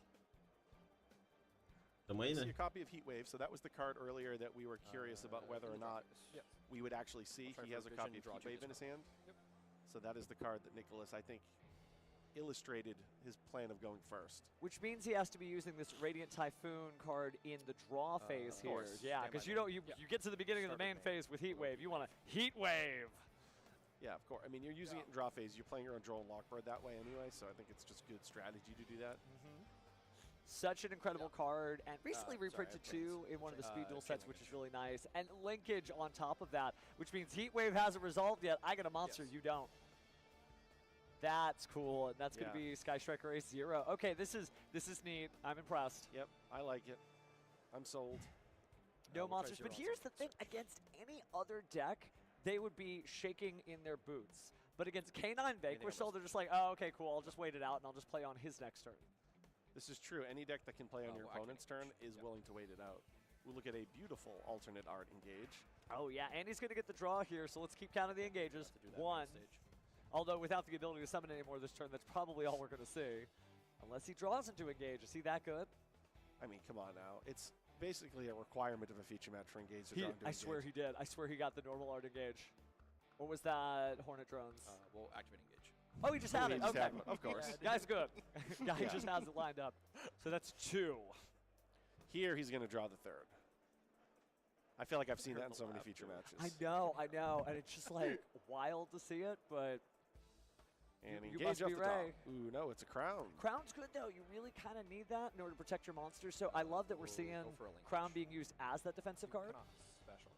See a copy of Heatwave, so that was the card earlier that we were curious about whether or not we would actually see. He has a copy of Heatwave in his hand. So that is the card that Nicholas, I think, illustrated his plan of going first. Which means he has to be using this Radiant Typhoon card in the draw phase here. Yeah, because you get to the beginning of the main phase with Heatwave. You want to Heatwave. Yeah, of course. I mean, you're using it in draw phase. You're playing your own draw and lockboard that way anyway, so I think it's just good strategy to do that. Such an incredible card, and recently reprinted too in one of the speed duel sets, which is really nice. And linkage on top of that, which means Heatwave hasn't resolved yet. I got a monster, you don't. That's cool, and that's going to be Sky Striker Ace 0. Okay, this is neat. I'm impressed. Yep, I like it. I'm sold. No monsters, but here's the thing. Against any other deck, they would be shaking in their boots. But against K9 Vanquisher, they're just like, oh, okay, cool, I'll just wait it out, and I'll just play on his next turn. This is true. Any deck that can play on your opponent's turn is willing to wait it out. We'll look at a beautiful alternate art engage. Oh, yeah, and he's going to get the draw here, so let's keep counting the engages. One. Although without the ability to summon anymore this turn, that's probably all we're going to see. Unless he draws into engage. Is he that good? I mean, come on now. It's basically a requirement of a feature match for engage. I swear he did. I swear he got the normal art engage. What was that, Hornet Drones? We'll activate engage. Oh, he just had it. Okay. Of course. Guy's good. Guy just has it lined up. So that's 2. Here he's going to draw the 3rd. I feel like I've seen that in so many feature matches. I know. And it's just like wild to see it, but and you must be Ray. Ooh, no, it's a crown. Crown's good, though. You really kind of need that in order to protect your monsters. So I love that we're seeing Crown being used as that defensive card. Special.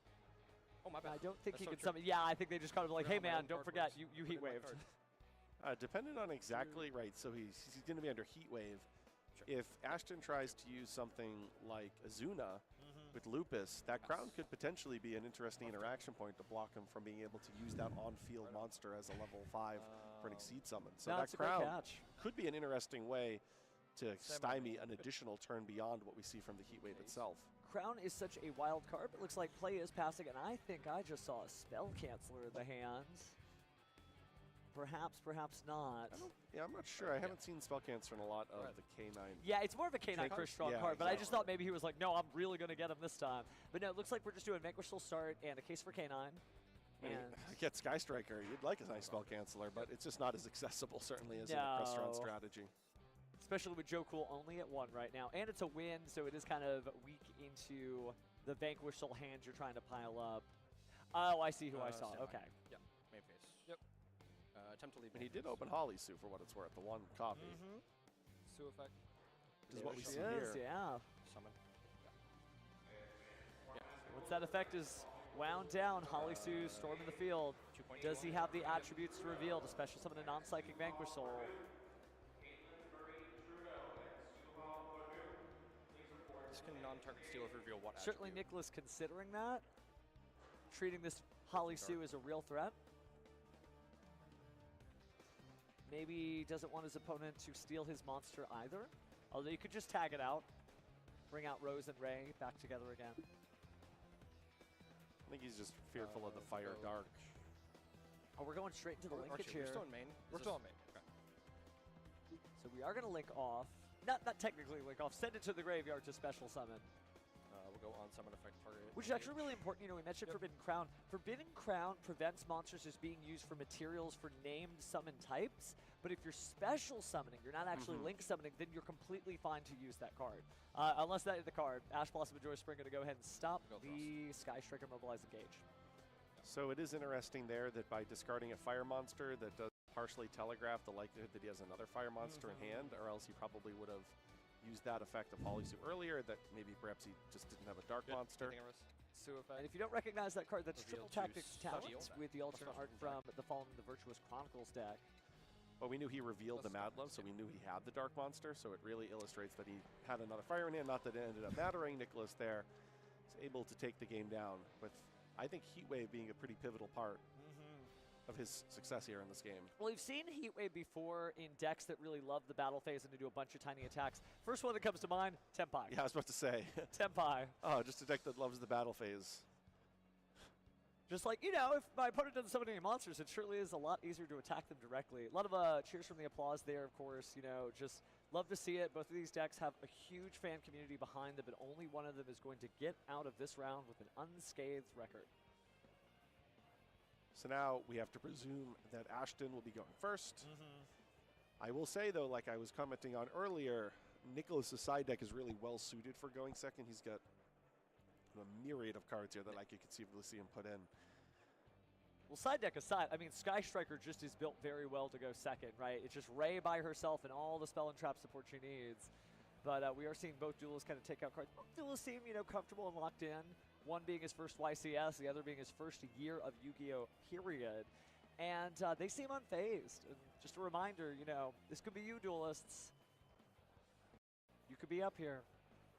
Oh, my bad. I don't think he can summon. Yeah, I think they just kind of like, hey, man, don't forget, you heat waved. Depending on exactly, right, so he's going to be under Heatwave. If Ashton tries to use something like Azuna with Lupus, that crown could potentially be an interesting interaction point to block him from being able to use that on-field monster as a level 5 for an Exceed summon. So that crown could be an interesting way to stymie an additional turn beyond what we see from the Heatwave itself. Crown is such a wild card, but looks like play is passing, and I think I just saw a Spell Canceller in the hands. Perhaps, perhaps not. I'm not sure. I haven't seen Spell Cancer in a lot of the K9. Yeah, it's more of a K9 Chris Strong card, but I just thought maybe he was like, no, I'm really going to get him this time. But no, it looks like we're just doing Vanquish Soul Start and a case for K9. And get Sky Striker. You'd like a nice Spell Canceller, but it's just not as accessible, certainly, as in a Chris Strong strategy. Especially with Joe Cool only at 1 right now. And it's a win, so it is kind of weak into the Vanquish Soul hands you're trying to pile up. Oh, I see who I saw. Okay. Yeah, main phase. Yep. Attempt to leave. And he did open Holly Sue for what it's worth, the 1 copy. Sue effect. Which is what we see here. Yeah. Summon. Once that effect is wound down, Holly Sue storm in the field. Does he have the attributes to reveal to special summon a non-psychic Vanquish Soul? This can non-target steal if reveal what Certainly attribute? Nicholas considering that. Treating this Holly Sue as a real threat. Maybe doesn't want his opponent to steal his monster either. Although you could just tag it out. Bring out Rose and Ray back together again. think he's just fearful of the fire dark. Oh, we're going straight into the linkage here. We're still in main. We're still on main. Okay. So we are going to link off. Not technically link off. Send it to the graveyard to special summon. We'll go on summon effect target. Which is actually really important. You know, we mentioned Forbidden Crown. Forbidden Crown prevents monsters as being used for materials for named summon types. But if you're special summoning, you're not actually link summoning, then you're completely fine to use that card. Unless that is the card. Ash Blossom and Joy Spring going to go ahead and stop the Sky Striker Mobilize Engage. So it is interesting there that by discarding a fire monster that does partially telegraph the likelihood that he has another fire monster in hand, or else he probably would have used that effect of Polysuit earlier, that maybe perhaps he just didn't have a dark monster. And if you don't recognize that card, that's Triple Tactics Talents with the alternate art from the Fallen the Virtuous Chronicles deck. Well, we knew he revealed the Mad Love, so we knew he had the Dark Monster, so it really illustrates that he had another fire in hand. Not that it ended up mattering. Nicholas there is able to take the game down, with I think Heatwave being a pretty pivotal part of his success here in this game. Well, we've seen Heatwave before in decks that really love the battle phase and to do a bunch of tiny attacks. First one that comes to mind, Tempai. Yeah, I was about to say. Tempai. Oh, just a deck that loves the battle phase. Just like, you know, if my opponent doesn't summon any monsters, it surely is a lot easier to attack them directly. A lot of cheers from the applause there, of course. You know, just love to see it. Both of these decks have a huge fan community behind them, but only one of them is going to get out of this round with an unscathed record. So now we have to presume that Ashton will be going first. I will say, though, like I was commenting on earlier, Nicholas's side deck is really well suited for going second. He's got a myriad of cards here that I could conceivably see him put in. Well, side deck aside, I mean, Sky Striker just is built very well to go second, right? It's just Ray by herself and all the spell and trap support she needs. But we are seeing both duelists kind of take out cards. Both duelists seem, you know, comfortable and locked in. One being his first YCS, the other being his first year of Yu-Gi-Oh! Period. And they seem unfazed. And just a reminder, you know, this could be you, duelists. You could be up here.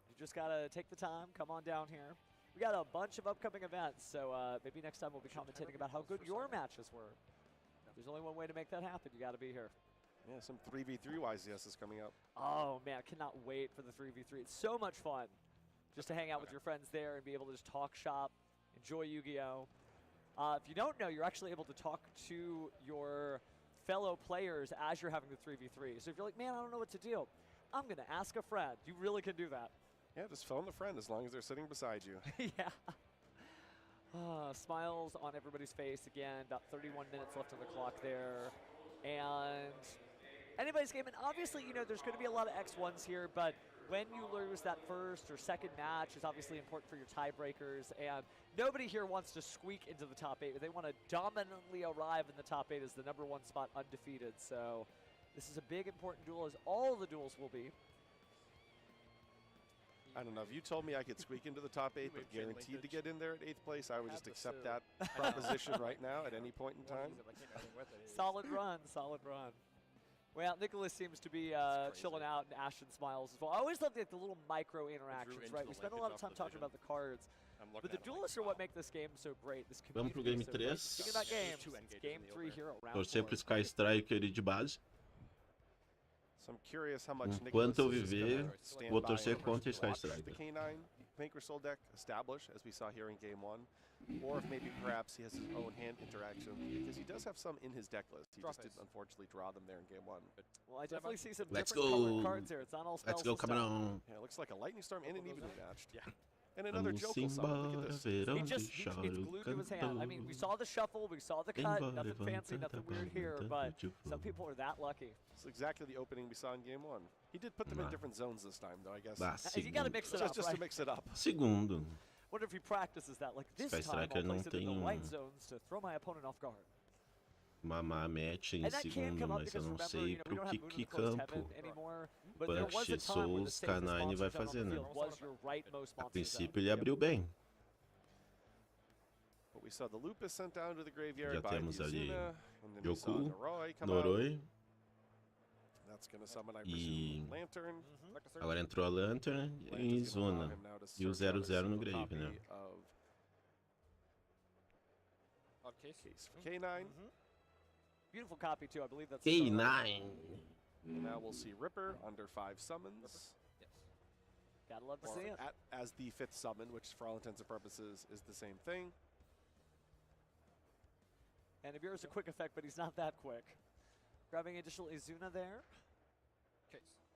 You just got to take the time, come on down here. We got a bunch of upcoming events, so maybe next time we'll be commentating about how good your matches were. There's only one way to make that happen. You got to be here. Yeah, some 3v3 YCS is coming up. Oh, man, I cannot wait for the 3v3. It's so much fun just to hang out with your friends there and be able to just talk shop, enjoy Yu-Gi-Oh! If you don't know, you're actually able to talk to your fellow players as you're having the 3v3. So if you're like, man, I don't know what to do, I'm going to ask a friend. You really can do that. Yeah, just phone the friend as long as they're sitting beside you. Yeah. Smiles on everybody's face again. About 31 minutes left on the clock there. And anybody's game. And obviously, you know, there's going to be a lot of X1s here, but when you lose that first or second match is obviously important for your tiebreakers. And nobody here wants to squeak into the top 8. They want to dominantly arrive in the top 8 as the #1 spot undefeated. So this is a big, important duel, as all the duels will be. I don't know. If you told me I could squeak into the top 8, but guaranteed to get in there at 8th place, I would just accept that proposition right now at any point in time. Solid run, solid run. Well, Nicholas seems to be chilling out, and Ashton smiles as well. I always love the little micro interactions, right? We spend a lot of time talking about the cards, but the duelists are what make this game so great. This Vamos pro game 3. Speaking about games, it's game 3 here at round 4. Torcer pro Sky Striker de base. So I'm curious how much Enquanto eu viver, vou torcer contra Sky Striker. The K9 Vanquish Soul deck establish, as we saw here in game 1, or if maybe perhaps he has his own hand interaction, because he does have some in his deck list. He just didn't unfortunately draw them there in game 1. Well, I definitely see some Let's different cards here. It's not all spells. Let's go, coming on. Yeah, it looks like a Lightning Storm and an evenly matched. Yeah. And another Jokel summon. Look at this. It's glued to his hand. I mean, we saw the shuffle, we saw the cut, nothing fancy, nothing weird here, but some people are that lucky. It's exactly the opening we saw in game 1. He did put them in different zones this time, though, I guess. You got to mix it up, just right? to mix it up. Segundo. Wonder if he practices that. Like, this time I'll place it in the white zones to throw my opponent off guard. Uma má match em segundo, mas eu não sei pro que campo Punch Souls K9 vai fazer, né? A princípio ele abriu bem. But we saw the Lupus sent down to the graveyard. Já temos ali Yoku, Noroi. That's gonna summon, I E presume, Lantern. agora entrou a Lantern e Zuna. E o 0-0 no grave, né? Case for K9. Beautiful copy, too. I believe that's K9. Now we'll see Ripper under 5 summons. Yes. Gotta love to see it. As the 5th summon, which for all intents and purposes is the same thing. And Ibira's a quick effect, but he's not that quick. Grabbing additional Izuna there.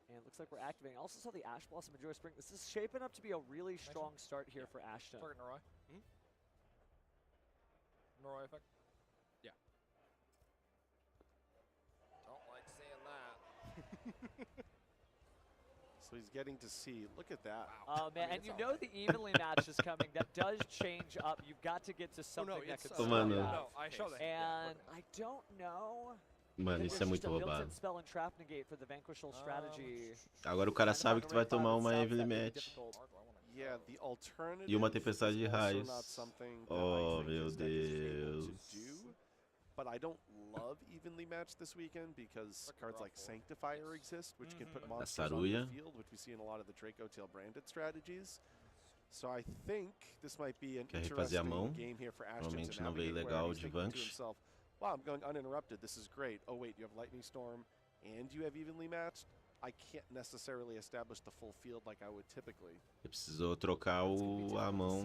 And it looks like we're activating. I also saw the Ash Blossom Majora Spring. This is shaping up to be a really strong start here for Ashton. Target Noroi. Noroi effect. Yeah. Don't like seeing that. So he's getting to see. Look at that. Oh, man. And you know the evenly match is coming. That does change up. You've got to get to something that could stop that. No, I show that. And I don't know. Mano, isso é muito roubado. Spell and trap negate for the Vanquish Soul strategy. Agora o cara sabe que tu vai tomar uma heavy match. Yeah, the alternative E uma tempestade de raios. Oh, meu Deus. But I don't love evenly matched this weekend because cards like Sanctifier exist, which can put monsters on the field, which we see in a lot of the Draco Tail branded strategies. So I think this might be an interesting game here for Ashton to navigate, where he's thinking to himself, wow, I'm going uninterrupted, this is great. Oh wait, you have Lightning Storm and you have evenly matched? I can't necessarily establish the full field like I would typically. Ele precisou trocar a mão.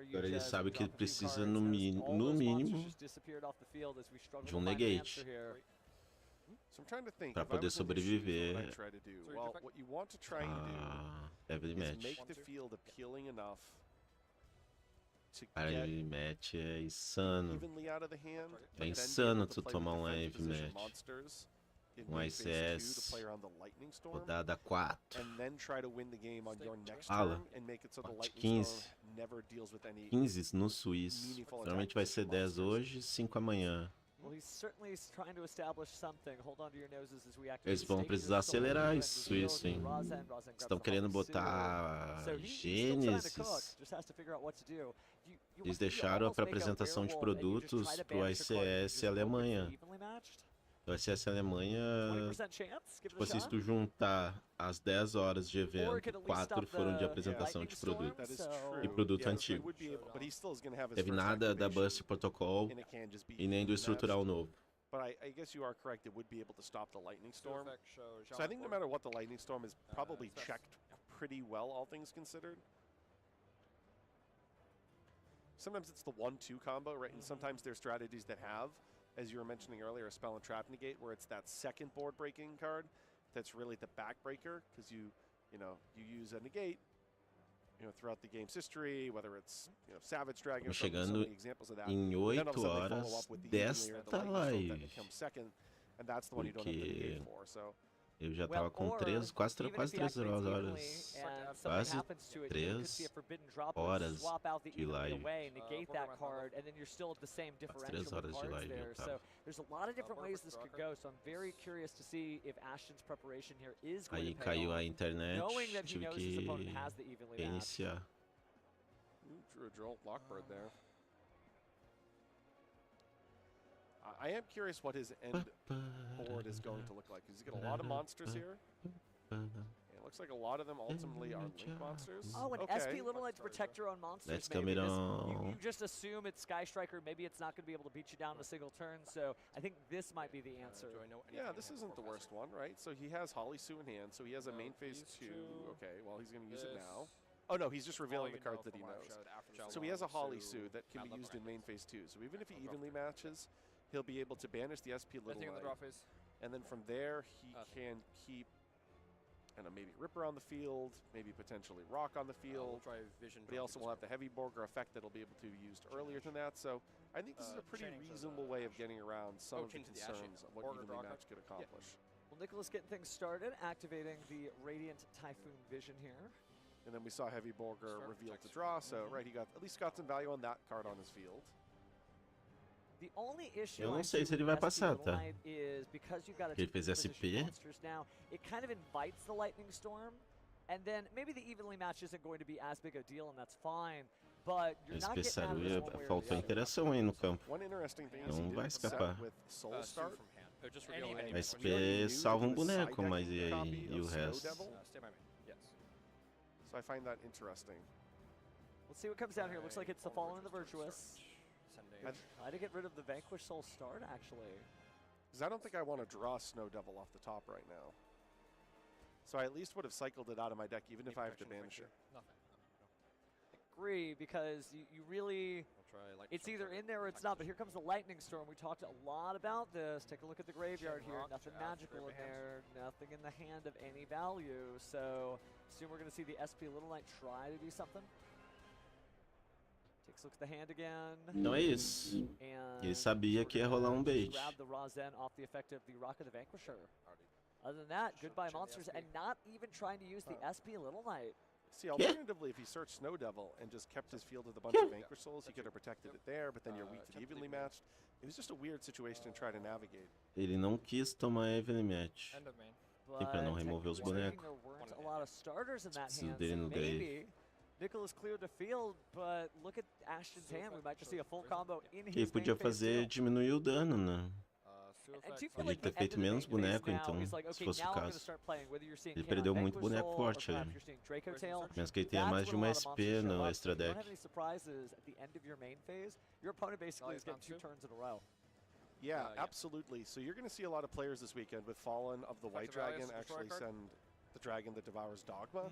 Agora ele sabe que ele precisa no mínimo de um negate para poder sobreviver a heavy match. Cara, heavy match é insano. É insano tu tomar um heavy match. Um ICS, rodada 4. Fala, parte 15. 15 no Suíço. Normalmente vai ser 10 hoje, 5 amanhã. Eles vão precisar acelerar isso, hein? Estão querendo botar Gênesis. Eles deixaram para apresentação de produtos pro ICS Alemanha. O ICS Alemanha, tipo assim, se tu juntar as 10 horas de evento, 4 foram de apresentação de produto e produto antigo. Teve nada da Burst Protocol e nem do estrutural novo. But I guess you are correct, it would be able to stop the Lightning Storm. So I think no matter what, the Lightning Storm is probably checked pretty well, all things considered. Sometimes it's the 1-2 combo, right? And sometimes there's strategies that have, as you were mentioning earlier, a Spell and Trap Negate, where it's that second board breaking card that's really the backbreaker, because you use a negate, throughout the game's history, whether it's, Savage Dragon, Chegando em 8 horas desta live, porque eu já tava com quase 3 horas. Quase 3 horas de live. Quase 3 horas de live eu tava. Aí caiu a internet, tive que reiniciar. Drew a Droll Lockbird there. I am curious what his end board is going to look like. He's got a lot of monsters here. It looks like a lot of them ultimately are Link monsters. Oh, an SP Little Knight to protect your own monsters. Let's come it on. You just assume it's Sky Striker. Maybe it's not going to be able to beat you down in a single turn. So I think this might be the answer. Yeah, this isn't the worst one, right? So he has Holly Sue in hand. So he has a main phase 2. Okay, well, he's going to use it now. Oh no, he's just revealing the cards that he knows. So he has a Holly Sue that can be used in main phase 2. So even if he evenly matches, he'll be able to banish the SP Little Knight. And then from there, he can keep, maybe Ripper on the field, maybe potentially Rock on the field. But he also will have the Heavy Borger effect that'll be able to be used earlier than that. So I think this is a pretty reasonable way of getting around some of the concerns of what evenly match could accomplish. Well, Nicholas getting things started, activating the Radiant Typhoon Vision here. And then we saw Heavy Borger revealed to draw, so right, he got at least got some value on that card on his field. The only issue eu não sei se ele vai passar, tá? Ele fez SP. Now, it kind of invites the Lightning Storm, and then maybe the evenly match isn't going to be as big a deal, and that's fine. But you're not getting out of this one way or faltou interação aí no campo. Não vai escapar. A SP salva boneco, mas e aí? E o resto? So I find that interesting. Let's see what comes down here. Looks like it's the Fallen and the Virtuous. Try to get rid of the Vanquish Soul start, actually. Because I don't think I want to draw Snow Devil off the top right now. So I at least would have cycled it out of my deck, even if I have to banish it. 3 because you really, it's either in there or it's not. But here comes the lightning storm. We talked a lot about this. Take a look at the graveyard here. Nothing magical in there. Nothing in the hand of any value. So soon we're going to see the SP Little Knight try to do something. Takes a look at the hand again. Então é isso. Ele sabia que ia rolar bait. Grab the Razen off the effect of the Rock of the Vanquisher. Other than that, goodbye monsters, and not even trying to use the SP Little Knight. See, alternatively, if he searched Snow Devil and just kept his field with a bunch of Vanquish Souls, he could have protected it there, but then you're weak to the evenly matched. It was just a weird situation to try to navigate. Ele não quis tomar evenly match. E pra não remover os bonecos. There weren't a lot of starters in that Preciso hand, dele so no maybe grave. Nicholas cleared the field, but look at Ashton's hand. We might just see a full combo in his Ele podia main phase fazer too. diminuir o dano, né? And do you feel Podia like ter the end feito of the menos main phase boneco, now então, is like, se okay, fosse now o I'm going to caso. start playing, whether you're seeing Ele Chaos perdeu muito Vanquish boneco Soul, or forte perhaps aí. you're seeing Draco Tail. Mesmo que ele tenha That's mais de when a uma lot of SP monsters show no up. extra If you don't deck. have any surprises at the end of your main phase, your opponent basically is getting 2 turns in a row. Yeah, absolutely. So you're going to see a lot of players this weekend with Fallen of the White Dragon actually send the Dragon that devours Dogma,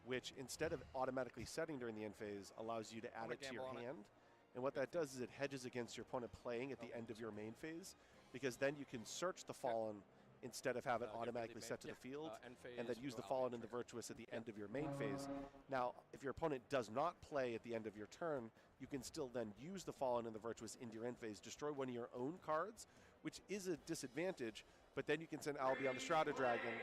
which instead of automatically setting during the end phase, allows you to add it to your hand. And what that does is it hedges against your opponent playing at the end of your main phase, because then you can search the Fallen instead of have it automatically set to the field, and then use the Fallen and the Virtuous at the end of your main phase. Now, if your opponent does not play at the end of your turn, you can still then use the Fallen and the Virtuous into your end phase, destroy one of your own cards, which is a disadvantage, but then you can send Albion the Shrouded Dragon,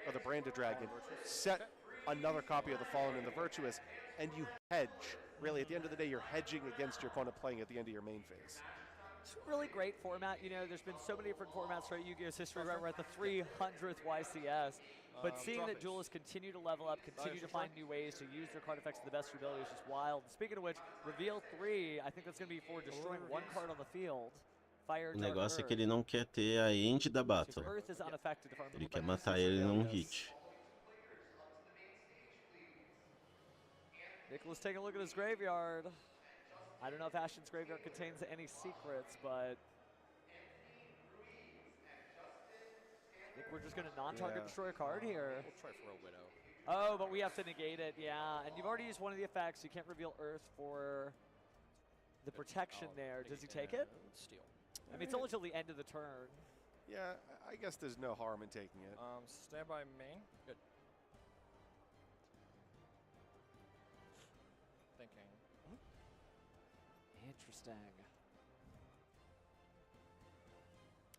or the Branded Dragon, set another copy of the Fallen and the Virtuous, and you hedge. Really, at the end of the day, you're hedging against your opponent playing at the end of your main phase. It's a really great format. You know, there's been so many different formats throughout Yu-Gi-Oh's history. Right, we're at the 300th YCS. But seeing that duelists continue to level up, continue to find new ways to use their card effects to the best of their ability is just wild. Speaking of which, Reveal 3, I think that's going to be for destroying one card on the field. Fire, O negócio é que ele não quer ter a end da battle. Earth is unaffected if I remember Ele quer correctly. matar ele num hit. Nicholas taking a look at his graveyard. I don't know if Ashton's graveyard contains any secrets, but I think we're just going to non-target destroy a card here. We'll try for a Widow. Oh, but we have to negate it, yeah. And you've already used one of the effects. You can't reveal Earth for the protection there. Does he take it? Steal. I mean, it's only till the end of the turn. Yeah, I guess there's no harm in taking it. Stand by main. Good. Thinking. Interesting.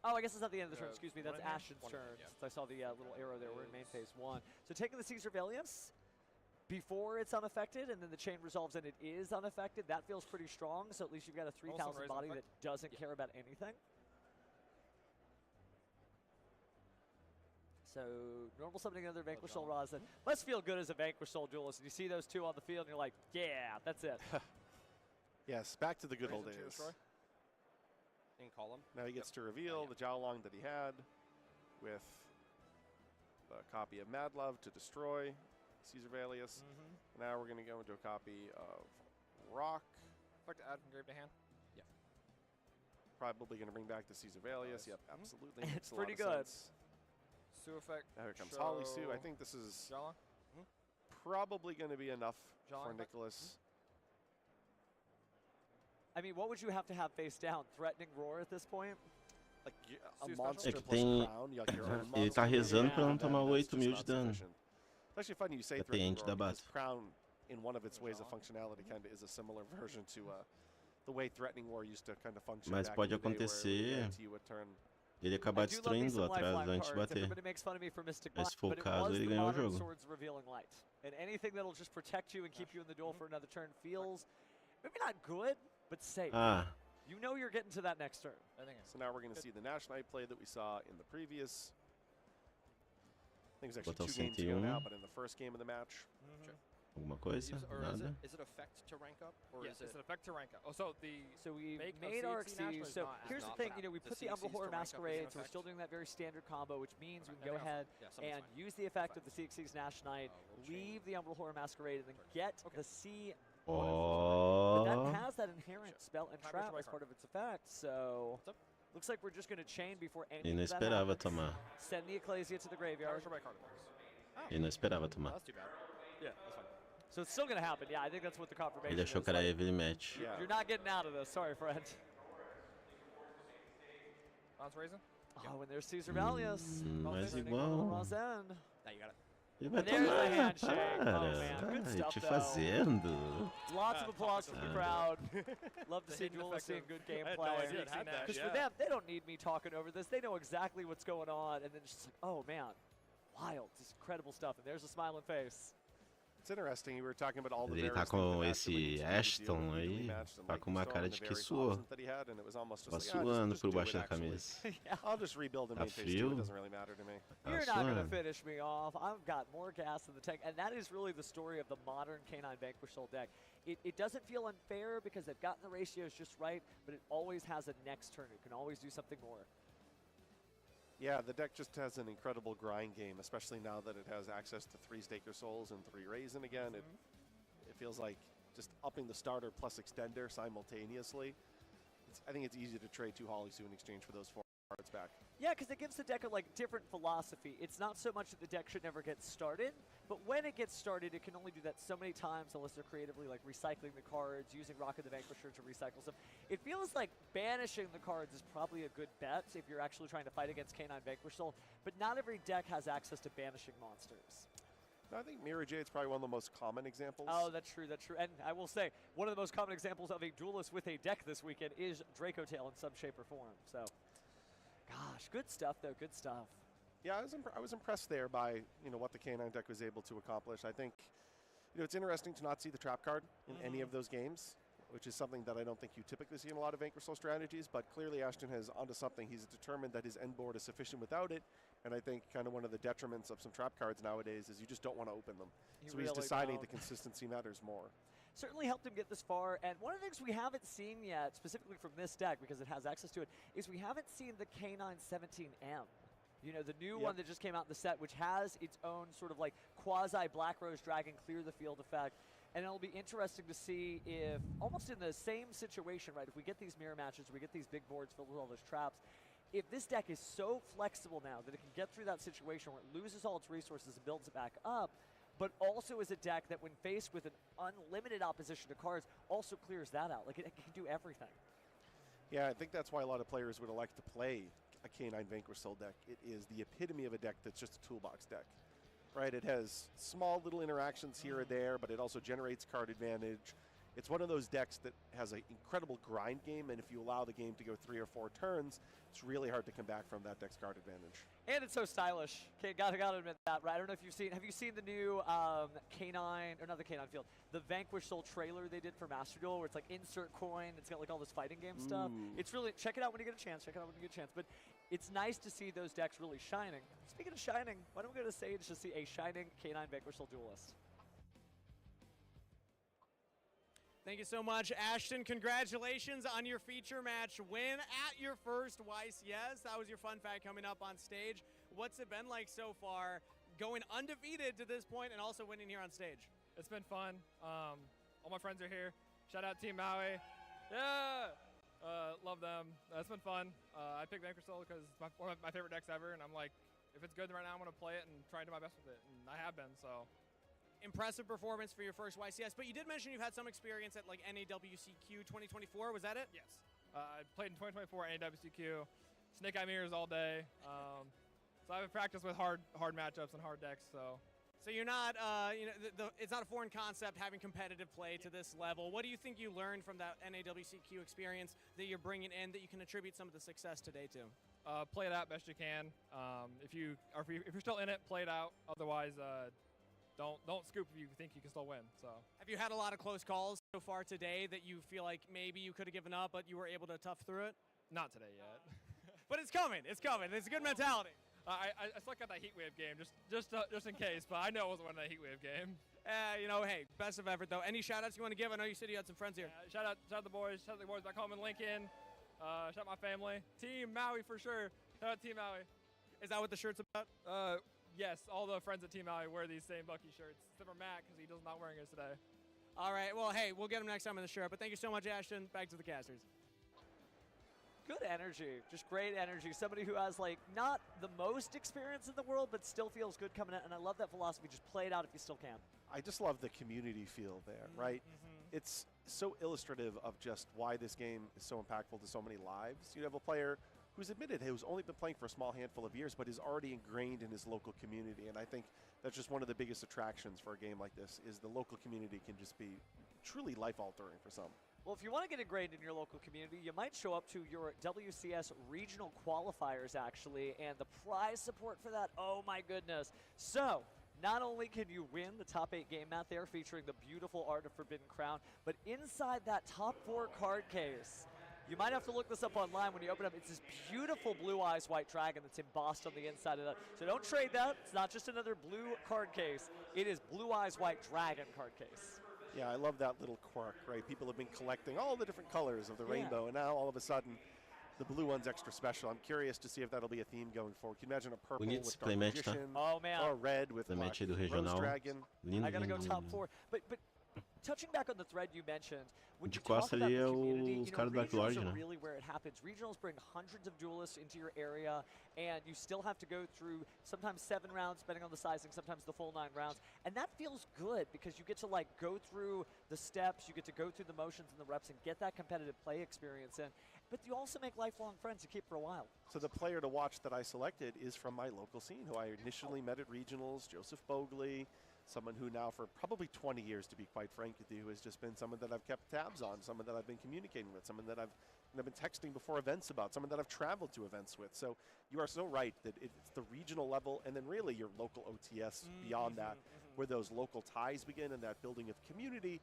Oh, I guess it's not the end of the turn. Excuse me, that's one in there? Ashton's One in turn. there, yeah. Since I saw the little arrow there. We're in main phase 1. So taking the Caesar Valiance before it's unaffected, and then the chain resolves and it is unaffected. That feels pretty strong. So at least you've got a 3,000 body that doesn't care about anything. So normal summoning another Vanquish Soul Razen must feel good as a Vanquish Soul duelist. And you see those two on the field, and you're like, yeah, that's it. Yes, back to the good old days. In column. Now he gets to reveal the Jowlong that he had with a copy of Mad Love to destroy Caesar Valius. Now we're going to go into a copy of Rock. I'd like to add from grave to hand. Yeah. Probably going to bring back the Caesar Valius. Yep, absolutely. It's pretty good. Sue effect. Now here comes Holly Sue. I think this is probably going to be enough for Nicholas. I mean, what would you have to have face down? Threatening Roar at this point? Like a monster É que plus tem... crown. Your own Ele tá monster. rezando pra não That- tomar that's 8 mil just de not dano. sufficient. It's actually funny you say Até threatening end Roar da because battle. crown, in one of its ways of functionality, kind of is a similar version to the way threatening war used to kind of function. Mas back pode in the day, where it would acontecer guarantee you a turn. ele acabar destruindo lá atrás antes de bater. Everybody makes fun of me for Mystic Mas Mind, se for but o it caso, was ele the ganhou o Modern jogo. Swords Revealing Light. And anything that'll just protect you and keep you in the duel for another turn feels maybe not good, but safe. Ah. You know you're getting to that next turn. So now we're going to see the Nash Knight play that we saw in the previous. I think it was actually Botão 2 games ago now, 101. but in the first game of the match. Alguma coisa? Nada? Is it effect to rank up? Or Yes, is it it's an effect to rank up. Oh, so we make made of our CXC National XCs. is So not- here's the not thing, bad. you know, we The put the CXCs Umbral to Horror rank up is an Masquerade, so we're effect. still doing that very standard combo, which means we can Okay, go okay. ahead Yeah, something's and fine. use the effect of the CXC's Nash Knight, leave the Umbral Horror Masquerade, and then get the C. But that Oh. has that inherent spell and Time to trap try as part of its effect, so looks like we're just going to chain before any Ele não of that esperava happens. tomar. Send the Ecclesia to the graveyard. Ele não esperava tomar. That's too bad. Yeah, that's fine. So it's still going to happen. Yeah, I think that's what the confirmation Ele achou is. que era heavy match. Yeah. You're not getting out of this. Sorry, friend. Bounce raising? Oh, and there's Cesar Valias. Mas igual. Rosen. Now you got it. Ele vai There's the tomar. handshake. Cara, Oh, man. Good stuff, te though. fazendo. Lots of applause from the crowd. Love to see duelists seeing good gameplay. Because for them, they don't need me talking over this. They know exactly what's going on. And then it's just like, oh, man. Wild. Just incredible stuff. And there's a smiling face. It's interesting. You were talking about all the Ele tá com esse Ashton aí, tá com uma cara de que suou. Tá suando por baixo da camisa. I'll just rebuild in Tá main phase 2. It frio. doesn't really matter to me. You're not going to finish me off. I've got more gas in the tank. And that is really the story of the modern Canine Vanquish Soul deck. It doesn't feel unfair because they've gotten the ratios just right, but it always has a next turn. It can always do something more. Yeah, the deck just has an incredible grind game, especially now that it has access to 3 Stake Your Souls and 3 Raisin again. It feels like just upping the starter plus extender simultaneously. I think it's easy to trade 2 Holly Sue in exchange for those 4 cards back. Yeah, because it gives the deck a different philosophy. It's not so much that the deck should never get started, but when it gets started, it can only do that so many times unless they're creatively recycling the cards, using Rocket the Vanquisher to recycle stuff. It feels like banishing the cards is probably a good bet if you're actually trying to fight against Canine Vanquish Soul, but not every deck has access to banishing monsters. No, I think Mirror Jade's probably one of the most common examples. Oh, that's true, that's true. And I will say, one of the most common examples of a duelist with a deck this weekend is Draco Tail in some shape or form, so... Gosh, good stuff though, good stuff. Yeah, I was impressed there by what the K9 deck was able to accomplish. I think it's interesting to not see the trap card in any of those games, which is something that I don't think you typically see in a lot of Vanquish Soul strategies, but clearly Ashton has onto something. He's determined that his end board is sufficient without it, and I think kind of one of the detriments of some trap cards nowadays is you just don't want to open them. So he's deciding the consistency matters more. Certainly helped him get this far, and one of the things we haven't seen yet, specifically from this deck, because it has access to it, is we haven't seen the K917M. The new one that just came out in the set, which has its own sort of quasi Black Rose Dragon clear the field effect. And it'll be interesting to see if, almost in the same situation, right, if we get these mirror matches, we get these big boards filled with all those traps, if this deck is so flexible now that it can get through that situation where it loses all its resources and builds it back up, but also is a deck that when faced with an unlimited opposition to cards, also clears that out. It can do everything. Yeah, I think that's why a lot of players would elect to play a K9 Vanquish Soul deck. It is the epitome of a deck that's just a toolbox deck, right? It has small little interactions here or there, but it also generates card advantage. It's one of those decks that has an incredible grind game, and if you allow the game to go 3 or 4 turns, it's really hard to come back from that deck's card advantage. And it's so stylish. Okay, gotta admit that, right? I don't know if have you seen the new K9, or not the K9 field, the Vanquish Soul trailer they did for Master Duel, where it's insert coin, it's got all this fighting game stuff. It's really, check it out when you get a chance, but it's nice to see those decks really shining. Speaking of shining, why don't we go to Sage to see a shining K9 Vanquish Soul duelist? Thank you so much, Ashton. Congratulations on your feature match win at your first YCS. That was your fun fact coming up on stage. What's it been like so far, going undefeated to this point and also winning here on stage? It's been fun. All my friends are here. Shout out Team Maui. Yeah! Love them. It's been fun. I picked Vanquish Soul because it's one of my favorite decks ever, and I'm like, if it's good right now, I'm going to play it and try to do my best with it, and I have been, so... Impressive performance for your first YCS, but you did mention you've had some experience at NAWCQ 2024. Was that it? Yes. I played in 2024 NAWCQ. Snake Eye Mirrors all day. So I've practiced with hard matchups and hard decks. So you're not, it's not a foreign concept having competitive play to this level. What do you think you learned from that NAWCQ experience that you're bringing in that you can attribute some of the success today to? Play it out best you can. If you're still in it, play it out. Otherwise, don't scoop if you think you can still win. So, have you had a lot of close calls so far today that you feel like maybe you could have given up, but you were able to tough through it? Not today yet. But it's coming. It's coming. It's a good mentality. I still got that heat wave game just in case, but I know it wasn't winning that heat wave game. Hey, best of effort though. Any shout outs you want to give? I know you said you had some friends here. Shout out the boys. Shout out the boys back home in Lincoln. Shout out my family. Team Maui for sure. Shout out Team Maui. Is that what the shirt's about? Yes, all the friends at Team Maui wear these same Bucky shirts, except for Matt because he does not wearing it today. All right, well, hey, we'll get him next time on the shirt, but thank you so much, Ashton. Back to the casters. Good energy, just great energy. Somebody who has not the most experience in the world, but still feels good coming in, and I love that philosophy. Just play it out if you still can. I just love the community feel there, right? It's so illustrative of just why this game is so impactful to so many lives. You have a player who's admitted who's only been playing for a small handful of years, but is already ingrained in his local community. And I think that's just one of the biggest attractions for a game like this, is the local community can just be truly life-altering for some. Well, if you want to get ingrained in your local community, you might show up to your WCS regional qualifiers, actually, and the prize support for that, oh my goodness. So, not only can you win the top 8 game mat there featuring the beautiful art of Forbidden Crown, but inside that top 4 card case, you might have to look this up online when you open up. It's this beautiful blue eyes white dragon that's embossed on the inside of that. So don't trade that. It's not just another blue card case. It is blue eyes white dragon card case. Yeah, I love that little quirk, right? People have been collecting all the different colors of the rainbow, and now all of a sudden, the blue one's extra special. I'm curious to see if that'll be a theme going forward. Can you imagine a purple with Dark Magician, oh, man. or a red with Rose Dragon? I gotta go top 4. But touching back on the thread you mentioned, when De you talk costa about ali the é community, os caras do regionals Backlog, are né? really where it happens. Regionals bring hundreds of duelists into your area, and you still have to go through sometimes 7 rounds, depending on the sizing, sometimes the full 9 rounds. And that feels good because you get to like go through the steps, you get to go through the motions and the reps and get that competitive play experience in. But you also make lifelong friends you keep for a while. So the player to watch that I selected is from my local scene, who I initially met at regionals, Joseph Bogley. Someone who now for probably 20 years, to be quite frank with you, has just been someone that I've kept tabs on, someone that I've been communicating with, someone that I've been texting before events about, someone that I've traveled to events with. So you are so right that it's the regional level and then really your local OTS beyond that, where those local ties begin and that building of community.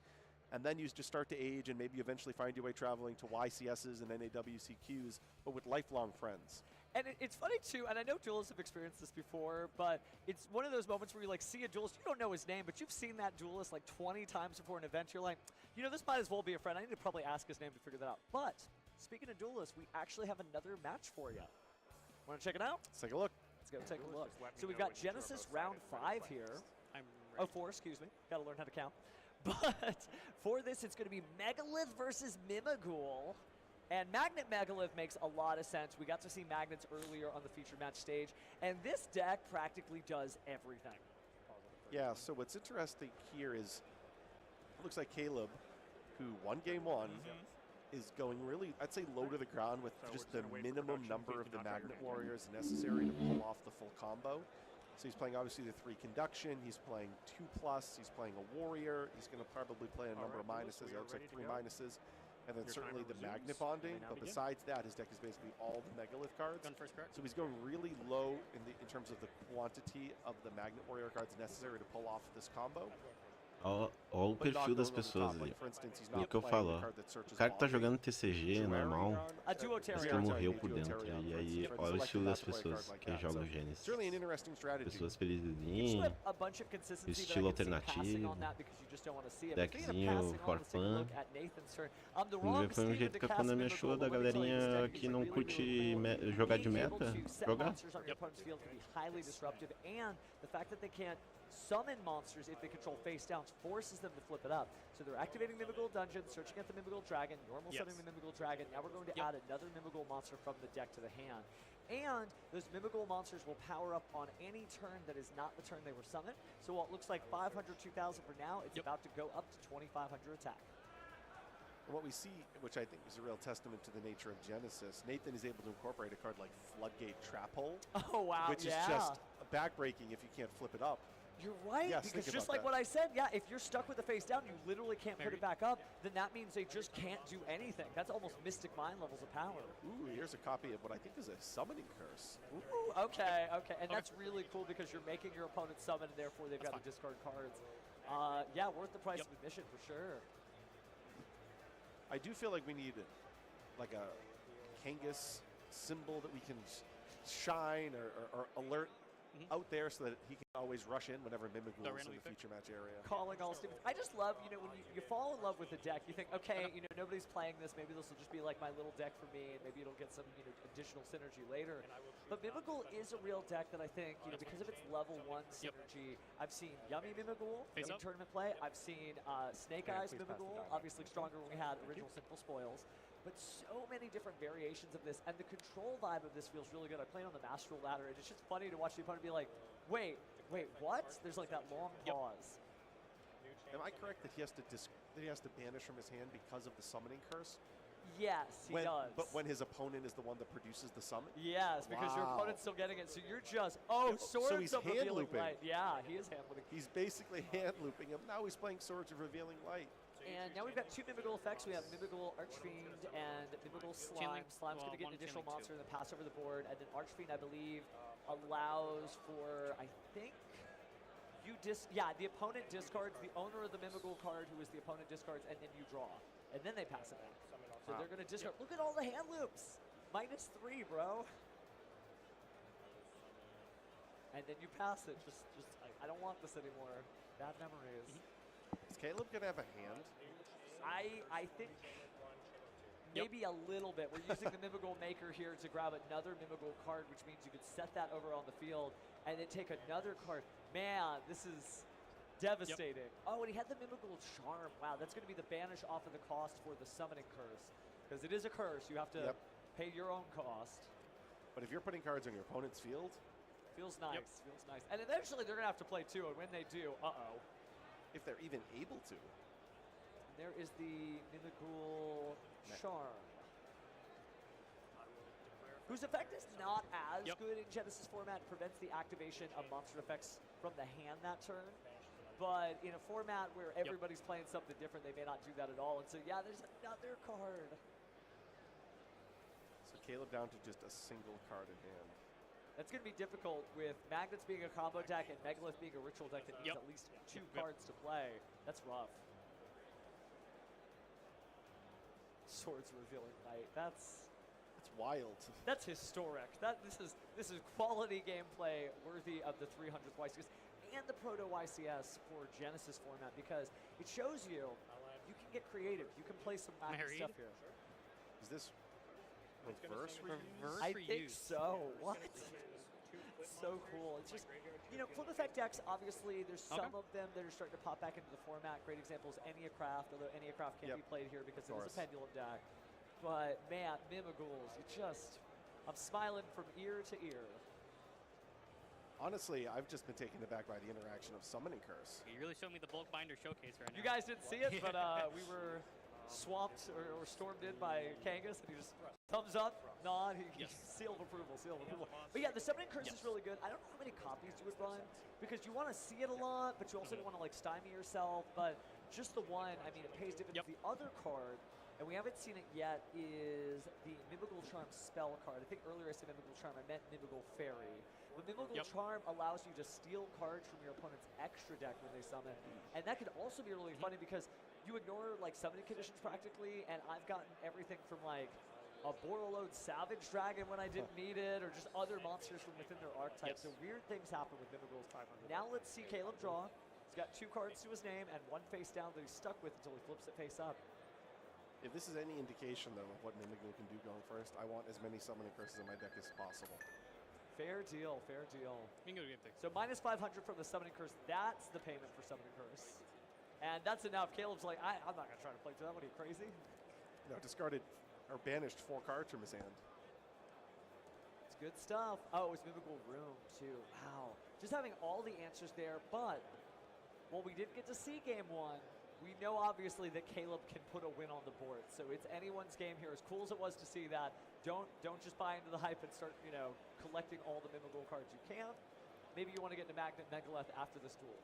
And then you just start to age and maybe eventually find your way traveling to YCSs and NAWCQs, but with lifelong friends. And it's funny too, and I know duelists have experienced this before, but it's one of those moments where you like see a duelist, you don't know his name, but you've seen that duelist like 20 times before an event. You're like, you know, this might as well be a friend. I need to probably ask his name to figure that out. But speaking of duelists, we actually have another match for you. Want to check it out? Let's take a look. Let's go take a look. So we've got Genesis round 5 here. Oh, 4, excuse me. Got to learn how to count. But for this, it's going to be Megalith versus Mimighoul. And Magnet Megalith makes a lot of sense. We got to see Magnets earlier on the feature match stage. And this deck practically does everything. Yeah, so what's interesting here is, it looks like Caleb, who won game 1, is going really, I'd say, low to the ground with just the minimum number of the Magnet Warriors necessary to pull off the full combo. So he's playing obviously the 3 Conduction, he's playing 2+, he's playing a Warrior, he's going to probably play a number of minuses, it looks like 3 minuses. And then certainly the Magnet Bonding, but besides that, his deck is basically all the Megalith cards. So he's going really low in terms of the quantity of the Magnet Warrior cards necessary to pull off this combo. Ó o perfil das pessoas ali. O que eu falo, ó. O cara que tá jogando TCG normal, mas que morreu por dentro. E aí, olha o estilo das pessoas que jogam Gênesis. Pessoas felizinhas, estilo alternativo, deckzinho Corpan. Vamos ver, foi um jeito que a Konami achou da galerinha que não curte jogar de meta, jogar. Summon monsters if they control face downs, forces them to flip it up. So they're activating Mimighoul Dungeon, searching at the Mimighoul Dragon, normal setting the Mimighoul Dragon. Now we're going to add another Mimighoul monster from the deck to the hand. And those Mimighoul monsters will power up on any turn that is not the turn they were summoned. So what looks like 500, 2,000 for now, it's about to go up to 2,500 attack. What we see, which I think is a real testament to the nature of Genesis, Nathan is able to incorporate a card like Floodgate Trap Hole. Oh, wow, which is just backbreaking if you can't flip it up. You're right, because just like what I said, if you're stuck with the face down, you literally can't put it back up, then that means they just can't do anything. That's almost Mystic Mind levels of power. Ooh, here's a copy of what I think is a Summoning Curse. Ooh, okay. And that's really cool because you're making your opponent summon, and therefore they've got to discard cards. Yeah, worth the price of admission for sure. I do feel like we need like a Kangas symbol that we can shine or alert out there so that he can always rush in whenever Mimighoul is in the feature match area. Calling all students. I just love, when you fall in love with a deck, you think, okay, nobody's playing this, maybe this will just be like my little deck for me, and maybe it'll get some, additional synergy later. But Mimighoul is a real deck that I think, because of its level 1 synergy, I've seen Yummy Mimighoul in tournament play, I've seen Snake Eyes Mimighoul, obviously stronger when we had original Simple Spoils. But so many different variations of this, and the control vibe of this feels really good. I played on the Master Ladder, and it's just funny to watch the opponent be like, wait, what? There's like that long pause. Am I correct that he has to banish from his hand because of the summoning curse? Yes, he does. But when his opponent is the one that produces the summon? Yes, because your opponent's still getting it. So you're just, Swords of Revealing Light. Yeah, he is hand looping. He's basically hand looping him. Now he's playing Swords of Revealing Light. And now we've got 2 Mimigal effects. We have Mimigal Archfiend and Mimigal Slime. Slime's going to get an additional monster and then pass over the board. And then Archfiend, I believe, allows for, I think, the opponent discards the owner of the Mimigal card, who is the opponent discards, and then you draw. And then they pass it back. So they're going to discard. Look at all the hand loops. -3, bro. And then you pass it. I don't want this anymore. Bad memories. Is Caleb going to have a hand? I think maybe a little bit. We're using the Mimigal Maker here to grab another Mimigal card, which means you could set that over on the field and then take another card. Man, this is devastating. Oh, and he had the Mimigal Charm. Wow, that's going to be the banish off of the cost for the Summoning Curse. Because it is a curse. You have to pay your own cost. But if you're putting cards on your opponent's field... Feels nice. Feels nice. And eventually they're going to have to play too, and when they do, if they're even able to. There is the Mimigal Charm, whose effect is not as good in Genesis format. It prevents the activation of monster effects from the hand that turn. But in a format where everybody's playing something different, they may not do that at all. And so, yeah, there's another card. So Caleb down to just a single card in hand. That's going to be difficult with Magnets being a combo deck and Megalith being a ritual deck that needs at least 2 cards to play. That's rough. Swords Revealing Light. That's wild. That's historic. This is quality gameplay worthy of the 300th YCS and the Proto YCS for Genesis format, because it shows you can get creative. You can play some wacky stuff here. Is this reverse? I think so. What? So cool. It's just, flip effect decks, obviously, there's some of them that are starting to pop back into the format. Great example is Enneacraft, although Enneacraft can't be played here because it is a pendulum deck. But, man, Mimigools, I'm smiling from ear to ear. Honestly, I've just been taken aback by the interaction of Summoning Curse. You really showed me the bulk binder showcase right now. You guys didn't see it, but we were swamped or stormed in by Kangas, and he just thumbs up, nod, he seal of approval. But yeah, the Summoning Curse is really good. I don't know how many copies you would run, because you want to see it a lot, but you also don't want to stymie yourself. But just the one, I mean, it pays dividends. The other card, and we haven't seen it yet, is the Mimigal Charm spell card. I think earlier I said Mimigal Charm, I meant Mimigal Fairy. But Mimigal Charm allows you to steal cards from your opponent's extra deck when they summon. And that could also be really funny because you ignore summoning conditions practically, and I've gotten everything from a Borreload Savage Dragon when I didn't need it, or just other monsters from within their archetype. So weird things happen with Mimigools. Now let's see Caleb draw. He's got 2 cards to his name and 1 face down that he's stuck with until he flips it face up. If this is any indication, though, of what Mimigool can do going first, I want as many Summoning Curses in my deck as possible. Fair deal, fair deal. So -500 from the Summoning Curse, that's the payment for Summoning Curse. And that's enough. Caleb's like, I'm not going to try to play through that. What are you, crazy? No, discarded or banished 4 cards from his hand. It's good stuff. Oh, it was Mimigool Room, too. Wow. Just having all the answers there, but well, we didn't get to see game 1. We know, obviously, that Caleb can put a win on the board. So it's anyone's game here. As cool as it was to see that, don't just buy into the hype and start, collecting all the Mimigool cards you can. Maybe you want to get into Magnet Megalith after this duel.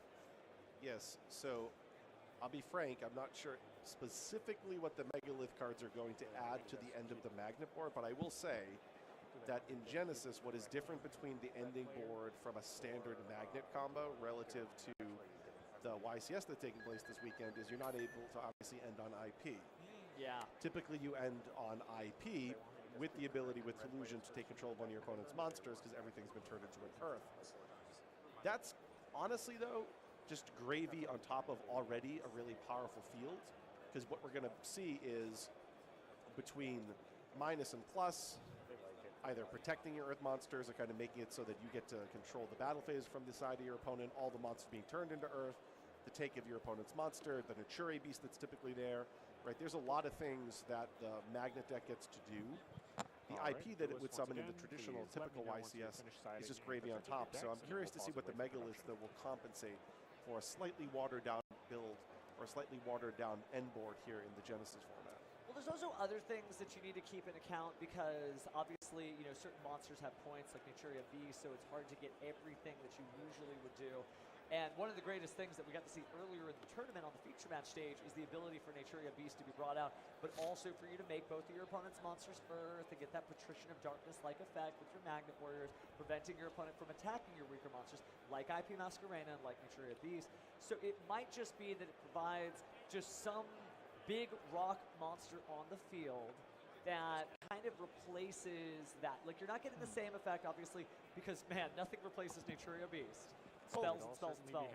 Yes, so I'll be frank, I'm not sure specifically what the Megalith cards are going to add to the end of the Magnet board, but I will say that in Genesis, what is different between the ending board from a standard Magnet combo relative to the YCS that's taking place this weekend is you're not able to obviously end on IP. Yeah. Typically you end on IP with the ability with Collusion to take control of one of your opponent's monsters because everything's been turned into an Earth. That's honestly, though, just gravy on top of already a really powerful field, because what we're going to see is between minus and plus, either protecting your Earth monsters or kind of making it so that you get to control the battle phase from the side of your opponent, all the monsters being turned into Earth, the take of your opponent's monster, the Nature beast that's typically there, right? There's a lot of things that the Magnet deck gets to do. The IP that it would summon in the traditional, typical YCS is just gravy on top. So I'm curious to see what the Megaliths that will compensate for a slightly watered down build or a slightly watered down end board here in the Genesis format. Well, there's also other things that you need to keep in account because obviously, certain monsters have points like Naturia Beast, so it's hard to get everything that you usually would do. And one of the greatest things that we got to see earlier in the tournament on the feature match stage is the ability for Naturia Beast to be brought out, but also for you to make both of your opponent's monsters Earth and get that Patrician of Darkness-like effect with your Magnet Warriors, preventing your opponent from attacking your weaker monsters like IP Masquerena and like Naturia Beast. So it might just be that it provides just some big rock monster on the field that kind of replaces that. Like, you're not getting the same effect, obviously, because, man, nothing replaces Naturia Beast. Spells and spells and spells.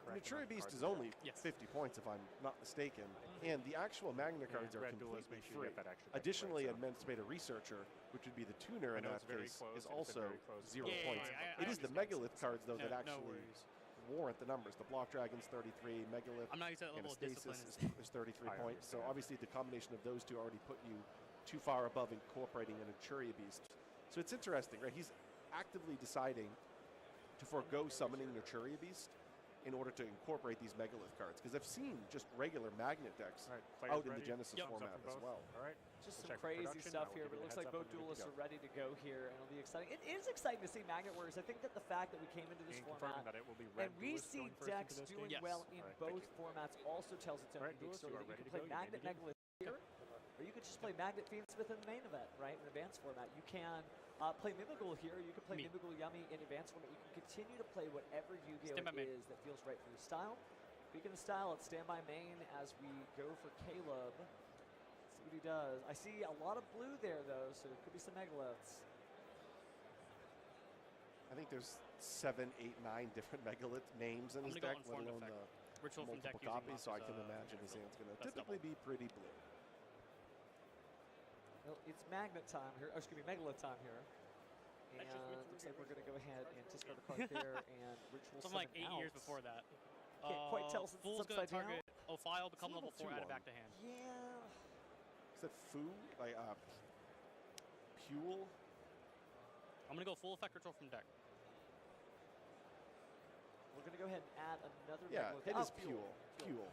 Naturia Beast is only 50 points, if I'm not mistaken, and the actual Magna cards are completely free. Additionally, Emancipator Researcher, which would be the tuner in that case, is also 0 points. It is the Megalith cards, though, that actually warrant the numbers. The Block Dragon's 33, Megalith, Anastasis is 33 points. So obviously the combination of those two already put you too far above incorporating a Naturia Beast. So it's interesting, right? He's actively deciding to forego summoning Naturia Beast in order to incorporate these Megalith cards. Because I've seen just regular Magnet decks out in the Genesis format as well. Just some crazy stuff here, but it looks like both duelists are ready to go here, and it'll be exciting. It is exciting to see Magnet Warriors. I think that the fact that we came into this format and we see decks doing well in both formats also tells its own unique story. That you can play Magnet Megalith here, or you could just play Magnet Fiendsmith in the main event, right? In advanced format. You can play Mimigul here, you can play Mimigul Yummy in advanced format. You can continue to play whatever Yu-Gi-Oh! Is that feels right for your style. Speaking of style, let's stand by main as we go for Caleb. See what he does. I see a lot of blue there, though, so it could be some Megaliths. I think there's 7, 8, 9 different Megalith names in his deck, let alone the multiple copies, so I can imagine his hand's going to typically be pretty blue. Well, it's Magnet time here. Oh, excuse me, Megalith time here. And looks like we're going to go ahead and discard a card there and ritual Something like 8 out. years before that. Can't quite tell since Fool's it's going to upside target down. Ophile, become level 4, add it back to hand. Yeah. Is that Fu? Like, Puel? I'm going to go full effect ritual from deck. We're going to go ahead and add another Yeah, Megalith. it is Puel. Puel.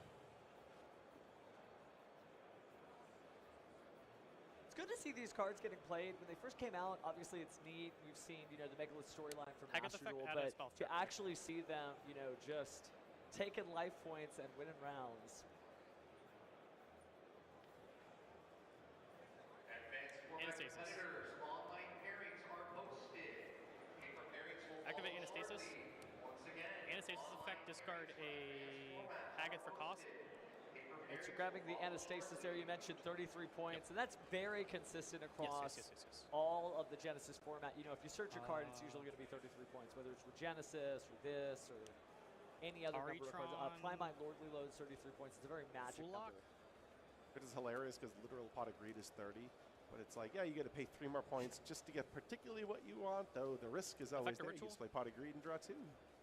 It's good to see these cards getting played. When they first came out, obviously it's neat. We've seen, the Megalith storyline from Master Duel, but to actually see them, just taking life points and winning rounds. Anastasis. Activate Anastasis. Anastasis effect, discard a Haggith for cost. It's grabbing the Anastasis there. You mentioned 33 points, and that's very consistent across all of the Genesis format. If you search a card, it's usually going to be 33 points, whether it's with Genesis or this or any other number of cards. Primine Lordly Load is 33 points. It's a very magic number. It is hilarious because literal pot of greed is 30, but it's like, yeah, you got to pay 3 more points just to get particularly what you want, though the risk is always there. You just play pot of greed and draw 2.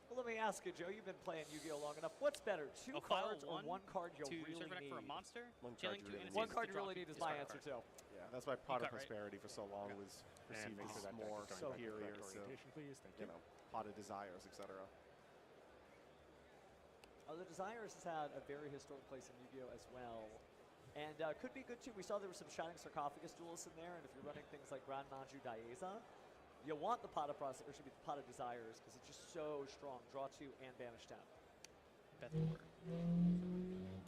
Well, let me ask you, Joe, you've been playing Yu-Gi-Oh! Long enough. What's better, 2 cards or 1 card you'll really need? For a monster? One card you really need is my answer, too. Yeah, that's why Pot of Prosperity for so long was perceived as more superior to, Pot of Desires, etc. The Desires has had a very historic place in Yu-Gi-Oh! As well. And could be good, too. We saw there were some Shining Sarcophagus duelists in there, and if you're running things like Grand Manju Daeza, you want the Pot of Desires because it's just so strong. Draw 2 and banish 10.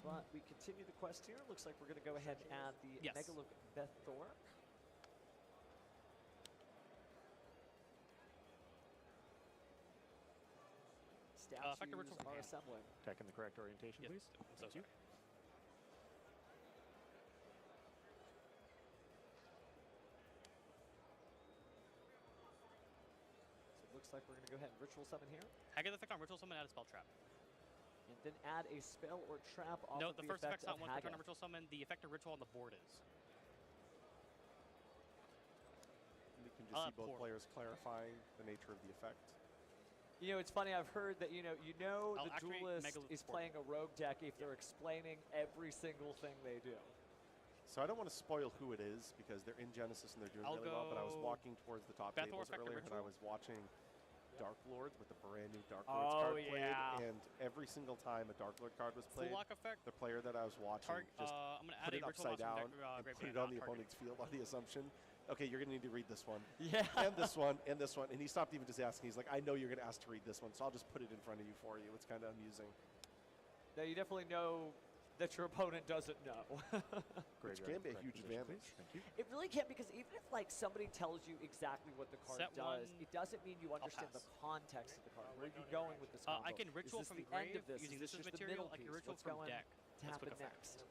But we continue the quest here. Looks like we're going to go ahead and add the Megalith Bethor. Statues are assembling. Tech in the correct orientation, please. Thank you. Looks like we're going to go ahead and ritual summon here. Haggith effect on ritual summon, add a spell trap. And then add a spell or trap off No, of the first effect's not 1 per turn on Haggith. ritual summon. The effect of ritual on the board is. You can just see both players clarifying the nature of the effect. It's funny. I've heard that the duelist is playing a rogue deck if they're explaining every single thing they do. So I don't want to spoil who it is because they're in Genesis and they're doing really well, but I was walking towards the top tables earlier and I was watching Dark Lords with the brand new Dark Lords card played, and every single time a Dark Lord card was played, Full lock effect. the player that I was watching just I'm gonna put add it a ritual upside down monster and put it on the opponent's field on the assumption, okay, you're going to need to read this one. Yeah. And this one, and this one. And he stopped even just asking. He's like, I know you're going to ask to read this one, so I'll just put it in front of you for you. It's kind of amusing. Now, you definitely know that your opponent doesn't know. Which can be a huge advantage. It really can, because even if like somebody tells you exactly what the card Set does, one, it doesn't mean you understand the context of the card. Where are you going with this combo? I can ritual is this from the end grave of this? using Is this this just as the material. middle I can piece? ritual What's from going deck. to happen next?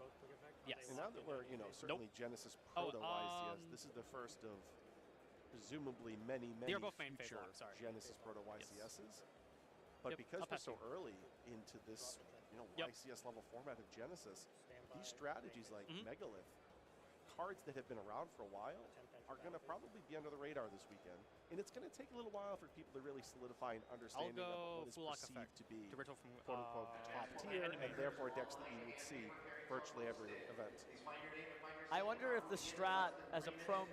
Yes. And now that we're, certainly Genesis Proto-YCS, this is the first of presumably many future Genesis Proto-YCSs. But because we're so early into this, YCS level format of Genesis, these strategies like Megalith, cards that have been around for a while, are going to probably be under the radar this weekend. And it's going to take a little while for people to really solidify an understanding of what is perceived to be quote-unquote top tier, and therefore decks that you would see virtually every event. I wonder if the strat as a pro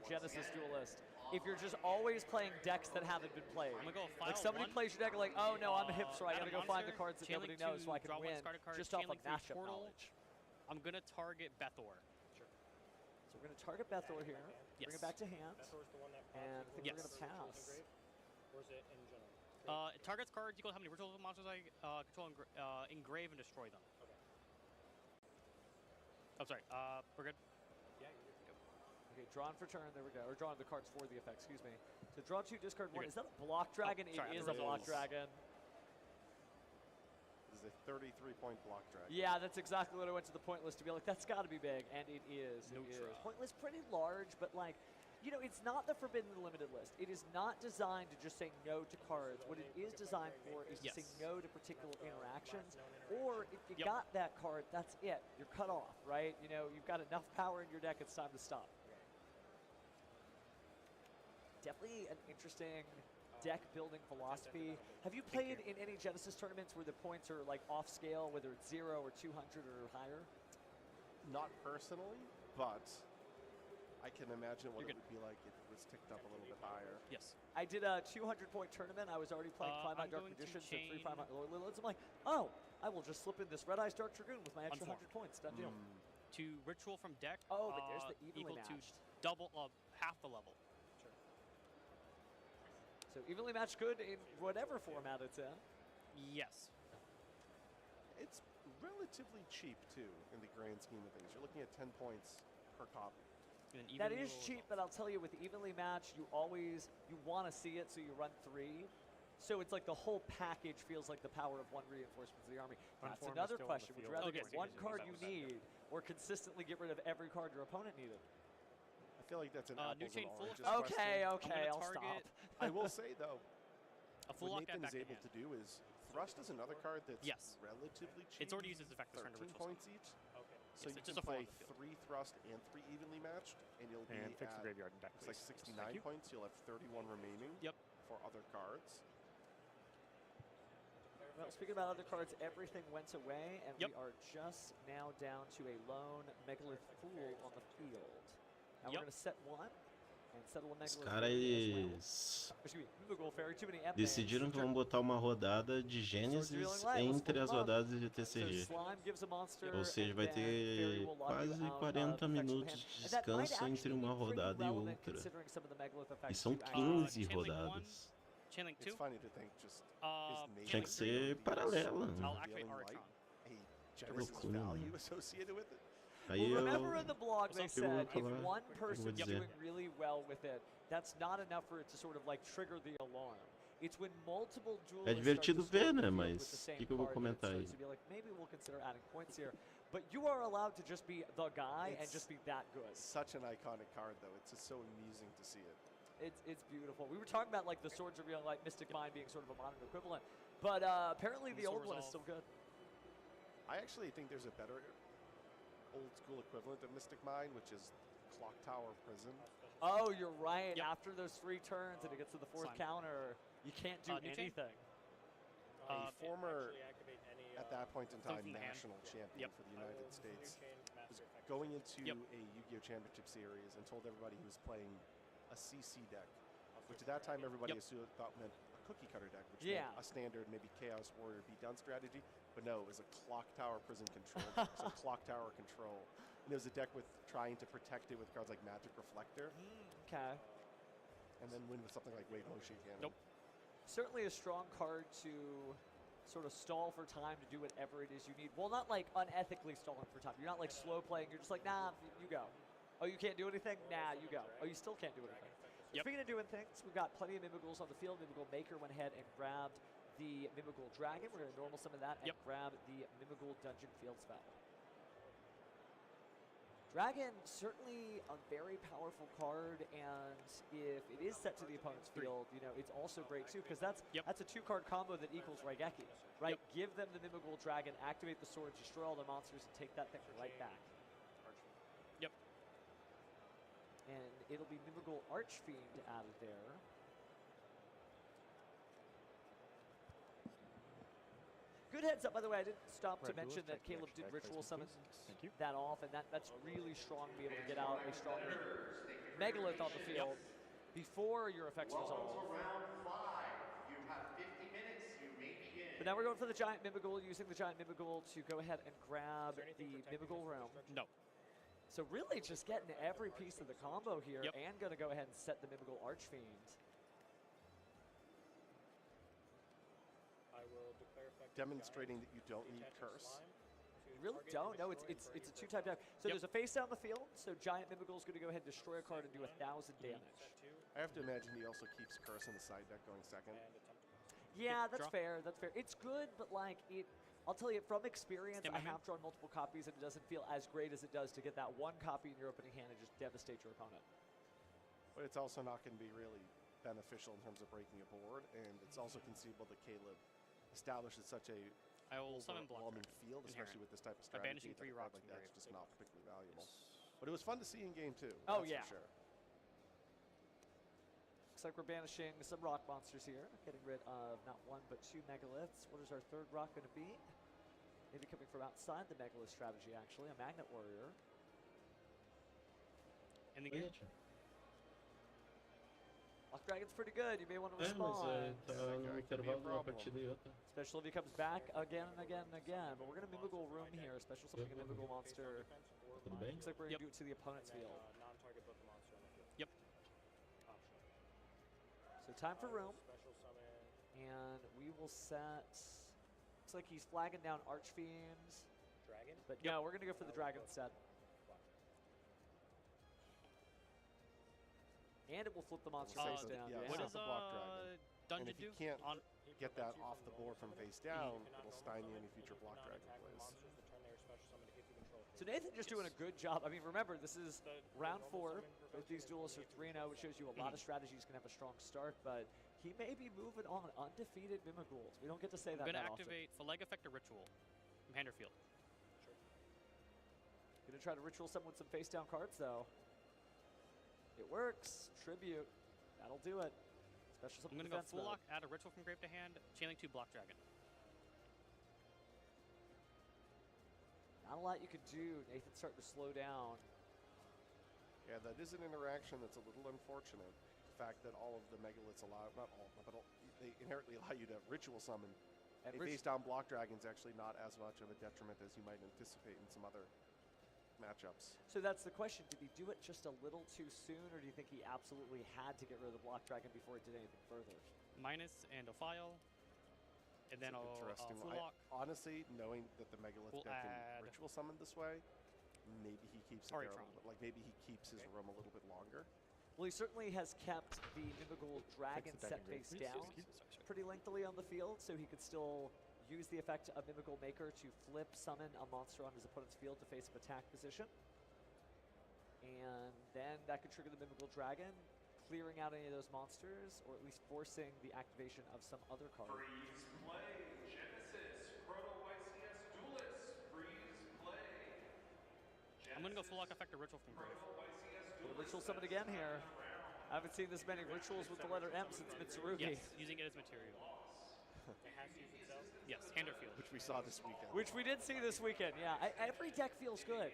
Genesis duelist, if you're just always playing decks that haven't been played. Like somebody plays your deck like, oh no, I'm a hipster, I gotta go find the cards that nobody knows so I can win just off of matchup knowledge. I'm gonna target Bethor. So we're gonna target Bethor here, bring it back to hand, and I think we're gonna pass. Or is it in general? It targets cards equal to how many ritual monsters I control engrave and destroy them. Okay. I'm sorry, we're good? Yeah, you're good. Okay, drawn for turn, there we go. Or drawn the cards for the effect, excuse me. So draw 2, discard 1. Is that a block dragon? Sorry, it is a block dragon. This is a 33-point block dragon. Yeah, that's exactly what I went to the point list to be like, that's got to be big, and it is. It is. Point list pretty large, but like, it's not the forbidden limited list. It is not designed to just say no to cards. What it is designed for is to say no to particular interactions, or if you got that card, that's it. You're cut off, right? You've got enough power in your deck, it's time to stop. Definitely an interesting deck building philosophy. Have you played in any Genesis tournaments where the points are like off scale, whether it's 0 or 200 or higher? Not personally, but I can imagine what it would be like if it was ticked up a little bit higher. Yes. I did a 200-point tournament. I was already playing Finite Dark Magicians and 3 Finite Lord Lilids. I'm like, oh, I will just slip in this Red Eyes Dark Dragoon with my extra 100 points. Done deal. To ritual from deck. Oh, but there's the evenly equal matched. to double half the level. So evenly matched good in whatever format it's in. Yes. It's relatively cheap, too, in the grand scheme of things. You're looking at 10 points per copy. That is cheap, but I'll tell you, with evenly matched, you want to see it, so you run 3. So it's like the whole package feels like the power of 1 reinforcement of the army. That's another question. Would you rather get one card you need, or consistently get rid of every card your opponent needed? I feel like that's an apples and oranges Okay, question. I'll stop. I will say, though, what Nathan is able to do is Thrust is another card that's relatively cheap. It's already used as effect. 13 points each. Okay. So you can play 3 Thrust and 3 evenly matched, and you'll be at fix the graveyard deck, it's like 69 points. You'll have 31 remaining for other cards. Well, speaking about other cards, everything went away, and we are just now down to a lone Megalith Fool on the field. Now we're going to set 1 and settle a Os Megalith caras decidiram que vão botar uma rodada de Gênesis entre as rodadas de TCG. Ou seja, vai ter quase 40 minutos de descanso entre uma rodada e outra. E são 15 rodadas. It's funny to think just Tinha que ser paralela. value associated with it. Aí remember in the blog they said if one eu vou person's dizer. doing really well with it, that's not enough for it to sort of like trigger the alarm. It's when multiple É duelists divertido start to ver, score né? the field with the Mas o same que eu vou card, comentar it aí? starts to be like, maybe we'll consider adding points here. But you are allowed to just be the guy and just be that good. Such an iconic card, though. It's just so amusing to see it. It's beautiful. We were talking about like the Swords of Real, like Mystic Mind being sort of a modern equivalent, but apparently the old one is still good. I actually think there's a better old school equivalent of Mystic Mind, which is Clock Tower Prison. Oh, you're right. After those 3 turns and it gets to the 4th counter, you can't do anything. A former, at that point in time, national champion for the United States was going into a Yu-Gi-Oh! Championship series and told everybody he was playing a CC deck, which at that time everybody assumed thought meant a cookie cutter deck, which meant a standard maybe Chaos Warrior beatdown strategy. But no, it was a Clock Tower Prison Control deck, so Clock Tower Control. And it was a deck with trying to protect it with cards like Magic Reflector. Okay. And then win with something like Wave Moshi again. Nope. Certainly a strong card to sort of stall for time to do whatever it is you need. Well, not like unethically stalling for time. You're not like slow playing. You're just like, nah, you go. Oh, you can't do anything? Nah, you go. Oh, you still can't do anything. Speaking of doing things, we've got plenty of Mimigools on the field. Mimigool Maker went ahead and grabbed the Mimigool Dragon. We're going to normal summon that and grab the Mimigool Dungeon Field spell. Dragon, certainly a very powerful card, and if it is set to the opponent's field, you know, it's also great too, because that's a 2-card combo that equals Raigeki, right? Give them the Mimigool Dragon, activate the sword, destroy all the monsters, and take that thing right back. Yep. And it'll be Mimigool Archfiend added there. Good heads up, by the way, I didn't stop to mention that Caleb did ritual summon that off, and that's really strong to be able to get out a strong Megalith on the field before your effects resolve. But now we're going for the Giant Mimigool, using the Giant Mimigool to go ahead and grab the Mimigool Realm. No. So really just getting every piece of the combo here and going to go ahead and set the Mimigool Archfiend. Demonstrating that you don't need Curse. You really don't. No, it's a 2-type deck. So there's a face down the field, so Giant Mimigool is going to go ahead and destroy a card and do 1,000 damage. I have to imagine he also keeps Curse in the side deck going second. Yeah, that's fair. That's fair. It's good, but like I'll tell you from experience, I have drawn multiple copies, and it doesn't feel as great as it does to get that one copy in your opening hand and just devastate your opponent. But it's also not going to be really beneficial in terms of breaking a board, and it's also conceivable that Caleb establishes such a overwhelming field, especially with this type of strategy. Banishing 3 rocks like that's just not particularly valuable. But it was fun to see in game 2. Oh, that's for sure. Looks like we're banishing some rock monsters here, getting rid of not 1 but 2 Megaliths. What is our 3rd rock going to be? Maybe coming from outside the Megalith strategy, actually, a Magnet Warrior. And the game. Lock Dragon's pretty good. You may want to respond. Especially if he comes back again and again and again. But we're going to Mimigool Room here. Special something a Mimigool monster. Looks like we're going to do it to the opponent's field. Yep. So time for Room. And we will set... Looks like he's flagging down Archfiends. Dragon? But no, we're going to go for the Dragon instead. And it will flip the monster face down. Yeah, what does the block dragon. Dungeon and if do? you can't get that off the board from face down, it'll stymie any future block dragon plays. So Nathan just doing a good job. I mean, remember, this is round 4. Both these duelists are 3-0, which shows you a lot of strategies can have a strong start, but he may be moving on undefeated Mimigools. We don't get to say that I'm going to often. activate for leg effect or ritual from hand or field. Going to try to ritual summon with some face down cards, though. It works. Tribute. That'll do it. Special I'm going to go full lock, add a ritual from grave to hand, chain link 2 block dragon. Not a lot you could do. Nathan's starting to slow down. Yeah, that is an interaction that's a little unfortunate. The fact that all of the Megaliths allow, not all, but they inherently allow you to ritual summon. And a face down block dragon's actually not as much of a detriment as you might anticipate in some other matchups. So that's the question. Did he do it just a little too soon, or do you think he absolutely had to get rid of the block dragon before he did anything further? Minus and a file. And then I'll full lock. Honestly, knowing that the Megalith deck can ritual summon this way, maybe he keeps it there a little bit. Like maybe he keeps his room a little bit longer. Well, he certainly has kept the Mimigool Dragon set face down pretty lengthily on the field, so he could still use the effect of Mimigool Maker to flip summon a monster on his opponent's field to face up attack position. And then that could trigger the Mimigool Dragon, clearing out any of those monsters, or at least forcing the activation of some other card. Freeze play, Genesis, Proto YCS Duelist, freeze play. I'm going to go full lock effect or ritual from grave. Ritual summon again here. I haven't seen this many rituals with the letter M since Mitsurugi. Yes, using it as material. It has to use itself? Yes, hand or field. Which we saw this weekend. Which we did see this weekend, yeah. Every deck feels good.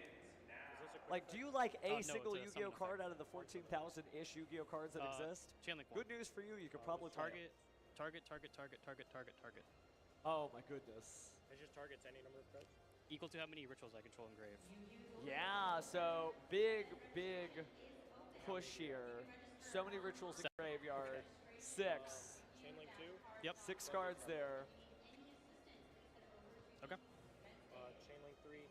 Like, do you like a single Yu-Gi-Oh card out of the 14,000-ish Yu-Gi-Oh cards that exist? Chain link 1. Good news for you, you could probably target target, target, target, target, target, target. Oh my goodness. It just targets any number of cards? Equal to how many rituals I control engrave. Yeah, so big push here. So many rituals in graveyard. Okay. 6. Chainlink 2? Yep. 6 cards there. Okay. Chainlink 3.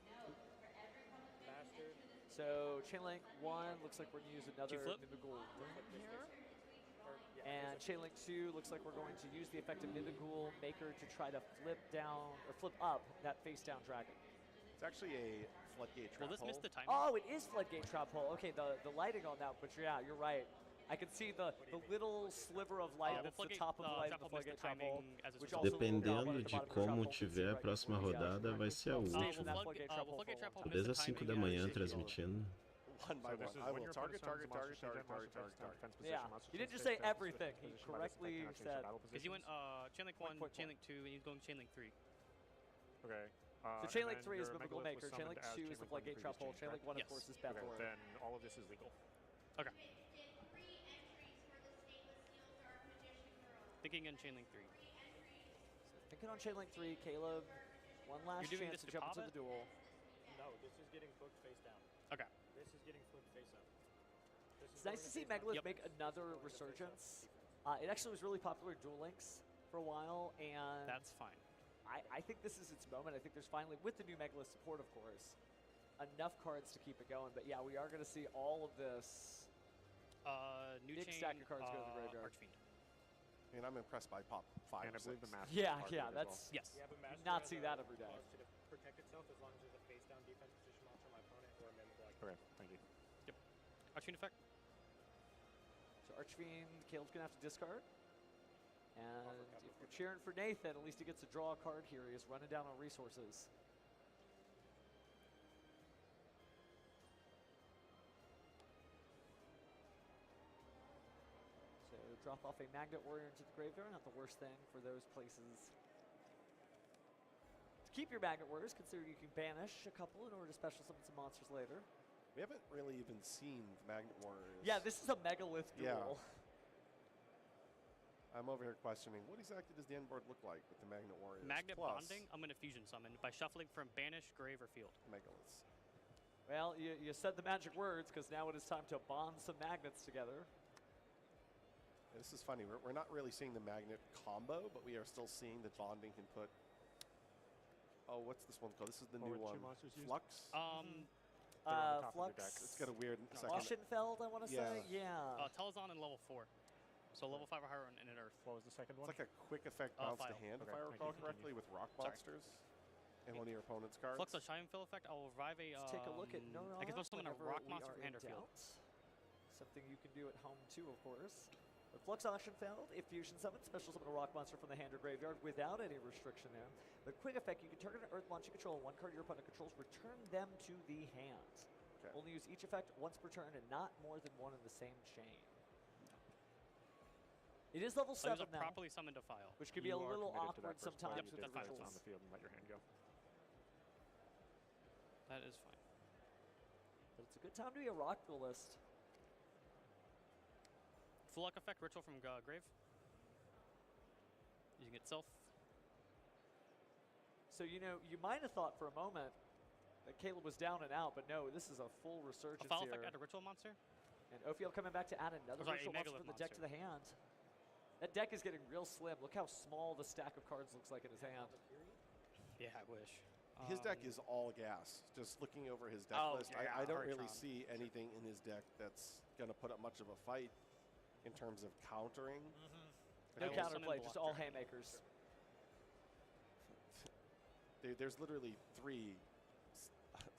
Bastard. So Chainlink 1 looks like we're going to use another flip? Mimighoul here. And Chainlink 2 looks like we're going to use the effect of Mimighoul Maker to try to flip down, or flip up that face down dragon. It's actually a floodgate trap Will this miss the timing? Oh, it is floodgate trap hole. Okay, the lighting on that, but yeah, you're right. I can see the little sliver of light that's the top of the light of the floodgate trap hole. Which also Dependendo de como tiver a próxima rodada, vai ser a última. Desde as 5 da manhã transmitindo. One by one. I will target. Yeah, he didn't just say everything. He correctly said. Because you went Chainlink 1, Chainlink 2, and he's going Chainlink 3. Okay. So Chainlink 3 is Mimighoul Maker, Chainlink 2 is the floodgate trap hole, Chainlink 1 of course is Path Forward. Then all of this is legal. Okay. Thinking on Chainlink 3. So thinking on Chainlink 3, Caleb, one last chance to jump into the duel. No, this is getting flipped face down. Okay. This is getting flipped face up. It's nice to see Megalith make another resurgence. It actually was really popular in Duel Links for a while, and that's fine. I think this is its moment. I think there's finally, with the new Megalith support, of course, enough cards to keep it going. But yeah, we are going to see all of this. New big chain, stack of cards go to the graveyard. Archfiend. I mean, I'm impressed by pop 5 And I believe the master. Yeah, that's yes. Not see that every day. To protect itself as long as there's a face down defense position monster on my opponent or a mimic. Okay, thank you. Yep. Archfiend effect. So Archfiend, Caleb's going to have to discard. And if you're cheering for Nathan, at least he gets to draw a card here. He is running down on resources. So drop off a Magnet Warrior into the graveyard, not the worst thing for those places. To keep your Magnet Warriors, consider you can banish a couple in order to special summon some monsters later. We haven't really even seen the Magnet Warriors. Yeah, this is a Megalith duel. Yeah. I'm over here questioning, what exactly does the end board look like with the Magnet Warriors? Magnet Plus bonding, I'm going to fusion summon by shuffling from banish, grave, or field. Megaliths. Well, you said the magic words, because now it is time to bond some magnets together. Yeah, this is funny. We're not really seeing the magnet combo, but we are still seeing that bonding can put... Oh, what's this one called? This is the new one. Flux? Flux. It's got a weird second. Oschenfeld, I want to say? Yeah. Telezon in level 4. So level 5 or higher in an Earth. What was the second one? It's like a quick effect bounce to hand, if I recall correctly, with rock monsters and one of your opponent's cards. Flux of Shining Fill effect. I will revive a. Let's take a look at Neuron. I can summon a rock monster from hand or field. Something you can do at home too, of course. With Flux Oschenfeld, if fusion summon, special summon a rock monster from the hand or graveyard without any restriction there. But quick effect, you can target an Earth monster you control, one card your opponent controls, return them to the hand. Okay. Only use each effect once per turn and not more than one in the same chain. It is level 7 now. Properly summoned a file. Which can be a little awkward sometimes with the rituals. On the field and let your hand go. That is fine. But it's a good time to be a rock duelist. Full luck effect, ritual from grave. Using itself. So, you know, you might have thought for a moment that Caleb was down and out, but no, this is a full resurgence a file here. Effect, add a ritual monster. And Ophiel coming back to add another ritual monster from the deck to the hand. That deck is getting real slim. Look how small the stack of cards looks like in his hand. Yeah, I wish. His deck is all gas. Just looking over his deck list, I don't really see anything in his deck that's going to put up much of a fight in terms of countering. No counterplay, just all haymakers. There's literally 3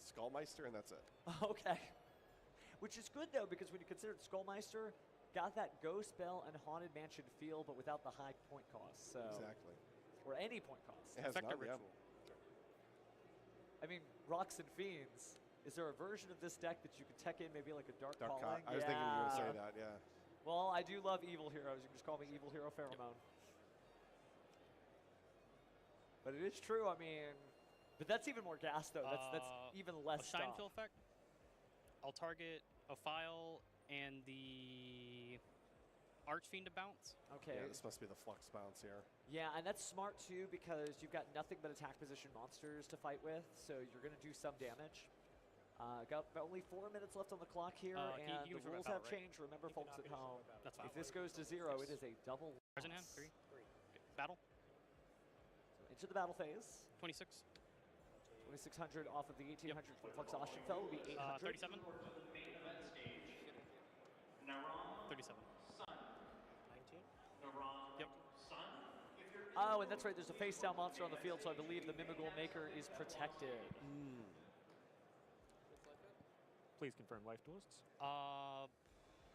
Skullmeister, and that's it. Okay. Which is good, though, because when you consider Skullmeister, got that Ghost Bell and Haunted Mansion feel, but without the high point cost. So exactly. Or any point cost. It has none, yeah. I mean, Rocks and Fiends. Is there a version of this deck that you could tech in maybe like a Dark Calling? I was thinking you were going to say that, yeah. Well, I do love Evil Heroes. You can just call me Evil Hero Pheromone. But it is true, I mean... But that's even more gas, though. That's even less stuff. Shine Fill effect. I'll target a file and the Archfiend to bounce. Okay. Yeah, this must be the Flux bounce here. Yeah, and that's smart too because you've got nothing but attack position monsters to fight with, so you're going to do some damage. Got about only 4 minutes left on the clock here, and the rules have changed. Remember, folks at home, if this goes to 0, it is a double loss. In hand, 3. Okay. Battle. So into the battle phase. 26. 2600 off of the 1800 from Flux Ostenfeld will be 800. 37. 37. 19. Yep. Oh, and that's right, there's a face-down monster on the field, so I believe the Mimigul Maker is protected. Please confirm life duelists.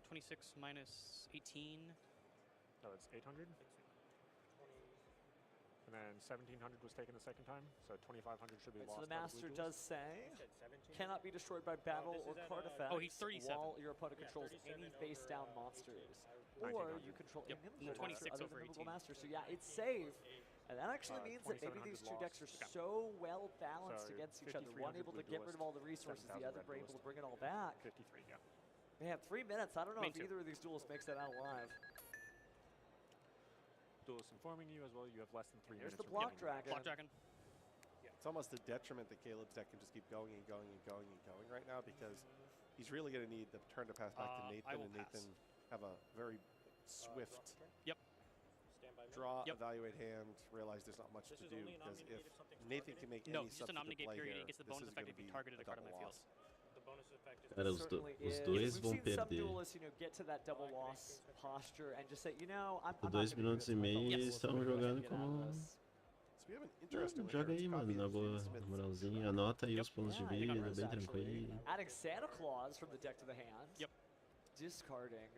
26 minus 18. No, it's 800. And then 1700 was taken the second time, so 2500 should be lost. So the Master does say, cannot be destroyed by battle or card effects. Oh, he's 37. While your opponent controls any face-down monsters. Or you control a Mimigul monster other than Mimigul Master. So yeah, it's safe. And that actually means that maybe these two decks are so well balanced against each other. One able to get rid of all the resources, the other able to bring it all back. 53, yeah. They have 3 minutes. I don't know if either of these duelists makes that out alive. Duelist informing you as well. You have less than 3 minutes. Here's the Block Dragon. Block Dragon. It's almost a detriment that Caleb's deck can just keep going and going and going and going right now because he's really going to need the turn to pass back to Nathan, and Nathan have a very swift draw, evaluate hand, realize there's not much to do because if Nathan can make any substantive play here, gets the bonus effect if you targeted a card on my field. Cara, os dois vão perder. Por 2 minutos e meio eles estão jogando como... Joga aí, mano, na boa, na moralzinha. Anota aí os pontos de vida, bem tranquilo.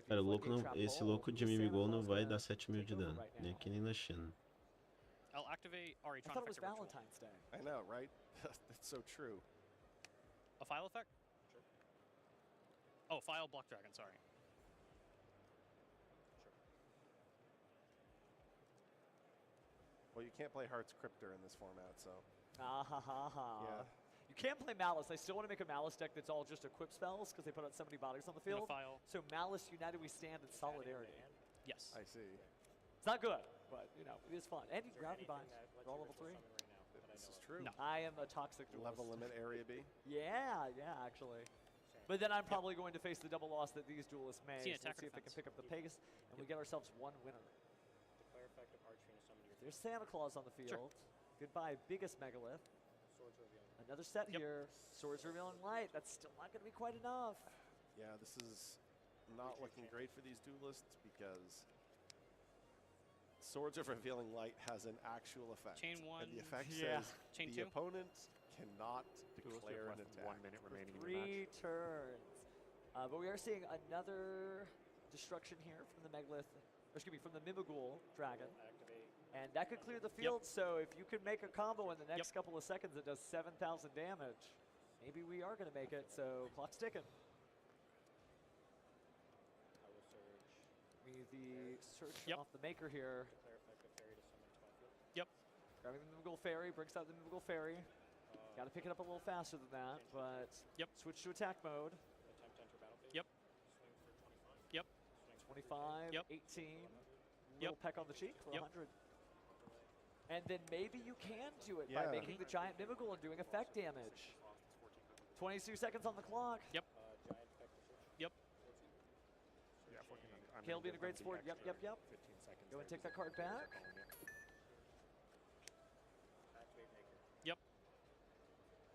Cara, o louco não, esse louco de Mimigol não vai dar 7.000 de dano, nem aqui nem na China. I'll activate I thought it was Valentine's Day. I know, right? That's so true. A file effect? Oh, file Block Dragon, sorry. Well, you can't play Hearts Cryptor in this format, so. Yeah. You can't play Malice. I still want to make a Malice deck that's all just equip spells because they put out so many bodies on the field. So Malice, United We Stand, and Solidarity. Yes. I see. It's not good, but you know, it is fun. And you gravity bind. We're all level 3. This is true. No. I am a toxic duelist. Level limit area B. Yeah, actually. But then I'm probably going to face the double loss that these duelists may. So let's see if they can pick up the Pegasus, and we get ourselves one winner. There's Santa Claus on the field. Goodbye, biggest megalith. Another set here. Swords Revealing Light. That's still not going to be quite enough. Yeah, this is not looking great for these duelists because Swords of Revealing Light has an actual effect. Chain 1. And the effect says Chain the 2. opponent cannot declare an attack. 1 minute remaining in the 3 match. turns. But we are seeing another destruction here from the megalith, or excuse me, from the Mimigul dragon. And that could clear the field, so if you can make a combo in the next couple of seconds that does 7,000 damage, maybe we are going to make it, so clock's ticking. The search off the Maker here. Grabbing the Mimigul Fairy, brings out the Mimigul Fairy. Got to pick it up a little faster than that, but switch to attack mode. 25, 18, little peck on the cheek for 100. And then maybe you can do it by making the giant Mimigul and doing effect damage. 22 seconds on the clock. Yep. Yeah, Caleb being a great sport. Yep. Go and take that card back.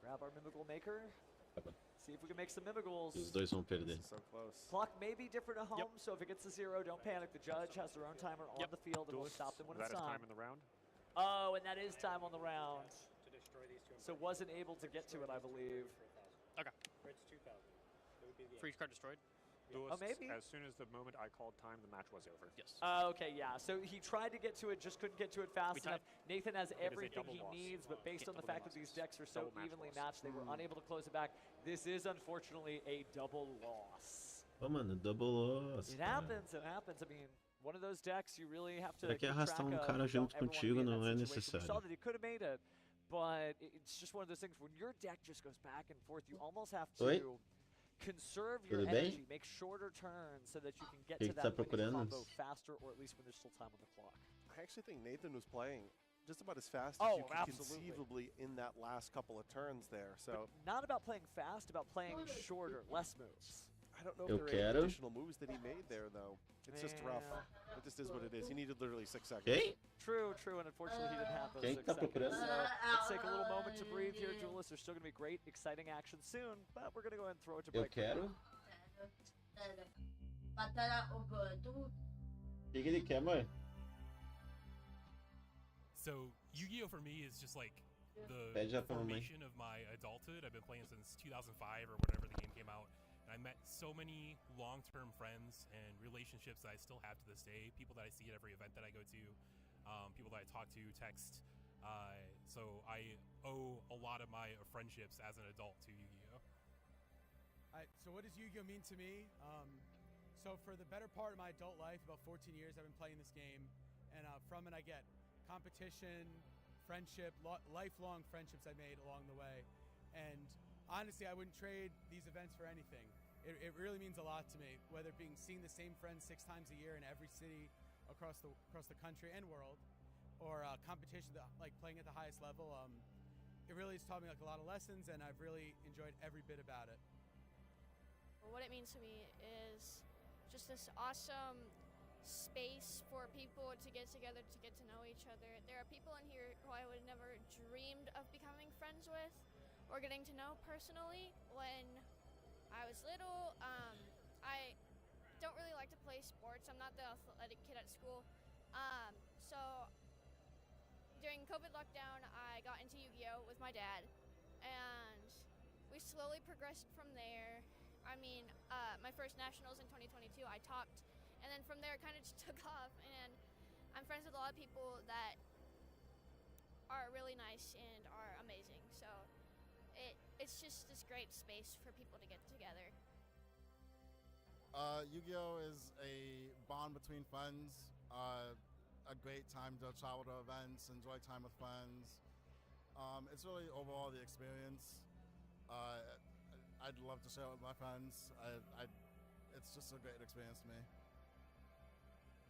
Grab our Mimigul Maker. See if we can make some Mimiguls. Os dois vão perder. So close. Clock may be different at home, so if it gets to 0, don't panic. The judge has their own timer on the field and will stop them when it's That is time. time in the round. Oh, and that is time on the round. So wasn't able to get to it, I believe. Okay. Freeze card destroyed. Duelists, maybe. As soon as the moment I called time, the match was over. Yes. Okay, yeah. So he tried to get to it, just couldn't get to it fast enough. Nathan has everything he needs, but based on the fact that these decks are so evenly matched, they were unable to close it back. This is unfortunately a double loss. Oh, mano, double loss. It happens. I mean, one of those decks you really have to. Será que arrastar cara junto contigo não é necessário? We saw that he could have made it, but it's just one of those things when your deck just goes back and forth. You almost have to conserve your Tudo bem? energy, make shorter turns so that you can get Que to que that tá winning procurando? combo faster, or at least when there's still time on the clock. I actually think Nathan was playing just about as fast Oh, as you could absolutely. conceivably in that last couple of turns there. So But not about playing fast, about playing shorter, less moves. I don't know Eu if there are quero. any additional moves that he made there, though. It's just rough. It just is what it is. He needed literally 6 seconds. Quem? True, and unfortunately he didn't have those Quem 6 tá seconds. procurando? So let's take a little moment to breathe here, duelists. There's still going to be great, exciting action soon, but we're going to go ahead and throw it to Eu break. for quero. now. O que ele quer, mãe? So Yu-Gi-Oh for me is just like the Pede já pra mamãe. formation of my adulthood. I've been playing since 2005 or whenever the game came out. And I met so many long-term friends and relationships that I still have to this day. People that I see at every event that I go to, people that I talk to, text. So I owe a lot of my friendships as an adult to Yu-Gi-Oh. So what does Yu-Gi-Oh mean to me? So for the better part of my adult life, about 14 years, I've been playing this game, and from it I get competition, friendship, lifelong friendships I made along the way, and honestly, I wouldn't trade these events for anything. It really means a lot to me, whether it being seeing the same friends 6 times a year in every city across the country and world, or competition like playing at the highest level. It really has taught me like a lot of lessons, and I've really enjoyed every bit about it. Well, what it means to me is just this awesome space for people to get together, to get to know each other. There are people in here who I would never dreamed of becoming friends with or getting to know personally when I was little. I don't really like to play sports. I'm not the athletic kid at school. So during COVID lockdown, I got into Yu-Gi-Oh with my dad, and we slowly progressed from there. I mean, my first nationals in 2022, I topped, and then from there it kind of just took off, and I'm friends with a lot of people that are really nice and are amazing. So it's just this great space for people to get together. Yu-Gi-Oh is a bond between friends, a great time to travel to events, enjoy time with friends. It's really overall the experience. I'd love to share it with my friends. It's just a great experience to me.